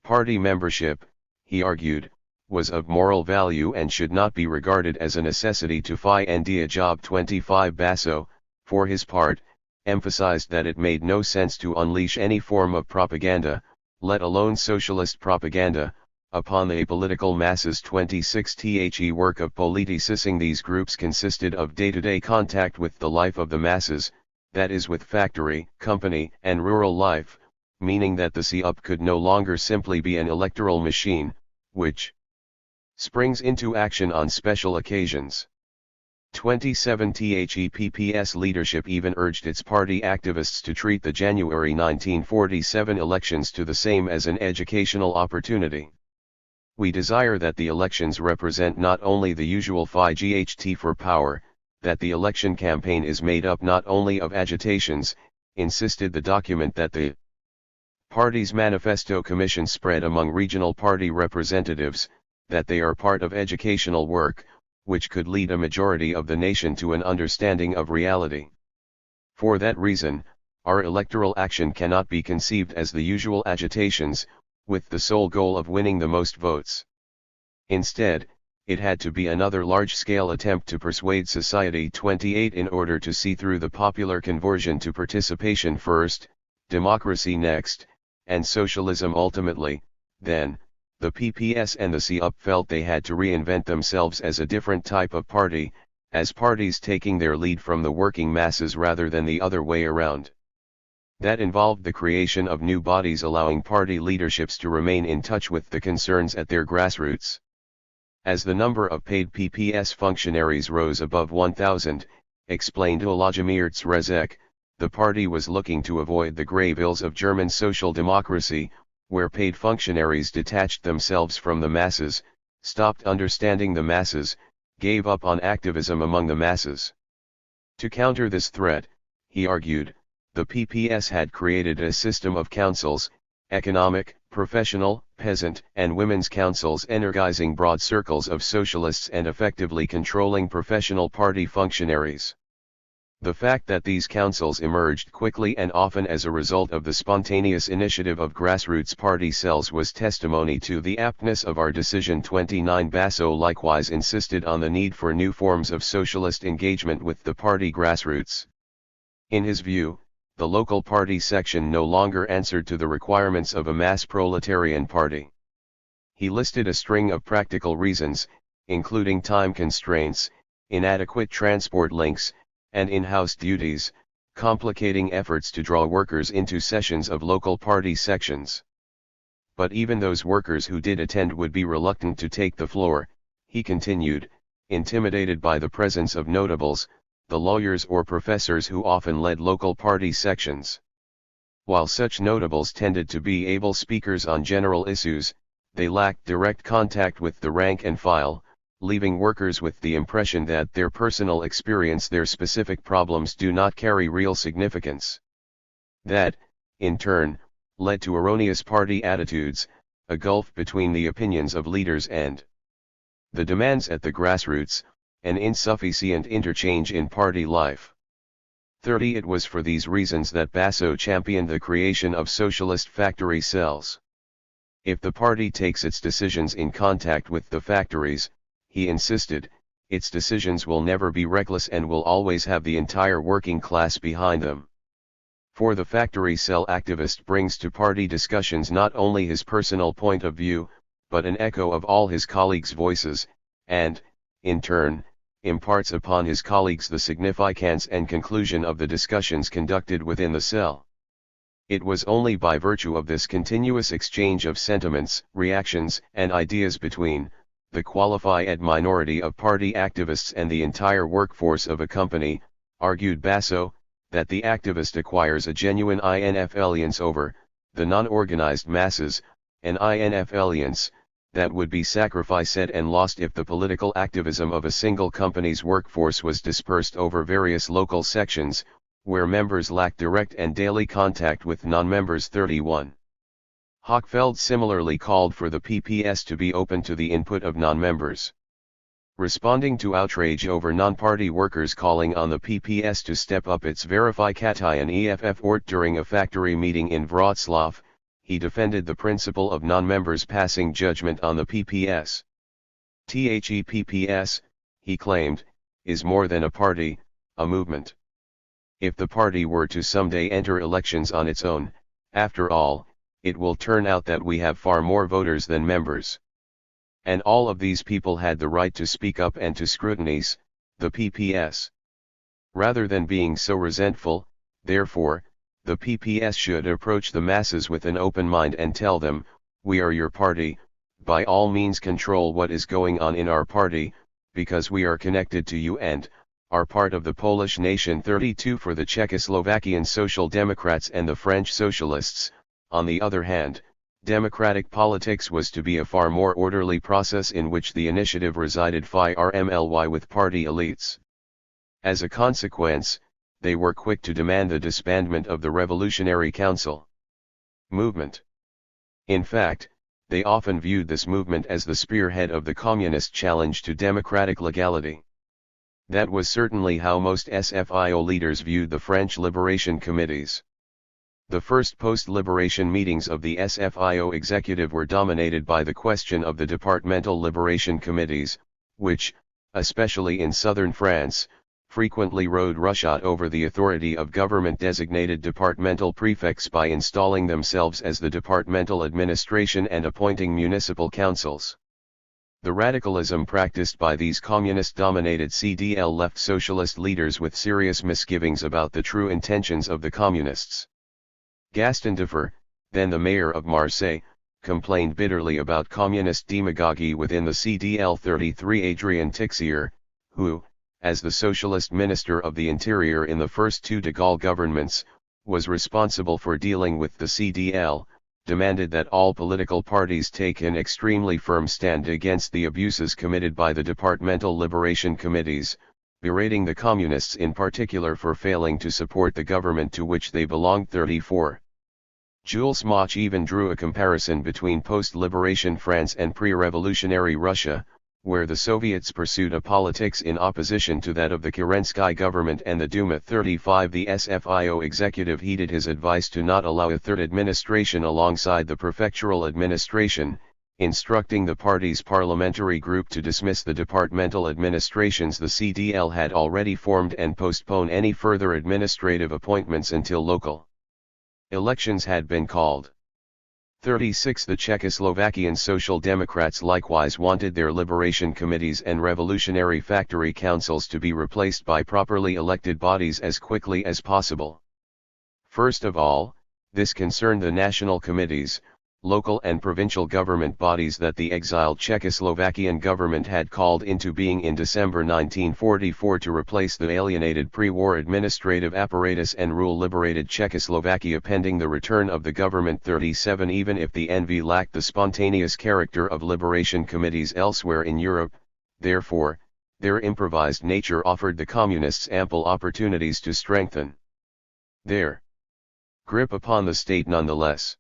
Party membership, he argued, was of moral value and should not be regarded as a necessity to find a job. 25 Basso, for his part, emphasized that it made no sense to unleash any form of propaganda, let alone socialist propaganda, upon the apolitical masses. 26 The work of politicizing these groups consisted of day-to-day contact with the life of the masses, that is with factory, company, and rural life, meaning that the CUP could no longer simply be an electoral machine, which springs into action on special occasions. 27 PPS leadership even urged its party activists to treat the January 1947 elections to the same as an educational opportunity. We desire that the elections represent not only the usual fight for power, that the election campaign is made up not only of agitations, insisted the document that the party's manifesto commission spread among regional party representatives, that they are part of educational work, which could lead a majority of the nation to an understanding of reality. For that reason, our electoral action cannot be conceived as the usual agitations, with the sole goal of winning the most votes. Instead, it had to be another large-scale attempt to persuade society. 28 In order to see through the popular conversion to participation first, democracy next, and socialism ultimately, then, the PPS and the CUP felt they had to reinvent themselves as a different type of party, as parties taking their lead from the working masses rather than the other way around. That involved the creation of new bodies allowing party leaderships to remain in touch with the concerns at their grassroots. As the number of paid PPS functionaries rose above 1,000, explained Władimir Trzeszek, the party was looking to avoid the grave ills of German social democracy, where paid functionaries detached themselves from the masses, stopped understanding the masses, gave up on activism among the masses. To counter this threat, he argued, the PPS had created a system of councils, economic, professional, peasant, and women's councils energizing broad circles of socialists and effectively controlling professional party functionaries. The fact that these councils emerged quickly and often as a result of the spontaneous initiative of grassroots party cells was testimony to the aptness of our Decision 29. Basso likewise insisted on the need for new forms of socialist engagement with the party grassroots. In his view, the local party section no longer answered to the requirements of a mass proletarian party. He listed a string of practical reasons, including time constraints, inadequate transport links, and in-house duties, complicating efforts to draw workers into sessions of local party sections. But even those workers who did attend would be reluctant to take the floor, he continued, intimidated by the presence of notables, the lawyers or professors who often led local party sections. While such notables tended to be able speakers on general issues, they lacked direct contact with the rank and file, leaving workers with the impression that their personal experience, their specific problems do not carry real significance. That, in turn, led to erroneous party attitudes, a gulf between the opinions of leaders and the demands at the grassroots, an insufficient interchange in party life. 30. It was for these reasons that Basso championed the creation of socialist factory cells. If the party takes its decisions in contact with the factories, he insisted, its decisions will never be reckless and will always have the entire working class behind them. For the factory cell activist brings to party discussions not only his personal point of view, but an echo of all his colleagues' voices, and, in turn, imparts upon his colleagues the significance and conclusion of the discussions conducted within the cell. It was only by virtue of this continuous exchange of sentiments, reactions, and ideas between the qualified minority of party activists and the entire workforce of a company, argued Basso, that the activist acquires a genuine INF alliance over the non-organized masses, an INF alliance that would be sacrificed and lost if the political activism of a single company's workforce was dispersed over various local sections, where members lack direct and daily contact with non-members. 31. Hochfeld similarly called for the PPS to be open to the input of non-members. Responding to outrage over non-party workers calling on the PPS to step up its Verifikation EFF ort during a factory meeting in Wrocław, he defended the principle of non-members passing judgment on the PPS. PPS, he claimed, is more than a party, a movement. If the party were to someday enter elections on its own, after all, it will turn out that we have far more voters than members. And all of these people had the right to speak up and to scrutinize the PPS. Rather than being so resentful, therefore, the PPS should approach the masses with an open mind and tell them, we are your party, by all means control what is going on in our party, because we are connected to you and are part of the Polish nation. 32. For the Czechoslovakian Social Democrats and the French Socialists, on the other hand, democratic politics was to be a far more orderly process in which the initiative resided firmly with party elites. As a consequence, they were quick to demand the disbandment of the Revolutionary Council movement. In fact, they often viewed this movement as the spearhead of the communist challenge to democratic legality. That was certainly how most SFIO leaders viewed the French liberation committees. The first post-liberation meetings of the SFIO executive were dominated by the question of the departmental liberation committees, which, especially in southern France, frequently rode roughshod over the authority of government-designated departmental prefects by installing themselves as the departmental administration and appointing municipal councils. The radicalism practiced by these communist-dominated CDL left socialist leaders with serious misgivings about the true intentions of the communists. Gaston Deffer, then the mayor of Marseille, complained bitterly about communist demagogy within the CDL. 33. Adrien Tixier, who, as the socialist minister of the interior in the first two de Gaulle governments, was responsible for dealing with the CDL, demanded that all political parties take an extremely firm stand against the abuses committed by the departmental liberation committees, berating the communists in particular for failing to support the government to which they belonged. 34. Jules Moch even drew a comparison between post-liberation France and pre-revolutionary Russia, where the Soviets pursued a politics in opposition to that of the Kerensky government and the Duma. 35 The SFIO executive heeded his advice to not allow a third administration alongside the prefectural administration, instructing the party's parliamentary group to dismiss the departmental administrations the CDL had already formed and postpone any further administrative appointments until local elections had been called. 36 The Czechoslovakian Social Democrats likewise wanted their liberation committees and revolutionary factory councils to be replaced by properly elected bodies as quickly as possible. First of all, this concerned the national committees, local and provincial government bodies that the exiled Czechoslovakian government had called into being in December 1944 to replace the alienated pre-war administrative apparatus and rule liberated Czechoslovakia pending the return of the government. 37 Even if the NV lacked the spontaneous character of liberation committees elsewhere in Europe, therefore, their improvised nature offered the communists ample opportunities to strengthen their grip upon the state nonetheless.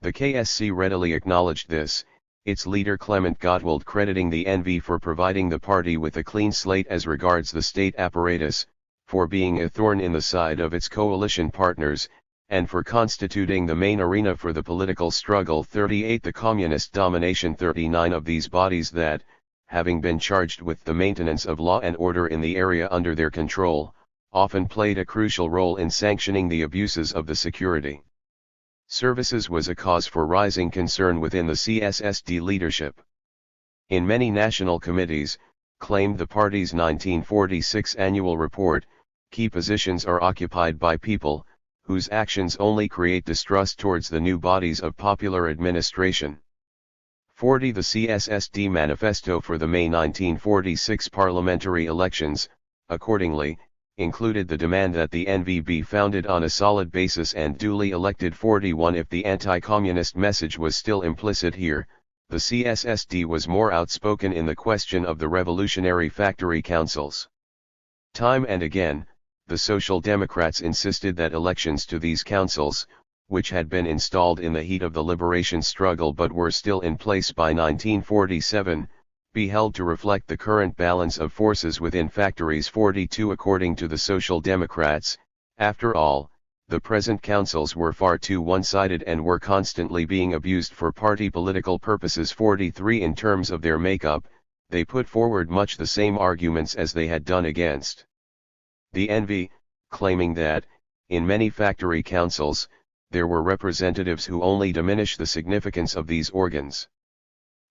The KSC readily acknowledged this, its leader Clement Gottwald crediting the NV for providing the party with a clean slate as regards the state apparatus, for being a thorn in the side of its coalition partners, and for constituting the main arena for the political struggle. 38 The communist domination. 39 Of these bodies that, having been charged with the maintenance of law and order in the area under their control, often played a crucial role in sanctioning the abuses of the security services was a cause for rising concern within the CSSD leadership. In many national committees, claimed the party's 1946 annual report, key positions are occupied by people, whose actions only create distrust towards the new bodies of popular administration. 40 The CSSD manifesto for the May 1946 parliamentary elections, accordingly, included the demand that the NV be founded on a solid basis and duly elected. 41 If the anti-communist message was still implicit here, the CSSD was more outspoken in the question of the revolutionary factory councils. Time and again, the Social Democrats insisted that elections to these councils, which had been installed in the heat of the liberation struggle but were still in place by 1947, be held to reflect the current balance of forces within factories. 42 According to the Social Democrats, after all, the present councils were far too one-sided and were constantly being abused for party political purposes. 43 In terms of their makeup, they put forward much the same arguments as they had done against the NV, claiming that, in many factory councils, there were representatives who only diminish the significance of these organs.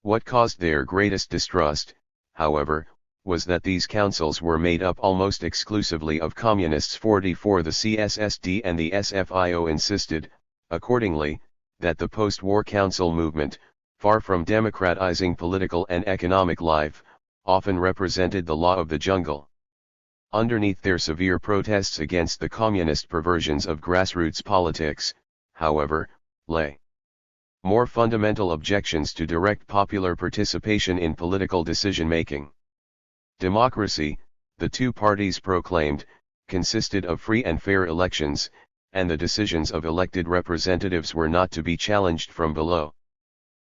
What caused their greatest distrust, however, was that these councils were made up almost exclusively of communists. 44 The CSSD and the SFIO insisted, accordingly, that the post-war council movement, far from democratizing political and economic life, often represented the law of the jungle. Underneath their severe protests against the communist perversions of grassroots politics, however, lay more fundamental objections to direct popular participation in political decision-making. Democracy, the two parties proclaimed, consisted of free and fair elections, and the decisions of elected representatives were not to be challenged from below.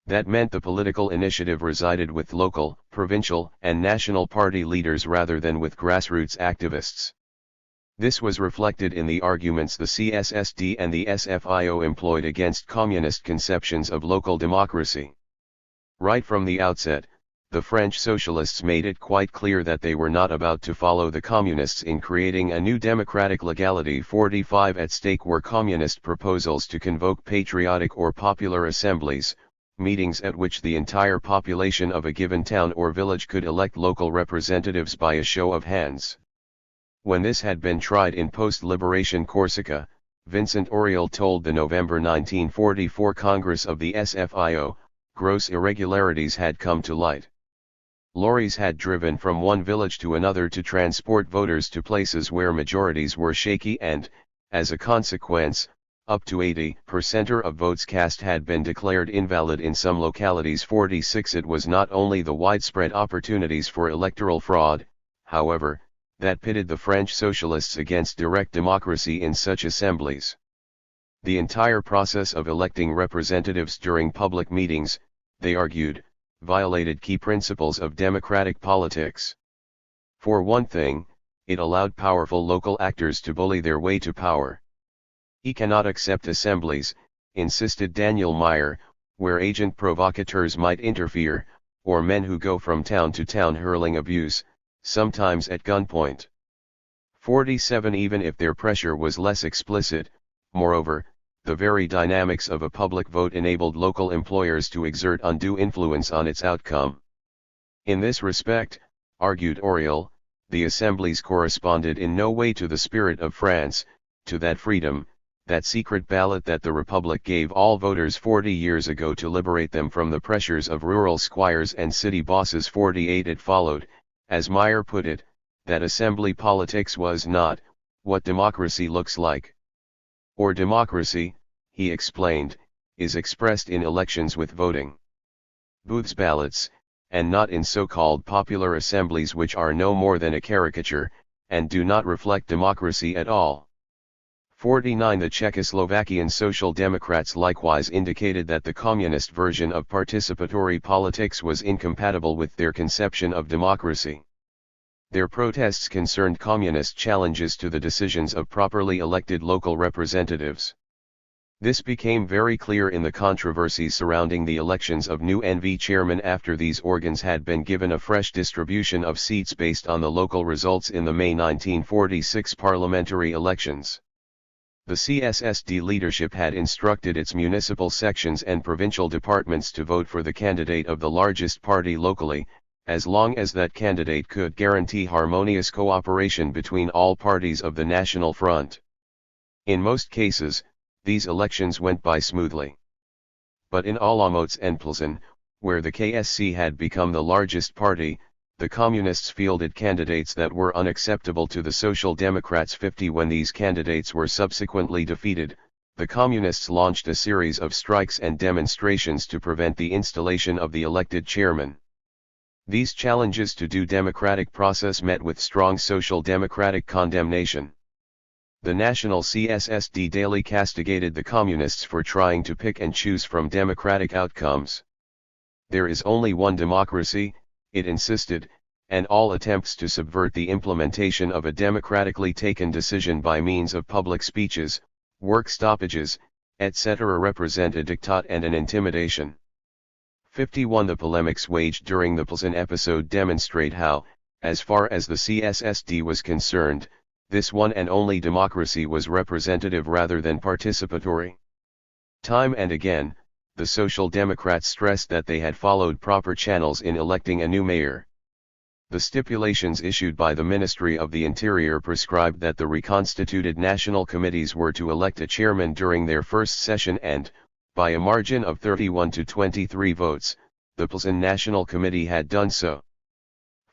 That meant the political initiative resided with local, provincial, and national party leaders rather than with grassroots activists. This was reflected in the arguments the CSSD and the SFIO employed against communist conceptions of local democracy. Right from the outset, the French socialists made it quite clear that they were not about to follow the communists in creating a new democratic legality. 45 At stake were communist proposals to convoke patriotic or popular assemblies, meetings at which the entire population of a given town or village could elect local representatives by a show of hands. When this had been tried in post-liberation Corsica, Vincent Auriol told the November 1944 Congress of the SFIO, gross irregularities had come to light. Lorries had driven from one village to another to transport voters to places where majorities were shaky and, as a consequence, up to 80% of votes cast had been declared invalid in some localities. 46 It was not only the widespread opportunities for electoral fraud, however, that pitted the French socialists against direct democracy in such assemblies. The entire process of electing representatives during public meetings, they argued, violated key principles of democratic politics. For one thing, it allowed powerful local actors to bully their way to power. He cannot accept assemblies, insisted Daniel Meyer, where agent provocateurs might interfere, or men who go from town to town hurling abuse, sometimes at gunpoint. 47 Even if their pressure was less explicit, moreover, the very dynamics of a public vote enabled local employers to exert undue influence on its outcome. In this respect, argued Auriol, the assemblies corresponded in no way to the spirit of France, to that freedom, that secret ballot that the Republic gave all voters 40 years ago to liberate them from the pressures of rural squires and city bosses. 48 It followed, as Meyer put it, that assembly politics was not what democracy looks like. Or democracy, he explained, is expressed in elections with voting booths ballots, and not in so-called popular assemblies which are no more than a caricature, and do not reflect democracy at all. 49 The Czechoslovakian Social Democrats likewise indicated that the communist version of participatory politics was incompatible with their conception of democracy. Their protests concerned communist challenges to the decisions of properly elected local representatives. This became very clear in the controversies surrounding the elections of new NV chairmen after these organs had been given a fresh distribution of seats based on the local results in the May 1946 parliamentary elections. The CSSD leadership had instructed its municipal sections and provincial departments to vote for the candidate of the largest party locally, as long as that candidate could guarantee harmonious cooperation between all parties of the National Front. In most cases, these elections went by smoothly. But in Olomouc and Plzeň, where the KSC had become the largest party, the Communists fielded candidates that were unacceptable to the Social Democrats. 50 When these candidates were subsequently defeated, the Communists launched a series of strikes and demonstrations to prevent the installation of the elected chairman. These challenges to due democratic process met with strong Social Democratic condemnation. The National CSSD daily castigated the Communists for trying to pick and choose from democratic outcomes. There is only one democracy, it insisted, and all attempts to subvert the implementation of a democratically taken decision by means of public speeches, work stoppages, etc. represent a diktat and an intimidation. 51 The polemics waged during the Plzeň episode demonstrate how, as far as the CSSD was concerned, this one and only democracy was representative rather than participatory. Time and again, the Social Democrats stressed that they had followed proper channels in electing a new mayor. The stipulations issued by the Ministry of the Interior prescribed that the reconstituted national committees were to elect a chairman during their first session and, by a margin of 31 to 23 votes, the Plzeň National Committee had done so.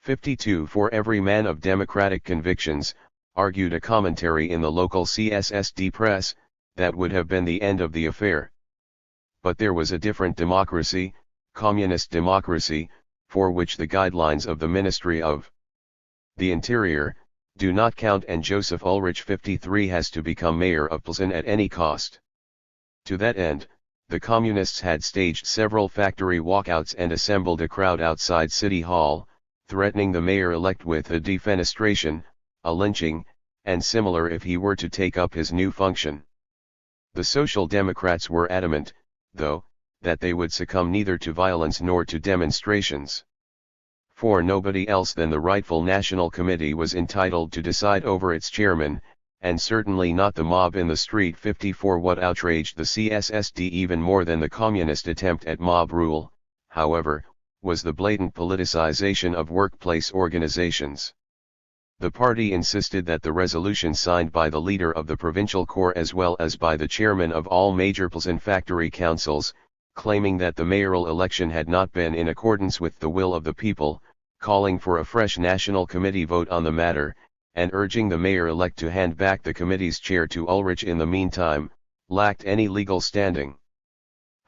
52 For every man of democratic convictions, argued a commentary in the local CSSD press, that would have been the end of the affair. But there was a different democracy, communist democracy, for which the guidelines of the Ministry of the Interior do not count, and Joseph Ulrich 53 has to become mayor of Plzeň at any cost. To that end, the Communists had staged several factory walkouts and assembled a crowd outside City Hall, threatening the mayor-elect with a defenestration, a lynching, and similar if he were to take up his new function. The Social Democrats were adamant, though, that they would succumb neither to violence nor to demonstrations. For nobody else than the rightful National Committee was entitled to decide over its chairman, and certainly not the mob in the street. 54 What outraged the CSSD even more than the communist attempt at mob rule, however, was the blatant politicization of workplace organizations. The party insisted that the resolution signed by the leader of the provincial corps as well as by the chairman of all major Plzeň factory councils, claiming that the mayoral election had not been in accordance with the will of the people, calling for a fresh national committee vote on the matter, and urging the mayor-elect to hand back the committee's chair to Ulrich in the meantime, lacked any legal standing.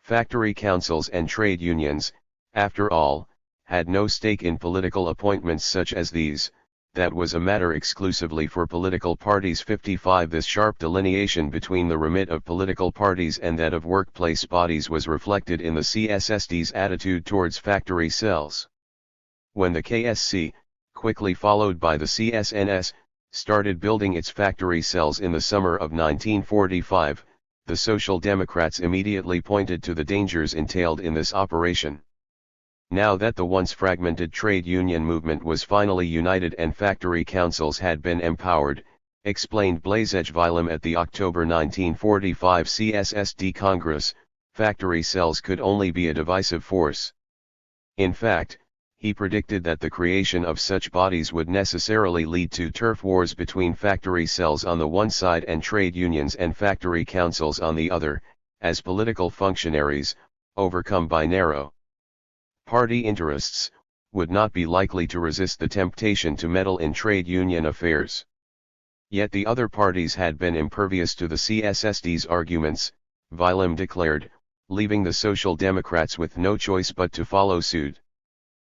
Factory councils and trade unions, after all, had no stake in political appointments such as these, that was a matter exclusively for political parties. 55 This sharp delineation between the remit of political parties and that of workplace bodies was reflected in the CSSD's attitude towards factory cells. When the KSC, quickly followed by the CSNS, started building its factory cells in the summer of 1945, the Social Democrats immediately pointed to the dangers entailed in this operation. Now that the once fragmented trade union movement was finally united and factory councils had been empowered, explained Blazej Vilem at the October 1945 CSSD Congress, factory cells could only be a divisive force. In fact, he predicted that the creation of such bodies would necessarily lead to turf wars between factory cells on the one side and trade unions and factory councils on the other, as political functionaries, overcome by narrow party interests, would not be likely to resist the temptation to meddle in trade union affairs. Yet the other parties had been impervious to the CSSD's arguments, Vilem declared, leaving the Social Democrats with no choice but to follow suit.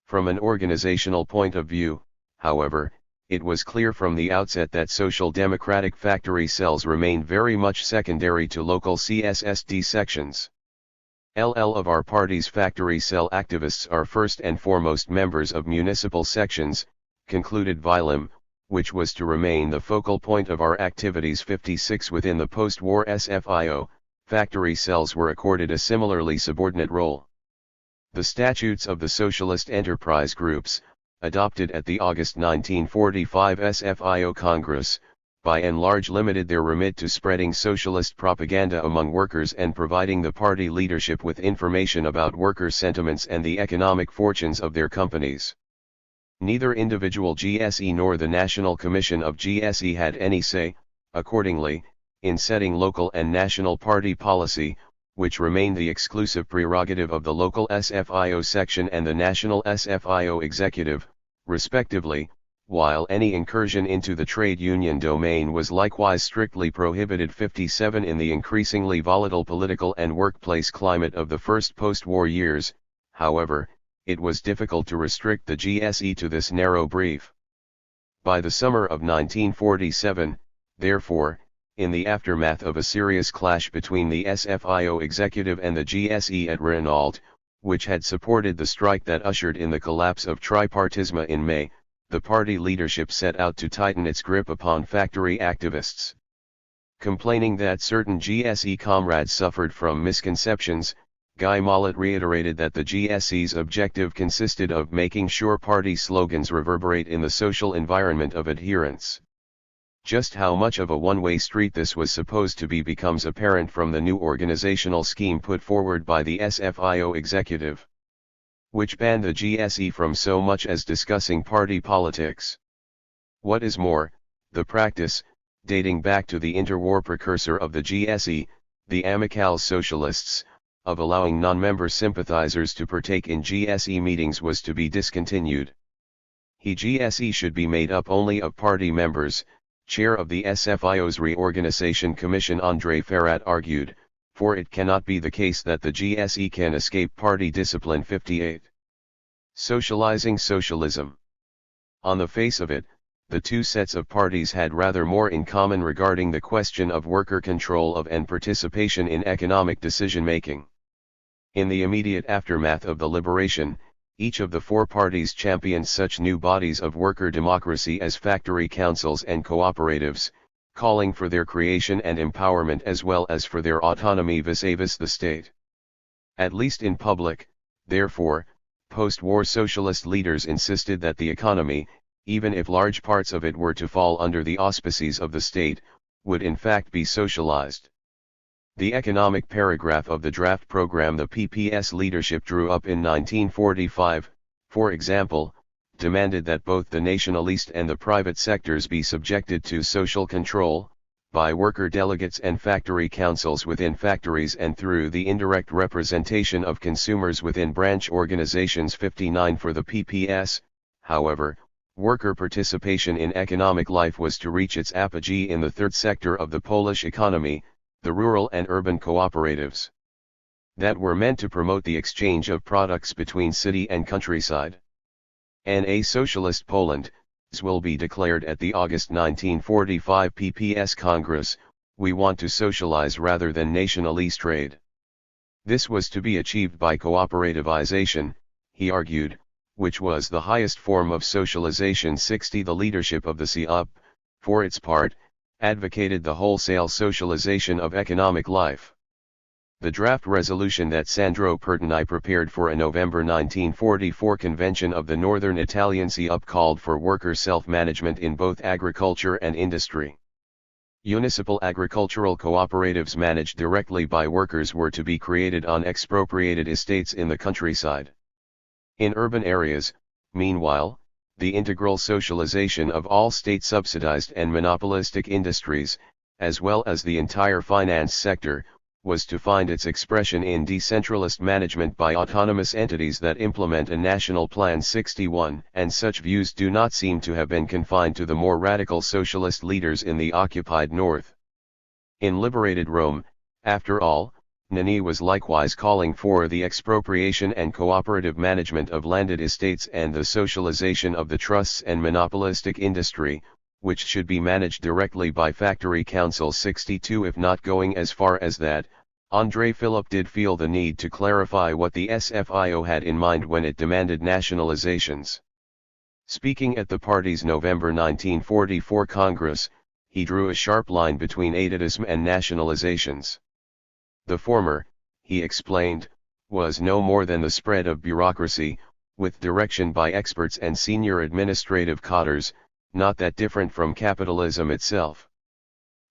From an organizational point of view, however, it was clear from the outset that Social Democratic factory cells remained very much secondary to local CSSD sections. Of our party's factory cell activists are first and foremost members of municipal sections, concluded Vilem, which was to remain the focal point of our activities. 56 Within the post-war SFIO, factory cells were accorded a similarly subordinate role. The statutes of the Socialist enterprise groups, adopted at the August 1945 SFIO Congress, by and large limited their remit to spreading socialist propaganda among workers and providing the party leadership with information about worker sentiments and the economic fortunes of their companies. Neither individual GSE nor the National Commission of GSE had any say, accordingly, in setting local and national party policy, which remained the exclusive prerogative of the local SFIO section and the national SFIO executive, respectively, while any incursion into the trade union domain was likewise strictly prohibited. 57 In the increasingly volatile political and workplace climate of the first post-war years, however, it was difficult to restrict the GSE to this narrow brief. By the summer of 1947, therefore, in the aftermath of a serious clash between the SFIO executive and the GSE at Renault, which had supported the strike that ushered in the collapse of tripartisme in May, the party leadership set out to tighten its grip upon factory activists. Complaining that certain GSE comrades suffered from misconceptions, Guy Mollet reiterated that the GSE's objective consisted of making sure party slogans reverberate in the social environment of adherents. Just how much of a one-way street this was supposed to be becomes apparent from the new organizational scheme put forward by the SFIO executive, which banned the GSE from so much as discussing party politics. What is more, the practice, dating back to the interwar precursor of the GSE, the Amicales Socialists, of allowing non-member sympathizers to partake in GSE meetings was to be discontinued. GSE should be made up only of party members, chair of the SFIO's Reorganization Commission André Ferrat argued, for it cannot be the case that the GSE can escape party discipline. 58. Socializing socialism. On the face of it, the two sets of parties had rather more in common regarding the question of worker control of and participation in economic decision-making. In the immediate aftermath of the liberation, each of the four parties championed such new bodies of worker democracy as factory councils and cooperatives, calling for their creation and empowerment as well as for their autonomy vis-a-vis the state. At least in public, therefore, post-war socialist leaders insisted that the economy, even if large parts of it were to fall under the auspices of the state, would in fact be socialized. The economic paragraph of the draft program the PPS leadership drew up in 1945, for example, demanded that both the nationalist and the private sectors be subjected to social control, by worker delegates and factory councils within factories and through the indirect representation of consumers within branch organizations. 59 For the PPS, however, worker participation in economic life was to reach its apogee in the third sector of the Polish economy, the rural and urban cooperatives, that were meant to promote the exchange of products between city and countryside. In a socialist Poland, will be declared at the August 1945 PPS Congress, we want to socialize rather than nationalize trade. This was to be achieved by cooperativization, he argued, which was the highest form of socialization. 60 The leadership of the CUP, for its part, advocated the wholesale socialization of economic life. The draft resolution that Sandro Pertini prepared for a November 1944 convention of the Northern Italian CUP called for worker self-management in both agriculture and industry. Municipal agricultural cooperatives managed directly by workers were to be created on expropriated estates in the countryside. In urban areas, meanwhile, the integral socialization of all state-subsidized and monopolistic industries, as well as the entire finance sector, was to find its expression in decentralist management by autonomous entities that implement a national plan. 61 And such views do not seem to have been confined to the more radical socialist leaders in the occupied North. In liberated Rome, after all, Nani was likewise calling for the expropriation and cooperative management of landed estates and the socialization of the trusts and monopolistic industry, which should be managed directly by factory councils. 62 If not going as far as that, André Philippe did feel the need to clarify what the SFIO had in mind when it demanded nationalizations. Speaking at the party's November 1944 Congress, he drew a sharp line between atatism and nationalizations. The former, he explained, was no more than the spread of bureaucracy, with direction by experts and senior administrative cadres, not that different from capitalism itself.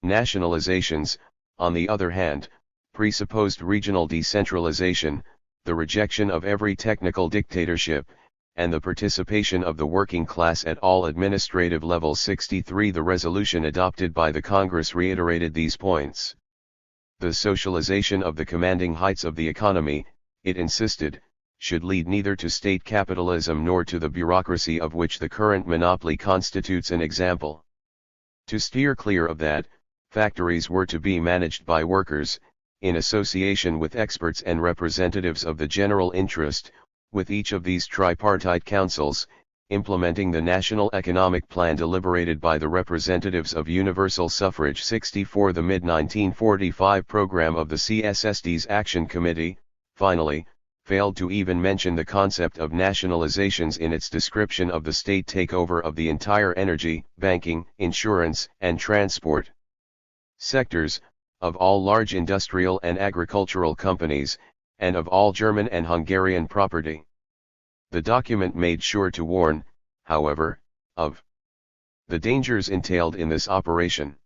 Nationalizations, on the other hand, presupposed regional decentralization, the rejection of every technical dictatorship, and the participation of the working class at all administrative levels. 63 The resolution adopted by the Congress reiterated these points. The socialization of the commanding heights of the economy, it insisted, should lead neither to state capitalism nor to the bureaucracy of which the current monopoly constitutes an example. To steer clear of that, factories were to be managed by workers, in association with experts and representatives of the general interest, with each of these tripartite councils, implementing the national economic plan deliberated by the representatives of universal suffrage. 64 The mid-1945 program of the CSSD's Action Committee, finally, failed to even mention the concept of nationalizations in its description of the state takeover of the entire energy, banking, insurance, and transport sectors, of all large industrial and agricultural companies, and of all German and Hungarian property. The document made sure to warn, however, of the dangers entailed in this operation.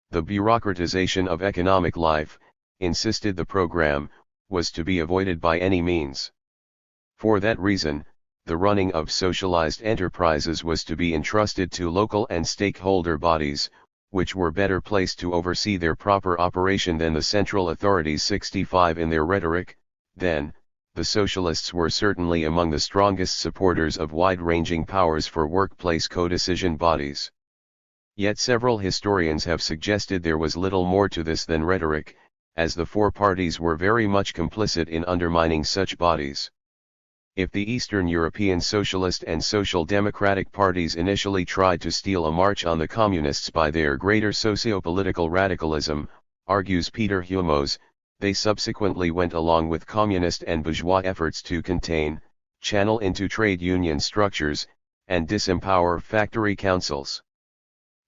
The bureaucratization of economic life, insisted the program, was to be avoided by any means. For that reason, the running of socialized enterprises was to be entrusted to local and stakeholder bodies, which were better placed to oversee their proper operation than the central authorities. 65 In their rhetoric, then, the socialists were certainly among the strongest supporters of wide-ranging powers for workplace co-decision bodies. Yet several historians have suggested there was little more to this than rhetoric, as the four parties were very much complicit in undermining such bodies. If the Eastern European Socialist and Social Democratic parties initially tried to steal a march on the Communists by their greater socio-political radicalism, argues Peter Humos, they subsequently went along with communist and bourgeois efforts to contain, channel into trade union structures, and disempower factory councils.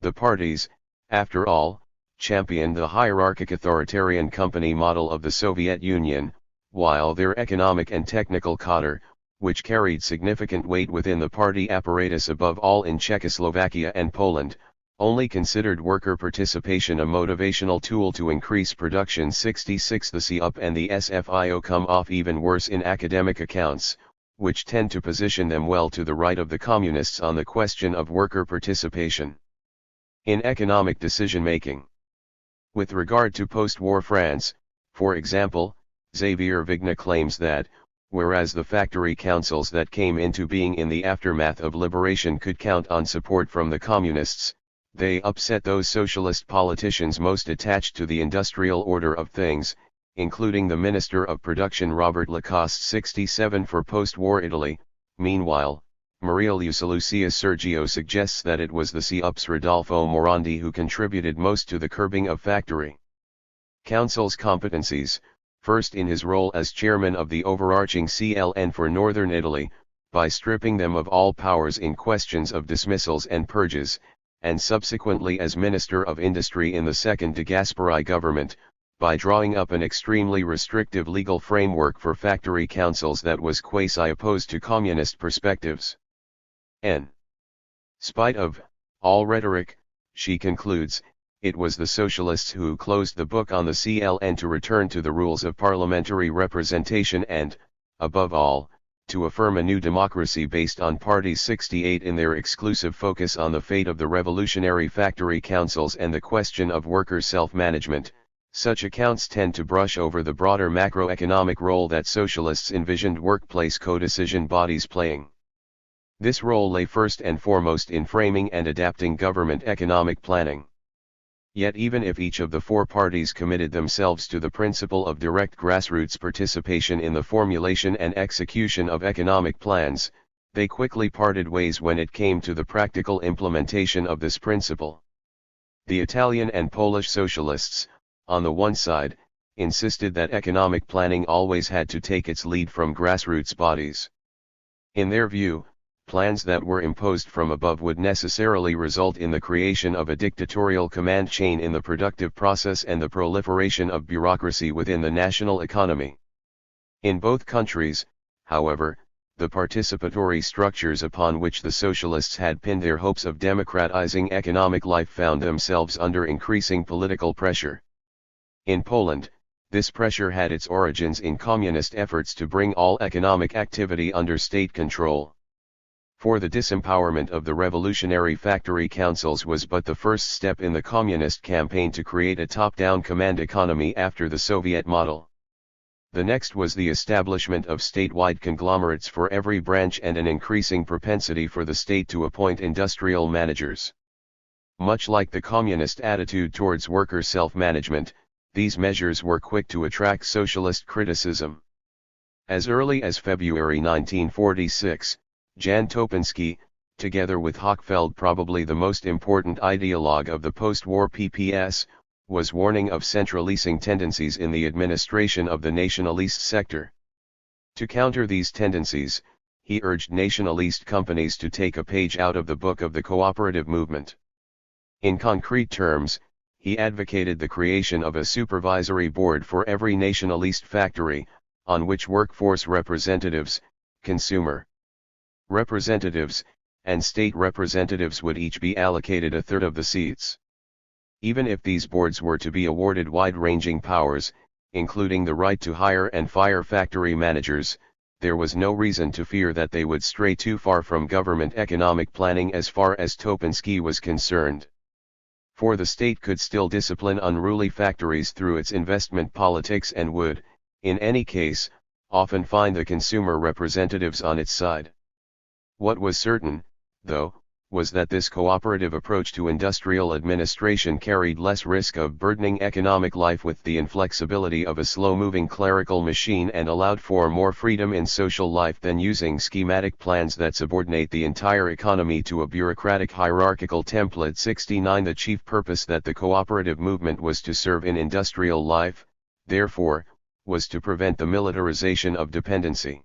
The parties, after all, championed the hierarchic authoritarian company model of the Soviet Union, while their economic and technical cadre, which carried significant weight within the party apparatus above all in Czechoslovakia and Poland, only considered worker participation a motivational tool to increase production. 66 The CUP and the SFIO come off even worse in academic accounts, which tend to position them well to the right of the communists on the question of worker participation in economic decision-making. With regard to post-war France, for example, Xavier Vigna claims that, whereas the factory councils that came into being in the aftermath of liberation could count on support from the communists, they upset those socialist politicians most attached to the industrial order of things, including the Minister of Production Robert Lacoste. 67 For post-war Italy, meanwhile, Marielius Lucius Sergio suggests that it was the C-ups Rodolfo Morandi who contributed most to the curbing of factory councils' competencies, first in his role as chairman of the overarching CLN for Northern Italy, by stripping them of all powers in questions of dismissals and purges, and subsequently as Minister of Industry in the Second De Gasperi government, by drawing up an extremely restrictive legal framework for factory councils that was quasi-opposed to communist perspectives. In spite of all rhetoric, she concludes, it was the socialists who closed the book on the CLN to return to the rules of parliamentary representation and, above all, to affirm a new democracy based on Party 68 in their exclusive focus on the fate of the revolutionary factory councils and the question of worker self-management. Such accounts tend to brush over the broader macroeconomic role that socialists envisioned workplace co-decision bodies playing. This role lay first and foremost in framing and adapting government economic planning. Yet even if each of the four parties committed themselves to the principle of direct grassroots participation in the formulation and execution of economic plans, they quickly parted ways when it came to the practical implementation of this principle. The Italian and Polish socialists, on the one side, insisted that economic planning always had to take its lead from grassroots bodies. In their view, plans that were imposed from above would necessarily result in the creation of a dictatorial command chain in the productive process and the proliferation of bureaucracy within the national economy. In both countries, however, the participatory structures upon which the socialists had pinned their hopes of democratizing economic life found themselves under increasing political pressure. In Poland, this pressure had its origins in communist efforts to bring all economic activity under state control. For the disempowerment of the revolutionary factory councils was but the first step in the communist campaign to create a top-down command economy after the Soviet model. The next was the establishment of statewide conglomerates for every branch and an increasing propensity for the state to appoint industrial managers. Much like the communist attitude towards worker self-management, these measures were quick to attract socialist criticism. As early as February 1946, Jan Topinski, together with Hochfeld, probably the most important ideologue of the post-war PPS, was warning of centralising tendencies in the administration of the nationalist sector. To counter these tendencies, he urged nationalist companies to take a page out of the book of the cooperative movement. In concrete terms, he advocated the creation of a supervisory board for every nationalist factory, on which workforce representatives, consumer representatives, and state representatives would each be allocated a third of the seats. Even if these boards were to be awarded wide-ranging powers, including the right to hire and fire factory managers, there was no reason to fear that they would stray too far from government economic planning as far as Topinski was concerned. For the state could still discipline unruly factories through its investment politics and would, in any case, often find the consumer representatives on its side. What was certain, though, was that this cooperative approach to industrial administration carried less risk of burdening economic life with the inflexibility of a slow-moving clerical machine and allowed for more freedom in social life than using schematic plans that subordinate the entire economy to a bureaucratic hierarchical template. 69 The chief purpose that the cooperative movement was to serve in industrial life, therefore, was to prevent the militarization of dependency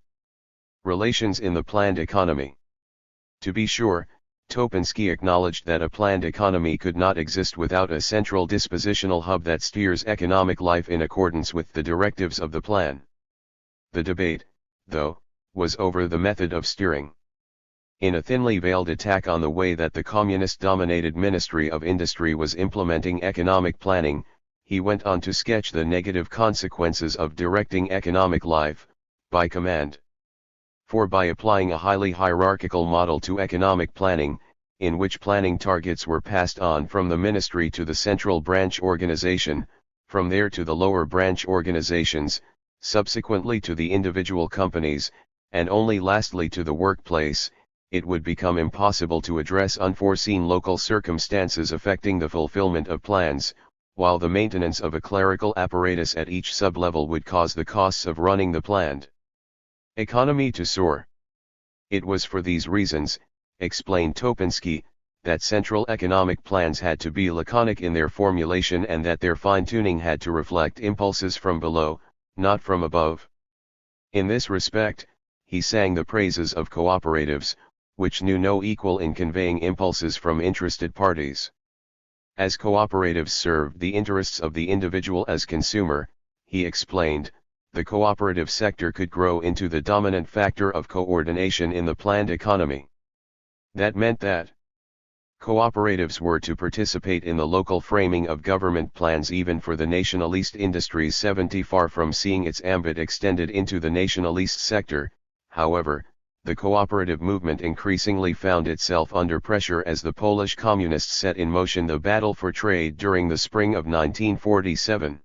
relations in the planned economy. To be sure, Topinski acknowledged that a planned economy could not exist without a central dispositional hub that steers economic life in accordance with the directives of the plan. The debate, though, was over the method of steering. In a thinly veiled attack on the way that the communist-dominated Ministry of Industry was implementing economic planning, he went on to sketch the negative consequences of directing economic life, by command. For by applying a highly hierarchical model to economic planning, in which planning targets were passed on from the ministry to the central branch organization, from there to the lower branch organizations, subsequently to the individual companies, and only lastly to the workplace, it would become impossible to address unforeseen local circumstances affecting the fulfillment of plans, while the maintenance of a clerical apparatus at each sub-level would cause the costs of running the planned economy to soar. It was for these reasons, explained Topinski, that central economic plans had to be laconic in their formulation and that their fine-tuning had to reflect impulses from below, not from above. In this respect, he sang the praises of cooperatives, which knew no equal in conveying impulses from interested parties. As cooperatives served the interests of the individual as consumer, he explained, the cooperative sector could grow into the dominant factor of coordination in the planned economy. That meant that cooperatives were to participate in the local framing of government plans even for the nationalist industries 70. Far from seeing its ambit extended into the nationalist sector, however, the cooperative movement increasingly found itself under pressure as the Polish communists set in motion the battle for trade during the spring of 1947.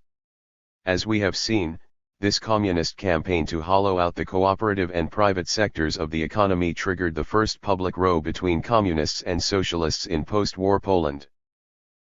As we have seen, this communist campaign to hollow out the cooperative and private sectors of the economy triggered the first public row between communists and socialists in post-war Poland.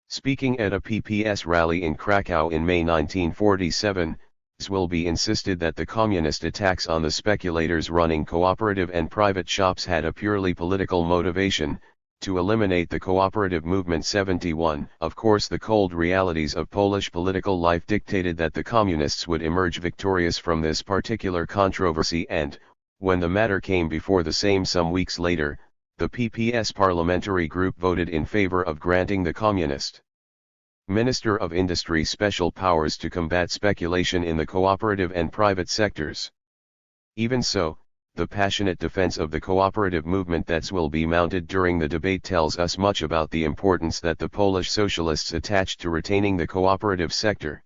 Speaking at a PPS rally in Krakow in May 1947, Zwilby insisted that the communist attacks on the speculators running cooperative and private shops had a purely political motivation, to eliminate the cooperative movement. 71. Of course, the cold realities of Polish political life dictated that the communists would emerge victorious from this particular controversy and, when the matter came before the Sejm some weeks later, the PPS parliamentary group voted in favor of granting the communist Minister of Industry special powers to combat speculation in the cooperative and private sectors. Even so, the passionate defense of the cooperative movement that Zwilby mounted during the debate tells us much about the importance that the Polish socialists attached to retaining the cooperative sector.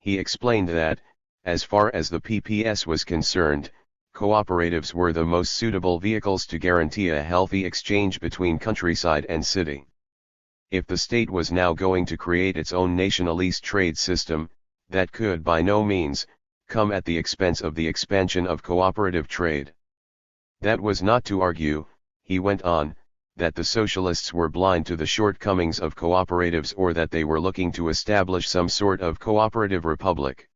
He explained that, as far as the PPS was concerned, cooperatives were the most suitable vehicles to guarantee a healthy exchange between countryside and city. If the state was now going to create its own nationalist trade system, that could by no means come at the expense of the expansion of cooperative trade. That was not to argue, he went on, that the socialists were blind to the shortcomings of cooperatives or that they were looking to establish some sort of cooperative republic.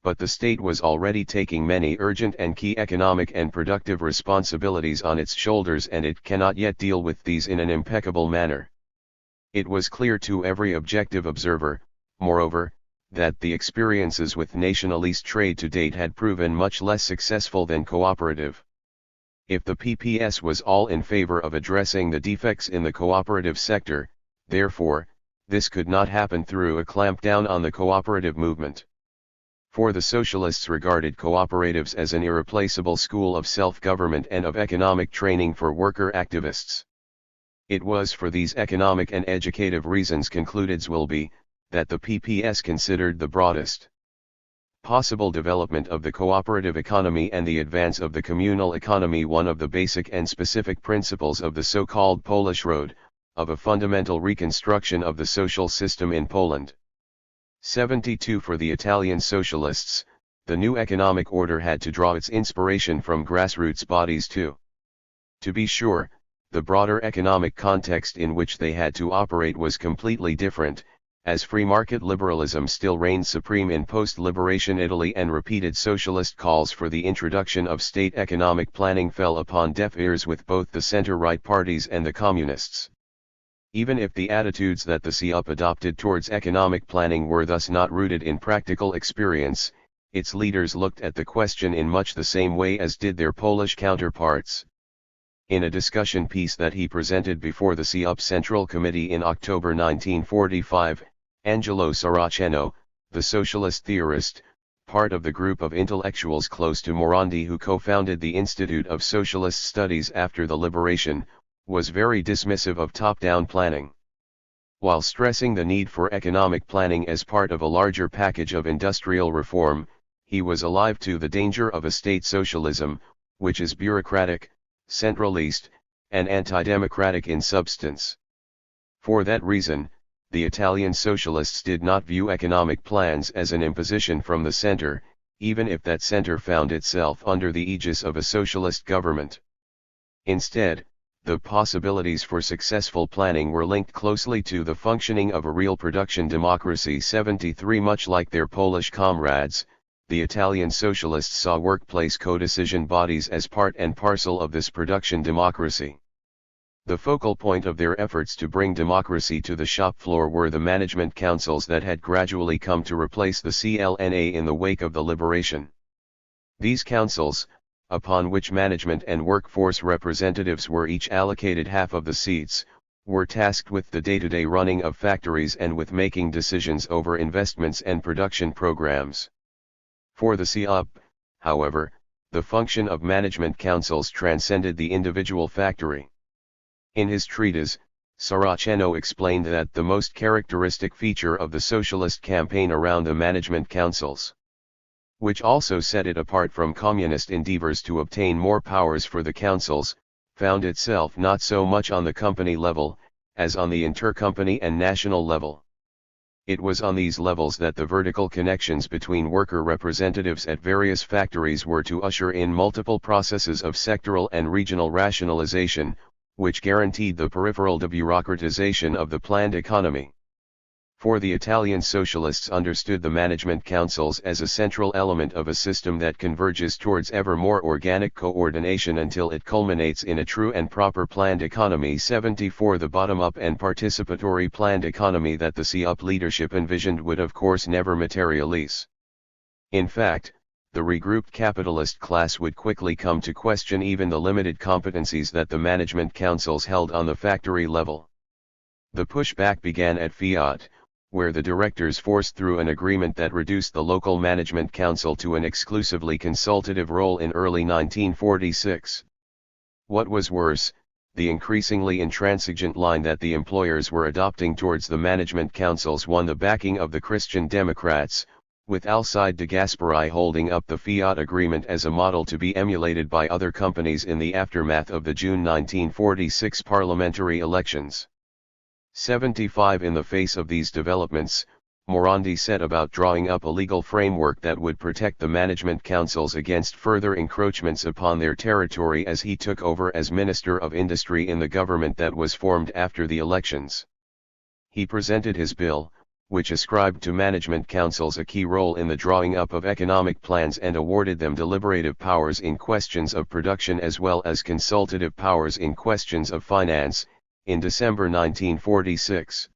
But the state was already taking many urgent and key economic and productive responsibilities on its shoulders, and it cannot yet deal with these in an impeccable manner. It was clear to every objective observer, moreover, that the experiences with nationalist trade to date had proven much less successful than cooperative. If the PPS was all in favor of addressing the defects in the cooperative sector, therefore, this could not happen through a clampdown on the cooperative movement. For the socialists regarded cooperatives as an irreplaceable school of self-government and of economic training for worker activists. It was for these economic and educative reasons, concluded Zwilby, that the PPS considered the broadest possible development of the cooperative economy and the advance of the communal economy one of the basic and specific principles of the so-called Polish Road, of a fundamental reconstruction of the social system in Poland. 72. For the Italian socialists, the new economic order had to draw its inspiration from grassroots bodies too. To be sure, the broader economic context in which they had to operate was completely different, as free market liberalism still reigned supreme in post-liberation Italy and repeated socialist calls for the introduction of state economic planning fell upon deaf ears with both the center-right parties and the communists. Even if the attitudes that the CUP adopted towards economic planning were thus not rooted in practical experience, its leaders looked at the question in much the same way as did their Polish counterparts. In a discussion piece that he presented before the CUP Central Committee in October 1945, Angelo Saraceno, the socialist theorist, part of the group of intellectuals close to Morandi who co-founded the Institute of Socialist Studies after the liberation, was very dismissive of top-down planning. While stressing the need for economic planning as part of a larger package of industrial reform, he was alive to the danger of a state socialism, which is bureaucratic, centralist, and anti-democratic in substance. For that reason, the Italian socialists did not view economic plans as an imposition from the center, even if that center found itself under the aegis of a socialist government. Instead, the possibilities for successful planning were linked closely to the functioning of a real production democracy. 73. Much like their Polish comrades, the Italian socialists saw workplace co-decision bodies as part and parcel of this production democracy. The focal point of their efforts to bring democracy to the shop floor were the management councils that had gradually come to replace the CLNA in the wake of the liberation. These councils, upon which management and workforce representatives were each allocated half of the seats, were tasked with the day-to-day running of factories and with making decisions over investments and production programs. For the COP, however, the function of management councils transcended the individual factory. In his treatise, Saraceno explained that the most characteristic feature of the socialist campaign around the management councils, which also set it apart from communist endeavors to obtain more powers for the councils, found itself not so much on the company level, as on the intercompany and national level. It was on these levels that the vertical connections between worker representatives at various factories were to usher in multiple processes of sectoral and regional rationalization, which guaranteed the peripheral debureaucratization of the planned economy. For the Italian socialists understood the management councils as a central element of a system that converges towards ever more organic coordination until it culminates in a true and proper planned economy. 74 The bottom-up and participatory planned economy that the CUP leadership envisioned would of course never materialize. In fact, the regrouped capitalist class would quickly come to question even the limited competencies that the management councils held on the factory level. The pushback began at Fiat, where the directors forced through an agreement that reduced the local management council to an exclusively consultative role in early 1946. What was worse, the increasingly intransigent line that the employers were adopting towards the management councils won the backing of the Christian Democrats, with Alcide de Gasperi holding up the Fiat agreement as a model to be emulated by other companies in the aftermath of the June 1946 parliamentary elections. 75 In the face of these developments, Morandi set about drawing up a legal framework that would protect the management councils against further encroachments upon their territory as he took over as Minister of Industry in the government that was formed after the elections. He presented his bill, which ascribed to management councils a key role in the drawing up of economic plans and awarded them deliberative powers in questions of production as well as consultative powers in questions of finance, in December 1946.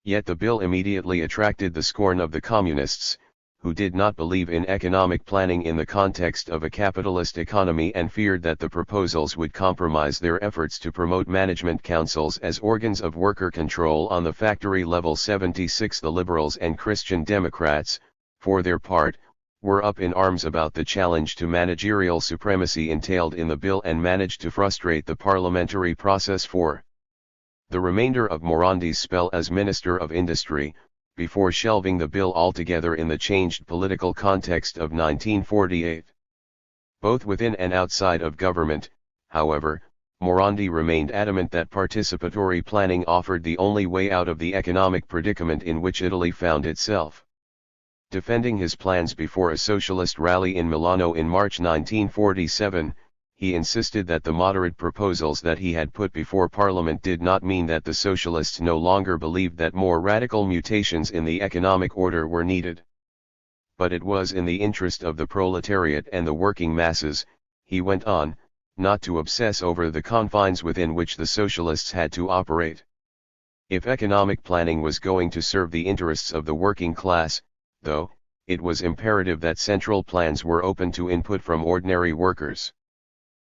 Yet the bill immediately attracted the scorn of the communists, who did not believe in economic planning in the context of a capitalist economy and feared that the proposals would compromise their efforts to promote management councils as organs of worker control on the factory level. 76 The Liberals and Christian Democrats, for their part, were up in arms about the challenge to managerial supremacy entailed in the bill and managed to frustrate the parliamentary process for the remainder of Morandi's spell as Minister of Industry, before shelving the bill altogether in the changed political context of 1948. Both within and outside of government, however, Morandi remained adamant that participatory planning offered the only way out of the economic predicament in which Italy found itself. Defending his plans before a socialist rally in Milano in March 1947, he insisted that the moderate proposals that he had put before Parliament did not mean that the socialists no longer believed that more radical mutations in the economic order were needed. But it was in the interest of the proletariat and the working masses, he went on, not to obsess over the confines within which the socialists had to operate. If economic planning was going to serve the interests of the working class, though, it was imperative that central plans were open to input from ordinary workers.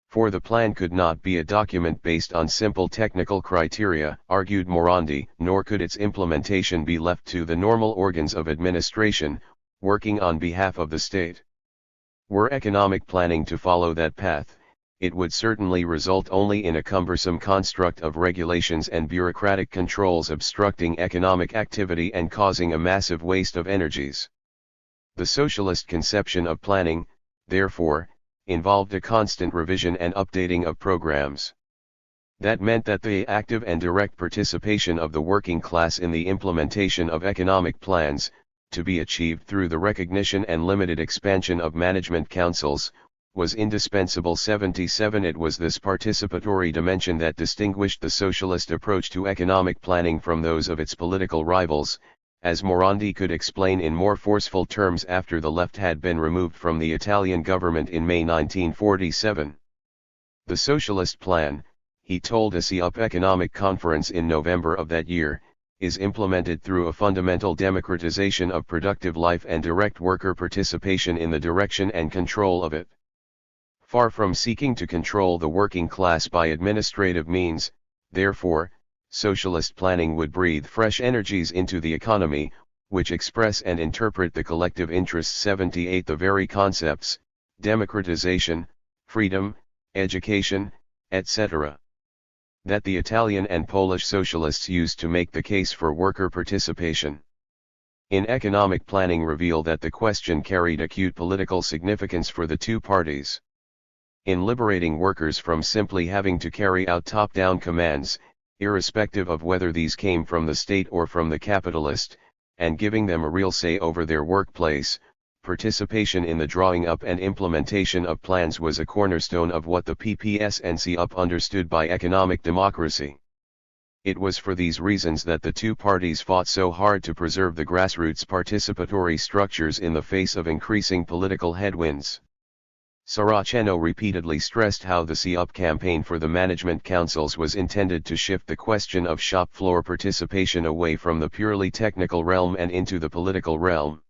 For the plan could not be a document based on simple technical criteria, argued Morandi, nor could its implementation be left to the normal organs of administration, working on behalf of the state. Were economic planning to follow that path, it would certainly result only in a cumbersome construct of regulations and bureaucratic controls obstructing economic activity and causing a massive waste of energies. The socialist conception of planning, therefore, involved a constant revision and updating of programs. That meant that the active and direct participation of the working class in the implementation of economic plans, to be achieved through the recognition and limited expansion of management councils, was indispensable. 77 It was this participatory dimension that distinguished the socialist approach to economic planning from those of its political rivals, as Morandi could explain in more forceful terms after the left had been removed from the Italian government in May 1947. The socialist plan, he told a CUP economic conference in November of that year, is implemented through a fundamental democratization of productive life and direct worker participation in the direction and control of it. Far from seeking to control the working class by administrative means, therefore, socialist planning would breathe fresh energies into the economy, which express and interpret the collective interests. 78 The very concepts, democratization, freedom, education, etc., that the Italian and Polish socialists used to make the case for worker participation in economic planning reveal that the question carried acute political significance for the two parties. In liberating workers from simply having to carry out top-down commands, irrespective of whether these came from the state or from the capitalist, and giving them a real say over their workplace, participation in the drawing up and implementation of plans was a cornerstone of what the PPS and CUP understood by economic democracy. It was for these reasons that the two parties fought so hard to preserve the grassroots participatory structures in the face of increasing political headwinds. Saraceno repeatedly stressed how the CUP campaign for the management councils was intended to shift the question of shop floor participation away from the purely technical realm and into the political realm.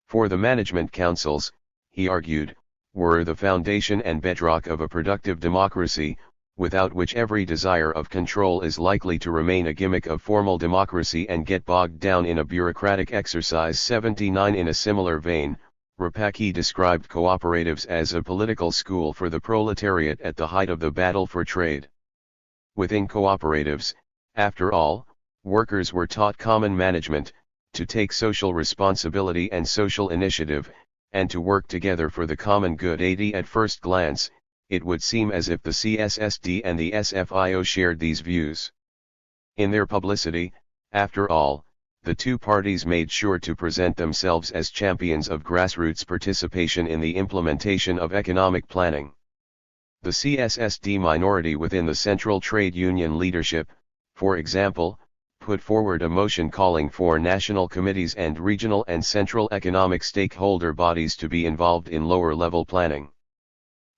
For the management councils, he argued, were the foundation and bedrock of a productive democracy, without which every desire of control is likely to remain a gimmick of formal democracy and get bogged down in a bureaucratic exercise. 79 In a similar vein, Rapacki described cooperatives as a political school for the proletariat at the height of the battle for trade. Within cooperatives, after all, workers were taught common management, to take social responsibility and social initiative, and to work together for the common good. At first glance, it would seem as if the CSSD and the SFIO shared these views. In their publicity, after all, the two parties made sure to present themselves as champions of grassroots participation in the implementation of economic planning. The CSSD minority within the Central Trade Union leadership, for example, put forward a motion calling for national committees and regional and central economic stakeholder bodies to be involved in lower-level planning.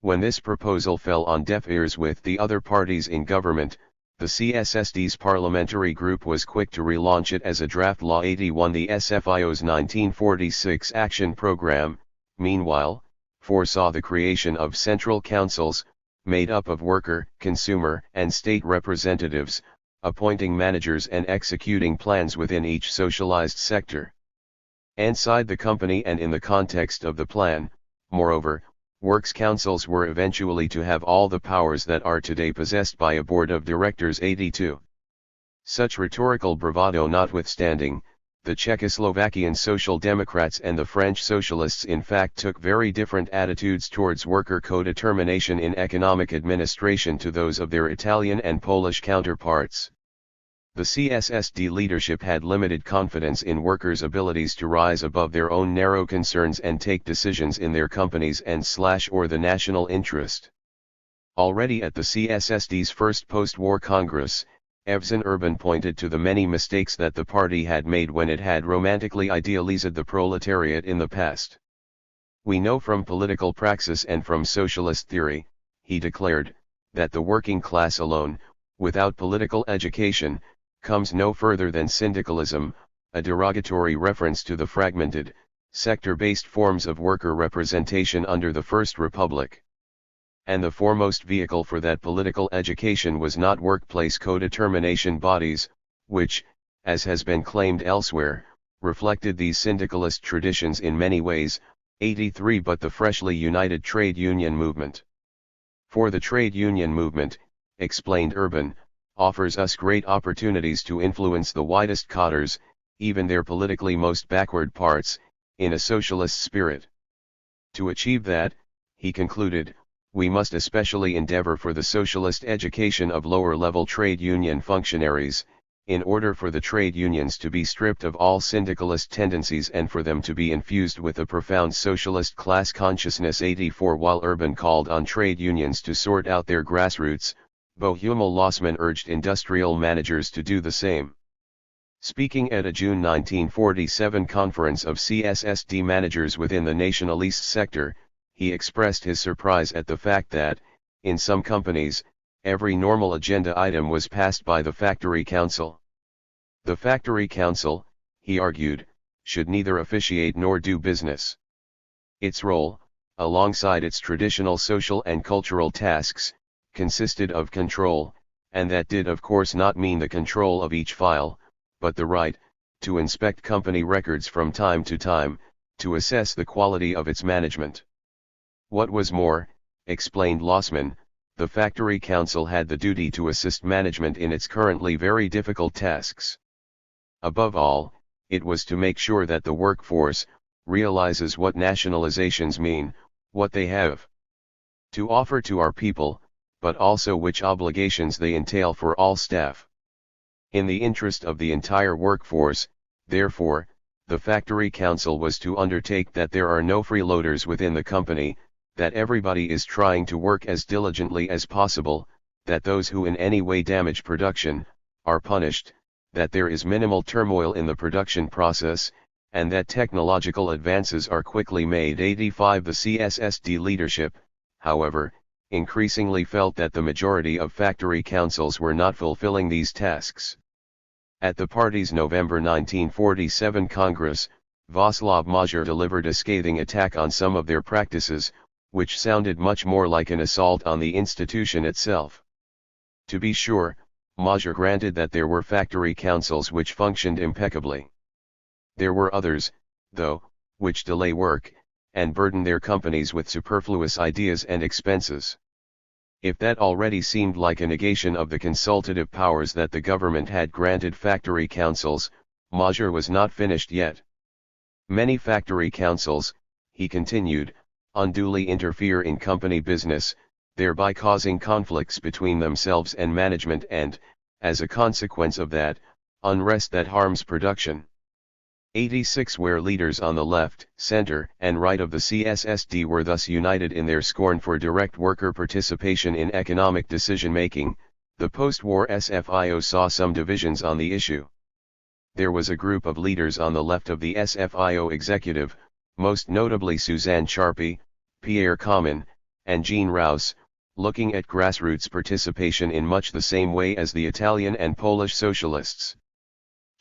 When this proposal fell on deaf ears with the other parties in government, the CSSD's parliamentary group was quick to relaunch it as a draft law. 81 The SFIO's 1946 action program, meanwhile, foresaw the creation of central councils, made up of worker, consumer, and state representatives, appointing managers and executing plans within each socialized sector. Inside the company and in the context of the plan, moreover, works councils were eventually to have all the powers that are today possessed by a board of directors. 82. Such rhetorical bravado notwithstanding, the Czechoslovakian Social Democrats and the French Socialists in fact took very different attitudes towards worker co-determination in economic administration to those of their Italian and Polish counterparts. The CSSD leadership had limited confidence in workers' abilities to rise above their own narrow concerns and take decisions in their companies and/or the national interest. Already at the CSSD's first post-war Congress, Evžen Urban pointed to the many mistakes that the party had made when it had romantically idealized the proletariat in the past. We know from political praxis and from socialist theory, he declared, that the working class alone, without political education, comes no further than syndicalism, a derogatory reference to the fragmented, sector-based forms of worker representation under the First Republic. And the foremost vehicle for that political education was not workplace co-determination bodies, which, as has been claimed elsewhere, reflected these syndicalist traditions in many ways. 83 But the freshly united trade union movement. For the trade union movement, explained Urban, offers us great opportunities to influence the widest cadres, even their politically most backward parts, in a socialist spirit. To achieve that, he concluded, we must especially endeavor for the socialist education of lower-level trade union functionaries, in order for the trade unions to be stripped of all syndicalist tendencies and for them to be infused with a profound socialist class consciousness. 84 While Urban called on trade unions to sort out their grassroots, Bohumil Lossman urged industrial managers to do the same. Speaking at a June 1947 conference of CSSD managers within the nationalist sector, he expressed his surprise at the fact that, in some companies, every normal agenda item was passed by the Factory Council. The Factory Council, he argued, should neither officiate nor do business. Its role, alongside its traditional social and cultural tasks, consisted of control, and that did of course not mean the control of each file, but the right, to inspect company records from time to time, to assess the quality of its management. What was more, explained Lossman, the Factory Council had the duty to assist management in its currently very difficult tasks. Above all, it was to make sure that the workforce realizes what nationalizations mean, what they have to offer to our people, but also which obligations they entail for all staff. In the interest of the entire workforce, therefore, the Factory Council was to undertake that there are no freeloaders within the company, that everybody is trying to work as diligently as possible, that those who in any way damage production are punished, that there is minimal turmoil in the production process, and that technological advances are quickly made. 85 The CSSD leadership, however, increasingly felt that the majority of factory councils were not fulfilling these tasks. At the party's November 1947 Congress, Václav Magyar delivered a scathing attack on some of their practices, which sounded much more like an assault on the institution itself. To be sure, Magyar granted that there were factory councils which functioned impeccably. There were others, though, which delay work, and burden their companies with superfluous ideas and expenses. If that already seemed like a negation of the consultative powers that the government had granted factory councils, Magyar was not finished yet. Many factory councils, he continued, unduly interfere in company business, thereby causing conflicts between themselves and management and, as a consequence of that, unrest that harms production. 86 Where leaders on the left, center, and right of the CSSD were thus united in their scorn for direct worker participation in economic decision-making, the post-war SFIO saw some divisions on the issue. There was a group of leaders on the left of the SFIO executive, most notably Suzanne Charpy, Pierre Common, and Jean Rouse, looking at grassroots participation in much the same way as the Italian and Polish socialists.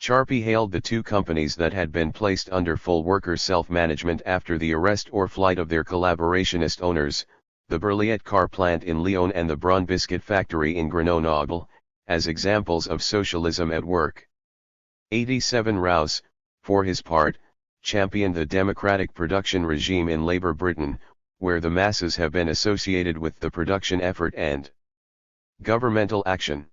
Charpy hailed the two companies that had been placed under full worker self-management after the arrest or flight of their collaborationist owners, the Berliet car plant in Lyon and the Brun biscuit factory in Grenoble, as examples of socialism at work. 87 Rouse, for his part, championed the democratic production regime in Labour Britain, where the masses have been associated with the production effort and governmental action.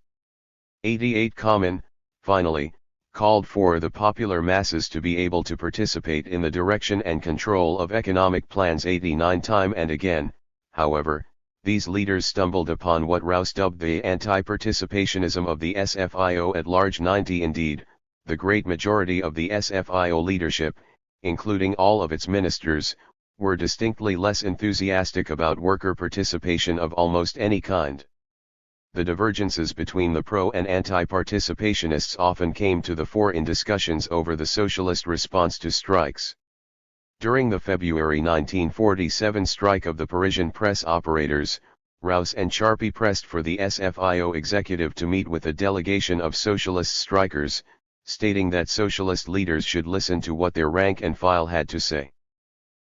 88 Common, finally, called for the popular masses to be able to participate in the direction and control of economic plans. 89 Time and again, however, these leaders stumbled upon what Rouse dubbed the anti-participationism of the SFIO at large. 90 Indeed, the great majority of the SFIO leadership, including all of its ministers, were distinctly less enthusiastic about worker participation of almost any kind. The divergences between the pro- and anti-participationists often came to the fore in discussions over the socialist response to strikes. During the February 1947 strike of the Parisian press operators, Rouse and Charpy pressed for the SFIO executive to meet with a delegation of socialist strikers, stating that socialist leaders should listen to what their rank and file had to say.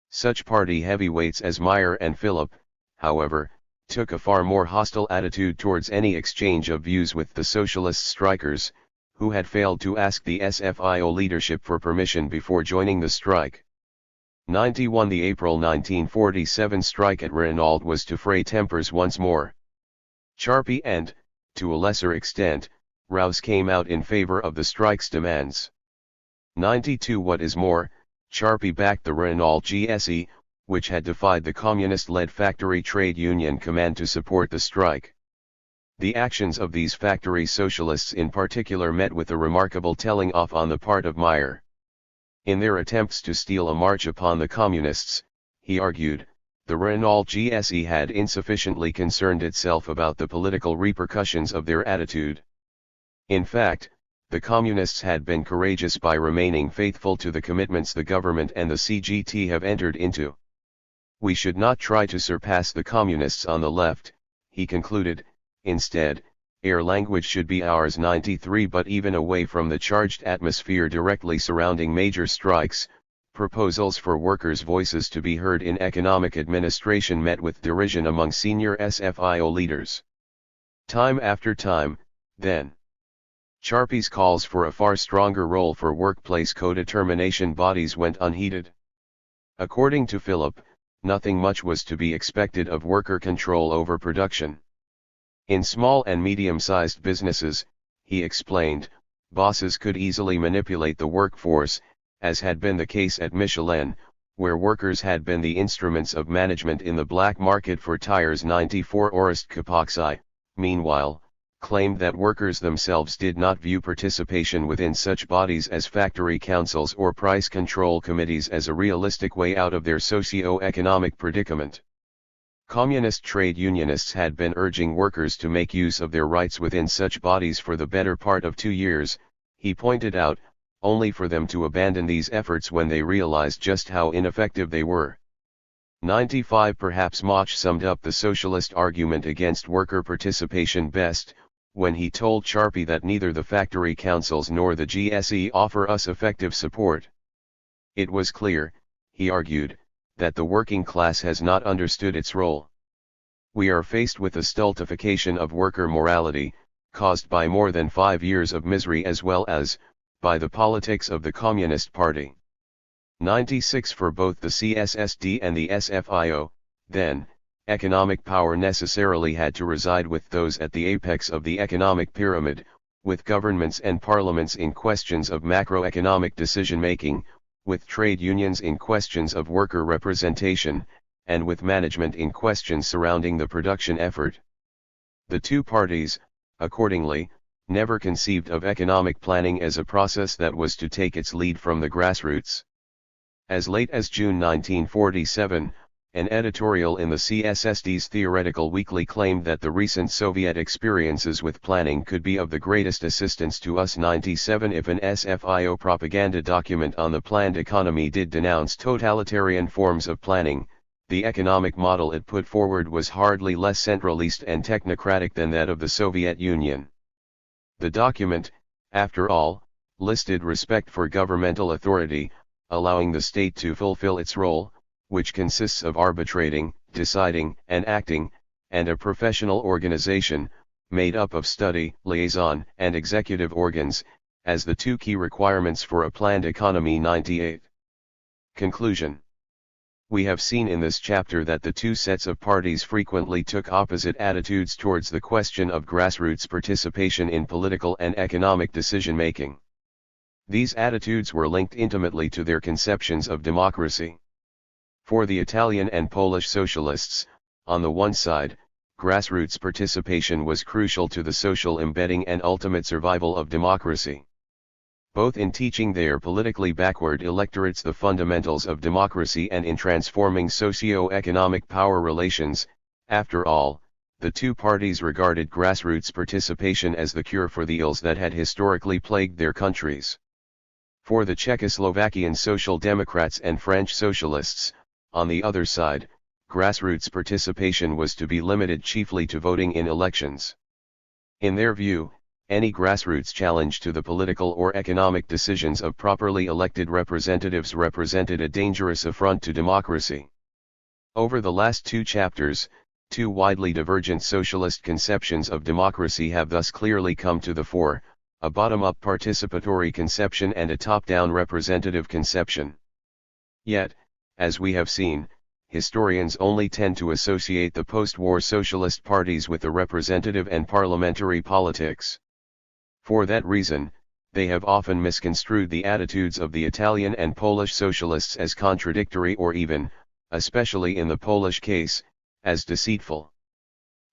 Such party heavyweights as Meyer and Philip, however, took a far more hostile attitude towards any exchange of views with the socialist strikers, who had failed to ask the SFIO leadership for permission before joining the strike. 91 The April 1947 strike at Renault was to fray tempers once more. Charpy and, to a lesser extent, Rouse came out in favor of the strike's demands. 92 What is more, Charpy backed the Renault GSE, which had defied the communist-led factory trade union command to support the strike. The actions of these factory socialists in particular met with a remarkable telling off on the part of Meyer. In their attempts to steal a march upon the communists, he argued, the Renault GSE had insufficiently concerned itself about the political repercussions of their attitude. In fact, the Communists had been courageous by remaining faithful to the commitments the government and the CGT have entered into. We should not try to surpass the Communists on the left, he concluded. Instead, air language should be ours. 93 But even away from the charged atmosphere directly surrounding major strikes, proposals for workers' voices to be heard in economic administration met with derision among senior SFIO leaders. Time after time, then. Charpy's calls for a far stronger role for workplace co-determination bodies went unheeded. According to Philip, nothing much was to be expected of worker control over production. In small and medium-sized businesses, he explained, bosses could easily manipulate the workforce, as had been the case at Michelin, where workers had been the instruments of management in the black market for tires. 94 Orest Kapoksai, meanwhile, claimed that workers themselves did not view participation within such bodies as factory councils or price control committees as a realistic way out of their socio-economic predicament. Communist trade unionists had been urging workers to make use of their rights within such bodies for the better part of 2 years, he pointed out, only for them to abandon these efforts when they realized just how ineffective they were. 95 Perhaps Mach summed up the socialist argument against worker participation best, when he told Charpy that neither the factory councils nor the GSE offer us effective support. It was clear, he argued, that the working class has not understood its role. We are faced with a stultification of worker morality, caused by more than 5 years of misery as well as, by the politics of the Communist Party. 96 For both the CSSD and the SFIO, then, economic power necessarily had to reside with those at the apex of the economic pyramid, with governments and parliaments in questions of macroeconomic decision-making, with trade unions in questions of worker representation, and with management in questions surrounding the production effort. The two parties, accordingly, never conceived of economic planning as a process that was to take its lead from the grassroots. As late as June 1947, an editorial in the CSSD's Theoretical Weekly claimed that the recent Soviet experiences with planning could be of the greatest assistance to us. 97 If an SFIO propaganda document on the planned economy did denounce totalitarian forms of planning, the economic model it put forward was hardly less centralist and technocratic than that of the Soviet Union. The document, after all, listed respect for governmental authority, allowing the state to fulfill its role, which consists of arbitrating, deciding, and acting, and a professional organization, made up of study, liaison, and executive organs, as the two key requirements for a planned economy. 98. Conclusion. We have seen in this chapter that the two sets of parties frequently took opposite attitudes towards the question of grassroots participation in political and economic decision-making. These attitudes were linked intimately to their conceptions of democracy. For the Italian and Polish socialists, on the one side, grassroots participation was crucial to the social embedding and ultimate survival of democracy. Both in teaching their politically backward electorates the fundamentals of democracy and in transforming socio-economic power relations, after all, the two parties regarded grassroots participation as the cure for the ills that had historically plagued their countries. For the Czechoslovakian Social Democrats and French Socialists, on the other side, grassroots participation was to be limited chiefly to voting in elections. In their view, any grassroots challenge to the political or economic decisions of properly elected representatives represented a dangerous affront to democracy. Over the last two chapters, two widely divergent socialist conceptions of democracy have thus clearly come to the fore, a bottom-up participatory conception and a top-down representative conception. Yet, as we have seen, historians only tend to associate the post-war socialist parties with the representative and parliamentary politics. For that reason, they have often misconstrued the attitudes of the Italian and Polish socialists as contradictory or even, especially in the Polish case, as deceitful.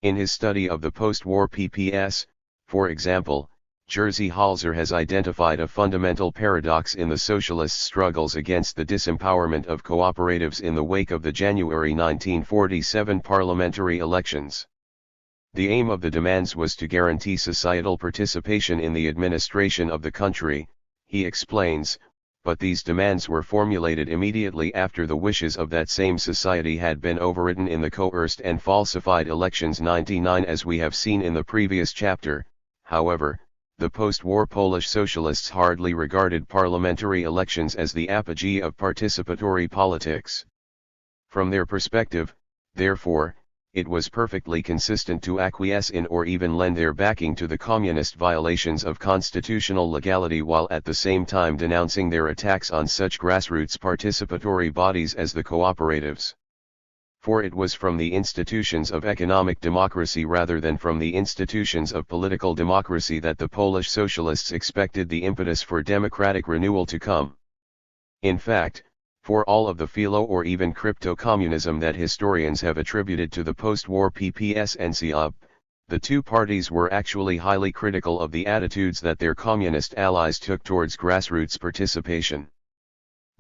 In his study of the post-war PPS, for example, Jerzy Halzer has identified a fundamental paradox in the socialist struggles against the disempowerment of cooperatives in the wake of the January 1947 parliamentary elections. The aim of the demands was to guarantee societal participation in the administration of the country, he explains, but these demands were formulated immediately after the wishes of that same society had been overridden in the coerced and falsified elections 99. As we have seen in the previous chapter, however, the post-war Polish socialists hardly regarded parliamentary elections as the apogee of participatory politics. From their perspective, therefore, it was perfectly consistent to acquiesce in or even lend their backing to the communist violations of constitutional legality while at the same time denouncing their attacks on such grassroots participatory bodies as the cooperatives. For it was from the institutions of economic democracy rather than from the institutions of political democracy that the Polish socialists expected the impetus for democratic renewal to come. In fact, for all of the philo or even crypto-communism that historians have attributed to the post-war PPS and CIOP, the two parties were actually highly critical of the attitudes that their communist allies took towards grassroots participation.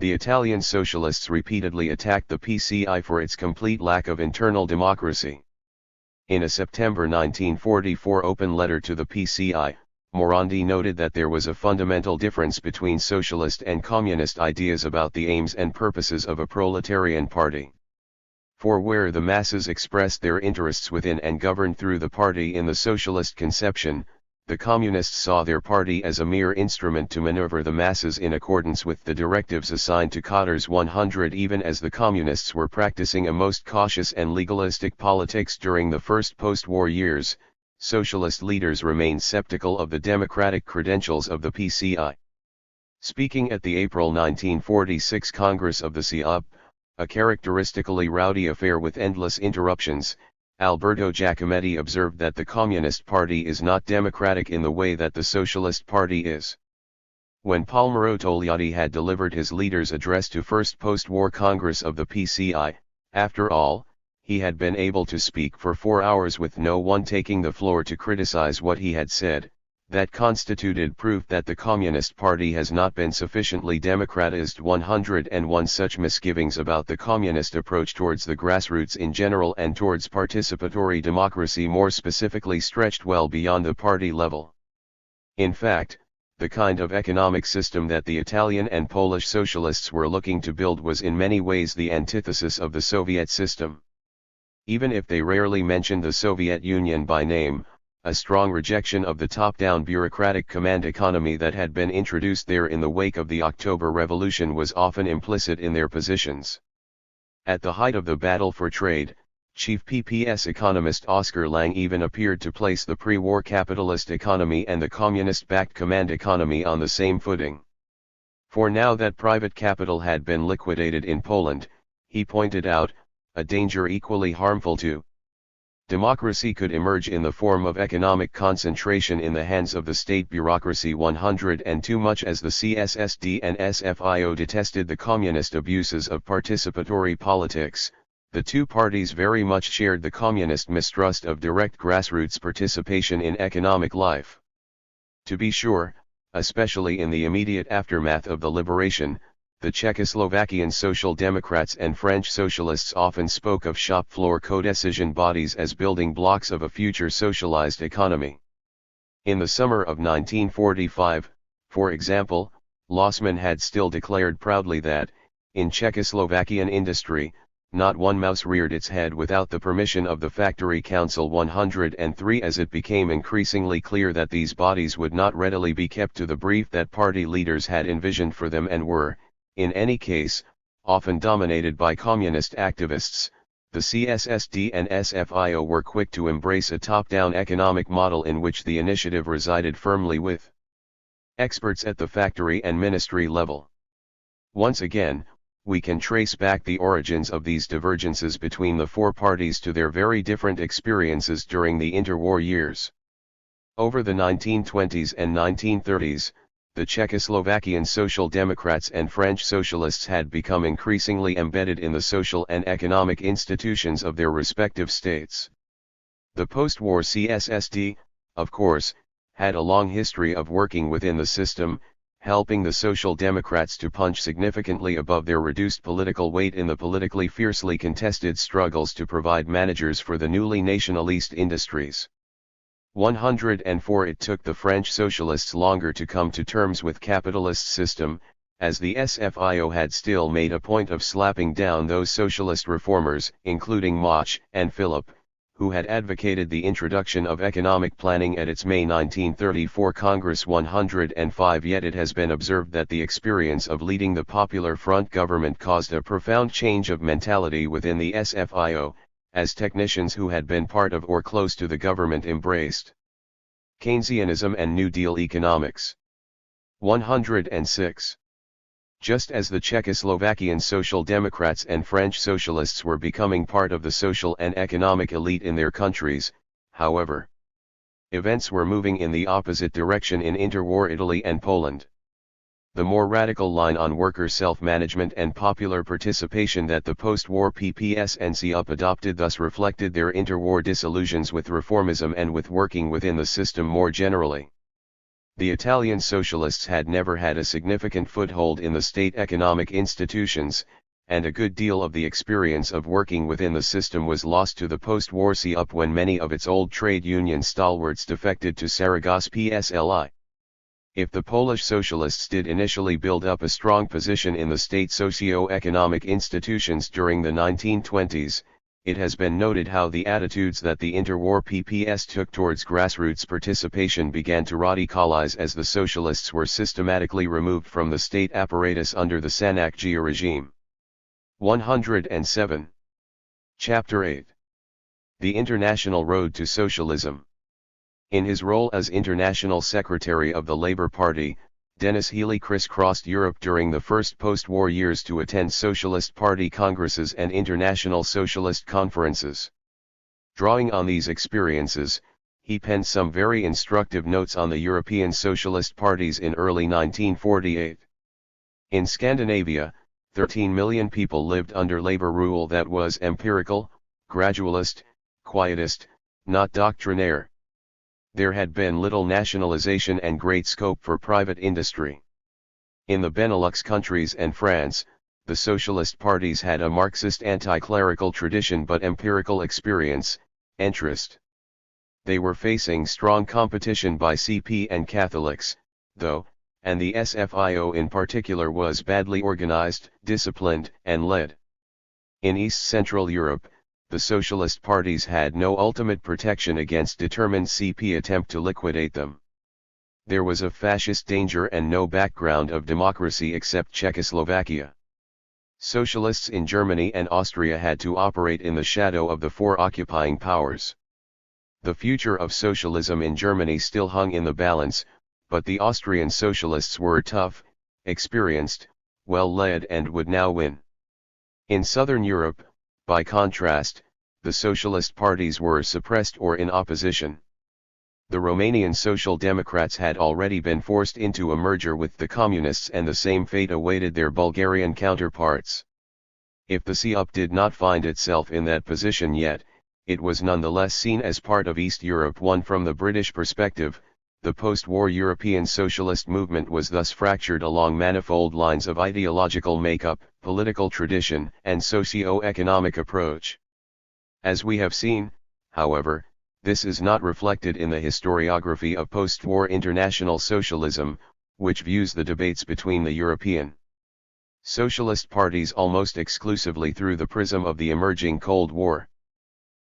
The Italian socialists repeatedly attacked the PCI for its complete lack of internal democracy. In a September 1944 open letter to the PCI, Morandi noted that there was a fundamental difference between socialist and communist ideas about the aims and purposes of a proletarian party. For where the masses expressed their interests within and governed through the party in the socialist conception, the communists saw their party as a mere instrument to maneuver the masses in accordance with the directives assigned to cadres 100. Even as the communists were practicing a most cautious and legalistic politics during the first post-war years, socialist leaders remained skeptical of the democratic credentials of the PCI. Speaking at the April 1946 Congress of the CIOP, a characteristically rowdy affair with endless interruptions, Alberto Giacometti observed that the Communist Party is not democratic in the way that the Socialist Party is. When Palmiro Togliatti had delivered his leader's address to first post-war Congress of the PCI, after all, he had been able to speak for 4 hours with no one taking the floor to criticize what he had said. That constituted proof that the Communist Party has not been sufficiently democratized. 101 Such misgivings about the communist approach towards the grassroots in general and towards participatory democracy more specifically stretched well beyond the party level. In fact, the kind of economic system that the Italian and Polish socialists were looking to build was in many ways the antithesis of the Soviet system. Even if they rarely mentioned the Soviet Union by name, a strong rejection of the top-down bureaucratic command economy that had been introduced there in the wake of the October Revolution was often implicit in their positions. At the height of the battle for trade, chief PPS economist Oscar Lang even appeared to place the pre-war capitalist economy and the communist-backed command economy on the same footing. For now that private capital had been liquidated in Poland, he pointed out, a danger equally harmful to democracy could emerge in the form of economic concentration in the hands of the state bureaucracy. 102 Much as the CSSD and SFIO detested the communist abuses of participatory politics, the two parties very much shared the communist mistrust of direct grassroots participation in economic life. To be sure, especially in the immediate aftermath of the liberation, the Czechoslovakian Social Democrats and French Socialists often spoke of shop floor co-decision bodies as building blocks of a future socialized economy. In the summer of 1945, for example, Lossman had still declared proudly that, in Czechoslovakian industry, not one mouse reared its head without the permission of the Factory Council. 103 As it became increasingly clear that these bodies would not readily be kept to the brief that party leaders had envisioned for them and were, in any case, often dominated by communist activists, the CSSD and SFIO were quick to embrace a top-down economic model in which the initiative resided firmly with experts at the factory and ministry level. Once again, we can trace back the origins of these divergences between the four parties to their very different experiences during the interwar years. Over the 1920s and 1930s, the Czechoslovakian Social Democrats and French Socialists had become increasingly embedded in the social and economic institutions of their respective states. The post-war CSSD, of course, had a long history of working within the system, helping the Social Democrats to punch significantly above their reduced political weight in the politically fiercely contested struggles to provide managers for the newly nationalist industries. 104 It took the French socialists longer to come to terms with capitalist system, as the SFIO had still made a point of slapping down those socialist reformers, including Mach and Philipp, who had advocated the introduction of economic planning at its May 1934 Congress. 105 Yet it has been observed that the experience of leading the Popular Front government caused a profound change of mentality within the SFIO, as technicians who had been part of or close to the government embraced Keynesianism and New Deal economics. 106. Just as the Czechoslovakian Social Democrats and French Socialists were becoming part of the social and economic elite in their countries, however, events were moving in the opposite direction in interwar Italy and Poland. The more radical line on worker self-management and popular participation that the post-war PPS and CUP adopted thus reflected their interwar disillusions with reformism and with working within the system more generally. The Italian socialists had never had a significant foothold in the state economic institutions, and a good deal of the experience of working within the system was lost to the post-war CUP when many of its old trade union stalwarts defected to Saragosse PSLI. If the Polish socialists did initially build up a strong position in the state socio-economic institutions during the 1920s, it has been noted how the attitudes that the interwar PPS took towards grassroots participation began to radicalize as the socialists were systematically removed from the state apparatus under the Sanakgia regime. 107. Chapter 8. The International Road to Socialism. In his role as International Secretary of the Labour Party, Denis Healey crisscrossed Europe during the first post-war years to attend Socialist Party congresses and international socialist conferences. Drawing on these experiences, he penned some very instructive notes on the European socialist parties in early 1948. In Scandinavia, 13 million people lived under Labour rule that was empirical, gradualist, quietist, not doctrinaire. There had been little nationalization and great scope for private industry. In the Benelux countries and France, the socialist parties had a Marxist anti-clerical tradition but empirical experience, interest. They were facing strong competition by CP and Catholics, though, and the SFIO in particular was badly organized, disciplined, and led. In East Central Europe, the socialist parties had no ultimate protection against determined CP attempt to liquidate them. There was a fascist danger and no background of democracy except Czechoslovakia. Socialists in Germany and Austria had to operate in the shadow of the four occupying powers. The future of socialism in Germany still hung in the balance, but the Austrian socialists were tough, experienced, well-led and would now win. In Southern Europe, by contrast, the socialist parties were suppressed or in opposition. The Romanian Social Democrats had already been forced into a merger with the Communists and the same fate awaited their Bulgarian counterparts. If the CUP did not find itself in that position yet, it was nonetheless seen as part of East Europe. One from the British perspective, the post-war European socialist movement was thus fractured along manifold lines of ideological makeup, political tradition, and socio-economic approach. As we have seen, however, this is not reflected in the historiography of post-war international socialism, which views the debates between the European socialist parties almost exclusively through the prism of the emerging Cold War.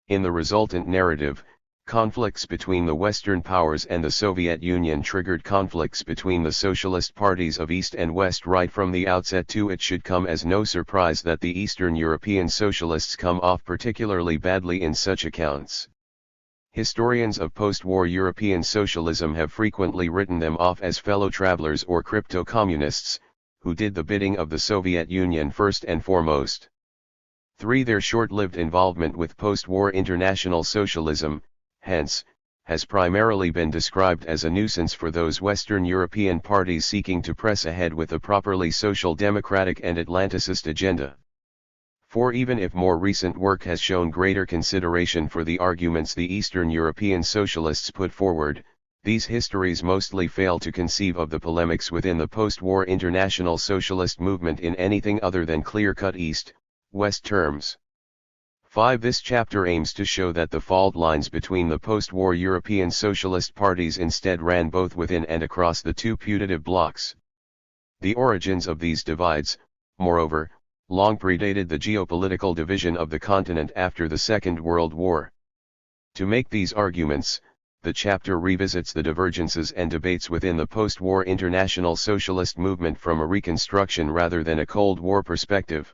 In the resultant narrative, conflicts between the Western powers and the Soviet Union triggered conflicts between the socialist parties of East and West right from the outset. Too, it should come as no surprise that the Eastern European socialists come off particularly badly in such accounts. Historians of post-war European socialism have frequently written them off as fellow travelers or crypto-communists, who did the bidding of the Soviet Union first and foremost. 3. Their short-lived involvement with post-war international socialism, hence, has primarily been described as a nuisance for those Western European parties seeking to press ahead with a properly social democratic and Atlanticist agenda. 4. Even if more recent work has shown greater consideration for the arguments the Eastern European socialists put forward, These histories mostly fail to conceive of the polemics within the post-war international socialist movement in anything other than clear-cut East-West terms. 5. This chapter aims to show that the fault lines between the post-war European socialist parties instead ran both within and across the two putative blocs. The origins of these divides, moreover, long predated the geopolitical division of the continent after the Second World War. To make these arguments, the chapter revisits the divergences and debates within the post-war international socialist movement from a reconstruction rather than a Cold War perspective.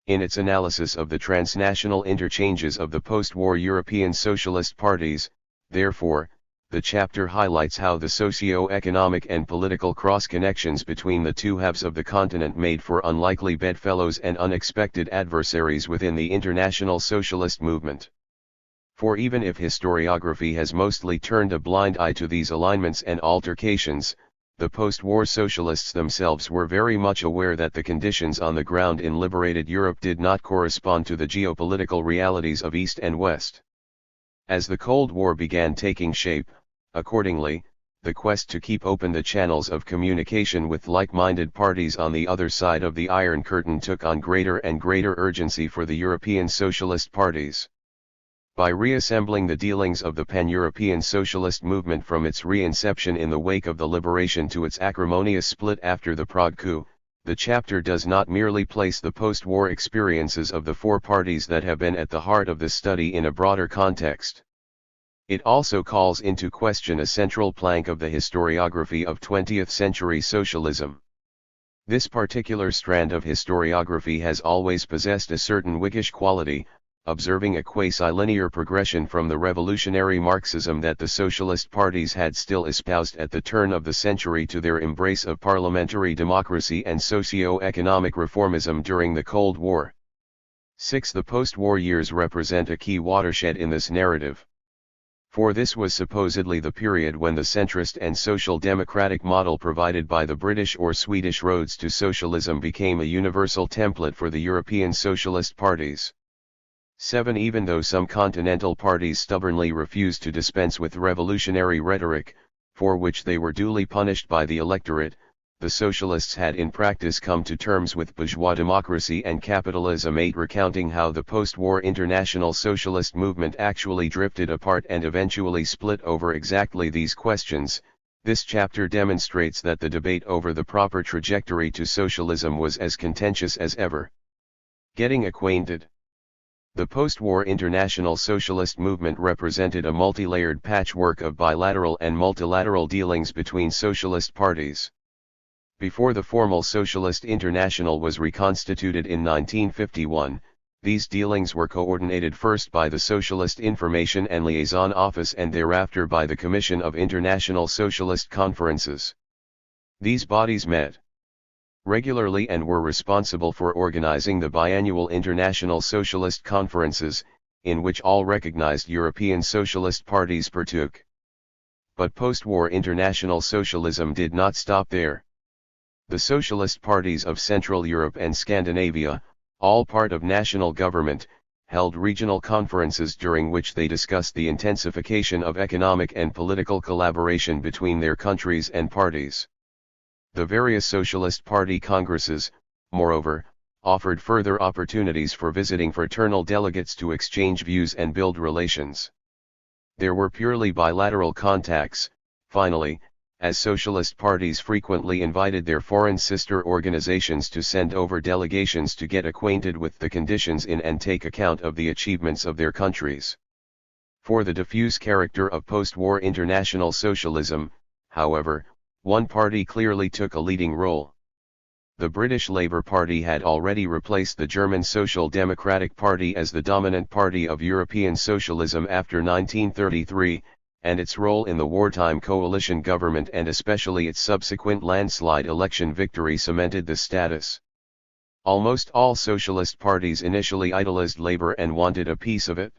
In its analysis of the transnational interchanges of the post-war European socialist parties, therefore, the chapter highlights how the socio-economic and political cross-connections between the two halves of the continent made for unlikely bedfellows and unexpected adversaries within the international socialist movement. For even if historiography has mostly turned a blind eye to these alignments and altercations, the post-war socialists themselves were very much aware that the conditions on the ground in liberated Europe did not correspond to the geopolitical realities of East and West. As the Cold War began taking shape, accordingly, the quest to keep open the channels of communication with like-minded parties on the other side of the Iron Curtain took on greater and greater urgency for the European socialist parties. By reassembling the dealings of the pan-European socialist movement from its re-inception in the wake of the liberation to its acrimonious split after the Prague coup, the chapter does not merely place the post-war experiences of the four parties that have been at the heart of the study in a broader context. It also calls into question a central plank of the historiography of 20th-century socialism. This particular strand of historiography has always possessed a certain Whiggish quality, observing a quasi-linear progression from the revolutionary Marxism that the socialist parties had still espoused at the turn of the century to their embrace of parliamentary democracy and socio-economic reformism during the Cold War. 6. The post-war years represent a key watershed in this narrative. For this was supposedly the period when the centrist and social democratic model provided by the British or Swedish roads to socialism became a universal template for the European socialist parties. 7. Even though some continental parties stubbornly refused to dispense with revolutionary rhetoric, for which they were duly punished by the electorate, the socialists had in practice come to terms with bourgeois democracy and capitalism. 8. Recounting how the post-war international socialist movement actually drifted apart and eventually split over exactly these questions, this chapter demonstrates that the debate over the proper trajectory to socialism was as contentious as ever. Getting acquainted. The post-war international socialist movement represented a multi-layered patchwork of bilateral and multilateral dealings between socialist parties. Before the formal Socialist International was reconstituted in 1951, these dealings were coordinated first by the Socialist Information and Liaison Office and thereafter by the Commission of International Socialist Conferences. These bodies met regularly and were responsible for organizing the biannual international socialist conferences, in which all recognized European socialist parties partook. But post-war international socialism did not stop there. The socialist parties of Central Europe and Scandinavia, all part of national government, held regional conferences during which they discussed the intensification of economic and political collaboration between their countries and parties. The various Socialist Party congresses, moreover, offered further opportunities for visiting fraternal delegates to exchange views and build relations. There were purely bilateral contacts, finally, as socialist parties frequently invited their foreign sister organizations to send over delegations to get acquainted with the conditions in and take account of the achievements of their countries. For the diffuse character of post-war international socialism, however, one party clearly took a leading role. The British Labour Party had already replaced the German Social Democratic Party as the dominant party of European socialism after 1933, and its role in the wartime coalition government and especially its subsequent landslide election victory cemented the status. Almost all socialist parties initially idolized Labour and wanted a piece of it.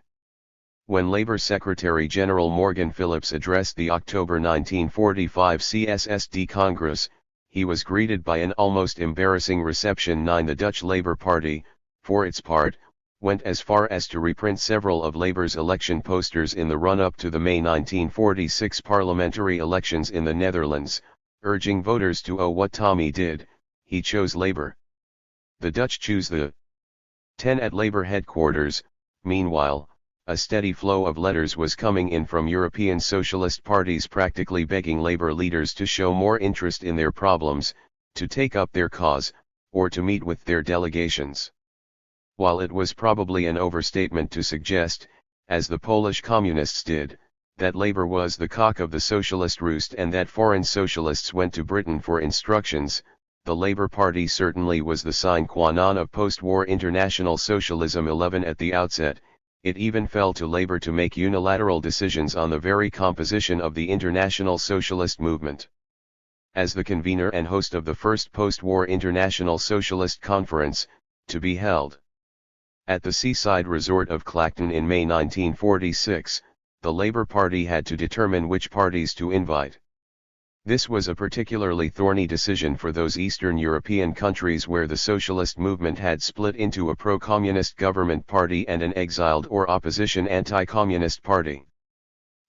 When Labour Secretary General Morgan Phillips addressed the October 1945 CSSD Congress, he was greeted by an almost embarrassing reception. 9. The Dutch Labour Party, for its part, went as far as to reprint several of Labour's election posters in the run-up to the May 1946 parliamentary elections in the Netherlands, urging voters to oh what Tommy did, he chose Labour. The Dutch choose the 10 at Labour headquarters. Meanwhile, a steady flow of letters was coming in from European socialist parties practically begging Labour leaders to show more interest in their problems, to take up their cause, or to meet with their delegations. While it was probably an overstatement to suggest, as the Polish communists did, that Labour was the cock of the socialist roost and that foreign socialists went to Britain for instructions, the Labour Party certainly was the sine qua non of post-war international socialism. 11 At the outset, it even fell to Labour to make unilateral decisions on the very composition of the international socialist movement. As the convener and host of the first post-war International Socialist Conference, to be held at the seaside resort of Clacton in May 1946, the Labour Party had to determine which parties to invite. This was a particularly thorny decision for those Eastern European countries where the socialist movement had split into a pro-communist government party and an exiled or opposition anti-communist party.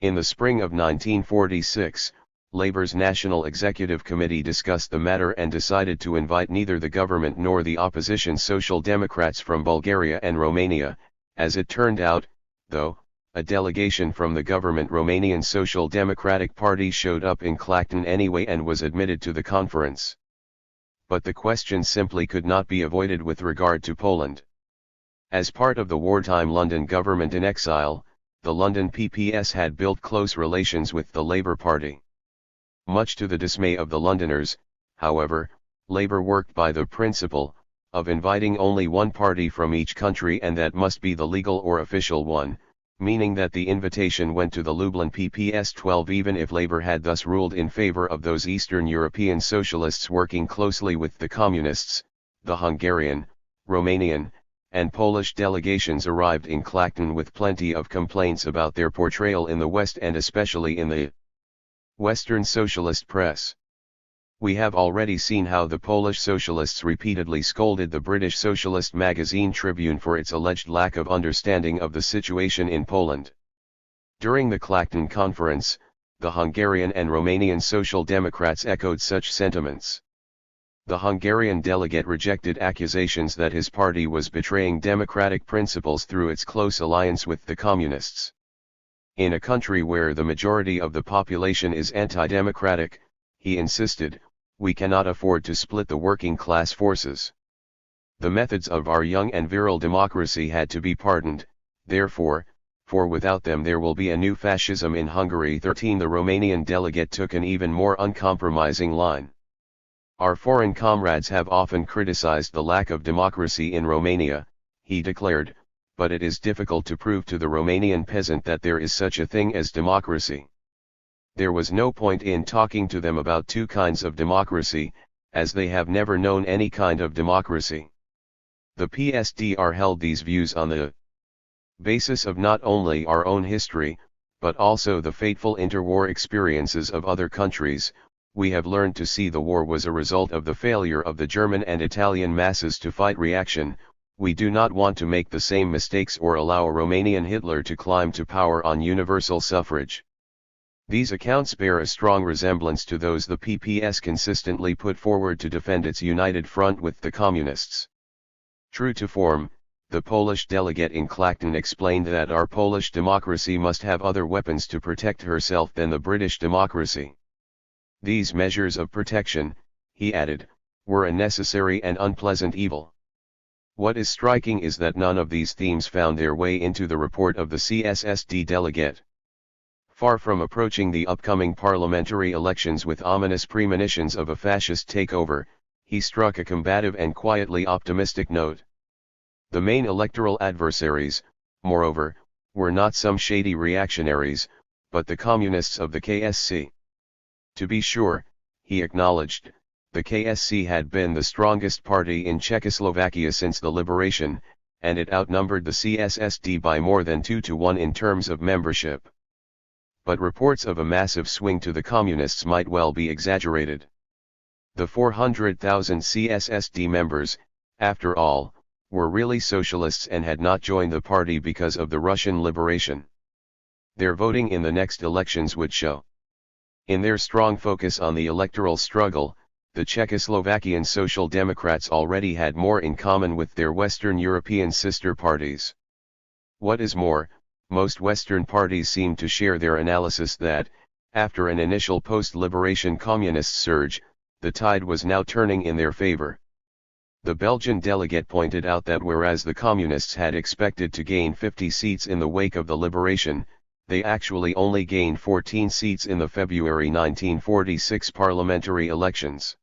In the spring of 1946, Labour's National Executive Committee discussed the matter and decided to invite neither the government nor the opposition Social Democrats from Bulgaria and Romania. As it turned out, though, a delegation from the government Romanian Social Democratic Party showed up in Clacton anyway and was admitted to the conference. But the question simply could not be avoided with regard to Poland. As part of the wartime London government in exile, the London PPS had built close relations with the Labour Party. Much to the dismay of the Londoners, however, Labour worked by the principle of inviting only one party from each country, and that must be the legal or official one, meaning that the invitation went to the Lublin PPS 12 even if Labour had thus ruled in favour of those Eastern European socialists working closely with the communists. The Hungarian, Romanian, and Polish delegations arrived in Clacton with plenty of complaints about their portrayal in the West and especially in the Western socialist press. We have already seen how the Polish socialists repeatedly scolded the British socialist magazine Tribune for its alleged lack of understanding of the situation in Poland. During the Clacton conference, the Hungarian and Romanian Social Democrats echoed such sentiments. The Hungarian delegate rejected accusations that his party was betraying democratic principles through its close alliance with the communists. In a country where the majority of the population is anti-democratic, he insisted, we cannot afford to split the working class forces. The methods of our young and virile democracy had to be pardoned, therefore, for without them there will be a new fascism in Hungary. 13 The Romanian delegate took an even more uncompromising line. Our foreign comrades have often criticized the lack of democracy in Romania, he declared, but it is difficult to prove to the Romanian peasant that there is such a thing as democracy. There was no point in talking to them about two kinds of democracy, as they have never known any kind of democracy. The PSDR held these views on the basis of not only our own history, but also the fateful interwar experiences of other countries. We have learned to see the war was a result of the failure of the German and Italian masses to fight reaction. We do not want to make the same mistakes or allow a Romanian Hitler to climb to power on universal suffrage. These accounts bear a strong resemblance to those the PPS consistently put forward to defend its united front with the communists. True to form, the Polish delegate in Clacton explained that our Polish democracy must have other weapons to protect herself than the British democracy. These measures of protection, he added, were a necessary and unpleasant evil. What is striking is that none of these themes found their way into the report of the CSSD delegate. Far from approaching the upcoming parliamentary elections with ominous premonitions of a fascist takeover, he struck a combative and quietly optimistic note. The main electoral adversaries, moreover, were not some shady reactionaries, but the communists of the KSC. To be sure, he acknowledged, the KSC had been the strongest party in Czechoslovakia since the liberation, and it outnumbered the CSSD by more than 2-1 in terms of membership. But reports of a massive swing to the communists might well be exaggerated. The 400,000 CSSD members, after all, were really socialists and had not joined the party because of the Russian liberation. Their voting in the next elections would show. In their strong focus on the electoral struggle, the Czechoslovakian Social Democrats already had more in common with their Western European sister parties. What is more, most Western parties seemed to share their analysis that, after an initial post-liberation communist surge, the tide was now turning in their favor. The Belgian delegate pointed out that whereas the communists had expected to gain 50 seats in the wake of the liberation, they actually only gained 14 seats in the February 1946 parliamentary elections.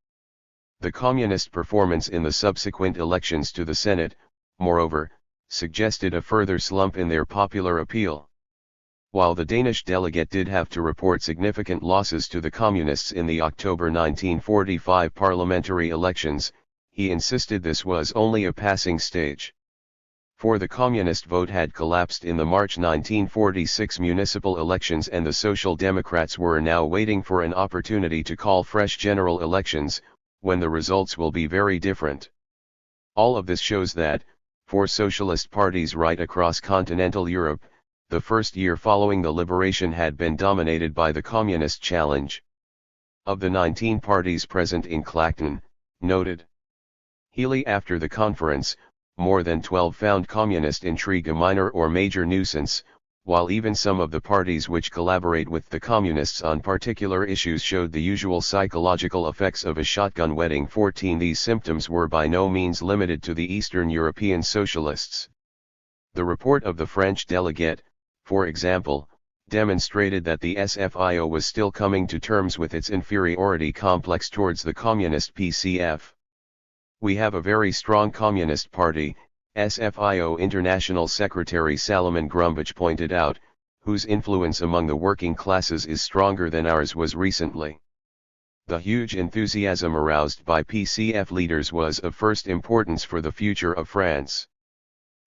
The communist performance in the subsequent elections to the Senate, moreover, suggested a further slump in their popular appeal. While the Danish delegate did have to report significant losses to the communists in the October 1945 parliamentary elections, he insisted this was only a passing stage. For the communist vote had collapsed in the March 1946 municipal elections, and the Social Democrats were now waiting for an opportunity to call fresh general elections, when the results will be very different. All of this shows that, for socialist parties right across continental Europe, the first year following the liberation had been dominated by the communist challenge. Of the 19 parties present in Clacton, noted Healy after the conference, more than 12 found communist intrigue a minor or major nuisance, while even some of the parties which collaborate with the communists on particular issues showed the usual psychological effects of a shotgun wedding. 14 These symptoms were by no means limited to the Eastern European socialists. The report of the French delegate, for example, demonstrated that the SFIO was still coming to terms with its inferiority complex towards the communist PCF. We have a very strong communist party, SFIO International Secretary Salomon Grumbach pointed out, whose influence among the working classes is stronger than ours was recently. The huge enthusiasm aroused by PCF leaders was of first importance for the future of France.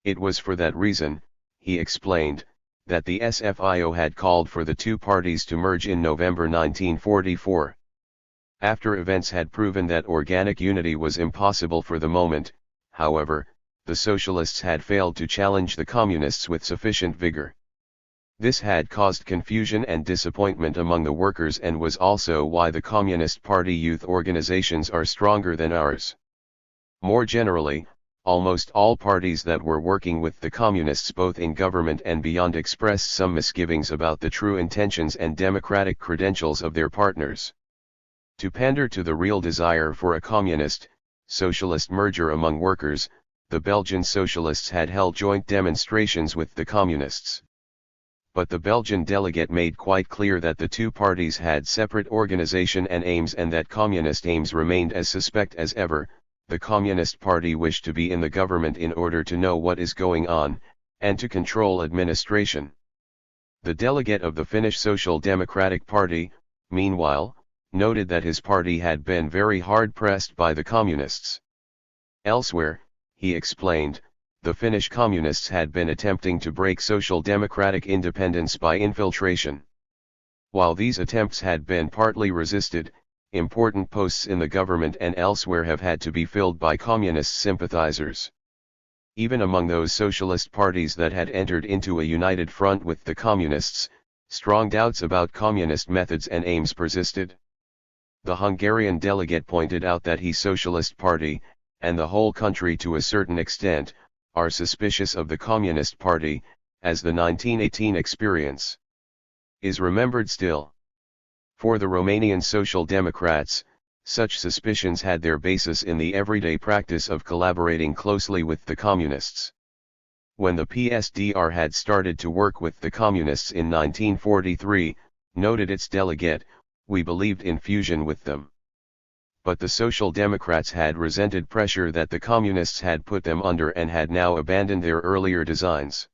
It was for that reason, he explained, that the SFIO had called for the two parties to merge in November 1944. After events had proven that organic unity was impossible for the moment, however, the socialists had failed to challenge the communists with sufficient vigor. This had caused confusion and disappointment among the workers, and was also why the Communist Party youth organizations are stronger than ours. More generally, almost all parties that were working with the communists both in government and beyond expressed some misgivings about the true intentions and democratic credentials of their partners. To pander to the real desire for a communist-socialist merger among workers, the Belgian socialists had held joint demonstrations with the communists. But the Belgian delegate made quite clear that the two parties had separate organization and aims, and that communist aims remained as suspect as ever. The Communist Party wished to be in the government in order to know what is going on, and to control administration. The delegate of the Finnish Social Democratic Party, meanwhile, noted that his party had been very hard-pressed by the communists. Elsewhere, he explained, the Finnish communists had been attempting to break social democratic independence by infiltration. While these attempts had been partly resisted, important posts in the government and elsewhere have had to be filled by communist sympathizers. Even among those socialist parties that had entered into a united front with the communists, strong doubts about communist methods and aims persisted. The Hungarian delegate pointed out that his Socialist Party, and the whole country to a certain extent, are suspicious of the Communist Party, as the 1918 experience is remembered still. For the Romanian Social Democrats, such suspicions had their basis in the everyday practice of collaborating closely with the communists. When the PSDR had started to work with the communists in 1943, noted its delegate, we believed in fusion with them. But the Social Democrats had resented pressure that the communists had put them under and had now abandoned their earlier designs.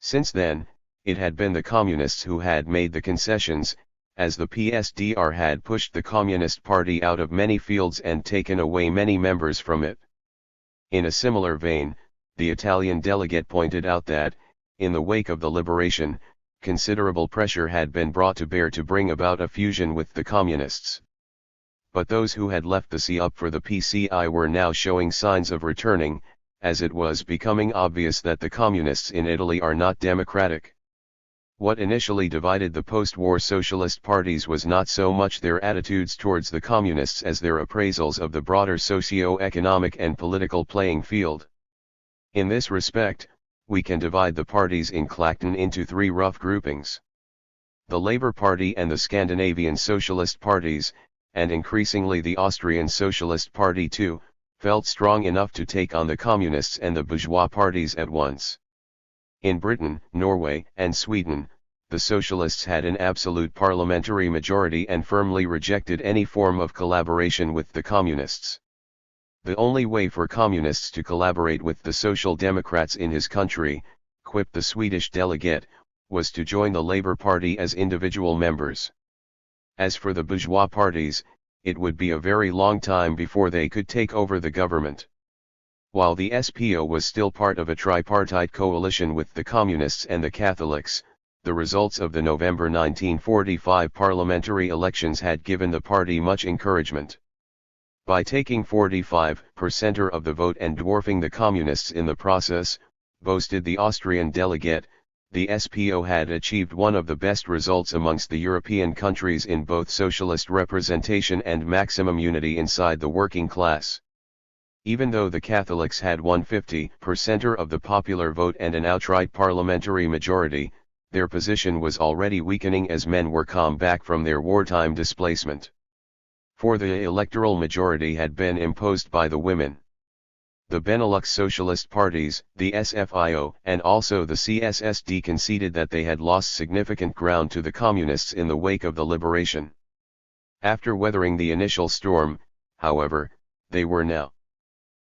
Since then, it had been the communists who had made the concessions, as the PSDR had pushed the Communist Party out of many fields and taken away many members from it. In a similar vein, the Italian delegate pointed out that, in the wake of the liberation, considerable pressure had been brought to bear to bring about a fusion with the communists. But those who had left the CUP for the PCI were now showing signs of returning, as it was becoming obvious that the communists in Italy are not democratic. What initially divided the post-war socialist parties was not so much their attitudes towards the communists as their appraisals of the broader socio-economic and political playing field. In this respect, we can divide the parties in Clacton into three rough groupings. The Labour Party and the Scandinavian Socialist parties, and increasingly the Austrian Socialist Party too, felt strong enough to take on the communists and the bourgeois parties at once. In Britain, Norway, and Sweden, the socialists had an absolute parliamentary majority and firmly rejected any form of collaboration with the communists. The only way for communists to collaborate with the Social Democrats in his country, quipped the Swedish delegate, was to join the Labour Party as individual members. As for the bourgeois parties, it would be a very long time before they could take over the government. While the SPO was still part of a tripartite coalition with the Communists and the Catholics, the results of the November 1945 parliamentary elections had given the party much encouragement. By taking 45% of the vote and dwarfing the Communists in the process, boasted the Austrian delegate, the SPO had achieved one of the best results amongst the European countries in both socialist representation and maximum unity inside the working class. Even though the Catholics had won 50% of the popular vote and an outright parliamentary majority, their position was already weakening as men were come back from their wartime displacement. For the electoral majority had been imposed by the women. The Benelux socialist parties, the SFIO, and also the CSSD conceded that they had lost significant ground to the communists in the wake of the liberation. After weathering the initial storm, however, they were now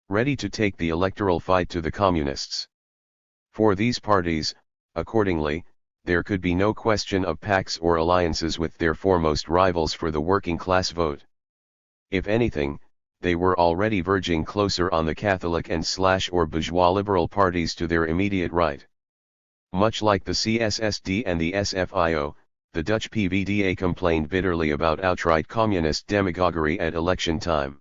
ready to take the electoral fight to the communists. For these parties, accordingly, there could be no question of pacts or alliances with their foremost rivals for the working class vote. If anything, they were already verging closer on the Catholic and or bourgeois liberal parties to their immediate right. Much like the CSSD and the SFIO, the Dutch PVDA complained bitterly about outright communist demagoguery at election time.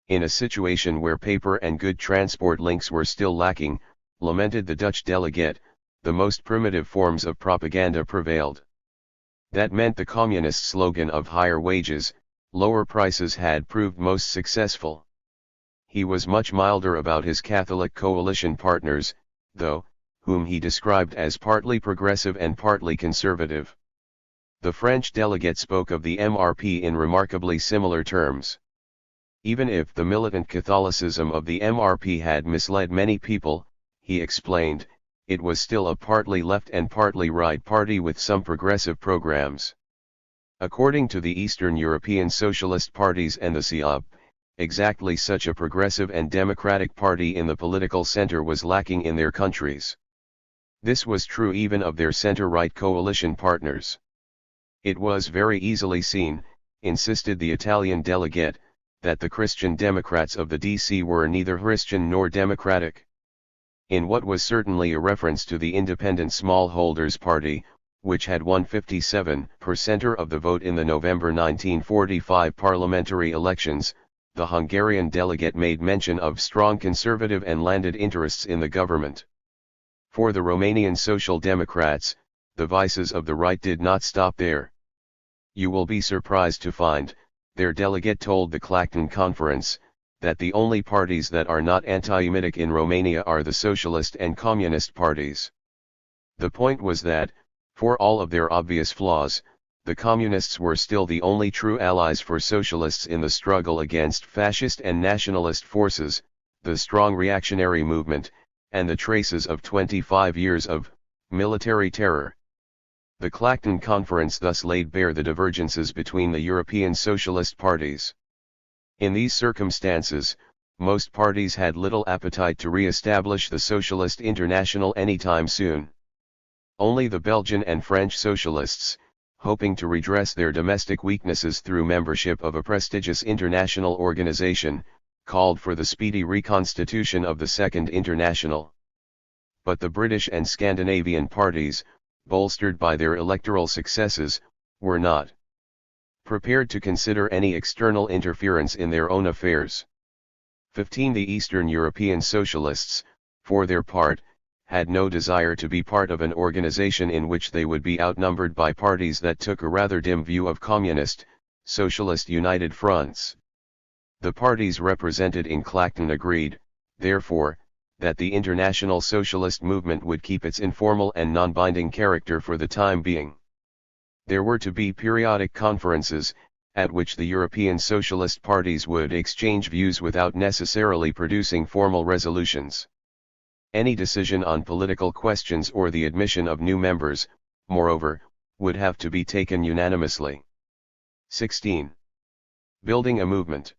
In a situation where paper and good transport links were still lacking, lamented the Dutch delegate, the most primitive forms of propaganda prevailed. That meant the communist slogan of higher wages, lower prices had proved most successful. He was much milder about his Catholic coalition partners, though, whom he described as partly progressive and partly conservative. The French delegate spoke of the MRP in remarkably similar terms. Even if the militant Catholicism of the MRP had misled many people, he explained, it was still a partly left and partly right party with some progressive programs. According to the Eastern European socialist parties and the CIOP, exactly such a progressive and democratic party in the political center was lacking in their countries. This was true even of their center-right coalition partners. It was very easily seen, insisted the Italian delegate, that the Christian Democrats of the DC were neither Christian nor democratic. In what was certainly a reference to the Independent Smallholders Party, which had won 57% of the vote in the November 1945 parliamentary elections, the Hungarian delegate made mention of strong conservative and landed interests in the government. For the Romanian Social Democrats, the vices of the right did not stop there. You will be surprised to find, their delegate told the Clacton conference, that the only parties that are not anti-Semitic in Romania are the socialist and communist parties. The point was that, for all of their obvious flaws, the communists were still the only true allies for socialists in the struggle against fascist and nationalist forces, the strong reactionary movement, and the traces of 25 years of military terror. The Clacton Conference thus laid bare the divergences between the European socialist parties. In these circumstances, most parties had little appetite to re-establish the Socialist International anytime soon. Only the Belgian and French socialists, hoping to redress their domestic weaknesses through membership of a prestigious international organization, called for the speedy reconstitution of the Second International. But the British and Scandinavian parties, bolstered by their electoral successes, were not prepared to consider any external interference in their own affairs. 15. The Eastern European Socialists, for their part, had no desire to be part of an organization in which they would be outnumbered by parties that took a rather dim view of communist, socialist united fronts. The parties represented in Clacton agreed, therefore, that the international socialist movement would keep its informal and non-binding character for the time being. There were to be periodic conferences, at which the European socialist parties would exchange views without necessarily producing formal resolutions. Any decision on political questions or the admission of new members, moreover, would have to be taken unanimously. 16. Building a movement.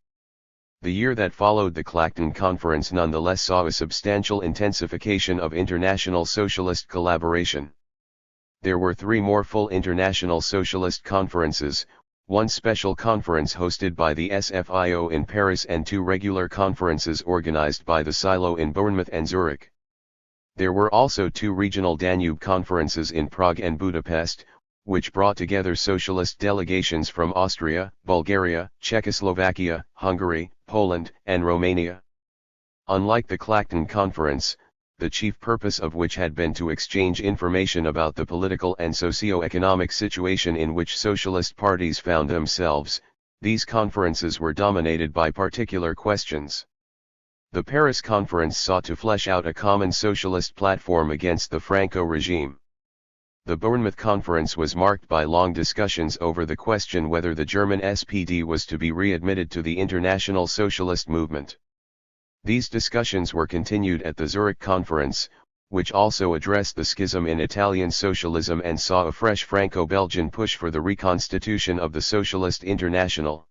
The year that followed the Clacton Conference nonetheless saw a substantial intensification of international socialist collaboration. There were 3 more full international socialist conferences, 1 special conference hosted by the SFIO in Paris and 2 regular conferences organized by the Silo in Bournemouth and Zurich. There were also 2 regional Danube conferences in Prague and Budapest, which brought together socialist delegations from Austria, Bulgaria, Czechoslovakia, Hungary, Poland, and Romania. Unlike the Clacton Conference, the chief purpose of which had been to exchange information about the political and socio-economic situation in which socialist parties found themselves, these conferences were dominated by particular questions. The Paris Conference sought to flesh out a common socialist platform against the Franco regime. The Bournemouth Conference was marked by long discussions over the question whether the German SPD was to be readmitted to the international socialist movement. These discussions were continued at the Zurich Conference, which also addressed the schism in Italian socialism and saw a fresh Franco-Belgian push for the reconstitution of the Socialist International.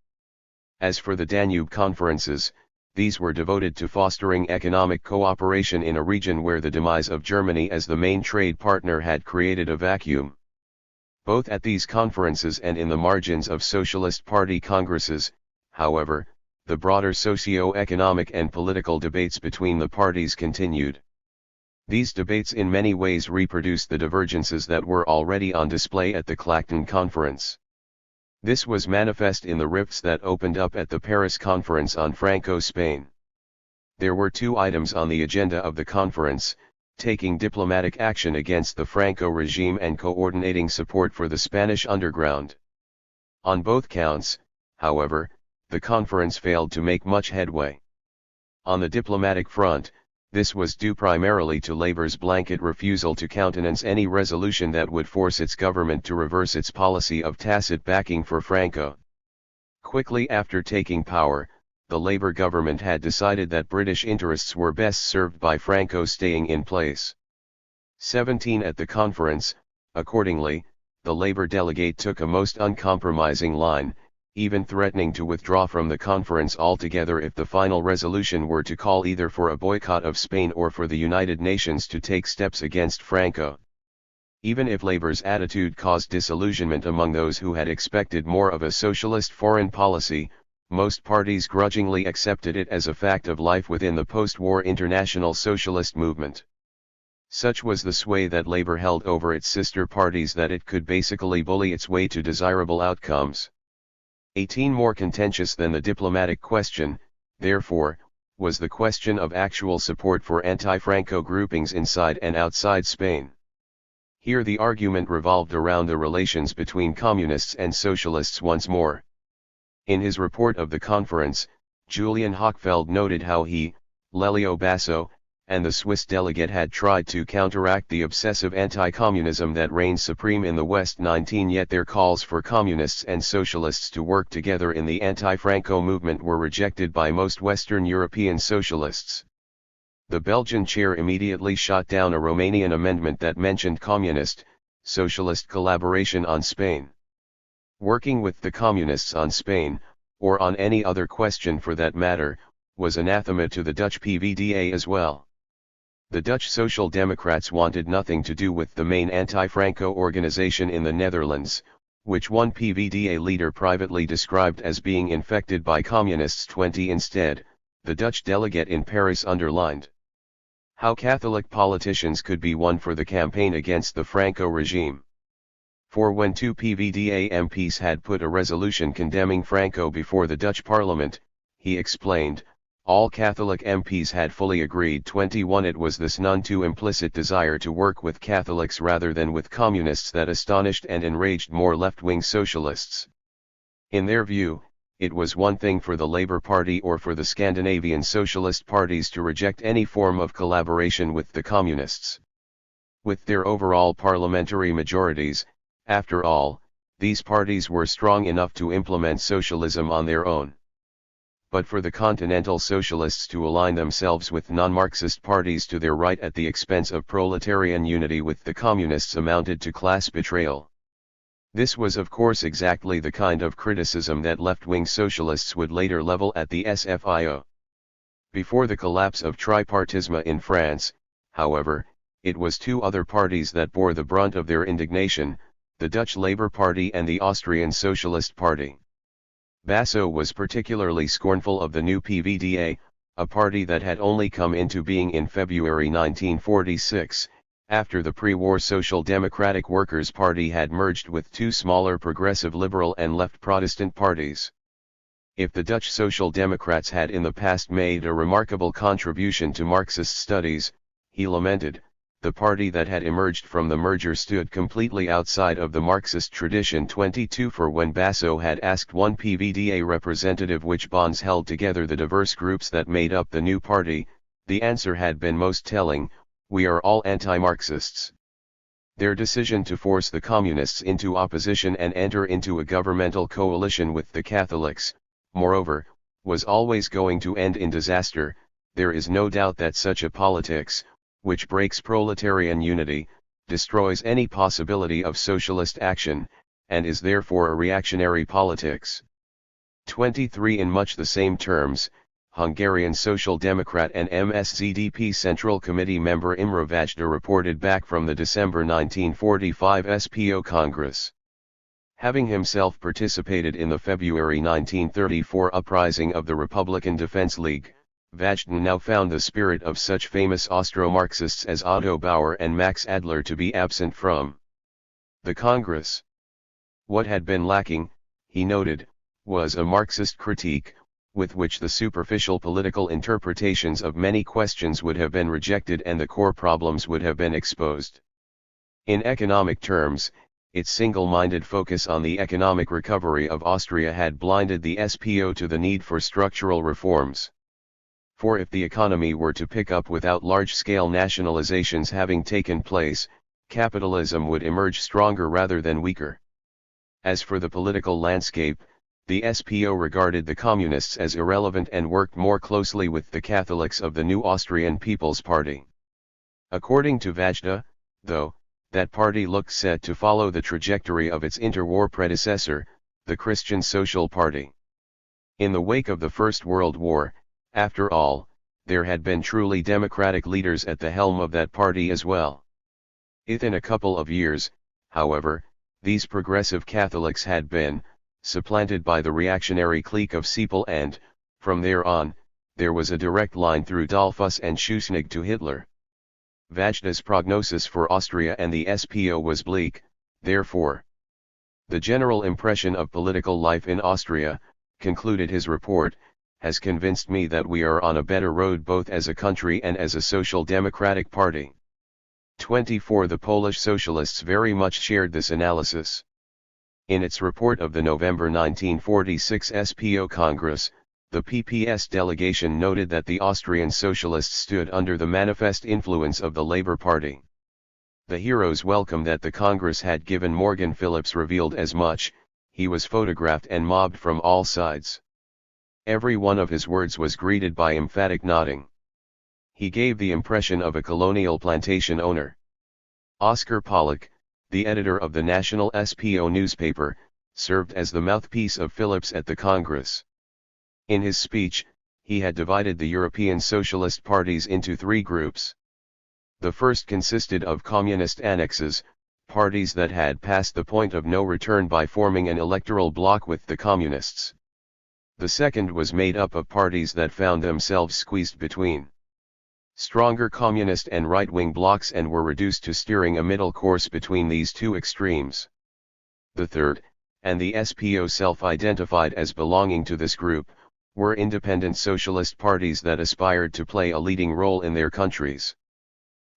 As for the Danube conferences, these were devoted to fostering economic cooperation in a region where the demise of Germany as the main trade partner had created a vacuum. Both at these conferences and in the margins of Socialist Party congresses, however, the broader socio-economic and political debates between the parties continued. These debates in many ways reproduced the divergences that were already on display at the Clacton Conference. This was manifest in the rifts that opened up at the Paris Conference on Franco-Spain. There were 2 items on the agenda of the conference: taking diplomatic action against the Franco regime and coordinating support for the Spanish underground. On both counts, however, the conference failed to make much headway. On the diplomatic front, this was due primarily to Labour's blanket refusal to countenance any resolution that would force its government to reverse its policy of tacit backing for Franco. Quickly after taking power, the Labour government had decided that British interests were best served by Franco staying in place. 17. At the conference, accordingly, the Labour delegate took a most uncompromising line, even threatening to withdraw from the conference altogether if the final resolution were to call either for a boycott of Spain or for the United Nations to take steps against Franco. Even if Labour's attitude caused disillusionment among those who had expected more of a socialist foreign policy, most parties grudgingly accepted it as a fact of life within the post-war international socialist movement. Such was the sway that Labour held over its sister parties that it could basically bully its way to desirable outcomes. 18. More contentious than the diplomatic question, therefore, was the question of actual support for anti-Franco groupings inside and outside Spain. Here the argument revolved around the relations between communists and socialists once more. In his report of the conference, Julian Hochfeld noted how he, Lelio Basso, and the Swiss delegate had tried to counteract the obsessive anti-communism that reigned supreme in the West. 19. Yet their calls for communists and socialists to work together in the anti-Franco movement were rejected by most Western European socialists. The Belgian chair immediately shot down a Romanian amendment that mentioned communist, socialist collaboration on Spain. Working with the communists on Spain, or on any other question for that matter, was anathema to the Dutch PVDA as well. The Dutch Social Democrats wanted nothing to do with the main anti-Franco organization in the Netherlands, which one PVDA leader privately described as being infected by communists. 20. Instead, the Dutch delegate in Paris underlined how Catholic politicians could be won for the campaign against the Franco regime. For when 2 PVDA MPs had put a resolution condemning Franco before the Dutch parliament, he explained, All Catholic MPs had fully agreed. 21 It was this none too implicit desire to work with Catholics rather than with communists that astonished and enraged more left-wing socialists. In their view, it was one thing for the Labour Party or for the Scandinavian socialist parties to reject any form of collaboration with the communists. With their overall parliamentary majorities, after all, these parties were strong enough to implement socialism on their own. But for the continental socialists to align themselves with non-Marxist parties to their right at the expense of proletarian unity with the communists amounted to class betrayal. This was of course exactly the kind of criticism that left-wing socialists would later level at the SFIO. Before the collapse of tripartisme in France, however, it was two other parties that bore the brunt of their indignation, the Dutch Labour Party and the Austrian Socialist Party. Basso was particularly scornful of the new PVDA, a party that had only come into being in February 1946, after the pre-war Social Democratic Workers' Party had merged with two smaller progressive liberal and left Protestant parties. If the Dutch Social Democrats had in the past made a remarkable contribution to Marxist studies, he lamented, the party that had emerged from the merger stood completely outside of the Marxist tradition. 22 For when Basso had asked one PVDA representative which bonds held together the diverse groups that made up the new party, the answer had been most telling: we are all anti-Marxists. Their decision to force the communists into opposition and enter into a governmental coalition with the Catholics, moreover, was always going to end in disaster. There is no doubt that such a politics, which breaks proletarian unity, destroys any possibility of socialist action, and is therefore a reactionary politics. 23 In much the same terms, Hungarian Social Democrat and MSZDP Central Committee member Imre Vajda reported back from the December 1945 SPO Congress. Having himself participated in the February 1934 uprising of the Republican Defense League, Vajda now found the spirit of such famous Austro-Marxists as Otto Bauer and Max Adler to be absent from the Congress. What had been lacking, he noted, was a Marxist critique, with which the superficial political interpretations of many questions would have been rejected and the core problems would have been exposed. In economic terms, its single-minded focus on the economic recovery of Austria had blinded the SPO to the need for structural reforms. For if the economy were to pick up without large-scale nationalizations having taken place, capitalism would emerge stronger rather than weaker. As for the political landscape, the SPO regarded the communists as irrelevant and worked more closely with the Catholics of the new Austrian People's Party. According to Vajda, though, that party looked set to follow the trajectory of its interwar predecessor, the Christian Social Party. In the wake of the First World War, after all, there had been truly democratic leaders at the helm of that party as well. Within a couple of years, however, these progressive Catholics had been supplanted by the reactionary clique of Seipel and, from there on, there was a direct line through Dollfuss and Schuschnigg to Hitler. Vajda's prognosis for Austria and the SPO was bleak, therefore. The general impression of political life in Austria, concluded his report, has convinced me that we are on a better road both as a country and as a social democratic party. 24 The Polish socialists very much shared this analysis. In its report of the November 1946 SPO Congress, the PPS delegation noted that the Austrian socialists stood under the manifest influence of the Labour Party. The hero's welcome that the Congress had given Morgan Phillips revealed as much. He was photographed and mobbed from all sides. Every one of his words was greeted by emphatic nodding. He gave the impression of a colonial plantation owner. Oscar Pollock, the editor of the National SPO newspaper, served as the mouthpiece of Phillips at the Congress. In his speech, he had divided the European socialist parties into three groups. The first consisted of communist annexes, parties that had passed the point of no return by forming an electoral bloc with the communists. The second was made up of parties that found themselves squeezed between stronger communist and right-wing blocs and were reduced to steering a middle course between these two extremes. The third, and the SPO self-identified as belonging to this group, were independent socialist parties that aspired to play a leading role in their countries.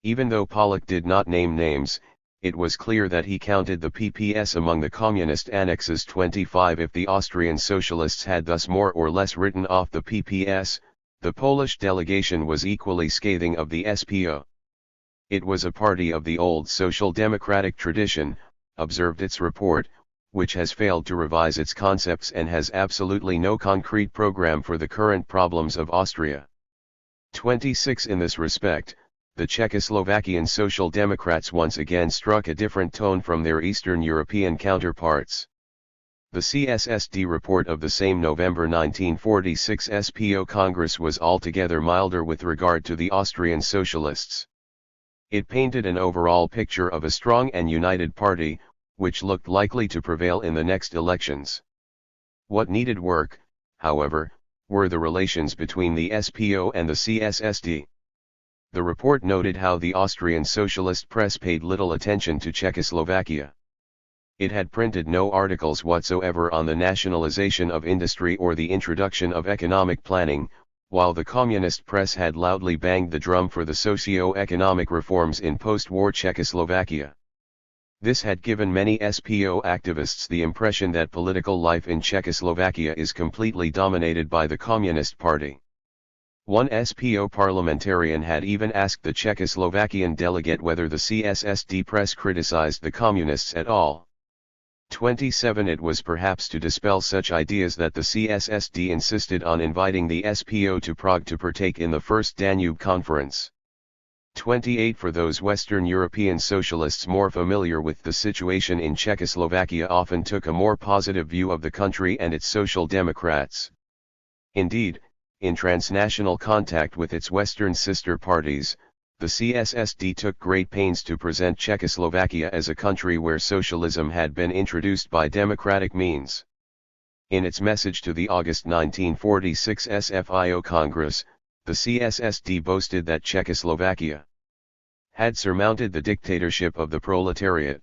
Even though Pollock did not name names, it was clear that he counted the PPS among the communist annexes 25. If the Austrian socialists had thus more or less written off the PPS, the Polish delegation was equally scathing of the SPO. It was a party of the old social democratic tradition, observed its report, which has failed to revise its concepts and has absolutely no concrete program for the current problems of Austria. 26. In this respect, the Czechoslovakian Social Democrats once again struck a different tone from their Eastern European counterparts. The CSSD report of the same November 1946 SPO Congress was altogether milder with regard to the Austrian socialists. It painted an overall picture of a strong and united party, which looked likely to prevail in the next elections. What needed work, however, were the relations between the SPO and the CSSD. The report noted how the Austrian socialist press paid little attention to Czechoslovakia. It had printed no articles whatsoever on the nationalization of industry or the introduction of economic planning, while the communist press had loudly banged the drum for the socio-economic reforms in post-war Czechoslovakia. This had given many SPO activists the impression that political life in Czechoslovakia is completely dominated by the Communist Party. One SPO parliamentarian had even asked the Czechoslovakian delegate whether the CSSD press criticized the communists at all. 27. It was perhaps to dispel such ideas that the CSSD insisted on inviting the SPO to Prague to partake in the First Danube Conference. 28. For those Western European socialists more familiar with the situation in Czechoslovakia often took a more positive view of the country and its social democrats. Indeed, in transnational contact with its Western sister parties, the CSSD took great pains to present Czechoslovakia as a country where socialism had been introduced by democratic means. In its message to the August 1946 SFIO Congress, the CSSD boasted that Czechoslovakia had surmounted the dictatorship of the proletariat.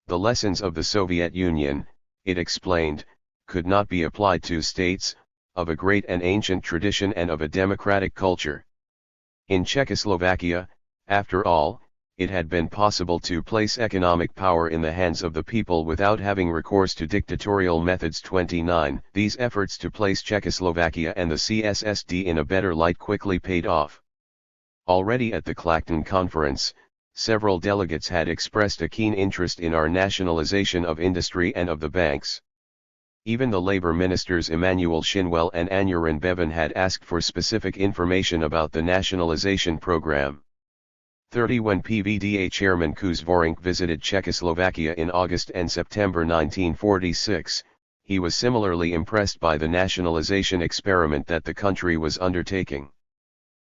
The lessons of the Soviet Union, it explained, could not be applied to states of a great and ancient tradition and of a democratic culture. In Czechoslovakia, after all, it had been possible to place economic power in the hands of the people without having recourse to dictatorial methods. 29. These efforts to place Czechoslovakia and the CSSD in a better light quickly paid off. Already at the Clacton Conference, several delegates had expressed a keen interest in our nationalization of industry and of the banks. Even the labor ministers Emanuel Shinwell and Anurin Bevan had asked for specific information about the nationalization program. 30. When PVDA chairman Kuz Vorenc visited Czechoslovakia in August and September 1946, he was similarly impressed by the nationalization experiment that the country was undertaking.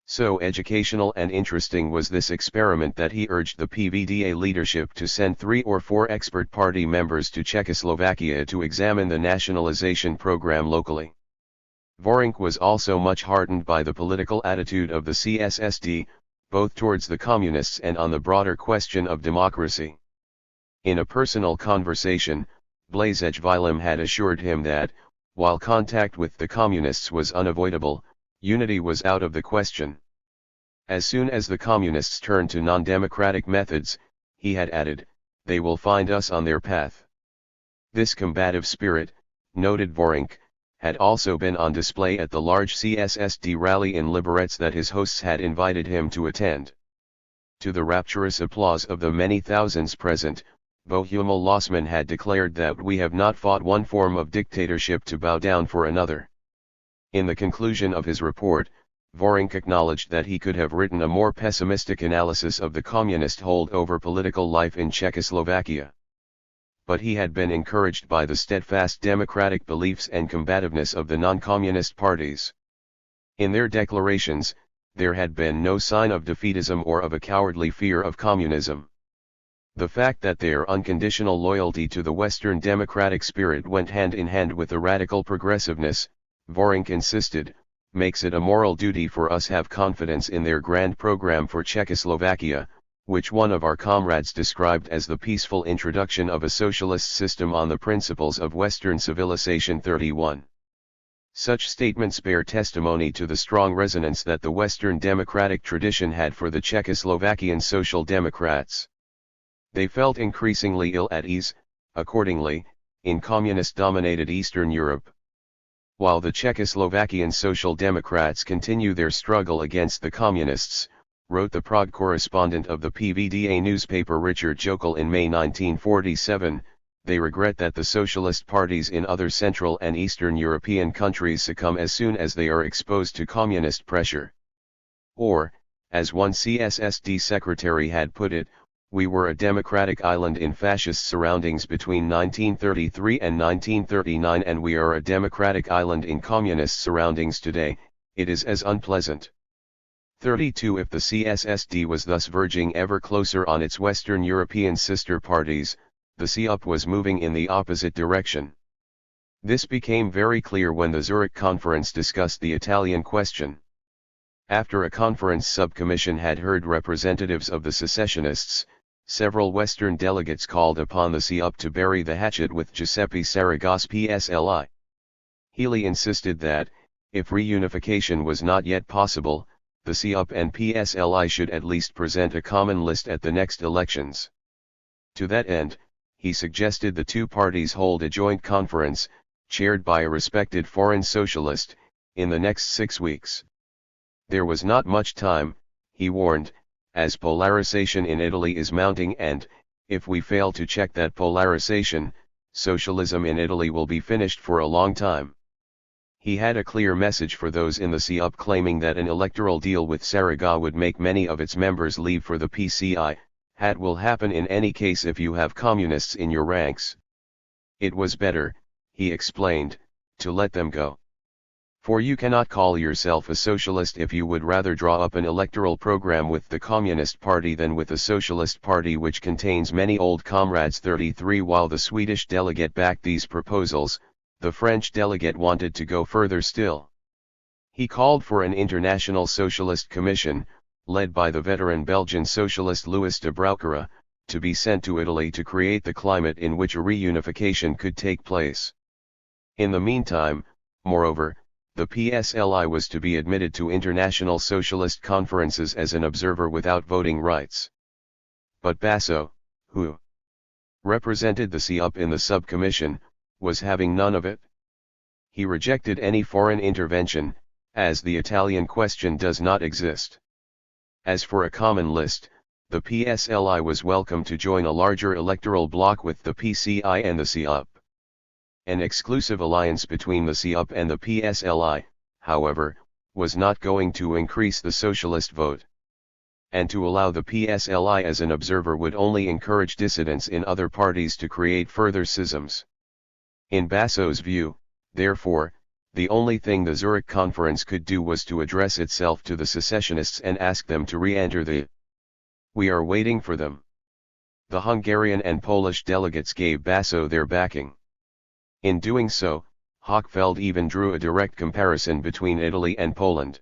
So educational and interesting was this experiment that he urged the PVDA leadership to send 3 or 4 expert party members to Czechoslovakia to examine the nationalization program locally. Vorenc was also much heartened by the political attitude of the CSSD, both towards the communists and on the broader question of democracy. In a personal conversation, Blazej Vilem had assured him that, while contact with the communists was unavoidable, unity was out of the question. As soon as the communists turn to non-democratic methods, he had added, they will find us on their path. This combative spirit, noted Vorenc, had also been on display at the large CSSD rally in Liberec that his hosts had invited him to attend. To the rapturous applause of the many thousands present, Bohumil Losman had declared that we have not fought one form of dictatorship to bow down for another. In the conclusion of his report, Vorenc acknowledged that he could have written a more pessimistic analysis of the communist hold over political life in Czechoslovakia. But he had been encouraged by the steadfast democratic beliefs and combativeness of the non-communist parties. In their declarations, there had been no sign of defeatism or of a cowardly fear of communism. The fact that their unconditional loyalty to the Western democratic spirit went hand in hand with a radical progressiveness, Vorenc insisted, makes it a moral duty for us have confidence in their grand program for Czechoslovakia, which one of our comrades described as the peaceful introduction of a socialist system on the principles of Western civilization. 31. Such statements bear testimony to the strong resonance that the Western democratic tradition had for the Czechoslovakian Social Democrats. They felt increasingly ill at ease, accordingly, in communist-dominated Eastern Europe. While the Czechoslovakian Social Democrats continue their struggle against the Communists, wrote the Prague correspondent of the PVDA newspaper Richard Jokel in May 1947, they regret that the socialist parties in other Central and Eastern European countries succumb as soon as they are exposed to communist pressure. Or, as one CSSD secretary had put it, we were a democratic island in fascist surroundings between 1933 and 1939, and we are a democratic island in communist surroundings today. It is as unpleasant. 32 If the CSSD was thus verging ever closer on its Western European sister parties, the CUP was moving in the opposite direction. This became very clear when the Zurich Conference discussed the Italian question. After a conference subcommission had heard representatives of the secessionists, several Western delegates called upon the CUP to bury the hatchet with Giuseppe Saragas PSLI. Healy insisted that, if reunification was not yet possible, the CUP and PSLI should at least present a common list at the next elections. To that end, he suggested the two parties hold a joint conference, chaired by a respected foreign socialist, in the next 6 weeks. There was not much time, he warned, as polarization in Italy is mounting, and, if we fail to check that polarization, socialism in Italy will be finished for a long time. He had a clear message for those in the CUP claiming that an electoral deal with Saragat would make many of its members leave for the PCI. That will happen in any case if you have communists in your ranks. It was better, he explained, to let them go. For you cannot call yourself a socialist if you would rather draw up an electoral program with the Communist Party than with a Socialist Party which contains many old comrades. 33 While the Swedish delegate backed these proposals, the French delegate wanted to go further still. He called for an international socialist commission, led by the veteran Belgian socialist Louis de Brouckere, to be sent to Italy to create the climate in which a reunification could take place. In the meantime, moreover, the PSLI was to be admitted to international socialist conferences as an observer without voting rights. But Basso, who represented the CUP in the subcommission, was having none of it. He rejected any foreign intervention, as the Italian question does not exist. As for a common list, the PSLI was welcome to join a larger electoral bloc with the PCI and the CUP. An exclusive alliance between the CUP and the PSLI, however, was not going to increase the socialist vote. And to allow the PSLI as an observer would only encourage dissidents in other parties to create further schisms. In Basso's view, therefore, the only thing the Zurich Conference could do was to address itself to the secessionists and ask them to re-enter the. We are waiting for them. The Hungarian and Polish delegates gave Basso their backing. In doing so, Hochfeld even drew a direct comparison between Italy and Poland.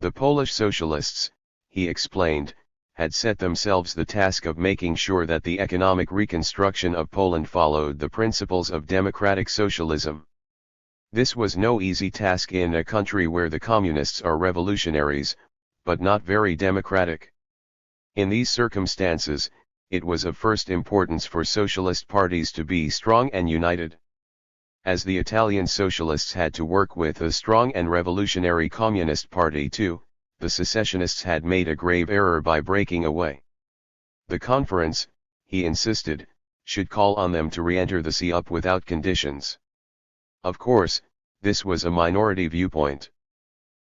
The Polish socialists, he explained, had set themselves the task of making sure that the economic reconstruction of Poland followed the principles of democratic socialism. This was no easy task in a country where the communists are revolutionaries, but not very democratic. In these circumstances, it was of first importance for socialist parties to be strong and united. As the Italian socialists had to work with a strong and revolutionary communist party too, the secessionists had made a grave error by breaking away. The conference, he insisted, should call on them to re-enter the CUP without conditions. Of course, this was a minority viewpoint.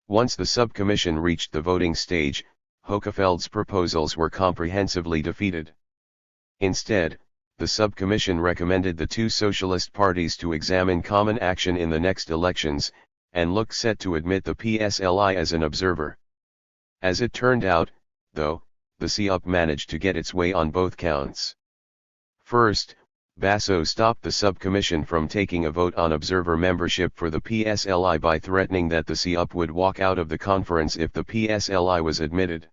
Once the subcommission reached the voting stage, Hochfeld's proposals were comprehensively defeated. Instead, the subcommission recommended the two socialist parties to examine common action in the next elections, and looked set to admit the PSLI as an observer. As it turned out, though, the CUP managed to get its way on both counts. First, Basso stopped the subcommission from taking a vote on observer membership for the PSLI by threatening that the CUP would walk out of the conference if the PSLI was admitted.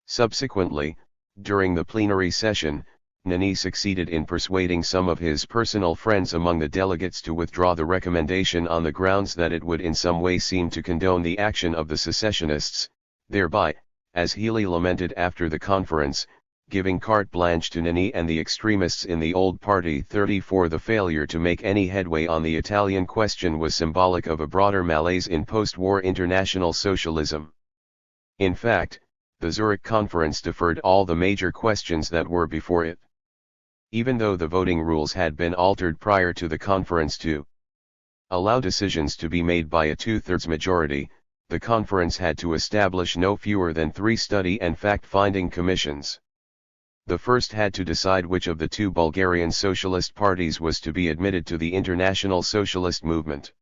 Subsequently, during the plenary session, Nani succeeded in persuading some of his personal friends among the delegates to withdraw the recommendation on the grounds that it would in some way seem to condone the action of the secessionists, thereby, as Healy lamented after the conference, giving carte blanche to Nani and the extremists in the old party. 34 The failure to make any headway on the Italian question was symbolic of a broader malaise in post-war international socialism. In fact, the Zurich conference deferred all the major questions that were before it. Even though the voting rules had been altered prior to the conference to allow decisions to be made by a two-thirds majority, the conference had to establish no fewer than 3 study and fact-finding commissions. The first had to decide which of the 2 Bulgarian socialist parties was to be admitted to the international socialist movement.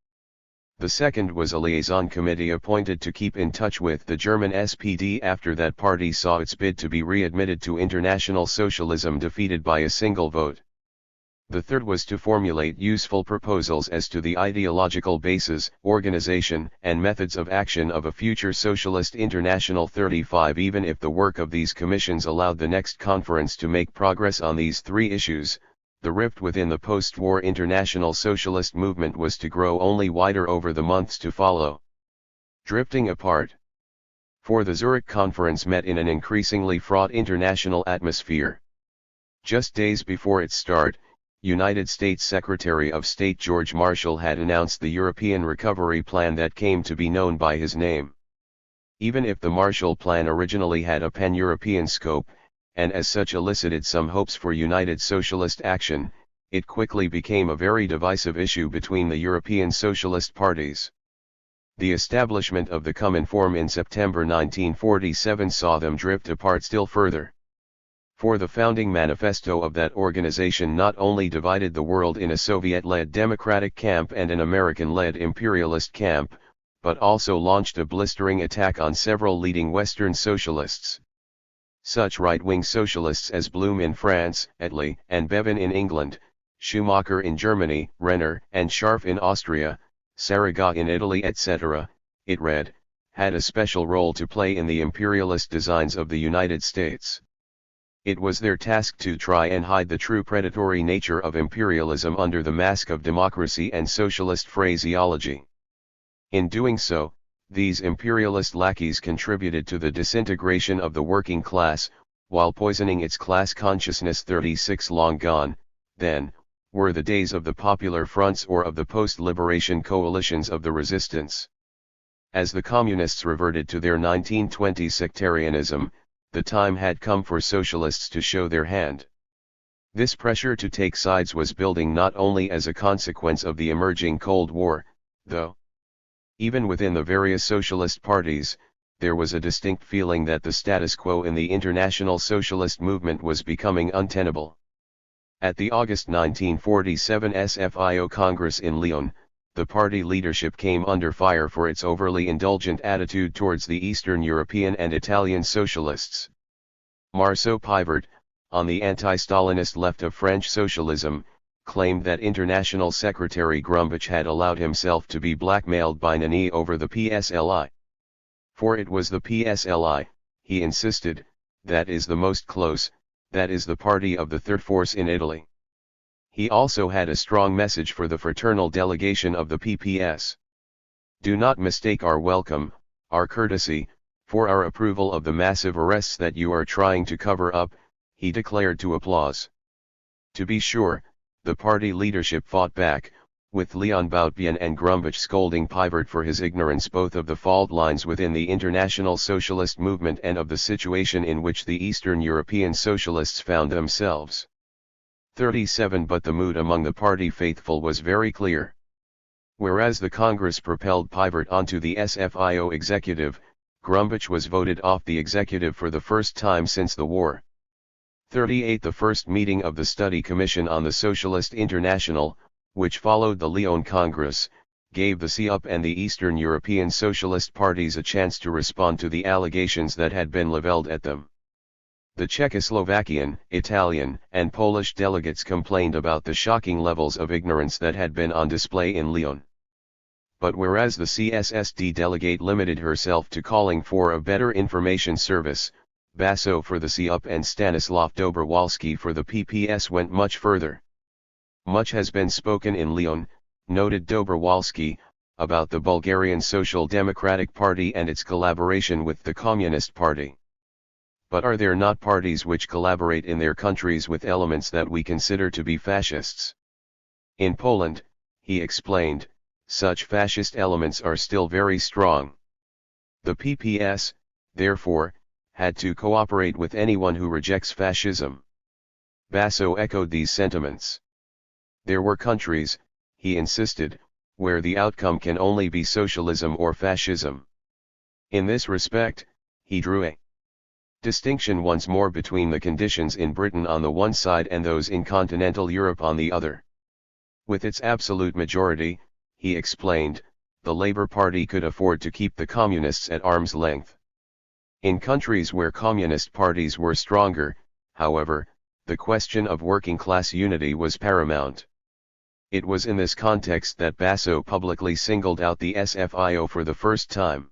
The second was a liaison committee appointed to keep in touch with the German SPD after that party saw its bid to be readmitted to international socialism defeated by a single vote. The third was to formulate useful proposals as to the ideological basis, organization, and methods of action of a future socialist international. 35 Even if the work of these commissions allowed the next conference to make progress on these 3 issues, the rift within the post-war international socialist movement was to grow only wider over the months to follow. Drifting apart. For the Zurich conference met in an increasingly fraught international atmosphere. Just days before its start, United States Secretary of State George Marshall had announced the European Recovery Plan that came to be known by his name. Even if the Marshall Plan originally had a pan-European scope, and as such elicited some hopes for united socialist action, it quickly became a very divisive issue between the European socialist parties. The establishment of the Cominform in September 1947 saw them drift apart still further. For the founding manifesto of that organization not only divided the world in a Soviet-led democratic camp and an American-led imperialist camp, but also launched a blistering attack on several leading Western socialists. Such right-wing socialists as Blum in France, Attlee and Bevin in England, Schumacher in Germany, Renner and Scharf in Austria, Saragat in Italy etc., it read, had a special role to play in the imperialist designs of the United States. It was their task to try and hide the true predatory nature of imperialism under the mask of democracy and socialist phraseology. In doing so, these imperialist lackeys contributed to the disintegration of the working class, while poisoning its class consciousness. 36 Long gone, then, were the days of the popular fronts or of the post-liberation coalitions of the resistance. As the communists reverted to their 1920s sectarianism, the time had come for socialists to show their hand. This pressure to take sides was building not only as a consequence of the emerging Cold War, though. Even within the various socialist parties, there was a distinct feeling that the status quo in the international socialist movement was becoming untenable. At the August 1947 SFIO Congress in Lyon, the party leadership came under fire for its overly indulgent attitude towards the Eastern European and Italian socialists. Marceau Pivert, on the anti-Stalinist left of French socialism, claimed that International Secretary Grumbach had allowed himself to be blackmailed by Nani over the PSLI. For it was the PSLI, he insisted, that is the most close, that is the party of the third force in Italy. He also had a strong message for the fraternal delegation of the PPS. Do not mistake our welcome, our courtesy, for our approval of the massive arrests that you are trying to cover up, he declared to applause. To be sure, the party leadership fought back, with Leon Boutbien and Grumbach scolding Pivert for his ignorance both of the fault lines within the international socialist movement and of the situation in which the Eastern European socialists found themselves. 37 But the mood among the party faithful was very clear. Whereas the Congress propelled Pivert onto the SFIO executive, Grumbach was voted off the executive for the first time since the war. 38 The first meeting of the Study Commission on the Socialist International, which followed the Lyon Congress, gave the CUP and the Eastern European Socialist parties a chance to respond to the allegations that had been leveled at them. The Czechoslovakian, Italian, and Polish delegates complained about the shocking levels of ignorance that had been on display in Lyon. But whereas the CSSD delegate limited herself to calling for a better information service, Basso for the CUP and Stanislav Dobrowolski for the PPS went much further. Much has been spoken in Lyon, noted Dobrowolski, about the Bulgarian Social Democratic Party and its collaboration with the Communist Party. But are there not parties which collaborate in their countries with elements that we consider to be fascists? In Poland, he explained, such fascist elements are still very strong. The PPS, therefore, had to cooperate with anyone who rejects fascism. Basso echoed these sentiments. There were countries, he insisted, where the outcome can only be socialism or fascism. In this respect, he drew a distinction once more between the conditions in Britain on the one side and those in continental Europe on the other. With its absolute majority, he explained, the Labour Party could afford to keep the communists at arm's length. In countries where communist parties were stronger, however, the question of working-class unity was paramount. It was in this context that Basso publicly singled out the SFIO for the first time.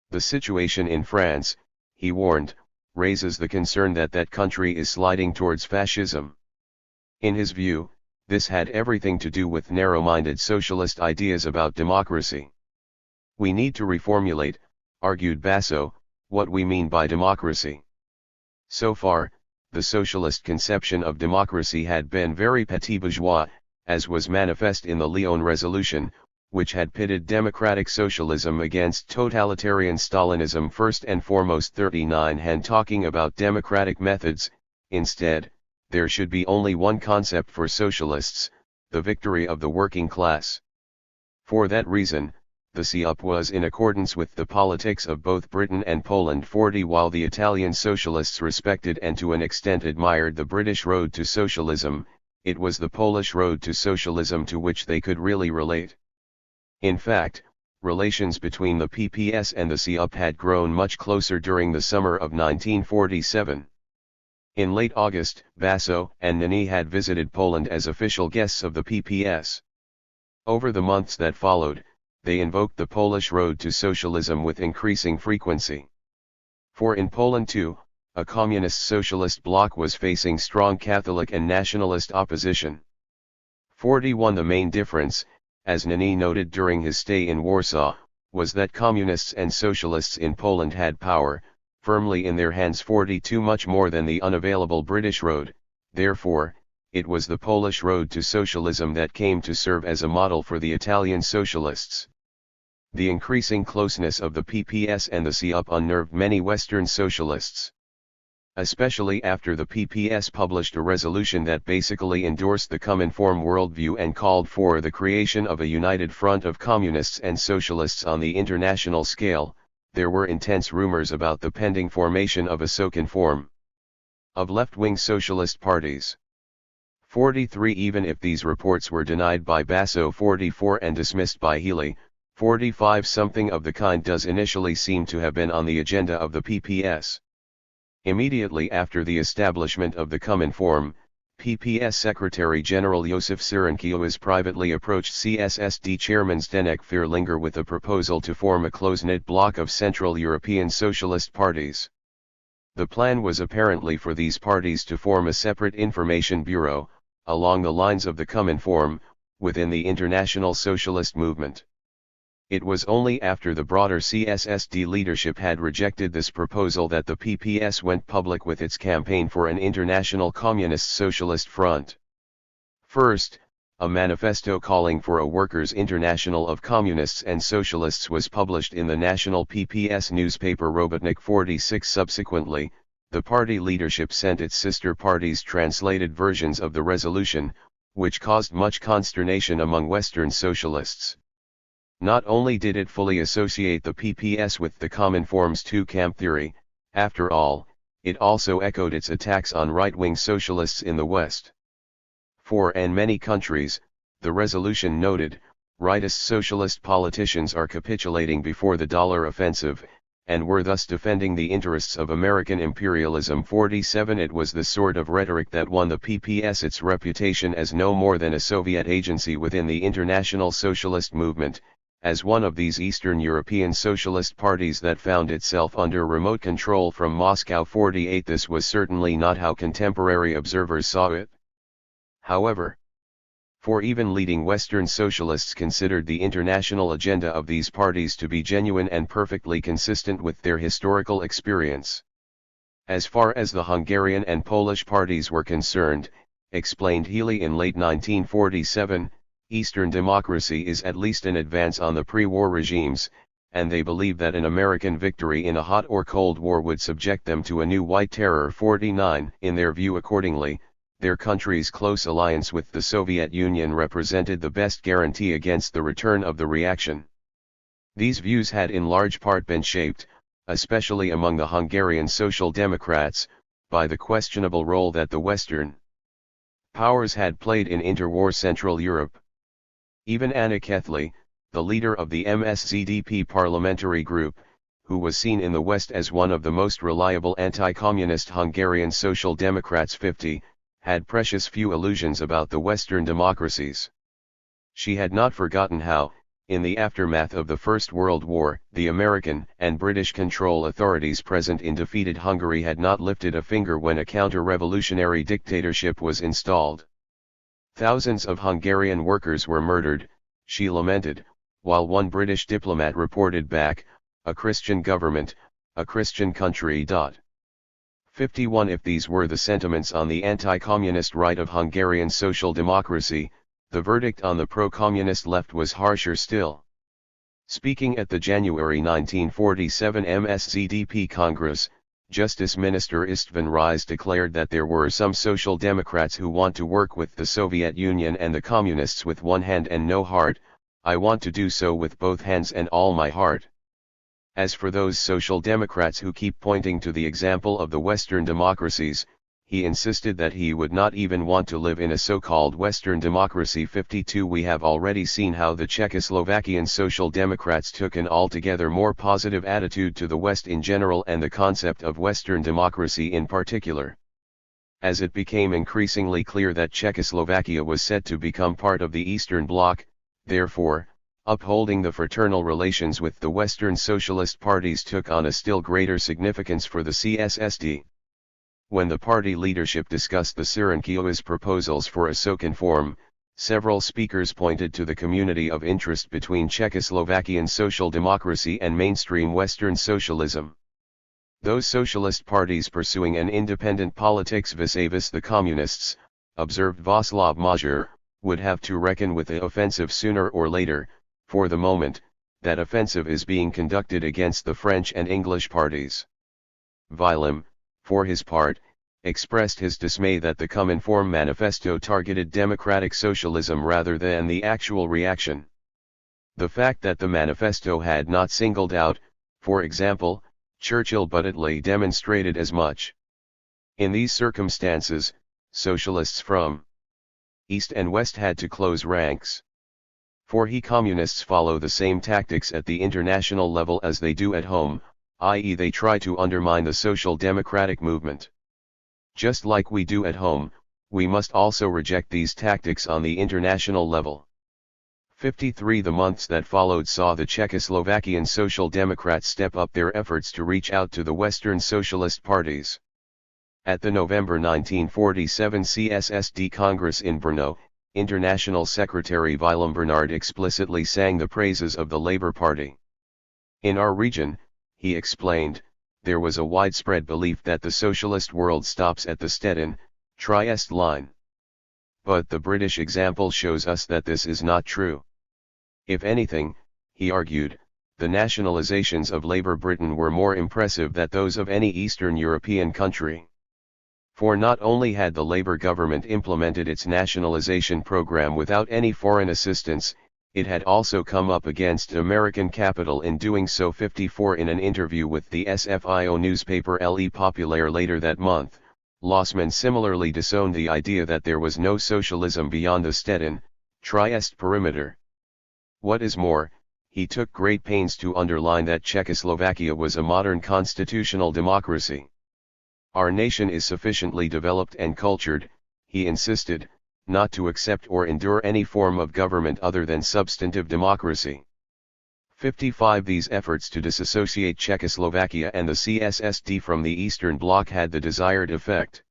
The situation in France, he warned, raises the concern that that country is sliding towards fascism. In his view, this had everything to do with narrow-minded socialist ideas about democracy. We need to reformulate, argued Basso, what we mean by democracy. So far, the socialist conception of democracy had been very petit bourgeois, as was manifest in the Lyon Resolution, which had pitted democratic socialism against totalitarian Stalinism first and foremost. 39 and talking about democratic methods. Instead, there should be only one concept for socialists, the victory of the working class. For that reason, the CUP was in accordance with the politics of both Britain and Poland. 40 While the Italian socialists respected and to an extent admired the British road to socialism, it was the Polish road to socialism to which they could really relate. In fact, relations between the PPS and the CUP had grown much closer during the summer of 1947. In late August, Basso and Nani had visited Poland as official guests of the PPS. Over the months that followed, they invoked the Polish road to socialism with increasing frequency. For in Poland too, a communist-socialist bloc was facing strong Catholic and nationalist opposition. 41 The main difference, as Nani noted during his stay in Warsaw, was that communists and socialists in Poland had power, firmly in their hands. 42 Much more than the unavailable British road, therefore, it was the Polish road to socialism that came to serve as a model for the Italian socialists. The increasing closeness of the PPS and the CUP unnerved many Western socialists. Especially after the PPS published a resolution that basically endorsed the Cominform worldview and called for the creation of a united front of communists and socialists on the international scale, there were intense rumors about the pending formation of a Socinform of left-wing socialist parties. 43 Even if these reports were denied by Basso. 44 And dismissed by Healy. 45 Something of the kind does initially seem to have been on the agenda of the PPS. Immediately after the establishment of the Cominform, PPS Secretary General Josef Cyrankiewicz privately approached CSSD Chairman Zdenek Fierlinger with a proposal to form a close-knit bloc of Central European socialist parties. The plan was apparently for these parties to form a separate information bureau, along the lines of the Cominform, within the international socialist movement. It was only after the broader CSSD leadership had rejected this proposal that the PPS went public with its campaign for an international communist-socialist front. First, a manifesto calling for a workers' international of communists and socialists was published in the national PPS newspaper Robotnik. 46 Subsequently, the party leadership sent its sister parties translated versions of the resolution, which caused much consternation among Western socialists. Not only did it fully associate the PPS with the Cominform's two-camp theory, after all, it also echoed its attacks on right-wing socialists in the West. For in many countries, the resolution noted, rightist socialist politicians are capitulating before the dollar offensive, and were thus defending the interests of American imperialism. 47 It was the sort of rhetoric that won the PPS its reputation as no more than a Soviet agency within the international socialist movement, As one of these Eastern European socialist parties that found itself under remote control from Moscow 48, this was certainly not how contemporary observers saw it. However, for even leading Western socialists considered the international agenda of these parties to be genuine and perfectly consistent with their historical experience. As far as the Hungarian and Polish parties were concerned, explained Healy in late 1947, Eastern democracy is at least an advance on the pre-war regimes, and they believe that an American victory in a hot or cold war would subject them to a new white terror. 49. In their view, accordingly, their country's close alliance with the Soviet Union represented the best guarantee against the return of the reaction. These views had in large part been shaped, especially among the Hungarian Social Democrats, by the questionable role that the Western powers had played in interwar Central Europe. Even Anna Kethly, the leader of the MSZDP parliamentary group, who was seen in the West as one of the most reliable anti-communist Hungarian Social Democrats 50, had precious few illusions about the Western democracies. She had not forgotten how, in the aftermath of the First World War, the American and British control authorities present in defeated Hungary had not lifted a finger when a counter-revolutionary dictatorship was installed. Thousands of Hungarian workers were murdered, she lamented, while one British diplomat reported back, "A Christian government, a Christian country." 51. If these were the sentiments on the anti-communist right of Hungarian social democracy, the verdict on the pro-communist left was harsher still. Speaking at the January 1947 MSZDP Congress, Justice Minister Istvan Ries declared that there were some social democrats who want to work with the Soviet Union and the communists with one hand and no heart. "I want to do so with both hands and all my heart." As for those social democrats who keep pointing to the example of the Western democracies, he insisted that he would not even want to live in a so-called Western democracy. 52. We have already seen how the Czechoslovakian Social Democrats took an altogether more positive attitude to the West in general and the concept of Western democracy in particular. As it became increasingly clear that Czechoslovakia was set to become part of the Eastern Bloc, therefore, upholding the fraternal relations with the Western socialist parties took on a still greater significance for the CSSD. When the party leadership discussed the Cirencio's proposals for a Socinform, several speakers pointed to the community of interest between Czechoslovakian social democracy and mainstream Western socialism. Those socialist parties pursuing an independent politics vis-a-vis the communists, observed Václav Magyar, would have to reckon with the offensive sooner or later. For the moment, that offensive is being conducted against the French and English parties. Willem, for his part, expressed his dismay that the Cominform manifesto targeted democratic socialism rather than the actual reaction. The fact that the manifesto had not singled out, for example, Churchill but it lay demonstrated as much. In these circumstances, socialists from East and West had to close ranks. For communists follow the same tactics at the international level as they do at home, i.e. they try to undermine the social democratic movement. Just like we do at home, we must also reject these tactics on the international level. 53. The months that followed saw the Czechoslovakian Social Democrats step up their efforts to reach out to the Western socialist parties. At the November 1947 CSSD Congress in Brno, International Secretary Willem Bernard explicitly sang the praises of the Labour Party. "In our region," he explained, "there was a widespread belief that the socialist world stops at the Stettin, Trieste line. But the British example shows us that this is not true. If anything," he argued, "the nationalizations of Labour Britain were more impressive than those of any Eastern European country. For not only had the Labour government implemented its nationalization program without any foreign assistance, it had also come up against American capital in doing so." 54. In an interview with the SFIO newspaper Le Populaire later that month, Lossman similarly disowned the idea that there was no socialism beyond the Stettin, Trieste perimeter. What is more, he took great pains to underline that Czechoslovakia was a modern constitutional democracy. "Our nation is sufficiently developed and cultured," he insisted, "not to accept or endure any form of government other than substantive democracy. 55 These efforts to disassociate Czechoslovakia and the CSSD from the Eastern Bloc had the desired effect.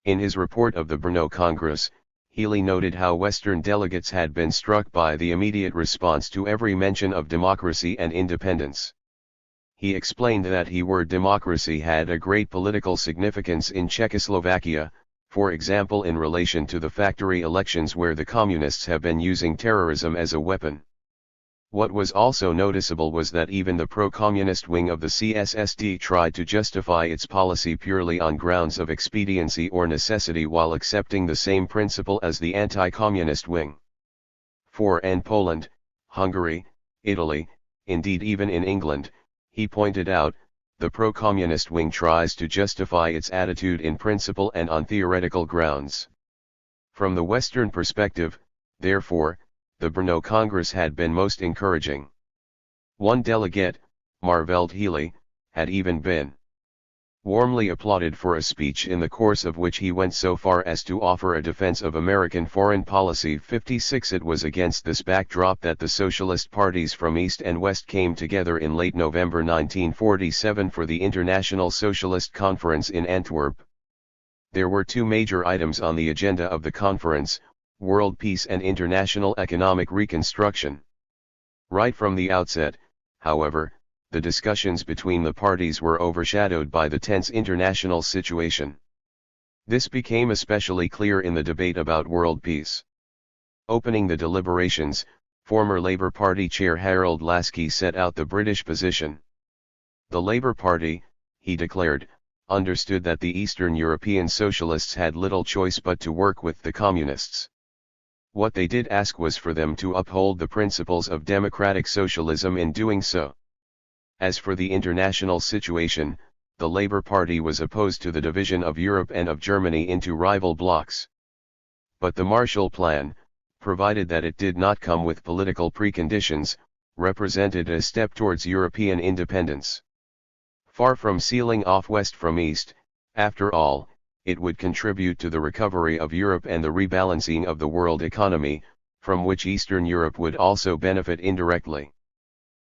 In his report of the Brno Congress, Healy noted how Western delegates had been struck by the immediate response to every mention of democracy and independence. He explained that the word democracy had a great political significance in Czechoslovakia, for example in relation to the factory elections where the communists have been using terrorism as a weapon. What was also noticeable was that even the pro-communist wing of the CSSD tried to justify its policy purely on grounds of expediency or necessity while accepting the same principle as the anti-communist wing. For in Poland, Hungary, Italy, indeed even in England, he pointed out, the pro-communist wing tries to justify its attitude in principle and on theoretical grounds. From the Western perspective, therefore, the Brno Congress had been most encouraging. One delegate, Marveld Healy, had even been warmly applauded for a speech in the course of which he went so far as to offer a defense of American foreign policy. 56 It was against this backdrop that the socialist parties from East and West came together in late November 1947 for the International Socialist Conference in Antwerp. There were two major items on the agenda of the conference: world peace and international economic reconstruction. Right from the outset, however, the discussions between the parties were overshadowed by the tense international situation. This became especially clear in the debate about world peace. Opening the deliberations, former Labour Party chair Harold Laski set out the British position. The Labour Party, he declared, understood that the Eastern European socialists had little choice but to work with the communists. What they did ask was for them to uphold the principles of democratic socialism in doing so. As for the international situation, the Labour Party was opposed to the division of Europe and of Germany into rival blocs. But the Marshall Plan, provided that it did not come with political preconditions, represented a step towards European independence. Far from sealing off West from East, after all, it would contribute to the recovery of Europe and the rebalancing of the world economy, from which Eastern Europe would also benefit indirectly.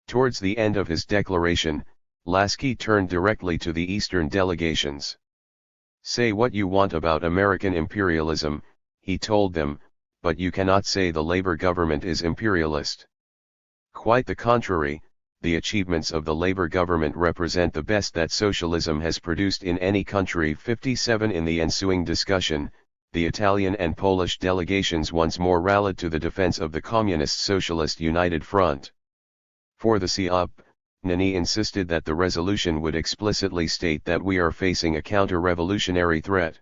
Towards the end of his declaration, Lasky turned directly to the Eastern delegations. Say what you want about American imperialism, he told them, but you cannot say the Labour government is imperialist. Quite the contrary, the achievements of the Labour government represent the best that socialism has produced in any country. 57 In the ensuing discussion, the Italian and Polish delegations once more rallied to the defense of the Communist Socialist United Front. For the COP, Nani insisted that the resolution would explicitly state that we are facing a counter-revolutionary threat.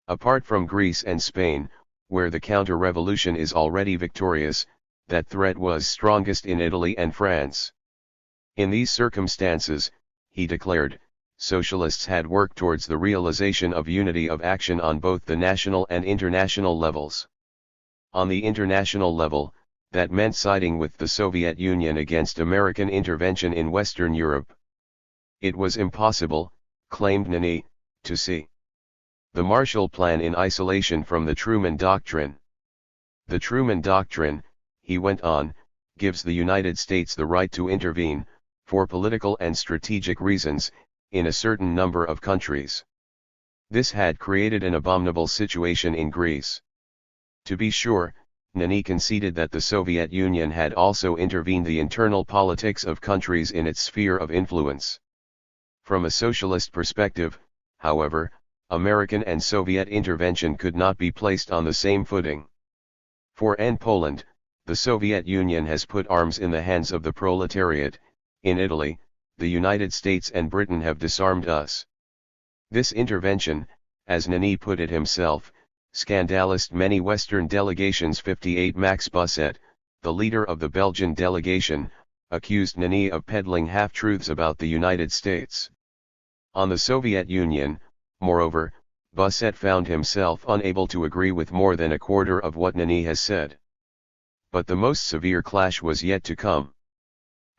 Apart from Greece and Spain, where the counter-revolution is already victorious, that threat was strongest in Italy and France. In these circumstances, he declared, socialists had worked towards the realization of unity of action on both the national and international levels. On the international level, that meant siding with the Soviet Union against American intervention in Western Europe. It was impossible, claimed Nani, to see the Marshall Plan in isolation from the Truman Doctrine. The Truman Doctrine, he went on, gives the United States the right to intervene, for political and strategic reasons, in a certain number of countries. This had created an abominable situation in Greece. To be sure, Nani conceded that the Soviet Union had also intervened the internal politics of countries in its sphere of influence. From a socialist perspective, however, American and Soviet intervention could not be placed on the same footing. For in Poland, the Soviet Union has put arms in the hands of the proletariat. In Italy, the United States and Britain have disarmed us. This intervention, as Nani put it himself, scandalized many Western delegations. 58 Max Busset, the leader of the Belgian delegation, accused Nani of peddling half-truths about the United States. On the Soviet Union, moreover, Busset found himself unable to agree with more than a quarter of what Nani has said. But the most severe clash was yet to come.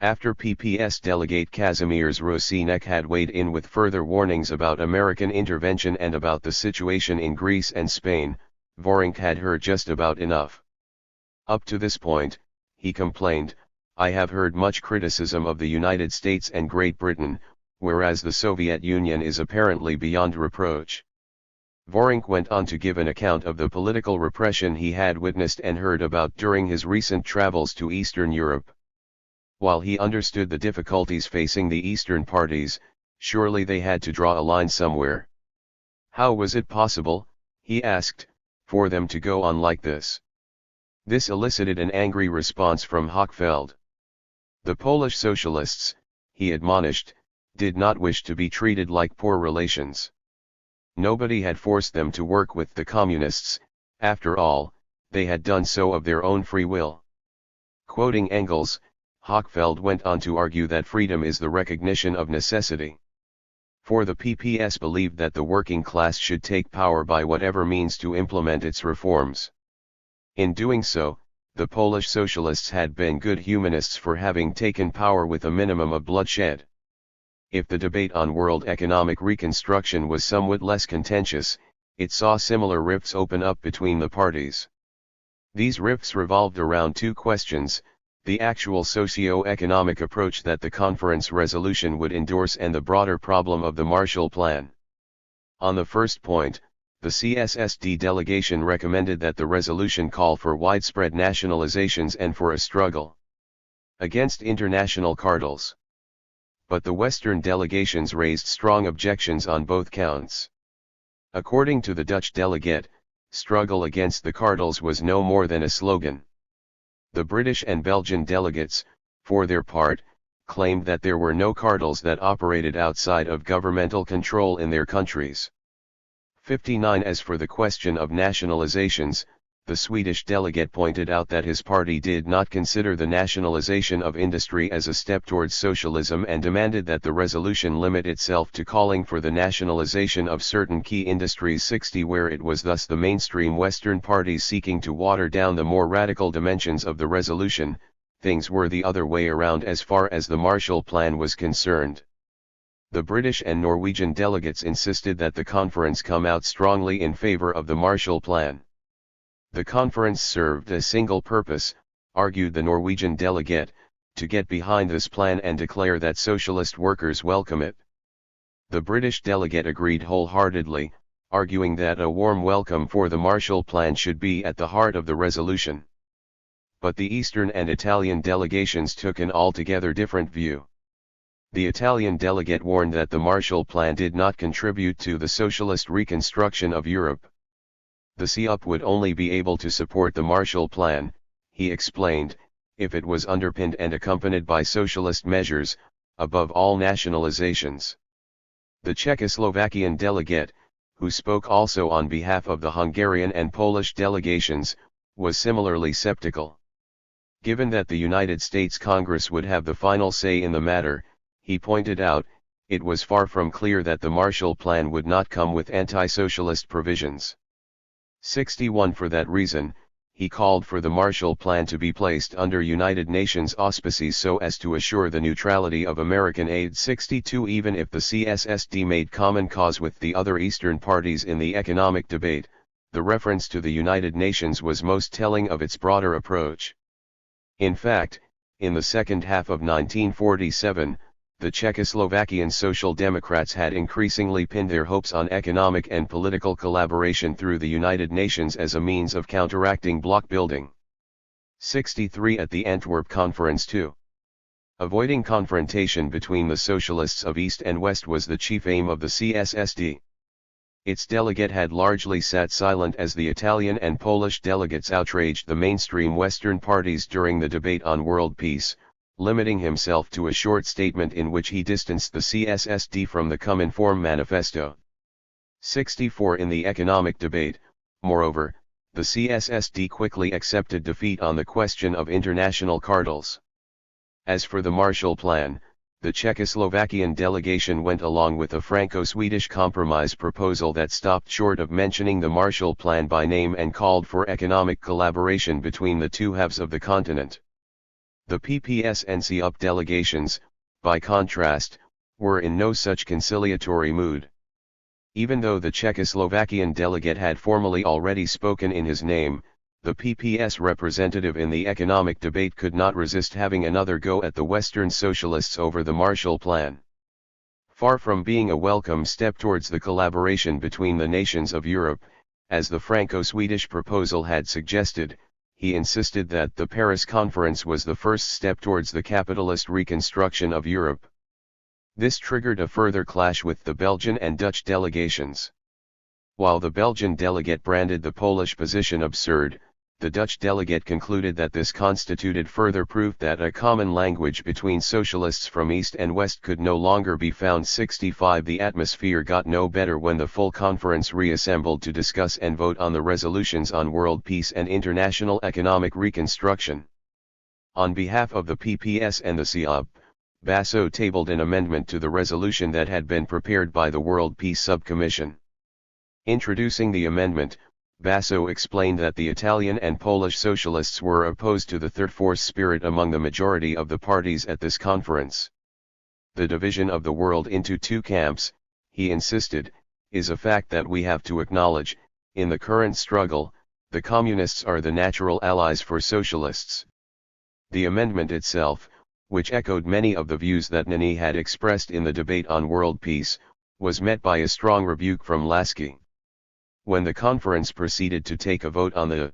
After PPS delegate Kazimierz Rosinek had weighed in with further warnings about American intervention and about the situation in Greece and Spain, Vorenk had heard just about enough. Up to this point, he complained, I have heard much criticism of the United States and Great Britain, whereas the Soviet Union is apparently beyond reproach. Vorenk went on to give an account of the political repression he had witnessed and heard about during his recent travels to Eastern Europe. While he understood the difficulties facing the Eastern parties, surely they had to draw a line somewhere. How was it possible, he asked, for them to go on like this? This elicited an angry response from Hochfeld. The Polish socialists, he admonished, did not wish to be treated like poor relations. Nobody had forced them to work with the communists, after all, they had done so of their own free will. Quoting Engels, Hochfeld went on to argue that freedom is the recognition of necessity. For the PPS believed that the working class should take power by whatever means to implement its reforms. In doing so, the Polish socialists had been good humanists for having taken power with a minimum of bloodshed. If the debate on world economic reconstruction was somewhat less contentious, it saw similar rifts open up between the parties. These rifts revolved around two questions: the actual socio-economic approach that the conference resolution would endorse and the broader problem of the Marshall Plan. On the first point, the CSSD delegation recommended that the resolution call for widespread nationalizations and for a struggle against international cartels. But the Western delegations raised strong objections on both counts. According to the Dutch delegate, struggle against the cartels was no more than a slogan. The British and Belgian delegates, for their part, claimed that there were no cartels that operated outside of governmental control in their countries. 59. As for the question of nationalizations, the Swedish delegate pointed out that his party did not consider the nationalization of industry as a step towards socialism and demanded that the resolution limit itself to calling for the nationalization of certain key industries. 60. Where it was thus the mainstream Western parties seeking to water down the more radical dimensions of the resolution, things were the other way around as far as the Marshall Plan was concerned. The British and Norwegian delegates insisted that the conference come out strongly in favor of the Marshall Plan. The conference served a single purpose, argued the Norwegian delegate, to get behind this plan and declare that socialist workers welcome it. The British delegate agreed wholeheartedly, arguing that a warm welcome for the Marshall Plan should be at the heart of the resolution. But the Eastern and Italian delegations took an altogether different view. The Italian delegate warned that the Marshall Plan did not contribute to the socialist reconstruction of Europe. The CUP would only be able to support the Marshall Plan, he explained, if it was underpinned and accompanied by socialist measures, above all nationalizations. The Czechoslovakian delegate, who spoke also on behalf of the Hungarian and Polish delegations, was similarly skeptical. Given that the United States Congress would have the final say in the matter, he pointed out, it was far from clear that the Marshall Plan would not come with anti-socialist provisions. 61. For that reason, he called for the Marshall Plan to be placed under United Nations auspices so as to assure the neutrality of American aid. 62. Even if the CSSD made common cause with the other Eastern parties in the economic debate, the reference to the United Nations was most telling of its broader approach. In fact, in the second half of 1947, the Czechoslovakian Social Democrats had increasingly pinned their hopes on economic and political collaboration through the United Nations as a means of counteracting bloc building. 63. At the Antwerp Conference too. Avoiding confrontation between the socialists of East and West was the chief aim of the CSSD. Its delegate had largely sat silent as the Italian and Polish delegates outraged the mainstream Western parties during the debate on world peace, limiting himself to a short statement in which he distanced the CSSD from the Cominform manifesto. 64. In the economic debate, moreover, the CSSD quickly accepted defeat on the question of international cartels. As for the Marshall Plan, the Czechoslovakian delegation went along with a Franco-Swedish compromise proposal that stopped short of mentioning the Marshall Plan by name and called for economic collaboration between the two halves of the continent. The PPS and CUP delegations, by contrast, were in no such conciliatory mood. Even though the Czechoslovakian delegate had formally already spoken in his name, the PPS representative in the economic debate could not resist having another go at the Western socialists over the Marshall Plan. Far from being a welcome step towards the collaboration between the nations of Europe, as the Franco-Swedish proposal had suggested, he insisted that the Paris Conference was the first step towards the capitalist reconstruction of Europe. This triggered a further clash with the Belgian and Dutch delegations. While the Belgian delegate branded the Polish position absurd, the Dutch delegate concluded that this constituted further proof that a common language between socialists from East and West could no longer be found. 65 The atmosphere got no better when the full conference reassembled to discuss and vote on the resolutions on world peace and international economic reconstruction. On behalf of the PPS and the CIOP, Basso tabled an amendment to the resolution that had been prepared by the World Peace Subcommission. Introducing the amendment, Basso explained that the Italian and Polish socialists were opposed to the third force spirit among the majority of the parties at this conference. The division of the world into two camps, he insisted, is a fact that we have to acknowledge. In the current struggle, the communists are the natural allies for socialists. The amendment itself, which echoed many of the views that Nani had expressed in the debate on world peace, was met by a strong rebuke from Lasky. When the conference proceeded to take a vote on the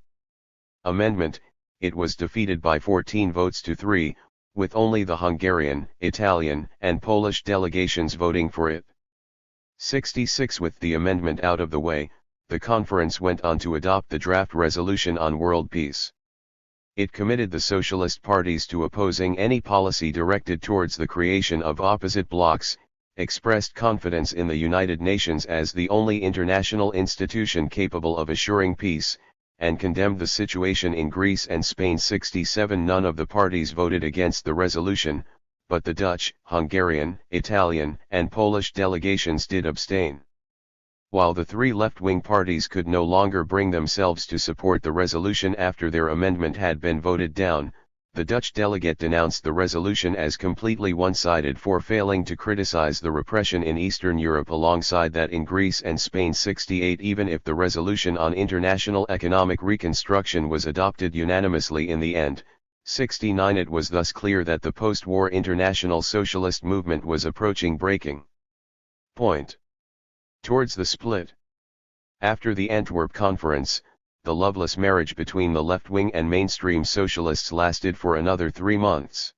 amendment, it was defeated by 14 votes to 3, with only the Hungarian, Italian, and Polish delegations voting for it. 66 With the amendment out of the way, the conference went on to adopt the draft resolution on world peace. It committed the socialist parties to opposing any policy directed towards the creation of opposite blocs, expressed confidence in the United Nations as the only international institution capable of assuring peace, and condemned the situation in Greece and Spain. 67 None of the parties voted against the resolution, but the Dutch, Hungarian, Italian, and Polish delegations did abstain. While the three left-wing parties could no longer bring themselves to support the resolution after their amendment had been voted down, the Dutch delegate denounced the resolution as completely one-sided for failing to criticize the repression in Eastern Europe alongside that in Greece and Spain. 68 Even if the resolution on international economic reconstruction was adopted unanimously in the end, 69 it was thus clear that the post-war international socialist movement was approaching breaking point towards the split. After the Antwerp Conference, the loveless marriage between the left-wing and mainstream socialists lasted for another 3 months.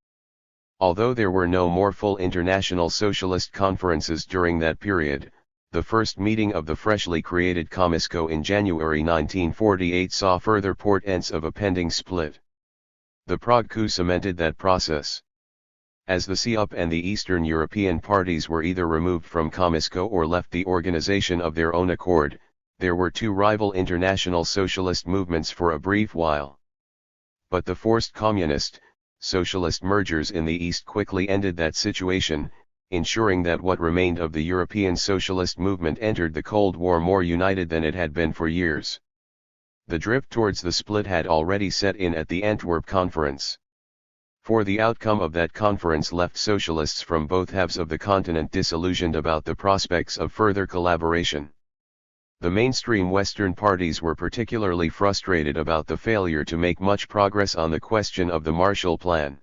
Although there were no more full international socialist conferences during that period, the first meeting of the freshly created Comisco in January 1948 saw further portents of a pending split. The Prague coup cemented that process. As the CIOP and the Eastern European parties were either removed from Comisco or left the organization of their own accord, there were two rival international socialist movements for a brief while. But the forced communist, socialist mergers in the East quickly ended that situation, ensuring that what remained of the European socialist movement entered the Cold War more united than it had been for years. The drift towards the split had already set in at the Antwerp Conference. For the outcome of that conference left socialists from both halves of the continent disillusioned about the prospects of further collaboration. The mainstream Western parties were particularly frustrated about the failure to make much progress on the question of the Marshall Plan.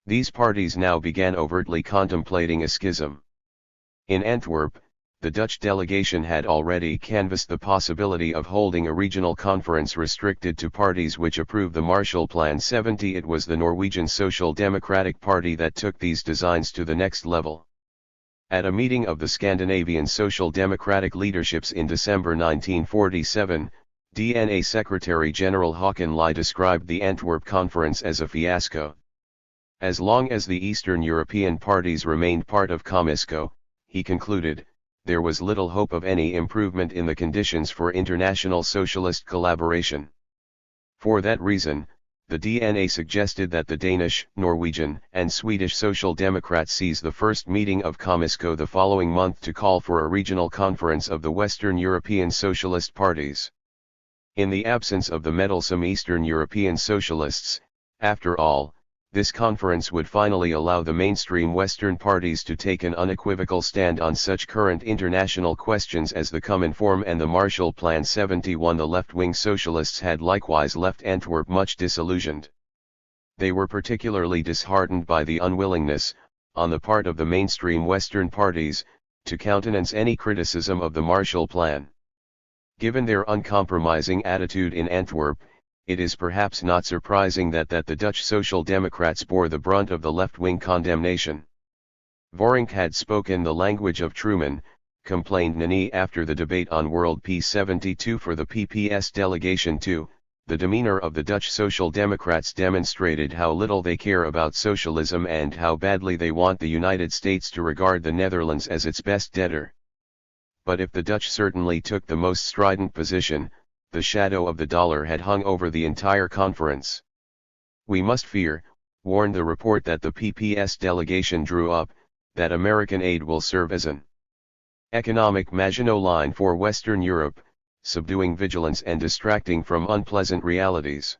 These parties now began overtly contemplating a schism. In Antwerp, the Dutch delegation had already canvassed the possibility of holding a regional conference restricted to parties which approved the Marshall Plan. 70 It was the Norwegian Social Democratic Party that took these designs to the next level. At a meeting of the Scandinavian Social Democratic leaderships in December 1947, DNA Secretary General Håkon Lie described the Antwerp Conference as a fiasco. As long as the Eastern European parties remained part of Comisco, he concluded, there was little hope of any improvement in the conditions for international socialist collaboration. For that reason, the DNA suggested that the Danish, Norwegian, and Swedish Social Democrats seize the first meeting of Comisco the following month to call for a regional conference of the Western European socialist parties. In the absence of the meddlesome Eastern European socialists, after all, This conference would finally allow the mainstream Western parties to take an unequivocal stand on such current international questions as the Cominform and the Marshall Plan. 71 The left-wing socialists had likewise left Antwerp much disillusioned. They were particularly disheartened by the unwillingness, on the part of the mainstream Western parties, to countenance any criticism of the Marshall Plan. Given their uncompromising attitude in Antwerp, it is perhaps not surprising that the Dutch Social Democrats bore the brunt of the left-wing condemnation. Voorink had spoken the language of Truman, complained Nani after the debate on world peace. 72 For the PPS delegation too, the demeanor of the Dutch Social Democrats demonstrated how little they care about socialism and how badly they want the United States to regard the Netherlands as its best debtor. But if the Dutch certainly took the most strident position, the shadow of the dollar had hung over the entire conference. We must fear, warned the report that the PPS delegation drew up, that American aid will serve as an economic Maginot Line for Western Europe, subduing vigilance and distracting from unpleasant realities.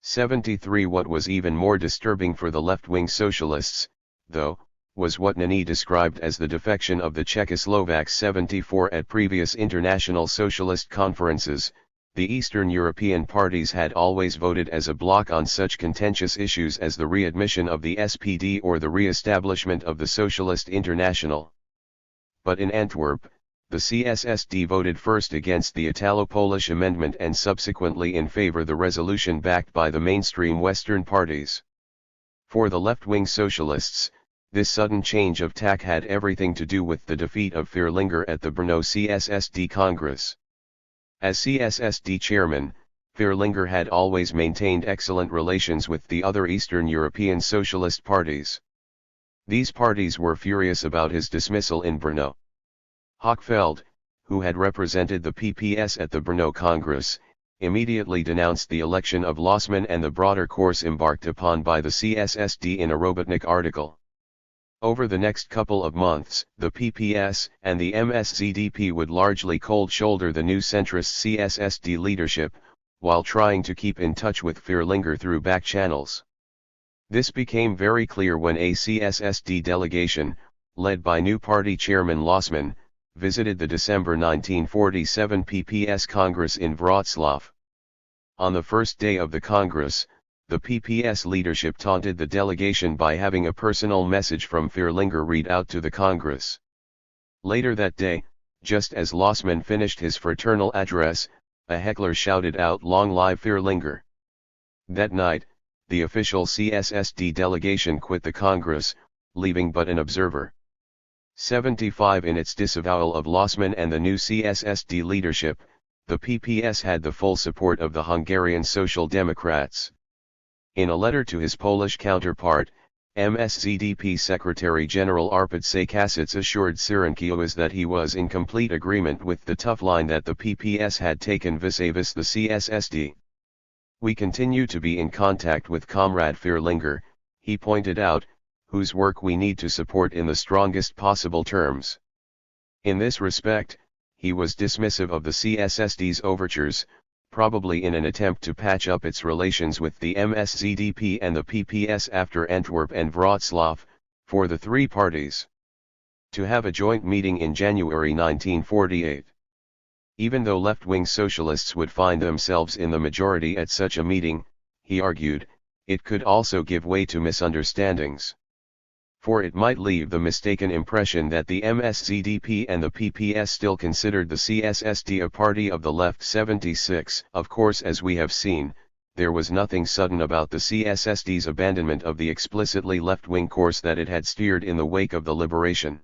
73 What was even more disturbing for the left-wing socialists, though, was what Nani described as the defection of the Czechoslovaks. 74 At previous international socialist conferences, the Eastern European parties had always voted as a bloc on such contentious issues as the readmission of the SPD or the re-establishment of the Socialist International. But in Antwerp, the CSSD voted first against the Italo-Polish amendment and subsequently in favor the resolution backed by the mainstream Western parties. For the left-wing socialists, this sudden change of tack had everything to do with the defeat of Vierlinger at the Brno CSSD Congress. As CSSD chairman, Vierlinger had always maintained excellent relations with the other Eastern European socialist parties. These parties were furious about his dismissal in Brno. Hochfeld, who had represented the PPS at the Brno Congress, immediately denounced the election of Lossmann and the broader course embarked upon by the CSSD in a Robotnik article. Over the next couple of months, the PPS and the MSZDP would largely cold-shoulder the new centrist CSSD leadership, while trying to keep in touch with Vierlinger through back channels. This became very clear when a CSSD delegation, led by new party chairman Lossmann, visited the December 1947 PPS Congress in Wrocław. On the first day of the Congress, the PPS leadership taunted the delegation by having a personal message from Vierlinger read out to the Congress. Later that day, just as Lossmann finished his fraternal address, a heckler shouted out "Long live Vierlinger." That night, the official CSSD delegation quit the Congress, leaving but an observer. 75 In its disavowal of Lossmann and the new CSSD leadership, the PPS had the full support of the Hungarian Social Democrats. In a letter to his Polish counterpart, MSZDP Secretary-General Arpad Sakasic assured Cyrankiewicz that he was in complete agreement with the tough line that the PPS had taken vis-a-vis the CSSD. "We continue to be in contact with Comrade Vierlinger," he pointed out, "whose work we need to support in the strongest possible terms." In this respect, he was dismissive of the CSSD's overtures, probably in an attempt to patch up its relations with the MSZDP and the PPS after Antwerp and Wrocław, for the three parties to have a joint meeting in January 1948. Even though left-wing socialists would find themselves in the majority at such a meeting, he argued, it could also give way to misunderstandings. For it might leave the mistaken impression that the MSZDP and the PPS still considered the CSSD a party of the left. 76 Of course, as we have seen, there was nothing sudden about the CSSD's abandonment of the explicitly left-wing course that it had steered in the wake of the liberation.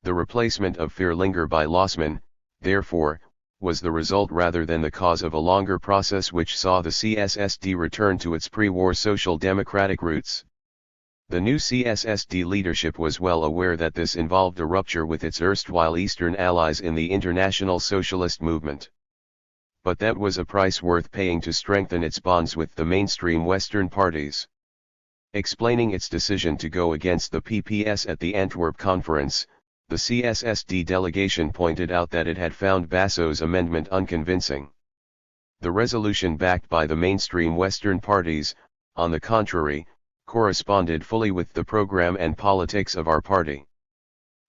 The replacement of Vierlinger by Lossmann, therefore, was the result rather than the cause of a longer process which saw the CSSD return to its pre-war social democratic roots. The new CSSD leadership was well aware that this involved a rupture with its erstwhile Eastern allies in the international socialist movement. But that was a price worth paying to strengthen its bonds with the mainstream Western parties. Explaining its decision to go against the PPS at the Antwerp conference, the CSSD delegation pointed out that it had found Basso's amendment unconvincing. The resolution backed by the mainstream Western parties, on the contrary, corresponded fully with the program and politics of our party.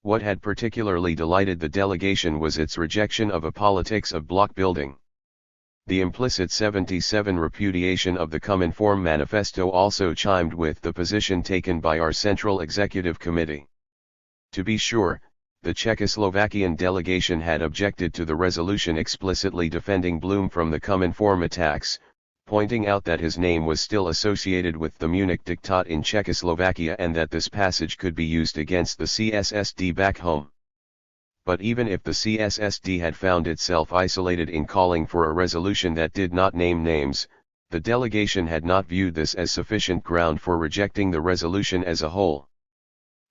What had particularly delighted the delegation was its rejection of a politics of bloc building. The implicit 77 repudiation of the Cominform manifesto also chimed with the position taken by our Central Executive Committee. To be sure, the Czechoslovakian delegation had objected to the resolution explicitly defending Blum from the Cominform attacks, pointing out that his name was still associated with the Munich Diktat in Czechoslovakia and that this passage could be used against the CSSD back home. But even if the CSSD had found itself isolated in calling for a resolution that did not name names, the delegation had not viewed this as sufficient ground for rejecting the resolution as a whole.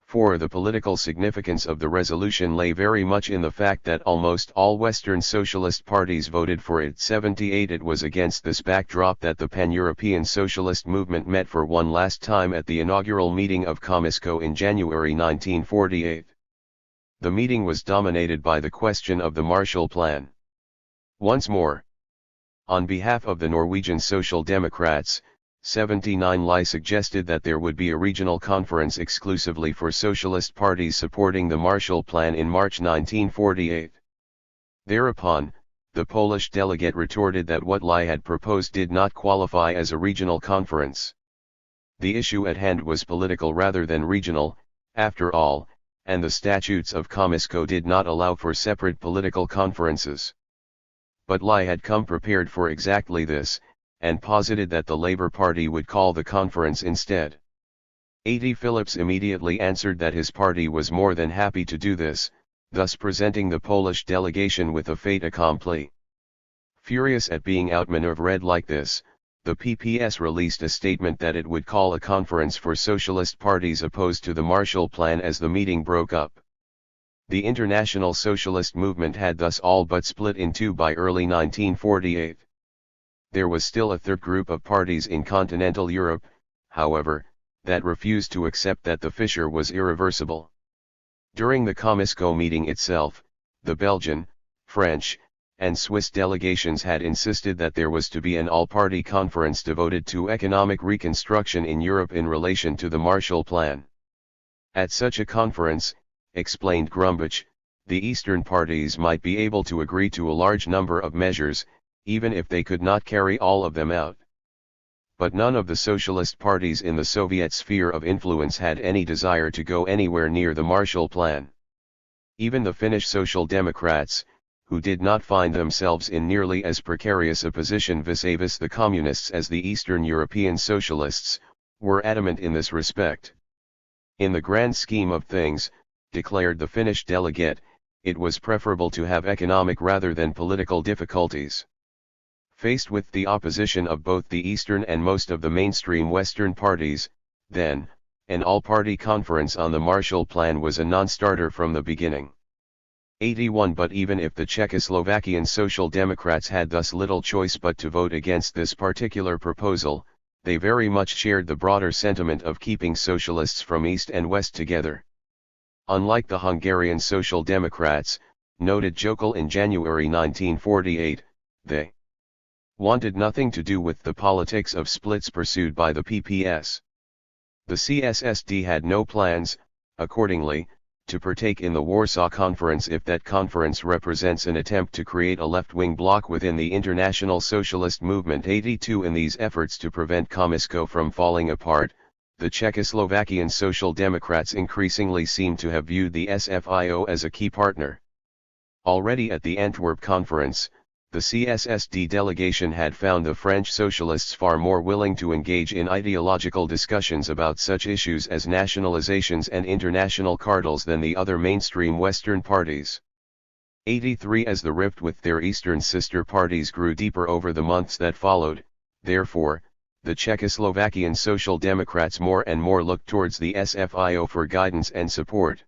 For the political significance of the resolution lay very much in the fact that almost all Western socialist parties voted for it. 78. It was against this backdrop that the pan-European socialist movement met for one last time at the inaugural meeting of Komisko in January 1948. The meeting was dominated by the question of the Marshall Plan. Once more, on behalf of the Norwegian Social Democrats, 79 Lie suggested that there would be a regional conference exclusively for socialist parties supporting the Marshall Plan in March 1948. Thereupon, the Polish delegate retorted that what Lie had proposed did not qualify as a regional conference. The issue at hand was political rather than regional, after all, and the statutes of Komisko did not allow for separate political conferences. But Lie had come prepared for exactly this, and posited that the Labour Party would call the conference instead. 80 Phillips immediately answered that his party was more than happy to do this, thus presenting the Polish delegation with a fait accompli. Furious at being outmaneuvered like this, the PPS released a statement that it would call a conference for socialist parties opposed to the Marshall Plan as the meeting broke up. The international socialist movement had thus all but split in two by early 1948. There was still a third group of parties in continental Europe, however, that refused to accept that the fissure was irreversible. During the Komisko meeting itself, the Belgian, French, and Swiss delegations had insisted that there was to be an all-party conference devoted to economic reconstruction in Europe in relation to the Marshall Plan. At such a conference, explained Grumbach, the Eastern parties might be able to agree to a large number of measures, even if they could not carry all of them out. But none of the socialist parties in the Soviet sphere of influence had any desire to go anywhere near the Marshall Plan. Even the Finnish Social Democrats, who did not find themselves in nearly as precarious a position vis-à-vis the Communists as the Eastern European socialists, were adamant in this respect. In the grand scheme of things, declared the Finnish delegate, it was preferable to have economic rather than political difficulties. Faced with the opposition of both the Eastern and most of the mainstream Western parties, then, an all-party conference on the Marshall Plan was a non-starter from the beginning. 81 But even if the Czechoslovakian Social Democrats had thus little choice but to vote against this particular proposal, they very much shared the broader sentiment of keeping socialists from East and West together. Unlike the Hungarian Social Democrats, noted Jokl in January 1948, they wanted nothing to do with the politics of splits pursued by the PPS. The CSSD had no plans, accordingly, to partake in the Warsaw Conference if that conference represents an attempt to create a left-wing bloc within the international socialist movement. 82 In these efforts to prevent Komisko from falling apart, the Czechoslovakian Social Democrats increasingly seem to have viewed the SFIO as a key partner. Already at the Antwerp Conference, the CSSD delegation had found the French socialists far more willing to engage in ideological discussions about such issues as nationalizations and international cartels than the other mainstream Western parties. 83 As the rift with their Eastern sister parties grew deeper over the months that followed, therefore, the Czechoslovakian Social Democrats more and more looked towards the SFIO for guidance and support.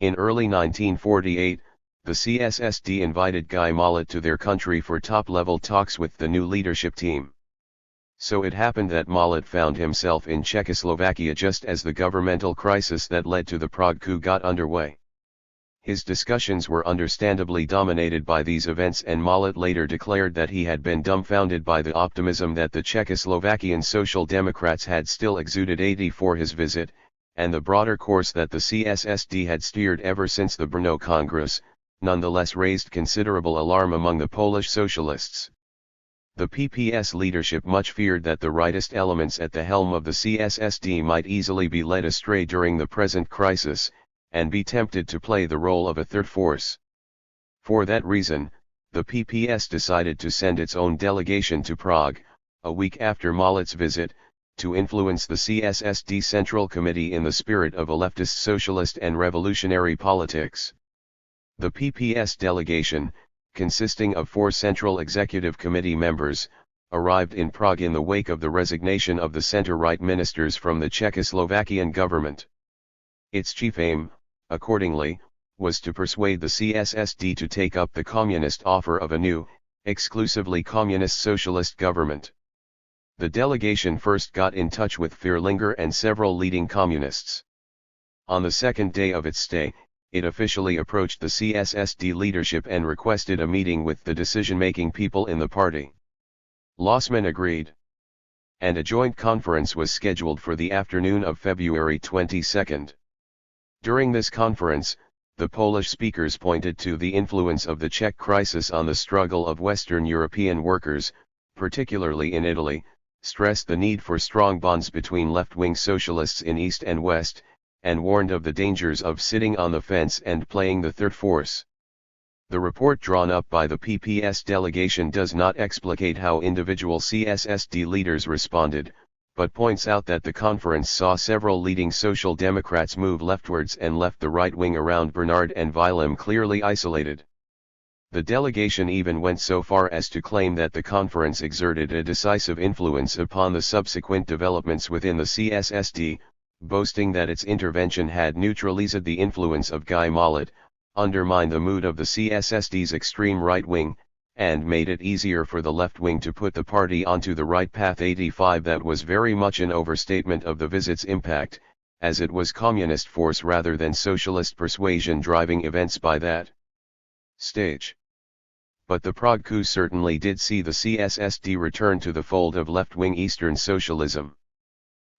In early 1948, the CSSD invited Guy Mollet to their country for top-level talks with the new leadership team. So it happened that Mollet found himself in Czechoslovakia just as the governmental crisis that led to the Prague coup got underway. His discussions were understandably dominated by these events, and Mollet later declared that he had been dumbfounded by the optimism that the Czechoslovakian Social Democrats had still exuded for his visit, and the broader course that the CSSD had steered ever since the Brno Congress, nonetheless raised considerable alarm among the Polish socialists. The PPS leadership much feared that the rightist elements at the helm of the CSSD might easily be led astray during the present crisis, and be tempted to play the role of a third force. For that reason, the PPS decided to send its own delegation to Prague, a week after Mollet's visit, to influence the CSSD Central Committee in the spirit of a leftist socialist and revolutionary politics. The PPS delegation, consisting of 4 Central Executive Committee members, arrived in Prague in the wake of the resignation of the center-right ministers from the Czechoslovakian government. Its chief aim, accordingly, was to persuade the CSSD to take up the communist offer of a new, exclusively communist socialist government. The delegation first got in touch with Vierlinger and several leading communists. On the second day of its stay, it officially approached the CSSD leadership and requested a meeting with the decision-making people in the party. Lossman agreed, and a joint conference was scheduled for the afternoon of February 22. During this conference, the Polish speakers pointed to the influence of the Czech crisis on the struggle of Western European workers, particularly in Italy, stressed the need for strong bonds between left-wing socialists in East and West, and warned of the dangers of sitting on the fence and playing the third force. The report drawn up by the PPS delegation does not explicate how individual CSSD leaders responded, but points out that the conference saw several leading Social Democrats move leftwards and left the right wing around Bernard and Willem clearly isolated. The delegation even went so far as to claim that the conference exerted a decisive influence upon the subsequent developments within the CSSD, boasting that its intervention had neutralized the influence of Guy Mollet, undermined the mood of the CSSD's extreme right wing, and made it easier for the left wing to put the party onto the right path. 85 That was very much an overstatement of the visit's impact, as it was communist force rather than socialist persuasion driving events by that stage. But the Prague coup certainly did see the CSSD return to the fold of left-wing Eastern socialism.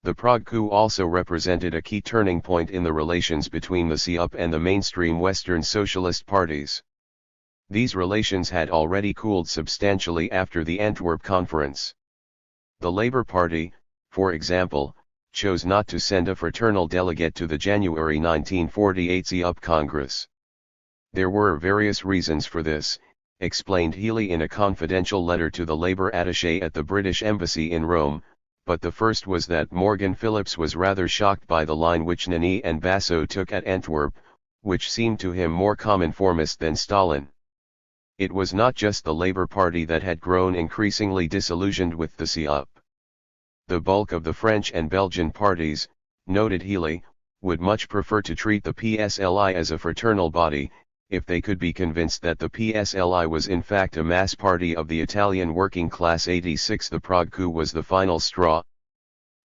The Prague coup also represented a key turning point in the relations between the CUP and the mainstream Western socialist parties. These relations had already cooled substantially after the Antwerp Conference. The Labour Party, for example, chose not to send a fraternal delegate to the January 1948 CUP Congress. There were various reasons for this, explained Healy in a confidential letter to the Labour attaché at the British Embassy in Rome, but the first was that Morgan Phillips was rather shocked by the line which Nany and Basso took at Antwerp, which seemed to him more commonformist than Stalin. It was not just the Labour Party that had grown increasingly disillusioned with the CUP. The bulk of the French and Belgian parties, noted Healy, would much prefer to treat the PSLI as a fraternal body, if they could be convinced that the PSLI was in fact a mass party of the Italian working class. 86 The Prague coup was the final straw.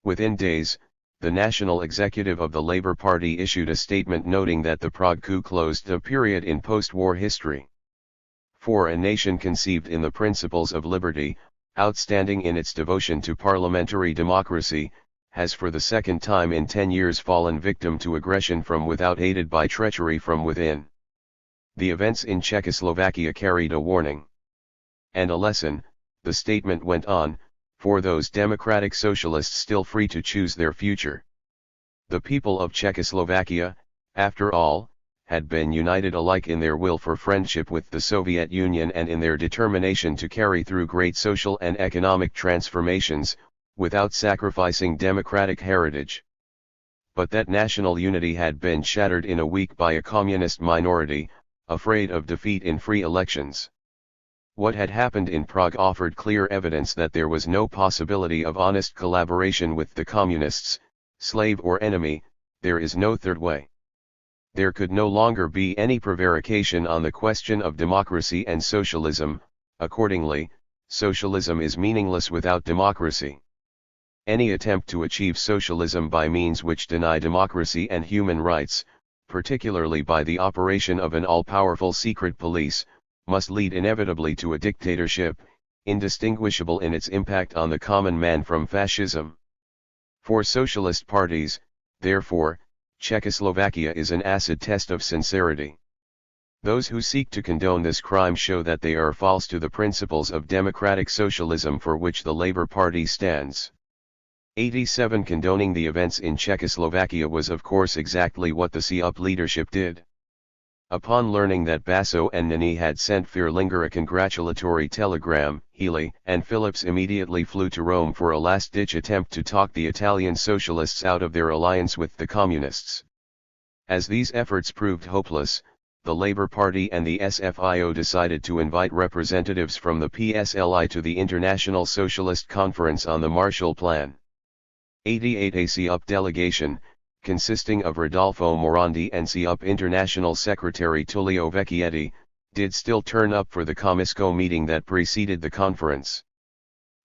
Within days, the National Executive of the Labour Party issued a statement noting that the Prague coup closed a period in post-war history. For a nation conceived in the principles of liberty, outstanding in its devotion to parliamentary democracy, has for the second time in 10 years fallen victim to aggression from without aided by treachery from within. The events in Czechoslovakia carried a warning and a lesson, the statement went on, for those democratic socialists still free to choose their future. The people of Czechoslovakia, after all, had been united alike in their will for friendship with the Soviet Union and in their determination to carry through great social and economic transformations, without sacrificing democratic heritage. But that national unity had been shattered in a week by a communist minority, afraid of defeat in free elections. What had happened in Prague offered clear evidence that there was no possibility of honest collaboration with the communists, slave or enemy. There is no third way. There could no longer be any prevarication on the question of democracy and socialism. Accordingly, socialism is meaningless without democracy. Any attempt to achieve socialism by means which deny democracy and human rights, particularly by the operation of an all-powerful secret police, must lead inevitably to a dictatorship, indistinguishable in its impact on the common man from fascism. For socialist parties, therefore, Czechoslovakia is an acid test of sincerity. Those who seek to condone this crime show that they are false to the principles of democratic socialism for which the Labour Party stands. 87 Condoning the events in Czechoslovakia was of course exactly what the CUP leadership did. Upon learning that Basso and Nani had sent Vierlinger a congratulatory telegram, Healy and Phillips immediately flew to Rome for a last-ditch attempt to talk the Italian socialists out of their alliance with the communists. As these efforts proved hopeless, the Labour Party and the SFIO decided to invite representatives from the PSLI to the International Socialist Conference on the Marshall Plan. 88 A CUP delegation, consisting of Rodolfo Morandi and CUP International Secretary Tullio Vecchietti, did still turn up for the Comisco meeting that preceded the conference.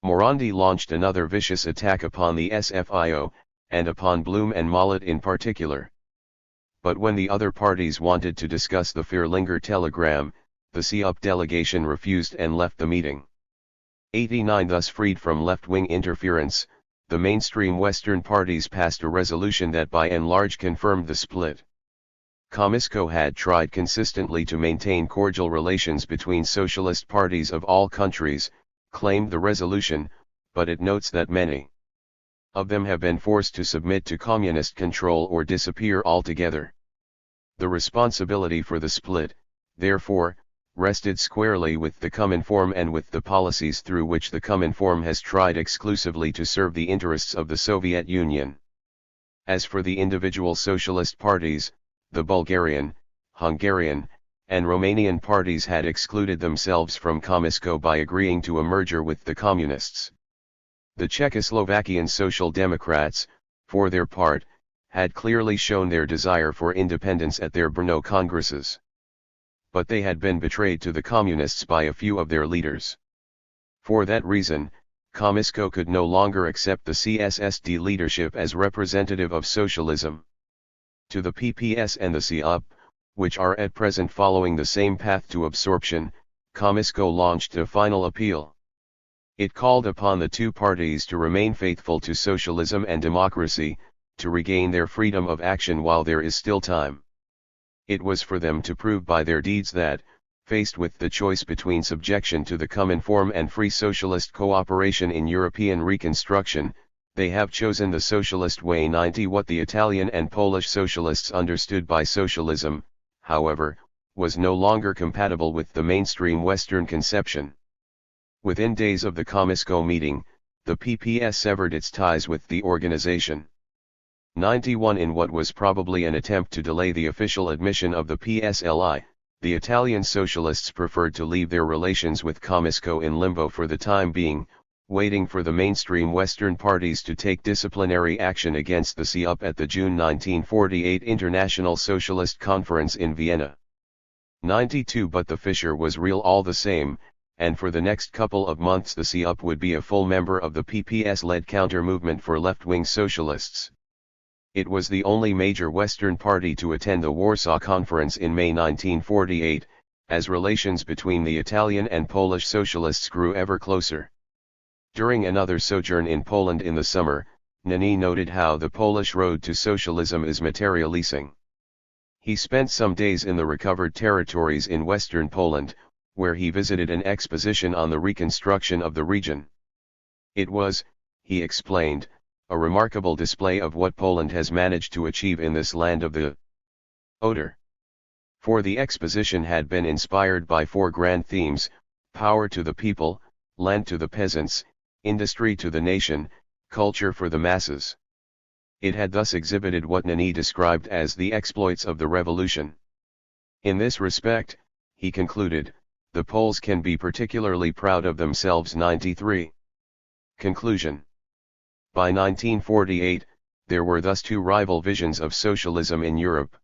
Morandi launched another vicious attack upon the SFIO, and upon Blum and Mollet in particular. But when the other parties wanted to discuss the Vierlinger telegram, the CUP delegation refused and left the meeting. 89 Thus freed from left-wing interference, the mainstream Western parties passed a resolution that by and large confirmed the split. Comisco had tried consistently to maintain cordial relations between socialist parties of all countries, claimed the resolution, but it notes that many of them have been forced to submit to communist control or disappear altogether. The responsibility for the split, therefore, rested squarely with the Cominform and with the policies through which the Cominform has tried exclusively to serve the interests of the Soviet Union. As for the individual socialist parties, the Bulgarian, Hungarian, and Romanian parties had excluded themselves from Comisco by agreeing to a merger with the Communists. The Czechoslovakian Social Democrats, for their part, had clearly shown their desire for independence at their Brno congresses. But they had been betrayed to the Communists by a few of their leaders. For that reason, Comisco could no longer accept the CSSD leadership as representative of socialism. To the PPS and the CUP, which are at present following the same path to absorption, Comisco launched a final appeal. It called upon the two parties to remain faithful to socialism and democracy, to regain their freedom of action while there is still time. It was for them to prove by their deeds that, faced with the choice between subjection to the Cominform and free socialist cooperation in European reconstruction, they have chosen the socialist way. 90 What the Italian and Polish socialists understood by socialism, however, was no longer compatible with the mainstream Western conception. Within days of the Comisco meeting, the PPS severed its ties with the organization. 91 In what was probably an attempt to delay the official admission of the PSLI, the Italian socialists preferred to leave their relations with Comisco in limbo for the time being, waiting for the mainstream Western parties to take disciplinary action against the CUP at the June 1948 International Socialist Conference in Vienna. 92 But the fissure was real all the same, and for the next couple of months the CUP would be a full member of the PPS-led counter-movement for left-wing socialists. It was the only major Western party to attend the Warsaw Conference in May 1948, as relations between the Italian and Polish socialists grew ever closer. During another sojourn in Poland in the summer, Nani noted how the Polish road to socialism is materializing. He spent some days in the recovered territories in western Poland, where he visited an exposition on the reconstruction of the region. It was, he explained, a remarkable display of what Poland has managed to achieve in this land of the odor. For the exposition had been inspired by four grand themes: power to the people, land to the peasants, industry to the nation, culture for the masses. It had thus exhibited what Nani described as the exploits of the revolution. In this respect, he concluded, the Poles can be particularly proud of themselves. 93. Conclusion. By 1948, there were thus two rival visions of socialism in Europe.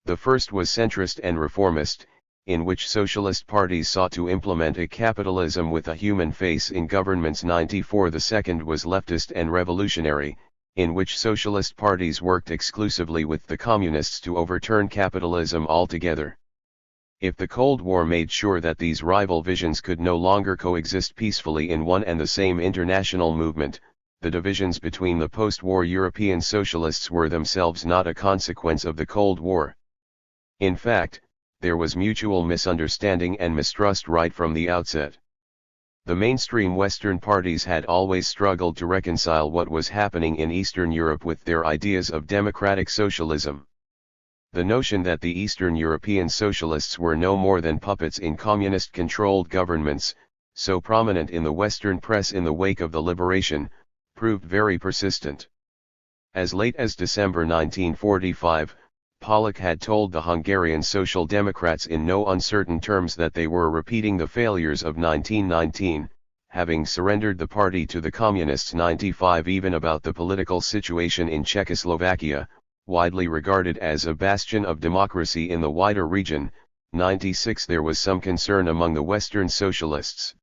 The first was centrist and reformist, in which socialist parties sought to implement a capitalism with a human face in governments. 94. The second was leftist and revolutionary, in which socialist parties worked exclusively with the communists to overturn capitalism altogether. If the Cold War made sure that these rival visions could no longer coexist peacefully in one and the same international movement, the divisions between the post-war European socialists were themselves not a consequence of the Cold War. In fact, there was mutual misunderstanding and mistrust right from the outset. The mainstream Western parties had always struggled to reconcile what was happening in Eastern Europe with their ideas of democratic socialism. The notion that the Eastern European socialists were no more than puppets in communist-controlled governments, so prominent in the Western press in the wake of the liberation, proved very persistent. As late as December 1945, Pollock had told the Hungarian Social Democrats in no uncertain terms that they were repeating the failures of 1919, having surrendered the party to the Communists. 95 Even about the political situation in Czechoslovakia, widely regarded as a bastion of democracy in the wider region, 96 There was some concern among the Western socialists.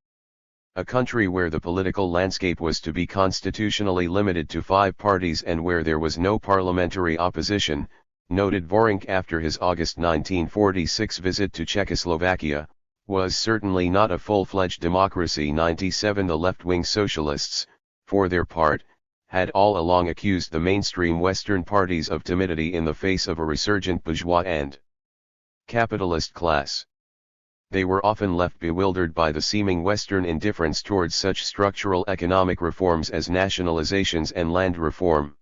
A country where the political landscape was to be constitutionally limited to 5 parties and where there was no parliamentary opposition, noted Vorenk after his August 1946 visit to Czechoslovakia, was certainly not a full-fledged democracy. 97 The left-wing socialists, for their part, had all along accused the mainstream Western parties of timidity in the face of a resurgent bourgeois and capitalist class. They were often left bewildered by the seeming Western indifference towards such structural economic reforms as nationalizations and land reform.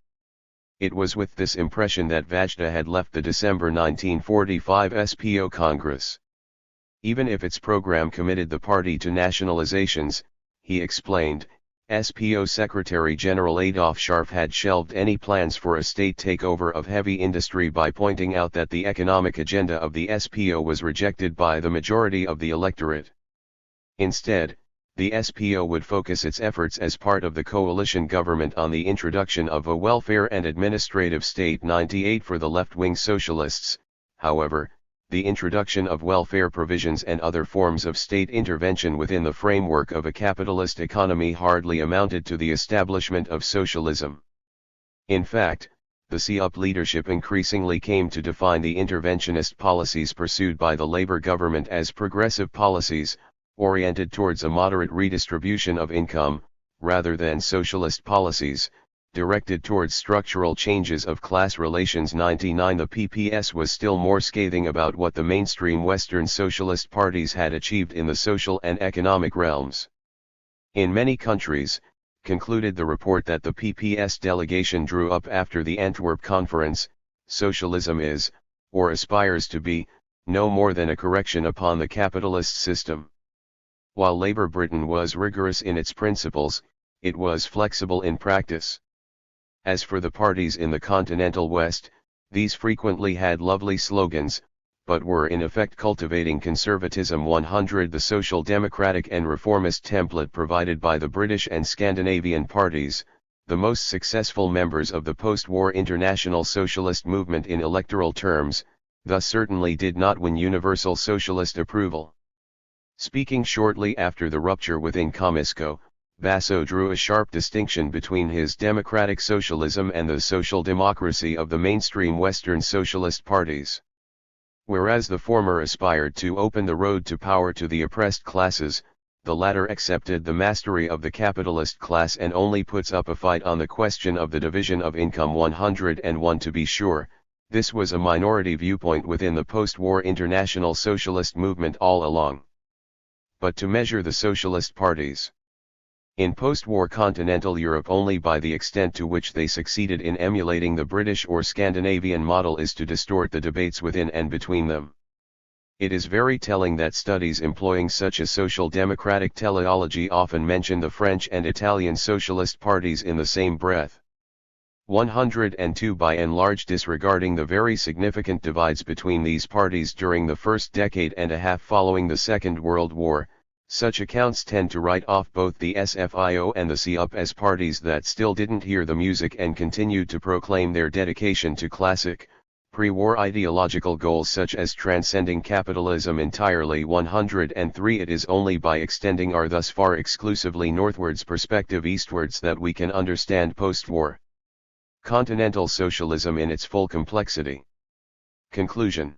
It was with this impression that Vajda had left the December 1945 SPO Congress. Even if its program committed the party to nationalizations, he explained, SPO Secretary General Adolf Scharf had shelved any plans for a state takeover of heavy industry by pointing out that the economic agenda of the SPO was rejected by the majority of the electorate. Instead, the SPO would focus its efforts as part of the coalition government on the introduction of a welfare and administrative state. 98 For the left-wing socialists, however, the introduction of welfare provisions and other forms of state intervention within the framework of a capitalist economy hardly amounted to the establishment of socialism. In fact, the CUP leadership increasingly came to define the interventionist policies pursued by the Labour government as progressive policies, oriented towards a moderate redistribution of income, rather than socialist policies, directed towards structural changes of class relations. 99 The PPS was still more scathing about what the mainstream Western socialist parties had achieved in the social and economic realms. In many countries, concluded the report that the PPS delegation drew up after the Antwerp Conference, socialism is, or aspires to be, no more than a correction upon the capitalist system. While Labour Britain was rigorous in its principles, it was flexible in practice. As for the parties in the continental West, these frequently had lovely slogans, but were in effect cultivating conservatism. 100 The social democratic and reformist template provided by the British and Scandinavian parties, the most successful members of the post-war international socialist movement in electoral terms, thus certainly did not win universal socialist approval. Speaking shortly after the rupture within Comisco, Basso drew a sharp distinction between his democratic socialism and the social democracy of the mainstream Western socialist parties. Whereas the former aspired to open the road to power to the oppressed classes, the latter accepted the mastery of the capitalist class and only puts up a fight on the question of the division of income. 101 To be sure, this was a minority viewpoint within the post-war international socialist movement all along. But to measure the socialist parties in post-war continental Europe only by the extent to which they succeeded in emulating the British or Scandinavian model is to distort the debates within and between them. It is very telling that studies employing such a social democratic teleology often mention the French and Italian socialist parties in the same breath. 102 By and large disregarding the very significant divides between these parties during the first decade and a half following the Second World War, such accounts tend to write off both the SFIO and the CUP as parties that still didn't hear the music and continued to proclaim their dedication to classic, pre-war ideological goals such as transcending capitalism entirely. 103 It is only by extending our thus far exclusively northwards perspective eastwards that we can understand post-war Continental socialism in its full complexity. Conclusion.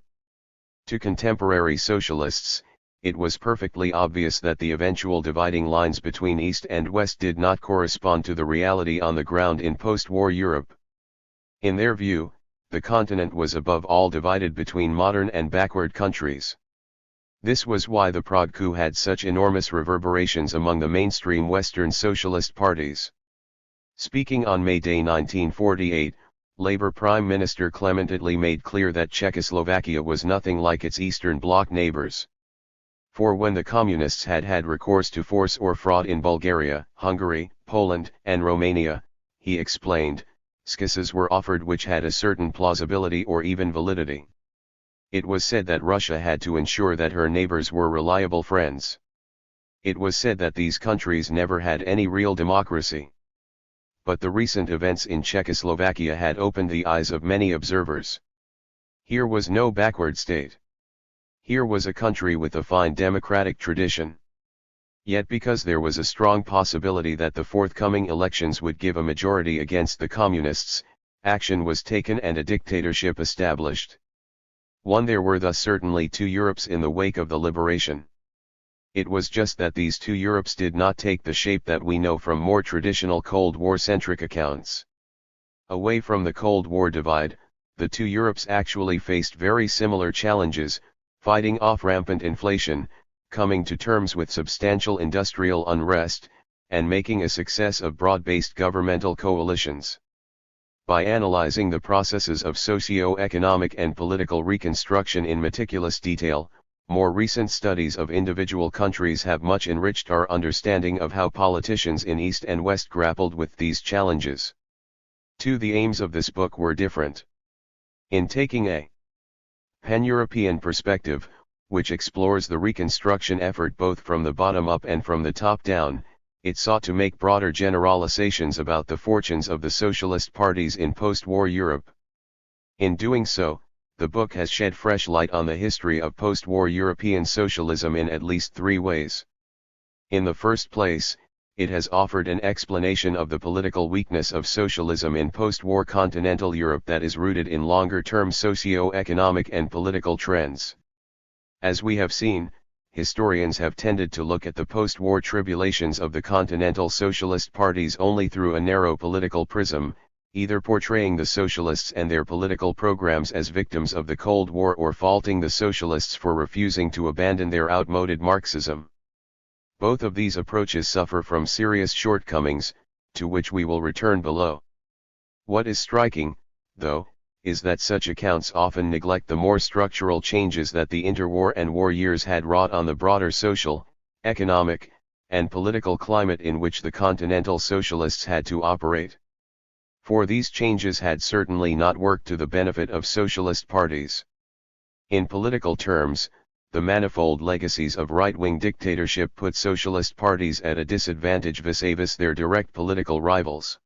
To contemporary socialists, it was perfectly obvious that the eventual dividing lines between East and West did not correspond to the reality on the ground in post-war Europe. In their view, the continent was above all divided between modern and backward countries. This was why the Prague coup had such enormous reverberations among the mainstream Western socialist parties. Speaking on May Day 1948, Labour Prime Minister Clement Attlee made clear that Czechoslovakia was nothing like its Eastern Bloc neighbours. For when the Communists had had recourse to force or fraud in Bulgaria, Hungary, Poland, and Romania, he explained, excuses were offered which had a certain plausibility or even validity. It was said that Russia had to ensure that her neighbours were reliable friends. It was said that these countries never had any real democracy. But the recent events in Czechoslovakia had opened the eyes of many observers. Here was no backward state. Here was a country with a fine democratic tradition. Yet because there was a strong possibility that the forthcoming elections would give a majority against the communists, action was taken and a dictatorship established. There were thus certainly two Europes in the wake of the liberation. It was just that these two Europes did not take the shape that we know from more traditional Cold War-centric accounts. Away from the Cold War divide, the two Europes actually faced very similar challenges, fighting off rampant inflation, coming to terms with substantial industrial unrest, and making a success of broad-based governmental coalitions. By analyzing the processes of socio-economic and political reconstruction in meticulous detail, more recent studies of individual countries have much enriched our understanding of how politicians in East and West grappled with these challenges. The aims of this book were different. In taking a pan-European perspective, which explores the reconstruction effort both from the bottom up and from the top down, it sought to make broader generalizations about the fortunes of the socialist parties in post-war Europe. In doing so, the book has shed fresh light on the history of post-war European socialism in at least three ways. In the first place, it has offered an explanation of the political weakness of socialism in post-war continental Europe that is rooted in longer-term socio-economic and political trends. As we have seen, historians have tended to look at the post-war tribulations of the continental socialist parties only through a narrow political prism, either portraying the socialists and their political programs as victims of the Cold War or faulting the socialists for refusing to abandon their outmoded Marxism. Both of these approaches suffer from serious shortcomings, to which we will return below. What is striking, though, is that such accounts often neglect the more structural changes that the interwar and war years had wrought on the broader social, economic, and political climate in which the continental socialists had to operate. For these changes had certainly not worked to the benefit of socialist parties. In political terms, the manifold legacies of right-wing dictatorship put socialist parties at a disadvantage vis-a-vis their direct political rivals.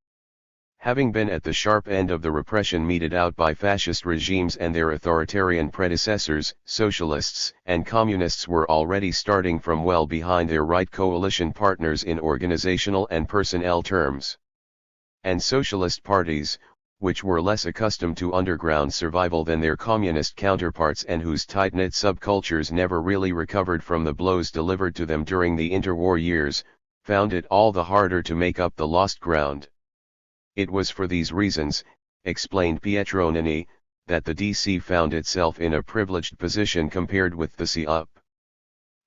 Having been at the sharp end of the repression meted out by fascist regimes and their authoritarian predecessors, socialists and communists were already starting from well behind their right coalition partners in organizational and personnel terms. And socialist parties, which were less accustomed to underground survival than their communist counterparts and whose tight-knit subcultures never really recovered from the blows delivered to them during the interwar years, found it all the harder to make up the lost ground. It was for these reasons, explained Pietro Nani, that the DC found itself in a privileged position compared with the CUP.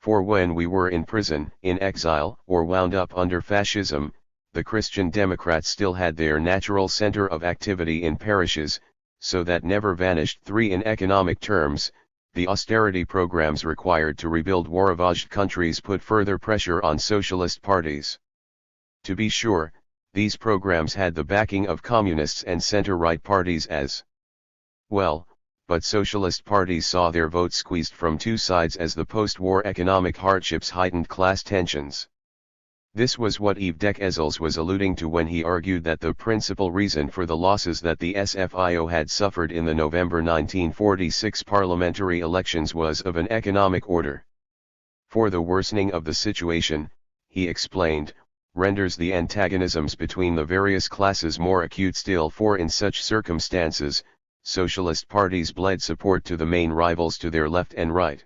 For when we were in prison, in exile, or wound up under fascism, the Christian Democrats still had their natural center of activity in parishes, so that never vanished. 3. In economic terms, the austerity programs required to rebuild war-ravaged countries put further pressure on socialist parties. To be sure, these programs had the backing of communists and center-right parties as well, but socialist parties saw their votes squeezed from two sides as the post-war economic hardships heightened class tensions. This was what Yves Decazels was alluding to when he argued that the principal reason for the losses that the SFIO had suffered in the November 1946 parliamentary elections was of an economic order. For the worsening of the situation, he explained, renders the antagonisms between the various classes more acute still, for in such circumstances, socialist parties bled support to the main rivals to their left and right.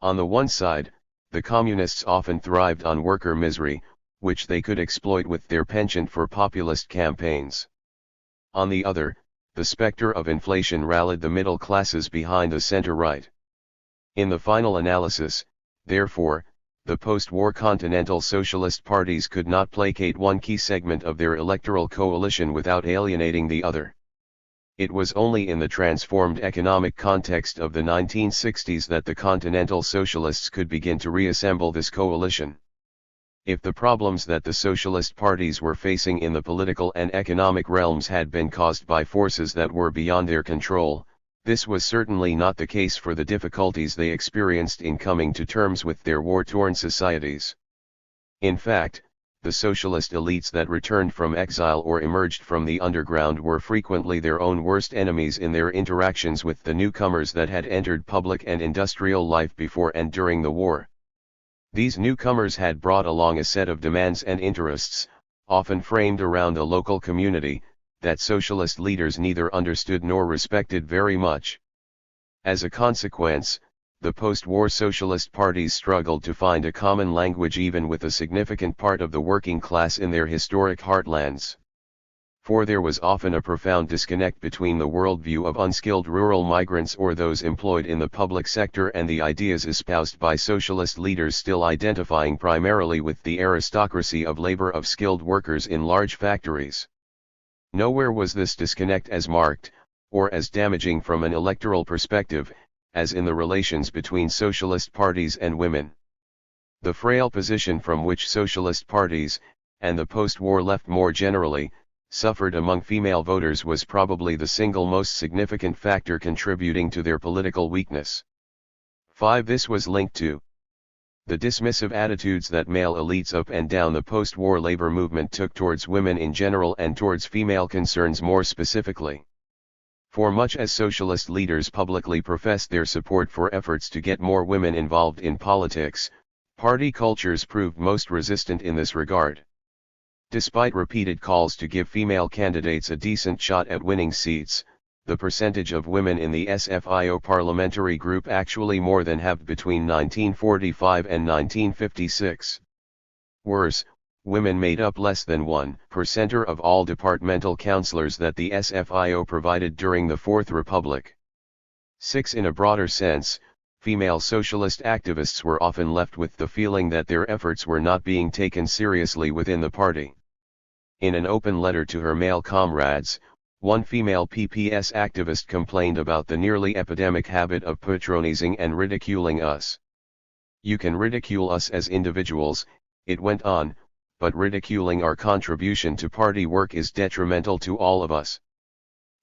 On the one side, the communists often thrived on worker misery, which they could exploit with their penchant for populist campaigns. On the other, the specter of inflation rallied the middle classes behind the center-right. In the final analysis, therefore, the post-war continental socialist parties could not placate one key segment of their electoral coalition without alienating the other. It was only in the transformed economic context of the 1960s that the continental socialists could begin to reassemble this coalition. If the problems that the socialist parties were facing in the political and economic realms had been caused by forces that were beyond their control, this was certainly not the case for the difficulties they experienced in coming to terms with their war-torn societies. In fact, the socialist elites that returned from exile or emerged from the underground were frequently their own worst enemies in their interactions with the newcomers that had entered public and industrial life before and during the war. These newcomers had brought along a set of demands and interests, often framed around a local community, that socialist leaders neither understood nor respected very much. As a consequence, the post-war socialist parties struggled to find a common language even with a significant part of the working class in their historic heartlands. For there was often a profound disconnect between the worldview of unskilled rural migrants or those employed in the public sector and the ideas espoused by socialist leaders still identifying primarily with the aristocracy of labor of skilled workers in large factories. Nowhere was this disconnect as marked, or as damaging from an electoral perspective, as in the relations between socialist parties and women. The frail position from which socialist parties, and the post-war left more generally, suffered among female voters was probably the single most significant factor contributing to their political weakness. 5. This was linked to the dismissive attitudes that male elites up and down the post-war labor movement took towards women in general and towards female concerns more specifically. For much as socialist leaders publicly professed their support for efforts to get more women involved in politics, party cultures proved most resistant in this regard. Despite repeated calls to give female candidates a decent shot at winning seats, the percentage of women in the SFIO parliamentary group actually more than halved between 1945 and 1956. Worse, women made up less than 1% of all departmental councillors that the SFIO provided during the Fourth Republic. 6. In a broader sense, female socialist activists were often left with the feeling that their efforts were not being taken seriously within the party. In an open letter to her male comrades, one female PPS activist complained about the nearly epidemic habit of patronizing and ridiculing us. "You can ridicule us as individuals," it went on, "but ridiculing our contribution to party work is detrimental to all of us."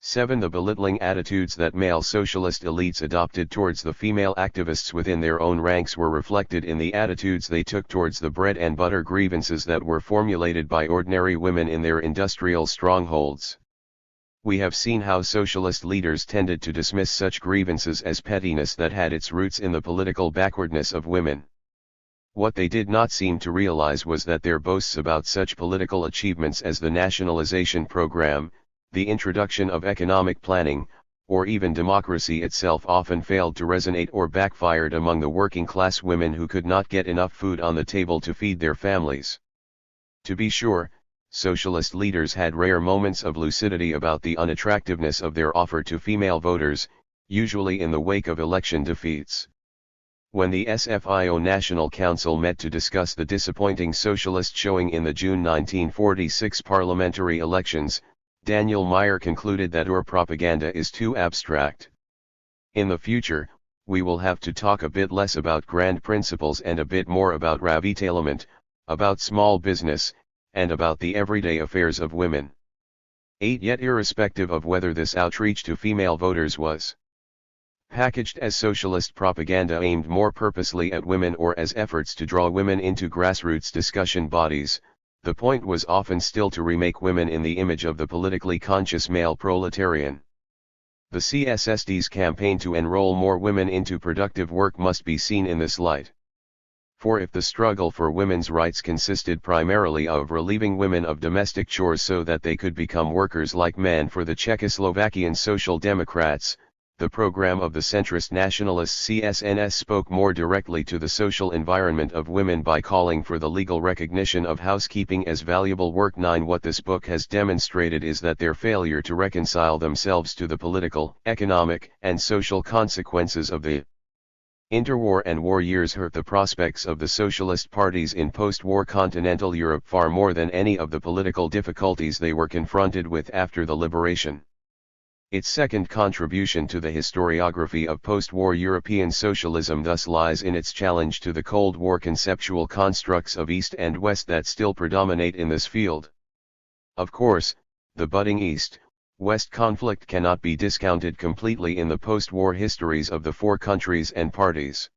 7. The belittling attitudes that male socialist elites adopted towards the female activists within their own ranks were reflected in the attitudes they took towards the bread and butter grievances that were formulated by ordinary women in their industrial strongholds. We have seen how socialist leaders tended to dismiss such grievances as pettiness that had its roots in the political backwardness of women. What they did not seem to realize was that their boasts about such political achievements as the nationalization program, the introduction of economic planning, or even democracy itself often failed to resonate or backfired among the working class women who could not get enough food on the table to feed their families. To be sure, socialist leaders had rare moments of lucidity about the unattractiveness of their offer to female voters, usually in the wake of election defeats. When the SFIO National Council met to discuss the disappointing socialist showing in the June 1946 parliamentary elections, Daniel Meyer concluded that our propaganda is too abstract. In the future, we will have to talk a bit less about grand principles and a bit more about ravitaillement, about small business, and about the everyday affairs of women. 8. Yet irrespective of whether this outreach to female voters was packaged as socialist propaganda aimed more purposely at women or as efforts to draw women into grassroots discussion bodies, the point was often still to remake women in the image of the politically conscious male proletarian. The CSSD's campaign to enroll more women into productive work must be seen in this light. For if the struggle for women's rights consisted primarily of relieving women of domestic chores so that they could become workers like men for the Czechoslovakian Social Democrats, the program of the centrist nationalists CSNS spoke more directly to the social environment of women by calling for the legal recognition of housekeeping as valuable work. 9. What this book has demonstrated is that their failure to reconcile themselves to the political, economic, and social consequences of the interwar and war years hurt the prospects of the socialist parties in post-war continental Europe far more than any of the political difficulties they were confronted with after the liberation. Its second contribution to the historiography of post-war European socialism thus lies in its challenge to the Cold War conceptual constructs of East and West that still predominate in this field. Of course, the budding East-West conflict cannot be discounted completely in the post-war histories of the four countries and parties.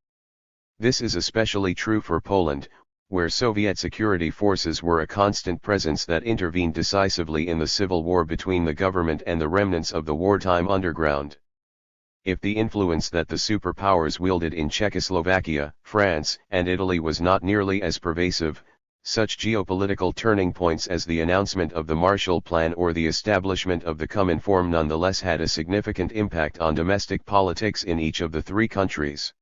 This is especially true for Poland, where Soviet security forces were a constant presence that intervened decisively in the civil war between the government and the remnants of the wartime underground. If the influence that the superpowers wielded in Czechoslovakia, France, and Italy was not nearly as pervasive, such geopolitical turning points as the announcement of the Marshall Plan or the establishment of the Cominform nonetheless had a significant impact on domestic politics in each of the three countries.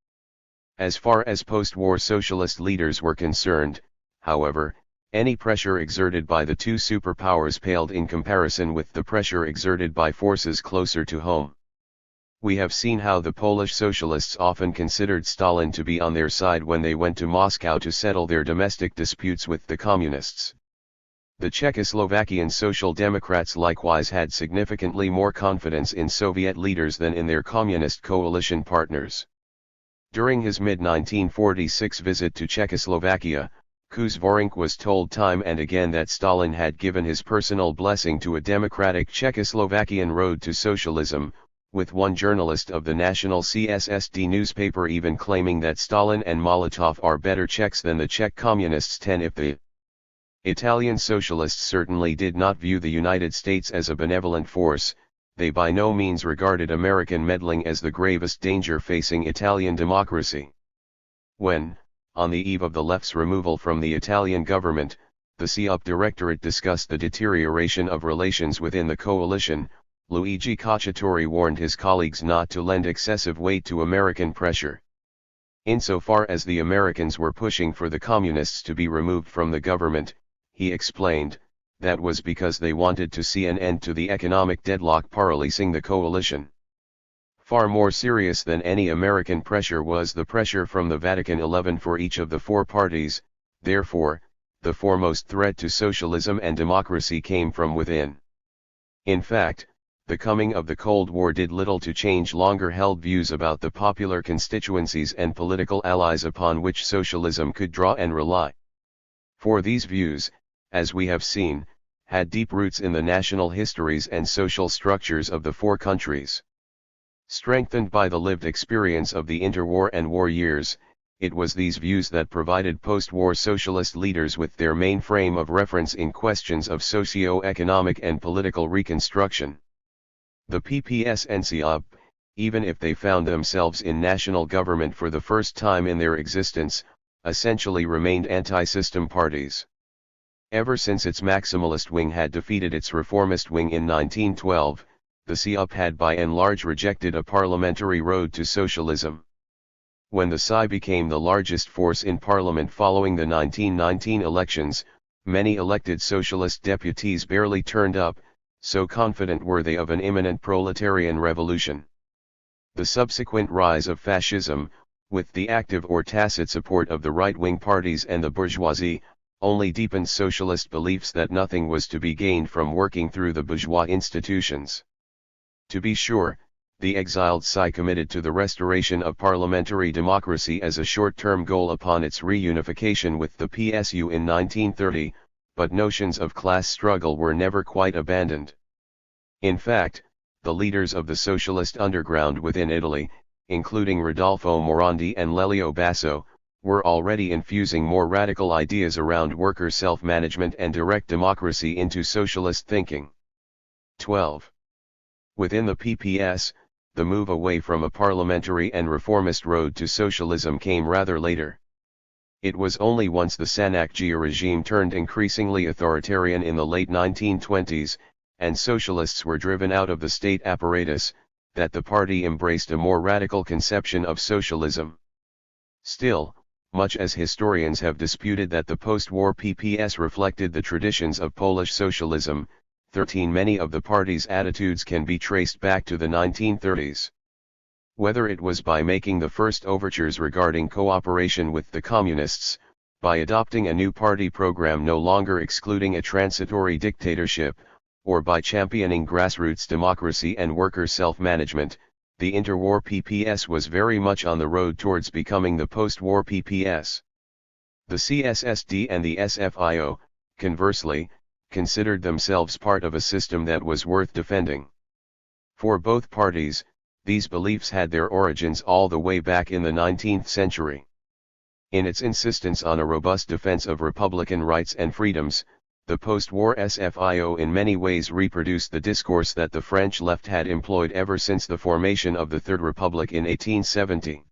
As far as post-war socialist leaders were concerned, however, any pressure exerted by the two superpowers paled in comparison with the pressure exerted by forces closer to home. We have seen how the Polish socialists often considered Stalin to be on their side when they went to Moscow to settle their domestic disputes with the communists. The Czechoslovakian Social Democrats likewise had significantly more confidence in Soviet leaders than in their communist coalition partners. During his mid-1946 visit to Czechoslovakia, Kuzvorink was told time and again that Stalin had given his personal blessing to a democratic Czechoslovakian road to socialism, with one journalist of the national CSSD newspaper even claiming that Stalin and Molotov are better Czechs than the Czech communists. 10. If the Italian socialists certainly did not view the United States as a benevolent force, they by no means regarded American meddling as the gravest danger facing Italian democracy. When, on the eve of the left's removal from the Italian government, the CUP Directorate discussed the deterioration of relations within the coalition, Luigi Cacciatore warned his colleagues not to lend excessive weight to American pressure. Insofar as the Americans were pushing for the communists to be removed from the government, he explained, that was because they wanted to see an end to the economic deadlock paralyzing the coalition. Far more serious than any American pressure was the pressure from the Vatican XI for each of the four parties. Therefore, the foremost threat to socialism and democracy came from within. In fact, the coming of the Cold War did little to change longer-held views about the popular constituencies and political allies upon which socialism could draw and rely. For these views, as we have seen, had deep roots in the national histories and social structures of the four countries. Strengthened by the lived experience of the interwar and war years, it was these views that provided post-war socialist leaders with their main frame of reference in questions of socio-economic and political reconstruction. The PPS and CUP, even if they found themselves in national government for the first time in their existence, essentially remained anti-system parties. Ever since its maximalist wing had defeated its reformist wing in 1912, the CUP had by and large rejected a parliamentary road to socialism. When the PSI became the largest force in parliament following the 1919 elections, many elected socialist deputies barely turned up, so confident were they of an imminent proletarian revolution. The subsequent rise of fascism, with the active or tacit support of the right-wing parties and the bourgeoisie, only deepened socialist beliefs that nothing was to be gained from working through the bourgeois institutions. To be sure, the exiled PSI committed to the restoration of parliamentary democracy as a short-term goal upon its reunification with the PSU in 1930, but notions of class struggle were never quite abandoned. In fact, the leaders of the socialist underground within Italy, including Rodolfo Morandi and Lelio Basso, were already infusing more radical ideas around worker self-management and direct democracy into socialist thinking. 12. Within the PPS, the move away from a parliamentary and reformist road to socialism came rather later. It was only once the Sanakjian regime turned increasingly authoritarian in the late 1920s, and socialists were driven out of the state apparatus, that the party embraced a more radical conception of socialism. Still, much as historians have disputed that the post-war PPS reflected the traditions of Polish socialism, many of the party's attitudes can be traced back to the 1930s. Whether it was by making the first overtures regarding cooperation with the communists, by adopting a new party program no longer excluding a transitory dictatorship, or by championing grassroots democracy and worker self-management, the interwar PPS was very much on the road towards becoming the post-war PPS. The CSSD and the SFIO, conversely, considered themselves part of a system that was worth defending. For both parties, these beliefs had their origins all the way back in the 19th century. In its insistence on a robust defense of republican rights and freedoms, the post-war SFIO in many ways reproduced the discourse that the French left had employed ever since the formation of the Third Republic in 1870.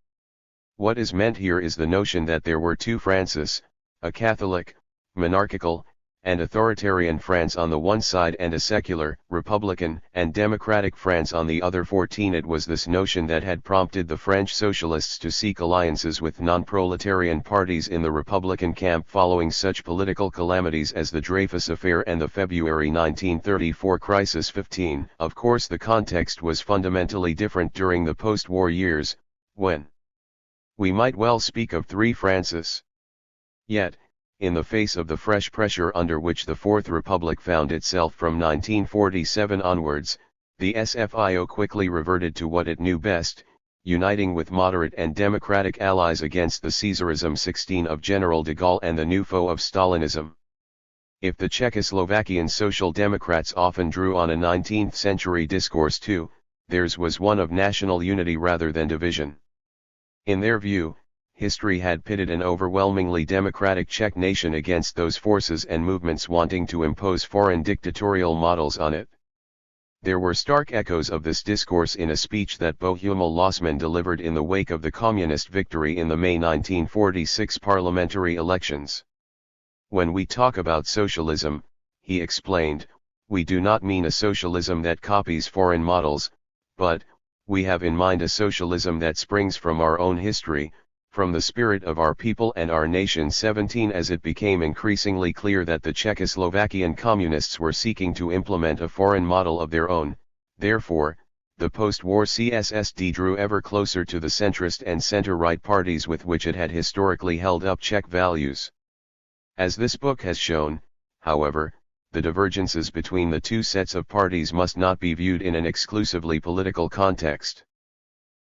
What is meant here is the notion that there were two Frances, a Catholic, monarchical, and authoritarian France on the one side and a secular, republican, and democratic France on the other. It was this notion that had prompted the French socialists to seek alliances with non-proletarian parties in the Republican camp following such political calamities as the Dreyfus Affair and the February 1934 crisis. Of course, the context was fundamentally different during the post-war years, when we might well speak of three Frances. Yet, in the face of the fresh pressure under which the Fourth Republic found itself from 1947 onwards, the SFIO quickly reverted to what it knew best, uniting with moderate and democratic allies against the Caesarism 16 of General de Gaulle and the new foe of Stalinism. If the Czechoslovakian Social Democrats often drew on a 19th-century discourse too, theirs was one of national unity rather than division. In their view, history had pitted an overwhelmingly democratic Czech nation against those forces and movements wanting to impose foreign dictatorial models on it. There were stark echoes of this discourse in a speech that Bohumil Lossman delivered in the wake of the communist victory in the May 1946 parliamentary elections. When we talk about socialism, he explained, we do not mean a socialism that copies foreign models, but, we have in mind a socialism that springs from our own history, from the spirit of our people and our nation. As it became increasingly clear that the Czechoslovakian communists were seeking to implement a foreign model of their own, therefore, the post-war CSSD drew ever closer to the centrist and center-right parties with which it had historically held up Czech values. As this book has shown, however, the divergences between the two sets of parties must not be viewed in an exclusively political context.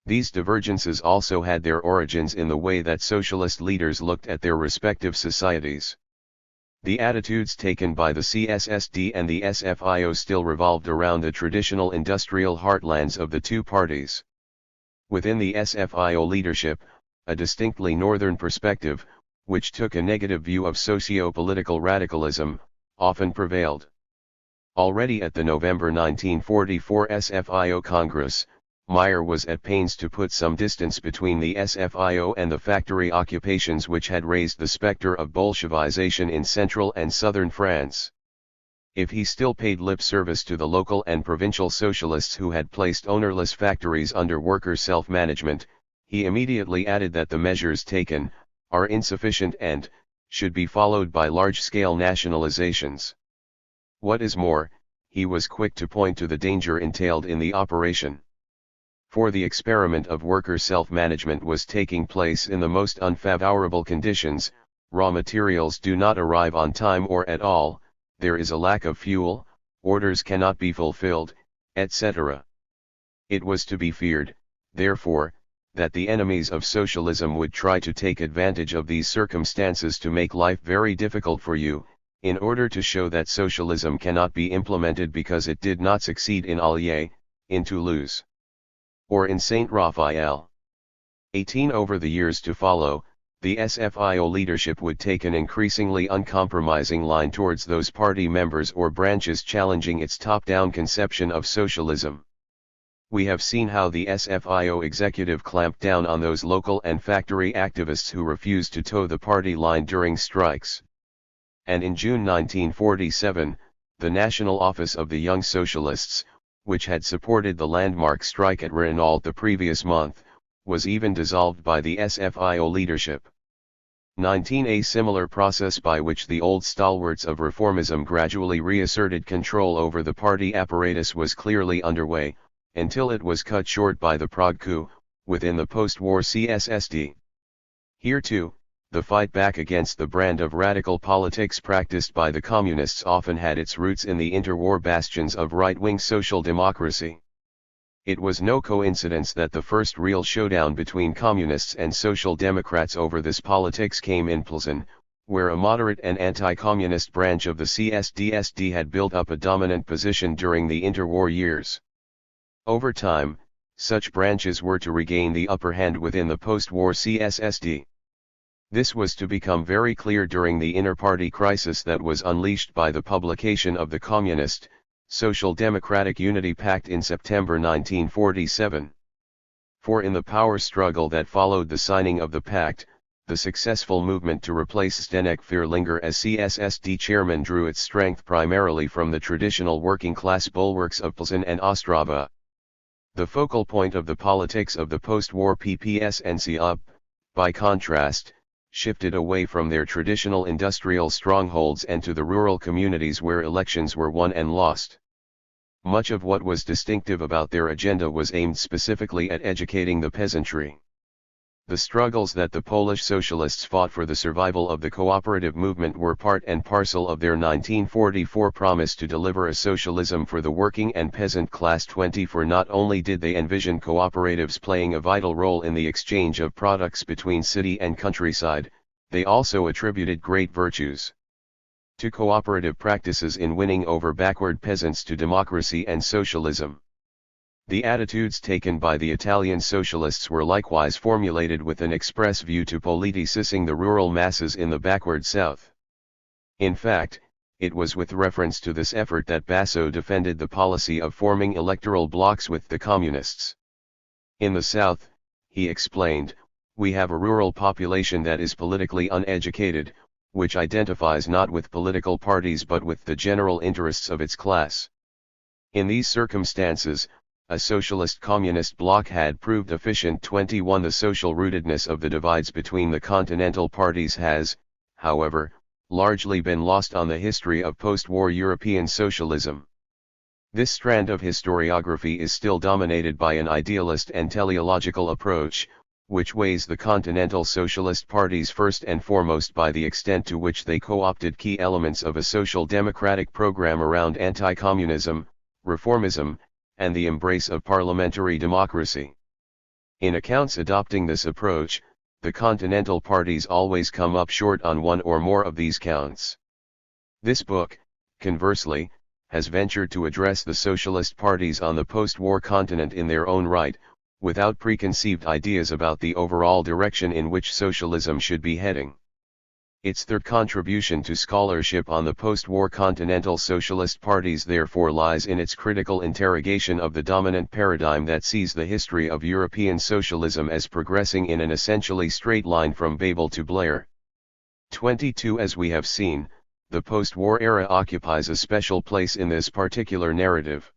These divergences also had their origins in the way that socialist leaders looked at their respective societies. The attitudes taken by the CSSD and the SFIO still revolved around the traditional industrial heartlands of the two parties. Within the SFIO leadership, a distinctly northern perspective, which took a negative view of socio-political radicalism, often prevailed. Already at the November 1944 SFIO Congress, Meyer was at pains to put some distance between the SFIO and the factory occupations which had raised the specter of Bolshevization in central and southern France. If he still paid lip service to the local and provincial socialists who had placed ownerless factories under worker self-management, he immediately added that the measures taken are insufficient and should be followed by large-scale nationalizations. What is more, he was quick to point to the danger entailed in the operation. For the experiment of worker self-management was taking place in the most unfavorable conditions, raw materials do not arrive on time or at all, there is a lack of fuel, orders cannot be fulfilled, etc. It was to be feared, therefore, that the enemies of socialism would try to take advantage of these circumstances to make life very difficult for you, in order to show that socialism cannot be implemented because it did not succeed in Allier, in Toulouse, or in Saint Raphael. Over the years to follow, the SFIO leadership would take an increasingly uncompromising line towards those party members or branches challenging its top-down conception of socialism. We have seen how the SFIO executive clamped down on those local and factory activists who refused to toe the party line during strikes. And in June 1947, the National Office of the Young Socialists, which had supported the landmark strike at Renault the previous month, was even dissolved by the SFIO leadership. 19. A similar process by which the old stalwarts of reformism gradually reasserted control over the party apparatus was clearly underway, until it was cut short by the Prague coup, within the post-war CSSD. Here too, the fight back against the brand of radical politics practiced by the communists often had its roots in the interwar bastions of right-wing social democracy. It was no coincidence that the first real showdown between communists and social democrats over this politics came in Plzeň, where a moderate and anti-communist branch of the CSDSD had built up a dominant position during the interwar years. Over time, such branches were to regain the upper hand within the post-war CSSD. This was to become very clear during the inter-party crisis that was unleashed by the publication of the Communist, Social Democratic Unity Pact in September 1947. For in the power struggle that followed the signing of the pact, the successful movement to replace Zdeněk Fierlinger as CSSD chairman drew its strength primarily from the traditional working-class bulwarks of Plzeň and Ostrava. The focal point of the politics of the post-war PPS and COP, by contrast, shifted away from their traditional industrial strongholds and to the rural communities where elections were won and lost. Much of what was distinctive about their agenda was aimed specifically at educating the peasantry. The struggles that the Polish socialists fought for the survival of the cooperative movement were part and parcel of their 1944 promise to deliver a socialism for the working and peasant class. 20 For not only did they envision cooperatives playing a vital role in the exchange of products between city and countryside, they also attributed great virtues to cooperative practices in winning over backward peasants to democracy and socialism. The attitudes taken by the Italian socialists were likewise formulated with an express view to politicizing the rural masses in the backward South. In fact, it was with reference to this effort that Basso defended the policy of forming electoral blocs with the communists. In the South, he explained, we have a rural population that is politically uneducated, which identifies not with political parties but with the general interests of its class. In these circumstances, a socialist-communist bloc had proved efficient. 21 The social rootedness of the divides between the continental parties has, however, largely been lost on the history of post-war European socialism. This strand of historiography is still dominated by an idealist and teleological approach, which weighs the continental socialist parties first and foremost by the extent to which they co-opted key elements of a social democratic program around anti-communism, reformism, and the embrace of parliamentary democracy. In accounts adopting this approach, the continental parties always come up short on one or more of these counts. This book, conversely, has ventured to address the socialist parties on the post-war continent in their own right, without preconceived ideas about the overall direction in which socialism should be heading. Its third contribution to scholarship on the post-war continental socialist parties therefore lies in its critical interrogation of the dominant paradigm that sees the history of European socialism as progressing in an essentially straight line from Babel to Blair. 22 As we have seen, the post-war era occupies a special place in this particular narrative.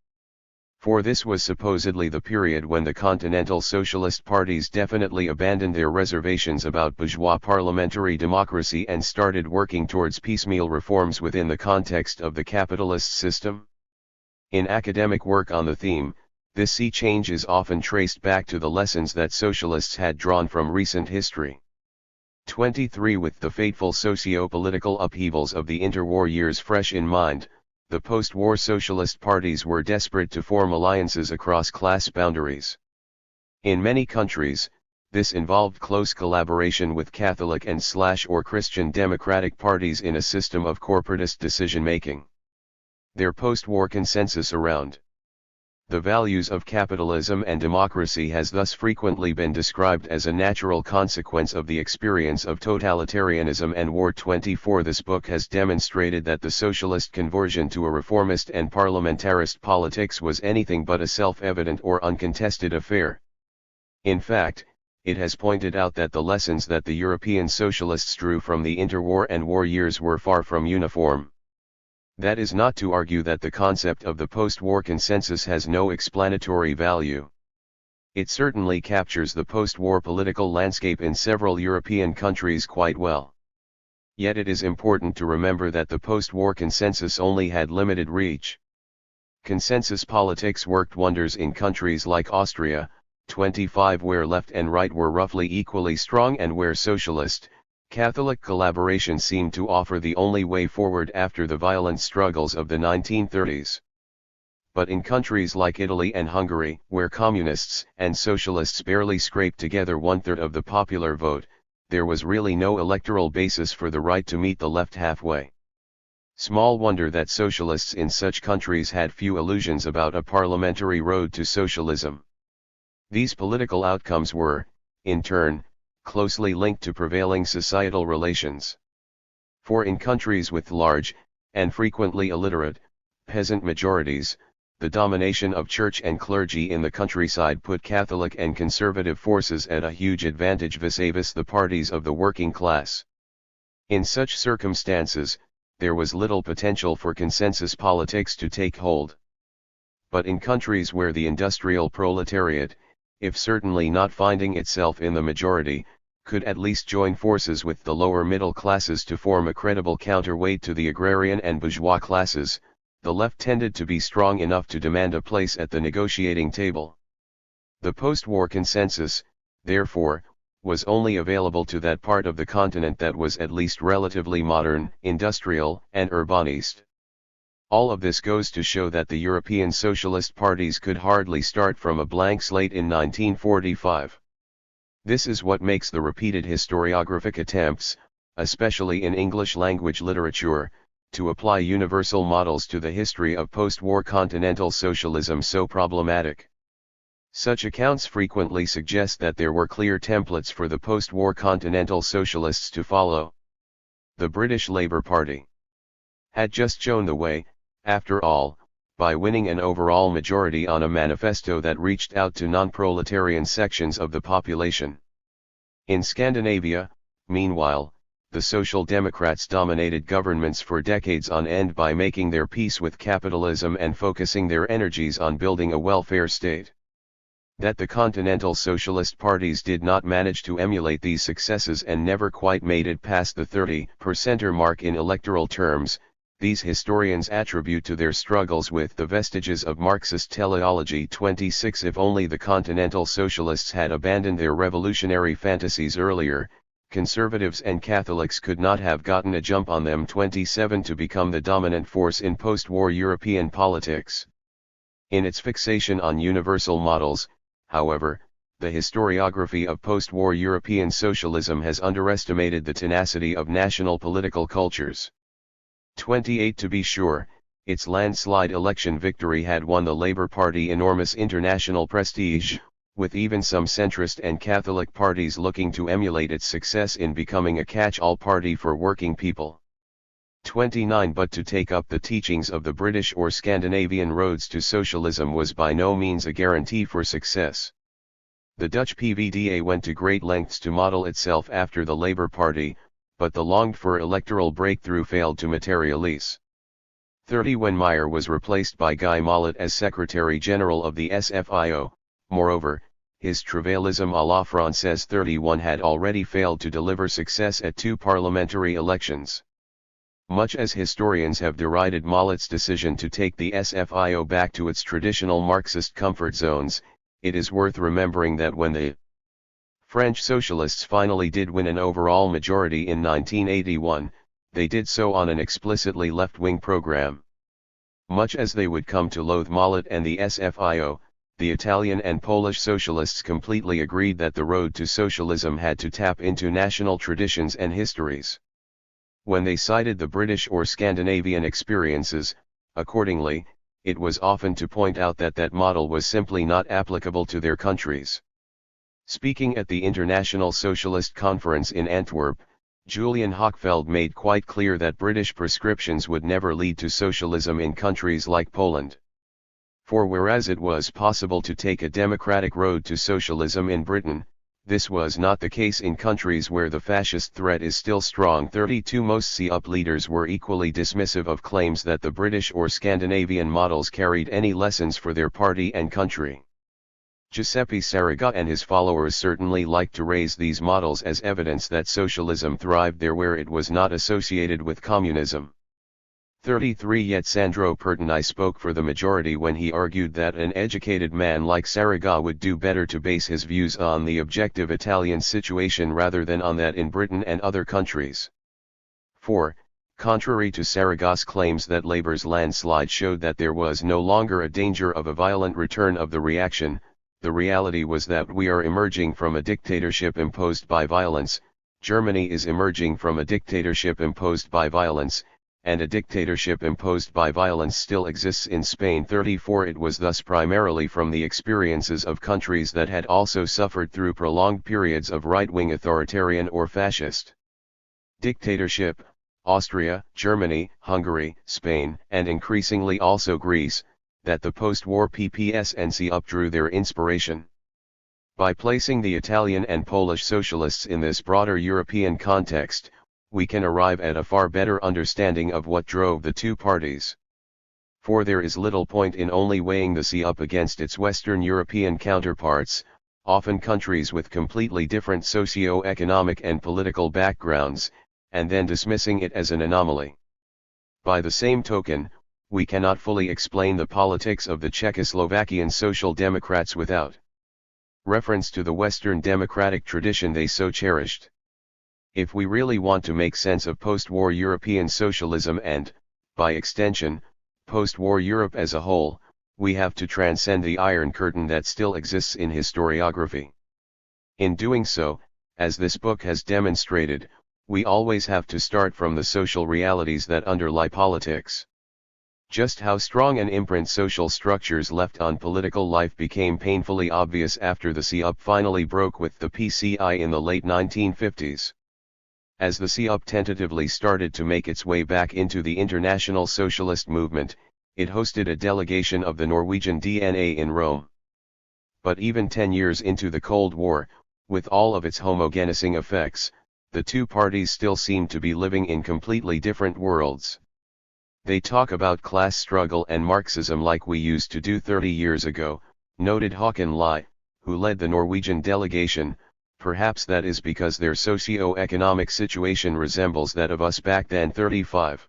For this was supposedly the period when the continental socialist parties definitely abandoned their reservations about bourgeois parliamentary democracy and started working towards piecemeal reforms within the context of the capitalist system. In academic work on the theme, this sea change is often traced back to the lessons that socialists had drawn from recent history. 23 With the fateful socio-political upheavals of the interwar years fresh in mind, the post-war socialist parties were desperate to form alliances across class boundaries. In many countries, this involved close collaboration with Catholic and/or Christian democratic parties in a system of corporatist decision-making. Their post-war consensus around The values of capitalism and democracy has thus frequently been described as a natural consequence of the experience of totalitarianism and war. 24 This book has demonstrated that the socialist conversion to a reformist and parliamentarist politics was anything but a self-evident or uncontested affair. In fact, it has pointed out that the lessons that the European socialists drew from the interwar and war years were far from uniform. That is not to argue that the concept of the post-war consensus has no explanatory value. It certainly captures the post-war political landscape in several European countries quite well. Yet it is important to remember that the post-war consensus only had limited reach. Consensus politics worked wonders in countries like Austria, 25, where left and right were roughly equally strong and where socialist, Catholic collaboration seemed to offer the only way forward after the violent struggles of the 1930s. But in countries like Italy and Hungary, where communists and socialists barely scraped together 1/3 of the popular vote, there was really no electoral basis for the right to meet the left halfway. Small wonder that socialists in such countries had few illusions about a parliamentary road to socialism. These political outcomes were, in turn, closely linked to prevailing societal relations. For in countries with large, and frequently illiterate, peasant majorities, the domination of church and clergy in the countryside put Catholic and conservative forces at a huge advantage vis-a-vis the parties of the working class. In such circumstances, there was little potential for consensus politics to take hold. But in countries where the industrial proletariat, if certainly not finding itself in the majority, could at least join forces with the lower middle classes to form a credible counterweight to the agrarian and bourgeois classes, the left tended to be strong enough to demand a place at the negotiating table. The post-war consensus, therefore, was only available to that part of the continent that was at least relatively modern, industrial, and urbanist. All of this goes to show that the European socialist parties could hardly start from a blank slate in 1945. This is what makes the repeated historiographic attempts, especially in English-language literature, to apply universal models to the history of post-war continental socialism so problematic. Such accounts frequently suggest that there were clear templates for the post-war continental socialists to follow. The British Labour Party had just shown the way, after all, by winning an overall majority on a manifesto that reached out to non-proletarian sections of the population. In Scandinavia, meanwhile, the Social Democrats dominated governments for decades on end by making their peace with capitalism and focusing their energies on building a welfare state. That the continental socialist parties did not manage to emulate these successes and never quite made it past the 30% mark in electoral terms, these historians attribute to their struggles with the vestiges of Marxist teleology. 26 If only the continental socialists had abandoned their revolutionary fantasies earlier, conservatives and Catholics could not have gotten a jump on them. 27 To become the dominant force in post-war European politics. In its fixation on universal models, however, the historiography of post-war European socialism has underestimated the tenacity of national political cultures. 28 To be sure, its landslide election victory had won the Labour Party enormous international prestige, with even some centrist and Catholic parties looking to emulate its success in becoming a catch-all party for working people. 29 But to take up the teachings of the British or Scandinavian roads to socialism was by no means a guarantee for success. The Dutch PvdA went to great lengths to model itself after the Labour Party, but the longed-for electoral breakthrough failed to materialize. 30 When Meyer was replaced by Guy Mollet as Secretary-General of the SFIO, moreover, his travailism à la Française 31 had already failed to deliver success at 2 parliamentary elections. Much as historians have derided Mollet's decision to take the SFIO back to its traditional Marxist comfort zones, it is worth remembering that when the French socialists finally did win an overall majority in 1981, they did so on an explicitly left-wing program. Much as they would come to loathe Mollet and the SFIO, the Italian and Polish socialists completely agreed that the road to socialism had to tap into national traditions and histories. When they cited the British or Scandinavian experiences, accordingly, it was often to point out that that model was simply not applicable to their countries. Speaking at the International Socialist Conference in Antwerp, Julian Hochfeld made quite clear that British prescriptions would never lead to socialism in countries like Poland. For whereas it was possible to take a democratic road to socialism in Britain, this was not the case in countries where the fascist threat is still strong. 32 Most CUP leaders were equally dismissive of claims that the British or Scandinavian models carried any lessons for their party and country. Giuseppe Saragat and his followers certainly liked to raise these models as evidence that socialism thrived there where it was not associated with communism. 33 Yet Sandro Pertini spoke for the majority when he argued that an educated man like Saragat would do better to base his views on the objective Italian situation rather than on that in Britain and other countries. 4. Contrary to Saragat's claims that Labour's landslide showed that there was no longer a danger of a violent return of the reaction, the reality was that we are emerging from a dictatorship imposed by violence, Germany is emerging from a dictatorship imposed by violence, and a dictatorship imposed by violence still exists in Spain. 34 It was thus primarily from the experiences of countries that had also suffered through prolonged periods of right-wing authoritarian or fascist dictatorship, Austria, Germany, Hungary, Spain, and increasingly also Greece, that the post-war PPS and CUP drew their inspiration. By placing the Italian and Polish socialists in this broader European context, we can arrive at a far better understanding of what drove the two parties. For there is little point in only weighing the CUP against its Western European counterparts, often countries with completely different socio-economic and political backgrounds, and then dismissing it as an anomaly. By the same token, we cannot fully explain the politics of the Czechoslovakian Social Democrats without reference to the Western democratic tradition they so cherished. If we really want to make sense of post-war European socialism and, by extension, post-war Europe as a whole, we have to transcend the Iron Curtain that still exists in historiography. In doing so, as this book has demonstrated, we always have to start from the social realities that underlie politics. Just how strong an imprint social structures left on political life became painfully obvious after the CUP finally broke with the PCI in the late 1950s. As the CUP tentatively started to make its way back into the international socialist movement, it hosted a delegation of the Norwegian DNA in Rome. But even 10 years into the Cold War, with all of its homogenizing effects, the two parties still seem to be living in completely different worlds. They talk about class struggle and Marxism like we used to do 30 years ago, noted Håkon Lie, who led the Norwegian delegation. Perhaps that is because their socio-economic situation resembles that of us back then. 35.